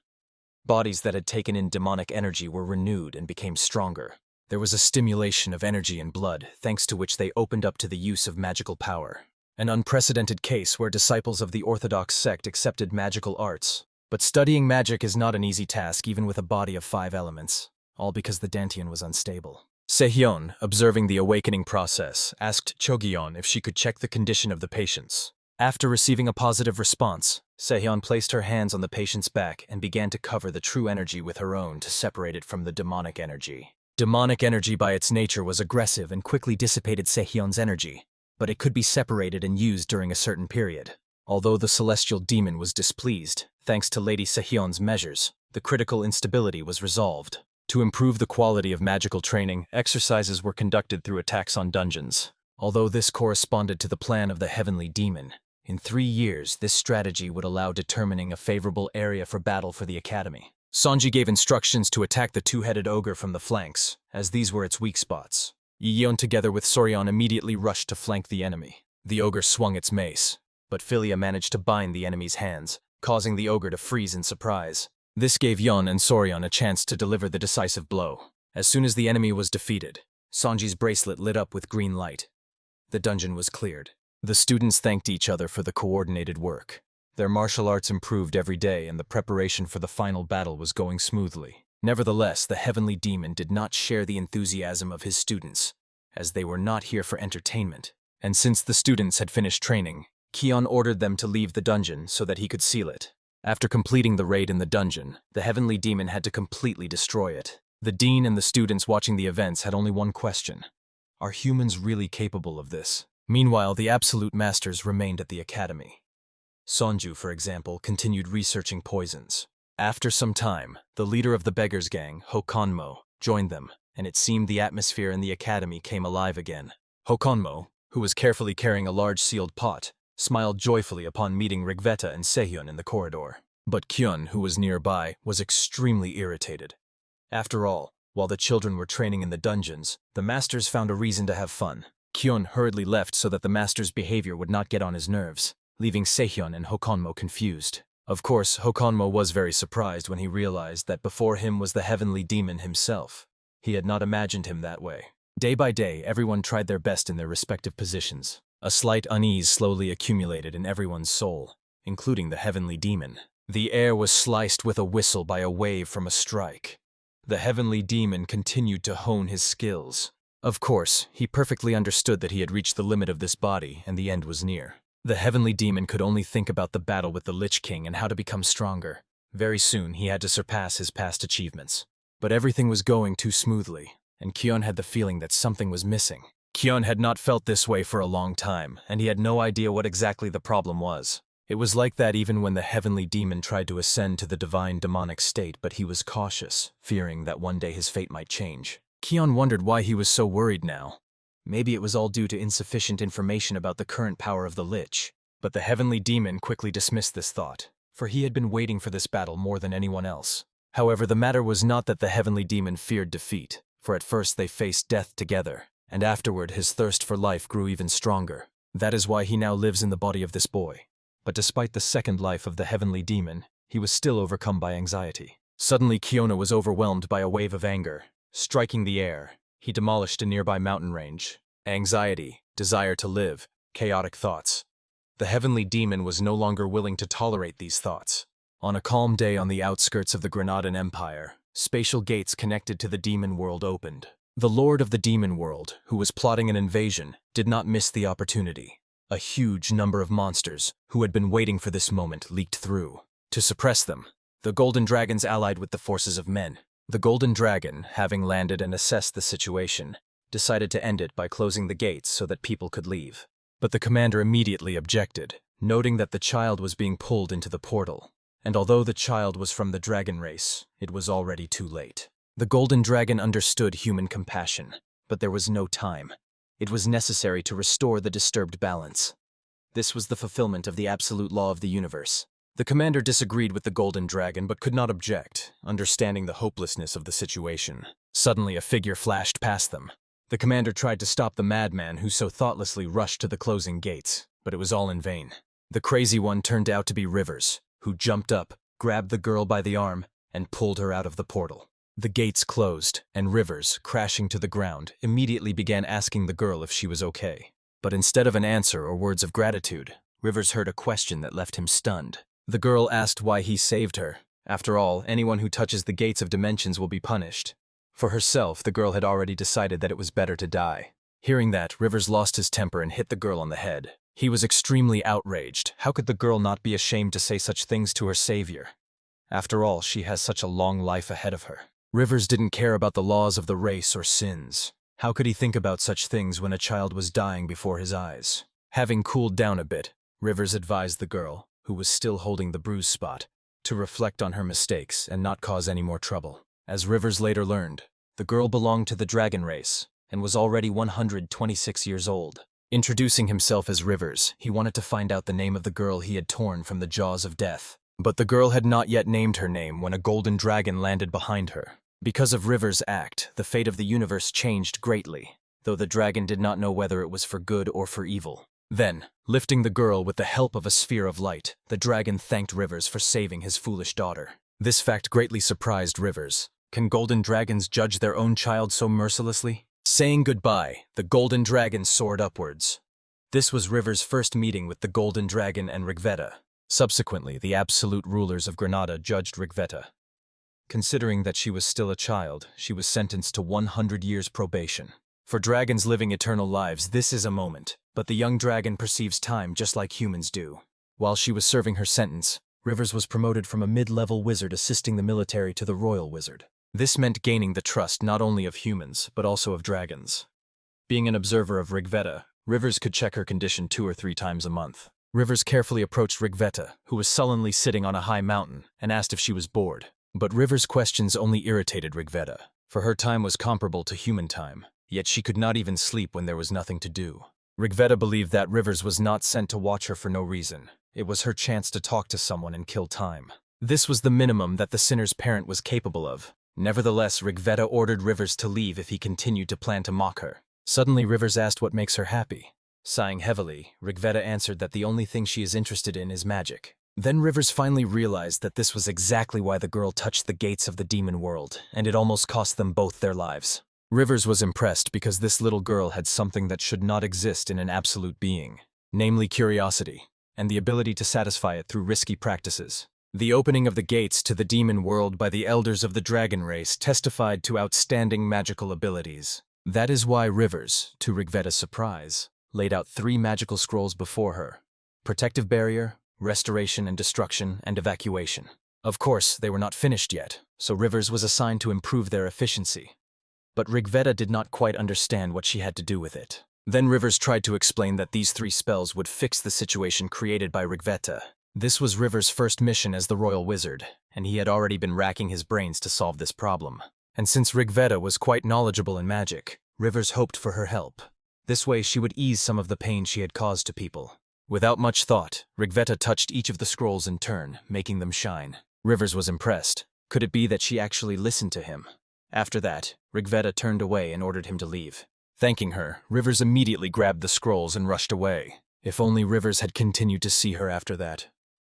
Bodies that had taken in demonic energy were renewed and became stronger. There was a stimulation of energy and blood, thanks to which they opened up to the use of magical power. An unprecedented case where disciples of the Orthodox sect accepted magical arts. But studying magic is not an easy task even with a body of 5 elements, all because the Dantian was unstable. Sehyun, observing the awakening process, asked Chogyeon if she could check the condition of the patients. After receiving a positive response, Sehyun placed her hands on the patient's back and began to cover the true energy with her own to separate it from the demonic energy. Demonic energy by its nature was aggressive and quickly dissipated Sehyun's energy, but it could be separated and used during a certain period. Although the celestial demon was displeased, thanks to Lady Sehyun's measures, the critical instability was resolved. To improve the quality of magical training, exercises were conducted through attacks on dungeons. Although this corresponded to the plan of the heavenly demon, in 3 years this strategy would allow determining a favorable area for battle for the academy. Sanji gave instructions to attack the 2-headed ogre from the flanks, as these were its weak spots. Yeon together with Soryeon immediately rushed to flank the enemy. The ogre swung its mace, but Philia managed to bind the enemy's hands, causing the ogre to freeze in surprise. This gave Yeon and Soryeon a chance to deliver the decisive blow. As soon as the enemy was defeated, Sanji's bracelet lit up with green light. The dungeon was cleared. The students thanked each other for the coordinated work. Their martial arts improved every day and the preparation for the final battle was going smoothly. Nevertheless, the heavenly demon did not share the enthusiasm of his students, as they were not here for entertainment. And since the students had finished training, Kion ordered them to leave the dungeon so that he could seal it. After completing the raid in the dungeon, the heavenly demon had to completely destroy it. The dean and the students watching the events had only one question. Are humans really capable of this? Meanwhile, the absolute masters remained at the academy. Sonju, for example, continued researching poisons. After some time, the leader of the beggars gang, Hokonmo, joined them, and it seemed the atmosphere in the academy came alive again. Hokonmo, who was carefully carrying a large sealed pot, smiled joyfully upon meeting Rigveta and Sehyun in the corridor. But Kyun, who was nearby, was extremely irritated. After all, while the children were training in the dungeons, the masters found a reason to have fun. Kyon hurriedly left so that the master's behavior would not get on his nerves, leaving Sehyun and Hokonmo confused. Of course, Hokonmo was very surprised when he realized that before him was the heavenly demon himself. He had not imagined him that way. Day by day, everyone tried their best in their respective positions. A slight unease slowly accumulated in everyone's soul, including the heavenly demon. The air was sliced with a whistle by a wave from a strike. The heavenly demon continued to hone his skills. Of course, he perfectly understood that he had reached the limit of this body and the end was near. The heavenly demon could only think about the battle with the Lich King and how to become stronger. Very soon, he had to surpass his past achievements. But everything was going too smoothly, and Kyon had the feeling that something was missing. Kyon had not felt this way for a long time, and he had no idea what exactly the problem was. It was like that even when the heavenly demon tried to ascend to the divine demonic state, but he was cautious, fearing that one day his fate might change. Kyon wondered why he was so worried now. Maybe it was all due to insufficient information about the current power of the Lich. But the heavenly demon quickly dismissed this thought, for he had been waiting for this battle more than anyone else. However, the matter was not that the heavenly demon feared defeat, for at first they faced death together, and afterward his thirst for life grew even stronger. That is why he now lives in the body of this boy. But despite the second life of the heavenly demon, he was still overcome by anxiety. Suddenly Kiona was overwhelmed by a wave of anger. Striking the air, he demolished a nearby mountain range. Anxiety, desire to live, chaotic thoughts. The heavenly demon was no longer willing to tolerate these thoughts. On a calm day on the outskirts of the Granadan Empire, spatial gates connected to the demon world opened. The lord of the demon world, who was plotting an invasion, did not miss the opportunity. A huge number of monsters, who had been waiting for this moment, leaked through. To suppress them, the Golden Dragons allied with the forces of men. The Golden Dragon, having landed and assessed the situation, decided to end it by closing the gates so that people could leave. But the commander immediately objected, noting that the child was being pulled into the portal. And although the child was from the dragon race, it was already too late. The Golden Dragon understood human compassion, but there was no time. It was necessary to restore the disturbed balance. This was the fulfillment of the absolute law of the universe. The commander disagreed with the Golden Dragon but could not object, understanding the hopelessness of the situation. Suddenly a figure flashed past them. The commander tried to stop the madman who so thoughtlessly rushed to the closing gates, but it was all in vain. The crazy one turned out to be Rivers, who jumped up, grabbed the girl by the arm, and pulled her out of the portal. The gates closed, and Rivers, crashing to the ground, immediately began asking the girl if she was okay. But instead of an answer or words of gratitude, Rivers heard a question that left him stunned. The girl asked why he saved her. After all, anyone who touches the gates of dimensions will be punished. For herself, the girl had already decided that it was better to die. Hearing that, Rivers lost his temper and hit the girl on the head. He was extremely outraged. How could the girl not be ashamed to say such things to her savior? After all, she has such a long life ahead of her. Rivers didn't care about the laws of the race or sins. How could he think about such things when a child was dying before his eyes? Having cooled down a bit, Rivers advised the girl, who was still holding the bruise spot, to reflect on her mistakes and not cause any more trouble. As Rivers later learned, the girl belonged to the dragon race and was already 126 years old. Introducing himself as Rivers, he wanted to find out the name of the girl he had torn from the jaws of death. But the girl had not yet named her name when a golden dragon landed behind her. Because of Rivers' act, the fate of the universe changed greatly, though the dragon did not know whether it was for good or for evil. Then, lifting the girl with the help of a sphere of light, the dragon thanked Rivers for saving his foolish daughter. This fact greatly surprised Rivers. Can golden dragons judge their own child so mercilessly? Saying goodbye, the golden dragon soared upwards. This was Rivers' first meeting with the golden dragon and Rigveda. Subsequently, the absolute rulers of Granada judged Rigveda. Considering that she was still a child, she was sentenced to 100 years probation. For dragons living eternal lives, this is a moment, but the young dragon perceives time just like humans do. While she was serving her sentence, Rivers was promoted from a mid-level wizard assisting the military to the royal wizard. This meant gaining the trust not only of humans, but also of dragons. Being an observer of Rigveda, Rivers could check her condition 2 or 3 times a month. Rivers carefully approached Rigveda, who was sullenly sitting on a high mountain, and asked if she was bored. But Rivers' questions only irritated Rigveda, for her time was comparable to human time, yet she could not even sleep when there was nothing to do. Rigveda believed that Rivers was not sent to watch her for no reason. It was her chance to talk to someone and kill time. This was the minimum that the sinner's parent was capable of. Nevertheless, Rigveda ordered Rivers to leave if he continued to plan to mock her. Suddenly Rivers asked what makes her happy. Sighing heavily, Rigveda answered that the only thing she is interested in is magic. Then Rivers finally realized that this was exactly why the girl touched the gates of the demon world, and it almost cost them both their lives. Rivers was impressed because this little girl had something that should not exist in an absolute being, namely curiosity, and the ability to satisfy it through risky practices. The opening of the gates to the demon world by the elders of the dragon race testified to outstanding magical abilities. That is why Rivers, to Rigveda's surprise, laid out 3 magical scrolls before her: Protective Barrier, Restoration and Destruction, and Evacuation. Of course, they were not finished yet, so Rivers was assigned to improve their efficiency. But Rigveda did not quite understand what she had to do with it. Then Rivers tried to explain that these 3 spells would fix the situation created by Rigveda. This was Rivers' first mission as the royal wizard, and he had already been racking his brains to solve this problem. And since Rigveda was quite knowledgeable in magic, Rivers hoped for her help. This way she would ease some of the pain she had caused to people. Without much thought, Rigveda touched each of the scrolls in turn, making them shine. Rivers was impressed. Could it be that she actually listened to him? After that, Rigveda turned away and ordered him to leave. Thanking her, Rivers immediately grabbed the scrolls and rushed away. If only Rivers had continued to see her after that.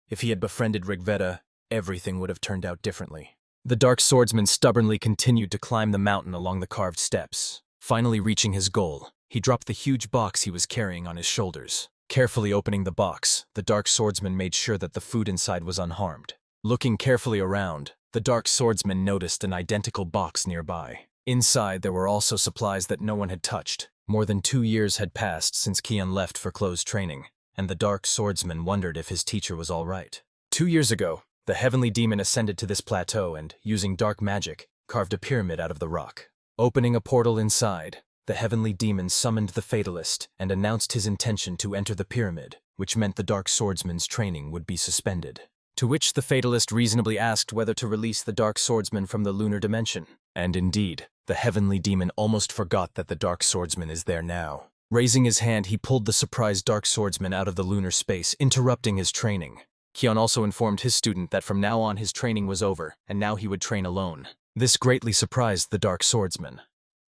If he had befriended Rigveda, everything would have turned out differently. The Dark Swordsman stubbornly continued to climb the mountain along the carved steps. Finally reaching his goal, he dropped the huge box he was carrying on his shoulders. Carefully opening the box, the Dark Swordsman made sure that the food inside was unharmed. Looking carefully around, the Dark Swordsman noticed an identical box nearby. Inside, there were also supplies that no one had touched. More than 2 years had passed since Kion left for closed training, and the Dark Swordsman wondered if his teacher was all right. 2 years ago, the Heavenly Demon ascended to this plateau and, using dark magic, carved a pyramid out of the rock. Opening a portal inside, the Heavenly Demon summoned the Fatalist and announced his intention to enter the pyramid, which meant the Dark Swordsman's training would be suspended. To which the Fatalist reasonably asked whether to release the Dark Swordsman from the lunar dimension. And indeed, the Heavenly Demon almost forgot that the Dark Swordsman is there now. Raising his hand, he pulled the surprised Dark Swordsman out of the lunar space, interrupting his training. Kion also informed his student that from now on his training was over, and now he would train alone. This greatly surprised the Dark Swordsman.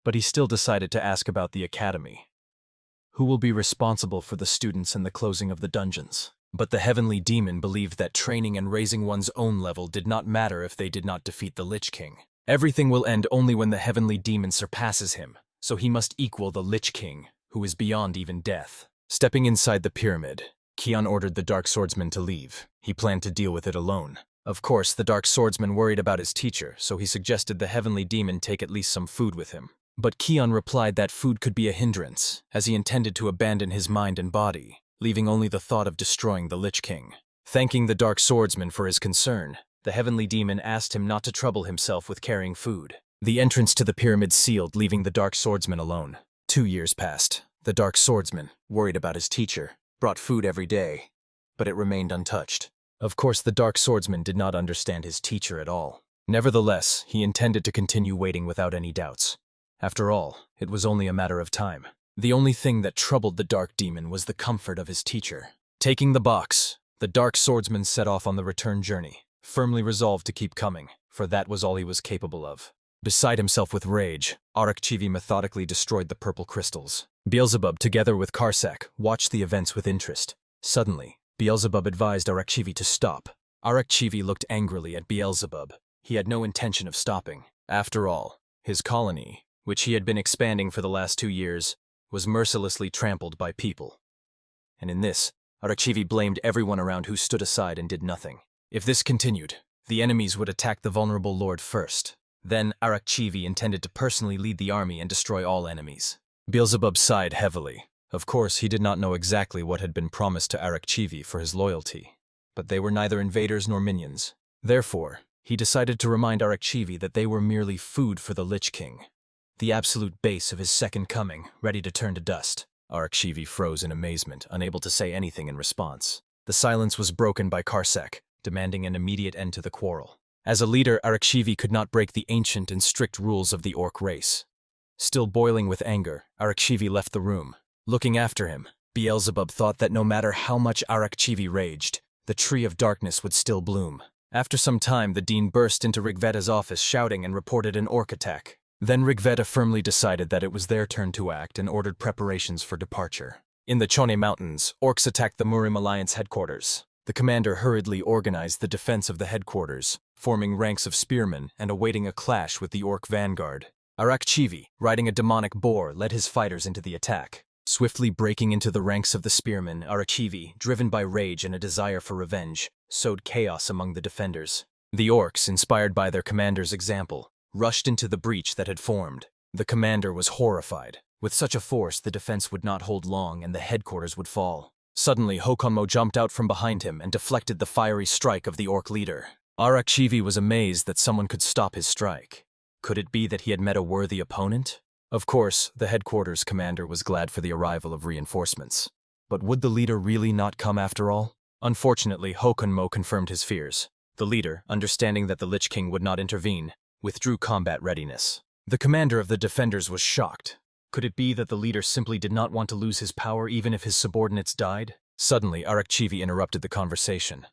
But he still decided to ask about the academy. Who will be responsible for the students and the closing of the dungeons? But the Heavenly Demon believed that training and raising one's own level did not matter if they did not defeat the Lich King. Everything will end only when the Heavenly Demon surpasses him, so he must equal the Lich King, who is beyond even death. Stepping inside the pyramid, Kion ordered the Dark Swordsman to leave. He planned to deal with it alone. Of course, the Dark Swordsman worried about his teacher, so he suggested the Heavenly Demon take at least some food with him. But Kion replied that food could be a hindrance, as he intended to abandon his mind and body, leaving only the thought of destroying the Lich King. Thanking the Dark Swordsman for his concern, the Heavenly Demon asked him not to trouble himself with carrying food. The entrance to the pyramid sealed, leaving the Dark Swordsman alone. 2 years passed. The Dark Swordsman, worried about his teacher, brought food every day, but it remained untouched. Of course, the Dark Swordsman did not understand his teacher at all. Nevertheless, he intended to continue waiting without any doubts. After all, it was only a matter of time. The only thing that troubled the Dark Demon was the comfort of his teacher. Taking the box, the Dark Swordsman set off on the return journey, firmly resolved to keep coming, for that was all he was capable of. Beside himself with rage, Arakchivi methodically destroyed the purple crystals. Beelzebub, together with Karsak, watched the events with interest. Suddenly, Beelzebub advised Arakchivi to stop. Arakchivi looked angrily at Beelzebub. He had no intention of stopping. After all, his colony, which he had been expanding for the last 2 years, was mercilessly trampled by people. And in this, Arakchivi blamed everyone around who stood aside and did nothing. If this continued, the enemies would attack the vulnerable lord first. Then Arakchivi intended to personally lead the army and destroy all enemies. Beelzebub sighed heavily. Of course, he did not know exactly what had been promised to Arakchivi for his loyalty, but they were neither invaders nor minions. Therefore, he decided to remind Arakchivi that they were merely food for the Lich King, the absolute base of his second coming, ready to turn to dust. Arakchivi froze in amazement, unable to say anything in response. The silence was broken by Karsak, demanding an immediate end to the quarrel. As a leader, Arakchivi could not break the ancient and strict rules of the orc race. Still boiling with anger, Arakchivi left the room. Looking after him, Beelzebub thought that no matter how much Arakchivi raged, the Tree of Darkness would still bloom. After some time, the dean burst into Rigveda's office shouting and reported an orc attack. Then Rigveda firmly decided that it was their turn to act and ordered preparations for departure. In the Chone Mountains, orcs attacked the Murim Alliance headquarters. The commander hurriedly organized the defense of the headquarters, forming ranks of spearmen and awaiting a clash with the orc vanguard. Arakchivi, riding a demonic boar, led his fighters into the attack. Swiftly breaking into the ranks of the spearmen, Arakchivi, driven by rage and a desire for revenge, sowed chaos among the defenders. The orcs, inspired by their commander's example, rushed into the breach that had formed. The commander was horrified. With such a force, the defense would not hold long and the headquarters would fall. Suddenly, Hokonmo jumped out from behind him and deflected the fiery strike of the orc leader. Arakchivi was amazed that someone could stop his strike. Could it be that he had met a worthy opponent? Of course, the headquarters commander was glad for the arrival of reinforcements. But would the leader really not come after all? Unfortunately, Hokonmo confirmed his fears. The leader, understanding that the Lich King would not intervene, withdrew combat readiness. The commander of the defenders was shocked. Could it be that the leader simply did not want to lose his power even if his subordinates died? Suddenly, Arakchivi interrupted the conversation.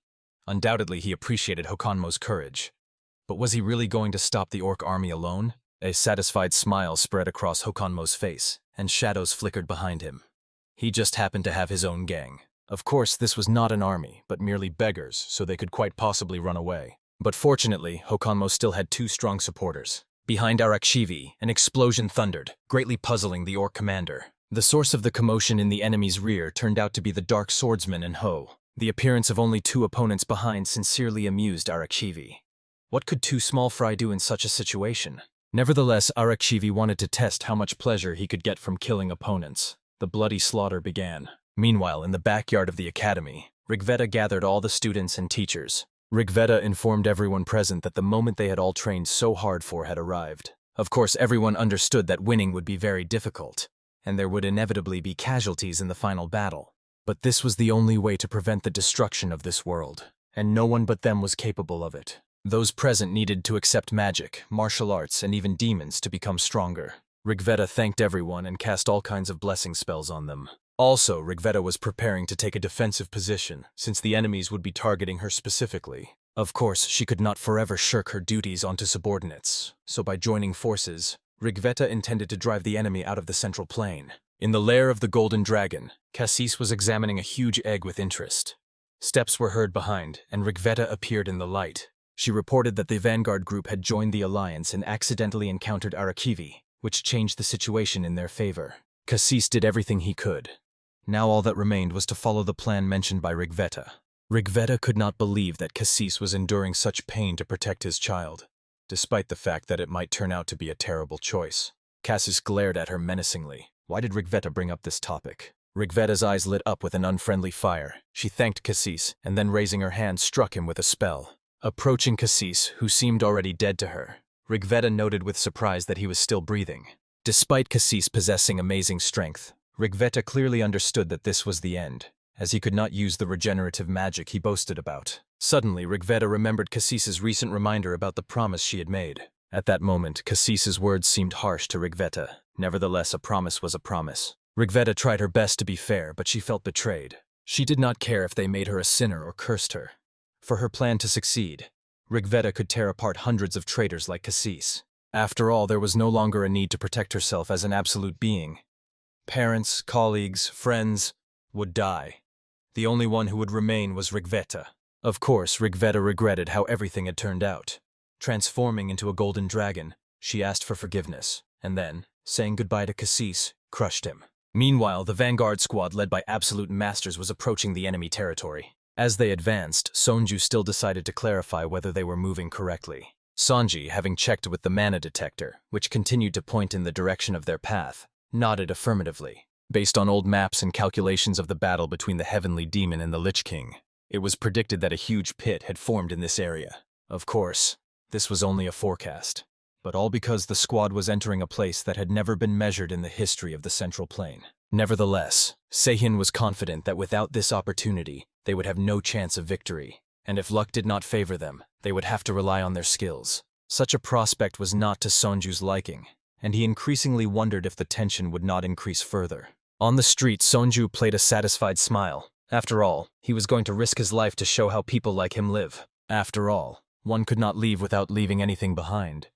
Undoubtedly, he appreciated Hokonmo's courage. But was he really going to stop the orc army alone? A satisfied smile spread across Hokonmo's face, and shadows flickered behind him. He just happened to have his own gang. Of course, this was not an army, but merely beggars, so they could quite possibly run away. But fortunately, Hokonmo still had two strong supporters. Behind Arakchivi, an explosion thundered, greatly puzzling the orc commander. The source of the commotion in the enemy's rear turned out to be the dark swordsman and Ho. The appearance of only two opponents behind sincerely amused Arakchivi. What could two small fry do in such a situation? Nevertheless, Arakchivi wanted to test how much pleasure he could get from killing opponents. The bloody slaughter began. Meanwhile, in the backyard of the academy, Rigveda gathered all the students and teachers. Rigveda informed everyone present that the moment they had all trained so hard for had arrived. Of course, everyone understood that winning would be very difficult, and there would inevitably be casualties in the final battle. But this was the only way to prevent the destruction of this world, and no one but them was capable of it. Those present needed to accept magic, martial arts, and even demons to become stronger. Rigveda thanked everyone and cast all kinds of blessing spells on them. Also, Rigveda was preparing to take a defensive position, since the enemies would be targeting her specifically. Of course, she could not forever shirk her duties onto subordinates, so by joining forces, Rigveda intended to drive the enemy out of the central plain. In the lair of the Golden Dragon, Cassis was examining a huge egg with interest. Steps were heard behind, and Rigveda appeared in the light. She reported that the Vanguard group had joined the alliance and accidentally encountered Arakchivi, which changed the situation in their favor. Cassis did everything he could. Now all that remained was to follow the plan mentioned by Rigveda. Rigveda could not believe that Cassis was enduring such pain to protect his child, despite the fact that it might turn out to be a terrible choice. Cassis glared at her menacingly. Why did Rigveda bring up this topic? Rigveda's eyes lit up with an unfriendly fire. She thanked Cassis, and then raising her hand struck him with a spell. Approaching Cassis, who seemed already dead to her, Rigveda noted with surprise that he was still breathing. Despite Cassis possessing amazing strength, Rigveda clearly understood that this was the end, as he could not use the regenerative magic he boasted about. Suddenly, Rigveda remembered Cassis's recent reminder about the promise she had made. At that moment, Cassis's words seemed harsh to Rigveda. Nevertheless, a promise was a promise. Rigveda tried her best to be fair, but she felt betrayed. She did not care if they made her a sinner or cursed her. For her plan to succeed, Rigveda could tear apart hundreds of traitors like Cassis. After all, there was no longer a need to protect herself as an absolute being. Parents, colleagues, friends would die. The only one who would remain was Rigveda. Of course, Rigveda regretted how everything had turned out. Transforming into a golden dragon, she asked for forgiveness, and then, saying goodbye to Cassis, crushed him. Meanwhile, the Vanguard squad led by absolute masters was approaching the enemy territory. As they advanced, Sonju still decided to clarify whether they were moving correctly. Sanji, having checked with the mana detector, which continued to point in the direction of their path, nodded affirmatively. Based on old maps and calculations of the battle between the Heavenly Demon and the Lich King, it was predicted that a huge pit had formed in this area. Of course, this was only a forecast, but all because the squad was entering a place that had never been measured in the history of the Central Plain. Nevertheless, Seihin was confident that without this opportunity, they would have no chance of victory, and if luck did not favor them, they would have to rely on their skills. Such a prospect was not to Sonju's liking, and he increasingly wondered if the tension would not increase further. On the street, Sonju played a satisfied smile. After all, he was going to risk his life to show how people like him live. After all, one could not leave without leaving anything behind.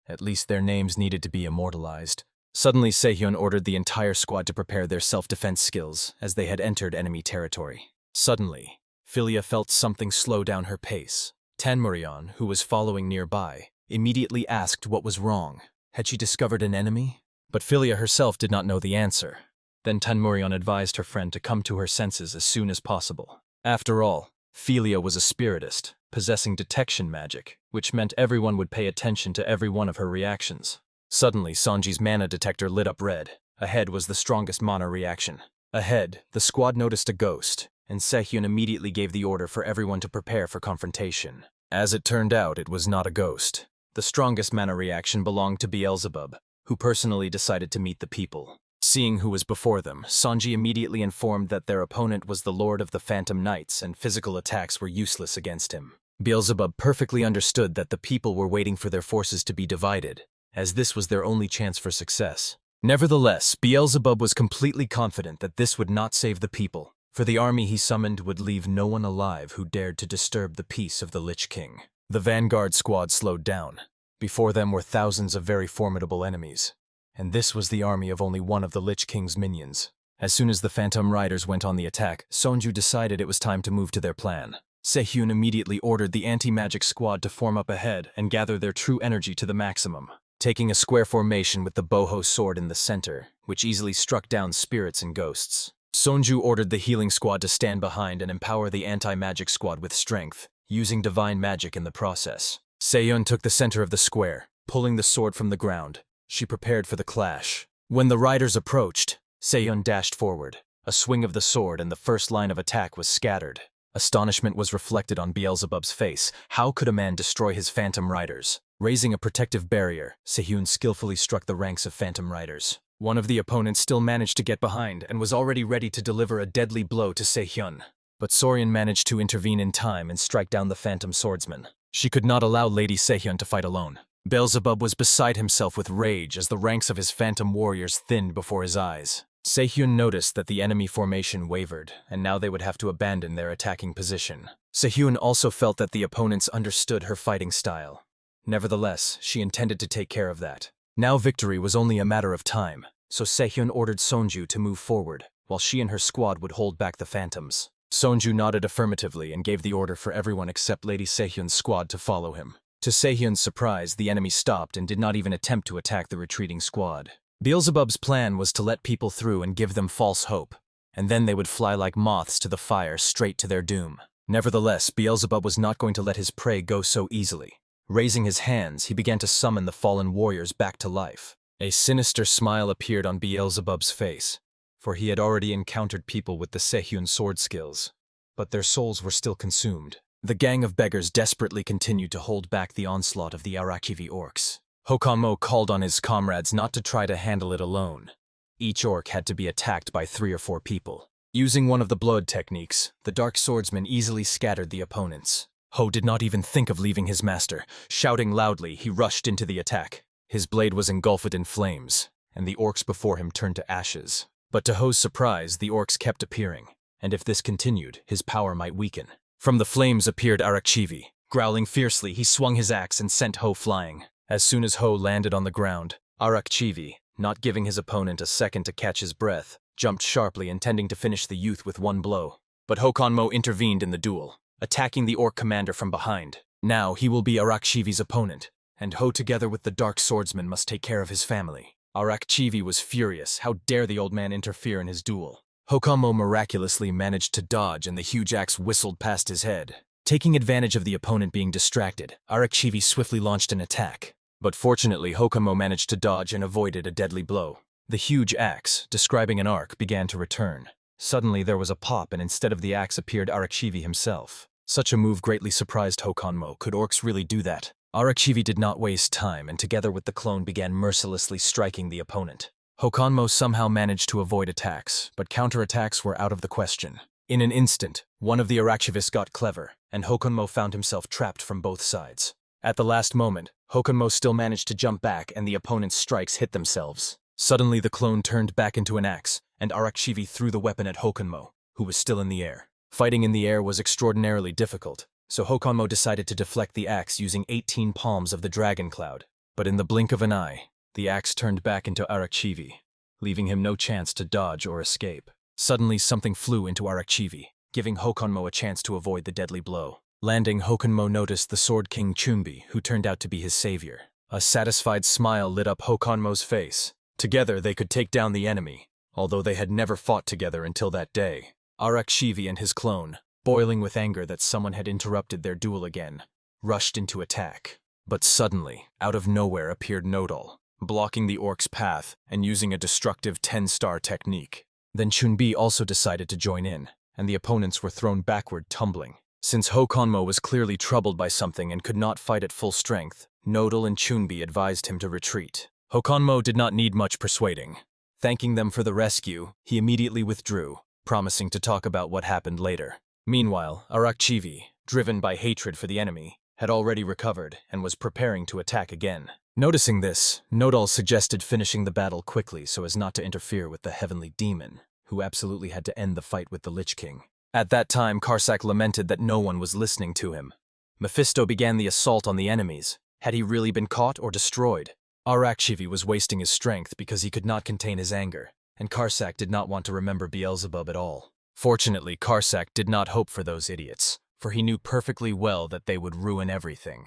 At least their names needed to be immortalized. Suddenly, Sehyun ordered the entire squad to prepare their self-defense skills as they had entered enemy territory. Suddenly, Philia felt something slow down her pace. Tanmurion, who was following nearby, immediately asked what was wrong. Had she discovered an enemy? But Philia herself did not know the answer. Then Tanmurion advised her friend to come to her senses as soon as possible. After all, Philia was a spiritist, possessing detection magic, which meant everyone would pay attention to every one of her reactions. Suddenly, Sanji's mana detector lit up red. Ahead was the strongest mana reaction. Ahead, the squad noticed a ghost, and Sehyun immediately gave the order for everyone to prepare for confrontation. As it turned out, it was not a ghost. The strongest mana reaction belonged to Beelzebub, who personally decided to meet the people. Seeing who was before them, Sanji immediately informed that their opponent was the Lord of the Phantom Knights and physical attacks were useless against him. Beelzebub perfectly understood that the people were waiting for their forces to be divided, as this was their only chance for success. Nevertheless, Beelzebub was completely confident that this would not save the people, for the army he summoned would leave no one alive who dared to disturb the peace of the Lich King. The vanguard squad slowed down. Before them were thousands of very formidable enemies, and this was the army of only one of the Lich King's minions. As soon as the Phantom Riders went on the attack, Sonju decided it was time to move to their plan. Sehyun immediately ordered the anti-magic squad to form up ahead and gather their true energy to the maximum, taking a square formation with the boho sword in the center, which easily struck down spirits and ghosts. Sonju ordered the healing squad to stand behind and empower the anti-magic squad with strength, using divine magic in the process. Sehyun took the center of the square, pulling the sword from the ground. She prepared for the clash. When the riders approached, Sehyun dashed forward. A swing of the sword and the first line of attack was scattered. Astonishment was reflected on Beelzebub's face. How could a man destroy his Phantom Riders? Raising a protective barrier, Sehyun skillfully struck the ranks of Phantom Riders. One of the opponents still managed to get behind and was already ready to deliver a deadly blow to Sehyun. But Sorian managed to intervene in time and strike down the Phantom Swordsman. She could not allow Lady Sehyun to fight alone. Beelzebub was beside himself with rage as the ranks of his Phantom Warriors thinned before his eyes. Sehyun noticed that the enemy formation wavered, and now they would have to abandon their attacking position. Sehyun also felt that the opponents understood her fighting style. Nevertheless, she intended to take care of that. Now victory was only a matter of time, so Sehyun ordered Sonju to move forward, while she and her squad would hold back the Phantoms. Sonju nodded affirmatively and gave the order for everyone except Lady Sehyun's squad to follow him. To Sehyun's surprise, the enemy stopped and did not even attempt to attack the retreating squad. Beelzebub's plan was to let people through and give them false hope, and then they would fly like moths to the fire straight to their doom. Nevertheless, Beelzebub was not going to let his prey go so easily. Raising his hands, he began to summon the fallen warriors back to life. A sinister smile appeared on Beelzebub's face, for he had already encountered people with the Sehyun sword skills, but their souls were still consumed. The gang of beggars desperately continued to hold back the onslaught of the Arakivi orcs. Hokanmo called on his comrades not to try to handle it alone. Each orc had to be attacked by 3 or 4 people. Using one of the blood techniques, the Dark Swordsman easily scattered the opponents. Ho did not even think of leaving his master. Shouting loudly, he rushed into the attack. His blade was engulfed in flames, and the orcs before him turned to ashes. But to Ho's surprise, the orcs kept appearing, and if this continued, his power might weaken. From the flames appeared Arakchivi. Growling fiercely, he swung his axe and sent Ho flying. As soon as Ho landed on the ground, Arakchivi, not giving his opponent a second to catch his breath, jumped sharply, intending to finish the youth with one blow. But Hokanmo intervened in the duel, attacking the orc commander from behind. Now he will be Arakchivi's opponent, and Ho together with the Dark Swordsman must take care of his family. Arakchivi was furious. How dare the old man interfere in his duel? Hokanmo miraculously managed to dodge and the huge axe whistled past his head. Taking advantage of the opponent being distracted, Arakchivi swiftly launched an attack. But fortunately, Hokanmo managed to dodge and avoided a deadly blow. The huge axe, describing an arc, began to return. Suddenly there was a pop and instead of the axe appeared Arakchivi himself. Such a move greatly surprised Hokanmo. Could orcs really do that? Arakchivi did not waste time and together with the clone began mercilessly striking the opponent. Hokanmo somehow managed to avoid attacks, but counterattacks were out of the question. In an instant, one of the Arakchivists got clever, and Hokanmo found himself trapped from both sides. At the last moment, Hokanmo still managed to jump back and the opponent's strikes hit themselves. Suddenly the clone turned back into an axe, and Arakchivi threw the weapon at Hokanmo, who was still in the air. Fighting in the air was extraordinarily difficult, so Hokanmo decided to deflect the axe using 18 palms of the dragon cloud. But in the blink of an eye, the axe turned back into Arakchivi, leaving him no chance to dodge or escape. Suddenly something flew into Arakchivi, giving Hokonmo a chance to avoid the deadly blow. Landing, Hokonmo noticed the Sword King Chunbi, who turned out to be his savior. A satisfied smile lit up Hokonmo's face. Together they could take down the enemy, although they had never fought together until that day. Arakchivi and his clone, boiling with anger that someone had interrupted their duel again, rushed into attack. But suddenly, out of nowhere appeared Nodal, blocking the orc's path and using a destructive 10-star technique. Then Chunbi also decided to join in, and the opponents were thrown backward, tumbling. Since Hokonmo was clearly troubled by something and could not fight at full strength, Nodal and Chunbi advised him to retreat. Hokonmo did not need much persuading. Thanking them for the rescue, he immediately withdrew, promising to talk about what happened later. Meanwhile, Arakchivi, driven by hatred for the enemy, had already recovered and was preparing to attack again. Noticing this, Nodal suggested finishing the battle quickly so as not to interfere with the heavenly demon, who absolutely had to end the fight with the Lich King. At that time, Karsak lamented that no one was listening to him. Mephisto began the assault on the enemies. Had he really been caught or destroyed? Arakchivi was wasting his strength because he could not contain his anger, and Karsak did not want to remember Beelzebub at all. Fortunately, Karsak did not hope for those idiots, for he knew perfectly well that they would ruin everything.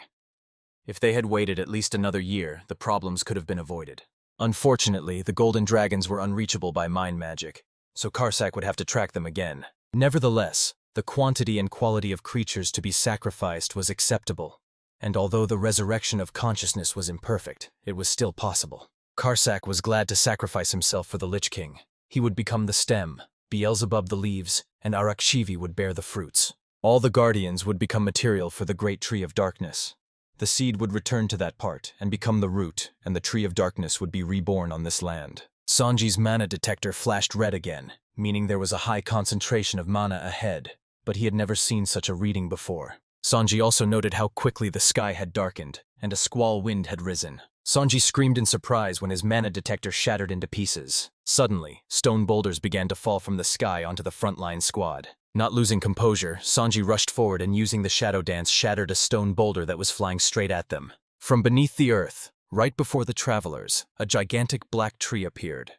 If they had waited at least another year, the problems could have been avoided. Unfortunately, the golden dragons were unreachable by mind magic, so Karsak would have to track them again. Nevertheless, the quantity and quality of creatures to be sacrificed was acceptable, and although the resurrection of consciousness was imperfect, it was still possible. Karsak was glad to sacrifice himself for the Lich King. He would become the stem, Beelzebub the leaves, and Arakchivi would bear the fruits. All the guardians would become material for the great tree of darkness. The seed would return to that part and become the root, and the tree of darkness would be reborn on this land. Sanji's mana detector flashed red again, meaning there was a high concentration of mana ahead, but he had never seen such a reading before. Sanji also noted how quickly the sky had darkened, and a squall wind had risen. Sanji screamed in surprise when his mana detector shattered into pieces. Suddenly, stone boulders began to fall from the sky onto the frontline squad. Not losing composure, Sanji rushed forward and using the shadow dance shattered a stone boulder that was flying straight at them. From beneath the earth, right before the travelers, a gigantic black tree appeared.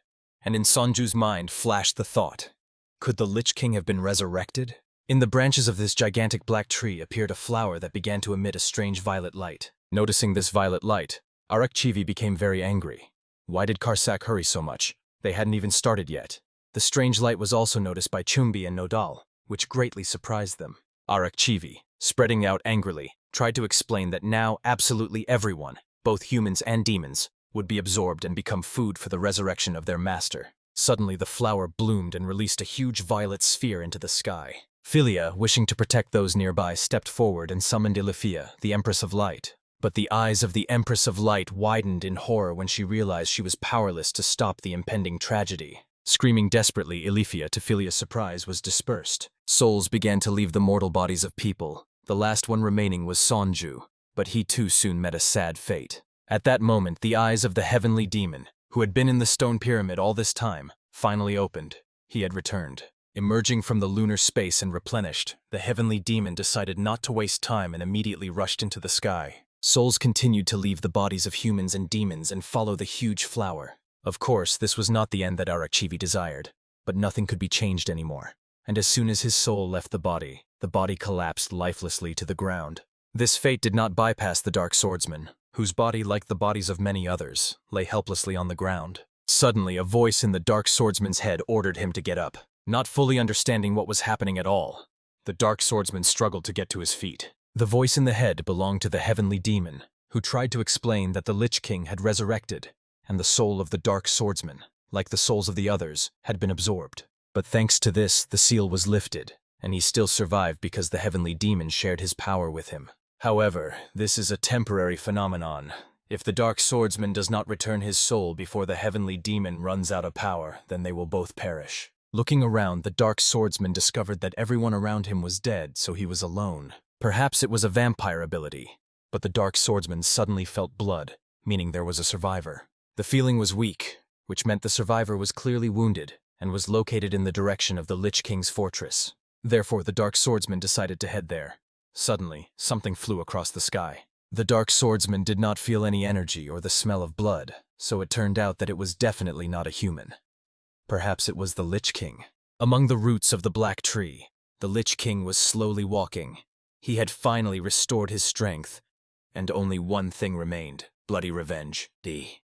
And in Sanju's mind flashed the thought, could the Lich King have been resurrected? In the branches of this gigantic black tree appeared a flower that began to emit a strange violet light. Noticing this violet light, Arakchivi became very angry. Why did Karsak hurry so much? They hadn't even started yet. The strange light was also noticed by Chunbi and Nodal, which greatly surprised them. Arakchivi, spreading out angrily, tried to explain that now absolutely everyone, both humans and demons, would be absorbed and become food for the resurrection of their master. Suddenly the flower bloomed and released a huge violet sphere into the sky. Philia, wishing to protect those nearby, stepped forward and summoned Ilithia, the Empress of Light. But the eyes of the Empress of Light widened in horror when she realized she was powerless to stop the impending tragedy. Screaming desperately, Ilithia, to Philia's surprise, was dispersed. Souls began to leave the mortal bodies of people. The last one remaining was Sanju, but he too soon met a sad fate. At that moment, the eyes of the heavenly demon, who had been in the stone pyramid all this time, finally opened. He had returned. Emerging from the lunar space and replenished, the heavenly demon decided not to waste time and immediately rushed into the sky. Souls continued to leave the bodies of humans and demons and follow the huge flower. Of course, this was not the end that Arakchivi desired, but nothing could be changed anymore. And as soon as his soul left the body collapsed lifelessly to the ground. This fate did not bypass the Dark Swordsman, whose body, like the bodies of many others, lay helplessly on the ground. Suddenly, a voice in the Dark Swordsman's head ordered him to get up. Not fully understanding what was happening at all, the Dark Swordsman struggled to get to his feet. The voice in the head belonged to the heavenly demon, who tried to explain that the Lich King had resurrected, and the soul of the Dark Swordsman, like the souls of the others, had been absorbed. But thanks to this, the seal was lifted, and he still survived because the heavenly demon shared his power with him. However, this is a temporary phenomenon. If the Dark Swordsman does not return his soul before the heavenly demon runs out of power, then they will both perish. Looking around, the Dark Swordsman discovered that everyone around him was dead, so he was alone. Perhaps it was a vampire ability, but the Dark Swordsman suddenly felt blood, meaning there was a survivor. The feeling was weak, which meant the survivor was clearly wounded and was located in the direction of the Lich King's fortress. Therefore, the Dark Swordsman decided to head there. Suddenly, something flew across the sky. The dark swordsman did not feel any energy or the smell of blood, so it turned out that it was definitely not a human. Perhaps it was the Lich King. Among the roots of the black tree, the Lich King was slowly walking. He had finally restored his strength, and only one thing remained: bloody revenge.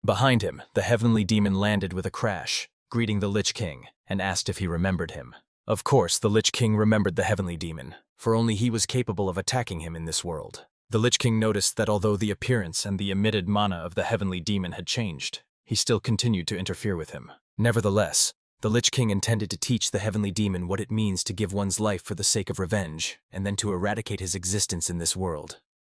Behind him, the heavenly demon landed with a crash, greeting the Lich King, and asked if he remembered him. Of course, the Lich King remembered the heavenly demon, for only he was capable of attacking him in this world. The Lich King noticed that although the appearance and the emitted mana of the heavenly demon had changed, he still continued to interfere with him. Nevertheless, the Lich King intended to teach the heavenly demon what it means to give one's life for the sake of revenge, and then to eradicate his existence in this world.